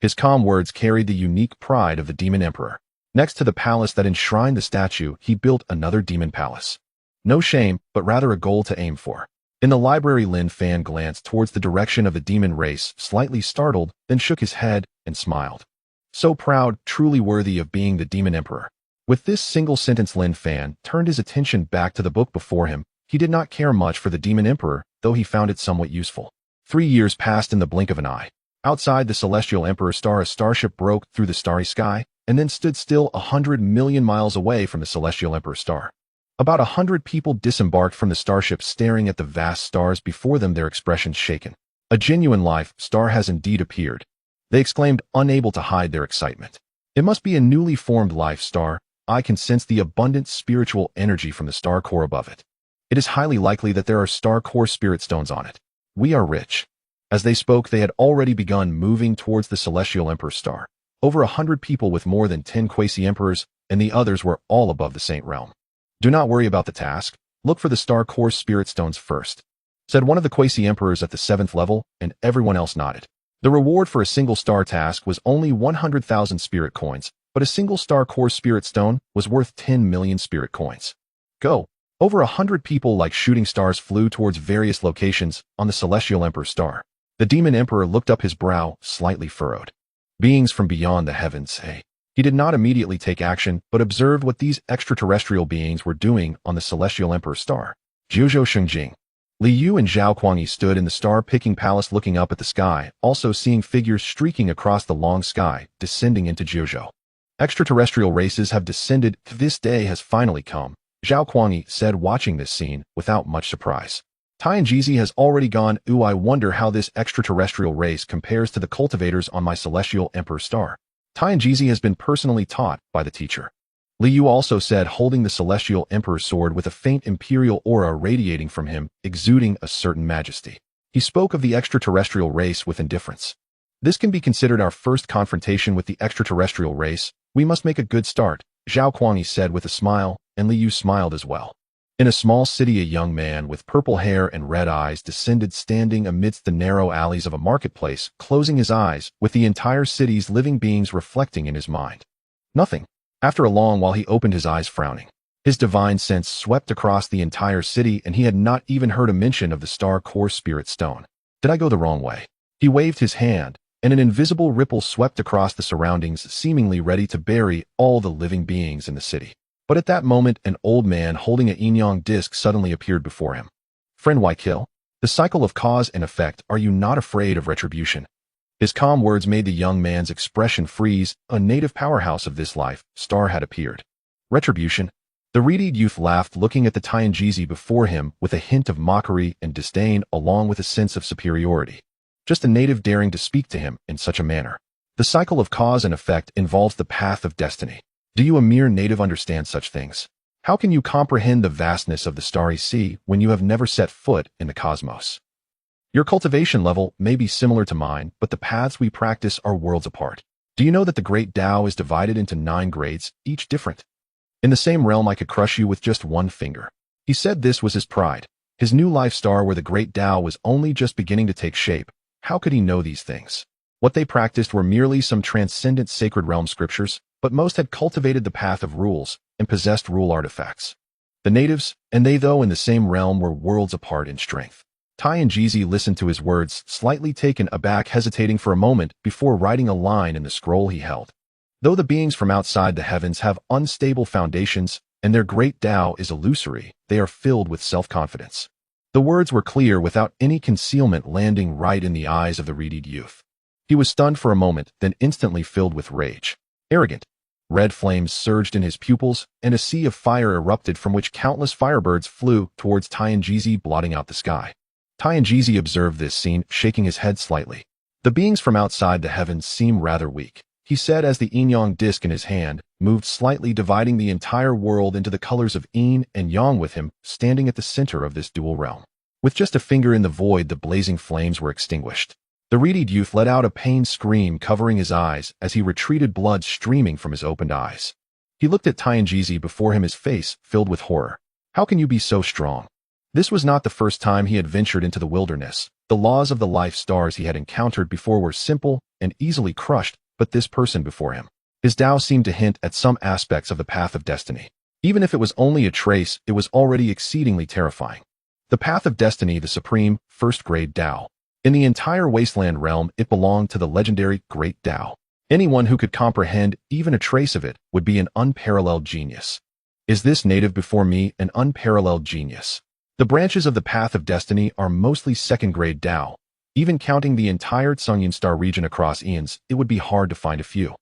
His calm words carried the unique pride of the demon emperor. Next to the palace that enshrined the statue, he built another demon palace. No shame, but rather a goal to aim for. In the library, Lin Fan glanced towards the direction of the demon race, slightly startled, then shook his head and smiled. So proud, truly worthy of being the demon emperor. With this single sentence, Lin Fan turned his attention back to the book before him. He did not care much for the demon emperor, though he found it somewhat useful. 3 years passed in the blink of an eye. Outside the Celestial Emperor Star, a starship broke through the starry sky, and then stood still 100 million miles away from the Celestial Emperor Star. About 100 people disembarked from the starship, staring at the vast stars before them, their expressions shaken. A genuine life star has indeed appeared, they exclaimed, unable to hide their excitement. It must be a newly formed life star. I can sense the abundant spiritual energy from the star core above it. It is highly likely that there are star core spirit stones on it. We are rich. As they spoke, they had already begun moving towards the Celestial Emperor Star. Over 100 people with more than 10 quasi-emperors, and the others were all above the Saint Realm. Do not worry about the task. Look for the star core spirit stones first, said one of the quasi-emperors at the 7th level, and everyone else nodded. The reward for a single star task was only 100,000 spirit coins, but a single star core spirit stone was worth 10 million spirit coins. Go. Over 100 people like shooting stars flew towards various locations on the Celestial Emperor Star. The demon emperor looked up, his brow slightly furrowed. Beings from beyond the heavens, eh? He did not immediately take action, but observed what these extraterrestrial beings were doing on the Celestial Emperor Star. Jiuzhou Shengjing. Li Yu and Zhao Kuangyi stood in the star-picking palace looking up at the sky, also seeing figures streaking across the long sky, descending into Jiuzhou. Extraterrestrial races have descended. This day has finally come, Zhao Kuangyi said, watching this scene without much surprise. Tianjizi has already gone. Ooh, I wonder how this extraterrestrial race compares to the cultivators on my Celestial Emperor Star. Tianjizi has been personally taught by the teacher. Li Yu also said, holding the Celestial Emperor's sword with a faint imperial aura radiating from him, exuding a certain majesty. He spoke of the extraterrestrial race with indifference. This can be considered our first confrontation with the extraterrestrial race. We must make a good start, Zhao Kuangyi said with a smile, and Li Yu smiled as well. In a small city, a young man with purple hair and red eyes descended, standing amidst the narrow alleys of a marketplace, closing his eyes, with the entire city's living beings reflecting in his mind. Nothing. After a long while he opened his eyes, frowning. His divine sense swept across the entire city, and he had not even heard a mention of the star core spirit stone. Did I go the wrong way? He waved his hand, and an invisible ripple swept across the surroundings, seemingly ready to bury all the living beings in the city. But at that moment, an old man holding a yin-yang disc suddenly appeared before him. Friend, why kill? The cycle of cause and effect. Are you not afraid of retribution? His calm words made the young man's expression freeze. A native powerhouse of this life star had appeared. Retribution? The reedy youth laughed, looking at the Tianjizi before him with a hint of mockery and disdain, along with a sense of superiority. Just a native daring to speak to him in such a manner. The cycle of cause and effect involves the path of destiny. Do you, a mere native, understand such things? How can you comprehend the vastness of the starry sea when you have never set foot in the cosmos? Your cultivation level may be similar to mine, but the paths we practice are worlds apart. Do you know that the great Tao is divided into 9 grades, each different? In the same realm I could crush you with just one finger. He said this was his pride. His new life star where the great Tao was only just beginning to take shape. How could he know these things? What they practiced were merely some transcendent sacred realm scriptures, but most had cultivated the path of rules and possessed rule artifacts. The natives, and they though in the same realm, were worlds apart in strength. Tai and Jeezy listened to his words, slightly taken aback, hesitating for a moment before writing a line in the scroll he held. Though the beings from outside the heavens have unstable foundations, and their great Tao is illusory, they are filled with self-confidence. The words were clear without any concealment, landing right in the eyes of the reedied youth. He was stunned for a moment, then instantly filled with rage. Arrogant. Red flames surged in his pupils, and a sea of fire erupted from which countless firebirds flew towards Tai and Jeezy, blotting out the sky. Tai and Jeezy observed this scene, shaking his head slightly. The beings from outside the heavens seem rather weak, he said as the yin-yang disc in his hand moved slightly, dividing the entire world into the colors of yin and yang, with him standing at the center of this dual realm. With just a finger in the void, the blazing flames were extinguished. The reedied youth let out a pained scream, covering his eyes as he retreated, blood streaming from his opened eyes. He looked at Tai and Jeezy before him, his face filled with horror. How can you be so strong? This was not the first time he had ventured into the wilderness. The laws of the life stars he had encountered before were simple and easily crushed, but this person before him, his Tao seemed to hint at some aspects of the path of destiny. Even if it was only a trace, it was already exceedingly terrifying. The path of destiny, the supreme, first-grade Tao. In the entire wasteland realm, it belonged to the legendary Great Tao. Anyone who could comprehend even a trace of it would be an unparalleled genius. Is this native before me an unparalleled genius? The branches of the path of destiny are mostly second-grade Tao. Even counting the entire Tsungyun star region across eons, it would be hard to find a few.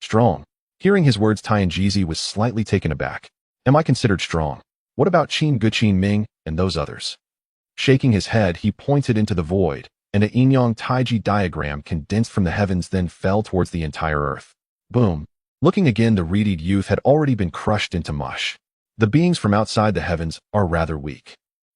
Strong. Hearing his words, Tai and Jeezy was slightly taken aback. Am I considered strong? What about Qin Guqin Ming and those others? Shaking his head, he pointed into the void, and a yin-yang taiji diagram condensed from the heavens then fell towards the entire earth. Boom. Looking again, the reedied youth had already been crushed into mush. The beings from outside the heavens are rather weak.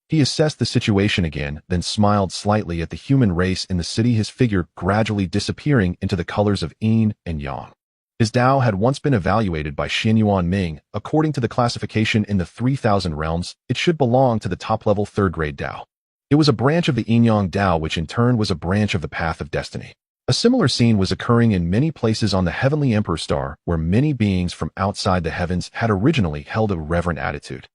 He assessed the situation again, then smiled slightly at the human race in the city, his figure gradually disappearing into the colors of yin and yang. His Tao had once been evaluated by Xianyuan Ming. According to the classification in the 3000 realms, it should belong to the top-level third-grade Tao. It was a branch of the yin-yang Tao, which in turn was a branch of the path of destiny. A similar scene was occurring in many places on the Heavenly Emperor star, where many beings from outside the heavens had originally held a reverent attitude.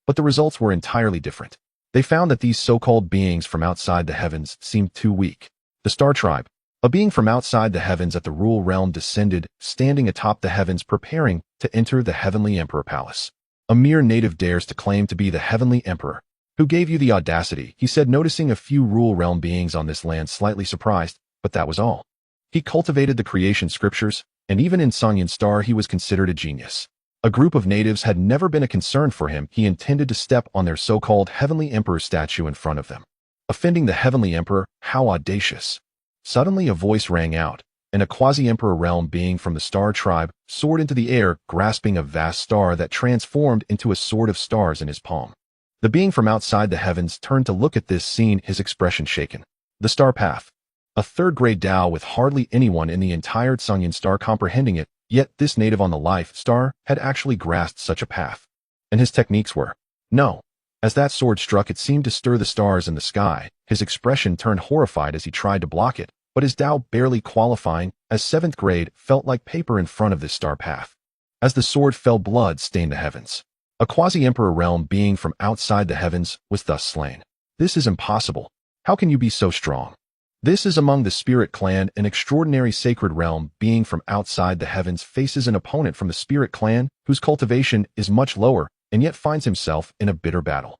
But the results were entirely different. They found that these so-called beings from outside the heavens seemed too weak. The Star Tribe, a being from outside the heavens at the rule realm, descended, standing atop the heavens, preparing to enter the Heavenly Emperor Palace. A mere native dares to claim to be the Heavenly Emperor. Who gave you the audacity? He said, noticing a few rule realm beings on this land, slightly surprised, but that was all. He cultivated the creation scriptures, and even in Tsungyun star he was considered a genius. A group of natives had never been a concern for him. He intended to step on their so-called Heavenly Emperor statue in front of them. Offending the Heavenly Emperor? How audacious. Suddenly a voice rang out, and a quasi-emperor realm being from the Star Tribe soared into the air, grasping a vast star that transformed into a sword of stars in his palm. The being from outside the heavens turned to look at this scene, his expression shaken. The Star Path. A third-grade Tao with hardly anyone in the entire Tsungyun star comprehending it, yet this native on the life star had actually grasped such a path. And his techniques were, no. As that sword struck, it seemed to stir the stars in the sky. His expression turned horrified as he tried to block it, but his Tao, barely qualifying as 7th grade, felt like paper in front of this star path. As the sword fell, blood stained the heavens. A quasi-emperor realm being from outside the heavens was thus slain. This is impossible. How can you be so strong? This is among the Spirit Clan, an extraordinary sacred realm being from outside the heavens faces an opponent from the Spirit Clan whose cultivation is much lower and yet finds himself in a bitter battle.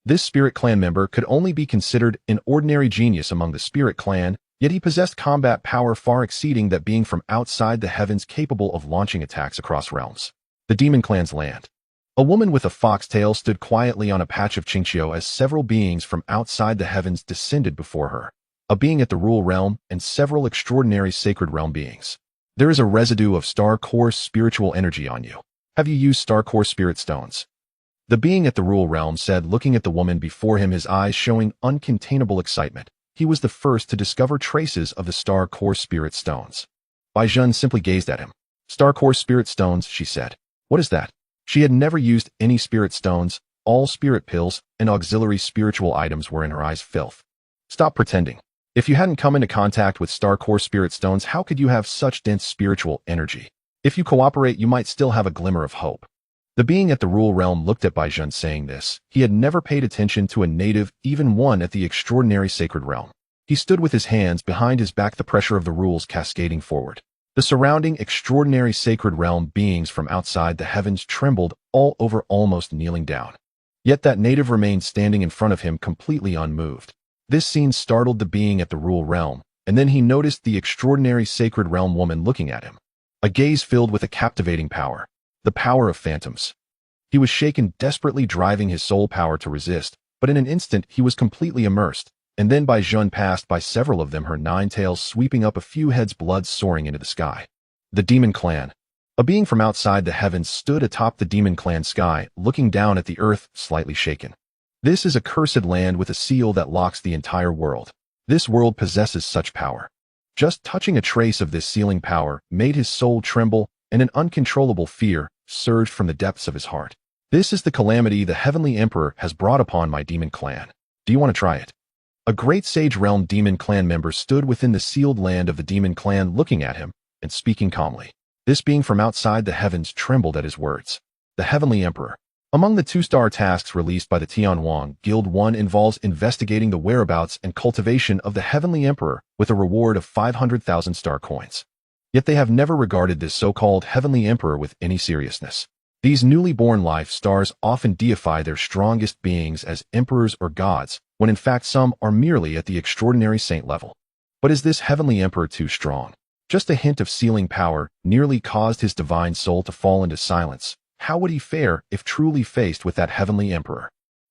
This Spirit Clan member could only be considered an ordinary genius among the Spirit Clan, yet he possessed combat power far exceeding that being from outside the heavens, capable of launching attacks across realms. The Demon Clan's land. A woman with a foxtail stood quietly on a patch of Qingqiu as several beings from outside the heavens descended before her. A being at the rule realm, and several extraordinary sacred realm beings. There is a residue of Star Core spiritual energy on you. Have you used Star Core spirit stones? The being at the rule realm said, looking at the woman before him, his eyes showing uncontainable excitement. He was the first to discover traces of the Star Core Spirit Stones. Bai Zhen simply gazed at him. Star Core Spirit Stones, she said. What is that? She had never used any spirit stones. All spirit pills and auxiliary spiritual items were in her eyes filth. Stop pretending. If you hadn't come into contact with Star Core Spirit Stones, how could you have such dense spiritual energy? If you cooperate, you might still have a glimmer of hope. The being at the rule realm looked at Bai Zhen saying this. He had never paid attention to a native, even one at the extraordinary sacred realm. He stood with his hands behind his back, the pressure of the rules cascading forward. The surrounding extraordinary sacred realm beings from outside the heavens trembled all over, almost kneeling down. Yet that native remained standing in front of him, completely unmoved. This scene startled the being at the rule realm, and then he noticed the extraordinary sacred realm woman looking at him. A gaze filled with a captivating power. The power of phantoms. He was shaken, desperately driving his soul power to resist, but in an instant he was completely immersed, and then Bai Zhen passed by several of them, her 9 tails sweeping up, a few heads, blood soaring into the sky. The Demon Clan. A being from outside the heavens stood atop the Demon Clan sky, looking down at the earth, slightly shaken. This is a cursed land with a seal that locks the entire world. This world possesses such power. Just touching a trace of this sealing power made his soul tremble, and an uncontrollable fear surged from the depths of his heart. This is the calamity the Heavenly Emperor has brought upon my Demon Clan. Do you want to try it? A great Sage Realm Demon Clan member stood within the sealed land of the Demon Clan, looking at him and speaking calmly. This being from outside the heavens trembled at his words. The Heavenly Emperor. Among the 2-star tasks released by the Tianhuang Guild, one involves investigating the whereabouts and cultivation of the Heavenly Emperor with a reward of 500,000 star coins. Yet they have never regarded this so-called Heavenly Emperor with any seriousness. These newly born life stars often deify their strongest beings as emperors or gods, when in fact some are merely at the extraordinary saint level. But is this Heavenly Emperor too strong? Just a hint of sealing power nearly caused his divine soul to fall into silence. How would he fare if truly faced with that Heavenly Emperor?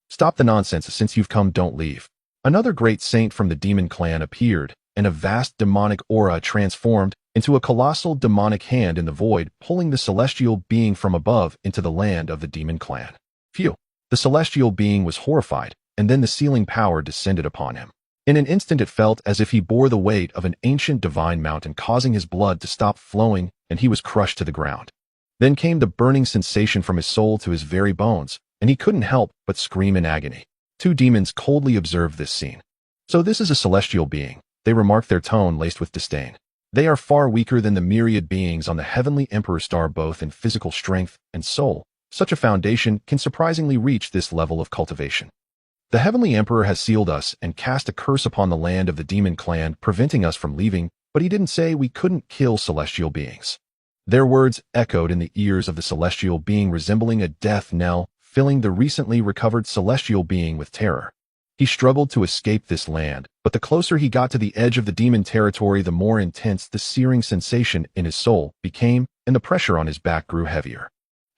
Stop the nonsense. Since you've come, don't leave. Another great saint from the Demon Clan appeared, and a vast demonic aura transformed into a colossal demonic hand in the void, pulling the celestial being from above into the land of the Demon Clan. Phew! The celestial being was horrified, and then the sealing power descended upon him. In an instant it felt as if he bore the weight of an ancient divine mountain, causing his blood to stop flowing, and he was crushed to the ground. Then came the burning sensation from his soul to his very bones, and he couldn't help but scream in agony. 2 demons coldly observed this scene. So this is a celestial being, they remarked, their tone laced with disdain. They are far weaker than the myriad beings on the Heavenly Emperor star, both in physical strength and soul. Such a foundation can surprisingly reach this level of cultivation. The Heavenly Emperor has sealed us and cast a curse upon the land of the Demon Clan, preventing us from leaving, but he didn't say we couldn't kill celestial beings. Their words echoed in the ears of the celestial being, resembling a death knell, filling the recently recovered celestial being with terror. He struggled to escape this land, but the closer he got to the edge of the demon territory, the more intense the searing sensation in his soul became, and the pressure on his back grew heavier.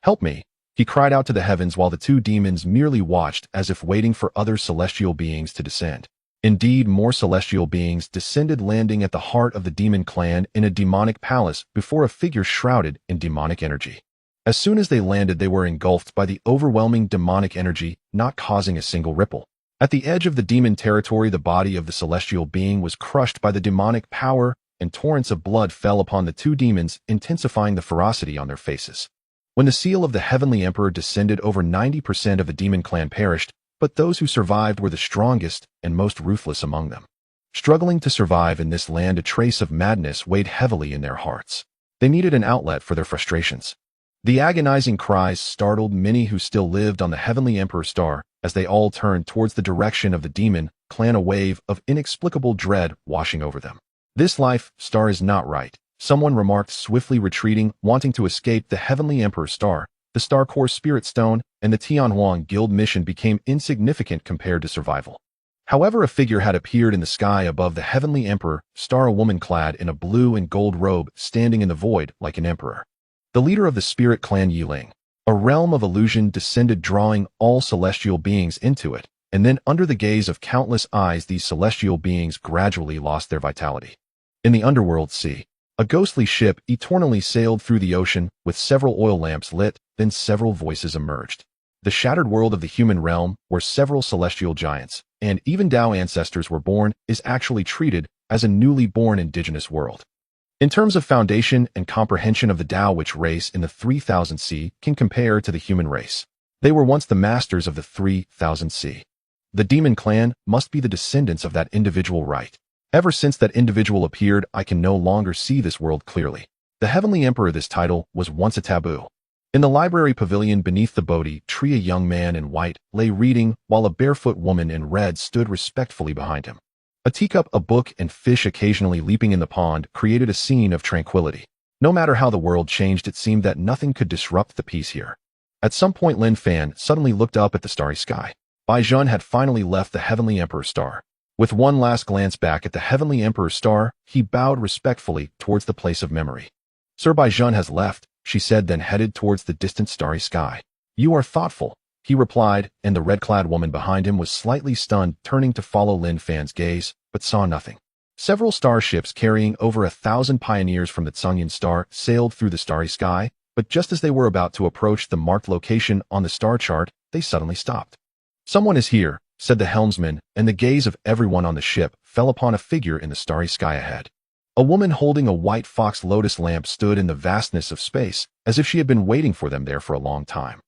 Help me! He cried out to the heavens, while the 2 demons merely watched, as if waiting for other celestial beings to descend. Indeed, more celestial beings descended, landing at the heart of the Demon Clan in a demonic palace before a figure shrouded in demonic energy. As soon as they landed, they were engulfed by the overwhelming demonic energy, not causing a single ripple. At the edge of the demon territory, the body of the celestial being was crushed by the demonic power, and torrents of blood fell upon the 2 demons, intensifying the ferocity on their faces. When the seal of the Heavenly Emperor descended, over 90% of the Demon Clan perished, but those who survived were the strongest and most ruthless among them. Struggling to survive in this land, a trace of madness weighed heavily in their hearts. They needed an outlet for their frustrations. The agonizing cries startled many who still lived on the Heavenly Emperor star. As they all turned towards the direction of the Demon Clan, a wave of inexplicable dread washing over them. This life star is not right, someone remarked, swiftly retreating, wanting to escape the Heavenly Emperor star. The Star Core Spirit Stone and the Tianhuang Guild mission became insignificant compared to survival. However, a figure had appeared in the sky above the Heavenly Emperor star, a woman clad in a blue and gold robe, standing in the void like an emperor. The leader of the Spirit Clan, Yiling. A realm of illusion descended, drawing all celestial beings into it, and then under the gaze of countless eyes, these celestial beings gradually lost their vitality. In the underworld sea, a ghostly ship eternally sailed through the ocean with several oil lamps lit, then several voices emerged. the shattered world of the human realm, where several celestial giants and even Tao ancestors were born, is actually treated as a newly born indigenous world. In terms of foundation and comprehension of the Tao, which race in the 3000C can compare to the human race. They were once the masters of the 3000C. The demon clan must be the descendants of that individual, right? Ever since that individual appeared, I can no longer see this world clearly. The Heavenly Emperor. This title was once a taboo. In the library pavilion beneath the Bodhi tree, a young man in white lay reading, while a barefoot woman in red stood respectfully behind him. A teacup, a book, and fish occasionally leaping in the pond created a scene of tranquility. No matter how the world changed, it seemed that nothing could disrupt the peace here. At some point, Lin Fan suddenly looked up at the starry sky. Bai Zhen had finally left the Heavenly Emperor's star. With one last glance back at the Heavenly Emperor's star, he bowed respectfully towards the place of memory. Sir, Bai Zhen has left, she said, then headed towards the distant starry sky. You are thoughtful, he replied, and the red-clad woman behind him was slightly stunned, turning to follow Lin Fan's gaze, but saw nothing. Several starships carrying over 1,000 pioneers from the Tsungyan star sailed through the starry sky, but just as they were about to approach the marked location on the star chart, they suddenly stopped. Someone is here, said the helmsman, and the gaze of everyone on the ship fell upon a figure in the starry sky ahead. A woman holding a white fox lotus lamp stood in the vastness of space, as if she had been waiting for them there for a long time.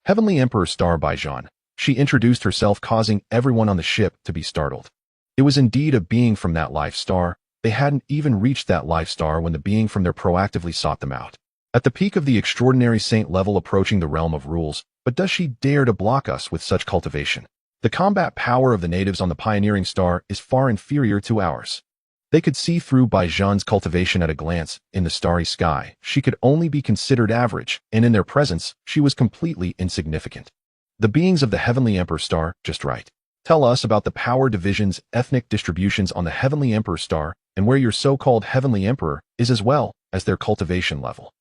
Heavenly Emperor Star Bai Zhen, she introduced herself, causing everyone on the ship to be startled. It was indeed a being from that life star. They hadn't even reached that life star when the being from there proactively sought them out. At the peak of the extraordinary saint level, approaching the realm of rules, but does she dare to block us with such cultivation? The combat power of the natives on the pioneering star is far inferior to ours. They could see through Bai Zhen's cultivation at a glance. In the starry sky, she could only be considered average, and in their presence, she was completely insignificant. The beings of the Heavenly Emperor star, just right. Tell us about the power divisions, ethnic distributions on the Heavenly Emperor star, and where your so-called Heavenly Emperor is, as well as their cultivation level.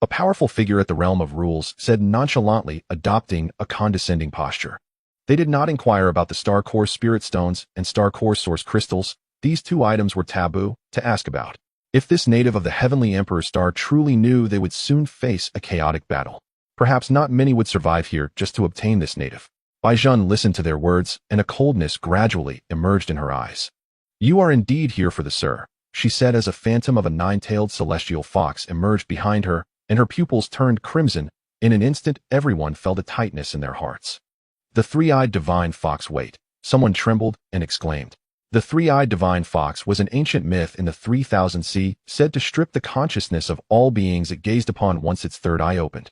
A powerful figure at the realm of rules said nonchalantly, adopting a condescending posture. They did not inquire about the Star Core Spirit Stones and Star Core Source Crystals. These two items were taboo to ask about. If this native of the Heavenly Emperor star truly knew, they would soon face a chaotic battle. Perhaps not many would survive here just to obtain this native. Bai Zhen listened to their words, and a coldness gradually emerged in her eyes. You are indeed here for the sir, she said, as a phantom of a nine-tailed celestial fox emerged behind her, and her pupils turned crimson. In an instant, everyone felt a tightness in their hearts. The three-eyed divine fox, wait. Someone trembled and exclaimed. The three-eyed divine fox was an ancient myth in the 3000C, said to strip the consciousness of all beings it gazed upon once its third eye opened.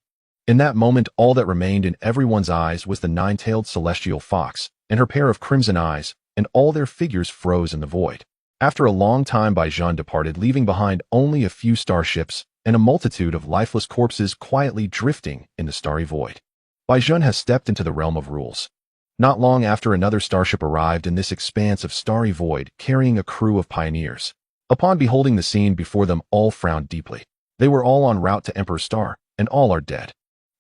In that moment, all that remained in everyone's eyes was the nine-tailed celestial fox and her pair of crimson eyes, and all their figures froze in the void. After a long time, Bai Zhen departed, leaving behind only a few starships and a multitude of lifeless corpses quietly drifting in the starry void. Bai Zhen has stepped into the realm of rules. Not long after, another starship arrived in this expanse of starry void, carrying a crew of pioneers. Upon beholding the scene before them, all frowned deeply. They were all en route to Emperor Star, and all are dead.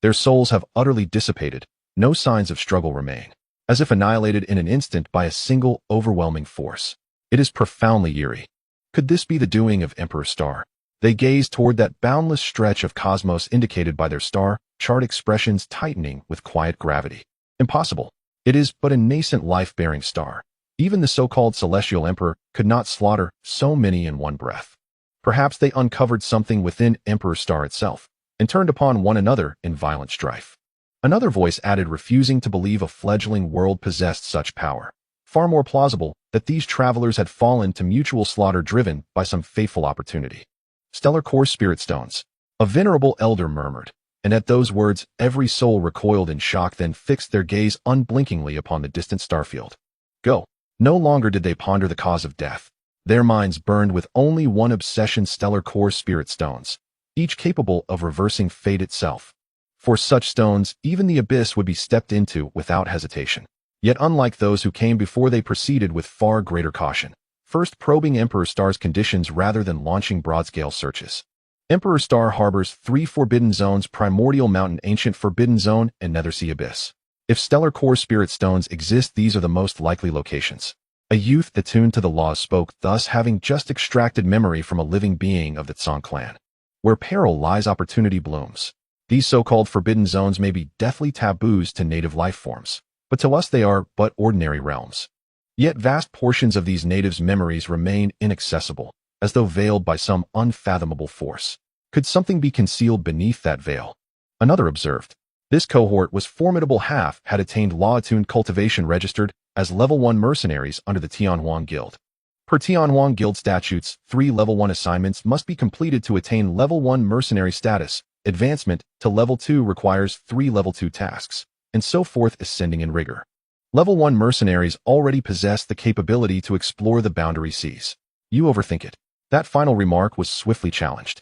Their souls have utterly dissipated. No signs of struggle remain, as if annihilated in an instant by a single, overwhelming force. It is profoundly eerie. Could this be the doing of Emperor Star? They gazed toward that boundless stretch of cosmos indicated by their star chart, expressions tightening with quiet gravity. Impossible. It is but a nascent life-bearing star. Even the so-called Celestial Emperor could not slaughter so many in one breath. Perhaps they uncovered something within Emperor Star itself, and turned upon one another in violent strife. Another voice added, refusing to believe a fledgling world possessed such power. Far more plausible that these travelers had fallen to mutual slaughter, driven by some fateful opportunity. Stellar Core Spirit Stones. A venerable elder murmured, and at those words every soul recoiled in shock, then fixed their gaze unblinkingly upon the distant starfield. Go. No longer did they ponder the cause of death. Their minds burned with only one obsession: Stellar Core Spirit Stones, each capable of reversing fate itself. For such stones, even the abyss would be stepped into without hesitation. Yet unlike those who came before, they proceeded with far greater caution, first probing Emperor Star's conditions rather than launching broad-scale searches. Emperor Star harbors 3 forbidden zones: Primordial Mountain, Ancient Forbidden Zone, and Nethersea Abyss. If Stellar Core Spirit Stones exist, these are the most likely locations. A youth attuned to the laws spoke thus, having just extracted memory from a living being of the Tsong clan. Where peril lies, opportunity blooms. These so-called forbidden zones may be deathly taboos to native life forms, but to us they are but ordinary realms. Yet vast portions of these natives' memories remain inaccessible, as though veiled by some unfathomable force. Could something be concealed beneath that veil? Another observed. This cohort was formidable. Half had attained law-attuned cultivation, registered as level 1 mercenaries under the Tianhuang Guild. Per Tianhuang Guild statutes, 3 level 1 assignments must be completed to attain level 1 mercenary status. Advancement to level 2 requires 3 level 2 tasks, and so forth, ascending in rigor. Level 1 mercenaries already possess the capability to explore the boundary seas. You overthink it. That final remark was swiftly challenged.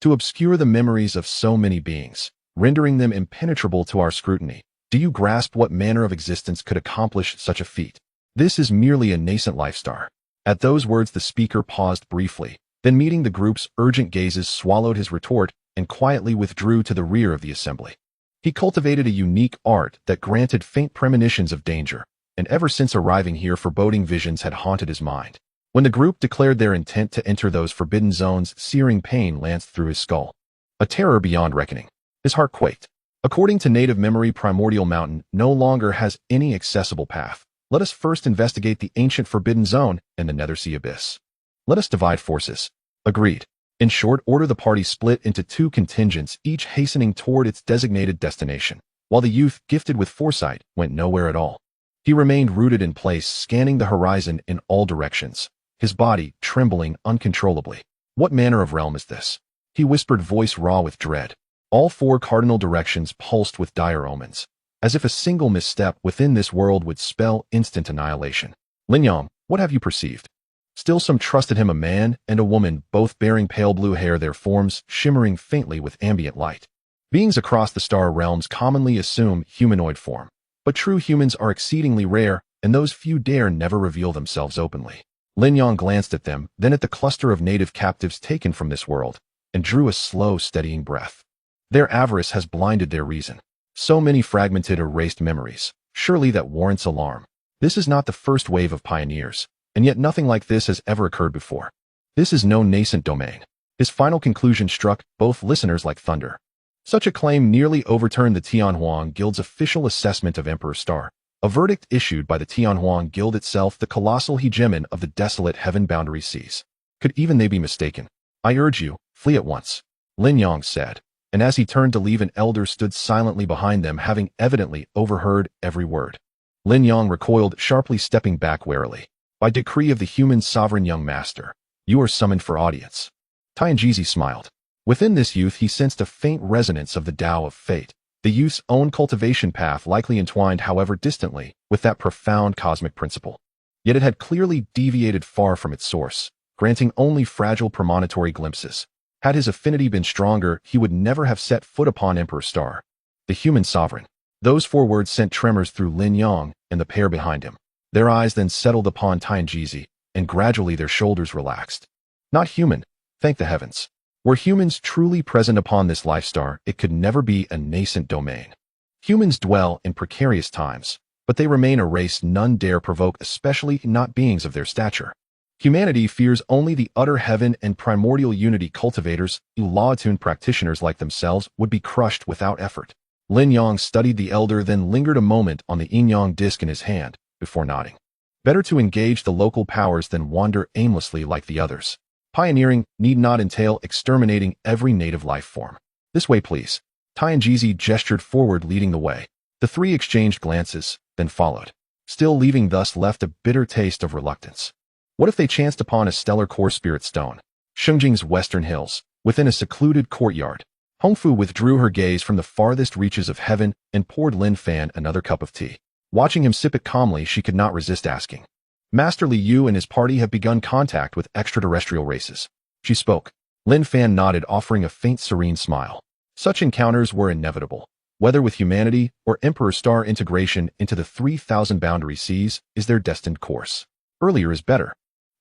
To obscure the memories of so many beings, rendering them impenetrable to our scrutiny. Do you grasp what manner of existence could accomplish such a feat? This is merely a nascent lifestar. At those words the speaker paused briefly, then meeting the group's urgent gazes swallowed his retort and quietly withdrew to the rear of the assembly. He cultivated a unique art that granted faint premonitions of danger, and ever since arriving here foreboding visions had haunted his mind. When the group declared their intent to enter those forbidden zones, searing pain lanced through his skull. A terror beyond reckoning. His heart quaked. According to native memory, Primordial Mountain no longer has any accessible path. Let us first investigate the ancient forbidden zone and the Nethersea Abyss. Let us divide forces. Agreed. In short order the party split into 2 contingents, each hastening toward its designated destination, while the youth, gifted with foresight, went nowhere at all. He remained rooted in place, scanning the horizon in all directions, his body trembling uncontrollably. What manner of realm is this? He whispered, voice raw with dread. All 4 cardinal directions pulsed with dire omens, as if a single misstep within this world would spell instant annihilation. Lin Yang, what have you perceived? Still some trusted him, a man and a woman, both bearing pale blue hair, their forms shimmering faintly with ambient light. Beings across the star realms commonly assume humanoid form, but true humans are exceedingly rare, and those few dare never reveal themselves openly. Lin Yang glanced at them, then at the cluster of native captives taken from this world, and drew a slow, steadying breath. Their avarice has blinded their reason. So many fragmented, erased memories. Surely that warrants alarm. This is not the first wave of pioneers, and yet nothing like this has ever occurred before. This is no nascent domain. His final conclusion struck both listeners like thunder. Such a claim nearly overturned the Tianhuang Guild's official assessment of Emperor Star, a verdict issued by the Tianhuang Guild itself, the colossal hegemon of the desolate heaven boundary seas. Could even they be mistaken? I urge you, flee at once, Lin Yang said. And as he turned to leave, an elder stood silently behind them, having evidently overheard every word. Lin Yang recoiled, sharply stepping back warily. By decree of the human sovereign, young master, you are summoned for audience. Tianjizi smiled. Within this youth he sensed a faint resonance of the Tao of fate, the youth's own cultivation path, likely entwined, however distantly, with that profound cosmic principle. Yet it had clearly deviated far from its source, granting only fragile premonitory glimpses. Had his affinity been stronger, he would never have set foot upon Emperor Star. The human sovereign. Those 4 words sent tremors through Lin Yang and the pair behind him. Their eyes then settled upon Tianjizi, and gradually their shoulders relaxed. Not human, thank the heavens. Were humans truly present upon this life star, it could never be a nascent domain. Humans dwell in precarious times, but they remain a race none dare provoke, especially not beings of their stature. Humanity fears only the utter heaven and primordial unity. Cultivators, law-attuned practitioners like themselves, would be crushed without effort. Lin Yang studied the elder, then lingered a moment on the yin-yang disc in his hand, before nodding. Better to engage the local powers than wander aimlessly like the others. Pioneering need not entail exterminating every native life form. This way, please. Tianjizi gestured forward, leading the way. The 3 exchanged glances, then followed, still leaving thus left a bitter taste of reluctance. What if they chanced upon a stellar core spirit stone? Shengjing's western hills, within a secluded courtyard. Hongfu withdrew her gaze from the farthest reaches of heaven and poured Lin Fan another cup of tea. Watching him sip it calmly, she could not resist asking. Master Li Yu and his party have begun contact with extraterrestrial races. She spoke. Lin Fan nodded, offering a faint serene smile. Such encounters were inevitable. Whether with humanity or Emperor Star, integration into the 3,000 boundary seas is their destined course. Earlier is better.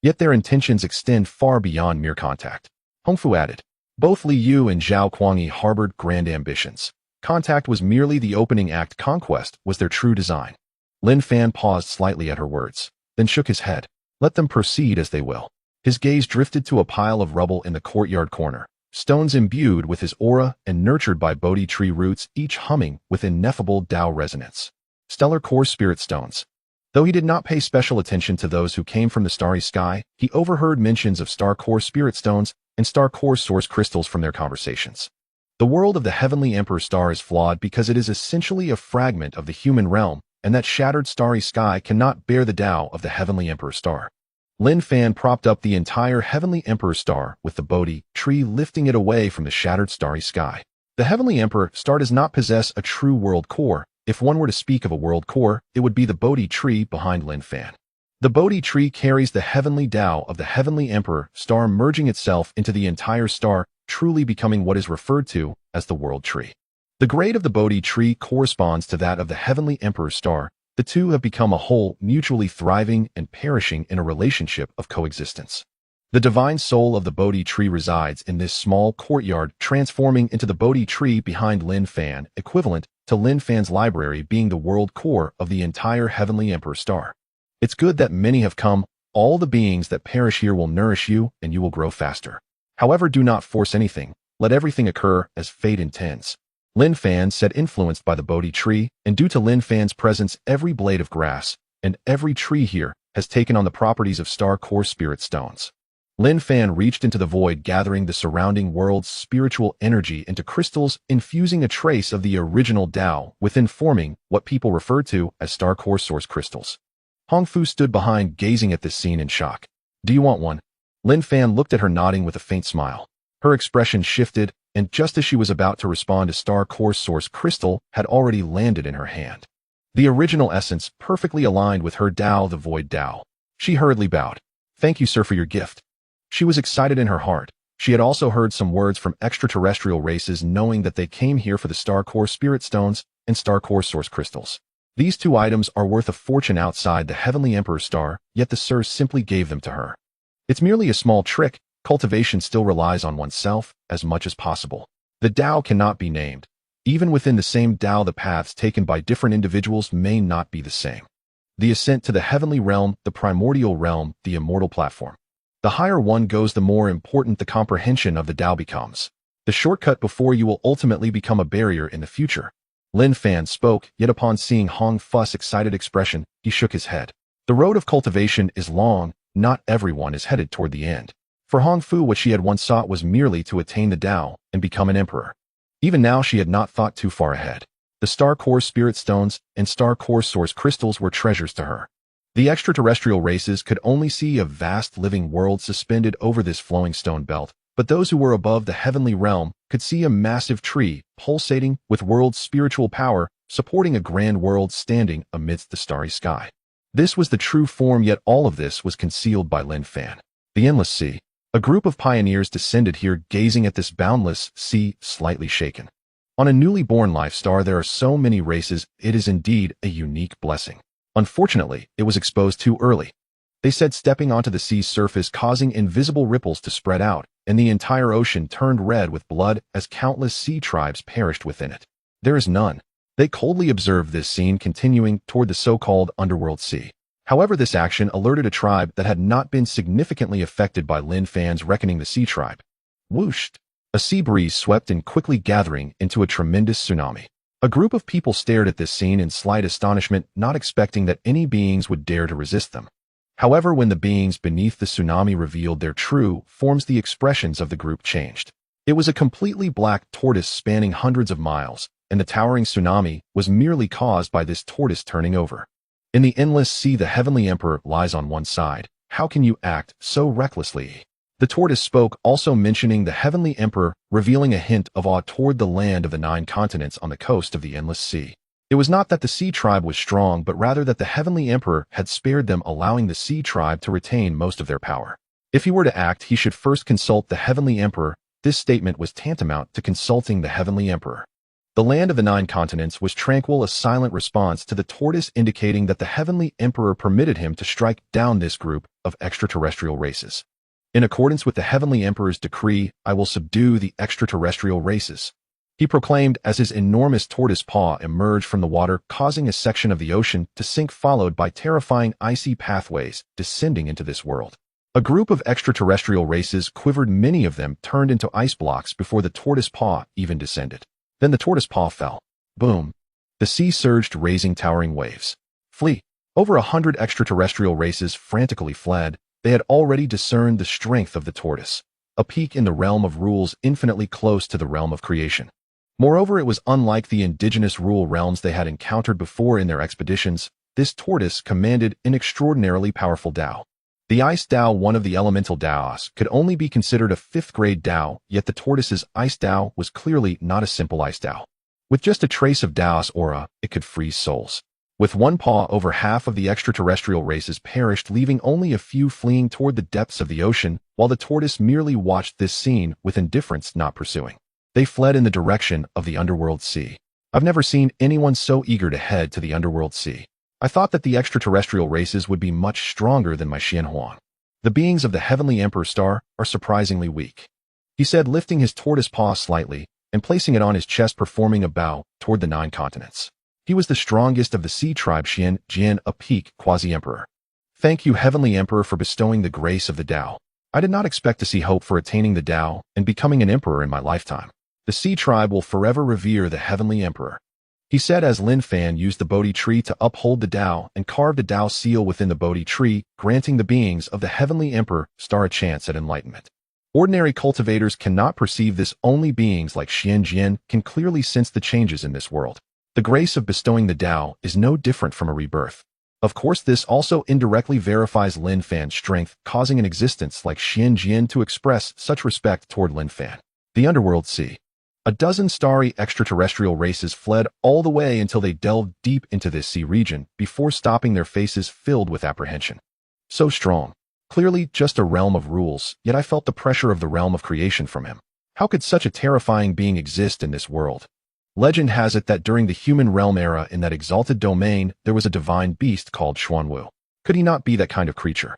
Yet their intentions extend far beyond mere contact. Hongfu added. Both Li Yu and Zhao Kuangyi harbored grand ambitions. Contact was merely the opening act. Conquest was their true design. Lin Fan paused slightly at her words, then shook his head. Let them proceed as they will. His gaze drifted to a pile of rubble in the courtyard corner, stones imbued with his aura and nurtured by Bodhi tree roots, each humming with ineffable Tao resonance. Stellar core spirit stones. Though he did not pay special attention to those who came from the starry sky, he overheard mentions of star core spirit stones and star core source crystals from their conversations. The world of the Heavenly Emperor star is flawed because it is essentially a fragment of the human realm, and that shattered starry sky cannot bear the Tao of the Heavenly Emperor star. Lin Fan propped up the entire Heavenly Emperor star with the Bodhi tree, lifting it away from the shattered starry sky. The Heavenly Emperor star does not possess a true world core. If one were to speak of a world core, it would be the Bodhi tree behind Lin Fan. The Bodhi tree carries the heavenly Tao of the Heavenly Emperor star, merging itself into the entire star, truly becoming what is referred to as the world tree. The grade of the Bodhi tree corresponds to that of the Heavenly Emperor star. The two have become a whole, mutually thriving and perishing in a relationship of coexistence. The divine soul of the Bodhi tree resides in this small courtyard, transforming into the Bodhi tree behind Lin Fan, equivalent to Lin Fan's library being the world core of the entire Heavenly Emperor star. It's good that many have come. All the beings that perish here will nourish you, and you will grow faster. However, do not force anything. Let everything occur as fate intends. Lin Fan said, influenced by the Bodhi tree, and due to Lin Fan's presence, every blade of grass and every tree here has taken on the properties of star core spirit stones. Lin Fan reached into the void, gathering the surrounding world's spiritual energy into crystals, infusing a trace of the original Tao within, forming what people refer to as star core source crystals. Hong Fu stood behind, gazing at this scene in shock. Do you want one? Lin Fan looked at her, nodding with a faint smile. Her expression shifted, and just as she was about to respond, a star core source crystal had already landed in her hand. The original essence, perfectly aligned with her Tao, the void Tao. She hurriedly bowed. Thank you, sir, for your gift. She was excited in her heart. She had also heard some words from extraterrestrial races, knowing that they came here for the star core spirit stones and star core source crystals. These two items are worth a fortune outside the Heavenly Emperor star, yet the sirs simply gave them to her. It's merely a small trick. Cultivation still relies on oneself as much as possible. The Tao cannot be named. Even within the same Tao, the paths taken by different individuals may not be the same. The ascent to the heavenly realm, the primordial realm, the immortal platform. The higher one goes, the more important the comprehension of the Tao becomes. The shortcut before you will ultimately become a barrier in the future. Lin Fan spoke, yet upon seeing Hong Fu's excited expression, he shook his head. The road of cultivation is long. Not everyone is headed toward the end. For Hong Fu, what she had once sought was merely to attain the Tao and become an emperor. Even now, she had not thought too far ahead. The star core spirit stones and star core source crystals were treasures to her. The extraterrestrial races could only see a vast living world suspended over this flowing stone belt, but those who were above the heavenly realm could see a massive tree pulsating with world's spiritual power, supporting a grand world standing amidst the starry sky. This was the true form, yet all of this was concealed by Lin Fan. The endless sea. A group of pioneers descended here, gazing at this boundless sea, slightly shaken. On a newly born life star, there are so many races. It is indeed a unique blessing. Unfortunately, it was exposed too early. They said, stepping onto the sea's surface, causing invisible ripples to spread out, and the entire ocean turned red with blood as countless sea tribes perished within it. There is none. They coldly observed this scene continuing toward the so-called underworld sea. However, this action alerted a tribe that had not been significantly affected by Lin Fan's reckoning, the sea tribe. Whooshed! A sea breeze swept in, quickly gathering into a tremendous tsunami. A group of people stared at this scene in slight astonishment, not expecting that any beings would dare to resist them. However, when the beings beneath the tsunami revealed their true forms, the expressions of the group changed. It was a completely black tortoise spanning hundreds of miles, and the towering tsunami was merely caused by this tortoise turning over. In the endless sea, the Heavenly Emperor lies on one side. How can you act so recklessly? The tortoise spoke, also mentioning the Heavenly Emperor, revealing a hint of awe toward the land of the 9 continents on the coast of the endless sea. It was not that the sea tribe was strong, but rather that the Heavenly Emperor had spared them, allowing the sea tribe to retain most of their power. If he were to act, he should first consult the Heavenly Emperor. This statement was tantamount to consulting the Heavenly Emperor. The land of the 9 continents was tranquil, a silent response to the tortoise, indicating that the Heavenly Emperor permitted him to strike down this group of extraterrestrial races. In accordance with the Heavenly Emperor's decree, I will subdue the extraterrestrial races, he proclaimed as his enormous tortoise paw emerged from the water, causing a section of the ocean to sink, followed by terrifying icy pathways descending into this world. A group of extraterrestrial races quivered, many of them turned into ice blocks before the tortoise paw even descended. Then the tortoise paw fell. Boom. The sea surged, raising towering waves. Flee. Over 100 extraterrestrial races frantically fled. They had already discerned the strength of the tortoise, a peak in the realm of rules infinitely close to the realm of creation. Moreover, it was unlike the indigenous rule realms they had encountered before in their expeditions. This tortoise commanded an extraordinarily powerful Tao. The Ice Tao, one of the elemental Taos, could only be considered a 5th-grade Tao, yet the tortoise's Ice Tao was clearly not a simple Ice Tao. With just a trace of Taos aura, it could freeze souls. With one paw, over half of the extraterrestrial races perished, leaving only a few fleeing toward the depths of the ocean, while the tortoise merely watched this scene with indifference, not pursuing. They fled in the direction of the underworld sea. I've never seen anyone so eager to head to the underworld sea. I thought that the extraterrestrial races would be much stronger than my Xianhuang. The beings of the Heavenly Emperor star are surprisingly weak, he said, lifting his tortoise paw slightly and placing it on his chest, performing a bow toward the 9 continents. He was the strongest of the sea tribe Xian, Jian, a peak quasi-emperor. Thank you, Heavenly Emperor, for bestowing the grace of the Tao. I did not expect to see hope for attaining the Tao and becoming an emperor in my lifetime. The sea tribe will forever revere the Heavenly Emperor, he said as Lin Fan used the Bodhi tree to uphold the Tao and carved a Tao seal within the Bodhi tree, granting the beings of the Heavenly Emperor star a chance at enlightenment. Ordinary cultivators cannot perceive this. Only beings like Xian Jian can clearly sense the changes in this world. The grace of bestowing the Tao is no different from a rebirth. Of course, this also indirectly verifies Lin Fan's strength, causing an existence like Xian Jian to express such respect toward Lin Fan. The Underworld Sea. A dozen starry extraterrestrial races fled all the way until they delved deep into this sea region before stopping, their faces filled with apprehension. So strong. Clearly just a realm of rules, yet I felt the pressure of the realm of creation from him. How could such a terrifying being exist in this world? Legend has it that during the human realm era, in that exalted domain, there was a divine beast called Xuanwu. Could he not be that kind of creature?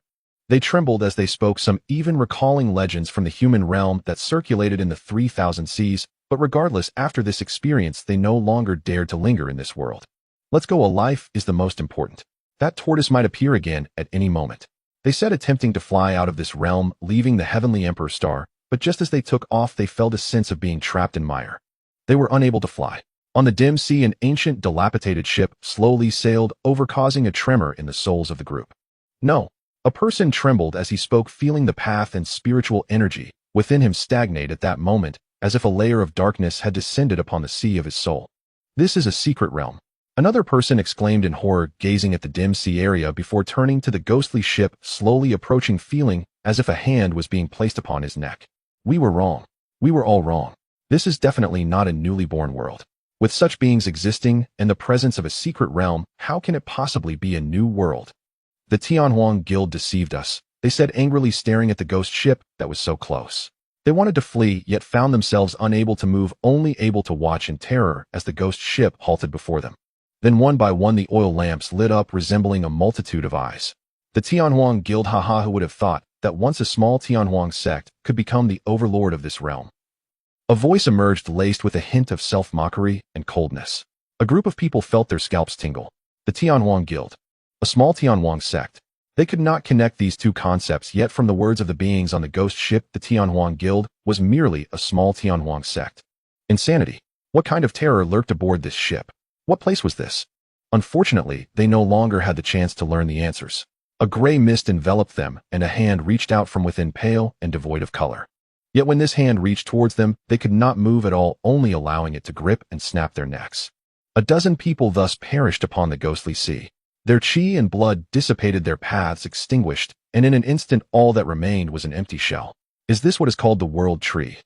They trembled as they spoke, some even recalling legends from the human realm that circulated in the 3,000 seas, but regardless, after this experience, they no longer dared to linger in this world. Let's go, a life is the most important. That tortoise might appear again at any moment, they said, attempting to fly out of this realm, leaving the Heavenly Emperor star, but just as they took off, they felt a sense of being trapped in mire. They were unable to fly. On the dim sea, an ancient, dilapidated ship slowly sailed over, causing a tremor in the souls of the group. No. A person trembled as he spoke, feeling the path and spiritual energy within him stagnate at that moment, as if a layer of darkness had descended upon the sea of his soul. This is a secret realm. Another person exclaimed in horror, gazing at the dim sea area before turning to the ghostly ship slowly approaching, feeling as if a hand was being placed upon his neck. We were wrong. We were all wrong. This is definitely not a newly born world. With such beings existing and the presence of a secret realm, how can it possibly be a new world? The Tianhuang Guild deceived us, they said, angrily staring at the ghost ship that was so close. They wanted to flee, yet found themselves unable to move, only able to watch in terror as the ghost ship halted before them. Then one by one the oil lamps lit up, resembling a multitude of eyes. The Tianhuang Guild, haha, who would have thought that once a small Tianhuang sect could become the overlord of this realm? A voice emerged, laced with a hint of self-mockery and coldness. A group of people felt their scalps tingle. The Tianhuang Guild. A small Tianhuang sect. They could not connect these two concepts, yet from the words of the beings on the ghost ship, the Tianhuang Guild was merely a small Tianhuang sect. Insanity. What kind of terror lurked aboard this ship? What place was this? Unfortunately, they no longer had the chance to learn the answers. A gray mist enveloped them, and a hand reached out from within, pale and devoid of color. Yet when this hand reached towards them, they could not move at all, only allowing it to grip and snap their necks. A dozen people thus perished upon the ghostly sea. Their chi and blood dissipated, their paths extinguished, and in an instant all that remained was an empty shell. Is this what is called the world tree?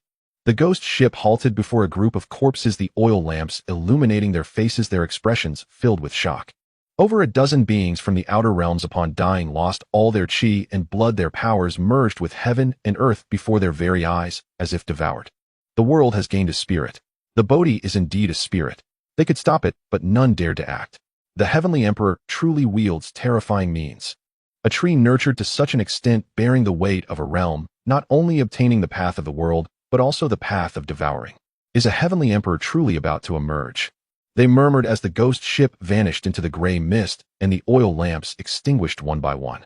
The ghost ship halted before a group of corpses, the oil lamps illuminating their faces, their expressions filled with shock. Over a dozen beings from the outer realms, upon dying, lost all their chi and blood, their powers merged with heaven and earth before their very eyes, as if devoured. The world has gained a spirit. The Bodhi is indeed a spirit. They could stop it, but none dared to act. The Heavenly Emperor truly wields terrifying means. A tree nurtured to such an extent, bearing the weight of a realm, not only obtaining the path of the world, but also the path of devouring. Is a Heavenly Emperor truly about to emerge? They murmured as the ghost ship vanished into the gray mist and the oil lamps extinguished one by one.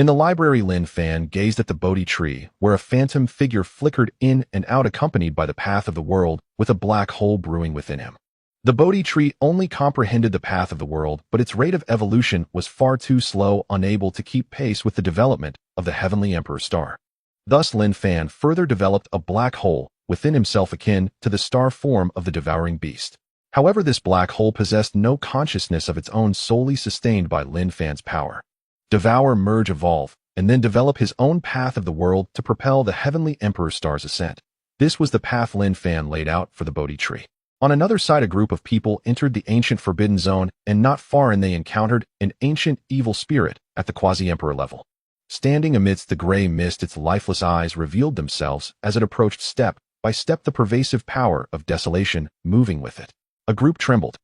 In the library, Lin Fan gazed at the Bodhi tree, where a phantom figure flickered in and out accompanied by the path of the world, with a black hole brewing within him. The Bodhi tree only comprehended the path of the world, but its rate of evolution was far too slow, unable to keep pace with the development of the Heavenly Emperor star. Thus Lin Fan further developed a black hole within himself akin to the star form of the devouring beast. However, this black hole possessed no consciousness of its own, solely sustained by Lin Fan's power. Devour, merge, evolve, and then develop his own path of the world to propel the Heavenly Emperor star's ascent. This was the path Lin Fan laid out for the Bodhi tree. On another side, a group of people entered the ancient Forbidden Zone, and not far in they encountered an ancient evil spirit at the quasi-emperor level. Standing amidst the gray mist, its lifeless eyes revealed themselves as it approached, step by step, the pervasive power of desolation moving with it. A group trembled.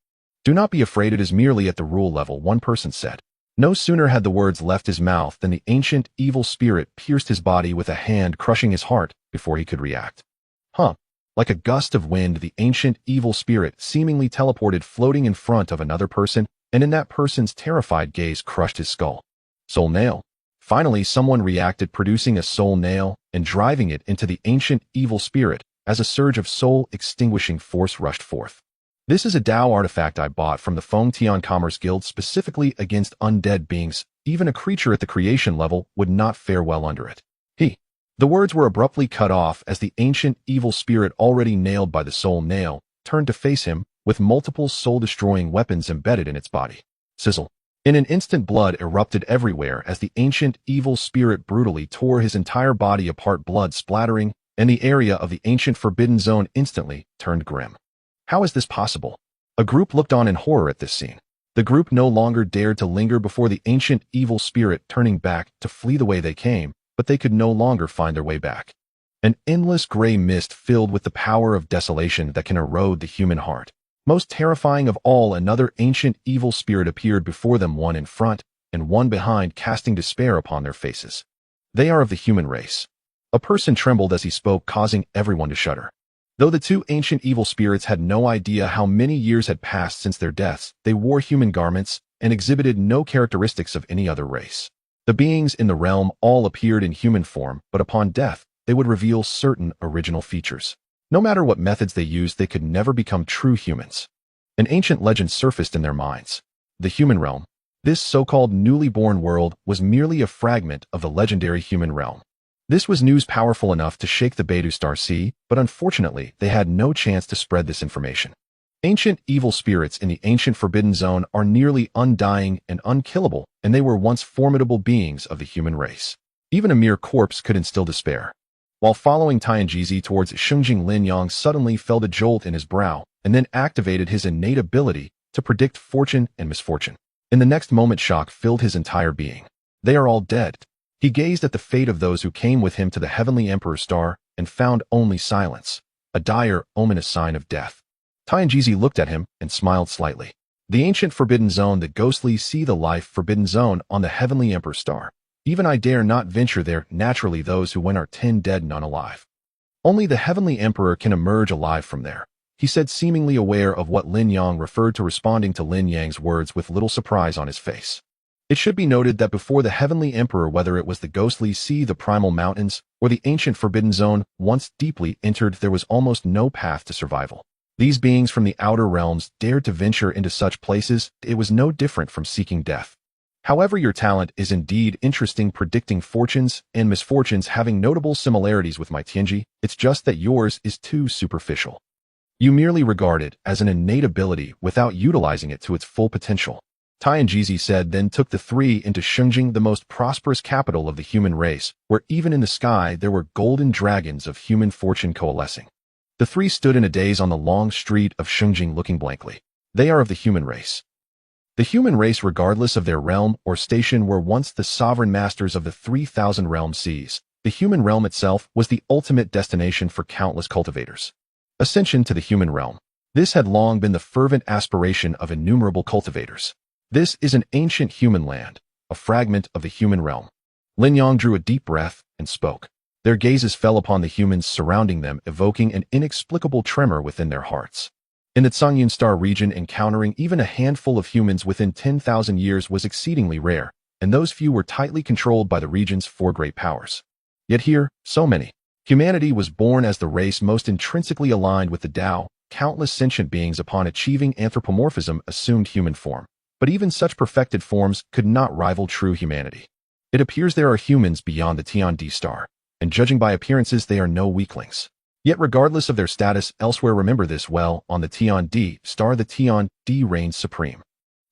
"Do not be afraid, it is merely at the rule level," one person said. No sooner had the words left his mouth than the ancient evil spirit pierced his body with a hand, crushing his heart before he could react. Like a gust of wind, the ancient evil spirit seemingly teleported, floating in front of another person, and in that person's terrified gaze crushed his skull. Soul nail. Finally, someone reacted, producing a soul nail and driving it into the ancient evil spirit as a surge of soul-extinguishing force rushed forth. "This is a Dao artifact I bought from the Fengtian Commerce Guild specifically against undead beings. Even a creature at the creation level would not fare well under it." The words were abruptly cut off as the ancient evil spirit, already nailed by the soul nail, turned to face him with multiple soul-destroying weapons embedded in its body. Sizzle. In an instant, blood erupted everywhere as the ancient evil spirit brutally tore his entire body apart, blood splattering, and the area of the ancient Forbidden Zone instantly turned grim. How is this possible? A group looked on in horror at this scene. The group no longer dared to linger before the ancient evil spirit, turning back to flee the way they came, but they could no longer find their way back. An endless gray mist filled with the power of desolation that can erode the human heart. Most terrifying of all, another ancient evil spirit appeared before them, one in front and one behind, casting despair upon their faces. "They are of the human race." A person trembled as he spoke, causing everyone to shudder. Though the two ancient evil spirits had no idea how many years had passed since their deaths, they wore human garments and exhibited no characteristics of any other race. The beings in the realm all appeared in human form, but upon death, they would reveal certain original features. No matter what methods they used, they could never become true humans. An ancient legend surfaced in their minds. The human realm. This so-called newly born world was merely a fragment of the legendary human realm. This was news powerful enough to shake the Beidou Star Sea, but unfortunately, they had no chance to spread this information. Ancient evil spirits in the ancient Forbidden Zone are nearly undying and unkillable, and they were once formidable beings of the human race. Even a mere corpse could instill despair. While following Tianjizi towards Shungjing, Lin Yang suddenly felt a jolt in his brow, and then activated his innate ability to predict fortune and misfortune. In the next moment, shock filled his entire being. They are all dead. He gazed at the fate of those who came with him to the Heavenly Emperor star and found only silence, a dire, ominous sign of death. Tianjizi looked at him and smiled slightly. The ancient Forbidden Zone, the ghostly sea, the life Forbidden Zone on the Heavenly Emperor star. Even I dare not venture there. Naturally, those who went are 10 dead, none alive. Only the Heavenly Emperor can emerge alive from there, he said, seemingly aware of what Lin Yang referred to, responding to Lin Yang's words with little surprise on his face. It should be noted that before the Heavenly Emperor, whether it was the ghostly sea, the primal mountains, or the ancient Forbidden Zone, once deeply entered, there was almost no path to survival. These beings from the outer realms dared to venture into such places. It was no different from seeking death. However, your talent is indeed interesting, predicting fortunes and misfortunes, having notable similarities with my Tianji. It's just that yours is too superficial. You merely regard it as an innate ability without utilizing it to its full potential. Tianjizi said, then took the three into Shungjing, the most prosperous capital of the human race, where even in the sky there were golden dragons of human fortune coalescing. The three stood in a daze on the long street of Shungjing, looking blankly. They are of the human race. The human race, regardless of their realm or station, were once the sovereign masters of the 3,000 realm seas. The human realm itself was the ultimate destination for countless cultivators. Ascension to the human realm. This had long been the fervent aspiration of innumerable cultivators. This is an ancient human land, a fragment of the human realm. Lin Yang drew a deep breath and spoke. Their gazes fell upon the humans surrounding them, evoking an inexplicable tremor within their hearts. In the Tsangyun Star region, encountering even a handful of humans within 10,000 years was exceedingly rare, and those few were tightly controlled by the region's four great powers. Yet here, so many. Humanity was born as the race most intrinsically aligned with the Tao. Countless sentient beings upon achieving anthropomorphism assumed human form. But even such perfected forms could not rival true humanity. It appears there are humans beyond the Tian-D star, and judging by appearances they are no weaklings. Yet regardless of their status elsewhere, remember this well, on the Tian-D star the Tian-D reigns supreme.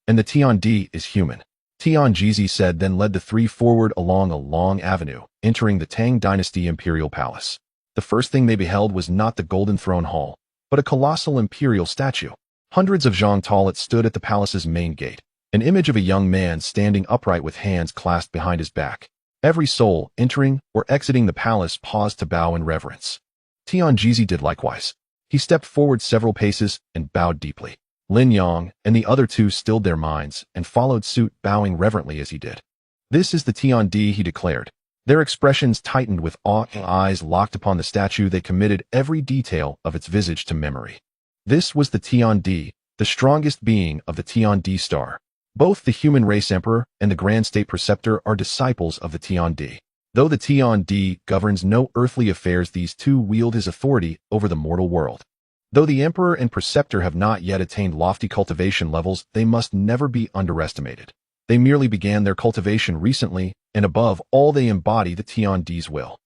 And the Tian-D is human. Tian-Jizi said, then led the three forward along a long avenue, entering the Tang Dynasty Imperial Palace. The first thing they beheld was not the Golden Throne Hall, but a colossal imperial statue. Hundreds of zhang tall it stood at the palace's main gate, an image of a young man standing upright with hands clasped behind his back. Every soul entering or exiting the palace paused to bow in reverence. Tian-Jizi did likewise. He stepped forward several paces and bowed deeply. Lin Yang and the other two stilled their minds and followed suit, bowing reverently as he did. This is the Tian-D, he declared. Their expressions tightened with awe, eyes locked upon the statue. They committed every detail of its visage to memory. This was the Tian-D, the strongest being of the Tian-D star. Both the human race emperor and the grand state preceptor are disciples of the Tian-D. Though the Tian-D governs no earthly affairs, these two wield his authority over the mortal world. Though the emperor and preceptor have not yet attained lofty cultivation levels, they must never be underestimated. They merely began their cultivation recently, and above all they embody the Tian-D's will.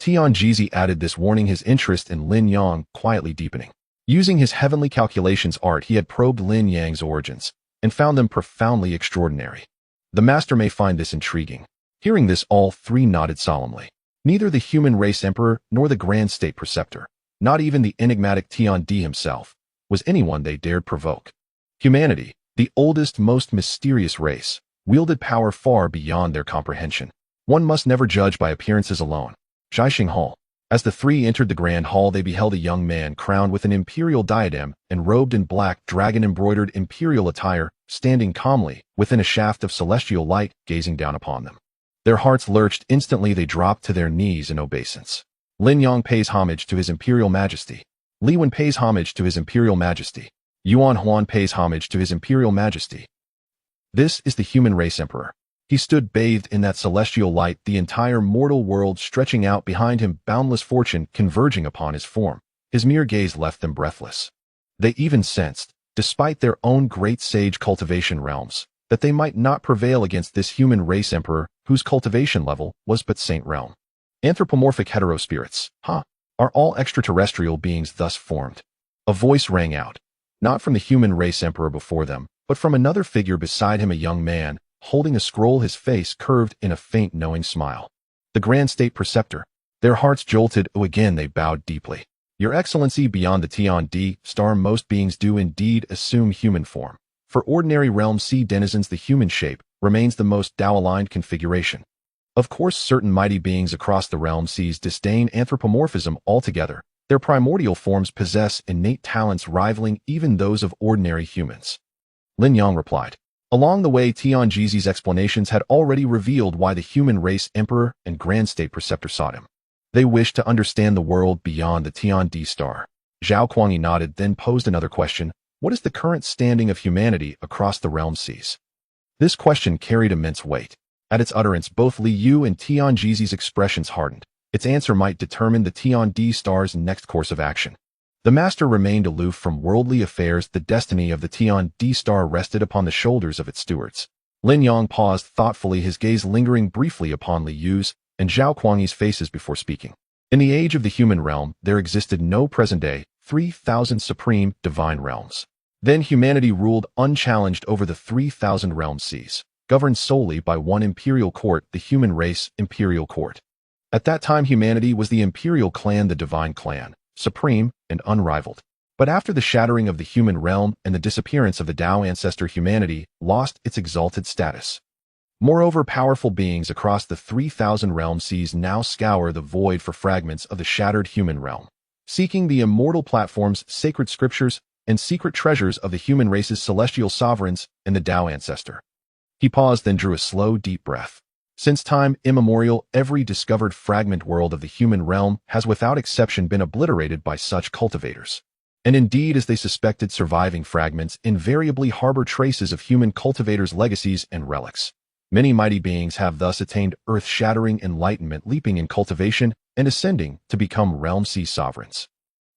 Tian-Jizi added this warning, his interest in Lin Yang quietly deepening. Using his heavenly calculations art, he had probed Lin Yang's origins, and found them profoundly extraordinary. The master may find this intriguing. Hearing this, all three nodded solemnly. Neither the human race emperor nor the grand state preceptor, not even the enigmatic Tian-D himself, was anyone they dared provoke. Humanity, the oldest, most mysterious race, wielded power far beyond their comprehension. One must never judge by appearances alone. Jiaxing Hall. As the three entered the grand hall, they beheld a young man crowned with an imperial diadem and robed in black dragon-embroidered imperial attire, standing calmly within a shaft of celestial light, gazing down upon them. Their hearts lurched. Instantly they dropped to their knees in obeisance. Lin Yang pays homage to his imperial majesty. Li Wen pays homage to his imperial majesty. Yuan Huan pays homage to his imperial majesty. This is the human race emperor. He stood bathed in that celestial light, the entire mortal world stretching out behind him, boundless fortune converging upon his form. His mere gaze left them breathless. They even sensed, despite their own great sage cultivation realms, that they might not prevail against this human race emperor, whose cultivation level was but saint realm. Anthropomorphic heterospirits, are all extraterrestrial beings thus formed? A voice rang out, not from the human race emperor before them, but from another figure beside him, a young man, holding a scroll, his face curved in a faint knowing smile. The grand state preceptor. Their hearts jolted. Again they bowed deeply. Your Excellency, beyond the Tian-D star most beings do indeed assume human form. For ordinary realm sea denizens the human shape remains the most Tao-aligned configuration. Of course certain mighty beings across the realm seas disdain anthropomorphism altogether. Their primordial forms possess innate talents rivaling even those of ordinary humans. Lin Yang replied. Along the way, Tian-Jizi's explanations had already revealed why the human race emperor and grand state preceptor sought him. They wished to understand the world beyond the Tian-D star. Zhao Kuangyi nodded, then posed another question. What is the current standing of humanity across the realm seas? This question carried immense weight. At its utterance, both Li Yu and Tian-Jizi's expressions hardened. Its answer might determine the Tian-D star's next course of action. The master remained aloof from worldly affairs. The destiny of the Tian-D star rested upon the shoulders of its stewards. Lin Yang paused thoughtfully, his gaze lingering briefly upon Li Yu's and Zhao Kuangyi's faces before speaking. In the age of the human realm, there existed no present-day 3,000 supreme divine realms. Then humanity ruled unchallenged over the 3,000 realm seas, governed solely by one imperial court, the human race imperial court. At that time, humanity was the imperial clan, the divine clan, supreme and unrivaled. But after the shattering of the human realm and the disappearance of the Tao ancestor, humanity lost its exalted status. Moreover, powerful beings across the 3,000 realm seas now scour the void for fragments of the shattered human realm, seeking the immortal platforms, sacred scriptures, and secret treasures of the human race's celestial sovereigns and the Tao ancestor. He paused, then drew a slow, deep breath. Since time immemorial, every discovered fragment world of the human realm has without exception been obliterated by such cultivators. And indeed, as they suspected, surviving fragments invariably harbor traces of human cultivators' legacies and relics. Many mighty beings have thus attained earth-shattering enlightenment, leaping in cultivation and ascending to become Realm C sovereigns.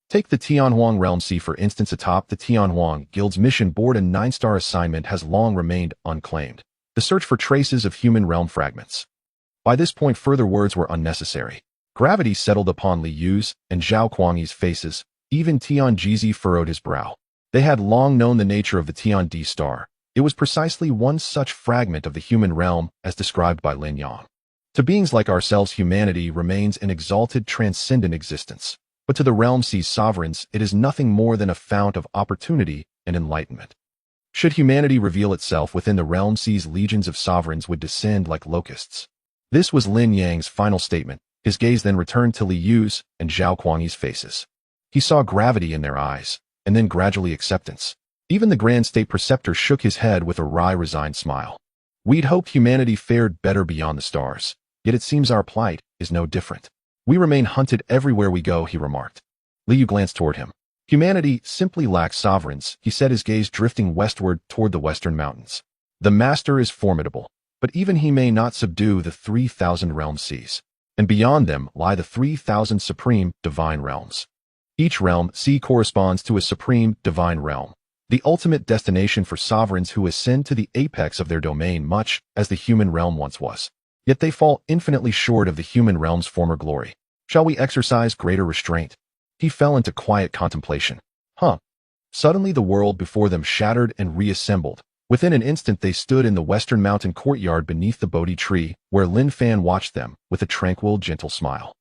Take the Tianhuang Realm C for instance. Atop the Tianhuang Guild's mission board, a 9-star assignment has long remained unclaimed: the search for traces of human realm fragments. By this point, further words were unnecessary. Gravity settled upon Li Yu's and Zhao Kuangyi's faces. Even Tian Jizi furrowed his brow. They had long known the nature of the Tian D star. It was precisely one such fragment of the human realm as described by Lin Yang. To beings like ourselves, humanity remains an exalted, transcendent existence. But to the Realm C's sovereigns, it is nothing more than a fount of opportunity and enlightenment. Should humanity reveal itself within the Realm C's, legions of sovereigns would descend like locusts. This was Lin Yang's final statement. His gaze then returned to Li Yu's and Zhao Kuangyi's faces. He saw gravity in their eyes, and then gradually acceptance. Even the Grand State Preceptor shook his head with a wry, resigned smile. We'd hoped humanity fared better beyond the stars, yet it seems our plight is no different. We remain hunted everywhere we go, he remarked. Li Yu glanced toward him. Humanity simply lacks sovereigns, he said, his gaze drifting westward toward the western mountains. The Master is formidable, but even he may not subdue the 3,000 realm seas. And beyond them lie the 3,000 supreme divine realms. Each realm C corresponds to a supreme divine realm, the ultimate destination for sovereigns who ascend to the apex of their domain, much as the human realm once was. Yet they fall infinitely short of the human realm's former glory. Shall we exercise greater restraint? He fell into quiet contemplation. Suddenly the world before them shattered and reassembled. Within an instant they stood in the western mountain courtyard beneath the Bodhi tree, where Lin Fan watched them with a tranquil, gentle smile.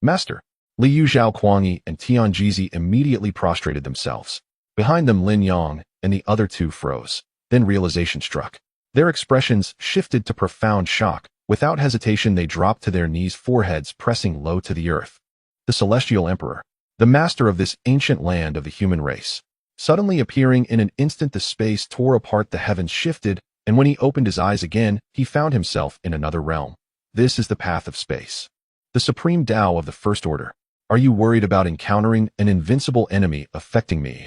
Master! Li Yu, Zhao Kuangyi, and Tian Jizi immediately prostrated themselves. Behind them Lin Yang and the other two froze. Then realization struck. Their expressions shifted to profound shock. Without hesitation they dropped to their knees, foreheads pressing low to the earth. The Celestial Emperor, the master of this ancient land of the human race. Suddenly appearing in an instant, the space tore apart, the heavens shifted, and when he opened his eyes again, he found himself in another realm. This is the path of space. The supreme Tao of the First Order. Are you worried about encountering an invincible enemy affecting me?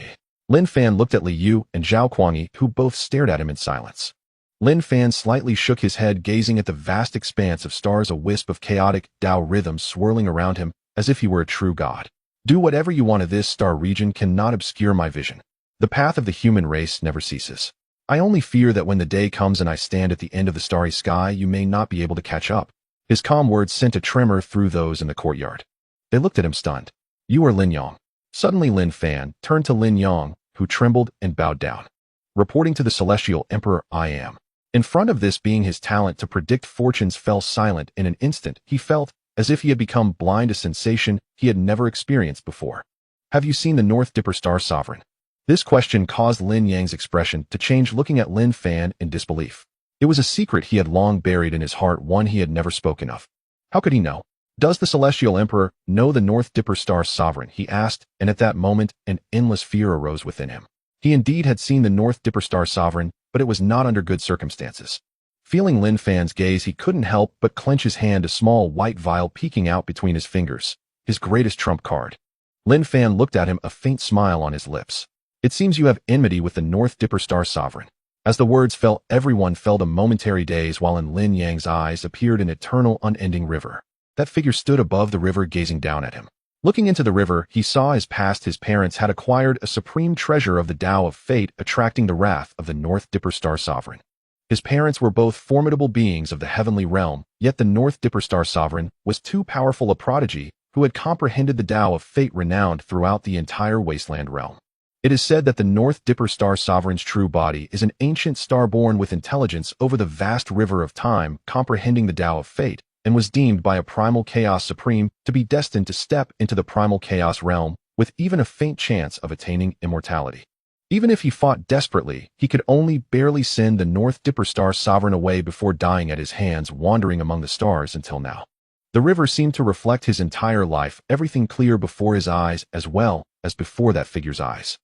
Lin Fan looked at Li Yu and Zhao Kuangyi, who both stared at him in silence. Lin Fan slightly shook his head, gazing at the vast expanse of stars, a wisp of chaotic Tao rhythms swirling around him, as if he were a true god. Do whatever you want, this star region cannot obscure my vision. The path of the human race never ceases. I only fear that when the day comes and I stand at the end of the starry sky, you may not be able to catch up. His calm words sent a tremor through those in the courtyard. They looked at him stunned. You are Lin Yang. Suddenly Lin Fan turned to Lin Yang, who trembled and bowed down. Reporting to the Celestial Emperor, I am. In front of this being, his talent to predict fortunes fell silent. In an instant, he felt as if he had become blind, a sensation he had never experienced before. Have you seen the North Dipper Star Sovereign? This question caused Lin Yang's expression to change, looking at Lin Fan in disbelief. It was a secret he had long buried in his heart, one he had never spoken of. How could he know? Does the Celestial Emperor know the North Dipper Star Sovereign? He asked, and at that moment, an endless fear arose within him. He indeed had seen the North Dipper Star Sovereign, but it was not under good circumstances. Feeling Lin Fan's gaze, he couldn't help but clench his hand, a small white vial peeking out between his fingers, his greatest trump card. Lin Fan looked at him, a faint smile on his lips. It seems you have enmity with the North Dipper Star Sovereign. As the words fell, everyone felt a momentary daze, while in Lin Yang's eyes appeared an eternal, unending river. That figure stood above the river, gazing down at him. Looking into the river, he saw as past his parents had acquired a supreme treasure of the Tao of Fate, attracting the wrath of the North Dipper Star Sovereign. His parents were both formidable beings of the heavenly realm, yet the North Dipper Star Sovereign was too powerful a prodigy who had comprehended the Tao of Fate, renowned throughout the entire wasteland realm. It is said that the North Dipper Star Sovereign's true body is an ancient star born with intelligence over the vast river of time, comprehending the Tao of Fate, and was deemed by a primal chaos supreme to be destined to step into the primal chaos realm with even a faint chance of attaining immortality. Even if he fought desperately, he could only barely send the North Dipper Star Sovereign away before dying at his hands, wandering among the stars until now. The river seemed to reflect his entire life, everything clear before his eyes as well as before that figure's eyes.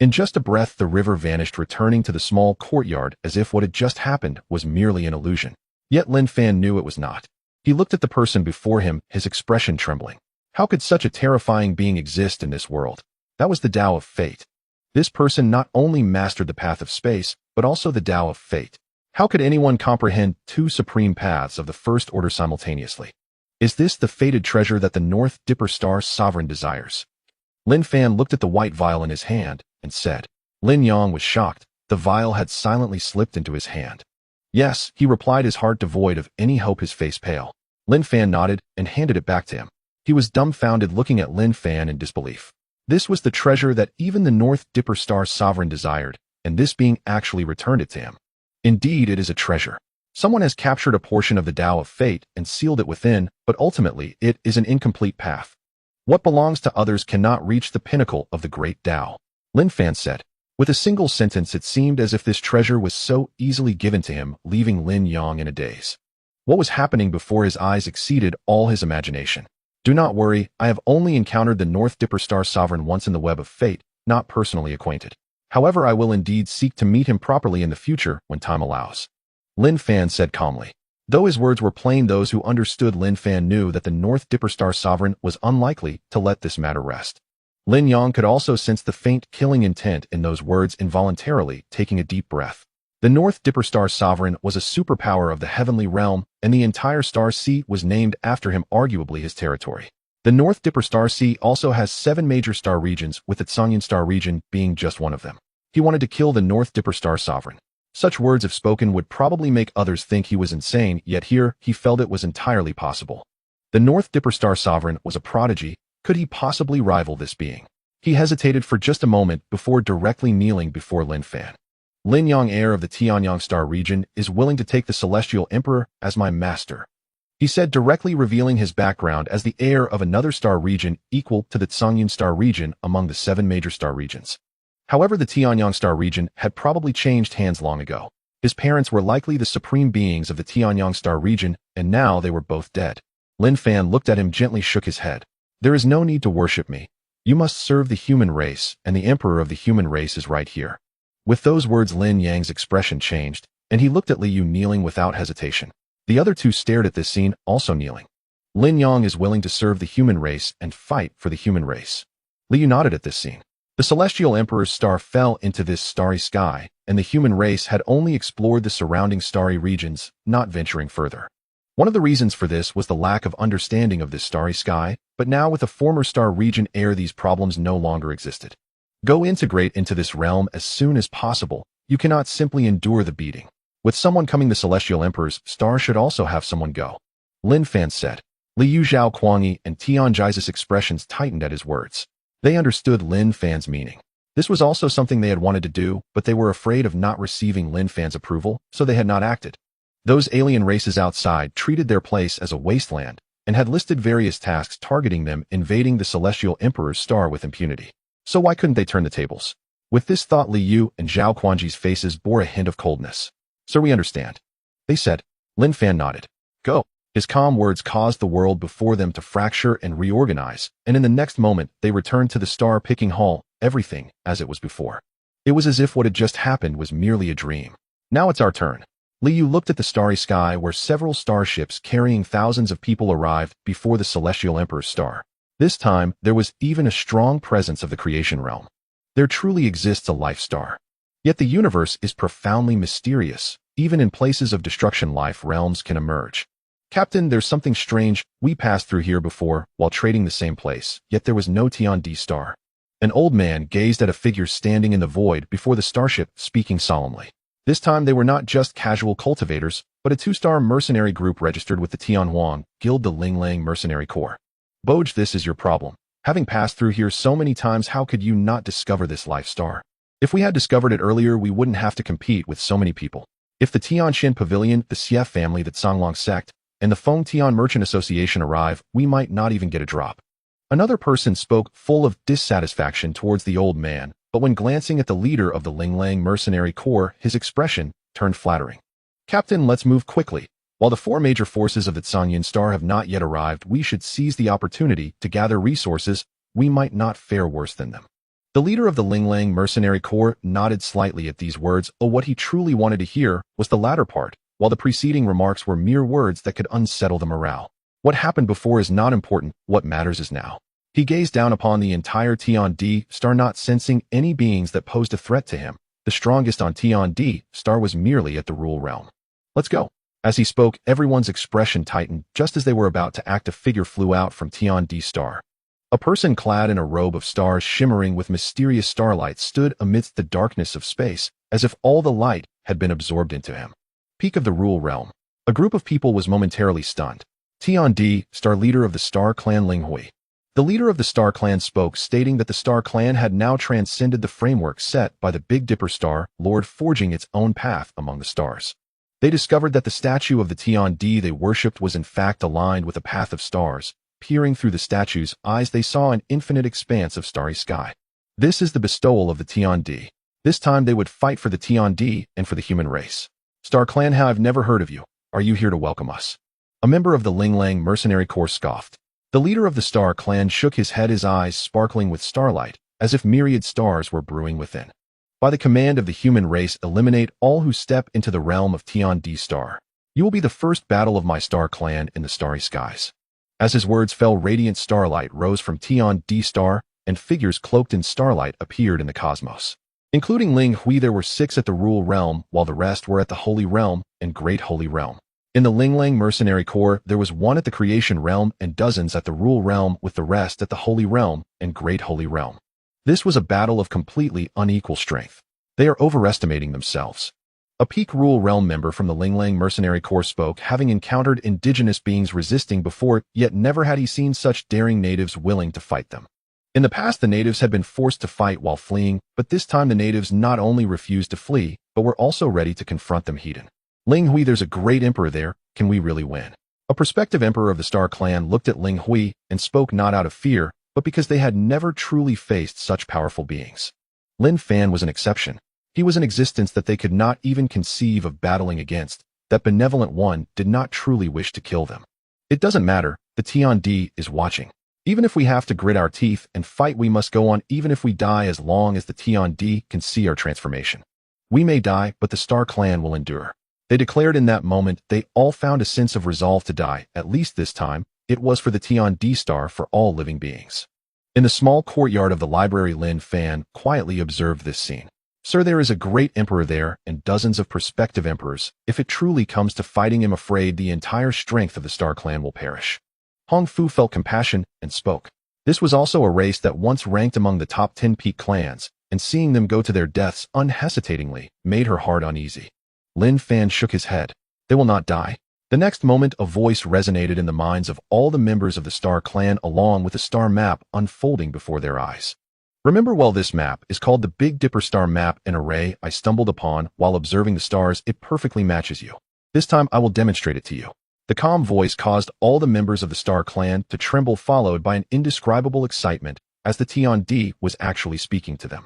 In just a breath, the river vanished, returning to the small courtyard as if what had just happened was merely an illusion. Yet Lin Fan knew it was not. He looked at the person before him, his expression trembling. How could such a terrifying being exist in this world? That was the Tao of Fate. This person not only mastered the path of space, but also the Tao of Fate. How could anyone comprehend two supreme paths of the First Order simultaneously? Is this the fated treasure that the North Dipper Star Sovereign desires? Lin Fan looked at the white vial in his hand and said. Lin Yong was shocked. The vial had silently slipped into his hand. Yes, he replied, his heart devoid of any hope, his face pale. Lin Fan nodded and handed it back to him. He was dumbfounded, looking at Lin Fan in disbelief. This was the treasure that even the North Dipper Star Sovereign desired, and this being actually returned it to him. Indeed, it is a treasure. Someone has captured a portion of the Tao of Fate and sealed it within, but ultimately it is an incomplete path. What belongs to others cannot reach the pinnacle of the great Tao, Lin Fan said. With a single sentence, it seemed as if this treasure was so easily given to him, leaving Lin Yong in a daze. What was happening before his eyes exceeded all his imagination. Do not worry, I have only encountered the North Dipper Star Sovereign once in the web of fate, not personally acquainted. However, I will indeed seek to meet him properly in the future when time allows, Lin Fan said calmly. Though his words were plain, those who understood Lin Fan knew that the North Dipper Star Sovereign was unlikely to let this matter rest. Lin Yong could also sense the faint killing intent in those words, involuntarily taking a deep breath. The North Dipper Star Sovereign was a superpower of the heavenly realm, and the entire Star Sea was named after him, arguably his territory. The North Dipper Star Sea also has 7 major star regions, with the Tsangyan Star region being just one of them. He wanted to kill the North Dipper Star Sovereign. Such words, if spoken, would probably make others think he was insane, yet here he felt it was entirely possible. The North Dipper Star Sovereign was a prodigy. Could he possibly rival this being? He hesitated for just a moment before directly kneeling before Lin Fan. Lin Yong, heir of the Tianyang Star region, is willing to take the Celestial Emperor as my master, he said, directly revealing his background as the heir of another star region equal to the Tsangyan Star region among the 7 major star regions. However, the Tianyang Star region had probably changed hands long ago. His parents were likely the supreme beings of the Tianyang Star region, and now they were both dead. Lin Fan looked at him, gently shook his head. There is no need to worship me. You must serve the human race, and the emperor of the human race is right here. With those words, Lin Yang's expression changed, and he looked at Li Yu kneeling without hesitation. The other two stared at this scene, also kneeling. Lin Yong is willing to serve the human race and fight for the human race. Li Yu nodded at this scene. The Celestial Emperor's star fell into this starry sky, and the human race had only explored the surrounding starry regions, not venturing further. One of the reasons for this was the lack of understanding of this starry sky, but now with a former star region heir, these problems no longer existed. Go integrate into this realm as soon as possible. You cannot simply endure the beating. With someone coming, the Celestial Emperor's star should also have someone go, Lin Fan said. Li Yu, Zhao Kuangyi, and Tian Jai's expressions tightened at his words. They understood Lin Fan's meaning. This was also something they had wanted to do, but they were afraid of not receiving Lin Fan's approval, so they had not acted. Those alien races outside treated their place as a wasteland, and had listed various tasks targeting them invading the Celestial Emperor's star with impunity. So why couldn't they turn the tables? With this thought, Li Yu and Zhao Kuangyi's faces bore a hint of coldness. Sir, we understand, they said. Lin Fan nodded. Go. His calm words caused the world before them to fracture and reorganize, and in the next moment they returned to the star-picking hall, everything as it was before. It was as if what had just happened was merely a dream. Now it's our turn. Li Yu looked at the starry sky where several starships carrying thousands of people arrived before the Celestial Emperor's star. This time, there was even a strong presence of the creation realm. There truly exists a life star. Yet the universe is profoundly mysterious. Even in places of destruction, life realms can emerge. Captain, there's something strange. We passed through here before, while trading the same place, yet there was no Tian D star. An old man gazed at a figure standing in the void before the starship, speaking solemnly. This time they were not just casual cultivators, but a 2-star mercenary group registered with the Tianhuang Guild, the Linglang Mercenary Corps. Boj, this is your problem. Having passed through here so many times, how could you not discover this life star? If we had discovered it earlier, we wouldn't have to compete with so many people. If the Tianxin Pavilion, the Xie family, the Songlong sect, and the Feng Tian Merchant Association arrive, we might not even get a drop. Another person spoke, full of dissatisfaction towards the old man, but when glancing at the leader of the Linglang Mercenary Corps, his expression turned flattering. Captain, let's move quickly. While the 4 major forces of the Tsangyan Star have not yet arrived, we should seize the opportunity to gather resources. We might not fare worse than them. The leader of the Linglang Mercenary Corps nodded slightly at these words, but what he truly wanted to hear was the latter part, while the preceding remarks were mere words that could unsettle the morale. What happened before is not important, what matters is now. He gazed down upon the entire Tian D star, not sensing any beings that posed a threat to him, The strongest on Tian-D star was merely at the rule realm. Let's go. As he spoke, everyone's expression tightened. Just as they were about to act, a figure flew out from Tian-D star. A person clad in a robe of stars shimmering with mysterious starlight stood amidst the darkness of space, as if all the light had been absorbed into him. Peak of the rule realm. A group of people was momentarily stunned. Tian-D, star leader of the Star Clan Ling Hui. The leader of the Star Clan spoke, stating that the Star Clan had now transcended the framework set by the Big Dipper star, Lord, forging its own path among the stars. They discovered that the statue of the Tian-D they worshipped was in fact aligned with a path of stars. Peering through the statue's eyes, they saw an infinite expanse of starry sky. This is the bestowal of the Tian-D. This time they would fight for the Tian-D and for the human race. Star Clan, how I've never heard of you. Are you here to welcome us? A member of the Ling Lang mercenary corps scoffed. The leader of the Star Clan shook his head, his eyes sparkling with starlight, as if myriad stars were brewing within. By the command of the human race, eliminate all who step into the realm of Tian-D star. You will be the first battle of my Star Clan in the starry skies. As his words fell, radiant starlight rose from Tian-D star, and figures cloaked in starlight appeared in the cosmos. Including Ling Hui, there were 6 at the rule realm, while the rest were at the holy realm and great holy realm. In the Ling Lang mercenary corps, there was 1 at the creation realm and dozens at the rule realm, with the rest at the holy realm and great holy realm. This was a battle of completely unequal strength. They are overestimating themselves. A peak rule realm member from the Ling Lang mercenary corps spoke, having encountered indigenous beings resisting before, yet never had he seen such daring natives willing to fight them. In the past, the natives had been forced to fight while fleeing, but this time the natives not only refused to flee, but were also ready to confront them head-on. Ling Hui, there's a great emperor there. Can we really win? A prospective emperor of the Star Clan looked at Ling Hui and spoke not out of fear, but because they had never truly faced such powerful beings. Lin Fan was an exception. He was an existence that they could not even conceive of battling against. That benevolent one did not truly wish to kill them. It doesn't matter. The Tian-D is watching. Even if we have to grit our teeth and fight, we must go on, even if we die, as long as the Tian-D can see our transformation. We may die, but the Star Clan will endure. They declared in that moment. They all found a sense of resolve to die. At least this time, it was for the Tian-D star, for all living beings. In the small courtyard of the library, Lin Fan quietly observed this scene. Sir, there is a great emperor there and dozens of prospective emperors. If it truly comes to fighting, I'm afraid the entire strength of the Star Clan will perish. Hong Fu felt compassion and spoke. This was also a race that once ranked among the top 10 peak clans, and seeing them go to their deaths unhesitatingly made her heart uneasy. Lin Fan shook his head. They will not die. The next moment, a voice resonated in the minds of all the members of the Star Clan, along with a star map unfolding before their eyes. Remember well, this map is called the Big Dipper star map, an array I stumbled upon while observing the stars. It perfectly matches you. This time I will demonstrate it to you. The calm voice caused all the members of the Star Clan to tremble, followed by an indescribable excitement as the Tian-D was actually speaking to them.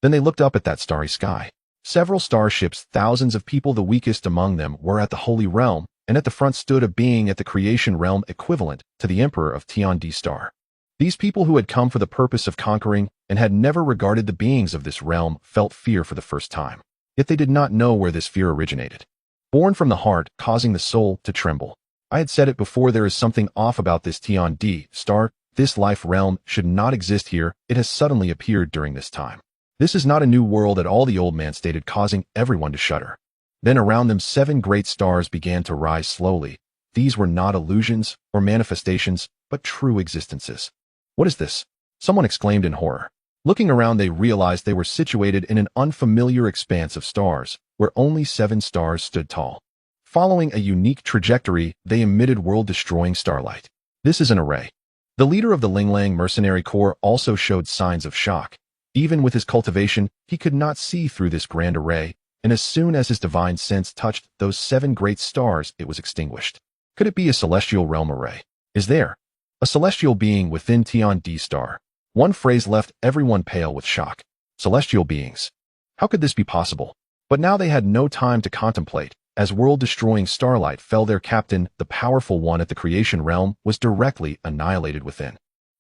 Then they looked up at that starry sky. Several starships, thousands of people, the weakest among them, were at the holy realm, and at the front stood a being at the creation realm equivalent to the emperor of Tian-D star. These people, who had come for the purpose of conquering and had never regarded the beings of this realm, felt fear for the first time. Yet they did not know where this fear originated. Born from the heart, causing the soul to tremble. I had said it before, there is something off about this Tian-D star. This life realm should not exist here. It has suddenly appeared during this time. This is not a new world at all, the old man stated, causing everyone to shudder. Then around them 7 great stars began to rise slowly. These were not illusions or manifestations, but true existences. What is this? Someone exclaimed in horror. Looking around, they realized they were situated in an unfamiliar expanse of stars, where only 7 stars stood tall. Following a unique trajectory, they emitted world-destroying starlight. This is an array. The leader of the Ling Lang mercenary corps also showed signs of shock. Even with his cultivation, he could not see through this grand array, and as soon as his divine sense touched those 7 great stars, it was extinguished. Could it be a celestial realm array? Is there a celestial being within Tian-D star? One phrase left everyone pale with shock. Celestial beings. How could this be possible? But now they had no time to contemplate. As world-destroying starlight fell, their captain, the powerful one at the creation realm, was directly annihilated within.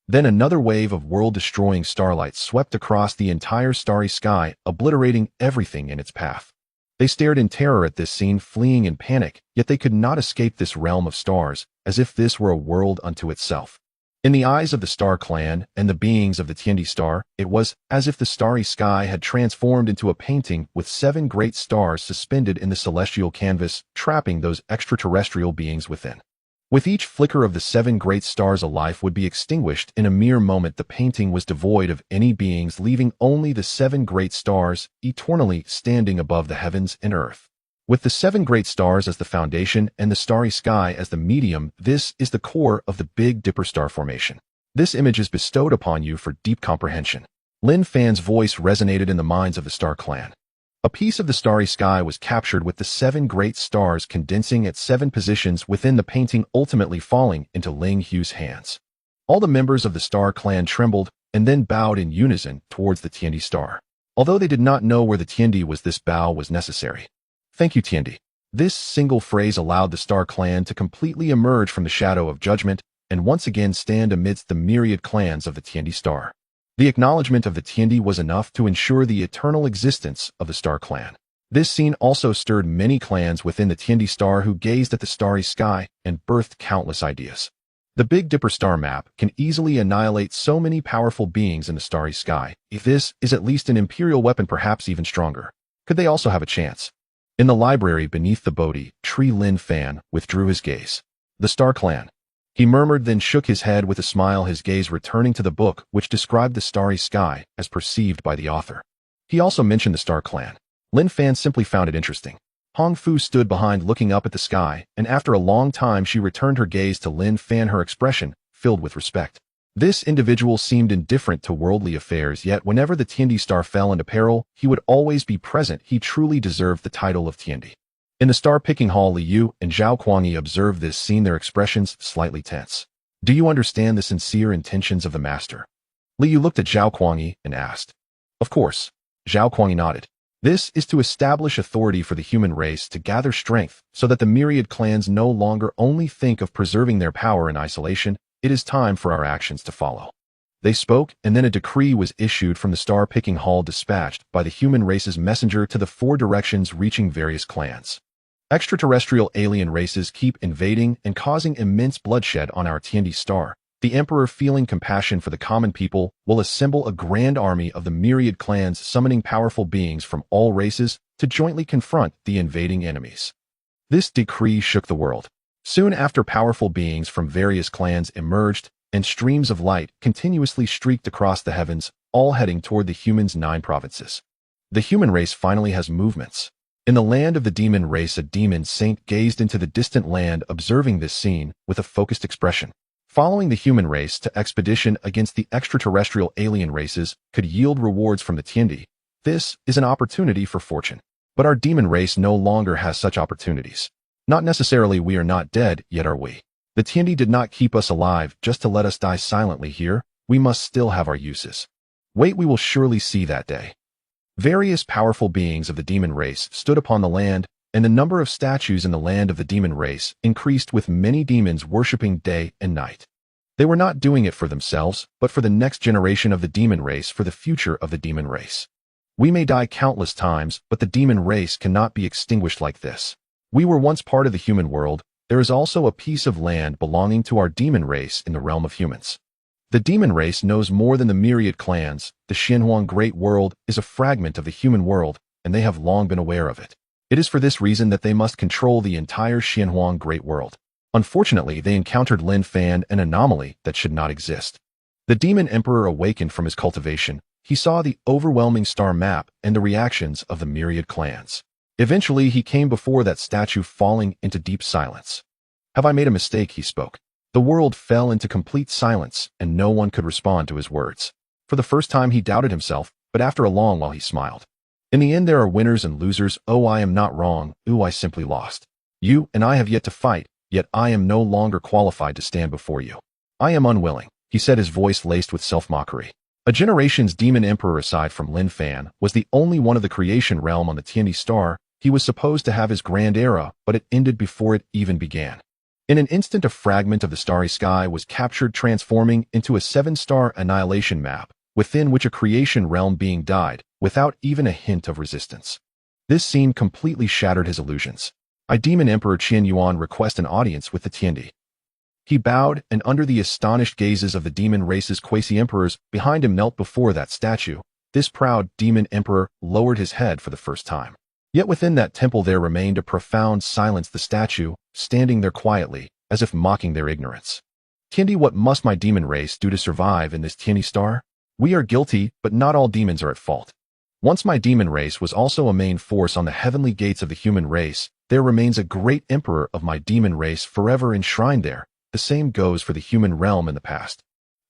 Then another wave of world-destroying starlight swept across the entire starry sky, obliterating everything in its path. They stared in terror at this scene, fleeing in panic, yet they could not escape this realm of stars, as if this were a world unto itself. In the eyes of the Star Clan and the beings of the Tiandi Star, it was as if the starry sky had transformed into a painting with 7 great stars suspended in the celestial canvas, trapping those extraterrestrial beings within. With each flicker of the 7 great stars, a life would be extinguished. In a mere moment, the painting was devoid of any beings, leaving only the 7 great stars, eternally standing above the heavens and earth. With the 7 great stars as the foundation and the starry sky as the medium, this is the core of the Big Dipper star formation. This image is bestowed upon you for deep comprehension. Lin Fan's voice resonated in the minds of the Star Clan. A piece of the starry sky was captured with the 7 great stars condensing at 7 positions within the painting, ultimately falling into Ling Hu's hands. All the members of the Star Clan trembled and then bowed in unison towards the Tiandi Star. Although they did not know where the Tiandi was, this bow was necessary. Thank you, Tiandi. This single phrase allowed the Star Clan to completely emerge from the shadow of judgment and once again stand amidst the myriad clans of the Tiandi Star. The acknowledgement of the Tiandi was enough to ensure the eternal existence of the Star Clan. This scene also stirred many clans within the Tiandi Star who gazed at the starry sky and birthed countless ideas. The Big Dipper star map can easily annihilate so many powerful beings in the starry sky. If this is at least an imperial weapon, perhaps even stronger, could they also have a chance? In the library beneath the Bodhi tree, Lin Fan withdrew his gaze. The Star Clan, he murmured, then shook his head with a smile, his gaze returning to the book which described the starry sky as perceived by the author. He also mentioned the Star Clan. Lin Fan simply found it interesting. Hong Fu stood behind looking up at the sky, and after a long time she returned her gaze to Lin Fan, her expression filled with respect. This individual seemed indifferent to worldly affairs, yet whenever the Tiandi Star fell into peril, he would always be present. He truly deserved the title of Tiandi. In the star-picking hall, Li Yu and Zhao Kuangyi observed this scene, their expressions slightly tense. Do you understand the sincere intentions of the master? Li Yu looked at Zhao Kuangyi and asked. Of course. Zhao Kuangyi nodded. This is to establish authority for the human race, to gather strength, so that the myriad clans no longer only think of preserving their power in isolation. It is time for our actions to follow. They spoke, and then a decree was issued from the star-picking hall, dispatched by the human race's messenger to the 4 directions, reaching various clans. Extraterrestrial alien races keep invading and causing immense bloodshed on our Tiandi Star. The Emperor, feeling compassion for the common people, will assemble a grand army of the myriad clans, summoning powerful beings from all races to jointly confront the invading enemies. This decree shook the world. Soon after, powerful beings from various clans emerged, and streams of light continuously streaked across the heavens, all heading toward the humans' 9 provinces. The human race finally has movements. In the land of the demon race, a demon saint gazed into the distant land, observing this scene with a focused expression. Following the human race to expedition against the extraterrestrial alien races could yield rewards from the Tiandi. This is an opportunity for fortune. But our demon race no longer has such opportunities. Not necessarily. We are not dead, yet are we? The Tiandi did not keep us alive just to let us die silently here. We must still have our uses. Wait, we will surely see that day. Various powerful beings of the demon race stood upon the land, and the number of statues in the land of the demon race increased, with many demons worshipping day and night. They were not doing it for themselves, but for the next generation of the demon race, for the future of the demon race. We may die countless times, but the demon race cannot be extinguished like this. We were once part of the human world. There is also a piece of land belonging to our demon race in the realm of humans. The demon race knows more than the myriad clans. The Xianhuang Great World is a fragment of the human world, and they have long been aware of it. It is for this reason that they must control the entire Xianhuang Great World. Unfortunately, they encountered Lin Fan, an anomaly that should not exist. The Demon Emperor awakened from his cultivation. He saw the overwhelming star map and the reactions of the myriad clans. Eventually, he came before that statue, falling into deep silence. Have I made a mistake? He spoke. The world fell into complete silence, and no one could respond to his words. For the first time, he doubted himself, but after a long while, he smiled. In the end, there are winners and losers. Oh, I am not wrong. Ooh, I simply lost. You and I have yet to fight, yet I am no longer qualified to stand before you. I am unwilling, he said, his voice laced with self-mockery. A generation's Demon Emperor, aside from Lin Fan, was the only one of the creation realm on the Tiandi Star. He was supposed to have his grand era, but it ended before it even began. In an instant, a fragment of the starry sky was captured, transforming into a 7-star annihilation map, within which a creation realm being died, without even a hint of resistance. This scene completely shattered his illusions. I, Demon Emperor Qian Yuan, request an audience with the Tiandi. He bowed, and under the astonished gazes of the demon race's quasi-emperors behind him knelt before that statue. This proud demon emperor lowered his head for the first time. Yet within that temple there remained a profound silence, the statue, standing there quietly, as if mocking their ignorance. Kindi, what must my demon race do to survive in this tiny star? We are guilty, but not all demons are at fault. Once my demon race was also a main force on the heavenly gates of the human race, there remains a great emperor of my demon race forever enshrined there. The same goes for the human realm in the past.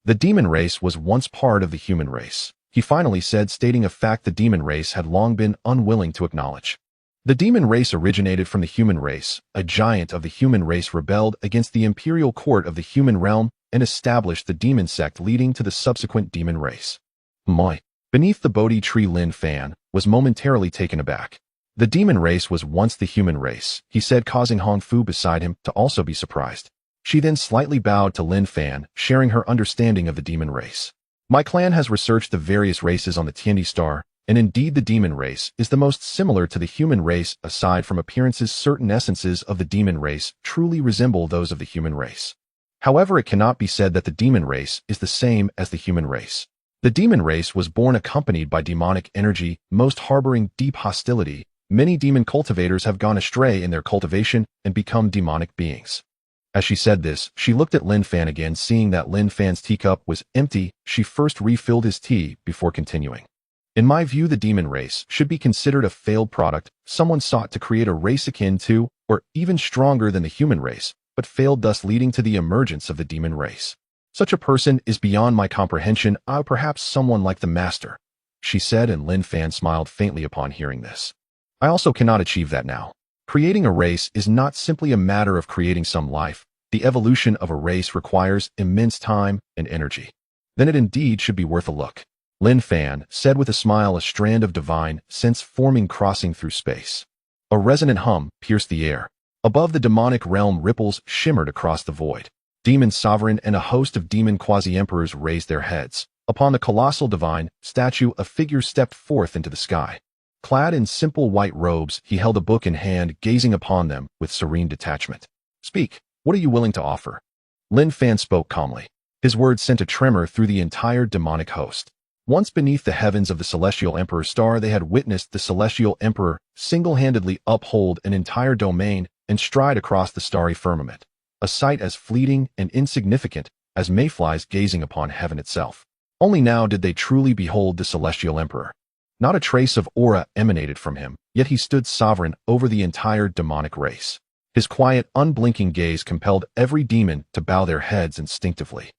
The demon race was once part of the human race, he finally said, stating a fact the demon race had long been unwilling to acknowledge. The demon race originated from the human race. A giant of the human race rebelled against the imperial court of the human realm and established the demon sect, leading to the subsequent demon race. Beneath the Bodhi tree, Lin Fan was momentarily taken aback. The demon race was once the human race, he said, causing Hong Fu beside him to also be surprised. She then slightly bowed to Lin Fan, sharing her understanding of the demon race. My clan has researched the various races on the Tiandi star, and indeed the demon race is the most similar to the human race. Aside from appearances, certain essences of the demon race truly resemble those of the human race. However, it cannot be said that the demon race is the same as the human race. The demon race was born accompanied by demonic energy, most harboring deep hostility. Many demon cultivators have gone astray in their cultivation and become demonic beings. As she said this, she looked at Lin Fan again. Seeing that Lin Fan's teacup was empty, she first refilled his tea before continuing. In my view, the demon race should be considered a failed product. Someone sought to create a race akin to, or even stronger than the human race, but failed, thus leading to the emergence of the demon race. Such a person is beyond my comprehension. Perhaps someone like the master, she said, and Lin Fan smiled faintly upon hearing this. I also cannot achieve that now. Creating a race is not simply a matter of creating some life. The evolution of a race requires immense time and energy. Then it indeed should be worth a look. Lin Fan said with a smile, a strand of divine sense forming crossing through space. A resonant hum pierced the air. Above, the demonic realm ripples shimmered across the void. Demon sovereign and a host of demon quasi-emperors raised their heads. Upon the colossal divine statue, a figure stepped forth into the sky. Clad in simple white robes, he held a book in hand, gazing upon them with serene detachment. Speak, what are you willing to offer? Lin Fan spoke calmly. His words sent a tremor through the entire demonic host. Once beneath the heavens of the Celestial Emperor's star, they had witnessed the Celestial Emperor single-handedly uphold an entire domain and stride across the starry firmament. A sight as fleeting and insignificant as mayflies gazing upon heaven itself. Only now did they truly behold the Celestial Emperor. Not a trace of aura emanated from him, yet he stood sovereign over the entire demonic race. His quiet, unblinking gaze compelled every demon to bow their heads instinctively.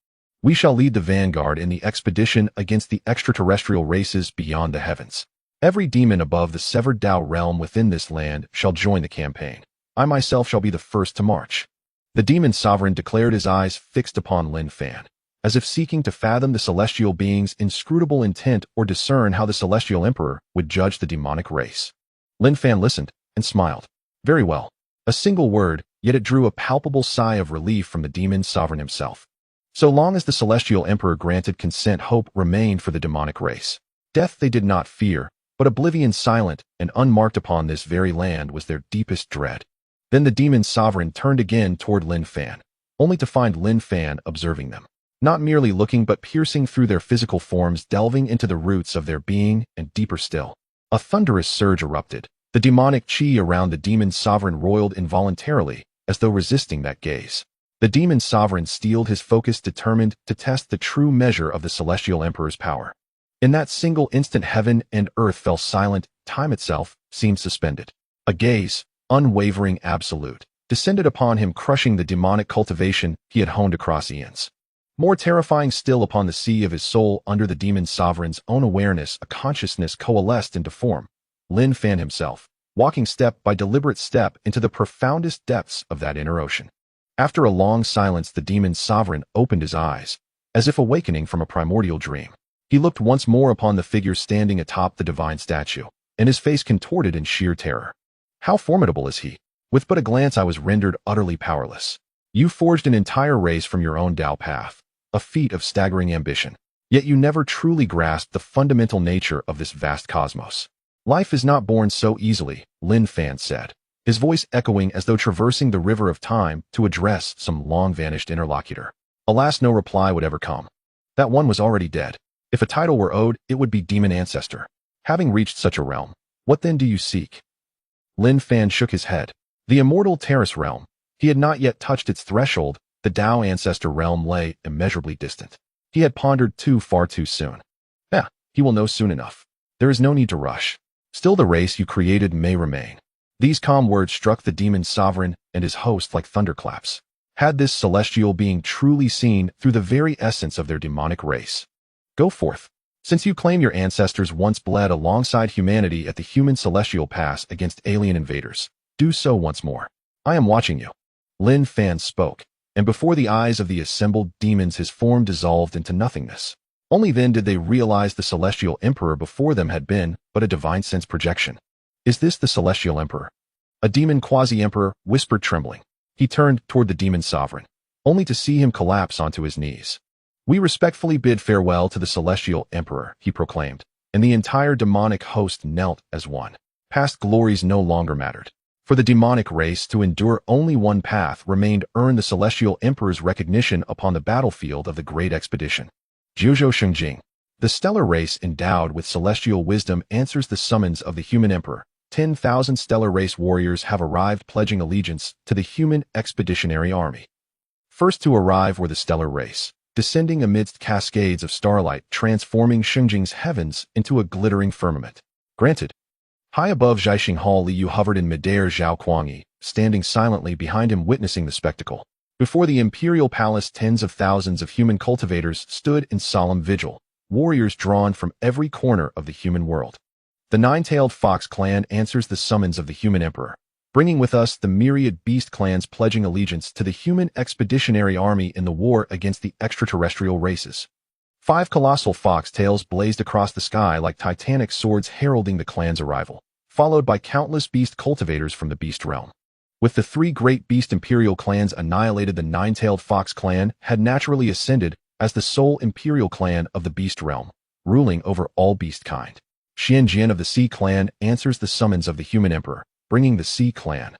We shall lead the vanguard in the expedition against the extraterrestrial races beyond the heavens. Every demon above the severed Tao realm within this land shall join the campaign. I myself shall be the first to march. The demon sovereign declared, his eyes fixed upon Lin Fan, as if seeking to fathom the celestial being's inscrutable intent or discern how the Celestial Emperor would judge the demonic race. Lin Fan listened and smiled. Very well. A single word, yet it drew a palpable sigh of relief from the demon sovereign himself. So long as the Celestial Emperor granted consent, hope remained for the demonic race. Death they did not fear, but oblivion, silent and unmarked upon this very land, was their deepest dread. Then the demon sovereign turned again toward Lin Fan, only to find Lin Fan observing them. Not merely looking, but piercing through their physical forms, delving into the roots of their being, and deeper still. A thunderous surge erupted. The demonic chi around the demon sovereign roiled involuntarily, as though resisting that gaze. The demon sovereign steeled his focus, determined to test the true measure of the Celestial Emperor's power. In that single instant, heaven and earth fell silent. Time itself seemed suspended. A gaze, unwavering, absolute, descended upon him, crushing the demonic cultivation he had honed across eons. More terrifying still, upon the sea of his soul, under the demon sovereign's own awareness, a consciousness coalesced into form. Lin Fan himself, walking step by deliberate step into the profoundest depths of that inner ocean. After a long silence, the demon sovereign opened his eyes, as if awakening from a primordial dream. He looked once more upon the figure standing atop the divine statue, and his face contorted in sheer terror. How formidable is he? With but a glance I was rendered utterly powerless. You forged an entire race from your own Tao path, a feat of staggering ambition. Yet you never truly grasped the fundamental nature of this vast cosmos. Life is not born so easily, Lin Fan said. his voice echoing as though traversing the river of time to address some long-vanished interlocutor. Alas, no reply would ever come. That one was already dead. If a title were owed, it would be Demon Ancestor. Having reached such a realm, what then do you seek? Lin Fan shook his head. The immortal Terrace realm. He had not yet touched its threshold. The Tao Ancestor realm lay immeasurably distant. He had pondered far too soon. He will know soon enough. There is no need to rush. Still the race you created may remain. These calm words struck the demon sovereign and his host like thunderclaps. Had this celestial being truly seen through the very essence of their demonic race? Go forth. Since you claim your ancestors once bled alongside humanity at the human celestial pass against alien invaders, do so once more. I am watching you. Lin Fan spoke, and before the eyes of the assembled demons his form dissolved into nothingness. Only then did they realize the Celestial Emperor before them had been but a divine sense projection. Is this the Celestial Emperor? A demon quasi-emperor whispered trembling. He turned toward the demon sovereign, only to see him collapse onto his knees. We respectfully bid farewell to the Celestial Emperor, he proclaimed, and the entire demonic host knelt as one. Past glories no longer mattered. For the demonic race to endure only one path remained: earn the Celestial Emperor's recognition upon the battlefield of the Great Expedition. Jiuzhou Shengjing. The stellar race endowed with celestial wisdom answers the summons of the human emperor. 10,000 stellar race warriors have arrived pledging allegiance to the human expeditionary army. First to arrive were the stellar race, descending amidst cascades of starlight, transforming Shengjing's heavens into a glittering firmament. Granted. High above Zhaixing Hall, Liu hovered in midair. Zhao Kuangyi, standing silently behind him, witnessing the spectacle. Before the imperial palace, tens of thousands of human cultivators stood in solemn vigil, warriors drawn from every corner of the human world. The nine-tailed fox clan answers the summons of the human emperor, bringing with us the myriad beast clans pledging allegiance to the human expeditionary army in the war against the extraterrestrial races. 5 colossal fox tails blazed across the sky like titanic swords heralding the clan's arrival, followed by countless beast cultivators from the beast realm. With the 3 great beast imperial clans annihilated, the nine-tailed fox clan had naturally ascended as the sole imperial clan of the beast realm, ruling over all beast kind. Xianjian of the Sea clan answers the summons of the human emperor, bringing the Sea clan.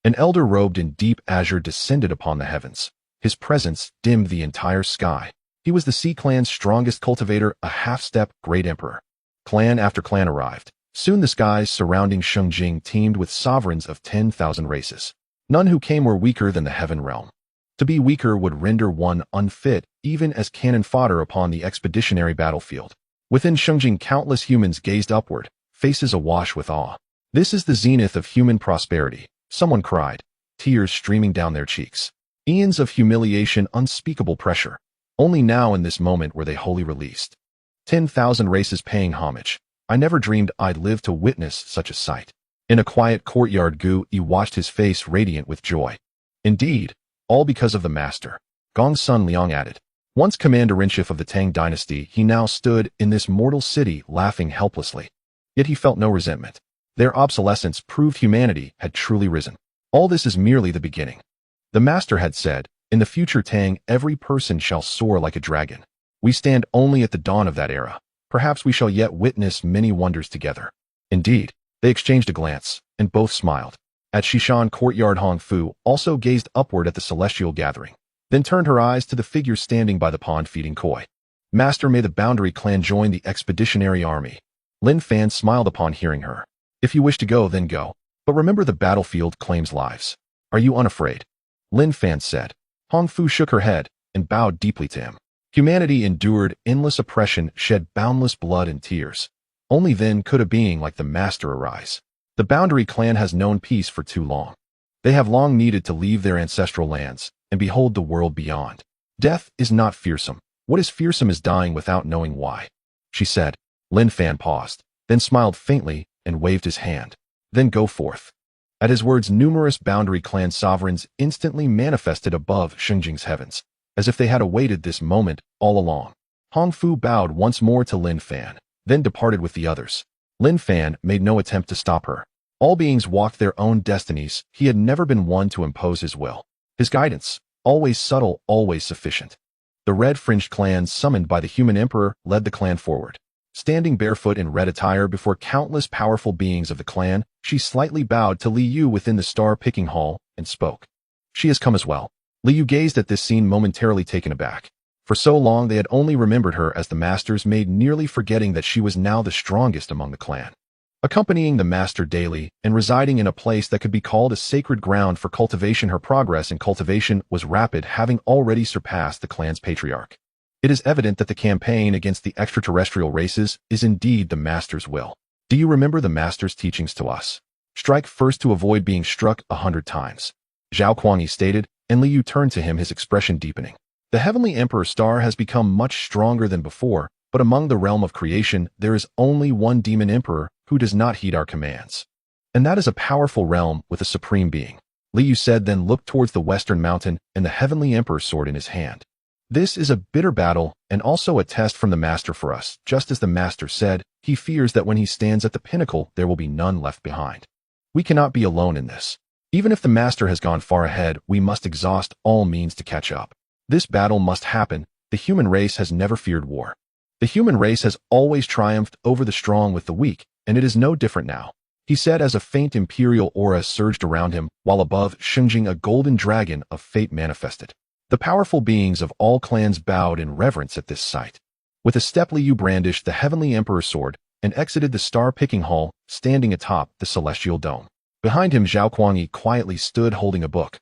An elder robed in deep azure descended upon the heavens. His presence dimmed the entire sky. He was the Sea clan's strongest cultivator, a half-step great emperor. Clan after clan arrived. Soon the skies surrounding Shengjing teemed with sovereigns of 10,000 races. None who came were weaker than the heaven realm. To be weaker would render one unfit, even as cannon fodder upon the expeditionary battlefield. Within Shengjing, countless humans gazed upward, faces awash with awe. This is the zenith of human prosperity, someone cried, tears streaming down their cheeks. Eons of humiliation, unspeakable pressure. Only now in this moment were they wholly released. 10,000 races paying homage. I never dreamed I'd live to witness such a sight. In a quiet courtyard, Gu Yi watched, his face radiant with joy. Indeed, all because of the master. Gong Sun Liang added. Once commander-in-chief of the Tang dynasty, he now stood in this mortal city laughing helplessly. Yet he felt no resentment. Their obsolescence proved humanity had truly risen. All this is merely the beginning. The master had said, in the future Tang, every person shall soar like a dragon. We stand only at the dawn of that era. Perhaps we shall yet witness many wonders together. Indeed, they exchanged a glance, and both smiled. At Shishan courtyard, Hong Fu also gazed upward at the celestial gathering, then turned her eyes to the figure standing by the pond feeding koi. Master, may the Boundary clan join the expeditionary army. Lin Fan smiled upon hearing her. If you wish to go, then go. But remember, the battlefield claims lives. Are you unafraid? Lin Fan said. Hong Fu shook her head and bowed deeply to him. Humanity endured endless oppression, shed boundless blood and tears. Only then could a being like the master arise. The Boundary clan has known peace for too long. They have long needed to leave their ancestral lands and behold the world beyond. Death is not fearsome. What is fearsome is dying without knowing why, she said. Lin Fan paused, then smiled faintly and waved his hand. Then go forth. At his words, numerous Boundary clan sovereigns instantly manifested above Shengjing's heavens, as if they had awaited this moment all along. Hong Fu bowed once more to Lin Fan, then departed with the others. Lin Fan made no attempt to stop her. All beings walked their own destinies. He had never been one to impose his will. His guidance, always subtle, always sufficient. The red-fringed clan summoned by the human emperor led the clan forward. Standing barefoot in red attire before countless powerful beings of the clan, she slightly bowed to Li Yu within the star-picking hall and spoke. She has come as well. Li Yu gazed at this scene momentarily taken aback. For so long they had only remembered her as the master's maid, nearly forgetting that she was now the strongest among the clan. Accompanying the master daily and residing in a place that could be called a sacred ground for cultivation, her progress in cultivation was rapid, having already surpassed the clan's patriarch. It is evident that the campaign against the extraterrestrial races is indeed the master's will. Do you remember the master's teachings to us? Strike first to avoid being struck 100 times. Zhao Kuangyi stated, and Li Yu turned to him, his expression deepening. The Heavenly Emperor star has become much stronger than before, but among the realm of creation, there is only one demon emperor who does not heed our commands. And that is a powerful realm with a supreme being. Li Yu said, then looked towards the western mountain and the Heavenly Emperor's sword in his hand. This is a bitter battle and also a test from the master for us. Just as the master said, he fears that when he stands at the pinnacle, there will be none left behind. We cannot be alone in this. Even if the master has gone far ahead, we must exhaust all means to catch up. This battle must happen. The human race has never feared war. The human race has always triumphed over the strong with the weak, and it is no different now, he said as a faint imperial aura surged around him, while above Xinjing a golden dragon of fate manifested. The powerful beings of all clans bowed in reverence at this sight. With a step, Li Yu brandished the Heavenly Emperor's sword and exited the star-picking hall, standing atop the celestial dome. Behind him, Zhao Kuangyi quietly stood holding a book.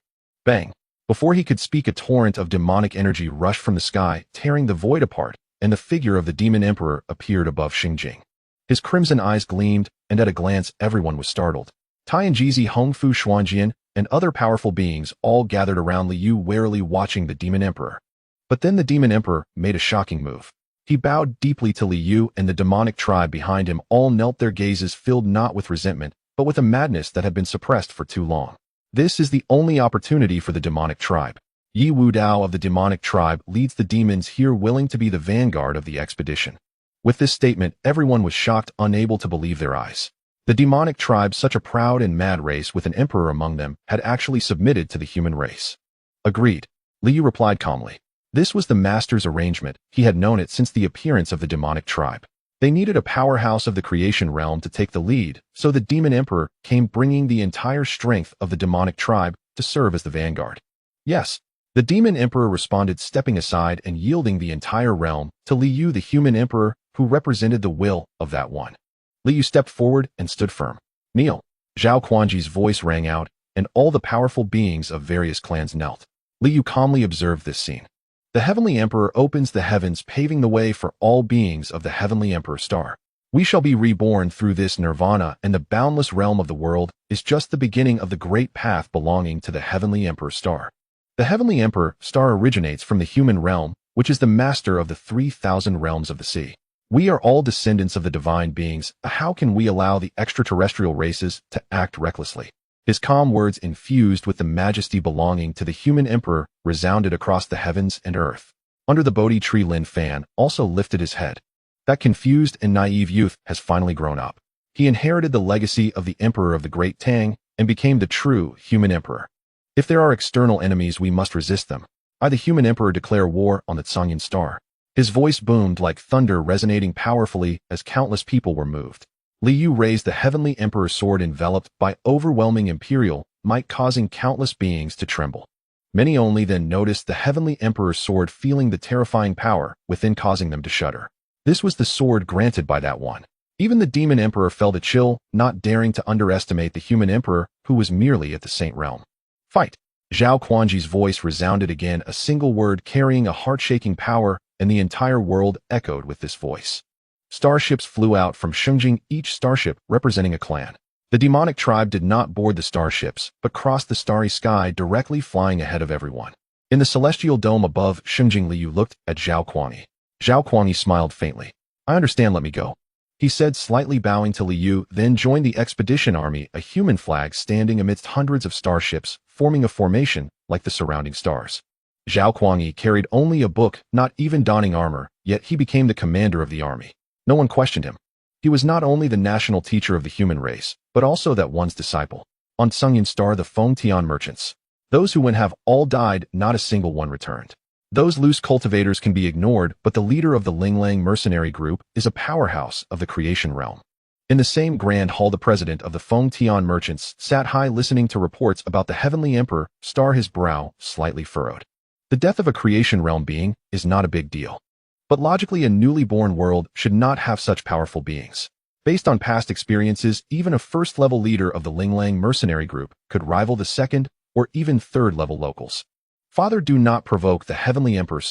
Bang! Before he could speak, a torrent of demonic energy rushed from the sky, tearing the void apart, and the figure of the demon emperor appeared above Xinjing. His crimson eyes gleamed, and at a glance everyone was startled. Tianjizi, Hongfu, Xuanjian, and other powerful beings all gathered around Li Yu, warily watching the demon emperor. But then the demon emperor made a shocking move. He bowed deeply to Li Yu, and the demonic tribe behind him all knelt, their gazes filled not with resentment, but with a madness that had been suppressed for too long. This is the only opportunity for the demonic tribe. Yi Wu Dao of the demonic tribe leads the demons here, willing to be the vanguard of the expedition. With this statement, everyone was shocked, unable to believe their eyes. The demonic tribe, such a proud and mad race with an emperor among them, had actually submitted to the human race. Agreed, Li Yu replied calmly. This was the master's arrangement. He had known it since the appearance of the demonic tribe. They needed a powerhouse of the creation realm to take the lead, so the demon emperor came, bringing the entire strength of the demonic tribe to serve as the vanguard. Yes, the demon emperor responded, stepping aside and yielding the entire realm to Li Yu, the human emperor, who represented the will of that one. Li Yu stepped forward and stood firm. Kneel. Zhao Kuangyi's voice rang out, and all the powerful beings of various clans knelt. Li Yu calmly observed this scene. The Heavenly Emperor opens the heavens, paving the way for all beings of the Heavenly Emperor star. We shall be reborn through this nirvana, and the boundless realm of the world is just the beginning of the great path belonging to the Heavenly Emperor star. The Heavenly Emperor star originates from the human realm, which is the master of the 3,000 realms of the sea. We are all descendants of the divine beings. How can we allow the extraterrestrial races to act recklessly? His calm words, infused with the majesty belonging to the human emperor, resounded across the heavens and earth. Under the Bodhi tree, Lin Fan also lifted his head. That confused and naive youth has finally grown up. He inherited the legacy of the emperor of the Great Tang and became the true human emperor. If there are external enemies, we must resist them. I, the human emperor, declare war on the Tsangyan star. His voice boomed like thunder, resonating powerfully as countless people were moved. Li Yu raised the Heavenly Emperor's sword, enveloped by overwhelming imperial might, causing countless beings to tremble. Many only then noticed the Heavenly Emperor's sword, feeling the terrifying power within, causing them to shudder. This was the sword granted by that one. Even the Demon Emperor felt a chill, not daring to underestimate the human emperor, who was merely at the Saint Realm. Fight! Zhao Kuangyi's voice resounded again, a single word carrying a heart-shaking power, and the entire world echoed with this voice. Starships flew out from Xinjing, each starship representing a clan. The demonic tribe did not board the starships, but crossed the starry sky, directly flying ahead of everyone. In the celestial dome above Xinjing, Li Yu looked at Zhao Kuangyi. Zhao Kuangyi smiled faintly. I understand, let me go, he said, slightly bowing to Li Yu, then joined the expedition army, a human flag standing amidst hundreds of starships, forming a formation like the surrounding stars. Zhao Kuangyi carried only a book, not even donning armor, yet he became the commander of the army. No one questioned him. He was not only the national teacher of the human race, but also that one's disciple. On Tsangyan Star, the Fengtian merchants, those who went have all died, not a single one returned. Those loose cultivators can be ignored, but the leader of the Linglang mercenary group is a powerhouse of the creation realm. In the same grand hall, the president of the Feng Tian merchants sat high listening to reports about the heavenly emperor, his brow slightly furrowed. The death of a creation realm being is not a big deal. But logically, a newly born world should not have such powerful beings. Based on past experiences, even a first-level leader of the Linglang mercenary group could rival the second or even third-level locals. Father, do not provoke the heavenly emperor.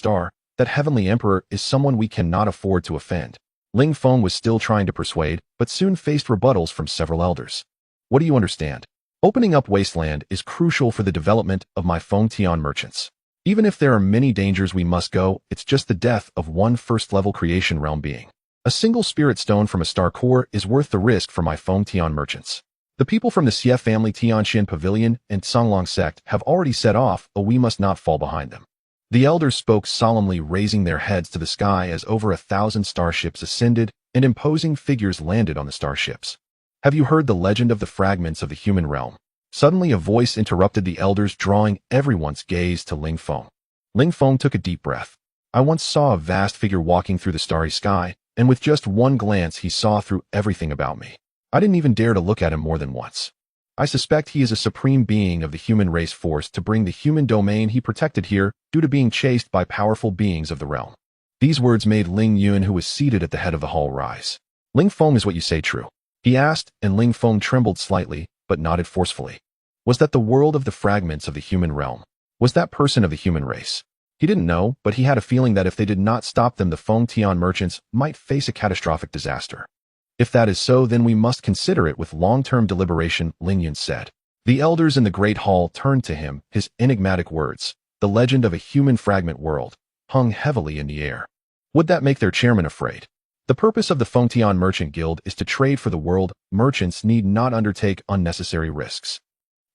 That heavenly emperor is someone we cannot afford to offend. Ling Feng was still trying to persuade, but soon faced rebuttals from several elders. What do you understand? Opening up wasteland is crucial for the development of my Feng Tian merchants. Even if there are many dangers we must go, it's just the death of one first-level creation realm being. A single spirit stone from a star core is worth the risk for my Feng Tian merchants. The people from the Xie family, Tianxian Pavilion, and Songlong sect have already set off, we must not fall behind them. The elders spoke solemnly, raising their heads to the sky as over 1,000 starships ascended and imposing figures landed on the starships. Have you heard the legend of the fragments of the human realm? Suddenly a voice interrupted the elders, drawing everyone's gaze to Ling Feng. Ling Feng took a deep breath. I once saw a vast figure walking through the starry sky, and with just one glance he saw through everything about me. I didn't even dare to look at him more than once. I suspect he is a supreme being of the human race, forced to bring the human domain he protected here due to being chased by powerful beings of the realm. These words made Ling Yun, who was seated at the head of the hall, rise. Ling Feng, is what you say true? He asked, and Ling Feng trembled slightly, but nodded forcefully. Was that the world of the fragments of the human realm? Was that person of the human race? He didn't know, but he had a feeling that if they did not stop them, the Feng Tian merchants might face a catastrophic disaster. If that is so, then we must consider it with long-term deliberation, Ling Yun said. The elders in the great hall turned to him, his enigmatic words, the legend of a human fragment world, hung heavily in the air. Would that make their chairman afraid? The purpose of the Feng Tian Merchant Guild is to trade for the world. Merchants need not undertake unnecessary risks.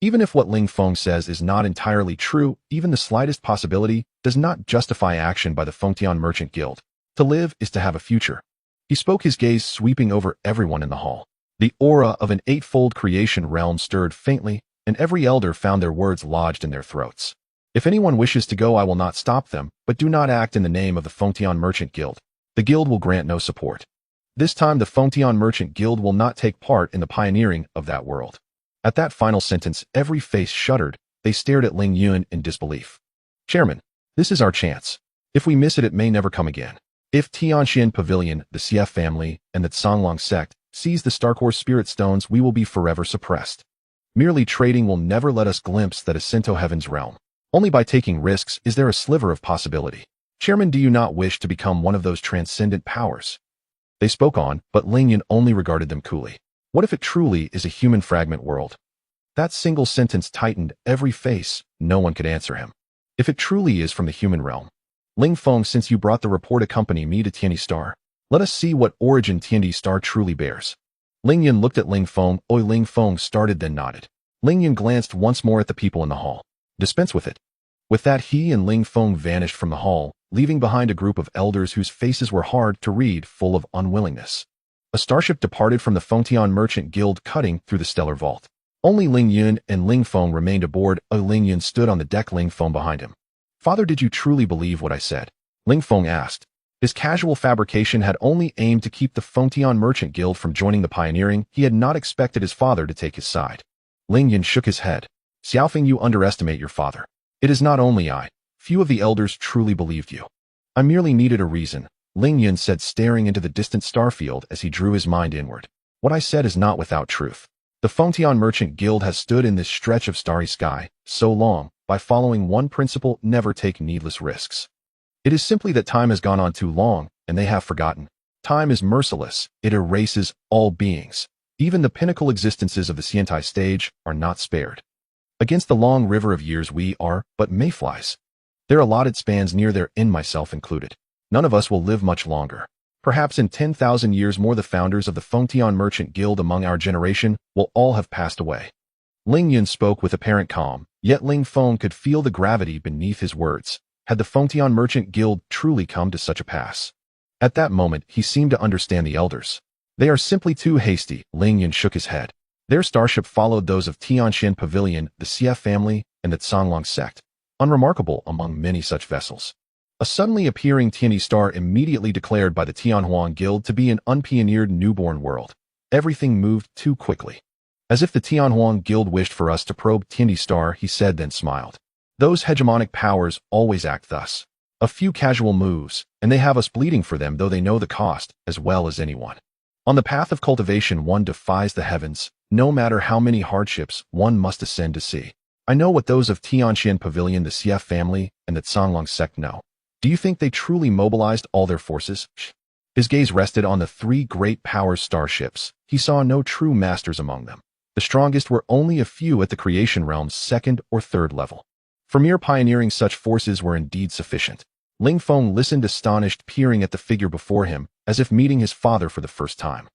Even if what Ling Feng says is not entirely true, even the slightest possibility does not justify action by the Feng Tian Merchant Guild. To live is to have a future. He spoke, his gaze sweeping over everyone in the hall. The aura of an eightfold creation realm stirred faintly, and every elder found their words lodged in their throats. If anyone wishes to go, I will not stop them, but do not act in the name of the Feng Tian Merchant Guild. The guild will grant no support. This time the Feng Tian Merchant Guild will not take part in the pioneering of that world. At that final sentence, every face shuddered. They stared at Ling Yun in disbelief. Chairman, this is our chance. If we miss it, it may never come again. If Tianxian Pavilion, the Xie family, and the Songlong sect seize the Starcore Spirit Stones, we will be forever suppressed. Merely trading will never let us glimpse that Asinto Heaven's realm. Only by taking risks is there a sliver of possibility. Chairman, do you not wish to become one of those transcendent powers? They spoke on, but Ling Yun only regarded them coolly. What if it truly is a human fragment world? That single sentence tightened every face. No one could answer him. If it truly is from the human realm. Ling Feng, since you brought the report, accompany me to Tiandi Star. Let us see what origin Tiandi Star truly bears. Ling Yun looked at Ling Feng. Ling Feng started, then nodded. Ling Yun glanced once more at the people in the hall. Dispense with it. With that, he and Ling Feng vanished from the hall, leaving behind a group of elders whose faces were hard to read, full of unwillingness. A starship departed from the Feng Tian Merchant Guild, cutting through the stellar vault. Only Ling Yun and Ling Feng remained aboard. Ling Yun stood on the deck, Ling Feng behind him. Father, did you truly believe what I said? Ling Feng asked. His casual fabrication had only aimed to keep the Feng Tian Merchant Guild from joining the pioneering. He had not expected his father to take his side. Ling Yun shook his head. Xiaofeng, you underestimate your father. It is not only I. Few of the elders truly believed you. I merely needed a reason, Ling Yun said, staring into the distant starfield as he drew his mind inward. What I said is not without truth. The Feng Tian Merchant Guild has stood in this stretch of starry sky so long by following one principle: never take needless risks. It is simply that time has gone on too long, and they have forgotten. Time is merciless. It erases all beings. Even the pinnacle existences of the Xiantai stage are not spared. Against the long river of years, we are but mayflies. Their allotted spans near their end, myself included. None of us will live much longer. Perhaps in 10,000 years more, the founders of the Feng Tian Merchant Guild among our generation will all have passed away. Ling Yun spoke with apparent calm, yet Ling Feng could feel the gravity beneath his words. Had the Feng Tian Merchant Guild truly come to such a pass? At that moment, he seemed to understand the elders. They are simply too hasty. Ling Yun shook his head. Their starship followed those of Tianxian Pavilion, the Xie family, and the Songlong sect, unremarkable among many such vessels. A suddenly appearing Tianyi star immediately declared by the Tianhuang Guild to be an unpioneered newborn world. Everything moved too quickly. As if the Tianhuang Guild wished for us to probe Tianyi star, he said, then smiled. Those hegemonic powers always act thus. A few casual moves, and they have us bleeding for them, though they know the cost as well as anyone. On the path of cultivation, one defies the heavens. No matter how many hardships, one must ascend to see. I know what those of Tianxian Pavilion, the Xie family, and the Canglong sect know. Do you think they truly mobilized all their forces? His gaze rested on the three great powers' starships. He saw no true masters among them. The strongest were only a few at the creation realm's second or third level. For mere pioneering, such forces were indeed sufficient. Ling Feng listened astonished, peering at the figure before him, as if meeting his father for the first time.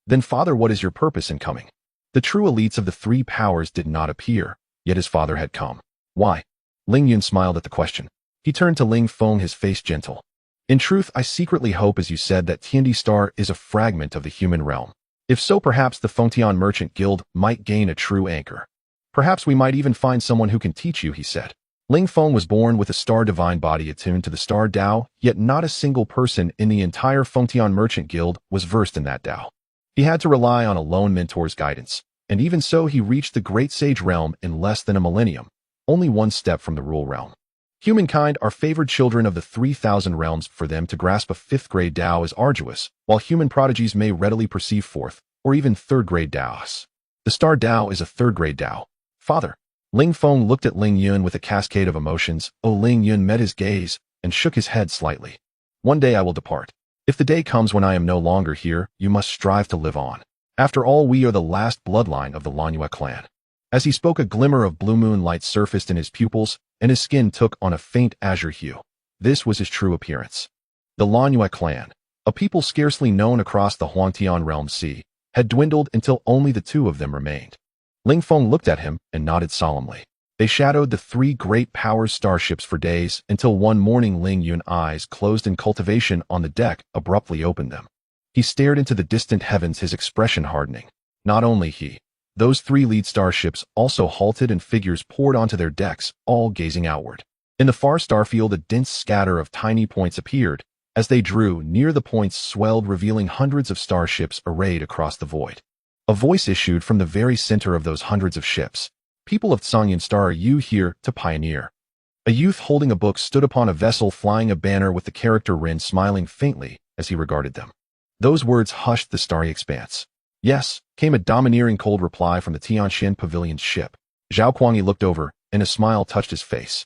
Then, father, what is your purpose in coming? The true elites of the three powers did not appear, yet his father had come. Why? Ling Yun smiled at the question. He turned to Ling Feng, his face gentle. In truth, I secretly hope, as you said, that Tianyi star is a fragment of the human realm. If so, perhaps the Fengtian Merchant Guild might gain a true anchor. Perhaps we might even find someone who can teach you, he said. Ling Feng was born with a star divine body attuned to the star Tao, yet not a single person in the entire Fengtian Merchant Guild was versed in that Tao. He had to rely on a lone mentor's guidance, and even so he reached the Great Sage realm in less than a millennium, only one step from the Rule realm. Humankind are favored children of the 3,000 realms. For them to grasp a 5th-grade Tao is arduous, while human prodigies may readily perceive 4th or even 3rd-grade Taos. The star Tao is a 3rd-grade Tao. Father. Ling Feng looked at Ling Yun with a cascade of emotions. Ling Yun met his gaze and shook his head slightly. One day I will depart. If the day comes when I am no longer here, you must strive to live on. After all, we are the last bloodline of the Lanyue clan. As he spoke, a glimmer of blue moon light surfaced in his pupils, and his skin took on a faint azure hue. This was his true appearance. The Lanyue clan, a people scarcely known across the Huangtian realm sea, had dwindled until only the two of them remained. Ling Feng looked at him and nodded solemnly. They shadowed the three great powers' starships for days, until one morning Ling Yun's eyes, closed in cultivation on the deck, abruptly opened them. He stared into the distant heavens, his expression hardening. Not only he. Those three lead starships also halted, and figures poured onto their decks, all gazing outward. In the far starfield, a dense scatter of tiny points appeared. As they drew near, the points swelled, revealing hundreds of starships arrayed across the void. A voice issued from the very center of those hundreds of ships. People of Canglong Star, are you here to pioneer? A youth holding a book stood upon a vessel, flying a banner with the character Rin, smiling faintly as he regarded them. Those words hushed the starry expanse. Yes, came a domineering cold reply from the Tianxian Pavilion's ship. Zhao Kuangyi looked over, and a smile touched his face.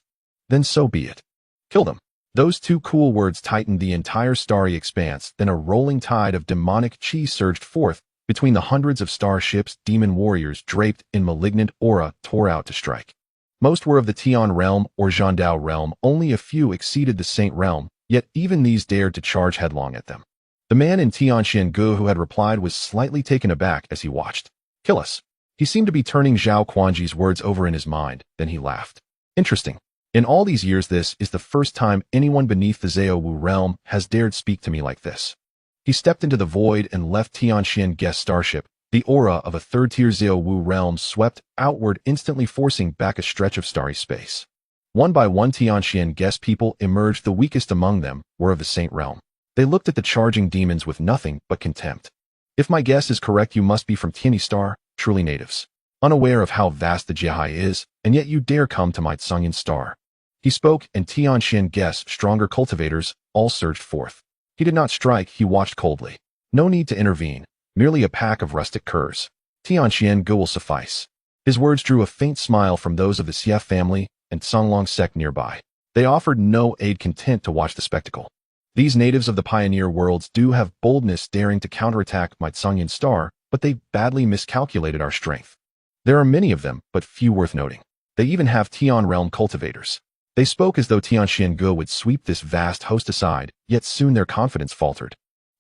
Then so be it. Kill them. Those two cool words tightened the entire starry expanse. Then a rolling tide of demonic chi surged forth. Between the hundreds of starships, demon warriors draped in malignant aura tore out to strike. Most were of the Tian realm or Zhandao realm. Only a few exceeded the Saint realm, yet even these dared to charge headlong at them. The man in Tianxian Gu who had replied was slightly taken aback as he watched. Kill us. He seemed to be turning Zhao Kuangji's words over in his mind, then he laughed. Interesting. In all these years, this is the first time anyone beneath the Zhao Wu realm has dared speak to me like this. He stepped into the void and left Tianxian guest starship. The aura of a third-tier Zhao Wu realm swept outward, instantly forcing back a stretch of starry space. One by one, Tianxian guest people emerged. The weakest among them were of the Saint realm. They looked at the charging demons with nothing but contempt. If my guess is correct, you must be from Tianyi Star, truly natives. Unaware of how vast the Jihai is, and yet you dare come to my Canglong Star. He spoke, and Tianxian guests, stronger cultivators, all surged forth. He did not strike, he watched coldly. No need to intervene, merely a pack of rustic curs. Tianxian Gu will suffice. His words drew a faint smile from those of the Xie family and Canglong sect nearby. They offered no aid, content to watch the spectacle. These natives of the pioneer worlds do have boldness, daring to counterattack my Canglong Star, but they badly miscalculated our strength. There are many of them, but few worth noting. They even have Tian realm cultivators. They spoke as though Tianxian Gu would sweep this vast host aside, yet soon their confidence faltered.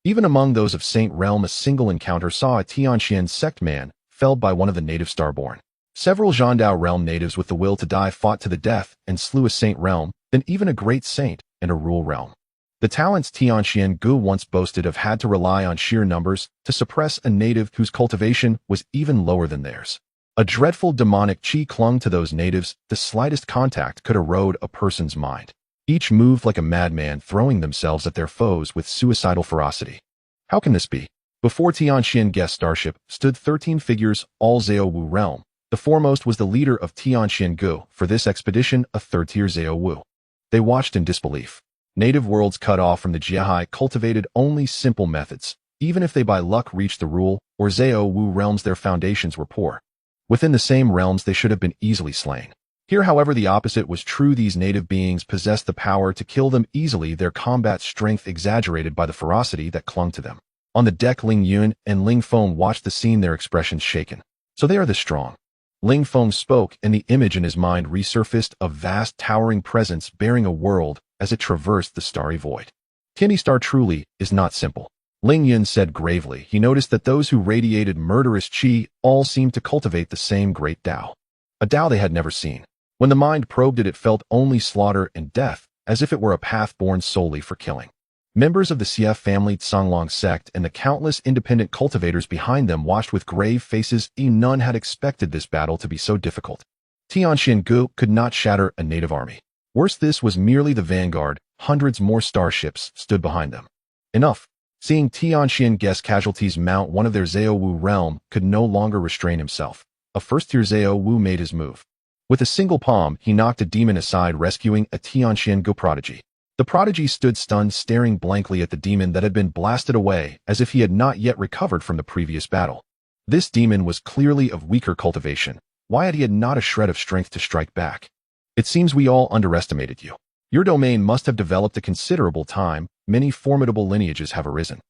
Even among those of Saint realm, a single encounter saw a Tianxian sect man felled by one of the native starborn. Several Zhandao realm natives with the will to die fought to the death and slew a Saint realm, then even a great saint and a rule realm. The talents Tianxian Gu once boasted of had to rely on sheer numbers to suppress a native whose cultivation was even lower than theirs. A dreadful demonic chi clung to those natives. The slightest contact could erode a person's mind. Each moved like a madman, throwing themselves at their foes with suicidal ferocity. How can this be? Before Tianxian guest starship stood 13 figures, all Zhao Wu realm. The foremost was the leader of Tianxian Gu, for this expedition, a third-tier Zhao Wu. They watched in disbelief. Native worlds cut off from the Jiahai cultivated only simple methods. Even if they by luck reached the rule or Zhao Wu realms, their foundations were poor. Within the same realms, they should have been easily slain. Here, however, the opposite was true. These native beings possessed the power to kill them easily, their combat strength exaggerated by the ferocity that clung to them. On the deck, Ling Yun and Ling Feng watched the scene, their expressions shaken. So they are this strong. Ling Feng spoke, and the image in his mind resurfaced, a vast towering presence bearing a world as it traversed the starry void. Tianyi Star truly is not simple. Ling Yun said gravely. He noticed that those who radiated murderous qi all seemed to cultivate the same great Tao. A Tao they had never seen. When the mind probed it, it felt only slaughter and death, as if it were a path born solely for killing. Members of the Xie family Songlong sect and the countless independent cultivators behind them watched with grave faces. None had expected this battle to be so difficult. Tianxian Gu could not shatter a native army. Worse, this was merely the vanguard. Hundreds more starships stood behind them. Enough. Seeing Tianxian guest casualties mount one of their Zhao Wu realm could no longer restrain himself. A first-tier Zhao Wu made his move. With a single palm, he knocked a demon aside, rescuing a Tianxian Gu prodigy. The prodigy stood stunned, staring blankly at the demon that had been blasted away, as if he had not yet recovered from the previous battle. This demon was clearly of weaker cultivation. Why had he not a shred of strength to strike back? It seems we all underestimated you. Your domain must have developed a considerable time. Many formidable lineages have arisen.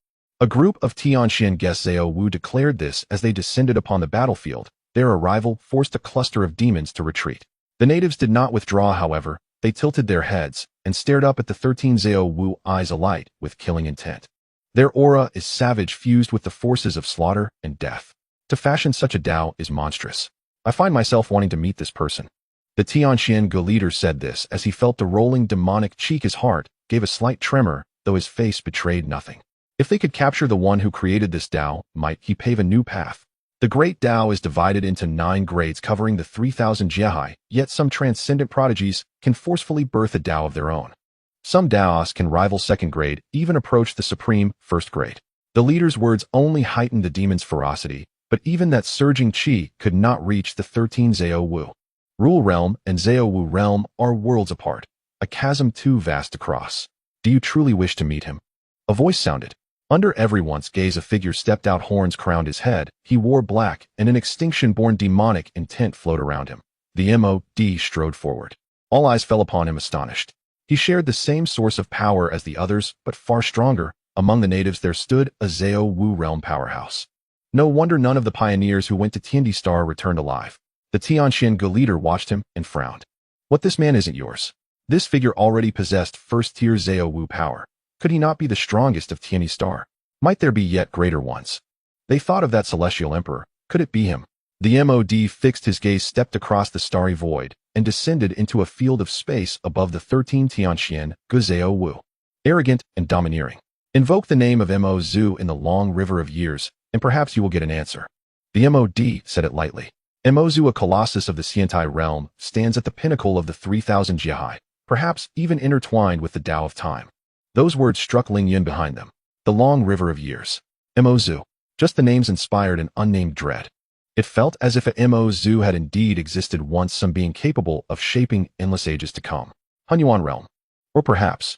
A group of Tianxian guests Zhao Wu declared this as they descended upon the battlefield. Their arrival forced a cluster of demons to retreat. The natives did not withdraw, however. They tilted their heads and stared up at the 13 Zhao Wu, eyes alight with killing intent. Their aura is savage, fused with the forces of slaughter and death. To fashion such a Tao is monstrous. I find myself wanting to meet this person. The Tianxian Gu leader said this as he felt the rolling demonic cheek. His heart gave a slight tremor, though his face betrayed nothing. If they could capture the one who created this Tao, might he pave a new path? The great Tao is divided into 9 grades covering the 3,000 Jiahai, yet some transcendent prodigies can forcefully birth a Tao of their own. Some Taoists can rival second grade, even approach the supreme first grade. The leader's words only heightened the demon's ferocity, but even that surging qi could not reach the 13 Zhao Wu. Rule realm and Zhao Wu realm are worlds apart, a chasm too vast to cross. Do you truly wish to meet him? A voice sounded. Under everyone's gaze, a figure stepped out, horns crowned his head. He wore black, and an extinction-born demonic intent flowed around him. The MOD strode forward. All eyes fell upon him, astonished. He shared the same source of power as the others, but far stronger. Among the natives there stood a Zhao Wu realm powerhouse. No wonder none of the pioneers who went to Tianyi Star returned alive. The Tianxian Gu leader watched him and frowned. What, this man isn't yours? This figure already possessed first-tier Zhao Wu power. Could he not be the strongest of Tianyi Star? Might there be yet greater ones? They thought of that celestial emperor. Could it be him? The MOD fixed his gaze, stepped across the starry void, and descended into a field of space above the 13 Tianxian Gu Zhao Wu. Arrogant and domineering. Invoke the name of Mo Zhu in the long river of years, and perhaps you will get an answer. The MOD said it lightly. Mo Zhu, a colossus of the Xiantai realm, stands at the pinnacle of the 3,000 Jiahai, perhaps even intertwined with the Tao of time. Those words struck Ling Yun behind them. The long river of years. Mo Zhu. Just the names inspired an unnamed dread. It felt as if Mo Zhu had indeed existed once, some being capable of shaping endless ages to come. Hunyuan realm. Or perhaps.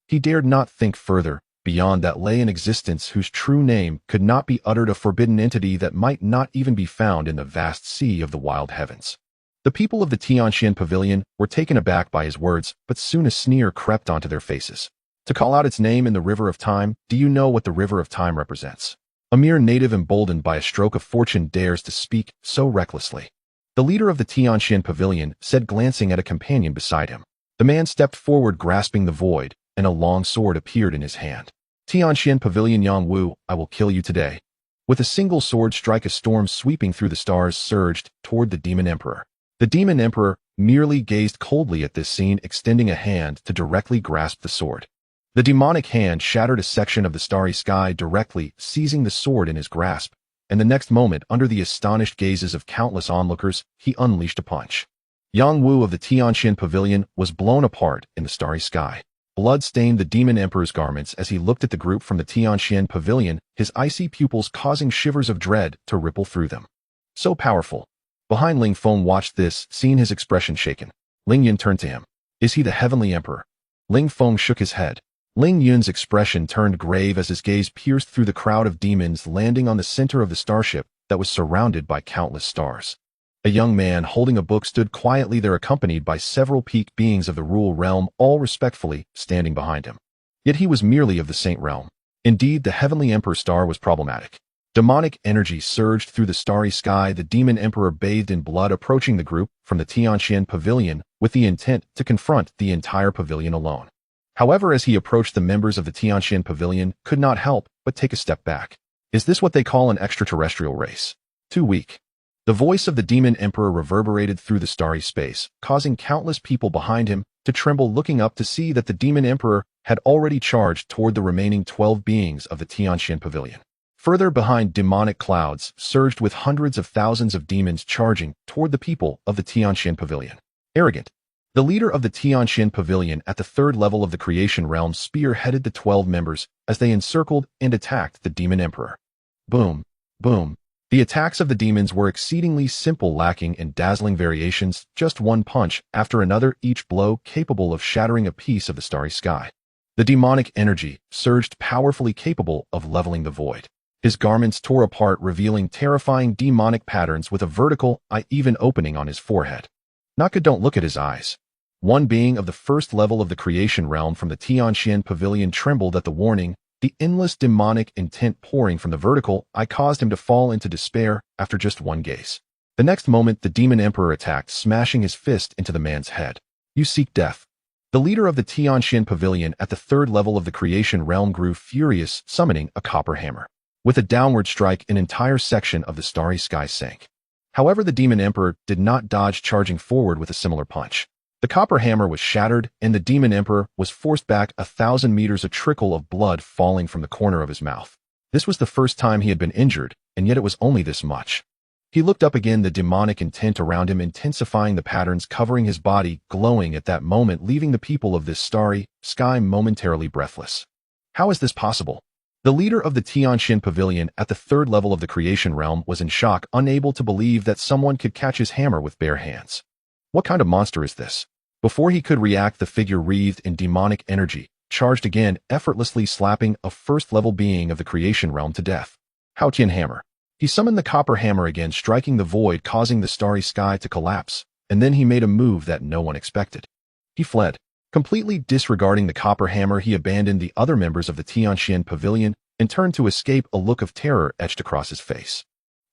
He dared not think further. Beyond that lay an existence whose true name could not be uttered, a forbidden entity that might not even be found in the vast sea of the wild heavens. The people of the Tianxian Pavilion were taken aback by his words, but soon a sneer crept onto their faces. To call out its name in the river of time, do you know what the river of time represents? A mere native emboldened by a stroke of fortune dares to speak so recklessly. The leader of the Tianxian Pavilion said, glancing at a companion beside him. The man stepped forward, grasping the void, and a long sword appeared in his hand. Tianxian Pavilion Yang Wu, I will kill you today. With a single sword strike, a storm sweeping through the stars surged toward the Demon Emperor. The Demon Emperor merely gazed coldly at this scene, extending a hand to directly grasp the sword. The demonic hand shattered a section of the starry sky, directly seizing the sword in his grasp, and the next moment, under the astonished gazes of countless onlookers, he unleashed a punch. Yang Wu of the Tianxian Pavilion was blown apart in the starry sky. Blood stained the Demon Emperor's garments as he looked at the group from the Tianxian Pavilion, his icy pupils causing shivers of dread to ripple through them. So powerful. Behind Ling Feng watched this, seeing his expression shaken. Ling Yun turned to him. Is he the Heavenly Emperor? Ling Feng shook his head. Ling Yun's expression turned grave as his gaze pierced through the crowd of demons, landing on the center of the starship that was surrounded by countless stars. A young man holding a book stood quietly there, accompanied by several peaked beings of the Rural Realm, all respectfully standing behind him. Yet he was merely of the Saint Realm. Indeed, the Heavenly Emperor star was problematic. Demonic energy surged through the starry sky. The Demon Emperor, bathed in blood, approaching the group from the Tianxian Pavilion with the intent to confront the entire pavilion alone. However, as he approached, the members of the Tianxian Pavilion could not help but take a step back. Is this what they call an extraterrestrial race? Too weak. The voice of the Demon Emperor reverberated through the starry space, causing countless people behind him to tremble, looking up to see that the Demon Emperor had already charged toward the remaining 12 beings of the Tianxian Pavilion. Further behind, demonic clouds surged with hundreds of thousands of demons charging toward the people of the Tianxian Pavilion. Arrogant. The leader of the Tianxian Pavilion at the third level of the creation realm spearheaded the 12 members as they encircled and attacked the Demon Emperor. Boom, boom. The attacks of the demons were exceedingly simple, lacking in dazzling variations, just one punch after another, each blow capable of shattering a piece of the starry sky. The demonic energy surged powerfully, capable of leveling the void. His garments tore apart, revealing terrifying demonic patterns with a vertical, even opening on his forehead. Naka, don't look at his eyes. One being of the first level of the creation realm from the Tianxian Pavilion trembled at the warning. The endless demonic intent pouring from the vertical eye caused him to fall into despair after just one gaze. The next moment, the Demon Emperor attacked, smashing his fist into the man's head. You seek death. The leader of the Tianxian Pavilion at the third level of the creation realm grew furious, summoning a copper hammer. With a downward strike, an entire section of the starry sky sank. However, the Demon Emperor did not dodge, charging forward with a similar punch. The copper hammer was shattered, and the Demon Emperor was forced back 1,000 meters, a trickle of blood falling from the corner of his mouth. This was the first time he had been injured, and yet it was only this much. He looked up again, the demonic intent around him intensifying, the patterns covering his body glowing at that moment, leaving the people of this starry sky momentarily breathless. How is this possible? The leader of the Tianxian Pavilion at the third level of the creation realm was in shock, unable to believe that someone could catch his hammer with bare hands. What kind of monster is this? Before he could react, the figure wreathed in demonic energy charged again, effortlessly slapping a first-level being of the creation realm to death. Hao Tian hammer. He summoned the copper hammer again, striking the void, causing the starry sky to collapse, and then he made a move that no one expected. He fled. Completely disregarding the copper hammer, he abandoned the other members of the Tianxian Pavilion and turned to escape, a look of terror etched across his face.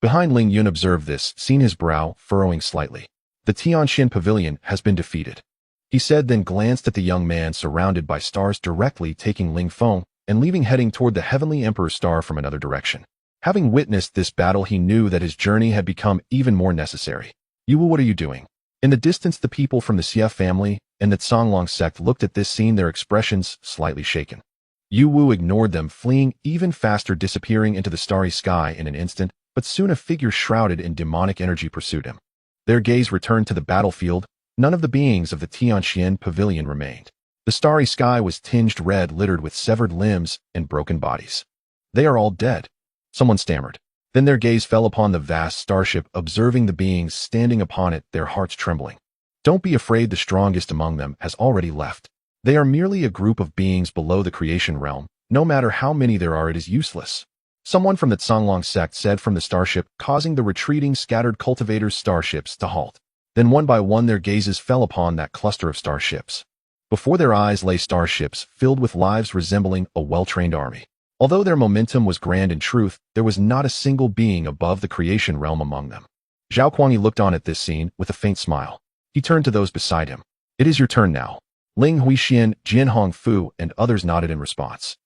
Behind, Ling Yun observed this, seeing his brow furrowing slightly. The Tianxian Pavilion has been defeated, he said, then glanced at the young man surrounded by stars, directly taking Ling Feng and leaving, heading toward the Heavenly Emperor star from another direction. Having witnessed this battle, he knew that his journey had become even more necessary. Yu Wu, what are you doing? In the distance, the people from the Xia family and the Songlong sect looked at this scene, their expressions slightly shaken. Yu Wu ignored them, fleeing even faster, disappearing into the starry sky in an instant, but soon a figure shrouded in demonic energy pursued him. Their gaze returned to the battlefield. None of the beings of the Tianxian Pavilion remained. The starry sky was tinged red, littered with severed limbs and broken bodies. They are all dead, someone stammered. Then their gaze fell upon the vast starship, observing the beings standing upon it, their hearts trembling. Don't be afraid, the strongest among them has already left. They are merely a group of beings below the creation realm. No matter how many there are, it is useless. Someone from the Songlong sect said from the starship, causing the retreating, scattered cultivators' starships to halt. Then one by one their gazes fell upon that cluster of starships. Before their eyes lay starships filled with lives resembling a well-trained army. Although their momentum was grand, in truth, there was not a single being above the creation realm among them. Zhao Kuangyi looked on at this scene with a faint smile. He turned to those beside him. It is your turn now. Ling Huixian, Jin Hongfu, and others nodded in response.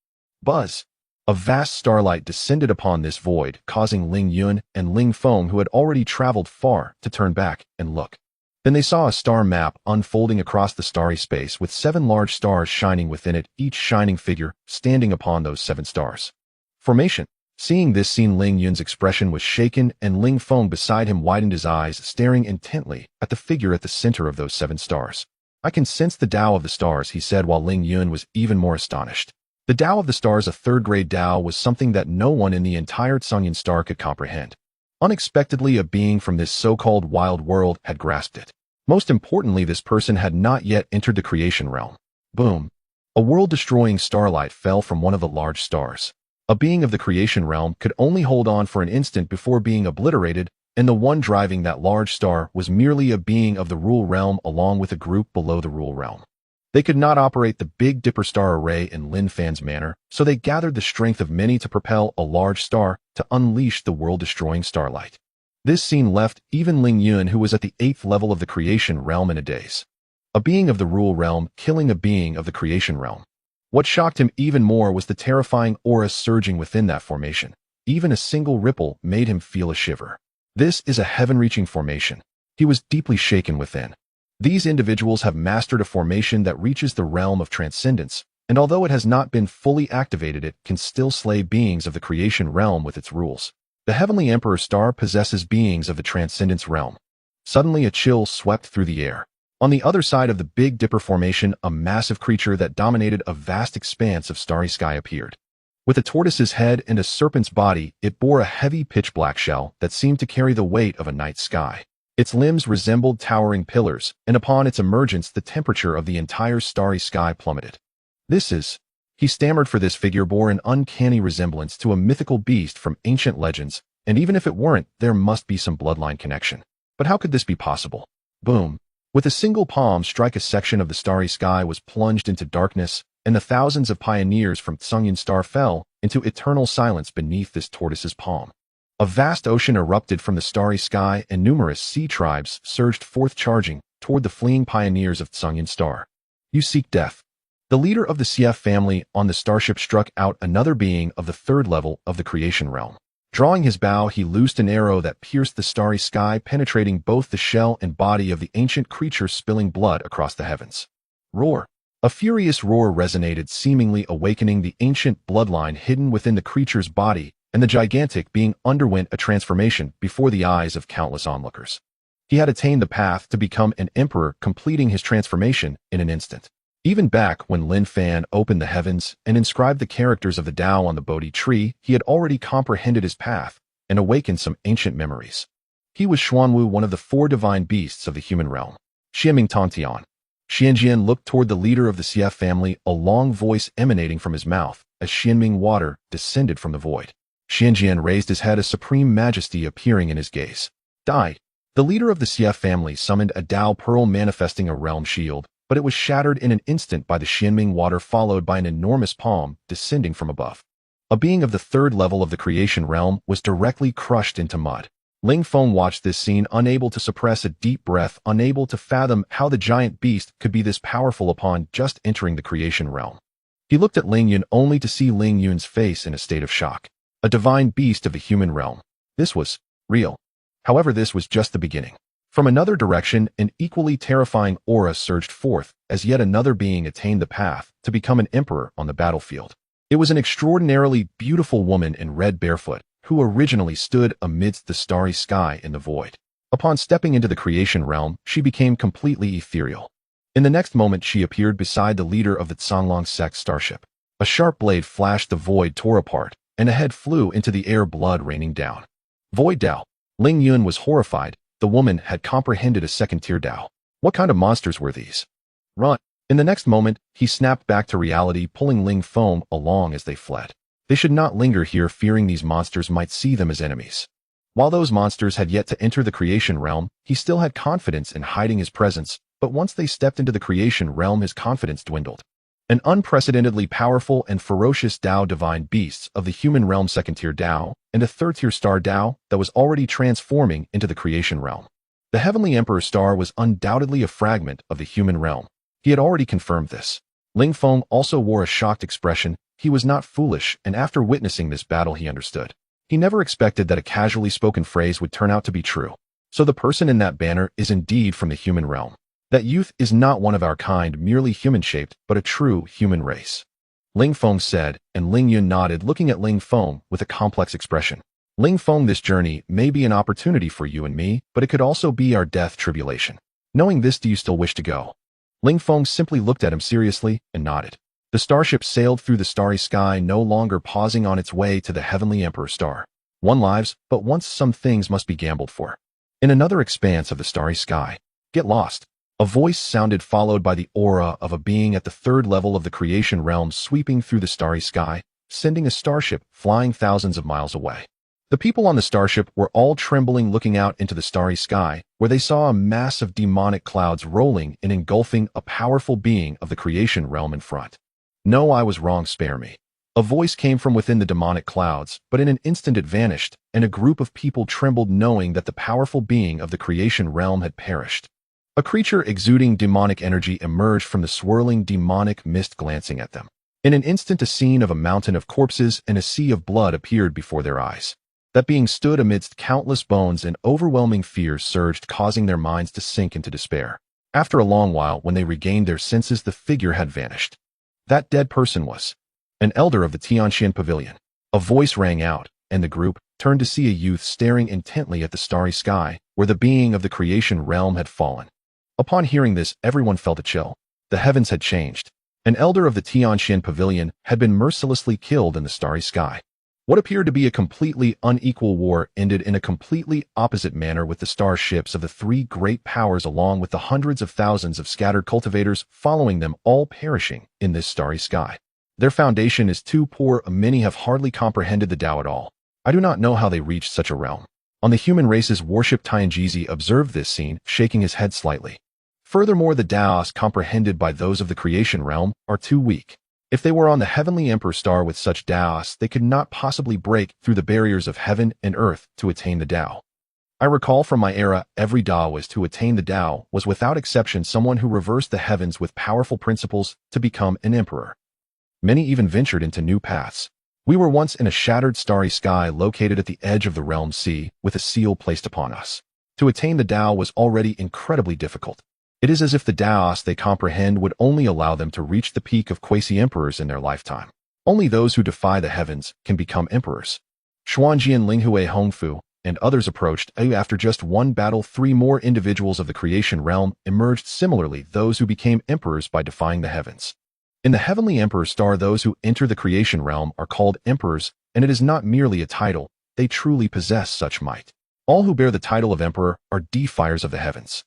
Buzz. A vast starlight descended upon this void, causing Ling Yun and Ling Feng, who had already traveled far, to turn back and look. Then they saw a star map unfolding across the starry space, with 7 large stars shining within it, each shining figure standing upon those 7 stars. Formation. Seeing this scene, Ling Yun's expression was shaken, and Ling Feng beside him widened his eyes, staring intently at the figure at the center of those 7 stars. I can sense the Tao of the stars, he said, while Ling Yun was even more astonished. The Tao of the stars, a third-grade Tao, was something that no one in the entire Tsungyan star could comprehend. Unexpectedly, a being from this so-called wild world had grasped it. Most importantly, this person had not yet entered the creation realm. Boom! A world-destroying starlight fell from one of the large stars. A being of the creation realm could only hold on for an instant before being obliterated, and the one driving that large star was merely a being of the rule realm along with a group below the rule realm. They could not operate the Big Dipper star array in Lin Fan's manner, so they gathered the strength of many to propel a large star to unleash the world-destroying starlight. This scene left even Ling Yun, who was at the 8th level of the creation realm, in a daze. A being of the rule realm killing a being of the creation realm. What shocked him even more was the terrifying aura surging within that formation. Even a single ripple made him feel a shiver. This is a heaven-reaching formation. He was deeply shaken within. These individuals have mastered a formation that reaches the realm of transcendence, and although it has not been fully activated, it can still slay beings of the creation realm with its rules. The Heavenly Emperor star possesses beings of the transcendence realm. Suddenly, a chill swept through the air. On the other side of the Big Dipper formation, a massive creature that dominated a vast expanse of starry sky appeared. With a tortoise's head and a serpent's body, it bore a heavy pitch-black shell that seemed to carry the weight of a night sky. Its limbs resembled towering pillars, and upon its emergence, the temperature of the entire starry sky plummeted. This is, he stammered, for this figure bore an uncanny resemblance to a mythical beast from ancient legends, and even if it weren't, there must be some bloodline connection. But how could this be possible? Boom! With a single palm strike, a section of the starry sky was plunged into darkness, and the thousands of pioneers from Tsungyan star fell into eternal silence beneath this tortoise's palm. A vast ocean erupted from the starry sky, and numerous sea tribes surged forth, charging toward the fleeing pioneers of Tsungyan star. You seek death. The leader of the CF family on the starship struck out another being of the 3rd level of the creation realm. Drawing his bow, he loosed an arrow that pierced the starry sky, penetrating both the shell and body of the ancient creature, spilling blood across the heavens. Roar! A furious roar resonated, seemingly awakening the ancient bloodline hidden within the creature's body, and the gigantic being underwent a transformation before the eyes of countless onlookers. He had attained the path to become an emperor, completing his transformation in an instant. Even back when Lin Fan opened the heavens and inscribed the characters of the Tao on the Bodhi tree, he had already comprehended his path and awakened some ancient memories. He was Xuanwu, one of the 4 divine beasts of the human realm. Xianming Tontian. Xianjian looked toward the leader of the CF family, a long voice emanating from his mouth as Xianming water descended from the void. Xianjian raised his head, a supreme majesty appearing in his gaze. Die. The leader of the CF family summoned a Tao pearl, manifesting a realm shield, but it was shattered in an instant by the Xianming water, followed by an enormous palm descending from above. A being of the 3rd level of the creation realm was directly crushed into mud. Ling Feng watched this scene, unable to suppress a deep breath, unable to fathom how the giant beast could be this powerful upon just entering the creation realm. He looked at Ling Yun only to see Ling Yun's face in a state of shock. A divine beast of the human realm. This was real. However, this was just the beginning. From another direction, an equally terrifying aura surged forth as yet another being attained the path to become an emperor on the battlefield. It was an extraordinarily beautiful woman in red, barefoot, who originally stood amidst the starry sky in the void. Upon stepping into the creation realm, she became completely ethereal. In the next moment, she appeared beside the leader of the Tsonglong sect starship. A sharp blade flashed, the void tore apart, and a head flew into the air, blood raining down. Void Tao. Ling Yun was horrified. The woman had comprehended a second-tier Tao. What kind of monsters were these? Run! In the next moment, he snapped back to reality, pulling Ling Feng along as they fled. They should not linger here, fearing these monsters might see them as enemies. While those monsters had yet to enter the creation realm, he still had confidence in hiding his presence, but once they stepped into the creation realm, his confidence dwindled. An unprecedentedly powerful and ferocious Tao divine beasts of the human realm, 2nd-tier Tao, and a 3rd-tier star Tao that was already transforming into the creation realm. The Heavenly Emperor star was undoubtedly a fragment of the human realm. He had already confirmed this. Ling Feng also wore a shocked expression. He was not foolish, and after witnessing this battle, he understood. He never expected that a casually spoken phrase would turn out to be true. So the person in that banner is indeed from the human realm. That youth is not one of our kind, merely human-shaped, but a true human race. Ling Feng said, and Ling Yun nodded, looking at Ling Feng with a complex expression. Ling Feng, this journey may be an opportunity for you and me, but it could also be our death tribulation. Knowing this, do you still wish to go? Ling Feng simply looked at him seriously and nodded. The starship sailed through the starry sky, no longer pausing on its way to the Heavenly Emperor star. One lives, but once some things must be gambled for. In another expanse of the starry sky, get lost. A voice sounded, followed by the aura of a being at the third level of the creation realm sweeping through the starry sky, sending a starship flying thousands of miles away. The people on the starship were all trembling, looking out into the starry sky, where they saw a mass of demonic clouds rolling and engulfing a powerful being of the creation realm in front. No, I was wrong, spare me. A voice came from within the demonic clouds, but in an instant it vanished, and a group of people trembled, knowing that the powerful being of the creation realm had perished. A creature exuding demonic energy emerged from the swirling demonic mist, glancing at them. In an instant, a scene of a mountain of corpses and a sea of blood appeared before their eyes. That being stood amidst countless bones, and overwhelming fear surged, causing their minds to sink into despair. After a long while, when they regained their senses, the figure had vanished. That dead person was an elder of the Tianxian Pavilion. A voice rang out, and the group turned to see a youth staring intently at the starry sky, where the being of the creation realm had fallen. Upon hearing this, everyone felt a chill. The heavens had changed. An elder of the Tianxian Pavilion had been mercilessly killed in the starry sky. What appeared to be a completely unequal war ended in a completely opposite manner, with the starships of the three great powers along with the hundreds of thousands of scattered cultivators following them, all perishing in this starry sky. Their foundation is too poor, many have hardly comprehended the Tao at all. I do not know how they reached such a realm. On the human race's warship, Tianjizi observed this scene, shaking his head slightly. Furthermore, the Taos comprehended by those of the creation realm are too weak. If they were on the Heavenly Emperor star with such Taos, they could not possibly break through the barriers of heaven and earth to attain the Tao. I recall from my era, every Taoist who attained the Tao was without exception someone who reversed the heavens with powerful principles to become an emperor. Many even ventured into new paths. We were once in a shattered starry sky located at the edge of the realm sea, with a seal placed upon us. To attain the Tao was already incredibly difficult. It is as if the Taos they comprehend would only allow them to reach the peak of quasi-emperors in their lifetime. Only those who defy the heavens can become emperors. Xuanjian, Linghui, Hongfu, and others approached. After just one battle, 3 more individuals of the creation realm emerged, similarly those who became emperors by defying the heavens. In the Heavenly Emperor star, those who enter the creation realm are called emperors, and it is not merely a title, they truly possess such might. All who bear the title of emperor are defiers of the heavens.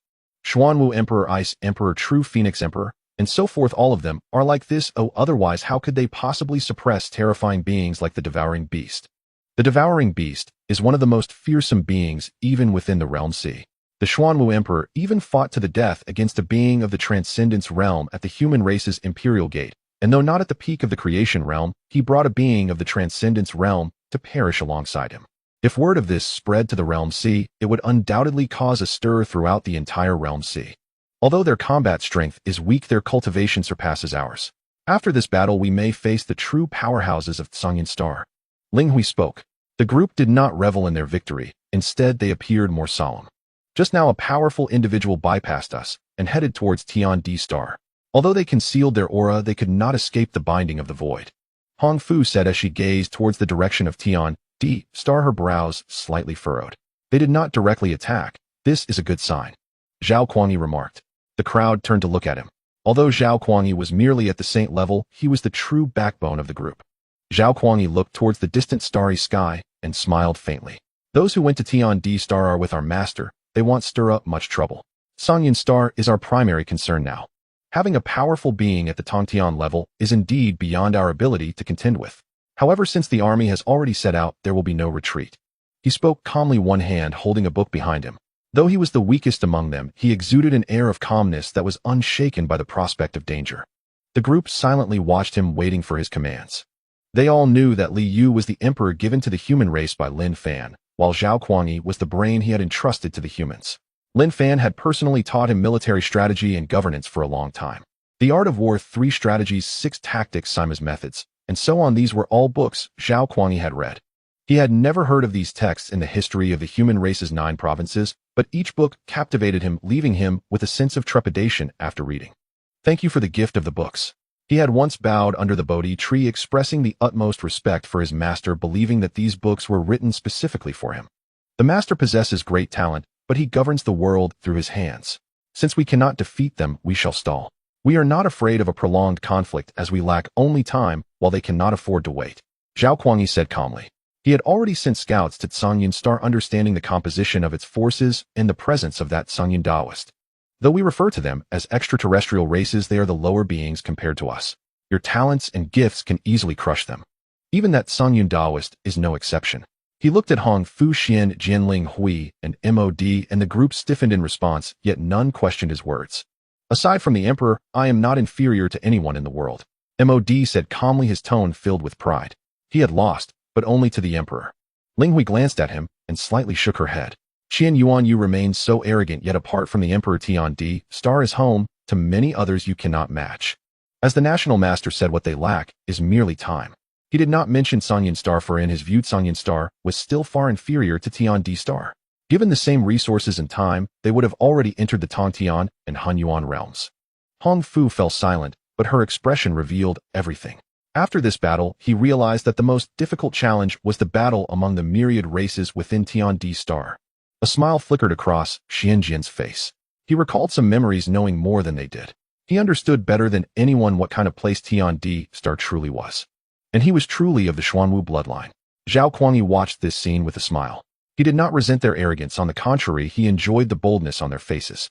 Xuanwu Emperor, Ice Emperor, True Phoenix Emperor, and so forth, all of them are like this. Otherwise how could they possibly suppress terrifying beings like the Devouring Beast? The Devouring Beast is one of the most fearsome beings even within the realm sea. The Xuanwu Emperor even fought to the death against a being of the Transcendence realm at the human race's imperial gate, and though not at the peak of the creation realm, he brought a being of the Transcendence realm to perish alongside him. If word of this spread to the realm sea, it would undoubtedly cause a stir throughout the entire realm sea. Although their combat strength is weak, their cultivation surpasses ours. After this battle, we may face the true powerhouses of Tsangyan Star. Linghui spoke. The group did not revel in their victory. Instead, they appeared more solemn. Just now, a powerful individual bypassed us and headed towards Tian D Star. Although they concealed their aura, they could not escape the binding of the void. Hong Fu said as she gazed towards the direction of Tian D Star, her brows slightly furrowed. They did not directly attack. This is a good sign. Zhao Kuangyi remarked. The crowd turned to look at him. Although Zhao Kuangyi was merely at the saint level, he was the true backbone of the group. Zhao Kuangyi looked towards the distant starry sky and smiled faintly. Those who went to Tian D Star are with our master. They won't stir up much trouble. Tsangyan Star is our primary concern now. Having a powerful being at the Tongtian level is indeed beyond our ability to contend with. However, since the army has already set out, there will be no retreat. He spoke calmly, one hand holding a book behind him. Though he was the weakest among them, he exuded an air of calmness that was unshaken by the prospect of danger. The group silently watched him, waiting for his commands. They all knew that Li Yu was the emperor given to the human race by Lin Fan, while Zhao Kuangyi was the brain he had entrusted to the humans. Lin Fan had personally taught him military strategy and governance for a long time. The Art of War, 3 strategies, 6 tactics, Sima's methods, and so on. These were all books Zhao Kuangyi had read. He had never heard of these texts in the history of the human race's 9 provinces, but each book captivated him, leaving him with a sense of trepidation after reading. Thank you for the gift of the books. He had once bowed under the Bodhi tree, expressing the utmost respect for his master, believing that these books were written specifically for him. The master possesses great talent, but he governs the world through his hands. Since we cannot defeat them, we shall stall. We are not afraid of a prolonged conflict, as we lack only time, while they cannot afford to wait. Zhao Kuangyi said calmly. He had already sent scouts to Songyun Star, understanding the composition of its forces and the presence of that Songyun Taoist. Though we refer to them as extraterrestrial races, they are the lower beings compared to us. Your talents and gifts can easily crush them. Even that Songyun Taoist is no exception. He looked at Hong Fu, Xian, Jianling Hui, and MOD, and the group stiffened in response, yet none questioned his words. Aside from the Emperor, I am not inferior to anyone in the world. MOD said calmly, his tone filled with pride. He had lost, but only to the Emperor. Ling Hui glanced at him and slightly shook her head. Qian Yuan, you remain so arrogant, yet apart from the Emperor, Tiandi Star is home to many others you cannot match. As the National Master said, what they lack is merely time. He did not mention Songyun Star, for in his view Songyun Star was still far inferior to Tiandi Star. Given the same resources and time, they would have already entered the Tongtian and Hunyuan realms. Hong Fu fell silent, but her expression revealed everything. After this battle, he realized that the most difficult challenge was the battle among the myriad races within Tiandi Star. A smile flickered across Xianjian's face. He recalled some memories, knowing more than they did. He understood better than anyone what kind of place Tiandi Star truly was. And he was truly of the Xuanwu bloodline. Zhao Kuangyi watched this scene with a smile. He did not resent their arrogance. On the contrary, he enjoyed the boldness on their faces.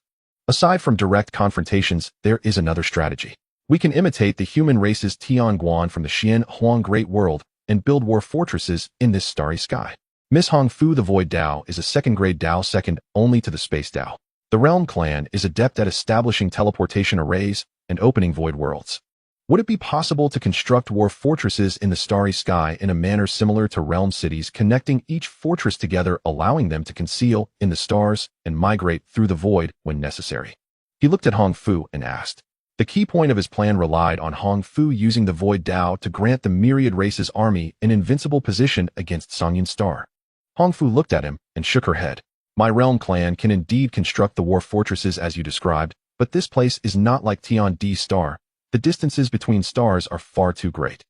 Aside from direct confrontations, there is another strategy. We can imitate the human race's Tianguan from the Xian Huang Great World and build war fortresses in this starry sky. Miss Hong Fu, the Void Dao, is a second-grade Dao, second only to the Space Dao. The Realm Clan is adept at establishing teleportation arrays and opening void worlds. Would it be possible to construct war fortresses in the starry sky in a manner similar to realm cities, connecting each fortress together, allowing them to conceal in the stars and migrate through the void when necessary? He looked at Hong Fu and asked. The key point of his plan relied on Hong Fu using the Void Dao to grant the myriad races army an invincible position against Songyun Star. Hong Fu looked at him and shook her head. My realm clan can indeed construct the war fortresses as you described, but this place is not like Tiandi Star. The distances between stars are far too great.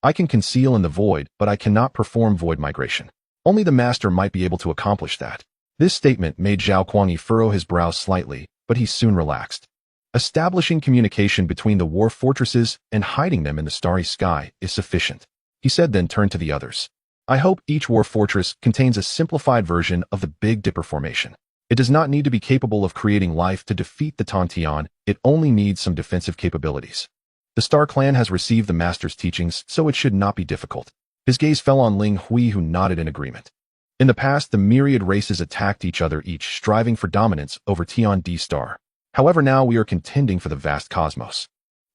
I can conceal in the void, but I cannot perform void migration. Only the master might be able to accomplish that. This statement made Zhao Kuangyi furrow his brows slightly, but he soon relaxed. Establishing communication between the war fortresses and hiding them in the starry sky is sufficient, he said, then turned to the others. I hope each war fortress contains a simplified version of the Big Dipper formation. It does not need to be capable of creating life to defeat the Tongtian, it only needs some defensive capabilities. The Star Clan has received the Master's teachings, so it should not be difficult. His gaze fell on Ling Hui, who nodded in agreement. In the past, the myriad races attacked each other, each striving for dominance over Tiandi Star. However, now we are contending for the vast cosmos.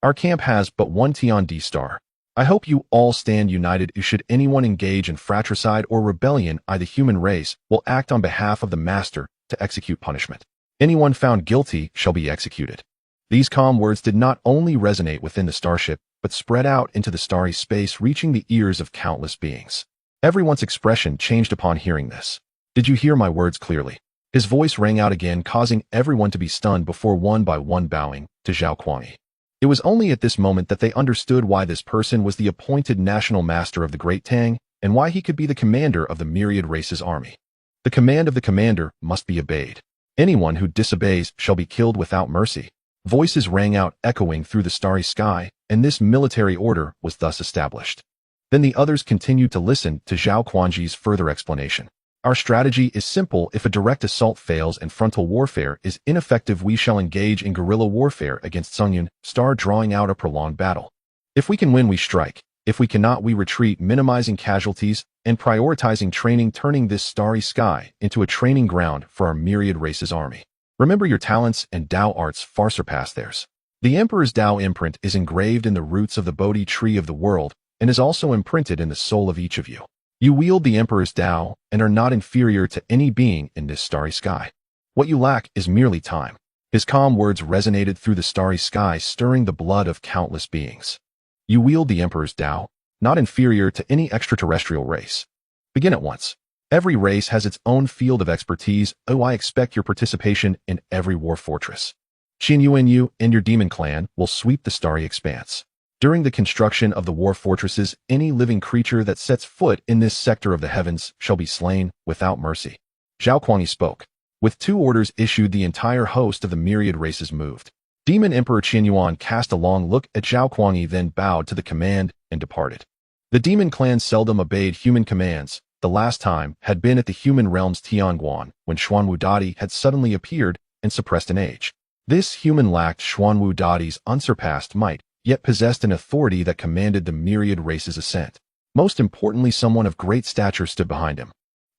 Our camp has but one Tiandi Star. I hope you all stand united. Should anyone engage in fratricide or rebellion, I, the human race, will act on behalf of the Master to execute punishment. Anyone found guilty shall be executed. These calm words did not only resonate within the starship, but spread out into the starry space, reaching the ears of countless beings. Everyone's expression changed upon hearing this. Did you hear my words clearly? His voice rang out again, causing everyone to be stunned before one by one bowing to Zhao Kuangyi. It was only at this moment that they understood why this person was the appointed national master of the Great Tang, and why he could be the commander of the myriad races army. The command of the commander must be obeyed. Anyone who disobeys shall be killed without mercy. Voices rang out, echoing through the starry sky, and this military order was thus established. Then the others continued to listen to Zhao Kuangyi's further explanation. Our strategy is simple. If a direct assault fails and frontal warfare is ineffective, we shall engage in guerrilla warfare against Songyun Star, drawing out a prolonged battle. If we can win, we strike. If we cannot, we retreat, minimizing casualties and prioritizing training, turning this starry sky into a training ground for our myriad races army. Remember, your talents and Dao arts far surpass theirs. The Emperor's Dao imprint is engraved in the roots of the Bodhi tree of the world and is also imprinted in the soul of each of you. You wield the Emperor's Dao and are not inferior to any being in this starry sky. What you lack is merely time. His calm words resonated through the starry sky, stirring the blood of countless beings. You wield the Emperor's Dao, not inferior to any extraterrestrial race. Begin at once. Every race has its own field of expertise. Oh, I expect your participation in every war fortress. Qin Yuan, you and your demon clan will sweep the starry expanse. During the construction of the war fortresses, any living creature that sets foot in this sector of the heavens shall be slain without mercy. Zhao Kuangyi spoke. With 2 orders issued, the entire host of the myriad races moved. Demon Emperor Qianyuan cast a long look at Zhao Kuangyi, then bowed to the command and departed. The demon clan seldom obeyed human commands. The last time had been at the human realm's Tianguan, when Xuanwu Dadi had suddenly appeared and suppressed an age. This human lacked Xuanwu Dadi's unsurpassed might, yet possessed an authority that commanded the myriad races' assent. Most importantly, someone of great stature stood behind him.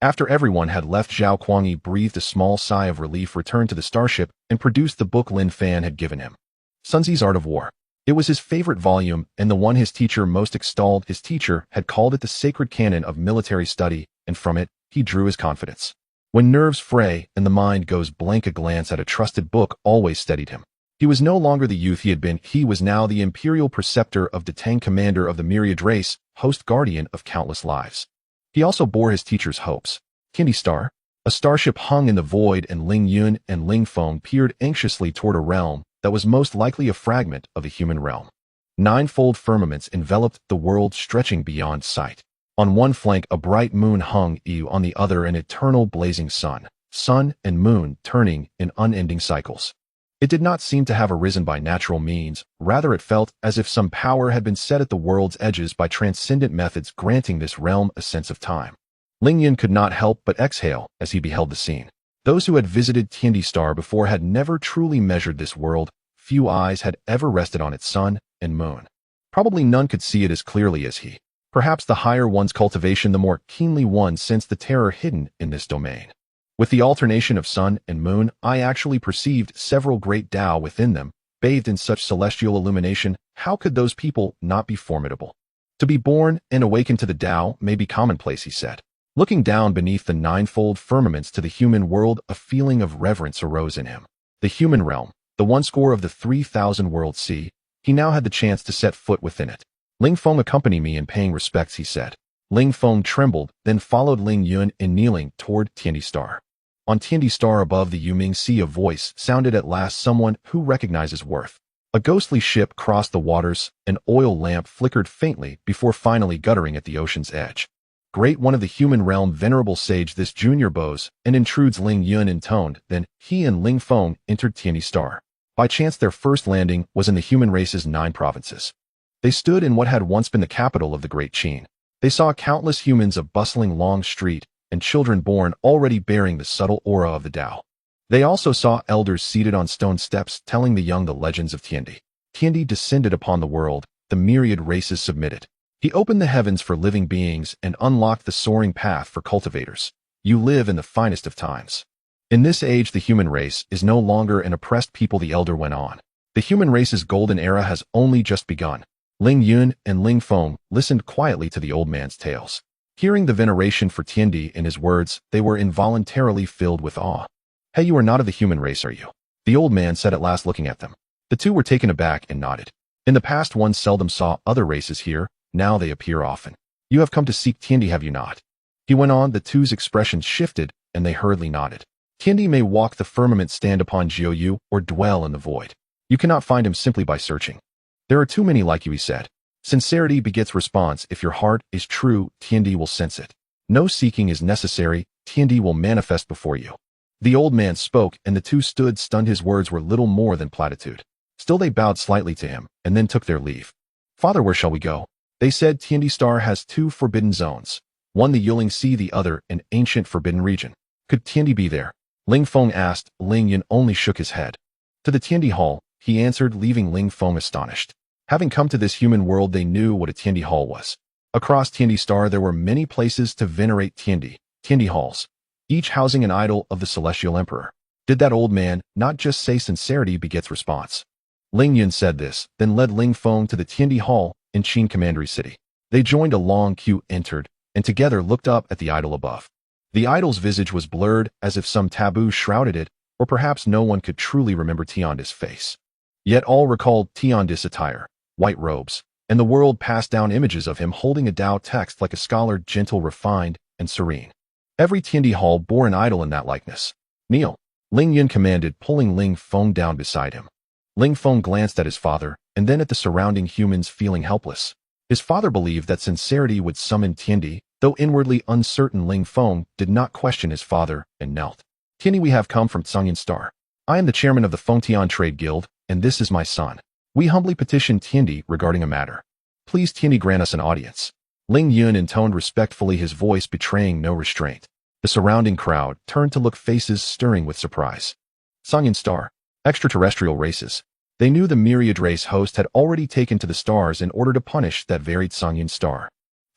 After everyone had left, Zhao Kuangyi breathed a small sigh of relief, returned to the starship, and produced the book Lin Fan had given him. Sun Tzu's Art of War. It was his favorite volume, and the one his teacher most extolled. His teacher had called it the sacred canon of military study, and from it, he drew his confidence. When nerves fray and the mind goes blank, a glance at a trusted book always steadied him. He was no longer the youth he had been. He was now the imperial preceptor of Detang, commander of the myriad race, host guardian of countless lives. He also bore his teacher's hopes. Tiandi Star, a starship hung in the void, and Ling Yun and Ling Feng peered anxiously toward a realm that was most likely a fragment of the human realm. 9-fold firmaments enveloped the world, stretching beyond sight. On one flank a bright moon hung, on the other an eternal blazing sun. Sun and moon turning in unending cycles. It did not seem to have arisen by natural means, rather it felt as if some power had been set at the world's edges by transcendent methods, granting this realm a sense of time. Ling Yun could not help but exhale as he beheld the scene. Those who had visited Tiandi Star before had never truly measured this world. Few eyes had ever rested on its sun and moon. Probably none could see it as clearly as he. Perhaps the higher one's cultivation, the more keenly one sensed the terror hidden in this domain. With the alternation of sun and moon, I actually perceived several great Tao within them, bathed in such celestial illumination. How could those people not be formidable? To be born and awaken to the Tao may be commonplace, he said. Looking down beneath the 9-fold firmaments to the human world, a feeling of reverence arose in him. The human realm, the one score of the 3,000 worlds sea, he now had the chance to set foot within it. Ling Feng, accompany me in paying respects, he said. Ling Feng trembled, then followed Ling Yun in kneeling toward Tiandi Star. On Tiandi Star above the Yuming Sea, a voice sounded at last, someone who recognizes worth. A ghostly ship crossed the waters, an oil lamp flickered faintly before finally guttering at the ocean's edge. Great one of the human realm, venerable sage, this junior bows and intrudes, Ling Yun intoned. Then he and Ling Feng entered Tiandi Star. By chance their first landing was in the human race's 9 provinces. They stood in what had once been the capital of the Great Qin. They saw countless humans, a bustling long street, and children born already bearing the subtle aura of the Tao. They also saw elders seated on stone steps telling the young the legends of Tiandi. Tiandi descended upon the world, the myriad races submitted. He opened the heavens for living beings and unlocked the soaring path for cultivators. You live in the finest of times. In this age the human race is no longer an oppressed people, the elder went on. The human race's golden era has only just begun. Ling Yun and Ling Feng listened quietly to the old man's tales. Hearing the veneration for Tiandi in his words, they were involuntarily filled with awe. Hey, you are not of the human race, are you? The old man said at last, looking at them. The two were taken aback and nodded. In the past one seldom saw other races here, now they appear often. You have come to seek Tiandi, have you not? He went on, the two's expressions shifted, and they hurriedly nodded. Tiandi may walk the firmament, stand upon Jiu, or dwell in the void. You cannot find him simply by searching. There are too many like you, he said. Sincerity begets response. If your heart is true, Tiandi will sense it. No seeking is necessary, Tiandi will manifest before you. The old man spoke, and the two stood stunned. His words were little more than platitude. Still they bowed slightly to him, and then took their leave. Father, where shall we go? They said. Tiandi Star has 2 forbidden zones. One the Yuling Sea, the other an ancient forbidden region. Could Tiandi be there? Ling Feng asked. Ling Yun only shook his head. To the Tiandi Hall, he answered, leaving Ling Feng astonished. Having come to this human world, they knew what a Tiandi Hall was. Across Tiandi Star there were many places to venerate Tiandi Halls, each housing an idol of the Celestial Emperor. Did that old man not just say sincerity begets response? Ling Yun said this, then led Ling Feng to the Tiandi Hall in Qin Commandery City. They joined a long queue, entered, and together looked up at the idol above. The idol's visage was blurred, as if some taboo shrouded it, or perhaps no one could truly remember Tiandi's face. Yet all recalled Tiandi's attire, white robes, and the world passed down images of him holding a Tao text like a scholar, gentle, refined, and serene. Every Tiandi Hall bore an idol in that likeness. Kneel, Ling Yun commanded, pulling Ling Feng down beside him. Ling Feng glanced at his father, and then at the surrounding humans, feeling helpless. His father believed that sincerity would summon Tiandi, though inwardly uncertain. Ling Feng did not question his father and knelt. Tiandi, we have come from Tsangyan Star. I am the chairman of the Fengtian Trade Guild, and this is my son. We humbly petition Tiandi regarding a matter. Please, Tiandi, grant us an audience. Ling Yun intoned respectfully, his voice betraying no restraint. The surrounding crowd turned to look, faces stirring with surprise. Tsangyan Star. Extraterrestrial races. They knew the myriad race host had already taken to the stars in order to punish that varied Tsangyan Star.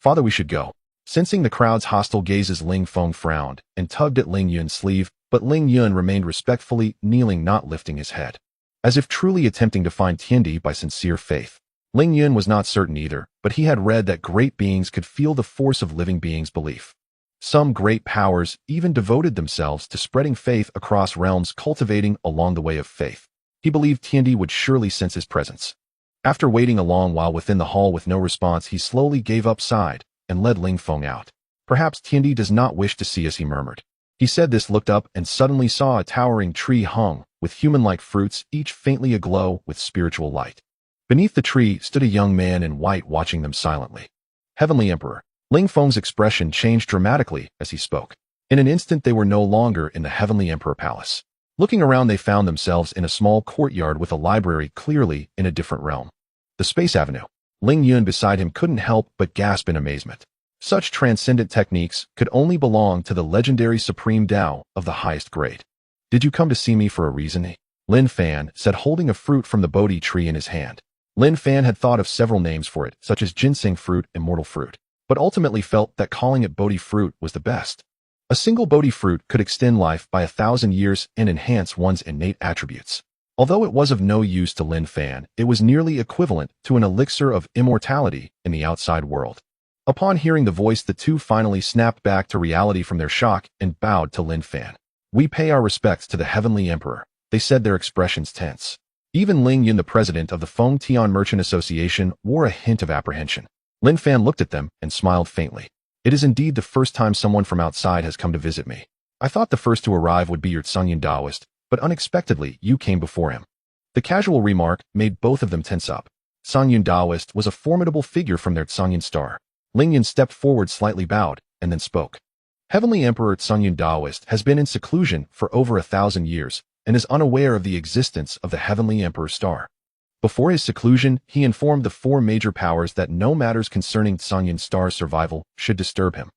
Father, we should go. Sensing the crowd's hostile gazes, Ling Feng frowned and tugged at Ling Yun's sleeve, but Ling Yun remained respectfully kneeling, not lifting his head. As if truly attempting to find Tiandi by sincere faith. Ling Yun was not certain either, but he had read that great beings could feel the force of living beings' belief. Some great powers even devoted themselves to spreading faith across realms, cultivating along the way of faith. He believed Tiandi would surely sense his presence. After waiting a long while within the hall with no response, he slowly gave up, sighed, and led Ling Feng out. Perhaps Tiandi does not wish to see us, he murmured. He said this, looked up, and suddenly saw a towering tree hung with human-like fruits, each faintly aglow with spiritual light. Beneath the tree stood a young man in white, watching them silently. Heavenly Emperor. Ling Feng's expression changed dramatically as he spoke. In an instant they were no longer in the Heavenly Emperor Palace. Looking around, they found themselves in a small courtyard with a library, clearly in a different realm. The Space Avenue. Ling Yun beside him couldn't help but gasp in amazement. Such transcendent techniques could only belong to the legendary Supreme Tao of the highest grade. Did you come to see me for a reason? Lin Fan said, holding a fruit from the Bodhi tree in his hand. Lin Fan had thought of several names for it, such as ginseng fruit, immortal fruit, but ultimately felt that calling it Bodhi fruit was the best. A single Bodhi fruit could extend life by 1,000 years and enhance one's innate attributes. Although it was of no use to Lin Fan, it was nearly equivalent to an elixir of immortality in the outside world. Upon hearing the voice, the two finally snapped back to reality from their shock and bowed to Lin Fan. We pay our respects to the Heavenly Emperor, they said, their expressions tense. Even Ling Yun, the president of the Fengtian Merchant Association, wore a hint of apprehension. Lin Fan looked at them and smiled faintly. It is indeed the first time someone from outside has come to visit me. I thought the first to arrive would be your Tsangyan Taoist, but unexpectedly you came before him. The casual remark made both of them tense up. Tsangyan Taoist was a formidable figure from their Tsangyan Star. Ling Yun stepped forward, slightly bowed, and then spoke. Heavenly Emperor Tsangyan Taoist has been in seclusion for over 1,000 years and is unaware of the existence of the Heavenly Emperor Star. Before his seclusion, he informed the four major powers that no matters concerning Tsangyan Star's survival should disturb him.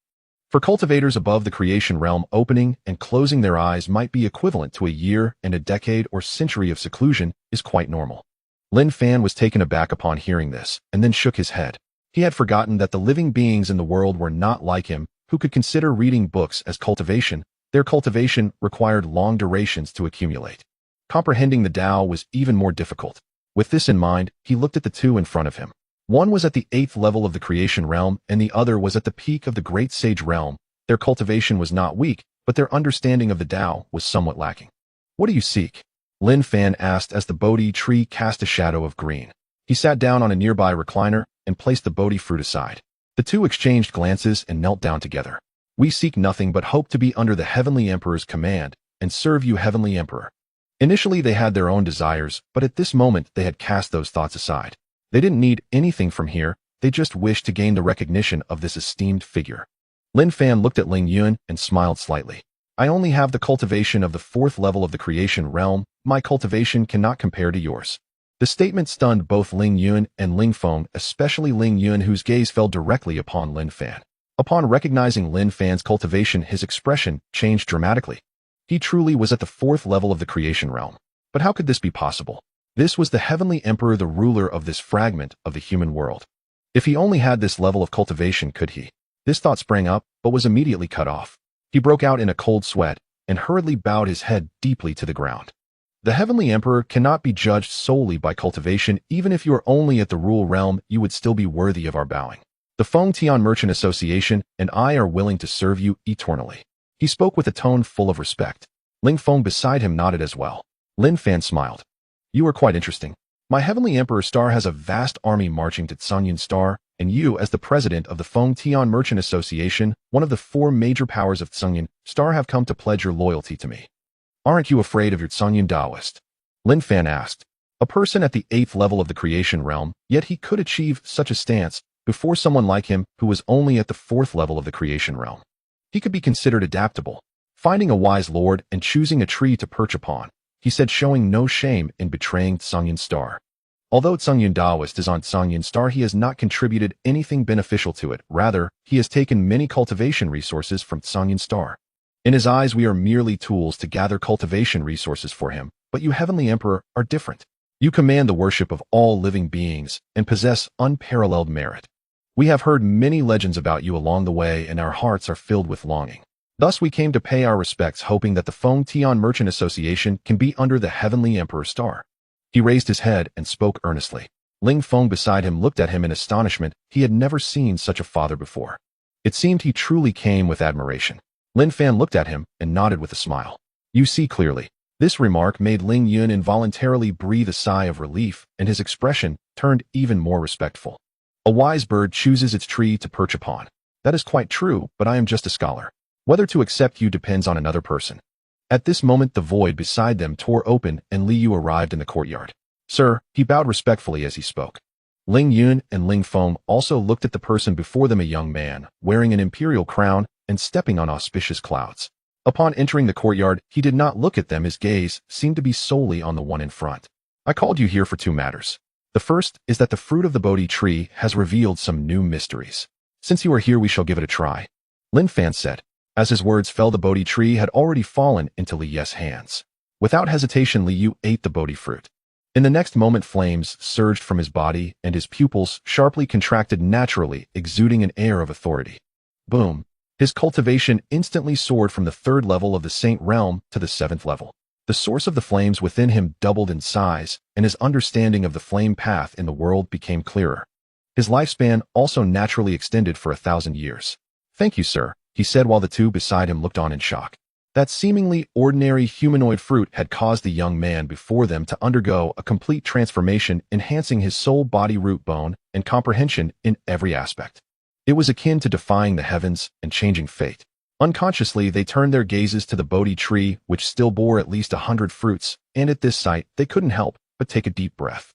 For cultivators above the creation realm, opening and closing their eyes might be equivalent to a year, and a decade or century of seclusion is quite normal. Lin Fan was taken aback upon hearing this, and then shook his head. He had forgotten that the living beings in the world were not like him, who could consider reading books as cultivation. Their cultivation required long durations to accumulate. Comprehending the Tao was even more difficult. With this in mind, he looked at the two in front of him. One was at the 8th level of the creation realm, and the other was at the peak of the great sage realm. Their cultivation was not weak, but their understanding of the Tao was somewhat lacking. What do you seek? Lin Fan asked as the Bodhi tree cast a shadow of green. He sat down on a nearby recliner and placed the Bodhi fruit aside. The two exchanged glances and knelt down together. We seek nothing but hope to be under the Heavenly Emperor's command and serve you, Heavenly Emperor. Initially they had their own desires, but at this moment they had cast those thoughts aside. They didn't need anything from here, they just wished to gain the recognition of this esteemed figure. Lin Fan looked at Ling Yun and smiled slightly. I only have the cultivation of the 4th level of the creation realm, my cultivation cannot compare to yours. The statement stunned both Ling Yun and Ling Feng, especially Ling Yun, whose gaze fell directly upon Lin Fan. Upon recognizing Lin Fan's cultivation, his expression changed dramatically. He truly was at the 4th level of the creation realm. But how could this be possible? This was the Heavenly Emperor, the ruler of this fragment of the human world. If he only had this level of cultivation, could he? This thought sprang up, but was immediately cut off. He broke out in a cold sweat and hurriedly bowed his head deeply to the ground. The Heavenly Emperor cannot be judged solely by cultivation. Even if you are only at the rule realm, you would still be worthy of our bowing. The Fengtian Merchant Association and I are willing to serve you eternally. He spoke with a tone full of respect. Ling Feng beside him nodded as well. Lin Fan smiled. You are quite interesting. My Heavenly Emperor Star has a vast army marching to Tsangyan Star, and you, as the president of the Fengtian Merchant Association, one of the 4 major powers of Tsangyan Star, have come to pledge your loyalty to me. Aren't you afraid of your Tsangyan Taoist? Lin Fan asked. A person at the 8th level of the creation realm, yet he could achieve such a stance before someone like him who was only at the 4th level of the creation realm. He could be considered adaptable, finding a wise lord and choosing a tree to perch upon, he said, showing no shame in betraying Tsungyun Star. Although Tsungyun Daoist is on Tsungyun Star, he has not contributed anything beneficial to it. Rather, he has taken many cultivation resources from Tsungyun Star. In his eyes, we are merely tools to gather cultivation resources for him, but you, Heavenly Emperor, are different. You command the worship of all living beings and possess unparalleled merit. We have heard many legends about you along the way, and our hearts are filled with longing. Thus we came to pay our respects, hoping that the Feng Tian Merchant Association can be under the Heavenly Emperor's star. He raised his head and spoke earnestly. Ling Feng beside him looked at him in astonishment. He had never seen such a father before. It seemed he truly came with admiration. Lin Fan looked at him and nodded with a smile. You see clearly. This remark made Ling Yun involuntarily breathe a sigh of relief, and his expression turned even more respectful. A wise bird chooses its tree to perch upon. That is quite true, but I am just a scholar. Whether to accept you depends on another person. At this moment the void beside them tore open and Li Yu arrived in the courtyard. Sir, he bowed respectfully as he spoke. Ling Yun and Ling Feng also looked at the person before them, a young man, wearing an imperial crown and stepping on auspicious clouds. Upon entering the courtyard, he did not look at them. His gaze seemed to be solely on the one in front. I called you here for two matters. The first is that the fruit of the Bodhi tree has revealed some new mysteries. Since you are here, we shall give it a try. Lin Fan said. As his words fell, the Bodhi tree had already fallen into Li Yu's hands. Without hesitation, Li Yu ate the Bodhi fruit. In the next moment, flames surged from his body and his pupils sharply contracted naturally, exuding an air of authority. Boom! His cultivation instantly soared from the 3rd level of the Saint Realm to the 7th level. The source of the flames within him doubled in size, and his understanding of the flame path in the world became clearer. His lifespan also naturally extended for 1,000 years. Thank you, sir, he said while the two beside him looked on in shock. That seemingly ordinary humanoid fruit had caused the young man before them to undergo a complete transformation, enhancing his soul, body, root, bone, and comprehension in every aspect. It was akin to defying the heavens and changing fate. Unconsciously, they turned their gazes to the Bodhi tree, which still bore at least 100 fruits, and at this sight, they couldn't help but take a deep breath.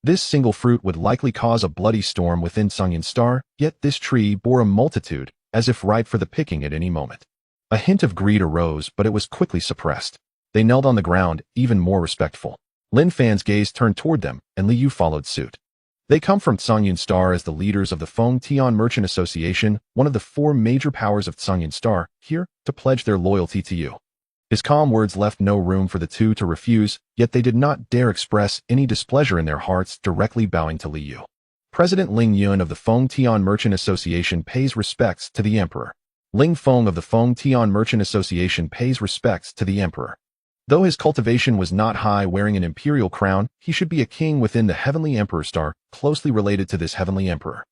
This single fruit would likely cause a bloody storm within Tsungyun Star, yet this tree bore a multitude, as if ripe for the picking at any moment. A hint of greed arose, but it was quickly suppressed. They knelt on the ground, even more respectful. Lin Fan's gaze turned toward them, and Li Yu followed suit. They come from Tsungyun Star as the leaders of the Feng Tian Merchant Association, one of the 4 major powers of Tsungyun Star, here to pledge their loyalty to you. His calm words left no room for the two to refuse, yet they did not dare express any displeasure in their hearts, directly bowing to Li Yu. President Ling Yun of the Feng Tian Merchant Association pays respects to the Emperor. Ling Feng of the Feng Tian Merchant Association pays respects to the Emperor. Though his cultivation was not high, wearing an imperial crown, he should be a king within the Heavenly Emperor star, closely related to this Heavenly Emperor.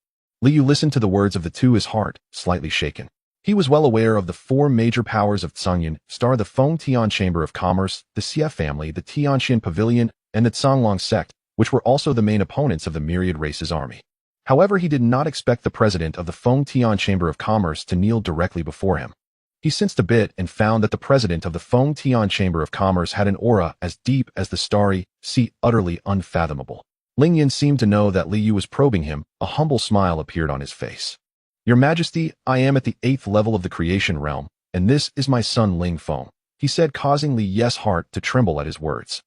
Li Yu listened to the words of the two, his heart slightly shaken. He was well aware of the 4 major powers of Tsungyun Star, the Feng Tian Chamber of Commerce, the Xie family, the Tianxian Pavilion, and the Canglong sect, which were also the main opponents of the myriad races army. However, he did not expect the president of the Feng Tian Chamber of Commerce to kneel directly before him. He sensed a bit and found that the president of the Feng Tian Chamber of Commerce had an aura as deep as the starry sea, utterly unfathomable. Ling Yin seemed to know that Li Yu was probing him. A humble smile appeared on his face. Your Majesty, I am at the 8th level of the creation realm, and this is my son Ling Feng, he said, causing Li Yu's heart to tremble at his words.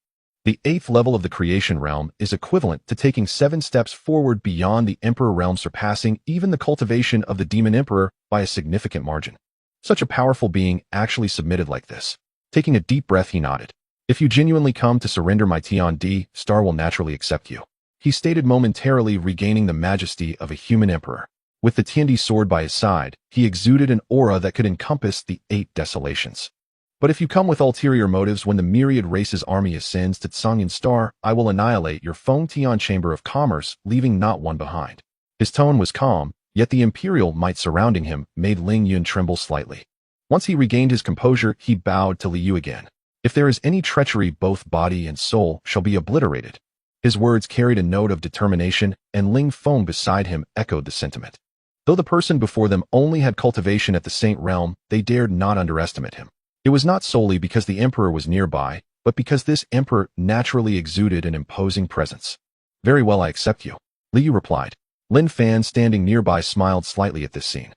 The 8th level of the creation realm is equivalent to taking 7 steps forward beyond the Emperor realm, surpassing even the cultivation of the Demon Emperor by a significant margin. Such a powerful being actually submitted like this. Taking a deep breath, he nodded. If you genuinely come to surrender, my Tian star will naturally accept you, he stated, momentarily regaining the majesty of a human emperor. With the Tiandi sword by his side, he exuded an aura that could encompass the 8 desolations. But if you come with ulterior motives, when the myriad races army ascends to Tsungyun Star, I will annihilate your Feng Tian Chamber of Commerce, leaving not one behind. His tone was calm, yet the imperial might surrounding him made Ling Yun tremble slightly. Once he regained his composure, he bowed to Li Yu again. If there is any treachery, both body and soul shall be obliterated. His words carried a note of determination, and Ling Feng beside him echoed the sentiment. Though the person before them only had cultivation at the Saint Realm, they dared not underestimate him. It was not solely because the Emperor was nearby, but because this emperor naturally exuded an imposing presence. Very well, I accept you, Liu replied. Lin Fan, standing nearby, smiled slightly at this scene.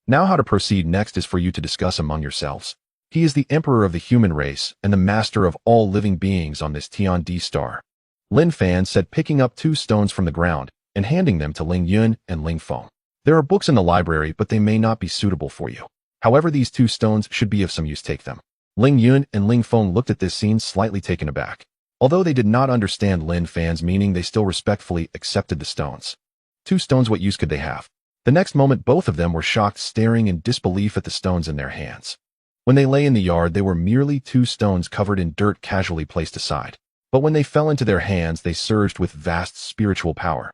Now how to proceed next is for you to discuss among yourselves. He is the emperor of the human race and the master of all living beings on this Tiandi star. Lin Fan said, picking up 2 stones from the ground and handing them to Ling Yun and Ling Feng. There are books in the library, but they may not be suitable for you. However, these 2 stones should be of some use. Take them. Ling Yun and Ling Feng looked at this scene, slightly taken aback. Although they did not understand Lin Fan's meaning, they still respectfully accepted the stones. 2 stones, what use could they have? The next moment, both of them were shocked, staring in disbelief at the stones in their hands. When they lay in the yard, they were merely 2 stones covered in dirt, casually placed aside. But when they fell into their hands, they surged with vast spiritual power.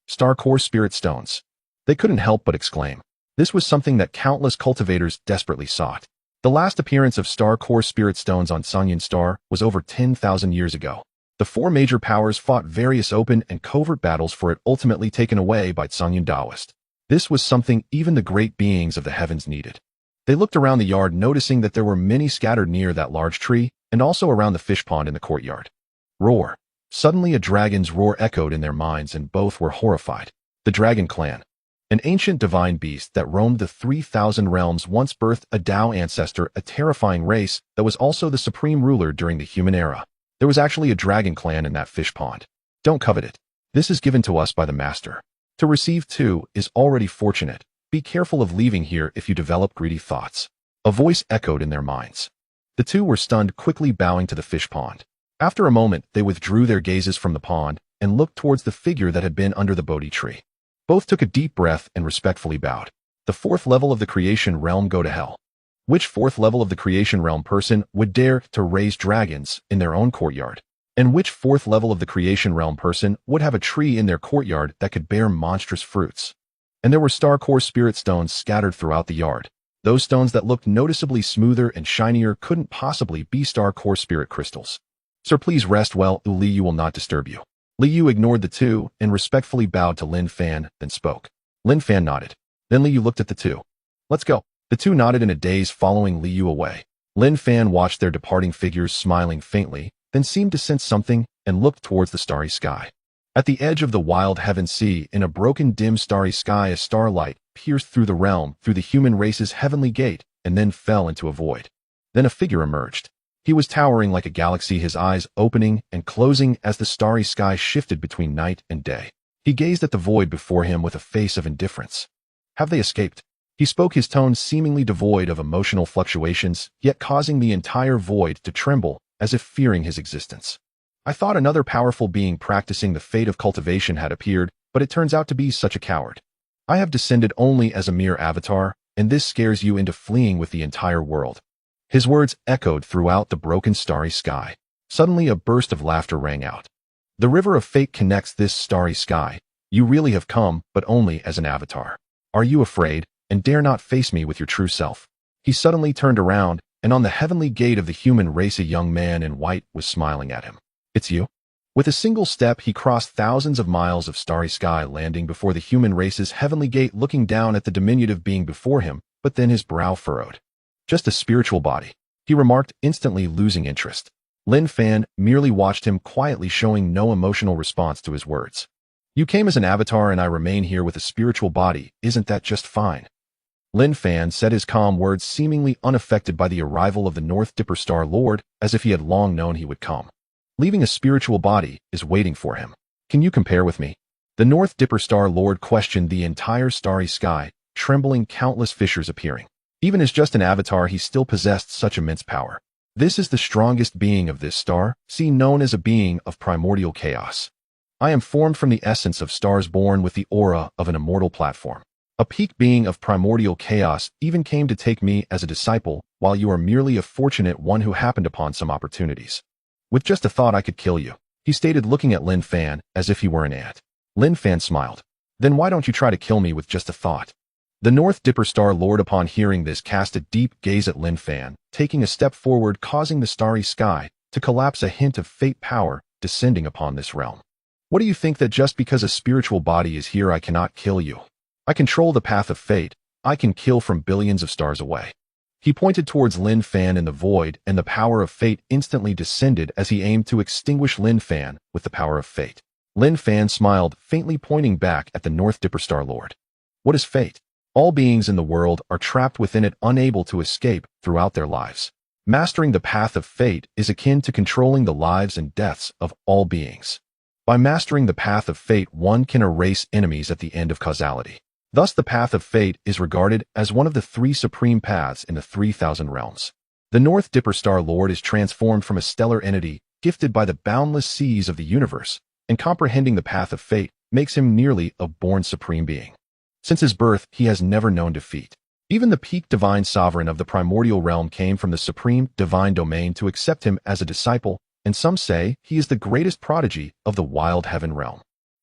Star Core Spirit Stones. They couldn't help but exclaim. This was something that countless cultivators desperately sought. The last appearance of Star Core Spirit Stones on Sunyan Star was over 10,000 years ago. The 4 major powers fought various open and covert battles for it, ultimately taken away by Sunyan Taoist. This was something even the great beings of the heavens needed. They looked around the yard, noticing that there were many scattered near that large tree and also around the fish pond in the courtyard. Roar. Suddenly a dragon's roar echoed in their minds, and both were horrified. The Dragon Clan. An ancient divine beast that roamed the 3,000 realms, once birthed a Tao ancestor, a terrifying race that was also the supreme ruler during the human era. There was actually a dragon clan in that fish pond. Don't covet it. This is given to us by the master. To receive too is already fortunate. Be careful of leaving here if you develop greedy thoughts. A voice echoed in their minds. The 2 were stunned, quickly bowing to the fish pond. After a moment, they withdrew their gazes from the pond and looked towards the figure that had been under the Bodhi tree. Both took a deep breath and respectfully bowed. The 4th level of the creation realm, go to hell. Which 4th level of the creation realm person would dare to raise dragons in their own courtyard? And which 4th level of the creation realm person would have a tree in their courtyard that could bear monstrous fruits? And there were Star Core Spirit Stones scattered throughout the yard. Those stones that looked noticeably smoother and shinier couldn't possibly be Star Core Spirit Crystals. Sir, please rest well. Liu will not disturb you. Liu ignored the 2 and respectfully bowed to Lin Fan, then spoke. Lin Fan nodded. Then Liu looked at the 2. Let's go. The 2 nodded in a daze, following Liu away. Lin Fan watched their departing figures, smiling faintly, then seemed to sense something and looked towards the starry sky. At the edge of the wild heaven sea, in a broken, dim, starry sky, a starlight pierced through the realm, through the human race's heavenly gate, and then fell into a void. Then a figure emerged. He was towering like a galaxy, his eyes opening and closing as the starry sky shifted between night and day. He gazed at the void before him with a face of indifference. Have they escaped? He spoke, his tone seemingly devoid of emotional fluctuations, yet causing the entire void to tremble, as if fearing his existence. I thought another powerful being practicing the fate of cultivation had appeared, but it turns out to be such a coward. I have descended only as a mere avatar, and this scares you into fleeing with the entire world. His words echoed throughout the broken starry sky. Suddenly a burst of laughter rang out. The river of fate connects this starry sky. You really have come, but only as an avatar. Are you afraid, and dare not face me with your true self? He suddenly turned around, and on the heavenly gate of the human race a young man in white was smiling at him. It's you? With a single step he crossed thousands of miles of starry sky, landing before the human race's heavenly gate, looking down at the diminutive being before him, but then his brow furrowed. Just a spiritual body, he remarked, instantly losing interest. Lin Fan merely watched him quietly, showing no emotional response to his words. You came as an avatar and I remain here with a spiritual body, isn't that just fine? Lin Fan said, his calm words seemingly unaffected by the arrival of the North Dipper Star Lord, as if he had long known he would come. Leaving a spiritual body is waiting for him. Can you compare with me? The North Dipper Star Lord questioned the entire starry sky, trembling, countless fissures appearing. Even as just an avatar, he still possessed such immense power. This is the strongest being of this star, known as a being of primordial chaos. I am formed from the essence of stars, born with the aura of an immortal platform. A peak being of primordial chaos even came to take me as a disciple, while you are merely a fortunate one who happened upon some opportunities. With just a thought I could kill you, he stated, looking at Lin Fan as if he were an ant. Lin Fan smiled. Then why don't you try to kill me with just a thought? The North Dipper Star Lord, upon hearing this, cast a deep gaze at Lin Fan, taking a step forward, causing the starry sky to collapse, a hint of fate power descending upon this realm. What do you think, that just because a spiritual body is here I cannot kill you? I control the path of fate. I can kill from billions of stars away. He pointed towards Lin Fan in the void, and the power of fate instantly descended as he aimed to extinguish Lin Fan with the power of fate. Lin Fan smiled, faintly pointing back at the North Dipper Star Lord. What is fate? All beings in the world are trapped within it, unable to escape throughout their lives. Mastering the path of fate is akin to controlling the lives and deaths of all beings. By mastering the path of fate, one can erase enemies at the end of causality. Thus, the path of fate is regarded as one of the 3 supreme paths in the 3,000 realms. The North Dipper Star Lord is transformed from a stellar entity gifted by the boundless seas of the universe, and comprehending the path of fate makes him nearly a born supreme being. Since his birth, he has never known defeat. Even the peak divine sovereign of the primordial realm came from the supreme divine domain to accept him as a disciple, and some say he is the greatest prodigy of the wild heaven realm.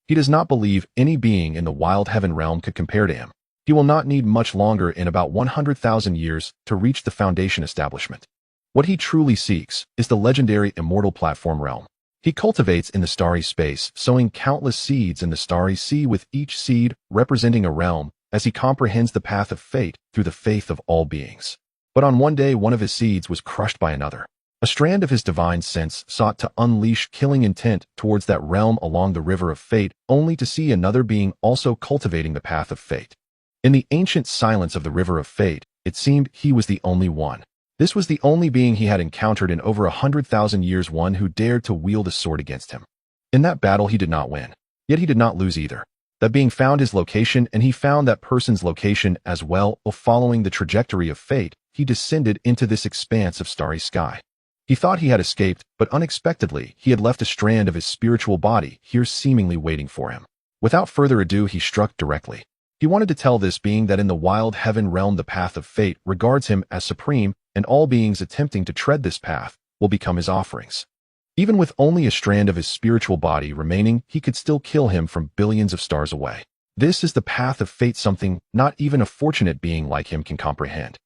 He does not believe any being in the wild heaven realm could compare to him. He will not need much longer, in about 100,000 years, to reach the foundation establishment. What he truly seeks is the legendary immortal platform realm. He cultivates in the starry space, sowing countless seeds in the starry sea, with each seed representing a realm, as he comprehends the path of fate through the faith of all beings. But on one day, one of his seeds was crushed by another. A strand of his divine sense sought to unleash killing intent towards that realm along the river of fate, only to see another being also cultivating the path of fate. In the ancient silence of the river of fate, it seemed he was the only one. This was the only being he had encountered in over 100,000 years, one who dared to wield a sword against him. In that battle, he did not win. Yet he did not lose either. That being found his location, and he found that person's location as well. Following the trajectory of fate, he descended into this expanse of starry sky. He thought he had escaped, but unexpectedly, he had left a strand of his spiritual body here, seemingly waiting for him. Without further ado, he struck directly. He wanted to tell this being that in the wild heaven realm, the path of fate regards him as supreme, and all beings attempting to tread this path will become his offerings. Even with only a strand of his spiritual body remaining, he could still kill him from billions of stars away. This is the path of fate, something not even a fortunate being like him can comprehend.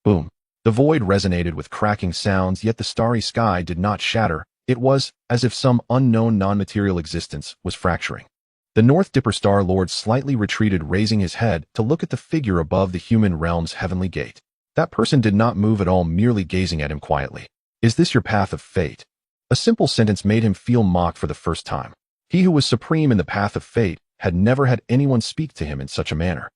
Boom. The void resonated with cracking sounds, yet the starry sky did not shatter. It was as if some unknown non-material existence was fracturing. The North Dipper Star Lord slightly retreated, raising his head to look at the figure above the human realm's heavenly gate. That person did not move at all, merely gazing at him quietly. Is this your path of fate? A simple sentence made him feel mocked for the first time. He who was supreme in the path of fate had never had anyone speak to him in such a manner.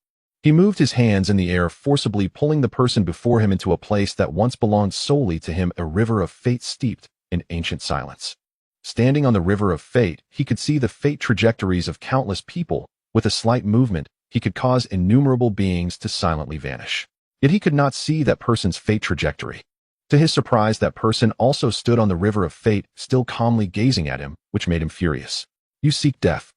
He moved his hands in the air, forcibly pulling the person before him into a place that once belonged solely to him, a river of fate steeped in ancient silence. Standing on the river of fate, he could see the fate trajectories of countless people. With a slight movement, he could cause innumerable beings to silently vanish. Yet he could not see that person's fate trajectory. To his surprise, that person also stood on the river of fate, still calmly gazing at him, which made him furious. You seek death,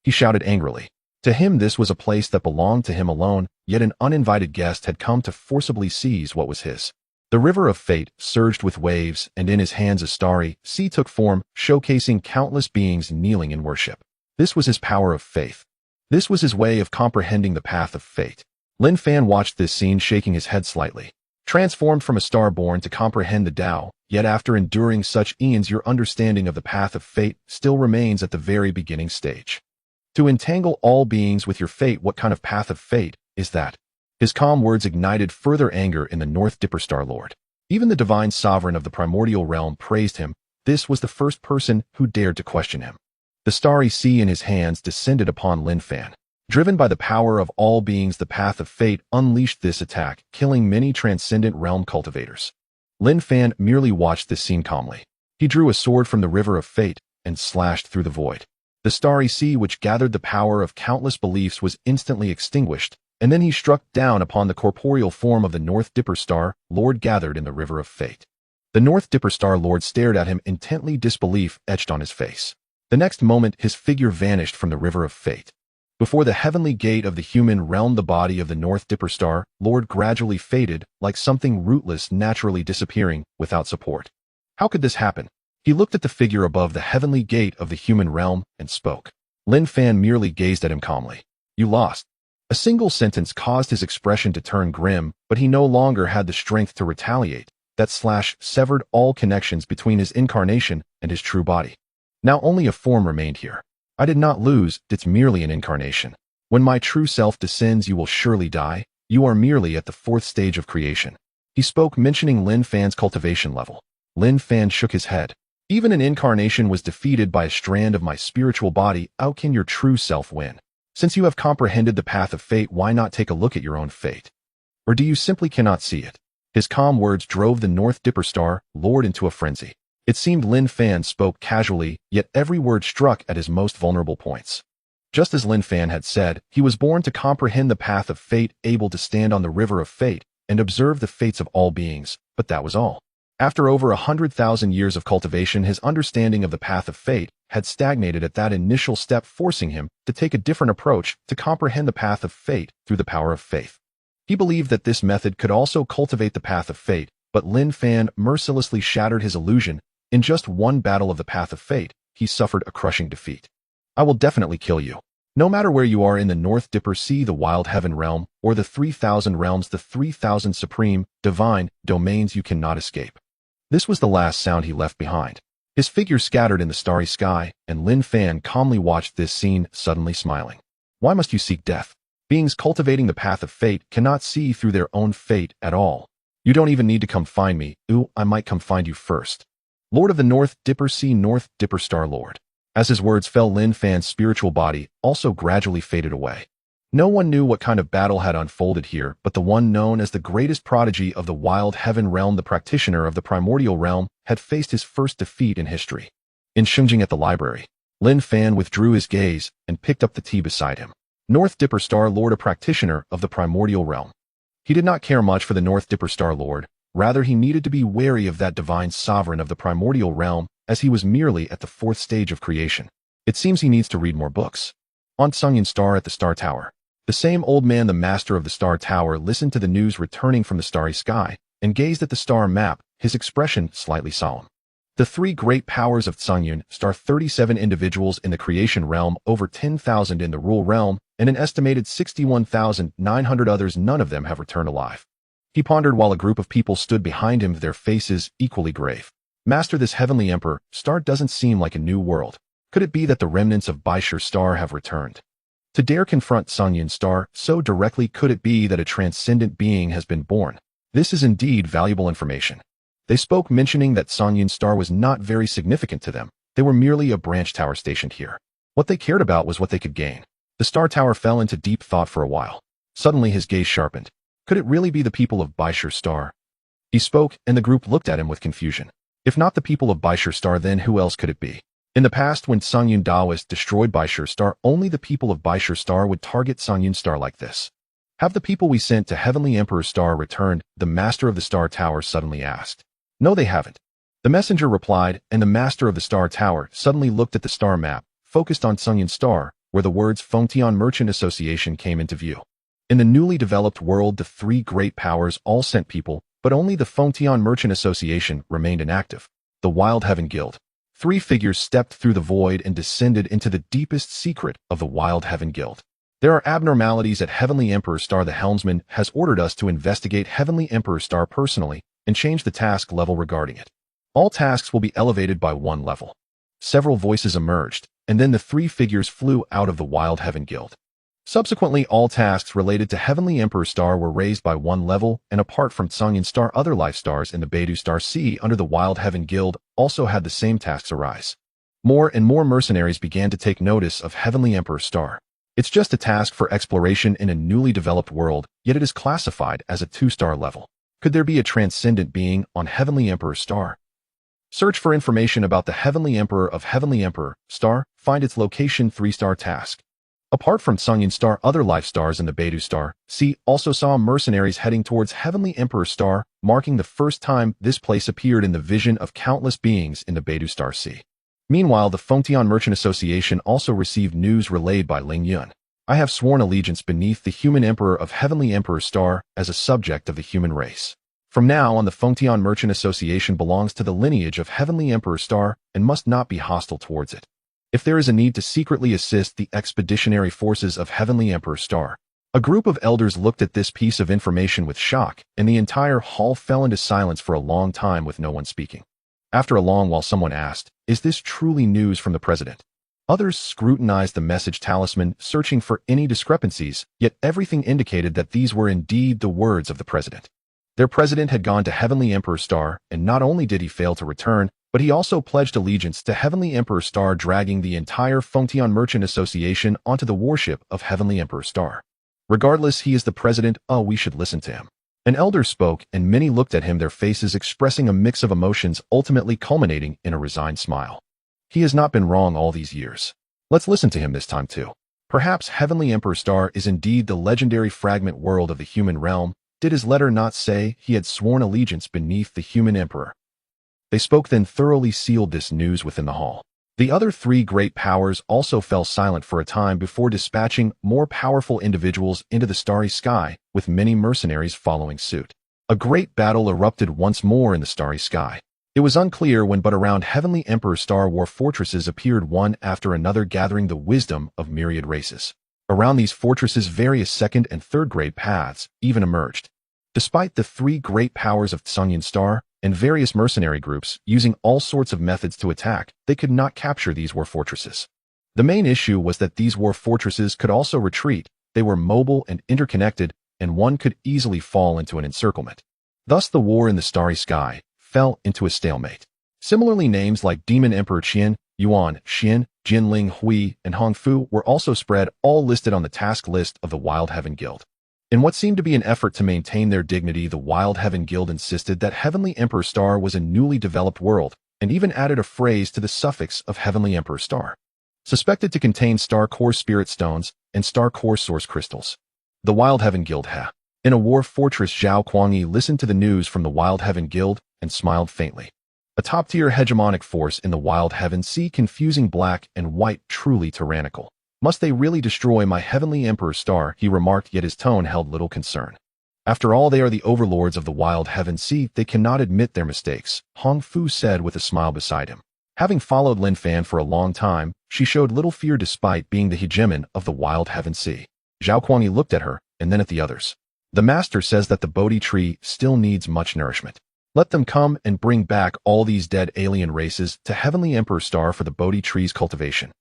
he shouted angrily. To him, this was a place that belonged to him alone, yet an uninvited guest had come to forcibly seize what was his. The river of fate surged with waves, and in his hands a starry sea took form, showcasing countless beings kneeling in worship. This was his power of faith. This was his way of comprehending the path of fate. Lin Fan watched this scene, shaking his head slightly. Transformed from a star born to comprehend the Tao, yet after enduring such eons, your understanding of the path of fate still remains at the very beginning stage. To entangle all beings with your fate, what kind of path of fate is that? His calm words ignited further anger in the North Dipper Star Lord. Even the divine sovereign of the primordial realm praised him. This was the first person who dared to question him. The starry sea in his hands descended upon Lin Fan. Driven by the power of all beings, the path of fate unleashed this attack, killing many transcendent realm cultivators. Lin Fan merely watched this scene calmly. He drew a sword from the river of fate and slashed through the void. The starry sea, which gathered the power of countless beliefs, was instantly extinguished, and then he struck down upon the corporeal form of the North Dipper Star Lord gathered in the river of fate. The North Dipper Star Lord stared at him intently, disbelief etched on his face. The next moment, his figure vanished from the river of fate. Before the heavenly gate of the human realm, the body of the North Dipper Star Lord gradually faded, like something rootless naturally disappearing without support. How could this happen? He looked at the figure above the heavenly gate of the human realm and spoke. Lin Fan merely gazed at him calmly. You lost. A single sentence caused his expression to turn grim, but he no longer had the strength to retaliate. That slash severed all connections between his incarnation and his true body. Now only a form remained here. I did not lose, it's merely an incarnation. When my true self descends, you will surely die. You are merely at the 4th stage of creation. He spoke, mentioning Lin Fan's cultivation level. Lin Fan shook his head. Even an incarnation was defeated by a strand of my spiritual body. How can your true self win? Since you have comprehended the path of fate, why not take a look at your own fate? Or do you simply cannot see it? His calm words drove the North Dipper Star Lord into a frenzy. It seemed Lin Fan spoke casually, yet every word struck at his most vulnerable points. Just as Lin Fan had said, he was born to comprehend the path of fate, able to stand on the river of fate and observe the fates of all beings, but that was all. After over 100,000 years of cultivation, his understanding of the path of fate had stagnated at that initial step, forcing him to take a different approach to comprehend the path of fate through the power of faith. He believed that this method could also cultivate the path of fate, but Lin Fan mercilessly shattered his illusion. In just one battle of the path of fate, he suffered a crushing defeat. I will definitely kill you. No matter where you are in the North Dipper Sea, the Wild Heaven Realm, or the 3,000 realms, the 3,000 supreme, divine domains, you cannot escape. This was the last sound he left behind. His figure scattered in the starry sky, and Lin Fan calmly watched this scene, suddenly smiling. Why must you seek death? Beings cultivating the path of fate cannot see through their own fate at all. You don't even need to come find me. Ooh, I might come find you first. Lord of the North Dipper Sea, North Dipper Star Lord. As his words fell, Lin Fan's spiritual body also gradually faded away. No one knew what kind of battle had unfolded here, but the one known as the greatest prodigy of the Wild Heaven Realm, the practitioner of the primordial realm, had faced his first defeat in history. In Shungjing at the library, Lin Fan withdrew his gaze and picked up the tea beside him. North Dipper Star Lord, a practitioner of the primordial realm. He did not care much for the North Dipper Star Lord. Rather, he needed to be wary of that divine sovereign of the primordial realm, as he was merely at the 4th stage of creation. It seems he needs to read more books. On Sungyun Star at the Star Tower, the same old man, the master of the Star Tower, listened to the news returning from the starry sky and gazed at the star map, his expression slightly solemn. The 3 great powers of Sungyun Star, 37 individuals in the creation realm, over 10,000 in the rule realm, and an estimated 61,900 others. None of them have returned alive. He pondered while a group of people stood behind him, their faces equally grave. Master, this Heavenly Emperor Star doesn't seem like a new world. Could it be that the remnants of Baishur Star have returned to dare confront Sungyun Star so directly? Could it be that a transcendent being has been born? This is indeed valuable information. They spoke, mentioning that Sungyun Star was not very significant to them. They were merely a branch tower stationed here. What they cared about was what they could gain. The Star Tower fell into deep thought for a while. Suddenly his gaze sharpened. Could it really be the people of Baishur Star? He spoke, and the group looked at him with confusion. If not the people of Baishur Star, then who else could it be? In the past, when Sungyun Daoist destroyed Baishur Star, only the people of Baishur Star would target Sungyun Star like this. Have the people we sent to Heavenly Emperor Star returned? The master of the Star Tower suddenly asked. No, they haven't. The messenger replied, and the master of the Star Tower suddenly looked at the star map, focused on Sungyun Star, where the words Fengtian Merchant Association came into view. In the newly developed world, the 3 great powers all sent people, but only the Fengtian Merchant Association remained inactive. The Wild Heaven Guild. 3 figures stepped through the void and descended into the deepest secret of the Wild Heaven Guild. There are abnormalities at Heavenly Emperor Star. The helmsman has ordered us to investigate Heavenly Emperor Star personally and change the task level regarding it. All tasks will be elevated by 1 level. Several voices emerged, and then the 3 figures flew out of the Wild Heaven Guild. Subsequently, all tasks related to Heavenly Emperor Star were raised by 1 level, and apart from Sungyun Star, other life stars in the Beidou Star Sea under the Wild Heaven Guild also had the same tasks arise. More and more mercenaries began to take notice of Heavenly Emperor Star. It's just a task for exploration in a newly developed world, yet it is classified as a 2-star level. Could there be a transcendent being on Heavenly Emperor Star? Search for information about the Heavenly Emperor of Heavenly Emperor Star. Find its location. 3-star task. Apart from Sungyun Star, other life stars in the Beidou Star Sea also saw mercenaries heading towards Heavenly Emperor Star, marking the first time this place appeared in the vision of countless beings in the Beidou Star Sea. Meanwhile, the Fengtian Merchant Association also received news relayed by Ling Yun. I have sworn allegiance beneath the human Emperor of Heavenly Emperor Star as a subject of the human race. From now on, the Fengtian Merchant Association belongs to the lineage of Heavenly Emperor Star and must not be hostile towards it. If there is a need to secretly assist the expeditionary forces of Heavenly Emperor Star. A group of elders looked at this piece of information with shock, and the entire hall fell into silence for a long time with no one speaking. After a long while, someone asked, "Is this truly news from the president?" Others scrutinized the message talisman, searching for any discrepancies, yet everything indicated that these were indeed the words of the president. Their president had gone to Heavenly Emperor Star, and not only did he fail to return, but he also pledged allegiance to Heavenly Emperor Star, dragging the entire Fengtian Merchant Association onto the warship of Heavenly Emperor Star. Regardless, he is the president. Oh, we should listen to him. An elder spoke, and many looked at him, their faces expressing a mix of emotions, ultimately culminating in a resigned smile. He has not been wrong all these years. Let's listen to him this time too. Perhaps Heavenly Emperor Star is indeed the legendary fragment world of the human realm. Did his letter not say he had sworn allegiance beneath the human emperor? They spoke, then thoroughly sealed this news within the hall. The other three great powers also fell silent for a time before dispatching more powerful individuals into the starry sky, with many mercenaries following suit. A great battle erupted once more in the starry sky. It was unclear when, but around Heavenly Emperor Star war fortresses appeared one after another, gathering the wisdom of myriad races. Around these fortresses, various second and third grade paths even emerged. Despite the three great powers of Tsungyan Star and various mercenary groups using all sorts of methods to attack, they could not capture these war fortresses. The main issue was that these war fortresses could also retreat. They were mobile and interconnected, and one could easily fall into an encirclement. Thus the war in the starry sky fell into a stalemate. Similarly, names like Demon Emperor Qian, Yuan, Xin, Jinling Hui, and Hongfu were also spread, all listed on the task list of the Wild Heaven Guild. In what seemed to be an effort to maintain their dignity, the Wild Heaven Guild insisted that Heavenly Emperor Star was a newly developed world, and even added a phrase to the suffix of Heavenly Emperor Star, suspected to contain Star Core Spirit Stones and Star Core Source Crystals. The Wild Heaven Guild in a war fortress. Zhao Kuangyi listened to the news from the Wild Heaven Guild and smiled faintly. A top-tier hegemonic force in the Wild Heaven Sea, confusing black and white, truly tyrannical. Must they really destroy my Heavenly Emperor Star? He remarked, yet his tone held little concern. After all, they are the overlords of the Wild Heaven Sea. They cannot admit their mistakes, Hong Fu said with a smile beside him. Having followed Lin Fan for a long time, she showed little fear despite being the hegemon of the Wild Heaven Sea. Zhao Kuangyi looked at her, and then at the others. The master says that the Bodhi tree still needs much nourishment. Let them come and bring back all these dead alien races to Heavenly Emperor Star for the Bodhi tree's cultivation.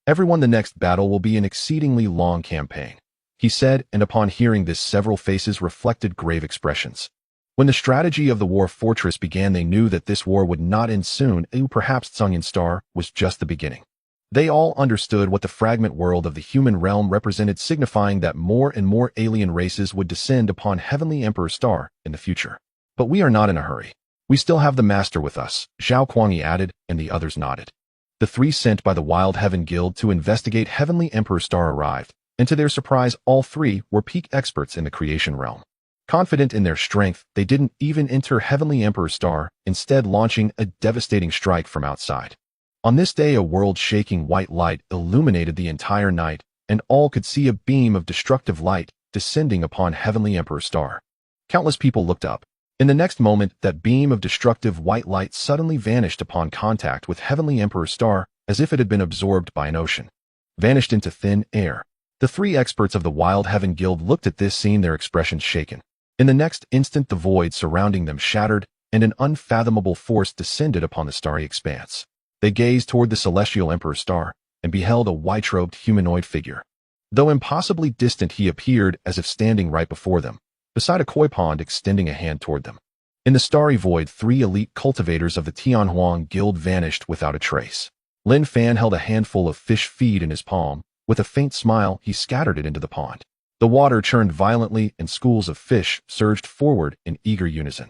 Everyone, the next battle will be an exceedingly long campaign, he said, and upon hearing this, several faces reflected grave expressions. When the strategy of the war fortress began, they knew that this war would not end soon, and perhaps Tsungyan Star was just the beginning. They all understood what the fragment world of the human realm represented, signifying that more and more alien races would descend upon Heavenly Emperor Star in the future. But we are not in a hurry. We still have the master with us, Zhao Kuangyi added, and the others nodded. The three sent by the Wild Heaven Guild to investigate Heavenly Emperor Star arrived, and to their surprise, all three were peak experts in the creation realm. Confident in their strength, they didn't even enter Heavenly Emperor Star, instead launching a devastating strike from outside. On this day, a world-shaking white light illuminated the entire night, and all could see a beam of destructive light descending upon Heavenly Emperor Star. Countless people looked up. In the next moment, that beam of destructive white light suddenly vanished upon contact with Heavenly Emperor Star, as if it had been absorbed by an ocean. Vanished into thin air. The three experts of the Wild Heaven Guild looked at this scene, their expressions shaken. In the next instant, the void surrounding them shattered, and an unfathomable force descended upon the starry expanse. They gazed toward the celestial Emperor Star, and beheld a white-robed humanoid figure. Though impossibly distant, he appeared as if standing right before them, beside a koi pond, extending a hand toward them. In the starry void, three elite cultivators of the Tianhuang Guild vanished without a trace. Lin Fan held a handful of fish feed in his palm. With a faint smile, he scattered it into the pond. The water churned violently, and schools of fish surged forward in eager unison.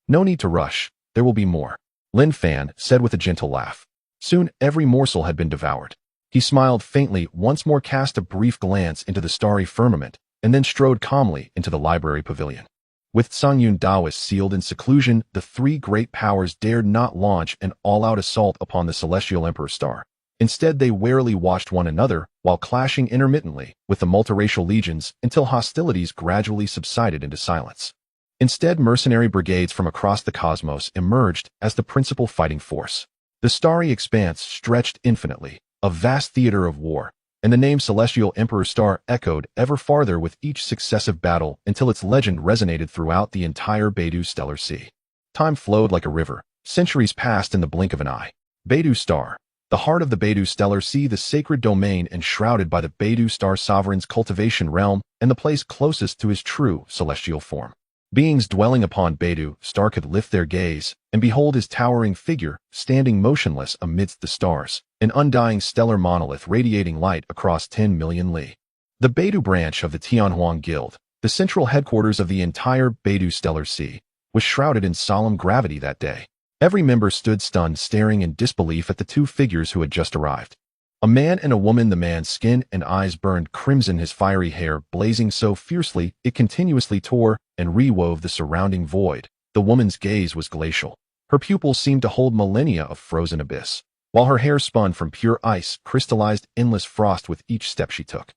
No need to rush. There will be more, Lin Fan said with a gentle laugh. Soon every morsel had been devoured. He smiled faintly, once more cast a brief glance into the starry firmament, and then strode calmly into the library pavilion. With Songyun Daoist sealed in seclusion, the three great powers dared not launch an all-out assault upon the celestial Emperor Star. Instead, they warily watched one another while clashing intermittently with the multiracial legions until hostilities gradually subsided into silence. Instead, mercenary brigades from across the cosmos emerged as the principal fighting force. The starry expanse stretched infinitely, a vast theater of war, and the name Celestial Emperor Star echoed ever farther with each successive battle until its legend resonated throughout the entire Beidou stellar sea. Time flowed like a river. Centuries passed in the blink of an eye. Beidou Star, the heart of the Beidou stellar sea, the sacred domain enshrouded by the Beidou Star sovereign's cultivation realm, and the place closest to his true celestial form. Beings dwelling upon Beidou Star could lift their gaze and behold his towering figure standing motionless amidst the stars, an undying stellar monolith radiating light across 10 million li. The Beidou branch of the Tianhuang Guild, the central headquarters of the entire Beidou Stellar Sea, was shrouded in solemn gravity that day. Every member stood stunned, staring in disbelief at the two figures who had just arrived. A man and a woman. The man's skin and eyes burned crimson, his fiery hair blazing so fiercely it continuously tore and rewove the surrounding void. The woman's gaze was glacial. Her pupils seemed to hold millennia of frozen abyss, while her hair spun from pure ice, crystallized endless frost with each step she took.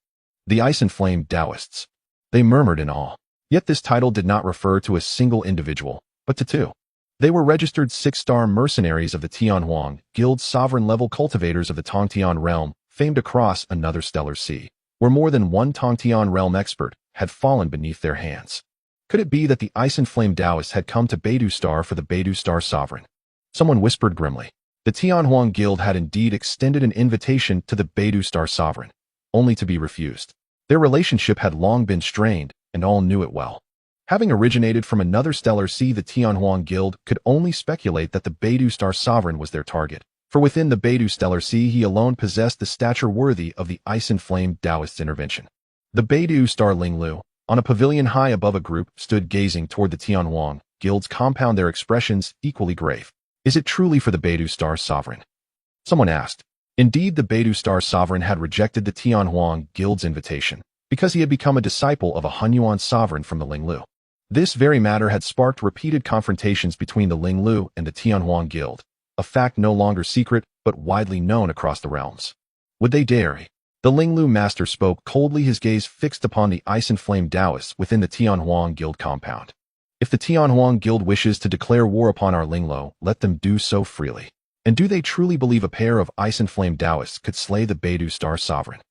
The ice-inflamed Taoists. They murmured in awe. Yet this title did not refer to a single individual, but to two. They were registered 6-star mercenaries of the Tianhuang Guild, sovereign-level cultivators of the Tongtian realm, famed across another stellar sea, where more than one Tongtian realm expert had fallen beneath their hands. Could it be that the ice-inflamed Taoists had come to Beidou Star for the Beidou Star sovereign? Someone whispered grimly. The Tianhuang Guild had indeed extended an invitation to the Beidou Star sovereign, only to be refused. Their relationship had long been strained, and all knew it well. Having originated from another stellar sea, the Tianhuang Guild could only speculate that the Beidou Star sovereign was their target, for within the Beidou Stellar Sea he alone possessed the stature worthy of the ice-inflamed Taoist's intervention. The Beidou Star Linglu, on a pavilion high above a group, stood gazing toward the Tianhuang Guild's compound, their expressions equally grave. Is it truly for the Beidou Star sovereign? Someone asked. Indeed, the Beidou Star sovereign had rejected the Tianhuang Guild's invitation, because he had become a disciple of a Hunyuan sovereign from the Linglu. This very matter had sparked repeated confrontations between the Linglu and the Tianhuang Guild, a fact no longer secret but widely known across the realms. Would they dare? The Linglu master spoke coldly, his gaze fixed upon the ice-inflamed Taoists within the Tianhuang Guild compound. If the Tianhuang Guild wishes to declare war upon our Linglu, let them do so freely. And do they truly believe a pair of ice-inflamed Taoists could slay the Beidou Star sovereign?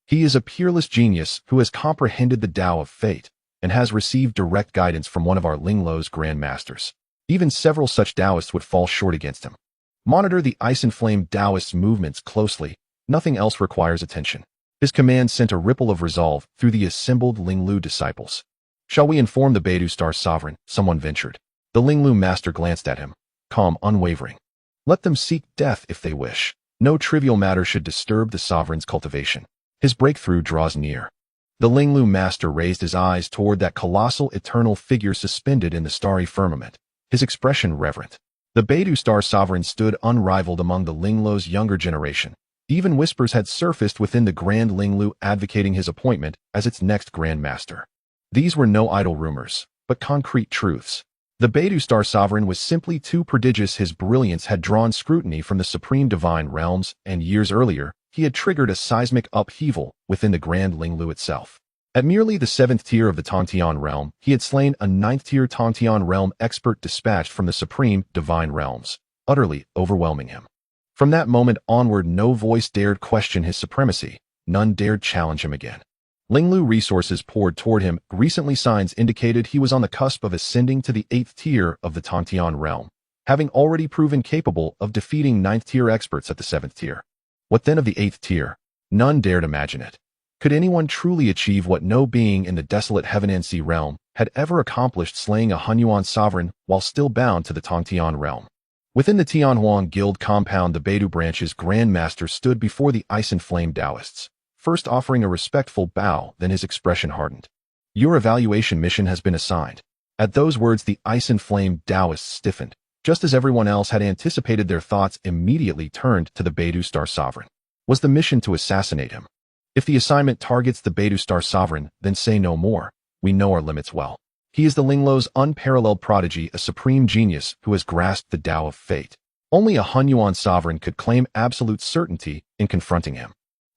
He is a peerless genius who has comprehended the Tao of fate, and has received direct guidance from one of our Linglu's grand masters. Even several such Taoists would fall short against him. Monitor the ice-inflamed Taoist's movements closely. Nothing else requires attention. His command sent a ripple of resolve through the assembled Linglu disciples. Shall we inform the Beidou Star sovereign? Someone ventured. The Linglu master glanced at him, calm, unwavering. Let them seek death if they wish. No trivial matter should disturb the sovereign's cultivation. His breakthrough draws near. The Linglu master raised his eyes toward that colossal eternal figure suspended in the starry firmament, his expression reverent. The Beidou Star sovereign stood unrivaled among the Linglu's younger generation. Even whispers had surfaced within the Grand Linglu advocating his appointment as its next Grand Master. These were no idle rumors, but concrete truths. The Beidou Star sovereign was simply too prodigious. His brilliance had drawn scrutiny from the supreme divine realms, and years earlier, he had triggered a seismic upheaval within the Grand Linglu itself. At merely the 7th tier of the Tongtian realm, he had slain a 9th-tier Tongtian realm expert dispatched from the supreme divine realms, utterly overwhelming him. From that moment onward, no voice dared question his supremacy, none dared challenge him again. Linglu resources poured toward him. Recently, signs indicated he was on the cusp of ascending to the 8th tier of the Tongtian realm, having already proven capable of defeating 9th-tier experts at the 7th tier. What then of the 8th tier? None dared imagine it. Could anyone truly achieve what no being in the desolate heaven and sea realm had ever accomplished, slaying a Hunyuan sovereign while still bound to the Tongtian realm? Within the Tianhuang Guild compound, the Beidou branch's Grand Master stood before the ice-inflamed Taoists, first offering a respectful bow, then his expression hardened. Your evaluation mission has been assigned. At those words, the ice-inflamed Taoists stiffened. Just as everyone else had anticipated, their thoughts immediately turned to the Beidou Star sovereign. Was the mission to assassinate him? If the assignment targets the Beidou Star sovereign, then say no more. We know our limits well. He is the Linglu's unparalleled prodigy, a supreme genius who has grasped the Tao of fate. Only a Hunyuan sovereign could claim absolute certainty in confronting him.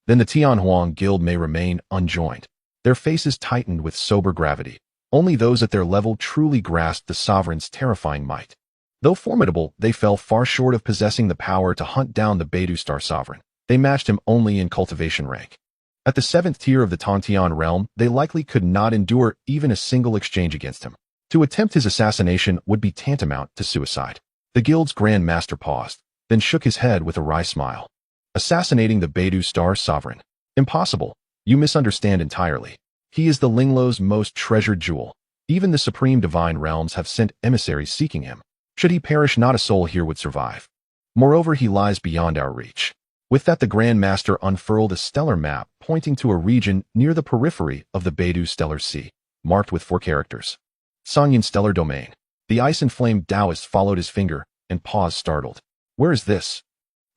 Then the Tianhuang Guild may remain unjoined. Their faces tightened with sober gravity. Only those at their level truly grasped the sovereign's terrifying might. Though formidable, they fell far short of possessing the power to hunt down the Beidou Star sovereign. They matched him only in cultivation rank. At the 7th tier of the Tongtian realm, they likely could not endure even a single exchange against him. To attempt his assassination would be tantamount to suicide. The guild's Grand Master paused, then shook his head with a wry smile. Assassinating the Beidou Star sovereign? Impossible. You misunderstand entirely. He is the Linglu's most treasured jewel. Even the supreme divine realms have sent emissaries seeking him. Should he perish, not a soul here would survive. Moreover, he lies beyond our reach. With that, the Grand Master unfurled a stellar map pointing to a region near the periphery of the Beidou Stellar Sea, marked with 4 characters. Sangyin Stellar Domain. The ice-inflamed Taoist followed his finger and paused, startled. Where is this?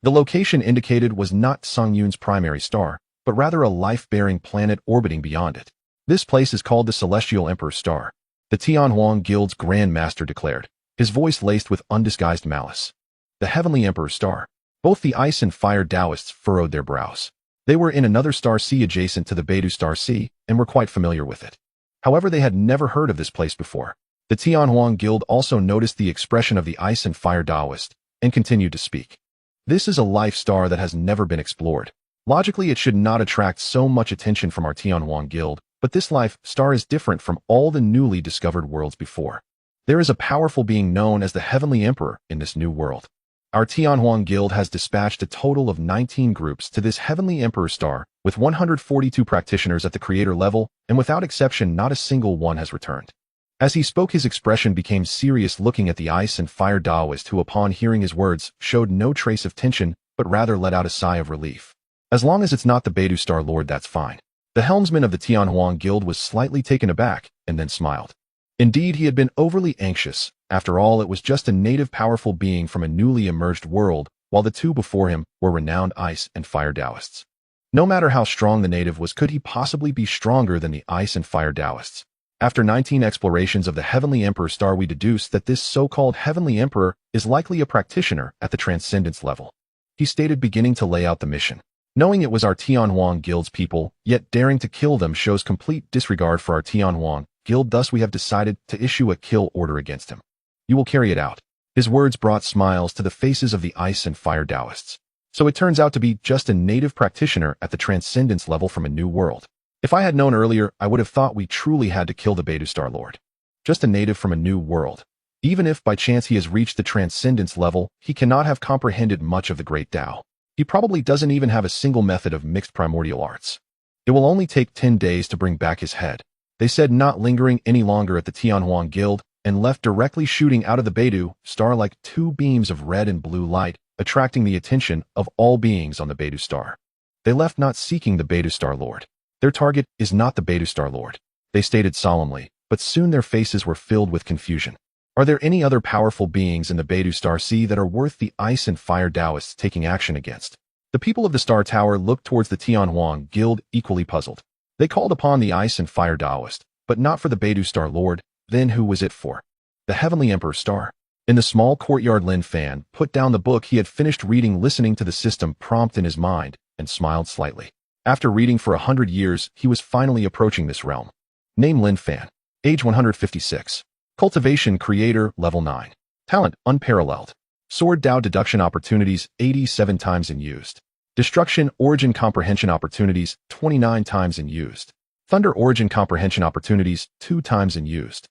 The location indicated was not Songyun's primary star, but rather a life-bearing planet orbiting beyond it. This place is called the Celestial Emperor Star, the Tianhuang Guild's Grand Master declared, his voice laced with undisguised malice. The Heavenly Emperor Star. Both the ice and fire Taoists furrowed their brows. They were in another star sea adjacent to the Beidou Star Sea and were quite familiar with it. However, they had never heard of this place before. The Tianhuang Guild also noticed the expression of the ice and fire Taoist and continued to speak. This is a life star that has never been explored. Logically, it should not attract so much attention from our Tianhuang Guild, but this life star is different from all the newly discovered worlds before. There is a powerful being known as the Heavenly Emperor in this new world. Our Tianhuang Guild has dispatched a total of 19 groups to this Heavenly Emperor star, with 142 practitioners at the creator level, and without exception, not a single one has returned. As he spoke, his expression became serious, looking at the ice and fire Taoist, who upon hearing his words showed no trace of tension, but rather let out a sigh of relief. As long as it's not the Beidou Star Lord, that's fine. The helmsman of the Tianhuang Guild was slightly taken aback, and then smiled. Indeed, he had been overly anxious. After all, it was just a native powerful being from a newly emerged world, while the 2 before him were renowned ice and fire Taoists. No matter how strong the native was, could he possibly be stronger than the ice and fire Taoists? After 19 explorations of the Heavenly Emperor star, we deduce that this so-called Heavenly Emperor is likely a practitioner at the Transcendence level. He stated, beginning to lay out the mission. Knowing it was our Tianhuang Guild's people, yet daring to kill them shows complete disregard for our Tianhuang Guild, thus we have decided to issue a kill order against him. You will carry it out. His words brought smiles to the faces of the ice and fire Taoists. So it turns out to be just a native practitioner at the Transcendence level from a new world. If I had known earlier, I would have thought we truly had to kill the Beidou Star Lord. Just a native from a new world. Even if by chance he has reached the Transcendence level, he cannot have comprehended much of the Great Tao. He probably doesn't even have a single method of mixed primordial arts. It will only take 10 days to bring back his head. They said, not lingering any longer at the Tianhuang Guild, and left directly, shooting out of the Beidou Star like 2 beams of red and blue light, attracting the attention of all beings on the Beidou Star. They left not seeking the Beidou Star Lord. Their target is not the Beidou Star Lord, they stated solemnly, but soon their faces were filled with confusion. Are there any other powerful beings in the Beidou Star Sea that are worth the ice and fire Taoists taking action against? The people of the Star Tower looked towards the Tianhuang Guild, equally puzzled. They called upon the ice and fire Taoist, but not for the Beidou Star Lord. Then who was it for? The Heavenly Emperor Star. In the small courtyard, Lin Fan put down the book he had finished reading, listening to the system prompt in his mind, and smiled slightly. After reading for 100 years, he was finally approaching this realm. Name Lin Fan. Age 156. Cultivation Creator Level 9. Talent Unparalleled. Sword Dao Deduction Opportunities 87 times in used. Destruction Origin Comprehension Opportunities 29 times in used. Thunder Origin Comprehension Opportunities 2 times in used.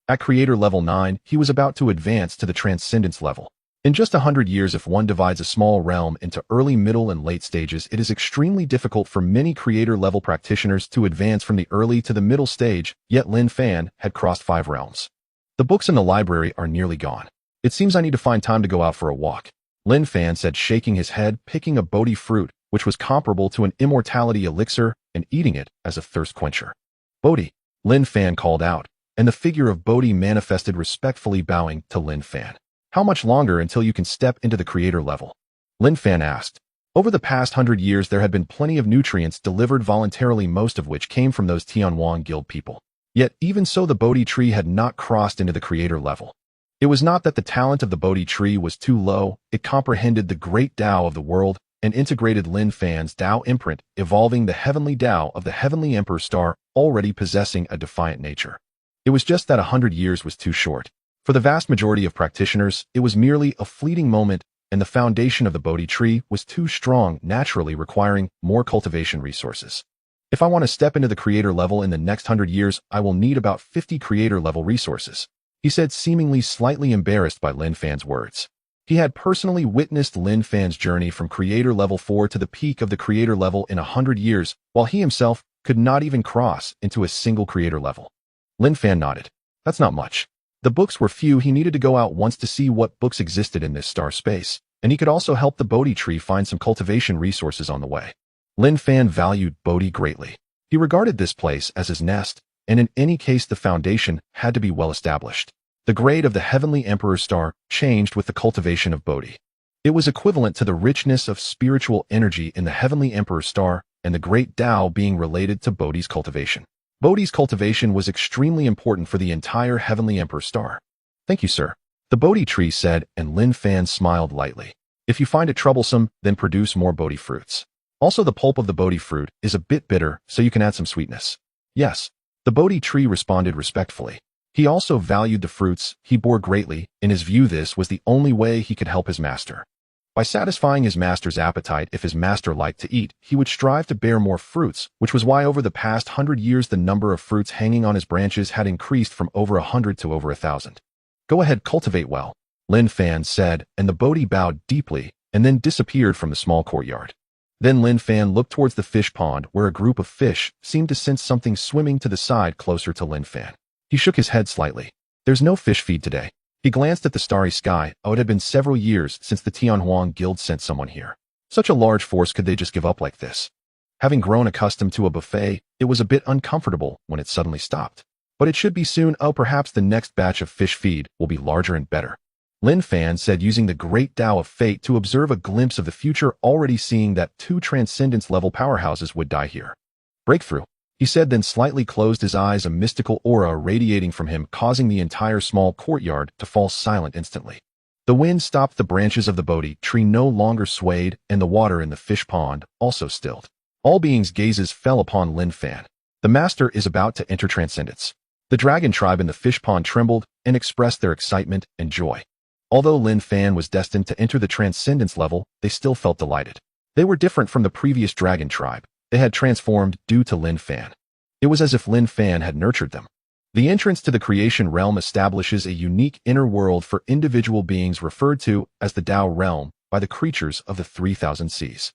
At Creator Level 9, he was about to advance to the Transcendence level. In just 100 years, if one divides a small realm into early, middle, and late stages, it is extremely difficult for many Creator-level practitioners to advance from the early to the middle stage, yet Lin Fan had crossed 5 realms. The books in the library are nearly gone. It seems I need to find time to go out for a walk, Lin Fan said, shaking his head, picking a Bodhi fruit, which was comparable to an immortality elixir, and eating it as a thirst quencher. Bodhi, Lin Fan called out, and the figure of Bodhi manifested, respectfully bowing to Lin Fan. How much longer until you can step into the creator level? Lin Fan asked. Over the past 100 years, there had been plenty of nutrients delivered voluntarily, most of which came from those Tianhuang Guild people. Yet, even so, the Bodhi tree had not crossed into the creator level. It was not that the talent of the Bodhi tree was too low, it comprehended the great Tao of the world and integrated Lin Fan's Tao imprint, evolving the heavenly Tao of the Heavenly Emperor Star, already possessing a defiant nature. It was just that 100 years was too short. For the vast majority of practitioners, it was merely a fleeting moment, and the foundation of the Bodhi tree was too strong, naturally requiring more cultivation resources. If I want to step into the creator level in the next 100 years, I will need about 50 creator level resources, he said, seemingly slightly embarrassed by Lin Fan's words. He had personally witnessed Lin Fan's journey from creator level 4 to the peak of the creator level in 100 years, while he himself could not even cross into a single creator level. Lin Fan nodded. That's not much. The books were few. He needed to go out once to see what books existed in this star space, and he could also help the Bodhi tree find some cultivation resources on the way. Lin Fan valued Bodhi greatly. He regarded this place as his nest, and in any case the foundation had to be well established. The grade of the Heavenly Emperor star changed with the cultivation of Bodhi. It was equivalent to the richness of spiritual energy in the Heavenly Emperor star and the great Tao being related to Bodhi's cultivation. Bodhi's cultivation was extremely important for the entire Heavenly Emperor star. Thank you, sir. The Bodhi tree said, and Lin Fan smiled lightly. If you find it troublesome, then produce more Bodhi fruits. Also, the pulp of the Bodhi fruit is a bit bitter, so you can add some sweetness. Yes. The Bodhi tree responded respectfully. He also valued the fruits he bore greatly. In his view, this was the only way he could help his master. By satisfying his master's appetite, if his master liked to eat, he would strive to bear more fruits, which was why over the past 100 years the number of fruits hanging on his branches had increased from over 100 to over 1,000. Go ahead, cultivate well, Lin Fan said, and the Bodhi bowed deeply and then disappeared from the small courtyard. Then Lin Fan looked towards the fish pond where a group of fish seemed to sense something swimming to the side closer to Lin Fan. He shook his head slightly. There's no fish feed today. He glanced at the starry sky. Oh, it had been several years since the Tianhuang Guild sent someone here. Such a large force, could they just give up like this? Having grown accustomed to a buffet, it was a bit uncomfortable when it suddenly stopped. But it should be soon. Oh, perhaps the next batch of fish feed will be larger and better. Lin Fan said, using the great Tao of fate to observe a glimpse of the future, already seeing that 2 transcendence-level powerhouses would die here. Breakthrough, he said, then slightly closed his eyes, a mystical aura radiating from him, causing the entire small courtyard to fall silent instantly. The wind stopped, the branches of the Bodhi tree no longer swayed, and the water in the fish pond also stilled. All beings' gazes fell upon Lin Fan. The master is about to enter transcendence. The dragon tribe in the fish pond trembled and expressed their excitement and joy. Although Lin Fan was destined to enter the transcendence level, they still felt delighted. They were different from the previous dragon tribe. They had transformed due to Lin Fan. It was as if Lin Fan had nurtured them. The entrance to the creation realm establishes a unique inner world for individual beings referred to as the Tao realm by the creatures of the 3,000 seas.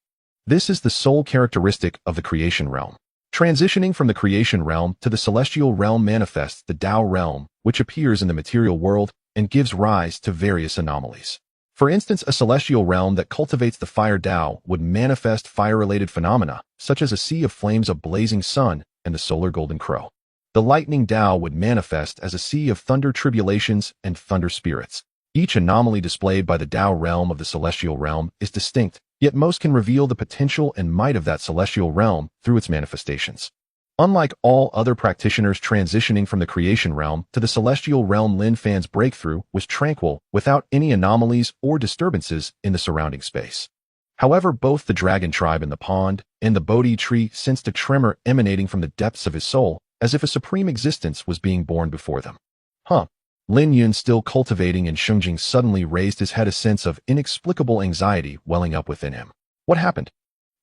This is the sole characteristic of the creation realm. Transitioning from the creation realm to the celestial realm manifests the Tao realm, which appears in the material world and gives rise to various anomalies. For instance, a celestial realm that cultivates the fire Tao would manifest fire-related phenomena, such as a sea of flames, a blazing sun, and the solar golden crow. The lightning Tao would manifest as a sea of thunder tribulations and thunder spirits. Each anomaly displayed by the Tao realm of the celestial realm is distinct, yet most can reveal the potential and might of that celestial realm through its manifestations. Unlike all other practitioners transitioning from the creation realm to the celestial realm, Lin Fan's breakthrough was tranquil, without any anomalies or disturbances in the surrounding space. However, both the dragon tribe in the pond and the Bodhi tree sensed a tremor emanating from the depths of his soul, as if a supreme existence was being born before them. Lin Yun, still cultivating in Shungjing, suddenly raised his head, a sense of inexplicable anxiety welling up within him. What happened?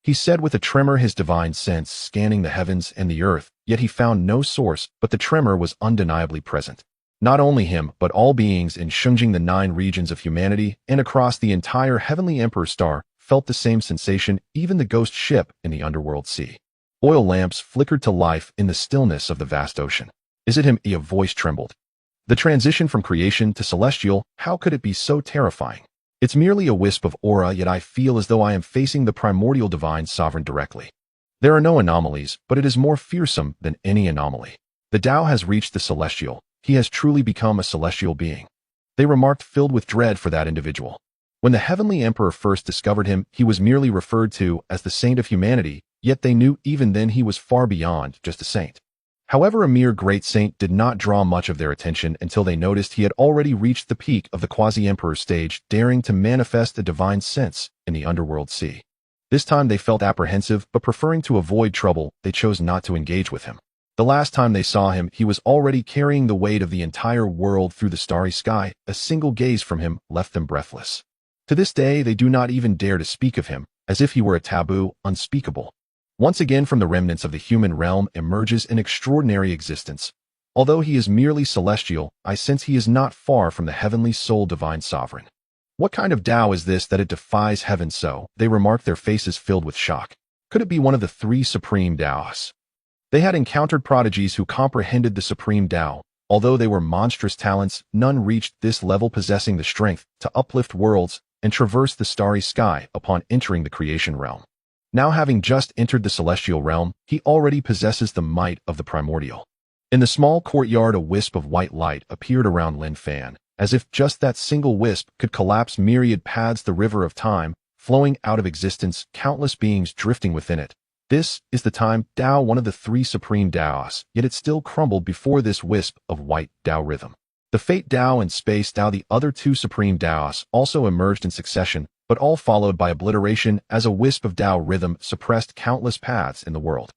He said with a tremor, his divine sense scanning the heavens and the earth, yet he found no source, but the tremor was undeniably present. Not only him, but all beings in Shungjing, the 9 regions of humanity, and across the entire Heavenly Emperor star, felt the same sensation. Even the ghost ship in the underworld sea. Oil lamps flickered to life in the stillness of the vast ocean. Is it him? A voice trembled. The transition from creation to celestial, how could it be so terrifying? It's merely a wisp of aura, yet I feel as though I am facing the primordial divine sovereign directly. There are no anomalies, but it is more fearsome than any anomaly. The Tao has reached the celestial. He has truly become a celestial being. They remarked, filled with dread for that individual. When the Heavenly Emperor first discovered him, he was merely referred to as the saint of humanity, yet they knew even then he was far beyond just a saint. However, a mere great saint did not draw much of their attention until they noticed he had already reached the peak of the quasi-emperor stage, daring to manifest a divine sense in the underworld sea. This time they felt apprehensive, but preferring to avoid trouble, they chose not to engage with him. The last time they saw him, he was already carrying the weight of the entire world through the starry sky. A single gaze from him left them breathless. To this day, they do not even dare to speak of him, as if he were a taboo, unspeakable. Once again, from the remnants of the human realm emerges an extraordinary existence. Although he is merely celestial, I sense he is not far from the heavenly soul divine sovereign. What kind of Tao is this that it defies heaven so? They remarked, their faces filled with shock. Could it be one of the 3 supreme Taos? They had encountered prodigies who comprehended the supreme Tao, Although they were monstrous talents, none reached this level possessing the strength to uplift worlds and traverse the starry sky upon entering the creation realm. Now having just entered the celestial realm, he already possesses the might of the primordial. In the small courtyard, a wisp of white light appeared around Lin Fan, as if just that single wisp could collapse myriad paths, the river of time, flowing out of existence, countless beings drifting within it. This is the time Tao, one of the three supreme Taos, yet it still crumbled before this wisp of white Tao rhythm. The Fate Tao and Space Tao, the other two supreme Taos, also emerged in succession, but all followed by obliteration as a wisp of Tao rhythm suppressed countless paths in the world.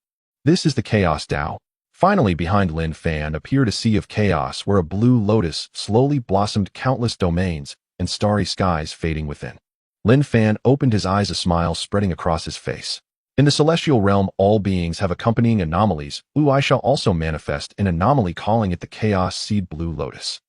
This is the Chaos Tao. Finally, behind Lin Fan appeared a sea of chaos where a blue lotus slowly blossomed, countless domains and starry skies fading within. Lin Fan opened his eyes, a smile spreading across his face. In the celestial realm, all beings have accompanying anomalies. I shall also manifest an anomaly, calling it the Chaos Seed Blue Lotus.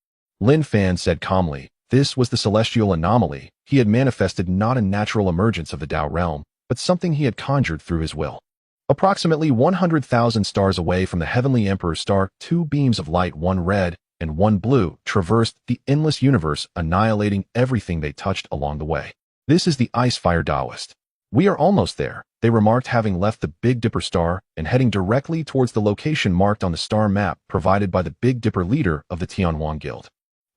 Lin Fan said calmly. This was the celestial anomaly. He had manifested not a natural emergence of the Tao realm, but something he had conjured through his will. Approximately 100,000 stars away from the Heavenly Emperor's star, two beams of light, one red and one blue, traversed the endless universe, annihilating everything they touched along the way. This is the Ice Fire Taoist. We are almost there, they remarked, having left the Big Dipper star and heading directly towards the location marked on the star map provided by the Big Dipper, leader of the Tianhuang Guild.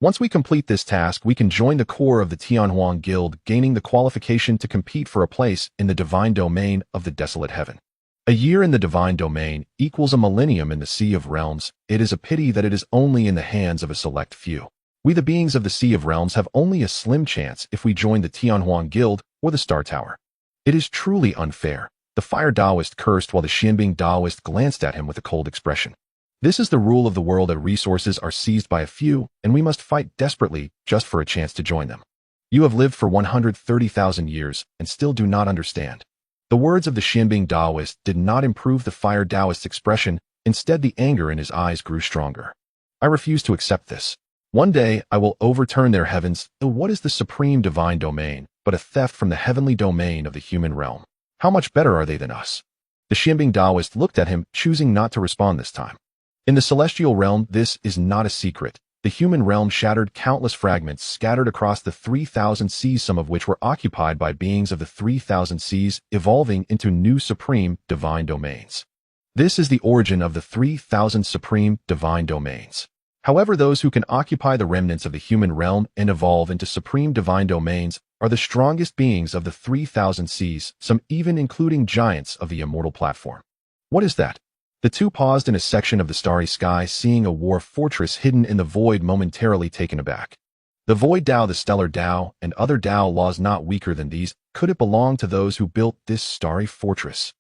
Once we complete this task, we can join the core of the Tianhuang Guild, gaining the qualification to compete for a place in the divine domain of the desolate heaven. A year in the divine domain equals a millennium in the Sea of Realms. It is a pity that it is only in the hands of a select few. We, the beings of the Sea of Realms, have only a slim chance if we join the Tianhuang Guild or the Star Tower. It is truly unfair. The Fire Taoist cursed while the Xianbing Taoist glanced at him with a cold expression. This is the rule of the world, that resources are seized by a few, and we must fight desperately just for a chance to join them. You have lived for 130,000 years and still do not understand. The words of the Xianbing Taoist did not improve the Fire Taoist's expression. Instead, the anger in his eyes grew stronger. I refuse to accept this. One day, I will overturn their heavens. What is the supreme divine domain but a theft from the heavenly domain of the human realm? How much better are they than us? The Xianbing Taoist looked at him, choosing not to respond this time. In the celestial realm, this is not a secret. The human realm shattered, countless fragments scattered across the 3,000 seas, some of which were occupied by beings of the 3,000 seas, evolving into new supreme divine domains. This is the origin of the 3,000 supreme divine domains. However, those who can occupy the remnants of the human realm and evolve into supreme divine domains are the strongest beings of the 3,000 seas, some even including giants of the immortal platform. What is that? The two paused in a section of the starry sky, seeing a war fortress hidden in the void, momentarily taken aback. The void Tao, the stellar Tao, and other Tao laws not weaker than these. Could it belong to those who built this starry fortress?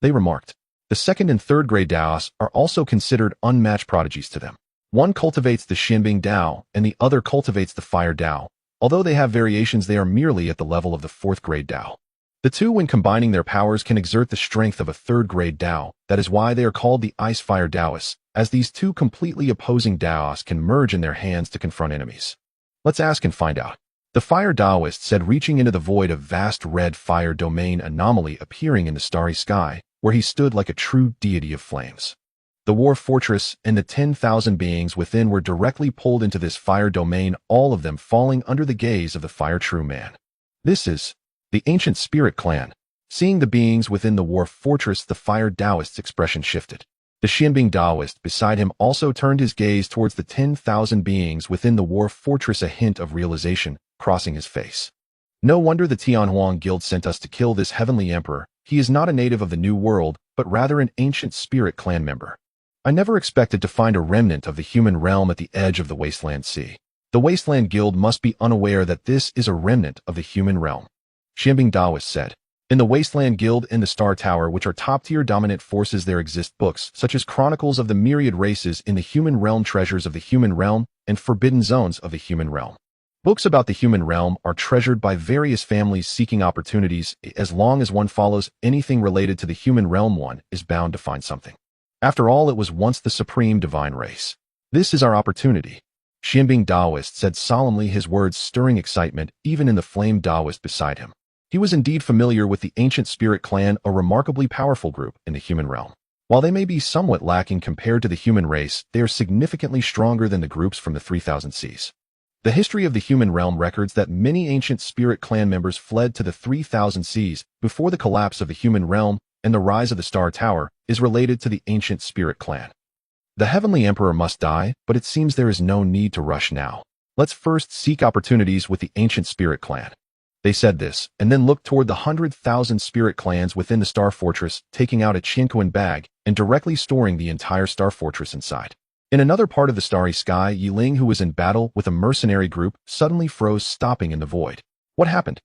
They remarked. The second and third grade Taos are also considered unmatched prodigies to them. One cultivates the Xianbing Tao, and the other cultivates the Fire Tao. Although they have variations, they are merely at the level of the fourth grade Tao. The two, when combining their powers, can exert the strength of a third grade Tao. That is why they are called the Ice Fire Taoists, as these two completely opposing Taos can merge in their hands to confront enemies. Let's ask and find out. The Fire Taoist said, reaching into the void, a vast red fire domain anomaly appearing in the starry sky, where he stood like a true deity of flames. The war fortress and the 10,000 beings within were directly pulled into this fire domain, all of them falling under the gaze of the Fire True Man. This is the ancient spirit clan. Seeing the beings within the war fortress, the Fire Taoist's expression shifted. The Xianbing Taoist beside him also turned his gaze towards the 10,000 beings within the war fortress, a hint of realization crossing his face. No wonder the Tianhuang Guild sent us to kill this heavenly emperor. He is not a native of the New World, but rather an ancient spirit clan member. I never expected to find a remnant of the human realm at the edge of the Wasteland Sea. The Wasteland Guild must be unaware that this is a remnant of the human realm. Xianbing Taoist said. In the Wasteland Guild and the Star Tower, which are top-tier dominant forces, there exist books such as Chronicles of the Myriad Races in the Human Realm, Treasures of the Human Realm, and Forbidden Zones of the Human Realm. Books about the human realm are treasured by various families seeking opportunities. As long as one follows anything related to the human realm, one is bound to find something. After all, it was once the supreme divine race. This is our opportunity. Xianbing Taoist said solemnly, his words stirring excitement even in the flame Taoist beside him. He was indeed familiar with the ancient spirit clan, a remarkably powerful group in the human realm. While they may be somewhat lacking compared to the human race, they are significantly stronger than the groups from the 3000 Seas. The history of the human realm records that many ancient spirit clan members fled to the 3000 Seas before the collapse of the human realm, and the rise of the Star Tower is related to the ancient spirit clan. The Heavenly Emperor must die, but it seems there is no need to rush now. Let's first seek opportunities with the ancient spirit clan. They said this, and then looked toward the 100,000 spirit clans within the Star Fortress, taking out a Chinquan bag and directly storing the entire Star Fortress inside. In another part of the starry sky, Yiling, who was in battle with a mercenary group, suddenly froze, stopping in the void. What happened?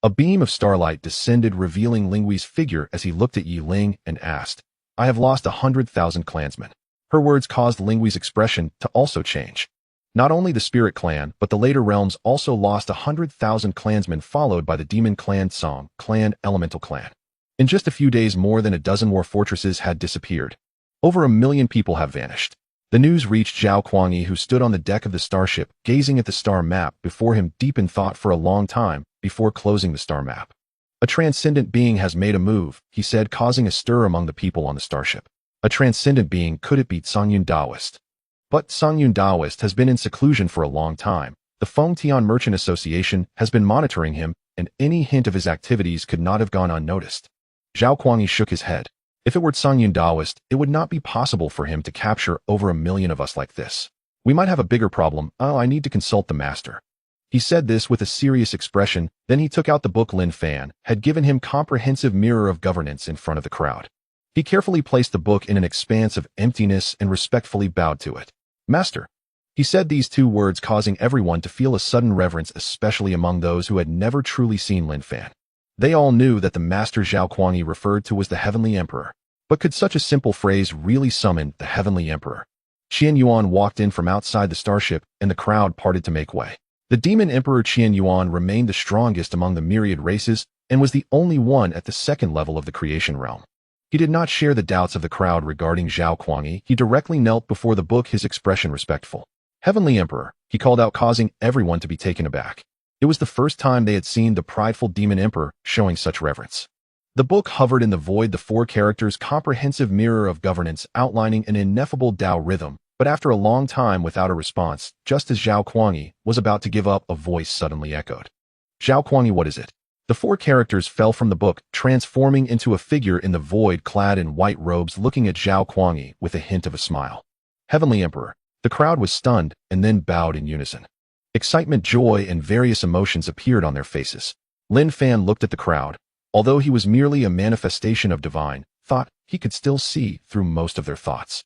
A beam of starlight descended, revealing Linghui's figure as he looked at Yiling and asked, "I have lost 100,000 clansmen." Her words caused Linghui's expression to also change. Not only the Spirit Clan, but the later realms also lost 100,000 clansmen, followed by the Demon Clan, Song Clan, Elemental Clan. In just a few days, more than a dozen war fortresses had disappeared. Over 1 million people have vanished. The news reached Zhao Kuangyi, who stood on the deck of the starship, gazing at the star map before him, deep in thought for a long time before closing the star map. "A transcendent being has made a move," he said, causing a stir among the people on the starship. A transcendent being? Could it be Songyun Daoist? But Songyun Daoist has been in seclusion for a long time. The Fengtian Merchant Association has been monitoring him, and any hint of his activities could not have gone unnoticed. Zhao Kuangyi shook his head. If it were Songyun Daoist, it would not be possible for him to capture over 1 million of us like this. We might have a bigger problem. I need to consult the master. He said this with a serious expression, then he took out the book Lin Fan had given him, Comprehensive Mirror of Governance, in front of the crowd. He carefully placed the book in an expanse of emptiness and respectfully bowed to it. "Master." He said these 2 words, causing everyone to feel a sudden reverence, especially among those who had never truly seen Lin Fan. They all knew that the master Zhao Kuangyi referred to was the Heavenly Emperor. But could such a simple phrase really summon the Heavenly Emperor? Qian Yuan walked in from outside the starship, and the crowd parted to make way. The Demon Emperor Qian Yuan remained the strongest among the myriad races, and was the only one at the 2nd level of the creation realm. He did not share the doubts of the crowd regarding Zhao Kuangyi. He directly knelt before the book, his expression respectful. "Heavenly Emperor," he called out, causing everyone to be taken aback. It was the first time they had seen the prideful Demon Emperor showing such reverence. The book hovered in the void, the 4 characters Comprehensive Mirror of Governance, outlining an ineffable Tao rhythm, but after a long time without a response, just as Zhao Kuangyi was about to give up, a voice suddenly echoed. "Zhao Kuangyi, what is it?" The 4 characters fell from the book, transforming into a figure in the void clad in white robes, looking at Zhao Kuangyi with a hint of a smile. "Heavenly Emperor." The crowd was stunned and then bowed in unison. Excitement, joy, and various emotions appeared on their faces. Lin Fan looked at the crowd. Although he was merely a manifestation of divine thought, he could still see through most of their thoughts.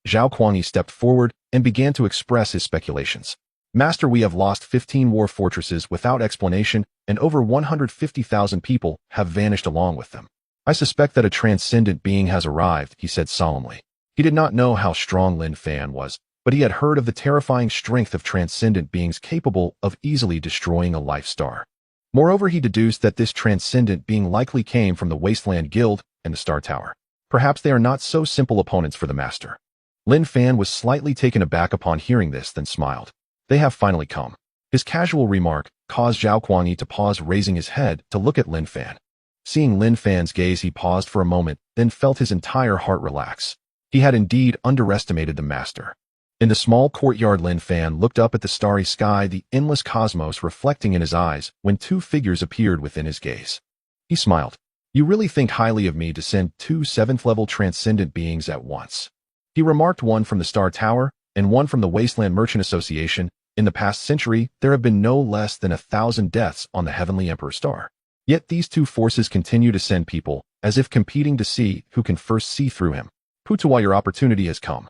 Zhao Kuangyi stepped forward and began to express his speculations. "Master, we have lost 15 war fortresses without explanation, and over 150,000 people have vanished along with them. I suspect that a transcendent being has arrived," he said solemnly. He did not know how strong Lin Fan was, but he had heard of the terrifying strength of transcendent beings capable of easily destroying a life star. Moreover, he deduced that this transcendent being likely came from the Wasteland Guild and the Star Tower. Perhaps they are not so simple opponents for the master. Lin Fan was slightly taken aback upon hearing this, then smiled. "They have finally come." His casual remark caused Zhao Kuangyi to pause, raising his head to look at Lin Fan. Seeing Lin Fan's gaze, he paused for a moment, then felt his entire heart relax. He had indeed underestimated the master. In the small courtyard, Lin Fan looked up at the starry sky, the endless cosmos reflecting in his eyes, when 2 figures appeared within his gaze. He smiled. "You really think highly of me to send 2 7th-level transcendent beings at once?" He remarked, "One from the Star Tower and one from the Wasteland Merchant Association. In the past century, there have been no less than 1,000 deaths on the Heavenly Emperor star. Yet these 2 forces continue to send people, as if competing to see who can first see through him. Putuwa, your opportunity has come."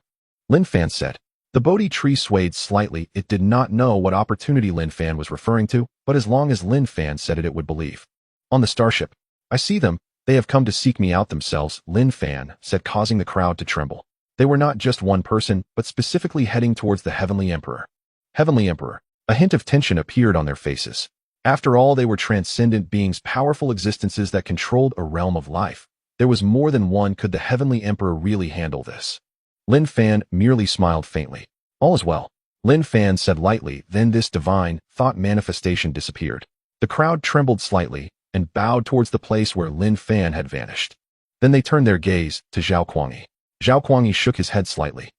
Lin Fan said. The Bodhi tree swayed slightly. It did not know what opportunity Lin Fan was referring to, but as long as Lin Fan said it, it would believe. "On the starship. I see them. They have come to seek me out themselves," Lin Fan said, causing the crowd to tremble. They were not just one person, but specifically heading towards the Heavenly Emperor. Heavenly Emperor. A hint of tension appeared on their faces. After all, they were transcendent beings, powerful existences that controlled a realm of life. There was more than one. Could the Heavenly Emperor really handle this? Lin Fan merely smiled faintly. "All is well," Lin Fan said lightly, then this divine thought manifestation disappeared. The crowd trembled slightly and bowed towards the place where Lin Fan had vanished. Then they turned their gaze to Zhao Kuangyi. Zhao Kuangyi shook his head slightly.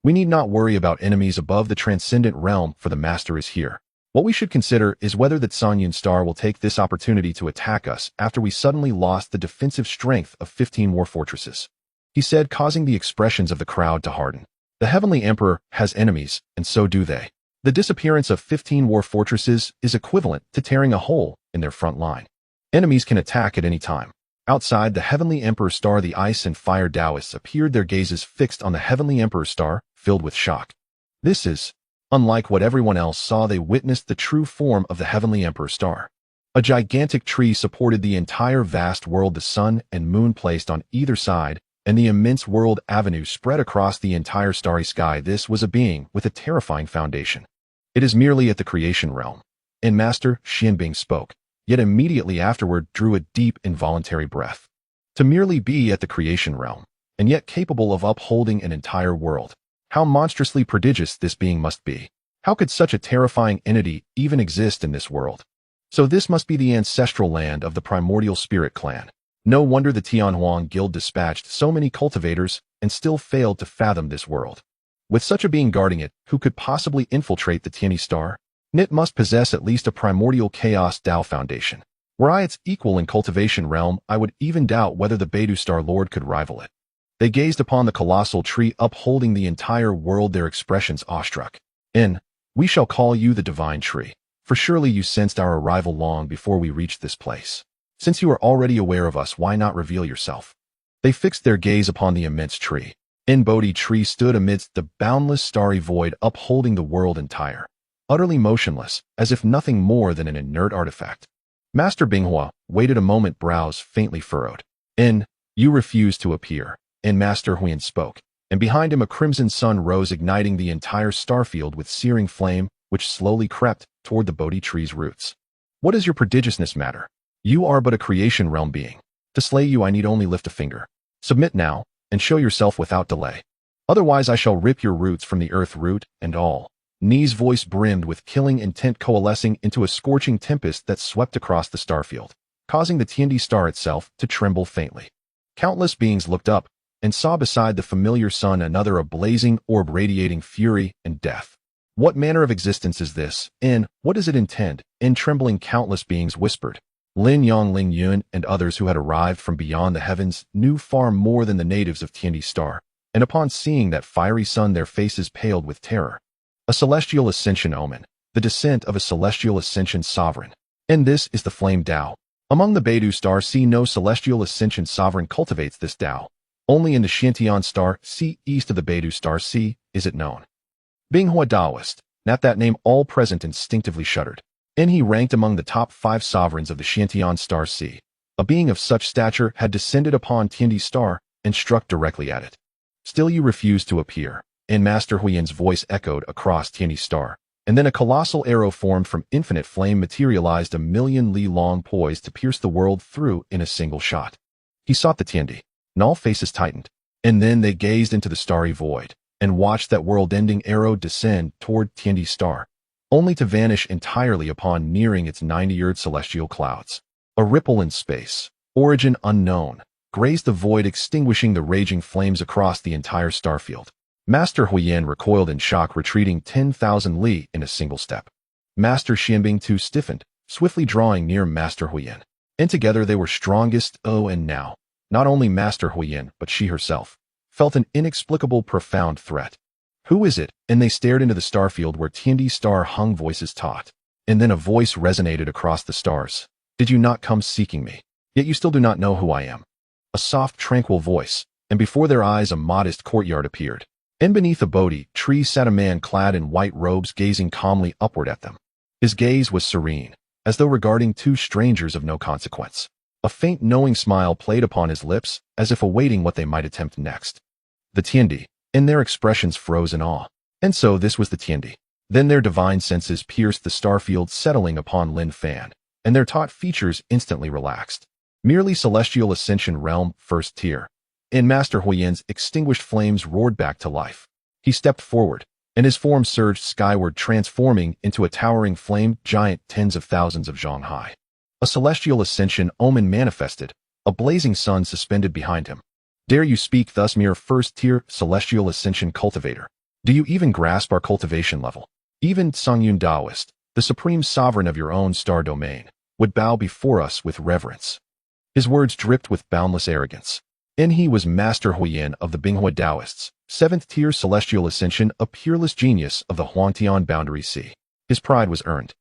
We need not worry about enemies above the transcendent realm, for the master is here. What we should consider is whether the Sanyun star will take this opportunity to attack us after we suddenly lost the defensive strength of 15 war fortresses. He said, causing the expressions of the crowd to harden. The Heavenly Emperor has enemies, and so do they. The disappearance of 15 war fortresses is equivalent to tearing a hole in their front line. Enemies can attack at any time. Outside the Heavenly Emperor star, the ice and fire Taoists appeared, their gazes fixed on the Heavenly Emperor star, filled with shock. This is unlike what everyone else saw. They witnessed the true form of the Heavenly Emperor star. A gigantic tree supported the entire vast world, the sun and moon placed on either side, and the immense world avenue spread across the entire starry sky. This was a being with a terrifying foundation. It is merely at the creation realm. And Master Xianbing spoke, yet immediately afterward drew a deep involuntary breath. To merely be at the creation realm, and yet capable of upholding an entire world. How monstrously prodigious this being must be. How could such a terrifying entity even exist in this world? So this must be the ancestral land of the primordial spirit clan. No wonder the Tianhuang Guild dispatched so many cultivators and still failed to fathom this world. With such a being guarding it, who could possibly infiltrate the Tianyi star? It must possess at least a primordial chaos Tao foundation. Were I its equal in cultivation realm, I would even doubt whether the Beidou Star Lord could rival it. They gazed upon the colossal tree upholding the entire world, their expressions awestruck. We shall call you the divine tree, for surely you sensed our arrival long before we reached this place. Since you are already aware of us, why not reveal yourself? They fixed their gaze upon the immense tree. Bodhi tree stood amidst the boundless starry void, upholding the world entire, utterly motionless, as if nothing more than an inert artifact. Master Binghua waited a moment, brows faintly furrowed. You refuse to appear. Master Huyan spoke, and behind him a crimson sun rose, igniting the entire starfield with searing flame, which slowly crept toward the Bodhi tree's roots. What does your prodigiousness matter? You are but a creation realm being. To slay you I need only lift a finger. Submit now, and show yourself without delay. Otherwise I shall rip your roots from the earth, root and all. Ni's voice brimmed with killing intent, coalescing into a scorching tempest that swept across the starfield, causing the Tiandi star itself to tremble faintly. Countless beings looked up and saw beside the familiar sun another, a blazing orb radiating fury and death. What manner of existence is this? What does it intend? Trembling countless beings whispered. Lin Yang, Ling Yun, and others who had arrived from beyond the heavens knew far more than the natives of Tiandi Star, and upon seeing that fiery sun their faces paled with terror. A celestial ascension omen, the descent of a celestial ascension sovereign. This is the flame Tao. Among the Beidou Star Sea no celestial ascension sovereign cultivates this Tao. Only in the Xiantian Star Sea east of the Beidou Star Sea is it known. Binghua Taoist, at that name all present instinctively shuddered. He ranked among the top 5 sovereigns of the Xiantian Star Sea. A being of such stature had descended upon Tiandi Star and struck directly at it. Still you refuse to appear. Master Huyan's voice echoed across Tiandi Star, and then a colossal arrow formed from infinite flame materialized, a million li long, poised to pierce the world through in a single shot. He sought the Tiandi, and all faces tightened, and then they gazed into the starry void, and watched that world-ending arrow descend toward Tiandi Star, only to vanish entirely upon nearing its 90-year celestial clouds. A ripple in space, origin unknown, grazed the void, extinguishing the raging flames across the entire starfield. Master Huyan recoiled in shock, retreating 10,000 li in a single step. Master Xianbing too stiffened, swiftly drawing near Master Huyan. And together they were strongest. And now, not only Master Huyan, but she herself, felt an inexplicable, profound threat. Who is it? And they stared into the starfield where Tiandi Star hung, voices taught. And then a voice resonated across the stars. Did you not come seeking me? Yet you still do not know who I am. A soft, tranquil voice, and before their eyes a modest courtyard appeared. And beneath a Bodhi tree sat a man clad in white robes, gazing calmly upward at them. His gaze was serene, as though regarding 2 strangers of no consequence. A faint knowing smile played upon his lips, as if awaiting what they might attempt next. The Tiandi, and their expressions froze in awe. And so this was the Tiandi. Then their divine senses pierced the starfield, settling upon Lin Fan, and their taut features instantly relaxed. Merely celestial ascension realm, first tier. And Master Huyan's extinguished flames roared back to life. He stepped forward, and his form surged skyward, transforming into a towering flame giant tens of thousands of zhang high. A celestial ascension omen manifested, a blazing sun suspended behind him. Dare you speak thus, mere first-tier celestial ascension cultivator? Do you even grasp our cultivation level? Even Songyun Taoist, the supreme sovereign of your own star domain, would bow before us with reverence. His words dripped with boundless arrogance. And he was Master Huiyin of the Binghua Taoists, 7th-tier celestial ascension, a peerless genius of the Huangtian boundary sea. His pride was earned.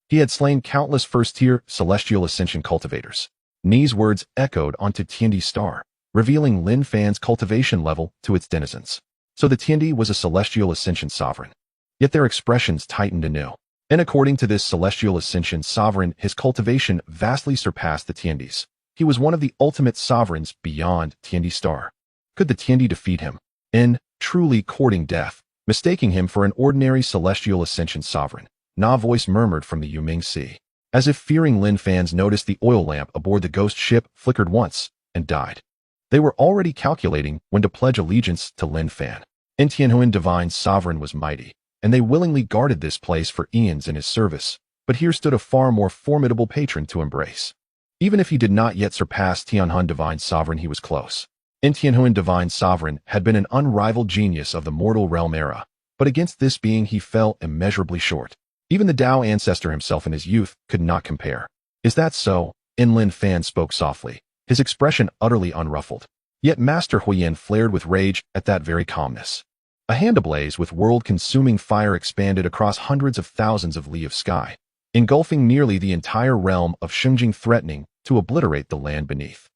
He had slain countless first-tier celestial ascension cultivators. Ni's words echoed onto Tiandi's star, revealing Lin Fan's cultivation level to its denizens. So the Tiandi was a celestial ascension sovereign. Yet their expressions tightened anew. And according to this celestial ascension sovereign, his cultivation vastly surpassed the Tiandi's. He was one of the ultimate sovereigns beyond Tiandi's star. Could the Tiandi defeat him? In truly courting death, mistaking him for an ordinary celestial ascension sovereign, Na voice murmured from the Yuming Sea. As if fearing Lin Fan's notice, the oil lamp aboard the ghost ship flickered once and died. They were already calculating when to pledge allegiance to Lin Fan. In Tianhuan divine sovereign was mighty, and they willingly guarded this place for eons in his service, but here stood a far more formidable patron to embrace. Even if he did not yet surpass Tianhuan divine sovereign, he was close. In Tianhuan divine sovereign had been an unrivaled genius of the mortal realm era, but against this being he fell immeasurably short. Even the Tao ancestor himself in his youth could not compare. Is that so? Lin Fan spoke softly, his expression utterly unruffled. Yet Master Huiyin flared with rage at that very calmness. A hand ablaze with world-consuming fire expanded across hundreds of thousands of li of sky, engulfing nearly the entire realm of Shengjing, threatening to obliterate the land beneath.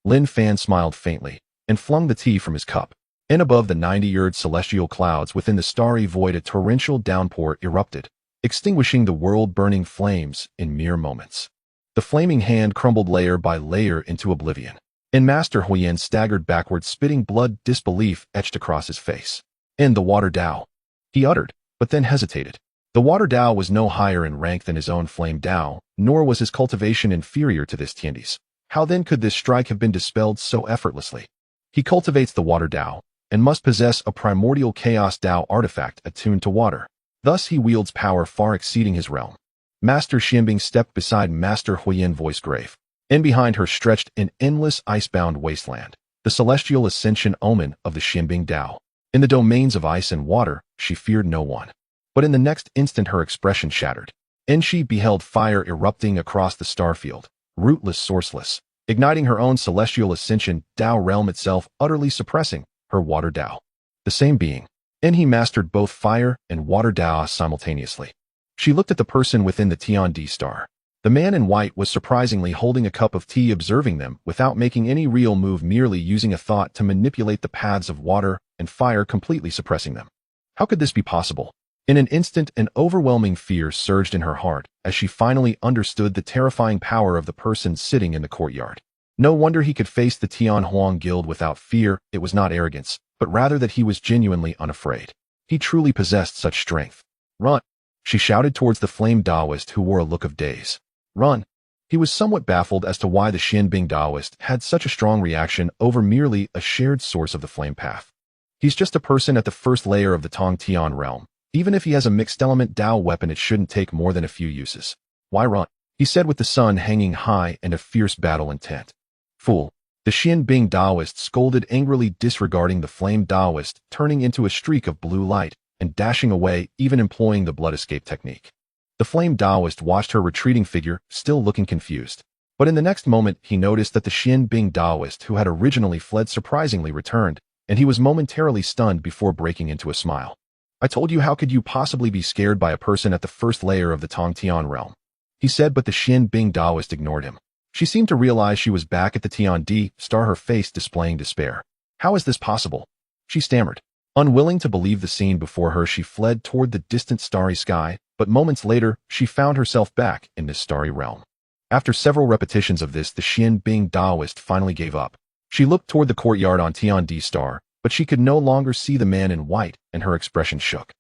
Lin Fan smiled faintly and flung the tea from his cup. And above the 90-year celestial clouds within the starry void, a torrential downpour erupted, extinguishing the world-burning flames in mere moments. The flaming hand crumbled layer by layer into oblivion. And Master Huiyin staggered backward, spitting blood, disbelief etched across his face. "In the water Tao," he uttered, but then hesitated. The water Tao was no higher in rank than his own flame Tao, nor was his cultivation inferior to this Tiandi's. How then could this strike have been dispelled so effortlessly? He cultivates the water Tao, and must possess a primordial chaos Tao artifact attuned to water. Thus he wields power far exceeding his realm. Master Xianbing stepped beside Master Huiyin, voice grave. And behind her stretched an endless ice-bound wasteland, the celestial ascension omen of the Xianbing Tao. In the domains of ice and water, she feared no one. But in the next instant her expression shattered, and she beheld fire erupting across the starfield, rootless, sourceless, igniting her own celestial ascension Tao realm itself, utterly suppressing her water Tao. The same being. And he mastered both fire and water Tao simultaneously. She looked at the person within the Tiandi star. The man in white was surprisingly holding a cup of tea, observing them without making any real move, merely using a thought to manipulate the paths of water and fire, completely suppressing them. How could this be possible? In an instant, an overwhelming fear surged in her heart as she finally understood the terrifying power of the person sitting in the courtyard. No wonder he could face the Tian Huang Guild without fear. It was not arrogance, but rather that he was genuinely unafraid. He truly possessed such strength. "Run!" she shouted towards the flame Taoist, who wore a look of daze. "Run!" He was somewhat baffled as to why the Xianbing Taoist had such a strong reaction over merely a shared source of the flame path. He's just a person at the first layer of the Tong Tian realm. Even if he has a mixed element Tao weapon, it shouldn't take more than a few uses. "Why run?" he said, with the sun hanging high and a fierce battle intent. "Fool!" the Xianbing Taoist scolded angrily, disregarding the flame Taoist, turning into a streak of blue light and dashing away, even employing the blood escape technique. The flame Taoist watched her retreating figure, still looking confused. But in the next moment, he noticed that the Xianbing Taoist who had originally fled surprisingly returned, and he was momentarily stunned before breaking into a smile. "I told you, how could you possibly be scared by a person at the first layer of the Tongtian realm?" he said, but the Xianbing Taoist ignored him. She seemed to realize she was back at the Tiandi star, her face displaying despair. "How is this possible?" she stammered. Unwilling to believe the scene before her, she fled toward the distant starry sky, but moments later, she found herself back in this starry realm. After several repetitions of this, the Xianbing Taoist finally gave up. She looked toward the courtyard on Tiandi star, but she could no longer see the man in white, and her expression shook.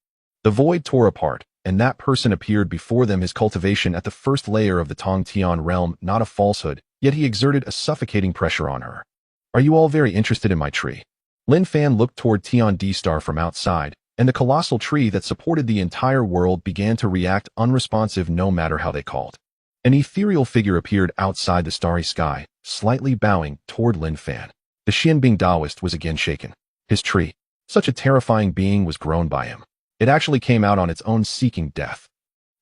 The void tore apart, and that person appeared before them, his cultivation at the first layer of the Tongtian realm, not a falsehood, yet he exerted a suffocating pressure on her. "Are you all very interested in my tree?" Lin Fan looked toward Tiandi star from outside, and the colossal tree that supported the entire world began to react unresponsive no matter how they called. An ethereal figure appeared outside the starry sky, slightly bowing toward Lin Fan. The Xianbing Taoist was again shaken. His tree, such a terrifying being, was grown by him. It actually came out on its own, seeking death.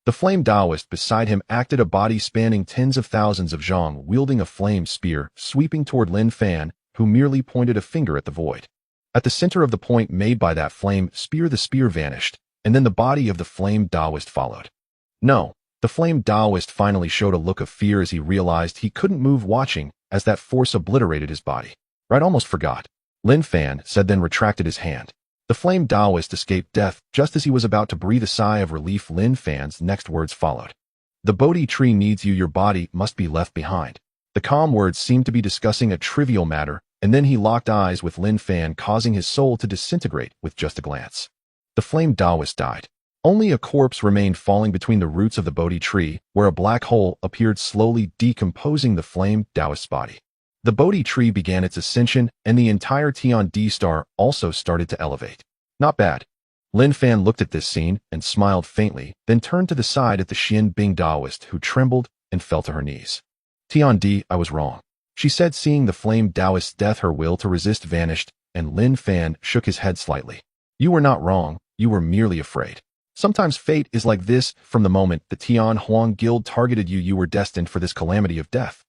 The flame Taoist beside him acted, a body spanning tens of thousands of zhang, wielding a flame spear, sweeping toward Lin Fan, who merely pointed a finger at the void. At the center of the point made by that flame spear, the spear vanished, and then the body of the flame Taoist followed. No, the flame Taoist finally showed a look of fear as he realized he couldn't move, watching as that force obliterated his body. Right, almost forgot. Lin Fan said, then retracted his hand. The flame Taoist escaped death. Just as he was about to breathe a sigh of relief, Lin Fan's next words followed. The Bodhi tree needs you, your body must be left behind. The calm words seemed to be discussing a trivial matter, and then he locked eyes with Lin Fan, causing his soul to disintegrate with just a glance. The flame Taoist died. Only a corpse remained, falling between the roots of the Bodhi tree, where a black hole appeared, slowly decomposing the flame Taoist's body. The Bodhi tree began its ascension, and the entire Tiandi star also started to elevate. Not bad. Lin Fan looked at this scene and smiled faintly, then turned to the side at the Xianbing Taoist, who trembled and fell to her knees. Tiandi, I was wrong, she said, seeing the flame Taoist's death. Her will to resist vanished, and Lin Fan shook his head slightly. You were not wrong, you were merely afraid. Sometimes fate is like this. From the moment the Tian Huang Guild targeted you, you were destined for this calamity of death.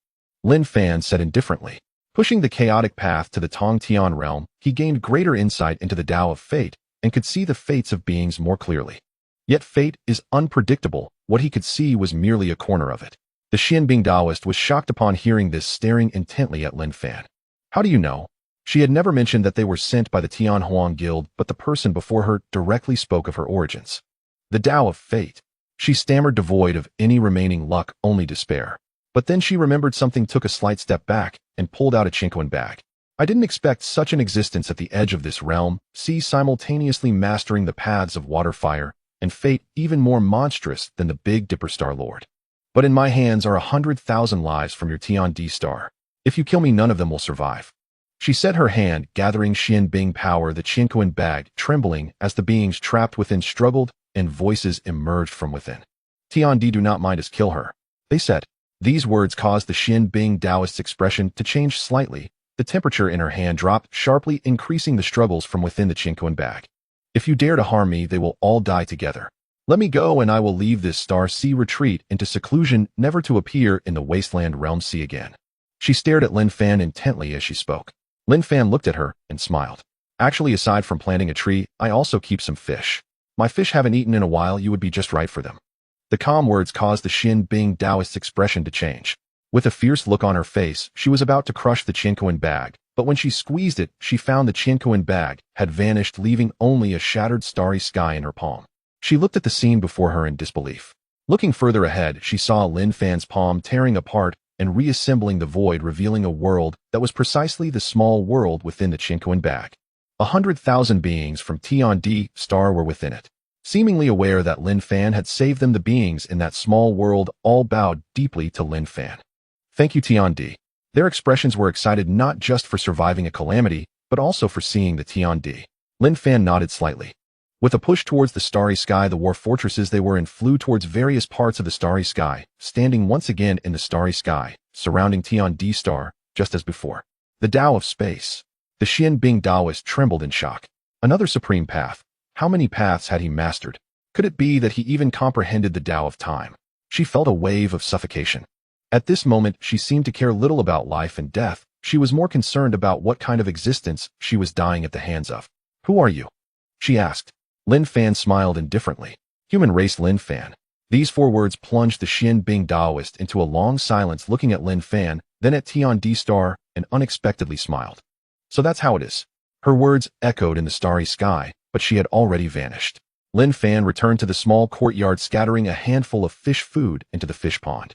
Lin Fan said indifferently. Pushing the chaotic path to the Tong Tian realm, he gained greater insight into the Tao of fate and could see the fates of beings more clearly. Yet fate is unpredictable. What he could see was merely a corner of it. The Xianbing Taoist was shocked upon hearing this, staring intently at Lin Fan. How do you know? She had never mentioned that they were sent by the Tian Huang Guild, but the person before her directly spoke of her origins. The Tao of fate. She stammered, devoid of any remaining luck, only despair. But then she remembered something, took a slight step back, and pulled out a Chinquan bag. I didn't expect such an existence at the edge of this realm, sea simultaneously mastering the paths of water, fire, and fate, even more monstrous than the Big Dipper Star Lord. But in my hands are 100,000 lives from your Tiandi star. If you kill me, none of them will survive. She said, her hand gathering Xianbing power, the Chinquan bag trembling as the beings trapped within struggled, and voices emerged from within. Tiandi, do not mind us, kill her, they said. These words caused the Xianbing Taoist's expression to change slightly. The temperature in her hand dropped sharply, increasing the struggles from within the Chinquan bag. If you dare to harm me, they will all die together. Let me go, and I will leave this star sea, retreat into seclusion, never to appear in the wasteland realm sea again. She stared at Lin Fan intently as she spoke. Lin Fan looked at her and smiled. Actually, aside from planting a tree, I also keep some fish. My fish haven't eaten in a while. You would be just right for them. The calm words caused the Xianbing Taoist's expression to change. With a fierce look on her face, she was about to crush the Chinquan bag, but when she squeezed it, she found the Chinquan bag had vanished, leaving only a shattered starry sky in her palm. She looked at the scene before her in disbelief. Looking further ahead, she saw Lin Fan's palm tearing apart and reassembling the void, revealing a world that was precisely the small world within the Chinquan bag. 100,000 beings from Tiandi star were within it. Seemingly aware that Lin Fan had saved them, the beings in that small world all bowed deeply to Lin Fan. Thank you, Tiandi. Their expressions were excited, not just for surviving a calamity, but also for seeing the Tiandi. Lin Fan nodded slightly. With a push towards the starry sky, the war fortresses they were in flew towards various parts of the starry sky, standing once again in the starry sky, surrounding Tiandi star, just as before. The Tao of space. The Xianbing Taoist trembled in shock. Another supreme path. How many paths had he mastered? Could it be that he even comprehended the Tao of time? She felt a wave of suffocation. At this moment, she seemed to care little about life and death. She was more concerned about what kind of existence she was dying at the hands of. Who are you? She asked. Lin Fan smiled indifferently. Human race, Lin Fan. These 4 words plunged the Xianbing Taoist into a long silence, looking at Lin Fan, then at Tiandi star, and unexpectedly smiled. So that's how it is. Her words echoed in the starry sky, but she had already vanished. Lin Fan returned to the small courtyard, scattering a handful of fish food into the fish pond.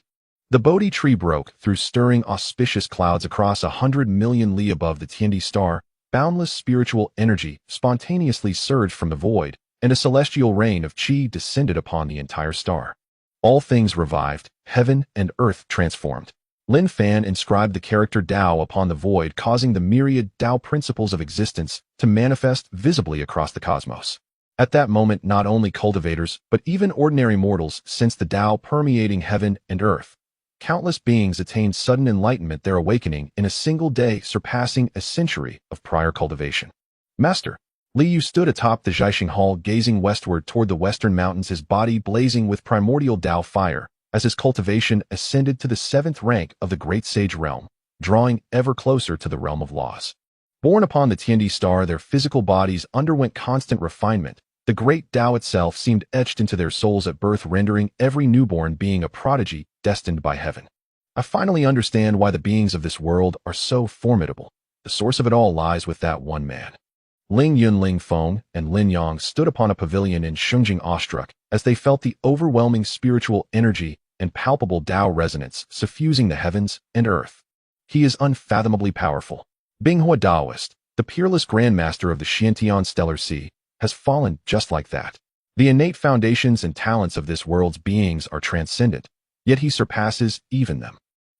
The Bodhi tree broke through stirring auspicious clouds across 100 million li above the Tiandi star. Boundless spiritual energy spontaneously surged from the void, and a celestial rain of qi descended upon the entire star. All things revived, heaven and earth transformed. Lin Fan inscribed the character Tao upon the void, causing the myriad Tao principles of existence to manifest visibly across the cosmos. At that moment, not only cultivators, but even ordinary mortals sensed the Tao permeating heaven and earth. countless beings attained sudden enlightenment, their awakening in a single day surpassing a century of prior cultivation. Master Li Yu stood atop the Zhaixing Hall, gazing westward toward the western mountains, his body blazing with primordial Tao fire as his cultivation ascended to the 7th rank of the Great Sage Realm, drawing ever closer to the realm of laws. Born upon the Tiandi star, their physical bodies underwent constant refinement. The great Tao itself seemed etched into their souls at birth, rendering every newborn being a prodigy destined by heaven. I finally understand why the beings of this world are so formidable. The source of it all lies with that one man. Ling Yun, Ling Feng, and Lin Yang stood upon a pavilion in Shungjing, awestruck as they felt the overwhelming spiritual energy and palpable Tao resonance suffusing the heavens and earth. He is unfathomably powerful. Binghua Daoist, the peerless grandmaster of the Xiantian Stellar Sea, has fallen just like that. The innate foundations and talents of this world's beings are transcendent, yet he surpasses even them.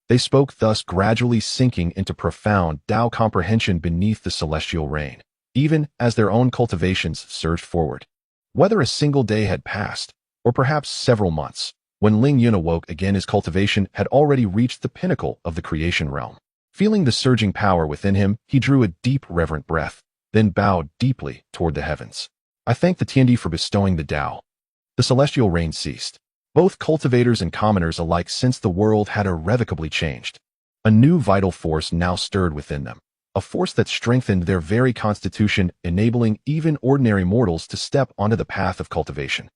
They spoke thus, gradually sinking into profound Tao comprehension beneath the celestial rain, even as their own cultivations surged forward. Whether a single day had passed, or perhaps several months, when Ling Yun awoke again, his cultivation had already reached the pinnacle of the creation realm. Feeling the surging power within him, he drew a deep, reverent breath, then bowed deeply toward the heavens. I thank the Tiandi for bestowing the Tao. The celestial rain ceased. Both cultivators and commoners alike sensed the world had irrevocably changed. A new vital force now stirred within them, a force that strengthened their very constitution, enabling even ordinary mortals to step onto the path of cultivation.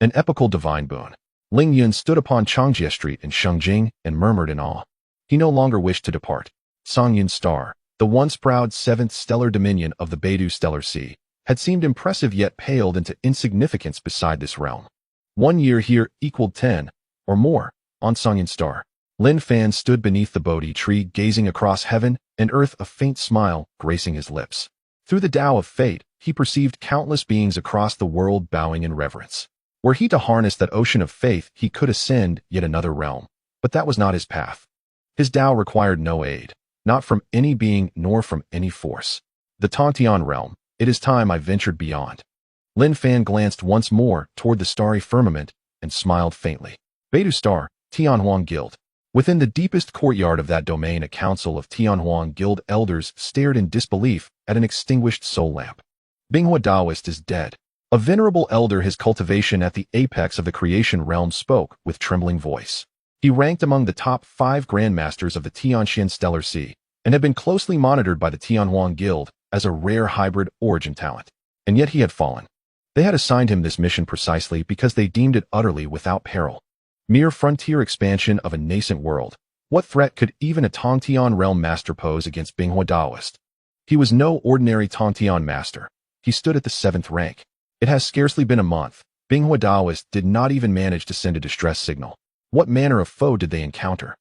An epical divine boon. Ling Yun stood upon Changjie Street in Shungjing and murmured in awe. He no longer wished to depart. Songyun Star, the once proud 7th stellar dominion of the Beidou Stellar Sea, had seemed impressive yet paled into insignificance beside this realm. 1 year here equaled 10, or more, on Songyun Star. Lin Fan stood beneath the Bodhi tree, gazing across heaven and earth, a faint smile gracing his lips. Through the Tao of fate, he perceived countless beings across the world bowing in reverence. Were he to harness that ocean of faith, he could ascend yet another realm. But that was not his path. His Tao required no aid, not from any being nor from any force. The Tongtian realm, it is time I ventured beyond. Lin Fan glanced once more toward the starry firmament and smiled faintly. Beidou Star, Tianhuang Guild. Within the deepest courtyard of that domain, a council of Tianhuang Guild elders stared in disbelief at an extinguished soul lamp. Binghua Daoist is dead. A venerable elder, his cultivation at the apex of the creation realm, spoke with trembling voice. He ranked among the top 5 grandmasters of the Tianxian Stellar Sea, and had been closely monitored by the Tianhuang Guild as a rare hybrid origin talent. And yet he had fallen. They had assigned him this mission precisely because they deemed it utterly without peril. Mere frontier expansion of a nascent world. What threat could even a Tongtian realm master pose against Binghua Daoist? He was no ordinary Tongtian master. He stood at the 7th rank. It has scarcely been a month. Binghua Daoist did not even manage to send a distress signal. What manner of foe did they encounter?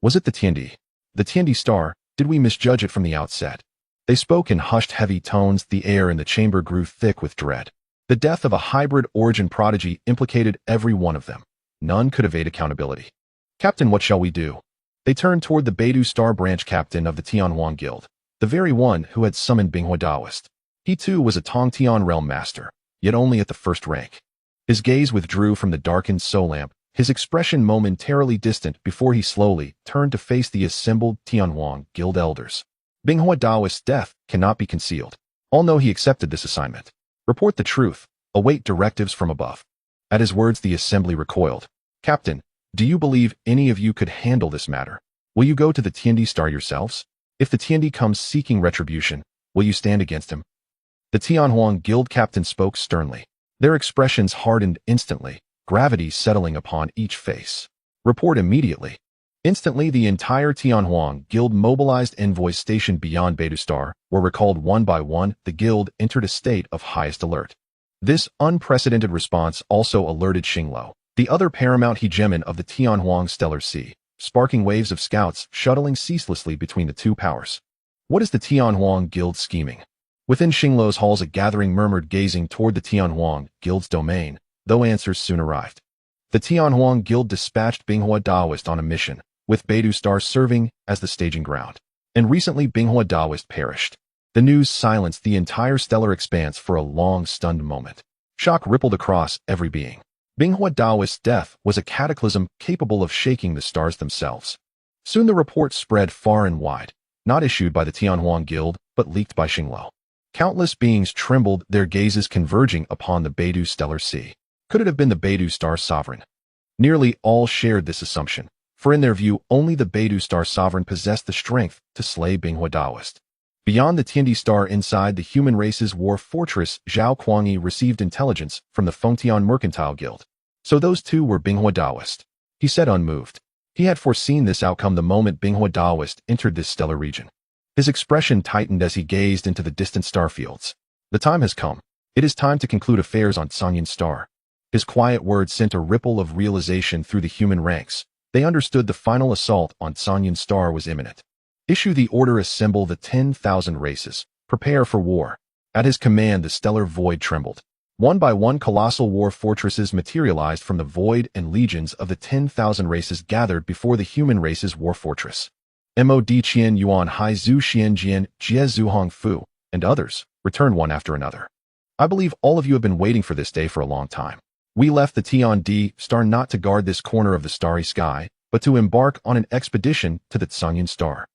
Was it the Tiandi? The Tiandi star? Did we misjudge it from the outset? They spoke in hushed, heavy tones. The air in the chamber grew thick with dread. The death of a hybrid origin prodigy implicated every one of them. None could evade accountability. Captain, what shall we do? They turned toward the Beidou Star branch captain of the Tianhuang Guild, the very one who had summoned Binghua Daoist. He too was a Tongtian realm master, yet only at the 1st rank. His gaze withdrew from the darkened soul lamp, his expression momentarily distant before he slowly turned to face the assembled Tianhuang Guild elders. Binghua Daoist's death cannot be concealed. All know he accepted this assignment. Report the truth. Await directives from above. At his words, the assembly recoiled. Captain, do you believe any of you could handle this matter? Will you go to the Tiandi star yourselves? If the Tiandi comes seeking retribution, will you stand against him? The Tianhuang Guild captain spoke sternly. Their expressions hardened instantly, gravity settling upon each face. Report immediately. Instantly, the entire Tianhuang Guild mobilized envoys stationed beyond Beidou Star were recalled one by one. The guild entered a state of highest alert. This unprecedented response also alerted Xinglo, the other paramount hegemon of the Tianhuang Stellar Sea, sparking waves of scouts shuttling ceaselessly between the two powers. What is the Tianhuang Guild scheming? Within Xinglo's halls, a gathering murmured, gazing toward the Tianhuang Guild's domain, though answers soon arrived. The Tianhuang Guild dispatched Binghua Daoist on a mission, with Beidou Star serving as the staging ground. And recently Binghua Daoist perished. The news silenced the entire stellar expanse for a long, stunned moment. Shock rippled across every being. Binghua Daoist's death was a cataclysm capable of shaking the stars themselves. Soon the report spread far and wide, not issued by the Tianhuang Guild, but leaked by Xingluo. Countless beings trembled, their gazes converging upon the Beidou stellar sea. Could it have been the Beidou star sovereign? Nearly all shared this assumption, for in their view only the Beidou star sovereign possessed the strength to slay Binghua Daoist. Beyond the Tiandi star inside the human race's war fortress, Zhao Kuangyi received intelligence from the Fengtian Mercantile Guild. So those two were Binghua Daoist. He said unmoved. He had foreseen this outcome the moment Binghua Daoist entered this stellar region. His expression tightened as he gazed into the distant star fields. The time has come. It is time to conclude affairs on Sanyan Star. His quiet words sent a ripple of realization through the human ranks. They understood the final assault on Sanyan Star was imminent. Issue the order, assemble the 10,000 races. Prepare for war. At his command, the stellar void trembled. One by one, colossal war fortresses materialized from the void, and legions of the 10,000 races gathered before the human race's war fortress. Mod Qian Yuan Hai Zhu Xian Jian Jie Zhu Hong Fu, and others, returned one after another. I believe all of you have been waiting for this day for a long time. We left the Tiandi Star not to guard this corner of the starry sky, but to embark on an expedition to the Sanyan Star.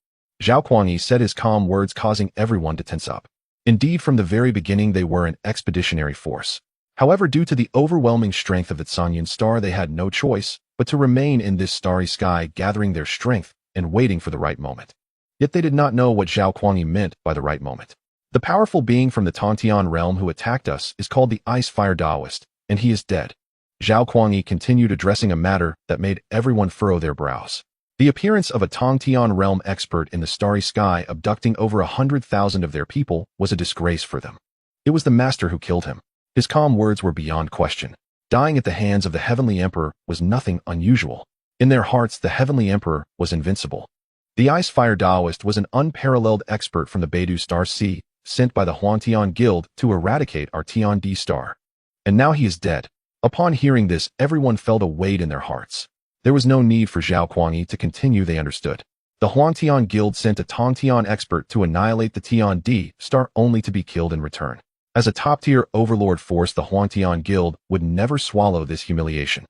Zhao Kuangyi said, his calm words causing everyone to tense up. Indeed, from the very beginning they were an expeditionary force. However, due to the overwhelming strength of the Sanyan Star, they had no choice but to remain in this starry sky, gathering their strength and waiting for the right moment. Yet they did not know what Zhao Kuangyi meant by the right moment. The powerful being from the Tontian realm who attacked us is called the Ice Fire Daoist, and he is dead. Zhao Kuangyi continued, addressing a matter that made everyone furrow their brows. The appearance of a Tongtian realm expert in the starry sky abducting over 100,000 of their people was a disgrace for them. It was the master who killed him. His calm words were beyond question. Dying at the hands of the Heavenly Emperor was nothing unusual. In their hearts, the Heavenly Emperor was invincible. The Ice Fire Daoist was an unparalleled expert from the Beidou Star Sea, sent by the Huangtian Guild to eradicate our Tiandi Star. And now he is dead. Upon hearing this, everyone felt a weight in their hearts. There was no need for Zhao Kuangyi to continue, they understood. The Huangtian Guild sent a Tongtian expert to annihilate the Tiandi Star only to be killed in return. As a top-tier overlord force, the Huangtian Guild would never swallow this humiliation.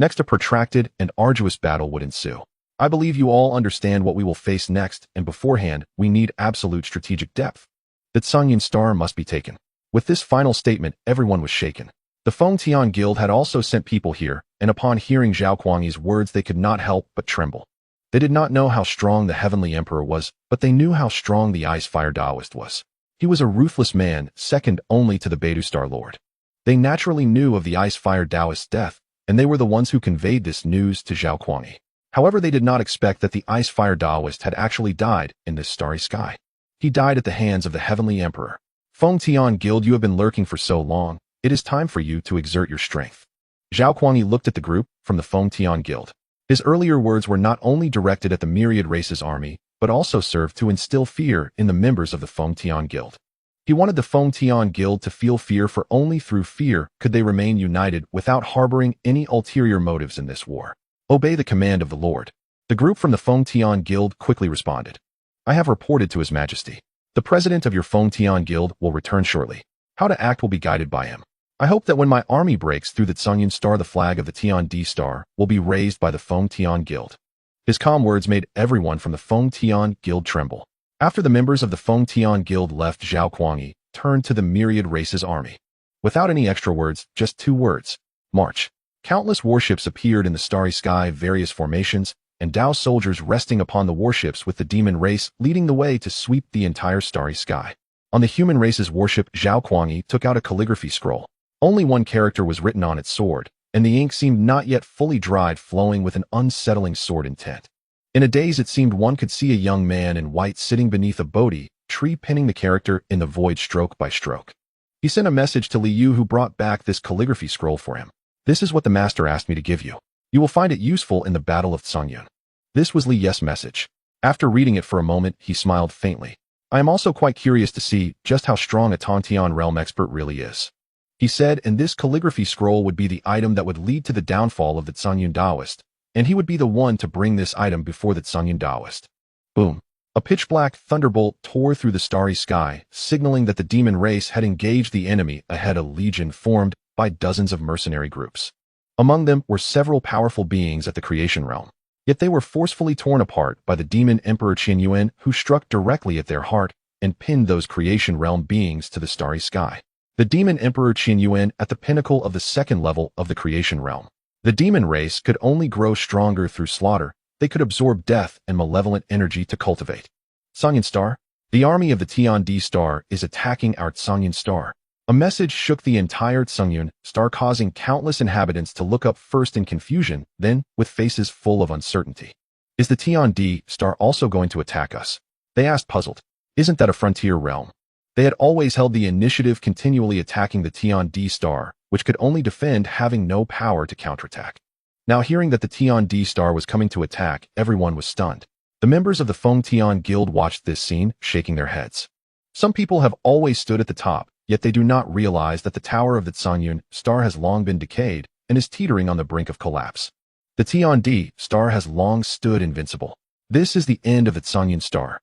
Next, a protracted and arduous battle would ensue. I believe you all understand what we will face next, and beforehand, we need absolute strategic depth. The Sanyan Star must be taken. With this final statement, everyone was shaken. The Fengtian Guild had also sent people here, and upon hearing Zhao Kuangyi's words, they could not help but tremble. They did not know how strong the Heavenly Emperor was, but they knew how strong the Ice Fire Daoist was. He was a ruthless man, second only to the Beidou Star Lord. They naturally knew of the Ice Fire Daoist's death, and they were the ones who conveyed this news to Zhao Kuangyi. However, they did not expect that the Ice Fire Daoist had actually died in this starry sky. He died at the hands of the Heavenly Emperor. Fengtian Guild, you have been lurking for so long. It is time for you to exert your strength. Zhao Kuangyi looked at the group from the Fengtian Guild. His earlier words were not only directed at the myriad races army, but also served to instill fear in the members of the Fengtian Guild. He wanted the Fengtian Guild to feel fear, for only through fear could they remain united without harboring any ulterior motives in this war. Obey the command of the Lord. The group from the Fengtian Guild quickly responded. I have reported to His Majesty. The president of your Fengtian Guild will return shortly. How to act will be guided by him. I hope that when my army breaks through the Sanyan Star, the flag of the Tiandi Star will be raised by the Fengtian Guild. His calm words made everyone from the Fengtian Guild tremble. After the members of the Fengtian Guild left, Zhao Kuangyi turned to the myriad races army. Without any extra words, just 2 words. March. Countless warships appeared in the starry sky, various formations, and Dao soldiers resting upon the warships with the demon race leading the way to sweep the entire starry sky. On the human race's warship, Zhao Kuangyi took out a calligraphy scroll. Only one character was written on its sword, and the ink seemed not yet fully dried, flowing with an unsettling sword intent. In a daze, it seemed one could see a young man in white sitting beneath a Bodhi tree, pinning the character in the void stroke by stroke. He sent a message to Li Yu, who brought back this calligraphy scroll for him. This is what the master asked me to give you. You will find it useful in the Battle of Sangyun. This was Li Yu's message. After reading it for a moment, he smiled faintly. I am also quite curious to see just how strong a Tontian realm expert really is. He said, and this calligraphy scroll would be the item that would lead to the downfall of the Sanyan Daoist, and he would be the one to bring this item before the Sanyan Daoist. Boom. A pitch-black thunderbolt tore through the starry sky, signaling that the demon race had engaged the enemy ahead. A legion formed by dozens of mercenary groups. Among them were several powerful beings at the creation realm. Yet they were forcefully torn apart by the demon Emperor Qin Yuan, who struck directly at their heart and pinned those creation realm beings to the starry sky. The demon Emperor Qin Yuan at the pinnacle of the second level of the creation realm. The demon race could only grow stronger through slaughter. They could absorb death and malevolent energy to cultivate. Songyun Star? The army of the Tiandi Star is attacking our Songyun Star. A message shook the entire Songyun Star, causing countless inhabitants to look up first in confusion, then with faces full of uncertainty. Is the Tiandi Star also going to attack us? They asked, puzzled. Isn't that a frontier realm? They had always held the initiative, continually attacking the Tiandi Star, which could only defend, having no power to counterattack. Now hearing that the Tiandi Star was coming to attack, everyone was stunned. The members of the Feng Tian Guild watched this scene, shaking their heads. Some people have always stood at the top, yet they do not realize that the tower of the Songyun Star has long been decayed and is teetering on the brink of collapse. The Tiandi Star has long stood invincible. This is the end of the Songyun Star.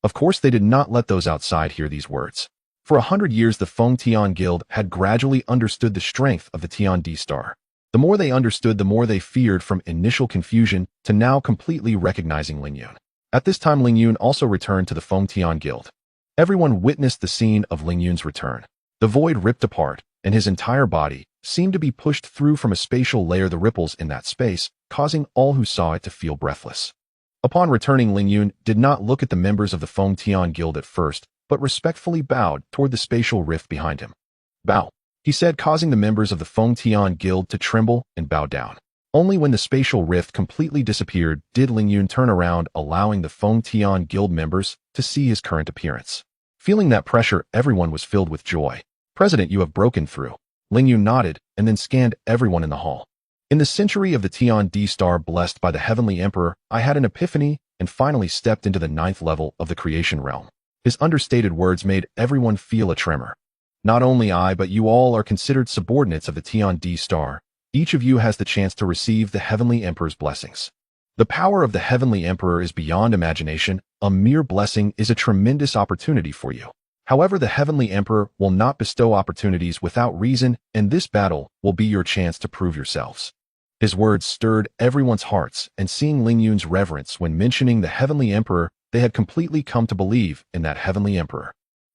Of course, they did not let those outside hear these words. For 100 years, the Feng Tian Guild had gradually understood the strength of the Tiandi Star. The more they understood, the more they feared, from initial confusion to now completely recognizing Ling Yun. At this time, Ling Yun also returned to the Feng Tian Guild. Everyone witnessed the scene of Ling Yun's return. The void ripped apart, and his entire body seemed to be pushed through from a spatial layer, the ripples in that space causing all who saw it to feel breathless. Upon returning, Ling Yun did not look at the members of the Feng Tian Guild at first, but respectfully bowed toward the spatial rift behind him. Bow, he said, causing the members of the Feng Tian Guild to tremble and bow down. Only when the spatial rift completely disappeared did Ling Yun turn around, allowing the Feng Tian Guild members to see his current appearance. Feeling that pressure, everyone was filled with joy. President, you have broken through. Ling Yun nodded and then scanned everyone in the hall. In the century of the Tiandi Star, blessed by the Heavenly Emperor, I had an epiphany and finally stepped into the 9th level of the creation realm. His understated words made everyone feel a tremor. Not only I, but you all are considered subordinates of the Tiandi Star. Each of you has the chance to receive the Heavenly Emperor's blessings. The power of the Heavenly Emperor is beyond imagination. A mere blessing is a tremendous opportunity for you. However, the Heavenly Emperor will not bestow opportunities without reason, and this battle will be your chance to prove yourselves. His words stirred everyone's hearts, and seeing Ling Yun's reverence when mentioning the Heavenly Emperor, they had completely come to believe in that Heavenly Emperor.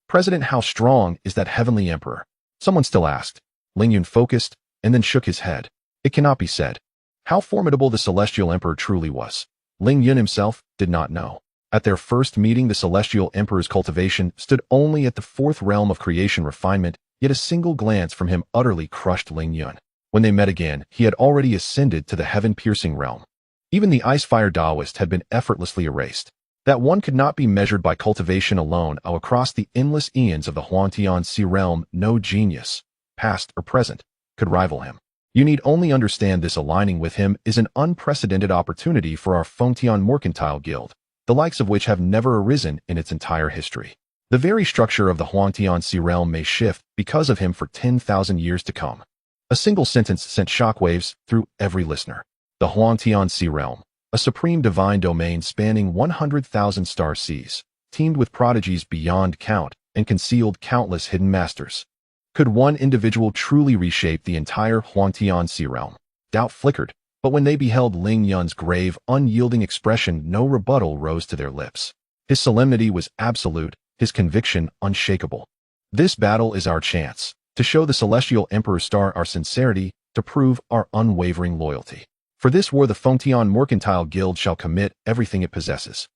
President, how strong is that Heavenly Emperor? Someone still asked. Ling Yun focused and then shook his head. It cannot be said. How formidable the Celestial Emperor truly was. Ling Yun himself did not know. At their first meeting, the Celestial Emperor's cultivation stood only at the 4th realm of creation refinement, yet a single glance from him utterly crushed Ling Yun. When they met again, he had already ascended to the heaven-piercing realm. Even the Ice-Fire Taoist had been effortlessly erased. That one could not be measured by cultivation alone. Across the endless eons of the Huangtian Sea realm, no genius, past or present, could rival him. You need only understand this. Aligning with him is an unprecedented opportunity for our Fengtian Mercantile Guild, the likes of which have never arisen in its entire history. The very structure of the Huangtian Sea realm may shift because of him for 10,000 years to come. A single sentence sent shockwaves through every listener. The Huangtian Sea realm, a supreme divine domain spanning 100,000 star seas, teemed with prodigies beyond count and concealed countless hidden masters. Could one individual truly reshape the entire Huangtian Sea realm? Doubt flickered, but when they beheld Ling Yun's grave, unyielding expression, no rebuttal rose to their lips. His solemnity was absolute, his conviction unshakable. This battle is our chance to show the Celestial Emperor Star our sincerity, to prove our unwavering loyalty. For this war, the Fengtian Mercantile Guild shall commit everything it possesses.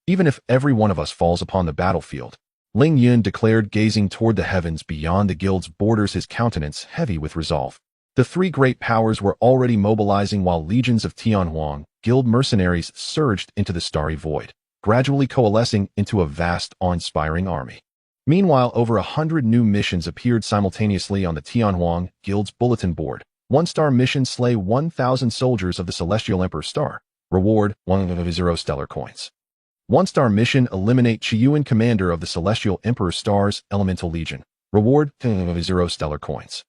Even if every one of us falls upon the battlefield, Ling Yun declared, gazing toward the heavens beyond the guild's borders, his countenance heavy with resolve. The 3 great powers were already mobilizing, while legions of Tianhuang Guild mercenaries surged into the starry void, gradually coalescing into a vast, awe-inspiring army. Meanwhile, over 100 new missions appeared simultaneously on the Tianhuang Guild's bulletin board. 1-star mission: slay 1,000 soldiers of the Celestial Emperor Star. Reward: 100 stellar coins. 1-star mission: eliminate Qiyuan, commander of the Celestial Emperor Star's Elemental Legion. Reward: 0 stellar coins.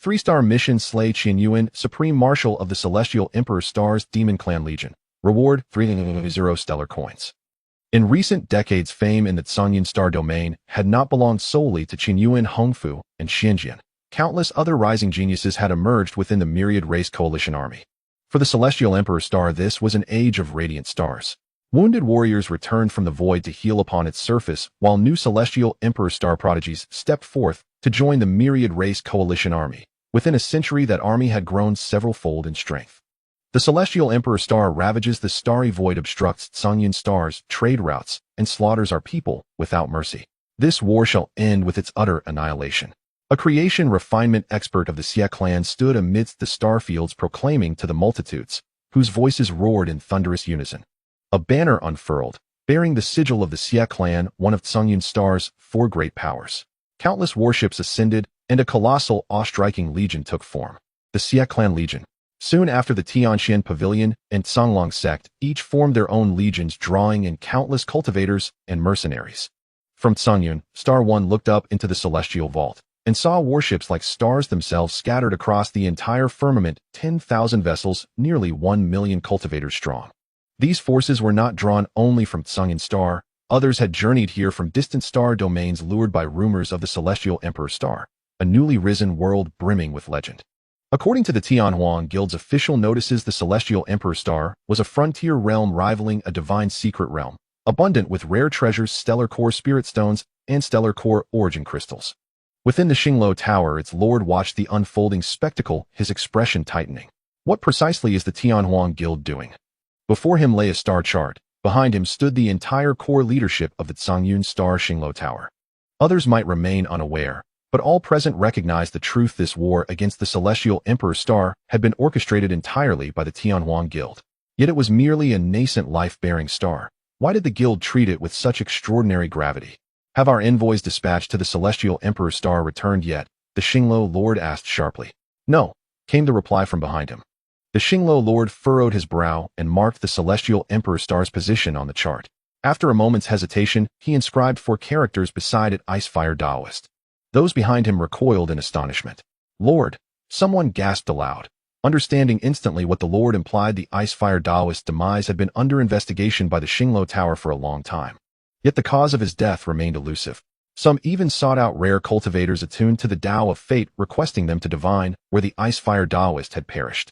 3-star mission: slay Qin Yuan, Supreme Marshal of the Celestial Emperor Star's Demon Clan Legion. Reward: 0 stellar coins. In recent decades, fame in the Songyun Star domain had not belonged solely to Qin Yuan, Hongfu, and Xinjian. countless other rising geniuses had emerged within the myriad race coalition army. For the Celestial Emperor star, this was an age of radiant stars. Wounded warriors returned from the void to heal upon its surface, while new Celestial Emperor star prodigies stepped forth to join the myriad race coalition army. Within a century, that army had grown several-fold in strength. The Celestial Emperor star ravages the starry void, obstructs Tsungyun star's trade routes, and slaughters our people without mercy. This war shall end with its utter annihilation. A creation refinement expert of the Xie clan stood amidst the star fields, proclaiming to the multitudes, whose voices roared in thunderous unison. A banner unfurled, bearing the sigil of the Xie clan, one of Tsungyun star's 4 great powers. Countless warships ascended, and a colossal, awe-striking legion took form. The Xie clan legion. Soon after, the Tianxian Pavilion and Songlong sect each formed their own legions, drawing in countless cultivators and mercenaries. From Tsungyun, Star 1 looked up into the celestial vault and saw warships like stars themselves scattered across the entire firmament, 10,000 vessels, nearly 1 million cultivators strong. These forces were not drawn only from Tsungyun star. Others had journeyed here from distant star domains, lured by rumors of the Celestial Emperor star, a newly risen world brimming with legend. According to the Tianhuang Guild's official notices, the Celestial Emperor star was a frontier realm rivaling a divine secret realm, abundant with rare treasures, stellar core spirit stones, and stellar core origin crystals. Within the Xinglo Tower, its lord watched the unfolding spectacle, his expression tightening. What precisely is the Tianhuang Guild doing? Before him lay a star chart. Behind him stood the entire core leadership of the Tsungyun Star Xinglo Tower. Others might remain unaware, but all present recognized the truth. This war against the Celestial Emperor star had been orchestrated entirely by the Tianhuang Guild. Yet it was merely a nascent life-bearing star. Why did the guild treat it with such extraordinary gravity? Have our envoys dispatched to the Celestial Emperor star returned yet? The Xinglo Lord asked sharply. No, came the reply from behind him. The Xinglo Lord furrowed his brow and marked the Celestial Emperor star's position on the chart. After a moment's hesitation, he inscribed 4 characters beside it: Icefire Taoist. Those behind him recoiled in astonishment. Lord, someone gasped aloud. Understanding instantly what the Lord implied, the Icefire Taoist's demise had been under investigation by the Xinglo Tower for a long time. Yet the cause of his death remained elusive. Some even sought out rare cultivators attuned to the Tao of Fate, requesting them to divine where the Icefire Taoist had perished.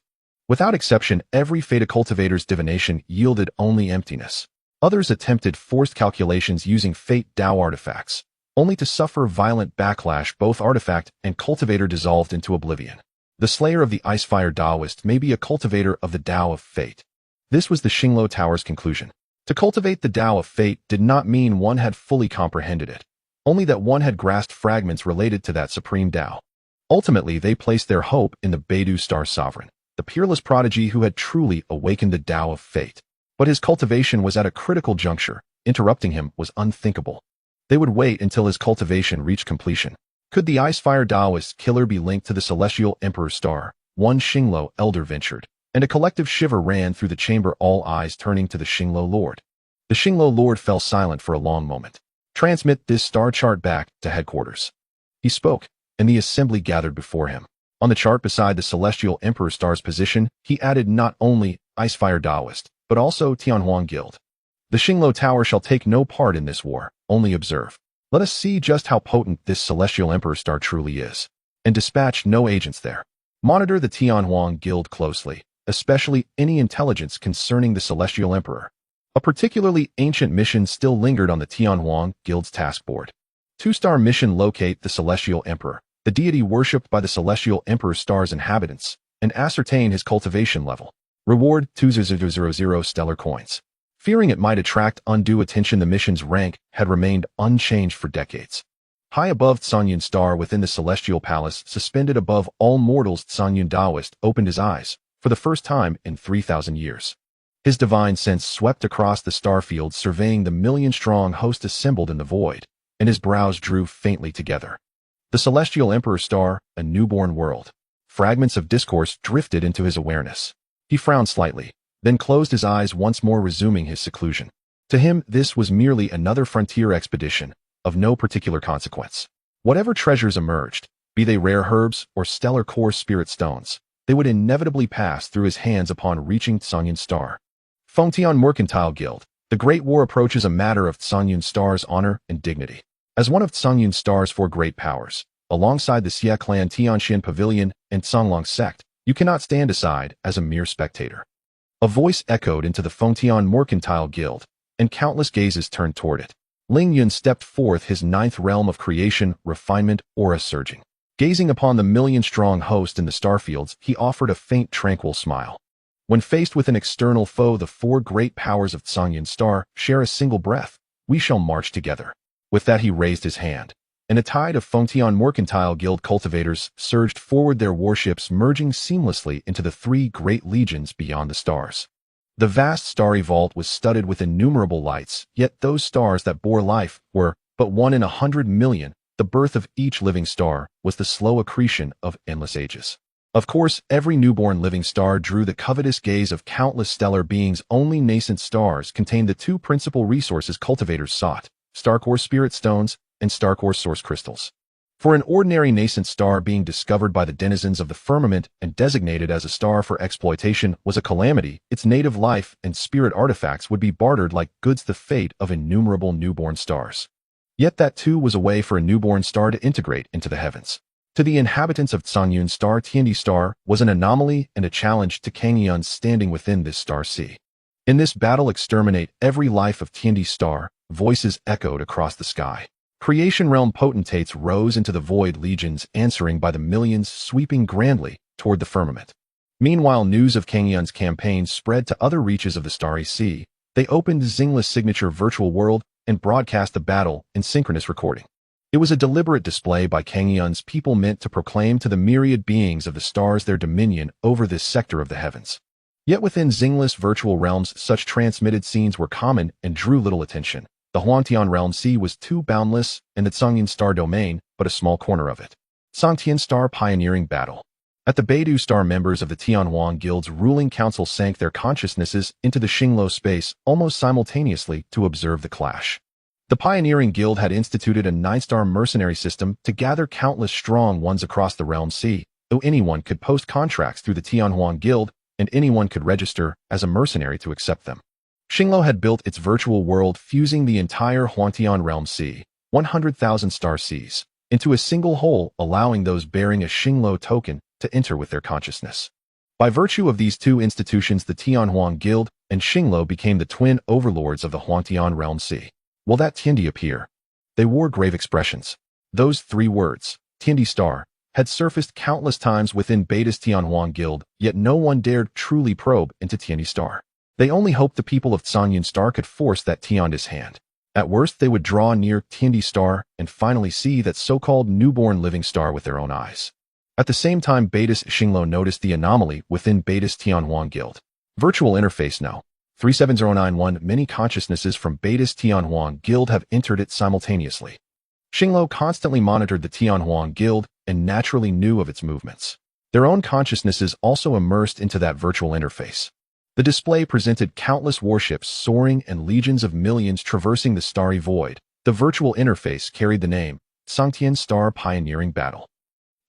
Without exception, every Fate cultivator's divination yielded only emptiness. Others attempted forced calculations using Fate Tao artifacts, only to suffer violent backlash. Both artifact and cultivator dissolved into oblivion. The slayer of the Icefire Taoist may be a cultivator of the Tao of Fate. This was the Xinglo Tower's conclusion. To cultivate the Tao of Fate did not mean one had fully comprehended it, only that one had grasped fragments related to that supreme Tao. Ultimately, they placed their hope in the Beidou Star Sovereign, the peerless prodigy who had truly awakened the Tao of Fate. But his cultivation was at a critical juncture. Interrupting him was unthinkable. They would wait until his cultivation reached completion. Could the Icefire Taoist killer be linked to the Celestial Emperor star? One Xinglo elder ventured, and a collective shiver ran through the chamber, all eyes turning to the Xinglo Lord. The Xinglo Lord fell silent for a long moment. Transmit this star chart back to headquarters. He spoke, and the assembly gathered before him. On the chart beside the Celestial Emperor star's position, he added not only Icefire Taoist, but also Tianhuang Guild. The Xinglo Tower shall take no part in this war, only observe. Let us see just how potent this Celestial Emperor star truly is, and dispatch no agents there. Monitor the Tianhuang Guild closely, especially any intelligence concerning the Celestial Emperor. A particularly ancient mission still lingered on the Tianhuang Guild's task board. 2-star mission: locate the Celestial Emperor, the deity worshipped by the Celestial Emperor star's inhabitants, and ascertain his cultivation level. Reward 2000 stellar coins. Fearing it might attract undue attention, the mission's rank had remained unchanged for decades. High above Tsungyun star within the Celestial Palace, suspended above all mortals, Tsungyun Taoist opened his eyes, for the first time in 3,000 years. His divine sense swept across the starfield, surveying the million-strong host assembled in the void, and his brows drew faintly together. The Celestial Emperor star, a newborn world. Fragments of discourse drifted into his awareness. He frowned slightly, then closed his eyes once more, resuming his seclusion. To him, this was merely another frontier expedition, of no particular consequence. Whatever treasures emerged, be they rare herbs or stellar core spirit stones, they would inevitably pass through his hands upon reaching Tsungyun star. Fengtian Mercantile Guild. The Great War approaches, a matter of Tsungyun star's honor and dignity. As one of Tsungyun star's 4 great powers, alongside the Xia clan Tianxian Pavilion and Songlong sect, you cannot stand aside as a mere spectator. A voice echoed into the Fengtian Mercantile Guild, and countless gazes turned toward it. Ling Yun stepped forth, his ninth realm of creation, refinement, aura surging. Gazing upon the million-strong host in the starfields, he offered a faint, tranquil smile. When faced with an external foe, the four great powers of Cangyan Star share a single breath. We shall march together. With that, he raised his hand, and a tide of Fengtian Mercantile Guild cultivators surged forward, their warships merging seamlessly into the three great legions beyond the stars. The vast starry vault was studded with innumerable lights, yet those stars that bore life were but 1 in 100 million. The birth of each living star was the slow accretion of endless ages. Of course, every newborn living star drew the covetous gaze of countless stellar beings. Only nascent stars contained the two principal resources cultivators sought: Starcore Spirit Stones and Starcore Source Crystals. For an ordinary nascent star being discovered by the denizens of the firmament and designated as a star for exploitation was a calamity. Its native life and spirit artifacts would be bartered like goods, the fate of innumerable newborn stars. Yet that too was a way for a newborn star to integrate into the heavens. To the inhabitants of Cangyan Star, Tiandi Star was an anomaly and a challenge to Kangyans standing within this star sea. In this battle, exterminate every life of Tiandi Star, voices echoed across the sky. Creation realm potentates rose into the void, legions answering by the millions, sweeping grandly toward the firmament. Meanwhile, news of Kangyan's campaign spread to other reaches of the starry sea. They opened Xingla's signature virtual world and broadcast the battle in synchronous recording. It was a deliberate display by Kangyan's people meant to proclaim to the myriad beings of the stars their dominion over this sector of the heavens. Yet within Xingla's virtual realms, such transmitted scenes were common and drew little attention. The Huangtian realm sea was too boundless, and the Cangyan Star domain but a small corner of it. Sangtian Star pioneering battle. At the Beidou Star, members of the Tianhuang Guild's ruling council sank their consciousnesses into the Xinglo space almost simultaneously to observe the clash. The Pioneering Guild had instituted a 9-star mercenary system to gather countless strong ones across the realm sea, though anyone could post contracts through the Tianhuang Guild, and anyone could register as a mercenary to accept them. Xinglo had built its virtual world, fusing the entire Huangtian realm sea, 100,000 star seas, into a single whole, allowing those bearing a Xinglo token to enter with their consciousness. By virtue of these two institutions, the Tianhuang Guild and Xinglo became the twin overlords of the Huangtian realm sea. Will that Tiandi appear? They wore grave expressions. Those 3 words, Tiandi Star, had surfaced countless times within Beta's Tianhuang Guild, yet no one dared truly probe into Tiandi Star. They only hoped the people of Cangyan Star could force that Tiandi's hand. At worst, they would draw near Tiandi Star and finally see that so-called newborn living star with their own eyes. At the same time, Beta's Xinglo noticed the anomaly within Beta's Tianhuang Guild. Virtual interface no. 37091. Many consciousnesses from Beta's Tianhuang Guild have entered it simultaneously. Xinglo constantly monitored the Tianhuang Guild and naturally knew of its movements. Their own consciousnesses also immersed into that virtual interface. The display presented countless warships soaring and legions of millions traversing the starry void. The virtual interface carried the name Sangtian Star Pioneering Battle.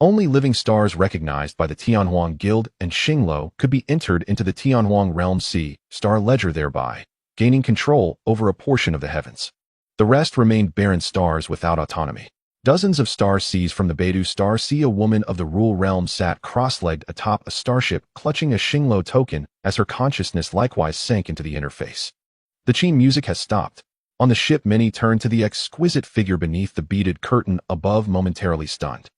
Only living stars recognized by the Tianhuang Guild and Xinglo could be entered into the Tianhuang realm sea star ledger, thereby gaining control over a portion of the heavens. The rest remained barren stars without autonomy. Dozens of star seas from the Beidou Star Sea. A woman of the Rule realm sat cross-legged atop a starship, clutching a Xinglo token as her consciousness likewise sank into the interface. The Qin music has stopped. On the ship, many turned to the exquisite figure beneath the beaded curtain above, momentarily stunned.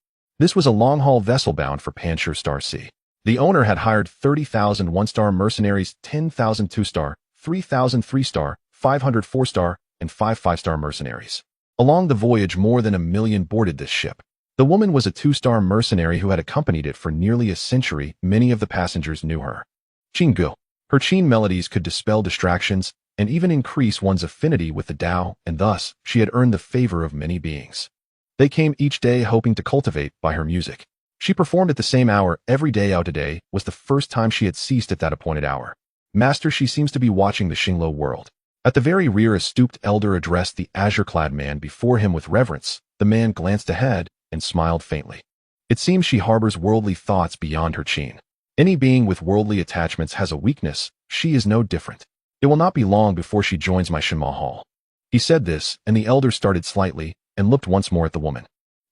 This was a long-haul vessel bound for Panshur Star Sea. The owner had hired 30,000 1-star mercenaries, 10,000 2-star, 3,000 3-star, 500 4-star, and 5 5-star mercenaries. Along the voyage, more than 1 million boarded this ship. The woman was a 2-star mercenary who had accompanied it for nearly a century. Many of the passengers knew her. Qinggu. Her Qin melodies could dispel distractions and even increase one's affinity with the Tao, and thus she had earned the favor of many beings. They came each day hoping to cultivate by her music. She performed at the same hour every day. Out today was the first time she had ceased at that appointed hour. Master, she seems to be watching the Xinglo world. At the very rear, a stooped elder addressed the azure-clad man before him with reverence. The man glanced ahead and smiled faintly. It seems she harbors worldly thoughts beyond her Qin. Any being with worldly attachments has a weakness. She is no different. It will not be long before she joins my Shenma Hall. He said this, and the elder started slightly and looked once more at the woman.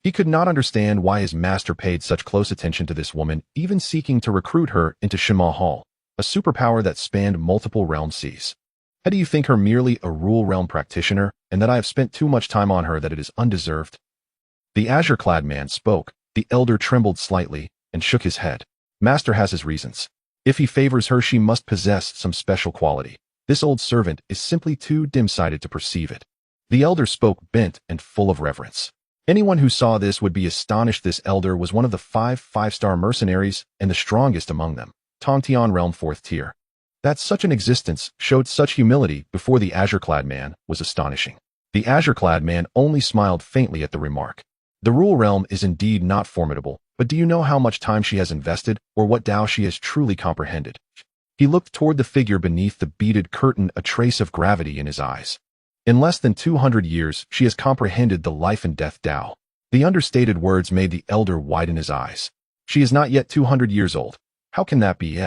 He could not understand why his master paid such close attention to this woman, even seeking to recruit her into Shinma Hall, a superpower that spanned multiple realm seas. How do you think her merely a rule realm practitioner, and that I have spent too much time on her that it is undeserved? The azure-clad man spoke. The elder trembled slightly and shook his head. Master has his reasons. If he favors her, she must possess some special quality. This old servant is simply too dim-sighted to perceive it. The elder spoke bent and full of reverence. Anyone who saw this would be astonished. This elder was one of the five-star mercenaries and the strongest among them. Tongtian realm 4th tier. That such an existence showed such humility before the azure-clad man was astonishing. The azure-clad man only smiled faintly at the remark. The rule realm is indeed not formidable, but do you know how much time she has invested, or what Tao she has truly comprehended? He looked toward the figure beneath the beaded curtain, a trace of gravity in his eyes. In less than 200 years, she has comprehended the life and death Tao. The understated words made the elder widen his eyes. She is not yet 200 years old. How can that be?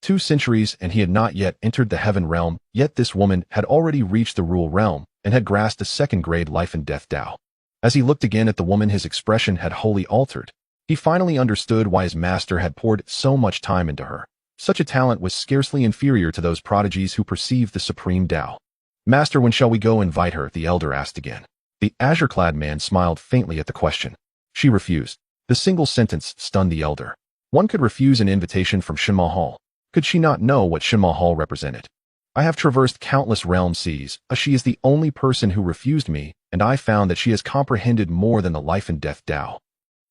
2 centuries and he had not yet entered the heaven realm, yet this woman had already reached the rule realm and had grasped a second-grade life and death Tao. As he looked again at the woman, his expression had wholly altered. He finally understood why his master had poured so much time into her. Such a talent was scarcely inferior to those prodigies who perceived the supreme Tao. Master, when shall we go invite her? The elder asked again. The azure-clad man smiled faintly at the question. She refused. The single sentence stunned the elder. One could refuse an invitation from Shinma Hall. Could she not know what Shinma Hall represented? I have traversed countless realm seas. She is the only person who refused me, and I found that she has comprehended more than the life and death Tao.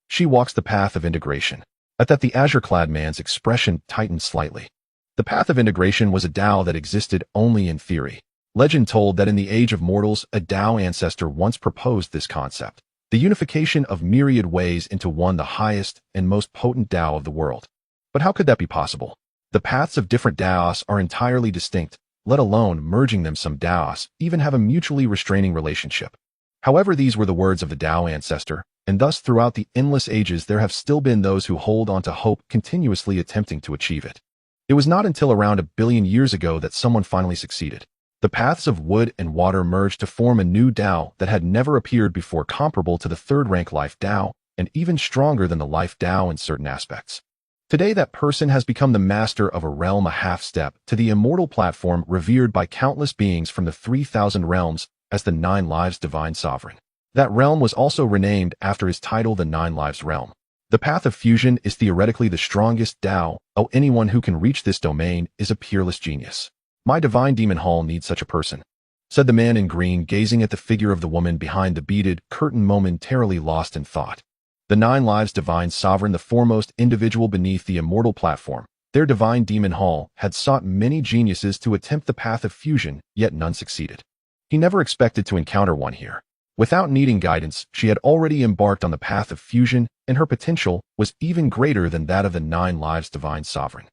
She walks the path of integration. At that, the azure-clad man's expression tightened slightly. The path of integration was a Tao that existed only in theory. Legend told that in the age of mortals, a Tao ancestor once proposed this concept, the unification of myriad ways into one, the highest and most potent Tao of the world. But how could that be possible? The paths of different Taos are entirely distinct, let alone merging them. Some Taos even have a mutually restraining relationship. However, these were the words of the Tao ancestor, and thus throughout the endless ages there have still been those who hold on to hope, continuously attempting to achieve it. It was not until around 1 billion years ago that someone finally succeeded. The paths of wood and water merged to form a new Tao that had never appeared before, comparable to the third-rank life Tao, and even stronger than the life Tao in certain aspects. Today that person has become the master of a realm, a half-step to the immortal platform revered by countless beings from the 3,000 realms as the 9 Lives Divine Sovereign. That realm was also renamed after his title, the 9 Lives Realm. The path of fusion is theoretically the strongest Tao. Anyone who can reach this domain is a peerless genius. My divine demon hall needs such a person, said the man in green, gazing at the figure of the woman behind the beaded curtain, momentarily lost in thought. The 9 Lives Divine Sovereign, the foremost individual beneath the immortal platform, their divine demon hall, had sought many geniuses to attempt the path of fusion, yet none succeeded. He never expected to encounter one here. Without needing guidance, she had already embarked on the path of fusion, and her potential was even greater than that of the 9 Lives Divine Sovereign.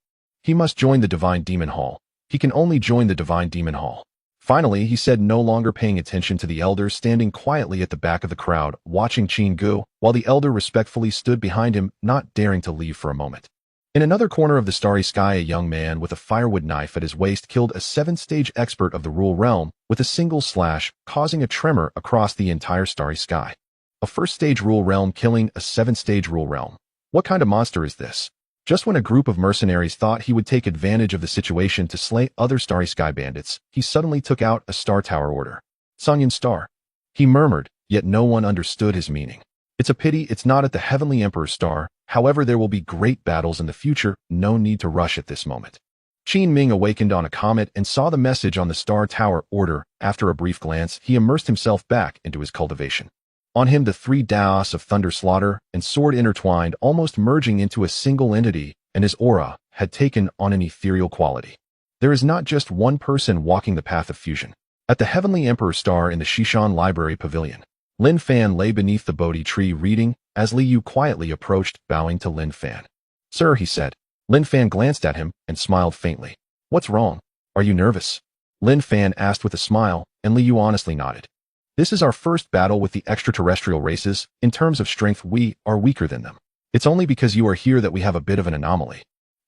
He must join the divine demon hall. He can only join the divine demon hall. Finally, he said, no longer paying attention to the elder standing quietly at the back of the crowd, watching Qin Gu, while the elder respectfully stood behind him, not daring to leave for a moment. In another corner of the starry sky, a young man with a firewood knife at his waist killed a 7th-stage expert of the rule realm with a single slash, causing a tremor across the entire starry sky. A 1st-stage rule realm killing a 7th-stage rule realm. What kind of monster is this? Just when a group of mercenaries thought he would take advantage of the situation to slay other starry sky bandits, he suddenly took out a star tower order. Sonyan Star. He murmured, yet no one understood his meaning. It's a pity it's not at the Heavenly Emperor Star. However, there will be great battles in the future, no need to rush at this moment. Qin Ming awakened on a comet and saw the message on the Star Tower order. After a brief glance, he immersed himself back into his cultivation. On him, the 3 Daos of Thunder Slaughter and Sword intertwined, almost merging into a single entity, and his aura had taken on an ethereal quality. There is not just one person walking the path of fusion. At the Heavenly Emperor Star in the Shishan Library Pavilion, Lin Fan lay beneath the Bodhi tree reading, as Li Yu quietly approached, bowing to Lin Fan. Sir, he said. Lin Fan glanced at him and smiled faintly. What's wrong? Are you nervous? Lin Fan asked with a smile, and Li Yu honestly nodded. This is our first battle with the extraterrestrial races. In terms of strength, we are weaker than them. It's only because you are here that we have a bit of an anomaly.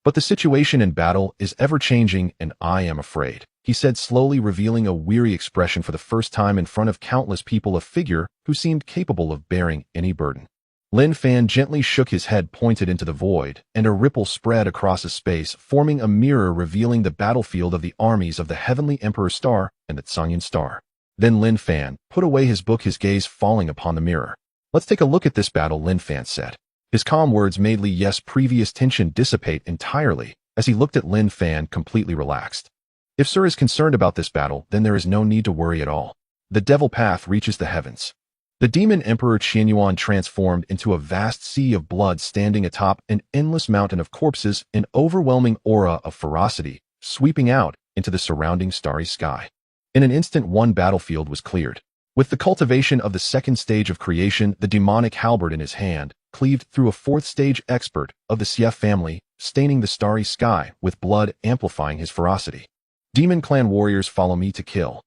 But the situation in battle is ever-changing, and I am afraid, he said, slowly revealing a weary expression for the first time in front of countless people, a figure who seemed capable of bearing any burden. Lin Fan gently shook his head, pointed into the void, and a ripple spread across a space, forming a mirror revealing the battlefield of the armies of the Heavenly Emperor Star and the Tsungyun Star. Then Lin Fan put away his book, his gaze falling upon the mirror. "Let's take a look at this battle," Lin Fan said. His calm words made Li Yes' previous tension dissipate entirely as he looked at Lin Fan, completely relaxed. "If Sir is concerned about this battle, then there is no need to worry at all. The devil path reaches the heavens." The demon emperor Qianyuan transformed into a vast sea of blood, standing atop an endless mountain of corpses, an overwhelming aura of ferocity sweeping out into the surrounding starry sky. In an instant, one battlefield was cleared. With the cultivation of the second stage of creation, the demonic halberd in his hand cleaved through a fourth stage expert of the Xie family, staining the starry sky with blood, amplifying his ferocity. "Demon clan warriors, follow me to kill."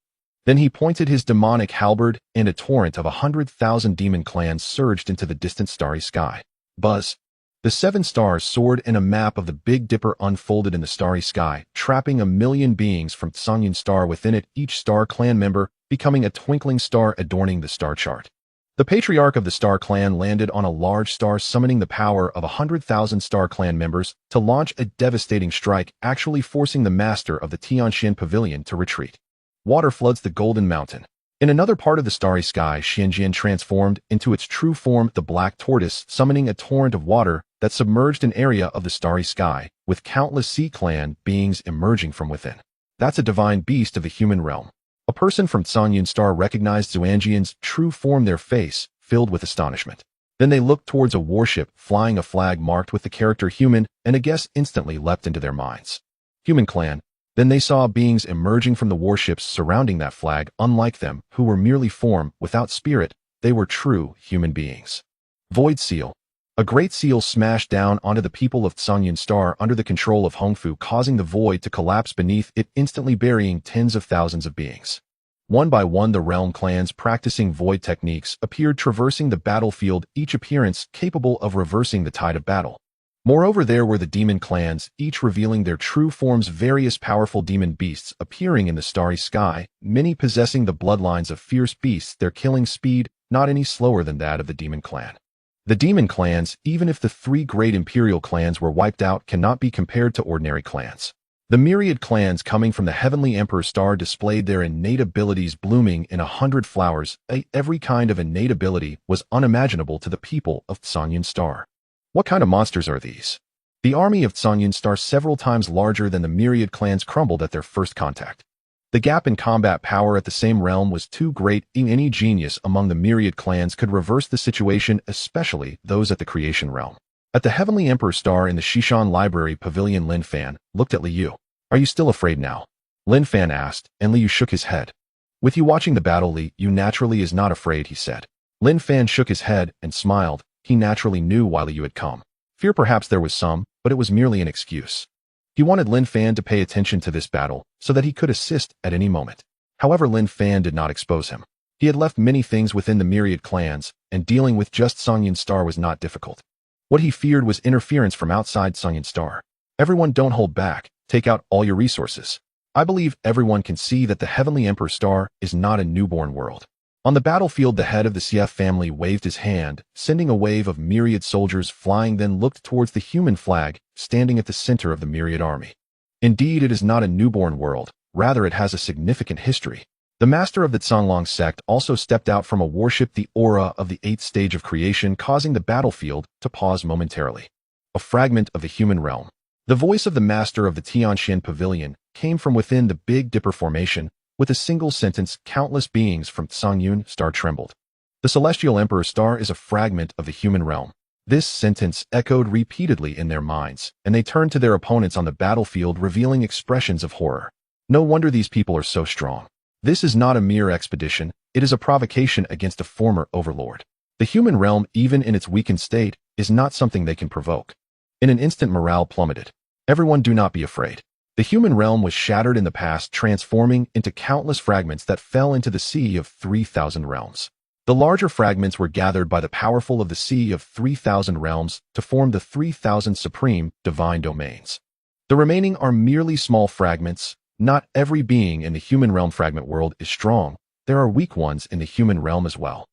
Then he pointed his demonic halberd, and a torrent of 100,000 demon clans surged into the distant starry sky. Buzz! The 7 stars soared, and a map of the Big Dipper unfolded in the starry sky, trapping 1,000,000 beings from Tsungyun Star within it, each star clan member becoming a twinkling star adorning the star chart. The patriarch of the Star Clan landed on a large star, summoning the power of 100,000 Star Clan members to launch a devastating strike, actually forcing the master of the Tianxian Pavilion to retreat. Water floods the Golden Mountain. In another part of the starry sky, Xianjian transformed into its true form, the Black Tortoise, summoning a torrent of water that submerged an area of the starry sky, with countless Sea Clan beings emerging from within. "That's a divine beast of the human realm." A person from Tsungyun Star recognized Xuanjian's true form, their face filled with astonishment. Then they looked towards a warship flying a flag marked with the character human, and a guess instantly leapt into their minds. Human clan. Then they saw beings emerging from the warships surrounding that flag, unlike them, who were merely form, without spirit. They were true human beings. Void Seal. A great seal smashed down onto the people of Tsungyun Star under the control of Hongfu, causing the void to collapse beneath it, instantly burying tens of thousands of beings. One by one, the realm clans practicing void techniques appeared, traversing the battlefield, each appearance capable of reversing the tide of battle. Moreover, there were the demon clans, each revealing their true forms, various powerful demon beasts appearing in the starry sky, many possessing the bloodlines of fierce beasts, their killing speed not any slower than that of the demon clan. The demon clans, even if the 3 great imperial clans were wiped out, cannot be compared to ordinary clans. The myriad clans coming from the Heavenly Emperor Star displayed their innate abilities, blooming in 100 flowers. Every kind of innate ability was unimaginable to the people of Tsungyun Star. What kind of monsters are these? The army of Tsungyun Star, several times larger than the myriad clans, crumbled at their first contact. The gap in combat power at the same realm was too great. Any genius among the myriad clans could reverse the situation, especially those at the creation realm. At the Heavenly Emperor Star in the Shishan Library Pavilion, Lin Fan looked at Liu. "Are you still afraid now?" Lin Fan asked, and Liu shook his head. "With you watching the battle, Liu naturally is not afraid," he said. Lin Fan shook his head and smiled. He naturally knew why Liu had come. Fear perhaps there was some, but it was merely an excuse. He wanted Lin Fan to pay attention to this battle so that he could assist at any moment. However, Lin Fan did not expose him. He had left many things within the myriad clans, and dealing with just Tsungyun Star was not difficult. What he feared was interference from outside Tsungyun Star. "Everyone, don't hold back. Take out all your resources. I believe everyone can see that the Heavenly Emperor Star is not a newborn world." On the battlefield, the head of the Xie family waved his hand, sending a wave of myriad soldiers flying, then looked towards the human flag, standing at the center of the myriad army. Indeed, it is not a newborn world. Rather, it has a significant history. The master of the Zhonglong sect also stepped out from a warship, the aura of the 8th stage of creation, causing the battlefield to pause momentarily. A fragment of the human realm. The voice of the master of the Tianxian Pavilion came from within the Big Dipper formation. With a single sentence, countless beings from Tsungyun Star trembled. The Celestial Emperor Star is a fragment of the human realm. This sentence echoed repeatedly in their minds, and they turned to their opponents on the battlefield, revealing expressions of horror. No wonder these people are so strong. This is not a mere expedition, it is a provocation against a former overlord. The human realm, even in its weakened state, is not something they can provoke. In an instant, morale plummeted. Everyone, do not be afraid. The human realm was shattered in the past, transforming into countless fragments that fell into the sea of 3,000 realms. The larger fragments were gathered by the powerful of the sea of 3,000 realms to form the 3,000 supreme divine domains. The remaining are merely small fragments. Not every being in the human realm fragment world is strong. There are weak ones in the human realm as well.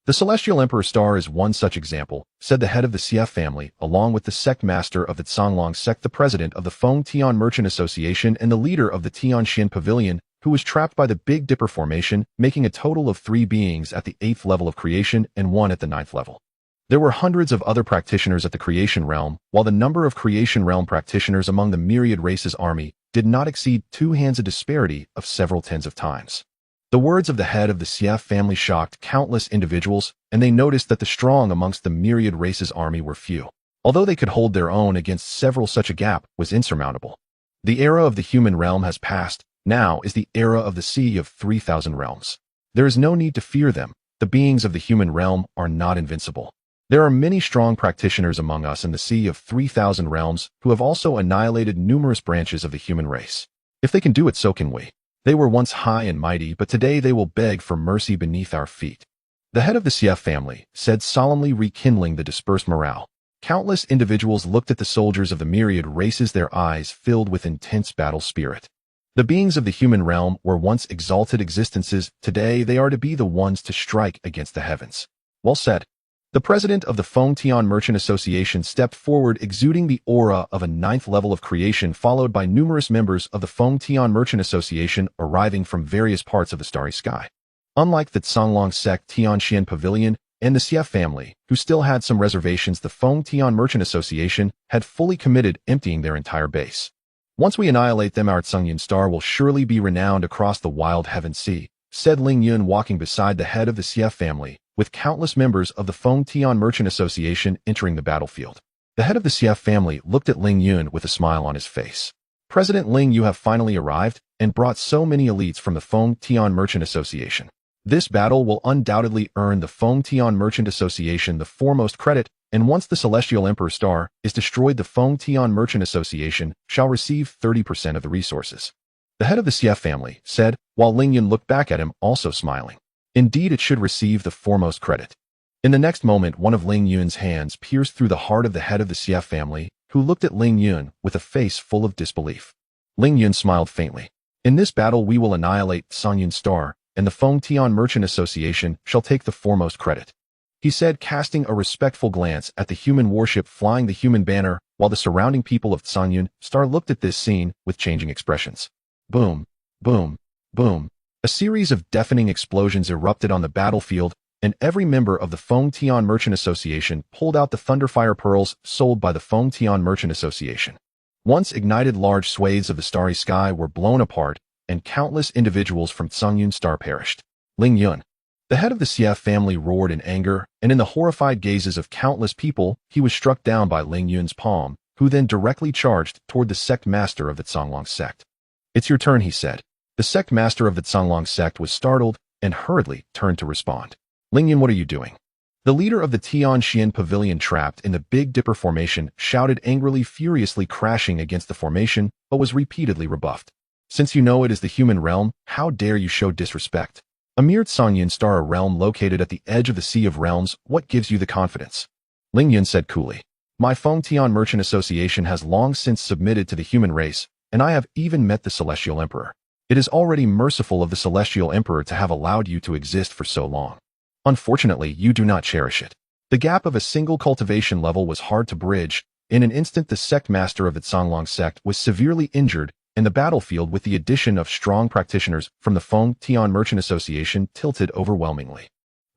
The Celestial Emperor star is one such example, said the head of the CF family, along with the sect master of the Zhanglong sect, the president of the Feng Tian Merchant Association, and the leader of the Tianxian Pavilion, who was trapped by the Big Dipper formation, making a total of 3 beings at the 8th level of creation and 1 at the 9th level. There were hundreds of other practitioners at the creation realm, while the number of creation realm practitioners among the myriad races army did not exceed 2 hands, a disparity of several tens of times. The words of the head of the CF family shocked countless individuals, and they noticed that the strong amongst the myriad races army were few. Although they could hold their own against several, such a gap was insurmountable. The era of the human realm has passed. Now is the era of the Sea of 3,000 realms. There is no need to fear them. The beings of the human realm are not invincible. There are many strong practitioners among us in the Sea of 3,000 realms who have also annihilated numerous branches of the human race. If they can do it, so can we. They were once high and mighty, but today they will beg for mercy beneath our feet. The head of the CF family said, solemnly rekindling the dispersed morale. Countless individuals looked at the soldiers of the myriad races, their eyes filled with intense battle spirit. The beings of the human realm were once exalted existences. Today they are to be the ones to strike against the heavens. Well said. The president of the Feng Tian Merchant Association stepped forward, exuding the aura of a 9th level of creation, followed by numerous members of the Feng Tian Merchant Association arriving from various parts of the starry sky. Unlike the Zhanglong sect, Tianxian Pavilion, and the CF family, who still had some reservations, the Feng Tian Merchant Association had fully committed, emptying their entire base. Once we annihilate them, our Zhangyun star will surely be renowned across the wild heaven sea, said Ling Yun, walking beside the head of the CF family, with countless members of the Feng Tian Merchant Association entering the battlefield. The head of the CF family looked at Ling Yun with a smile on his face. President Ling, you have finally arrived and brought so many elites from the Feng Tian Merchant Association. This battle will undoubtedly earn the Feng Tian Merchant Association the foremost credit, and once the Celestial Emperor star is destroyed, the Feng Tian Merchant Association shall receive 30% of the resources. The head of the CF family said, while Ling Yun looked back at him, also smiling. Indeed, it should receive the foremost credit. In the next moment, one of Ling Yun's hands pierced through the heart of the head of the CF family, who looked at Ling Yun with a face full of disbelief. Ling Yun smiled faintly. In this battle we will annihilate Zhangyun star, and the Feng Tian Merchant Association shall take the foremost credit, he said, casting a respectful glance at the human warship flying the human banner, while the surrounding people of Zhangyun star looked at this scene with changing expressions. Boom, boom, boom. A series of deafening explosions erupted on the battlefield, and every member of the Feng Tian Merchant Association pulled out the Thunderfire pearls sold by the Feng Tian Merchant Association. Once ignited, large swathes of the starry sky were blown apart, and countless individuals from Zhangyun star perished. Ling Yun, the head of the CF family, roared in anger, and in the horrified gazes of countless people, he was struck down by Ling Yun's palm, who then directly charged toward the sect master of the Zhanglong sect. It's your turn, he said. The sect master of the Zhanglong sect was startled and hurriedly turned to respond. Ling Yun, what are you doing? The leader of the Tianxian Pavilion, trapped in the Big Dipper formation, shouted angrily, furiously crashing against the formation, but was repeatedly rebuffed. Since you know it is the human realm, how dare you show disrespect? A mere Zhangyun star, a realm located at the edge of the Sea of Realms, what gives you the confidence? Ling Yun said coolly. My Feng Tian Merchant Association has long since submitted to the human race, and I have even met the Celestial Emperor. It is already merciful of the Celestial Emperor to have allowed you to exist for so long. Unfortunately, you do not cherish it. The gap of a single cultivation level was hard to bridge. In an instant, the sect master of the Zhanglong sect was severely injured, and the battlefield, with the addition of strong practitioners from the Feng Tian Merchant Association, tilted overwhelmingly.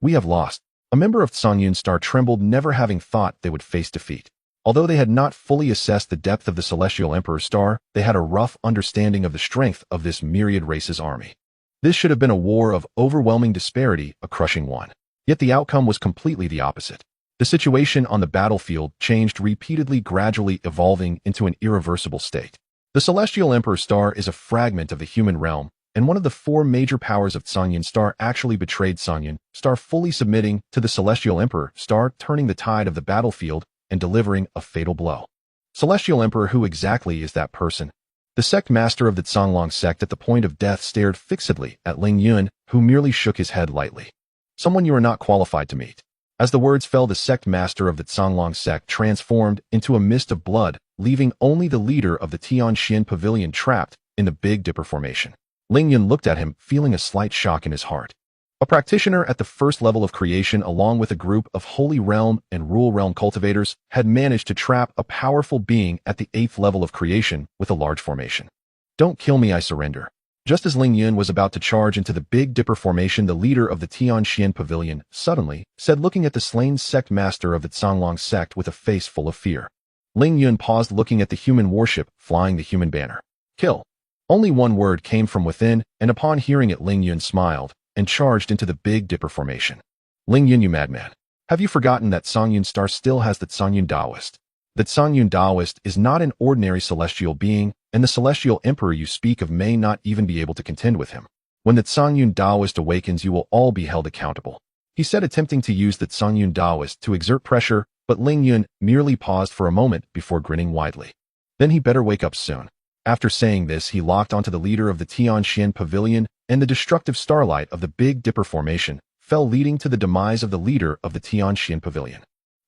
We have lost. A member of Zhangyun star trembled, never having thought they would face defeat. Although they had not fully assessed the depth of the Celestial Emperor star, they had a rough understanding of the strength of this myriad races army. This should have been a war of overwhelming disparity, a crushing one. Yet the outcome was completely the opposite. The situation on the battlefield changed repeatedly, gradually evolving into an irreversible state. The Celestial Emperor star is a fragment of the human realm, and one of the 4 major powers of Zhangyun star actually betrayed Zhangyun star, fully submitting to the Celestial Emperor star, turning the tide of the battlefield and delivering a fatal blow. Celestial Emperor, who exactly is that person? The sect master of the Zhanglong sect at the point of death stared fixedly at Ling Yun, who merely shook his head lightly. Someone you are not qualified to meet. As the words fell, the sect master of the Zhanglong sect transformed into a mist of blood, leaving only the leader of the Tianxian Pavilion trapped in the Big Dipper formation. Ling Yun looked at him, feeling a slight shock in his heart. A practitioner at the first level of creation along with a group of Holy Realm and Rule Realm cultivators had managed to trap a powerful being at the 8th level of creation with a large formation. Don't kill me, I surrender. Just as Ling Yun was about to charge into the Big Dipper formation, the leader of the Tianxian Pavilion suddenly said, looking at the slain sect master of the Canglong sect with a face full of fear. Ling Yun paused, looking at the human warship flying the human banner. Kill. Only one word came from within, and upon hearing it, Ling Yun smiled and charged into the Big Dipper formation. Ling Yun, you madman. Have you forgotten that Songyun Star still has the Songyun Taoist? That Songyun Taoist is not an ordinary celestial being, and the celestial emperor you speak of may not even be able to contend with him. When the Songyun Taoist awakens, you will all be held accountable. He said, attempting to use the Songyun Taoist to exert pressure, but Ling Yun merely paused for a moment before grinning widely. Then he better wake up soon. After saying this, he locked onto the leader of the Tianxian Pavilion, and the destructive starlight of the Big Dipper formation fell, leading to the demise of the leader of the Tianxian Pavilion.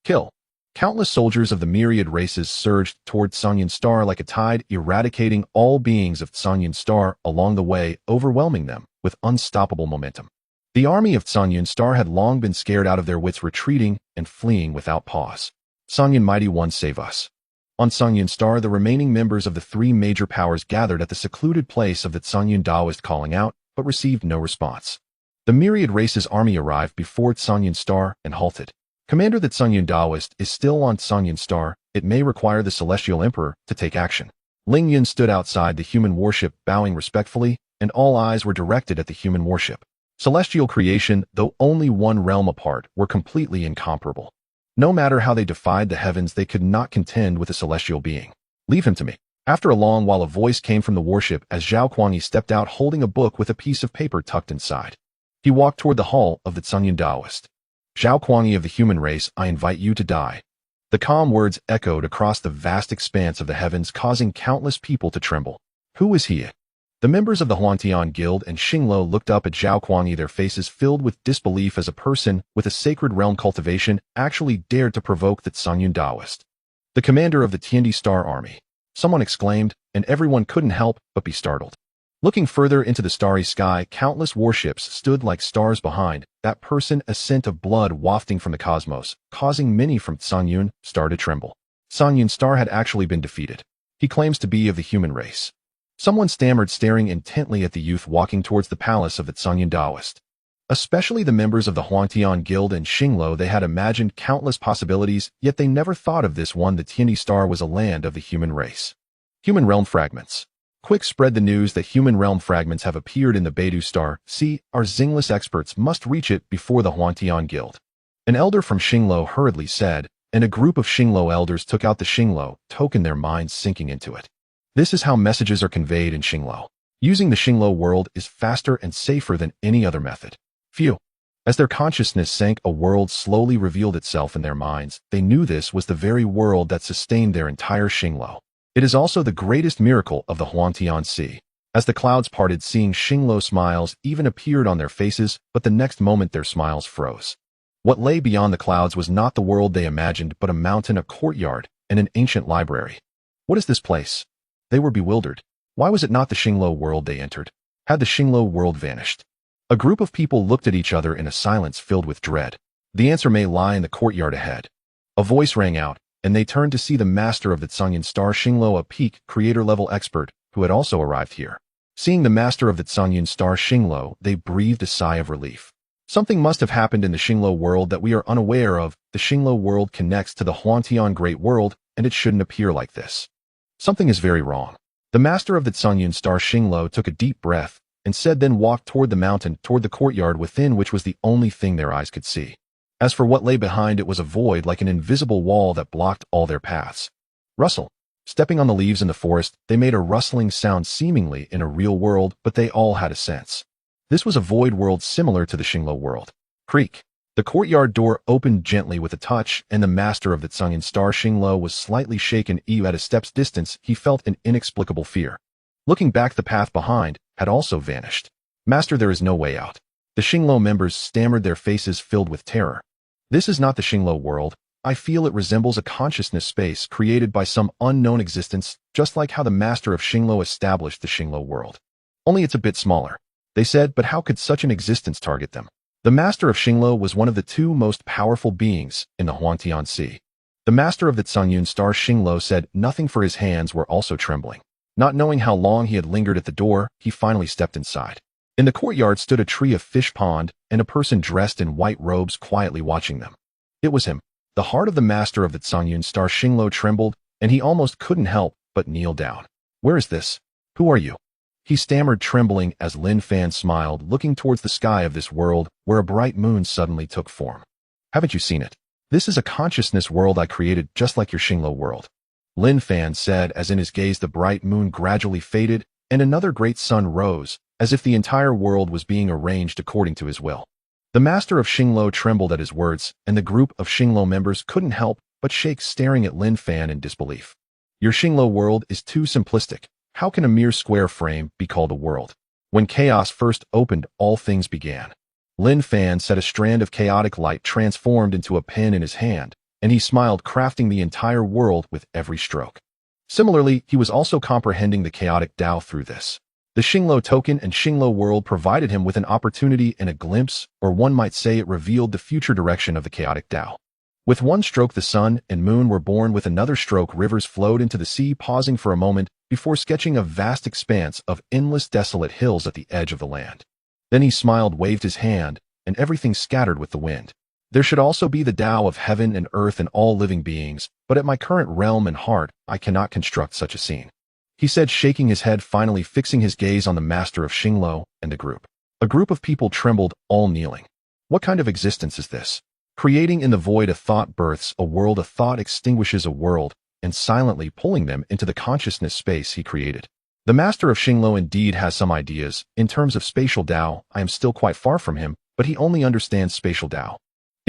Kill. Countless soldiers of the myriad races surged toward Songyun Star like a tide, eradicating all beings of Songyun Star along the way, overwhelming them with unstoppable momentum. The army of Songyun Star had long been scared out of their wits, retreating and fleeing without pause. Songyun Mighty One, save us. On Songyun Star, the remaining members of the three major powers gathered at the secluded place of the Songyun Taoist, calling out, but received no response. The myriad races army arrived before Songyun Star and halted. Commander, that Songyun Taoist is still on Songyun Star. It may require the Celestial Emperor to take action. Ling Yun stood outside the human warship, bowing respectfully, and all eyes were directed at the human warship. Celestial creation, though only one realm apart, were completely incomparable. No matter how they defied the heavens, they could not contend with a celestial being. Leave him to me. After a long while, a voice came from the warship as Zhao Kuangyi stepped out holding a book with a piece of paper tucked inside. He walked toward the hall of the Songyun Taoist. Zhao Kuangyi of the human race, I invite you to die. The calm words echoed across the vast expanse of the heavens, causing countless people to tremble. Who is he? The members of the Huangtian Guild and Xinglo looked up at Zhao Kuangyi, their faces filled with disbelief, as a person with a sacred realm cultivation actually dared to provoke the Songyun Taoist. The commander of the Tiandi Star Army. Someone exclaimed, and everyone couldn't help but be startled. Looking further into the starry sky, countless warships stood like stars behind that person, a scent of blood wafting from the cosmos, causing many from Songyun Star to tremble. Songyun Star had actually been defeated. He claims to be of the human race. Someone stammered, staring intently at the youth walking towards the palace of the Songyun Taoist. Especially the members of the Huangtian Guild and Xinglo, they had imagined countless possibilities, yet they never thought of this one. The Tiandi Star was a land of the human race. Human realm fragments. Quick, spread the news that human realm fragments have appeared in the Beidou Star. See, our Xingless experts must reach it before the Huangtian Guild. An elder from Xinglo hurriedly said, and a group of Xinglo elders took out the Xinglo token, their minds sinking into it. This is how messages are conveyed in Xinglo. Using the Xinglo world is faster and safer than any other method. Phew. As their consciousness sank, a world slowly revealed itself in their minds. They knew this was the very world that sustained their entire Xinglo. It is also the greatest miracle of the Huangtian Sea. As the clouds parted, seeing Xinglo, smiles even appeared on their faces, but the next moment their smiles froze. What lay beyond the clouds was not the world they imagined, but a mountain, a courtyard, and an ancient library. What is this place? They were bewildered. Why was it not the Xinglo world they entered? Had the Xinglo world vanished? A group of people looked at each other in a silence filled with dread. The answer may lie in the courtyard ahead. A voice rang out, and they turned to see the master of the Songyun Star, Xinglo, a peak creator-level expert, who had also arrived here. Seeing the master of the Songyun Star, Xinglo, they breathed a sigh of relief. Something must have happened in the Xinglo world that we are unaware of. The Xinglo world connects to the Huangtian Great World, and it shouldn't appear like this. Something is very wrong. The master of the Songyun Star, Xinglo, took a deep breath and said, then walked toward the mountain, toward the courtyard within, which was the only thing their eyes could see. As for what lay behind, it was a void, like an invisible wall that blocked all their paths. Rustle. Stepping on the leaves in the forest, they made a rustling sound, seemingly in a real world, but they all had a sense. This was a void world similar to the Xinglo world. Creak. The courtyard door opened gently with a touch, and the master of the Songyun Star, Xinglo, was slightly shaken. At a step's distance, he felt an inexplicable fear. Looking back, the path behind had also vanished. Master, there is no way out. The Xinglo members stammered, their faces filled with terror. This is not the Xinglo world. I feel it resembles a consciousness space created by some unknown existence, just like how the master of Xinglo established the Xinglo world. Only it's a bit smaller. They said, but how could such an existence target them? The Master of Xinglo was one of the two most powerful beings in the Huangtian Sea. The Master of the Tsungyun Star Xinglo said nothing, for his hands were also trembling. Not knowing how long he had lingered at the door, he finally stepped inside. In the courtyard stood a tree of fish pond, and a person dressed in white robes quietly watching them. It was him. The heart of the Master of the Tsungyun Star Xinglo trembled, and he almost couldn't help but kneel down. "Where is this? Who are you?" He stammered, trembling, as Lin Fan smiled, looking towards the sky of this world, where a bright moon suddenly took form. "Haven't you seen it? This is a consciousness world I created, just like your Xinglo world," Lin Fan said, as in his gaze the bright moon gradually faded, and another great sun rose, as if the entire world was being arranged according to his will. The Master of Xinglo trembled at his words, and the group of Xinglo members couldn't help but shake, staring at Lin Fan in disbelief. "Your Xinglo world is too simplistic. How can a mere square frame be called a world? When chaos first opened, all things began." Lin Fan said. A strand of chaotic light transformed into a pen in his hand, and he smiled, crafting the entire world with every stroke. Similarly, he was also comprehending the chaotic Tao through this. The Xinglo token and Xinglo world provided him with an opportunity and a glimpse, or one might say it revealed the future direction of the chaotic Tao. With one stroke the sun and moon were born, with another stroke rivers flowed into the sea, pausing for a moment before sketching a vast expanse of endless desolate hills at the edge of the land. Then he smiled, waved his hand, and everything scattered with the wind. "There should also be the Tao of heaven and earth and all living beings, but at my current realm and heart, I cannot construct such a scene," he said, shaking his head, finally fixing his gaze on the Master of Xinglo and the group. A group of people trembled, all kneeling. What kind of existence is this? Creating in the void, a thought births a world, a thought extinguishes a world, and silently pulling them into the consciousness space he created. The Master of Xinglo indeed has some ideas. In terms of spatial Tao, I am still quite far from him, but he only understands spatial Tao.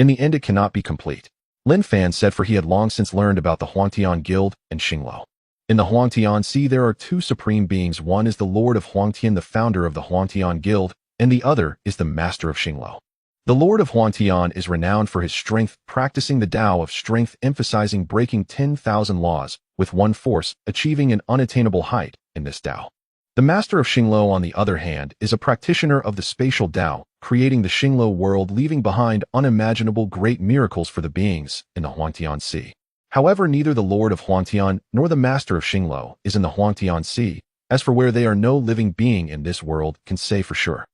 In the end, it cannot be complete, Lin Fan said, for he had long since learned about the Huangtian Guild and Xinglo. In the Huangtian Sea, there are two supreme beings. One is the Lord of Huangtian, the founder of the Huangtian Guild, and the other is the Master of Xinglo. The Lord of Huangtian is renowned for his strength, practicing the Tao of strength, emphasizing breaking 10,000 laws with one force, achieving an unattainable height in this Tao. The Master of Xinglo, on the other hand, is a practitioner of the spatial Tao, creating the Xinglo world, leaving behind unimaginable great miracles for the beings in the Huangtian Sea. However, neither the Lord of Huangtian nor the Master of Xinglo is in the Huangtian Sea. As for where they are, no living being in this world can say for sure.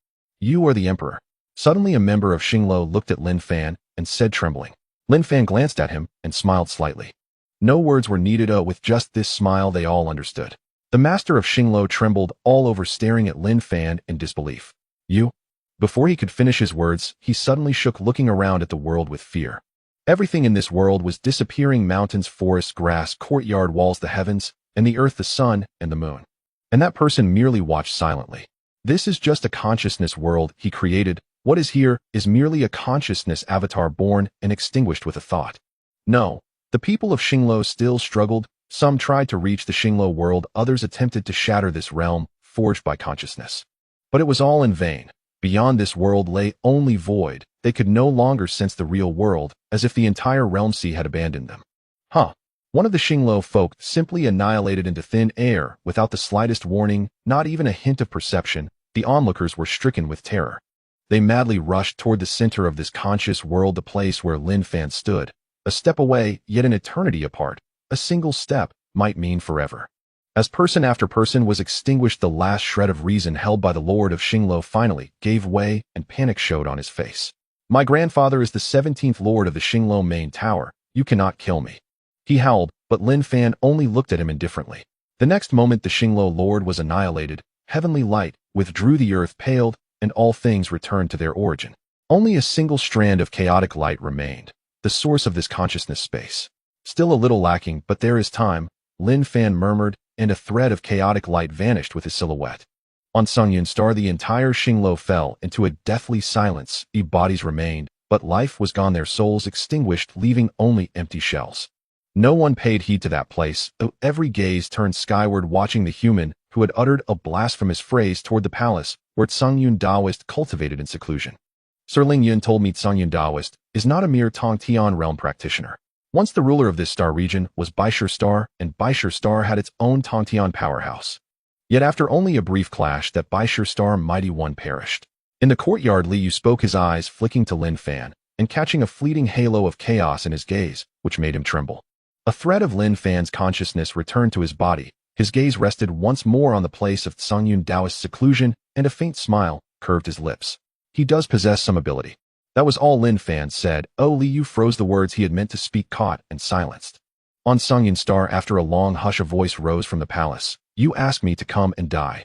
"You are the Emperor." Suddenly, a member of Xinglo looked at Lin Fan and said, trembling. Lin Fan glanced at him and smiled slightly. No words were needed. With just this smile, they all understood. The Master of Xinglo trembled all over, staring at Lin Fan in disbelief. "You?" Before he could finish his words, he suddenly shook, looking around at the world with fear. Everything in this world was disappearing: mountains, forests, grass, courtyard walls, the heavens, and the earth, the sun, and the moon. And that person merely watched silently. "This is just a consciousness world he created. What is here is merely a consciousness avatar, born and extinguished with a thought." No, the people of Xinglo still struggled. Some tried to reach the Xinglo world, others attempted to shatter this realm, forged by consciousness. But it was all in vain. Beyond this world lay only void. They could no longer sense the real world, as if the entire realm sea had abandoned them. One of the Xinglo folk simply annihilated into thin air without the slightest warning, not even a hint of perception. The onlookers were stricken with terror. They madly rushed toward the center of this conscious world, the place where Lin Fan stood. A step away, yet an eternity apart. A single step might mean forever. As person after person was extinguished, the last shred of reason held by the Lord of Xinglo finally gave way, and panic showed on his face. "My grandfather is the 17th Lord of the Xinglo main tower. You cannot kill me," he howled, but Lin Fan only looked at him indifferently. The next moment, the Xinglo Lord was annihilated. Heavenly light withdrew, the earth paled, and all things returned to their origin. Only a single strand of chaotic light remained, the source of this consciousness space. "Still a little lacking, but there is time," Lin Fan murmured, and a thread of chaotic light vanished with his silhouette. On Tsungyun Star, the entire Xinglo fell into a deathly silence. Bodies remained, but life was gone, their souls extinguished, leaving only empty shells. No one paid heed to that place, though every gaze turned skyward, watching the human who had uttered a blasphemous phrase toward the palace where Tsungyun Daoist cultivated in seclusion. "Sir Ling Yun told me Tsungyun Daoist is not a mere Tongtian realm practitioner. Once the ruler of this star region was Baishur Star, and Baishur Star had its own Tongtian powerhouse. Yet after only a brief clash, that Baishur Star mighty one perished. In the courtyard, Li Yu spoke, his eyes flicking to Lin Fan and catching a fleeting halo of chaos in his gaze, which made him tremble. A thread of Lin Fan's consciousness returned to his body. His gaze rested once more on the place of Tsungyun Daoist's seclusion, and a faint smile curved his lips. He does possess some ability. That was all Lin Fan said. Oh, Li Yu froze, the words he had meant to speak caught and silenced. On Tsungyun Star, after a long hush, a voice rose from the palace. You asked me to come and die.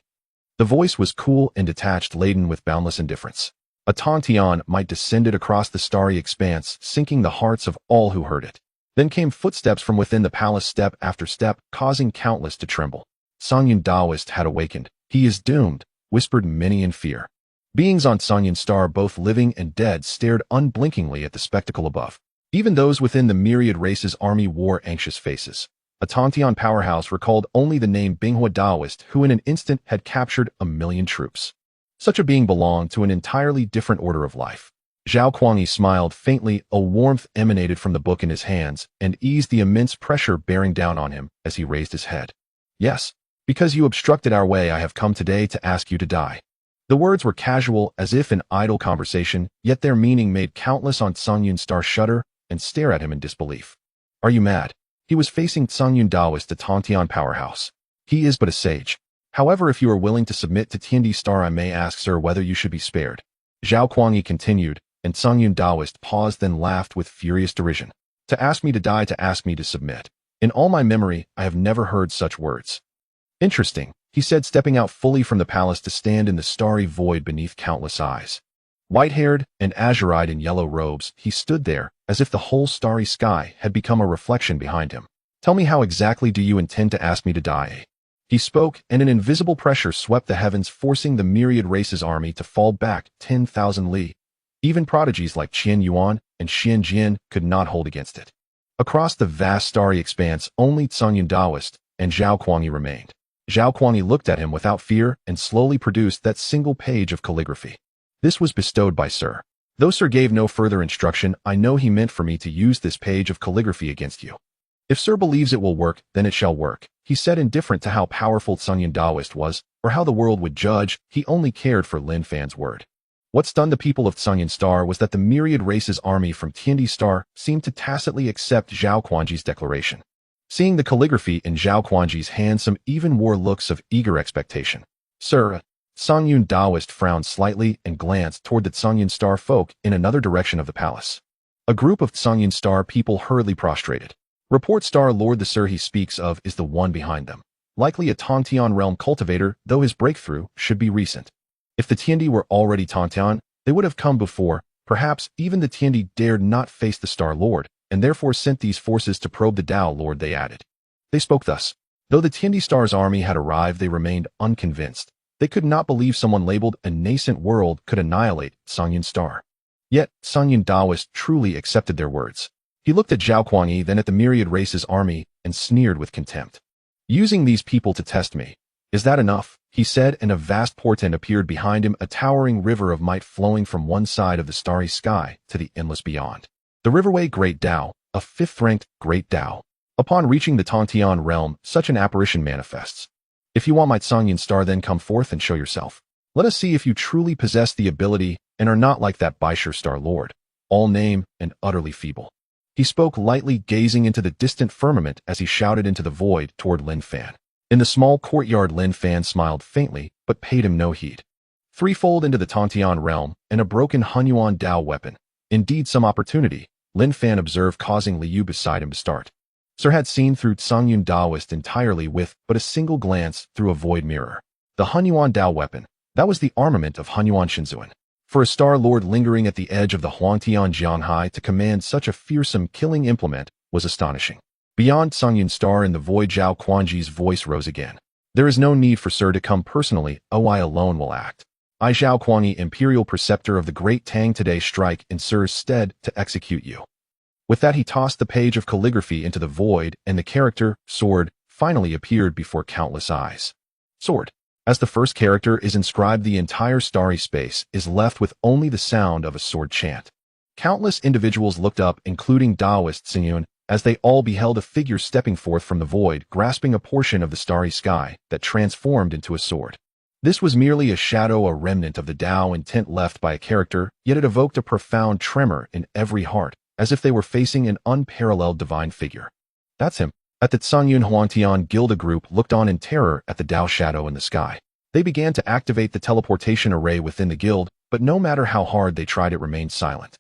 The voice was cool and detached, laden with boundless indifference. A Tantian might descended across the starry expanse, sinking the hearts of all who heard it. Then came footsteps from within the palace, step after step, causing countless to tremble. Tsungyun Daoist had awakened. He is doomed, whispered many in fear. Beings on Tsungyun Star, both living and dead, stared unblinkingly at the spectacle above. Even those within the myriad race's army wore anxious faces. A Tantian powerhouse recalled only the name Binghua Daoist, who in an instant had captured 1,000,000 troops. Such a being belonged to an entirely different order of life. Zhao Kuangyi smiled faintly. A warmth emanated from the book in his hands and eased the immense pressure bearing down on him as he raised his head. Yes, because you obstructed our way, I have come today to ask you to die. The words were casual, as if in idle conversation, yet their meaning made countless on Tsungyun Star shudder and stare at him in disbelief. Are you mad? He was facing Tsungyun Daoist, the Tantian powerhouse. He is but a sage. However, if you are willing to submit to Tiandi Star, I may ask, sir, whether you should be spared. Zhao Kuangyi continued, and Tsungyun Daoist paused, then laughed with furious derision. To ask me to die, to ask me to submit. In all my memory, I have never heard such words. Interesting, he said, stepping out fully from the palace to stand in the starry void beneath countless eyes. White-haired and azure-eyed in yellow robes, he stood there, as if the whole starry sky had become a reflection behind him. Tell me, how exactly do you intend to ask me to die? He spoke, and an invisible pressure swept the heavens, forcing the myriad race's army to fall back 10,000 li. Even prodigies like Qian Yuan and Xian Jian could not hold against it. Across the vast starry expanse, only Tsungyun Daoist and Zhao Kuangyi remained. Zhao Kuangyi looked at him without fear and slowly produced that single page of calligraphy. This was bestowed by Sir. Though Sir gave no further instruction, I know he meant for me to use this page of calligraphy against you. If Sir believes it will work, then it shall work, he said, indifferent to how powerful Tsungyun Daoist was, or how the world would judge. He only cared for Lin Fan's word. What stunned the people of Tsungyun Star was that the myriad race's army from Tiandi Star seemed to tacitly accept Zhao Kuangyi's declaration. Seeing the calligraphy in Zhao Kuangyi's hand, some even wore looks of eager expectation. Sir, Tsungyun Daoist frowned slightly and glanced toward the Tsungyun Star folk in another direction of the palace. A group of Tsungyun Star people hurriedly prostrated. Report, Star Lord, the Sir he speaks of is the one behind them. Likely a Tantian realm cultivator, though his breakthrough should be recent. If the Tiandi were already Tantian, they would have come before. Perhaps even the Tiandi dared not face the Star Lord, and therefore sent these forces to probe the Tao Lord, they added. They spoke thus. Though the Tiandi Star's army had arrived, they remained unconvinced. They could not believe someone labeled a nascent world could annihilate Tsungyun Star. Yet, Tsungyun Daoist truly accepted their words. He looked at Zhao Kuangyi, then at the myriad race's army, and sneered with contempt. Using these people to test me. Is that enough? He said, and a vast portent appeared behind him, a towering river of might flowing from one side of the starry sky to the endless beyond. The riverway Great Tao, a fifth-ranked Great Tao. Upon reaching the Tantian realm, such an apparition manifests. If you want my Tsungyun Star, then come forth and show yourself. Let us see if you truly possess the ability and are not like that Baisher Star Lord, all name and utterly feeble. He spoke lightly, gazing into the distant firmament as he shouted into the void toward Lin Fan. In the small courtyard, Lin Fan smiled faintly, but paid him no heed. Threefold into the Tantian realm, and a broken Hunyuan Dao weapon. Indeed, some opportunity, Lin Fan observed, causing Li Yu beside him to start. Sir had seen through Tsungyun Daoist entirely with but a single glance through a void mirror. The Hunyuan Dao weapon, that was the armament of Hunyuan Shinzuan. For a Star Lord lingering at the edge of the Huangtian Jianhai to command such a fearsome killing implement was astonishing. Beyond Tsungyun Star in the void, Zhao Kuangyi's voice rose again. There is no need for Sir to come personally, I alone will act. I, Zhao Kuangyi, Imperial Preceptor of the Great Tang, today strike in Sir's stead to execute you. With that, he tossed the page of calligraphy into the void, and the character, Sword, finally appeared before countless eyes. Sword. As the first character is inscribed, the entire starry space is left with only the sound of a sword chant. Countless individuals looked up, including Daoist Tsungyun, as they all beheld a figure stepping forth from the void, grasping a portion of the starry sky that transformed into a sword. This was merely a shadow, a remnant of the Tao intent left by a character, yet it evoked a profound tremor in every heart, as if they were facing an unparalleled divine figure. That's him. At the Tsungyun Huangtian Guilda group looked on in terror at the Tao shadow in the sky. They began to activate the teleportation array within the guild, but no matter how hard they tried, it remained silent.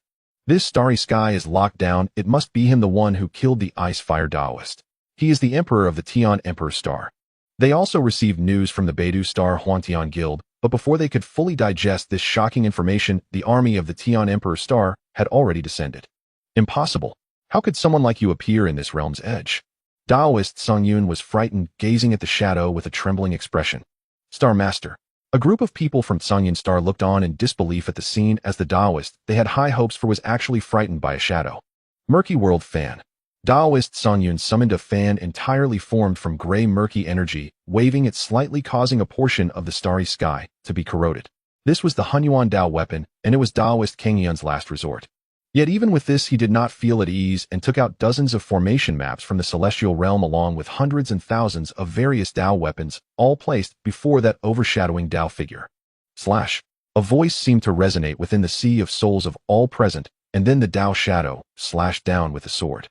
This starry sky is locked down. It must be him, the one who killed the ice-fire Taoist. He is the Emperor of the Tian Emperor Star. They also received news from the Beidou Star Huangtian Guild, but before they could fully digest this shocking information, the army of the Tian Emperor Star had already descended. Impossible. How could someone like you appear in this realm's edge? Taoist Tsungyun was frightened, gazing at the shadow with a trembling expression. Star Master. A group of people from Tsungyun Star looked on in disbelief at the scene as the Taoist they had high hopes for was actually frightened by a shadow. Murky World Fan. Taoist Tsungyun summoned a fan entirely formed from gray murky energy, waving it slightly, causing a portion of the starry sky to be corroded. This was the Hunyuan Tao weapon, and it was Taoist Kangyun's last resort. Yet even with this he did not feel at ease and took out dozens of formation maps from the celestial realm along with hundreds and thousands of various Tao weapons, all placed before that overshadowing Tao figure. Slash. A voice seemed to resonate within the sea of souls of all present, and then the Tao shadow slashed down with a sword.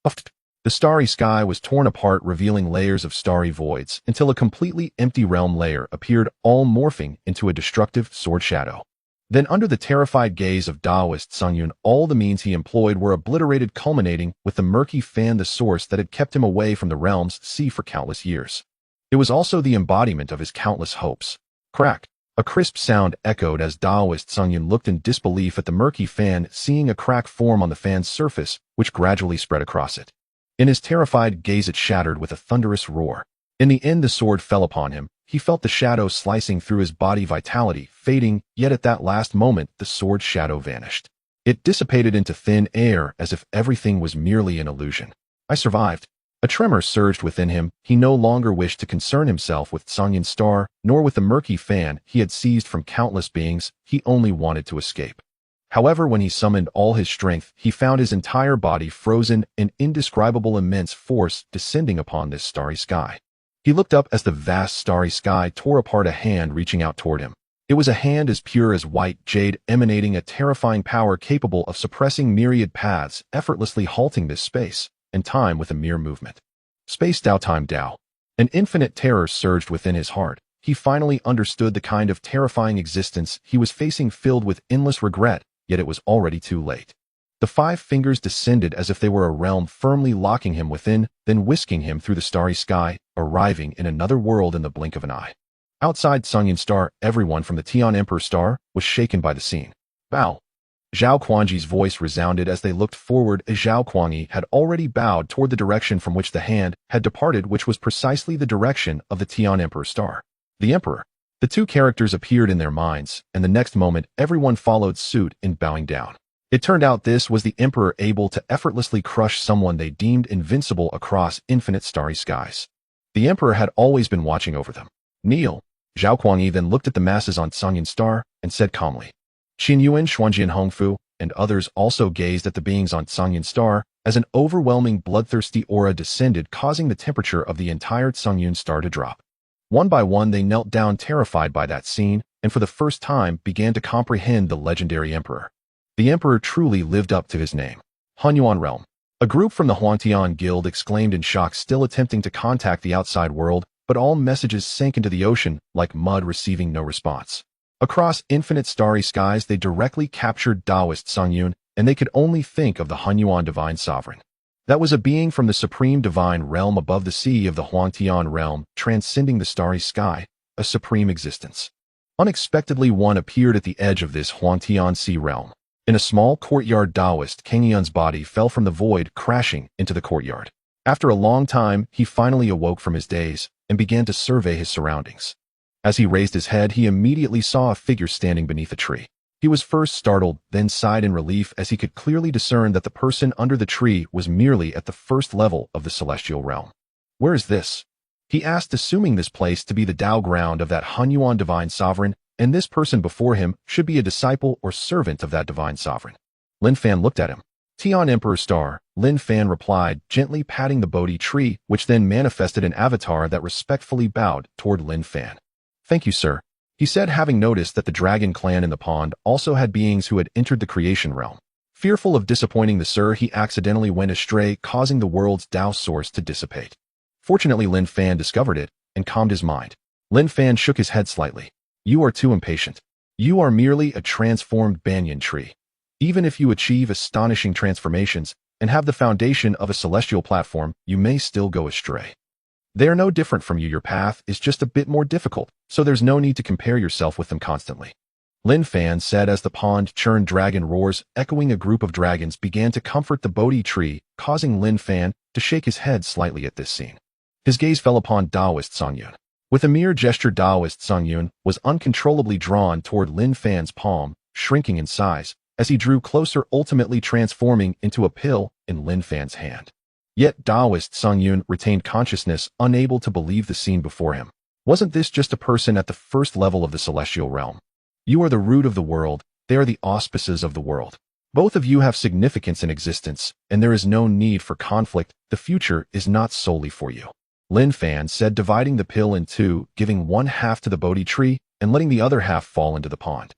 Uft. The starry sky was torn apart, revealing layers of starry voids, until a completely empty realm layer appeared, all morphing into a destructive sword shadow. Then under the terrified gaze of Taoist Tsungyun, all the means he employed were obliterated, culminating with the murky fan, the source that had kept him away from the realm's sea for countless years. It was also the embodiment of his countless hopes. Crack. A crisp sound echoed as Taoist Tsungyun looked in disbelief at the murky fan, seeing a crack form on the fan's surface, which gradually spread across it. In his terrified gaze it shattered with a thunderous roar. In the end the sword fell upon him. He felt the shadow slicing through his body, vitality fading, yet at that last moment the sword shadow vanished. It dissipated into thin air as if everything was merely an illusion. I survived. A tremor surged within him. He no longer wished to concern himself with Tsungyun Star, nor with the murky fan he had seized from countless beings. He only wanted to escape. However, when he summoned all his strength, he found his entire body frozen, an indescribable immense force descending upon this starry sky. He looked up as the vast starry sky tore apart, a hand reaching out toward him. It was a hand as pure as white jade, emanating a terrifying power capable of suppressing myriad paths, effortlessly halting this space and time with a mere movement. Space Tao, time Tao. An infinite terror surged within his heart. He finally understood the kind of terrifying existence he was facing, filled with endless regret, yet it was already too late. The 5 fingers descended as if they were a realm, firmly locking him within, then whisking him through the starry sky, arriving in another world in the blink of an eye. Outside Tsungyun Star, everyone from the Tian Emperor Star was shaken by the scene. Bow. Zhao Kuangji's voice resounded as they looked forward, as Zhao Kuangyi had already bowed toward the direction from which the hand had departed, which was precisely the direction of the Tian Emperor Star. The Emperor. The two characters appeared in their minds, and the next moment everyone followed suit in bowing down. It turned out this was the Emperor, able to effortlessly crush someone they deemed invincible across infinite starry skies. The Emperor had always been watching over them. Kneel. Zhao Kuangyi then looked at the masses on Tsungyun Star and said calmly. Qin Yuan, Xuanjian Hongfu, and others also gazed at the beings on Tsungyun Star as an overwhelming bloodthirsty aura descended, causing the temperature of the entire Tsungyun Star to drop. One by one they knelt down, terrified by that scene, and for the first time began to comprehend the legendary Emperor. The Emperor truly lived up to his name. Hunyuan Realm. A group from the Huangtian Guild exclaimed in shock, still attempting to contact the outside world, but all messages sank into the ocean like mud, receiving no response. Across infinite starry skies they directly captured Taoist Tsungyun, and they could only think of the Hunyuan Divine Sovereign. That was a being from the supreme divine realm above the sea of the Huangtian realm, transcending the starry sky, a supreme existence. Unexpectedly one appeared at the edge of this Huangtian sea realm. In a small courtyard, Taoist Kangyun's body fell from the void, crashing into the courtyard. After a long time, he finally awoke from his daze and began to survey his surroundings. As he raised his head, he immediately saw a figure standing beneath a tree. He was first startled, then sighed in relief as he could clearly discern that the person under the tree was merely at the first level of the celestial realm. Where is this? He asked, assuming this place to be the Tao ground of that Hunyuan divine sovereign, and this person before him should be a disciple or servant of that divine sovereign. Lin Fan looked at him. Tian Emperor Star, Lin Fan replied, gently patting the Bodhi tree, which then manifested an avatar that respectfully bowed toward Lin Fan. Thank you, sir. He said, having noticed that the dragon clan in the pond also had beings who had entered the creation realm. Fearful of disappointing the Sir, he accidentally went astray, causing the world's Tao source to dissipate. Fortunately, Lin Fan discovered it and calmed his mind. Lin Fan shook his head slightly. You are too impatient. You are merely a transformed banyan tree. Even if you achieve astonishing transformations and have the foundation of a celestial platform, you may still go astray. They are no different from you. Your path is just a bit more difficult, so there's no need to compare yourself with them constantly. Lin Fan said as the pond-churned dragon roars, echoing. A group of dragons began to comfort the Bodhi tree, causing Lin Fan to shake his head slightly at this scene. His gaze fell upon Taoist Song Yun. With a mere gesture, Taoist Song Yun was uncontrollably drawn toward Lin Fan's palm, shrinking in size, as he drew closer, ultimately transforming into a pill in Lin Fan's hand. Yet Taoist Song Yun retained consciousness, unable to believe the scene before him. Wasn't this just a person at the first level of the celestial realm? You are the root of the world, they are the auspices of the world. Both of you have significance in existence, and there is no need for conflict. The future is not solely for you. Lin Fan said, dividing the pill in two, giving one half to the Bodhi tree and letting the other half fall into the pond.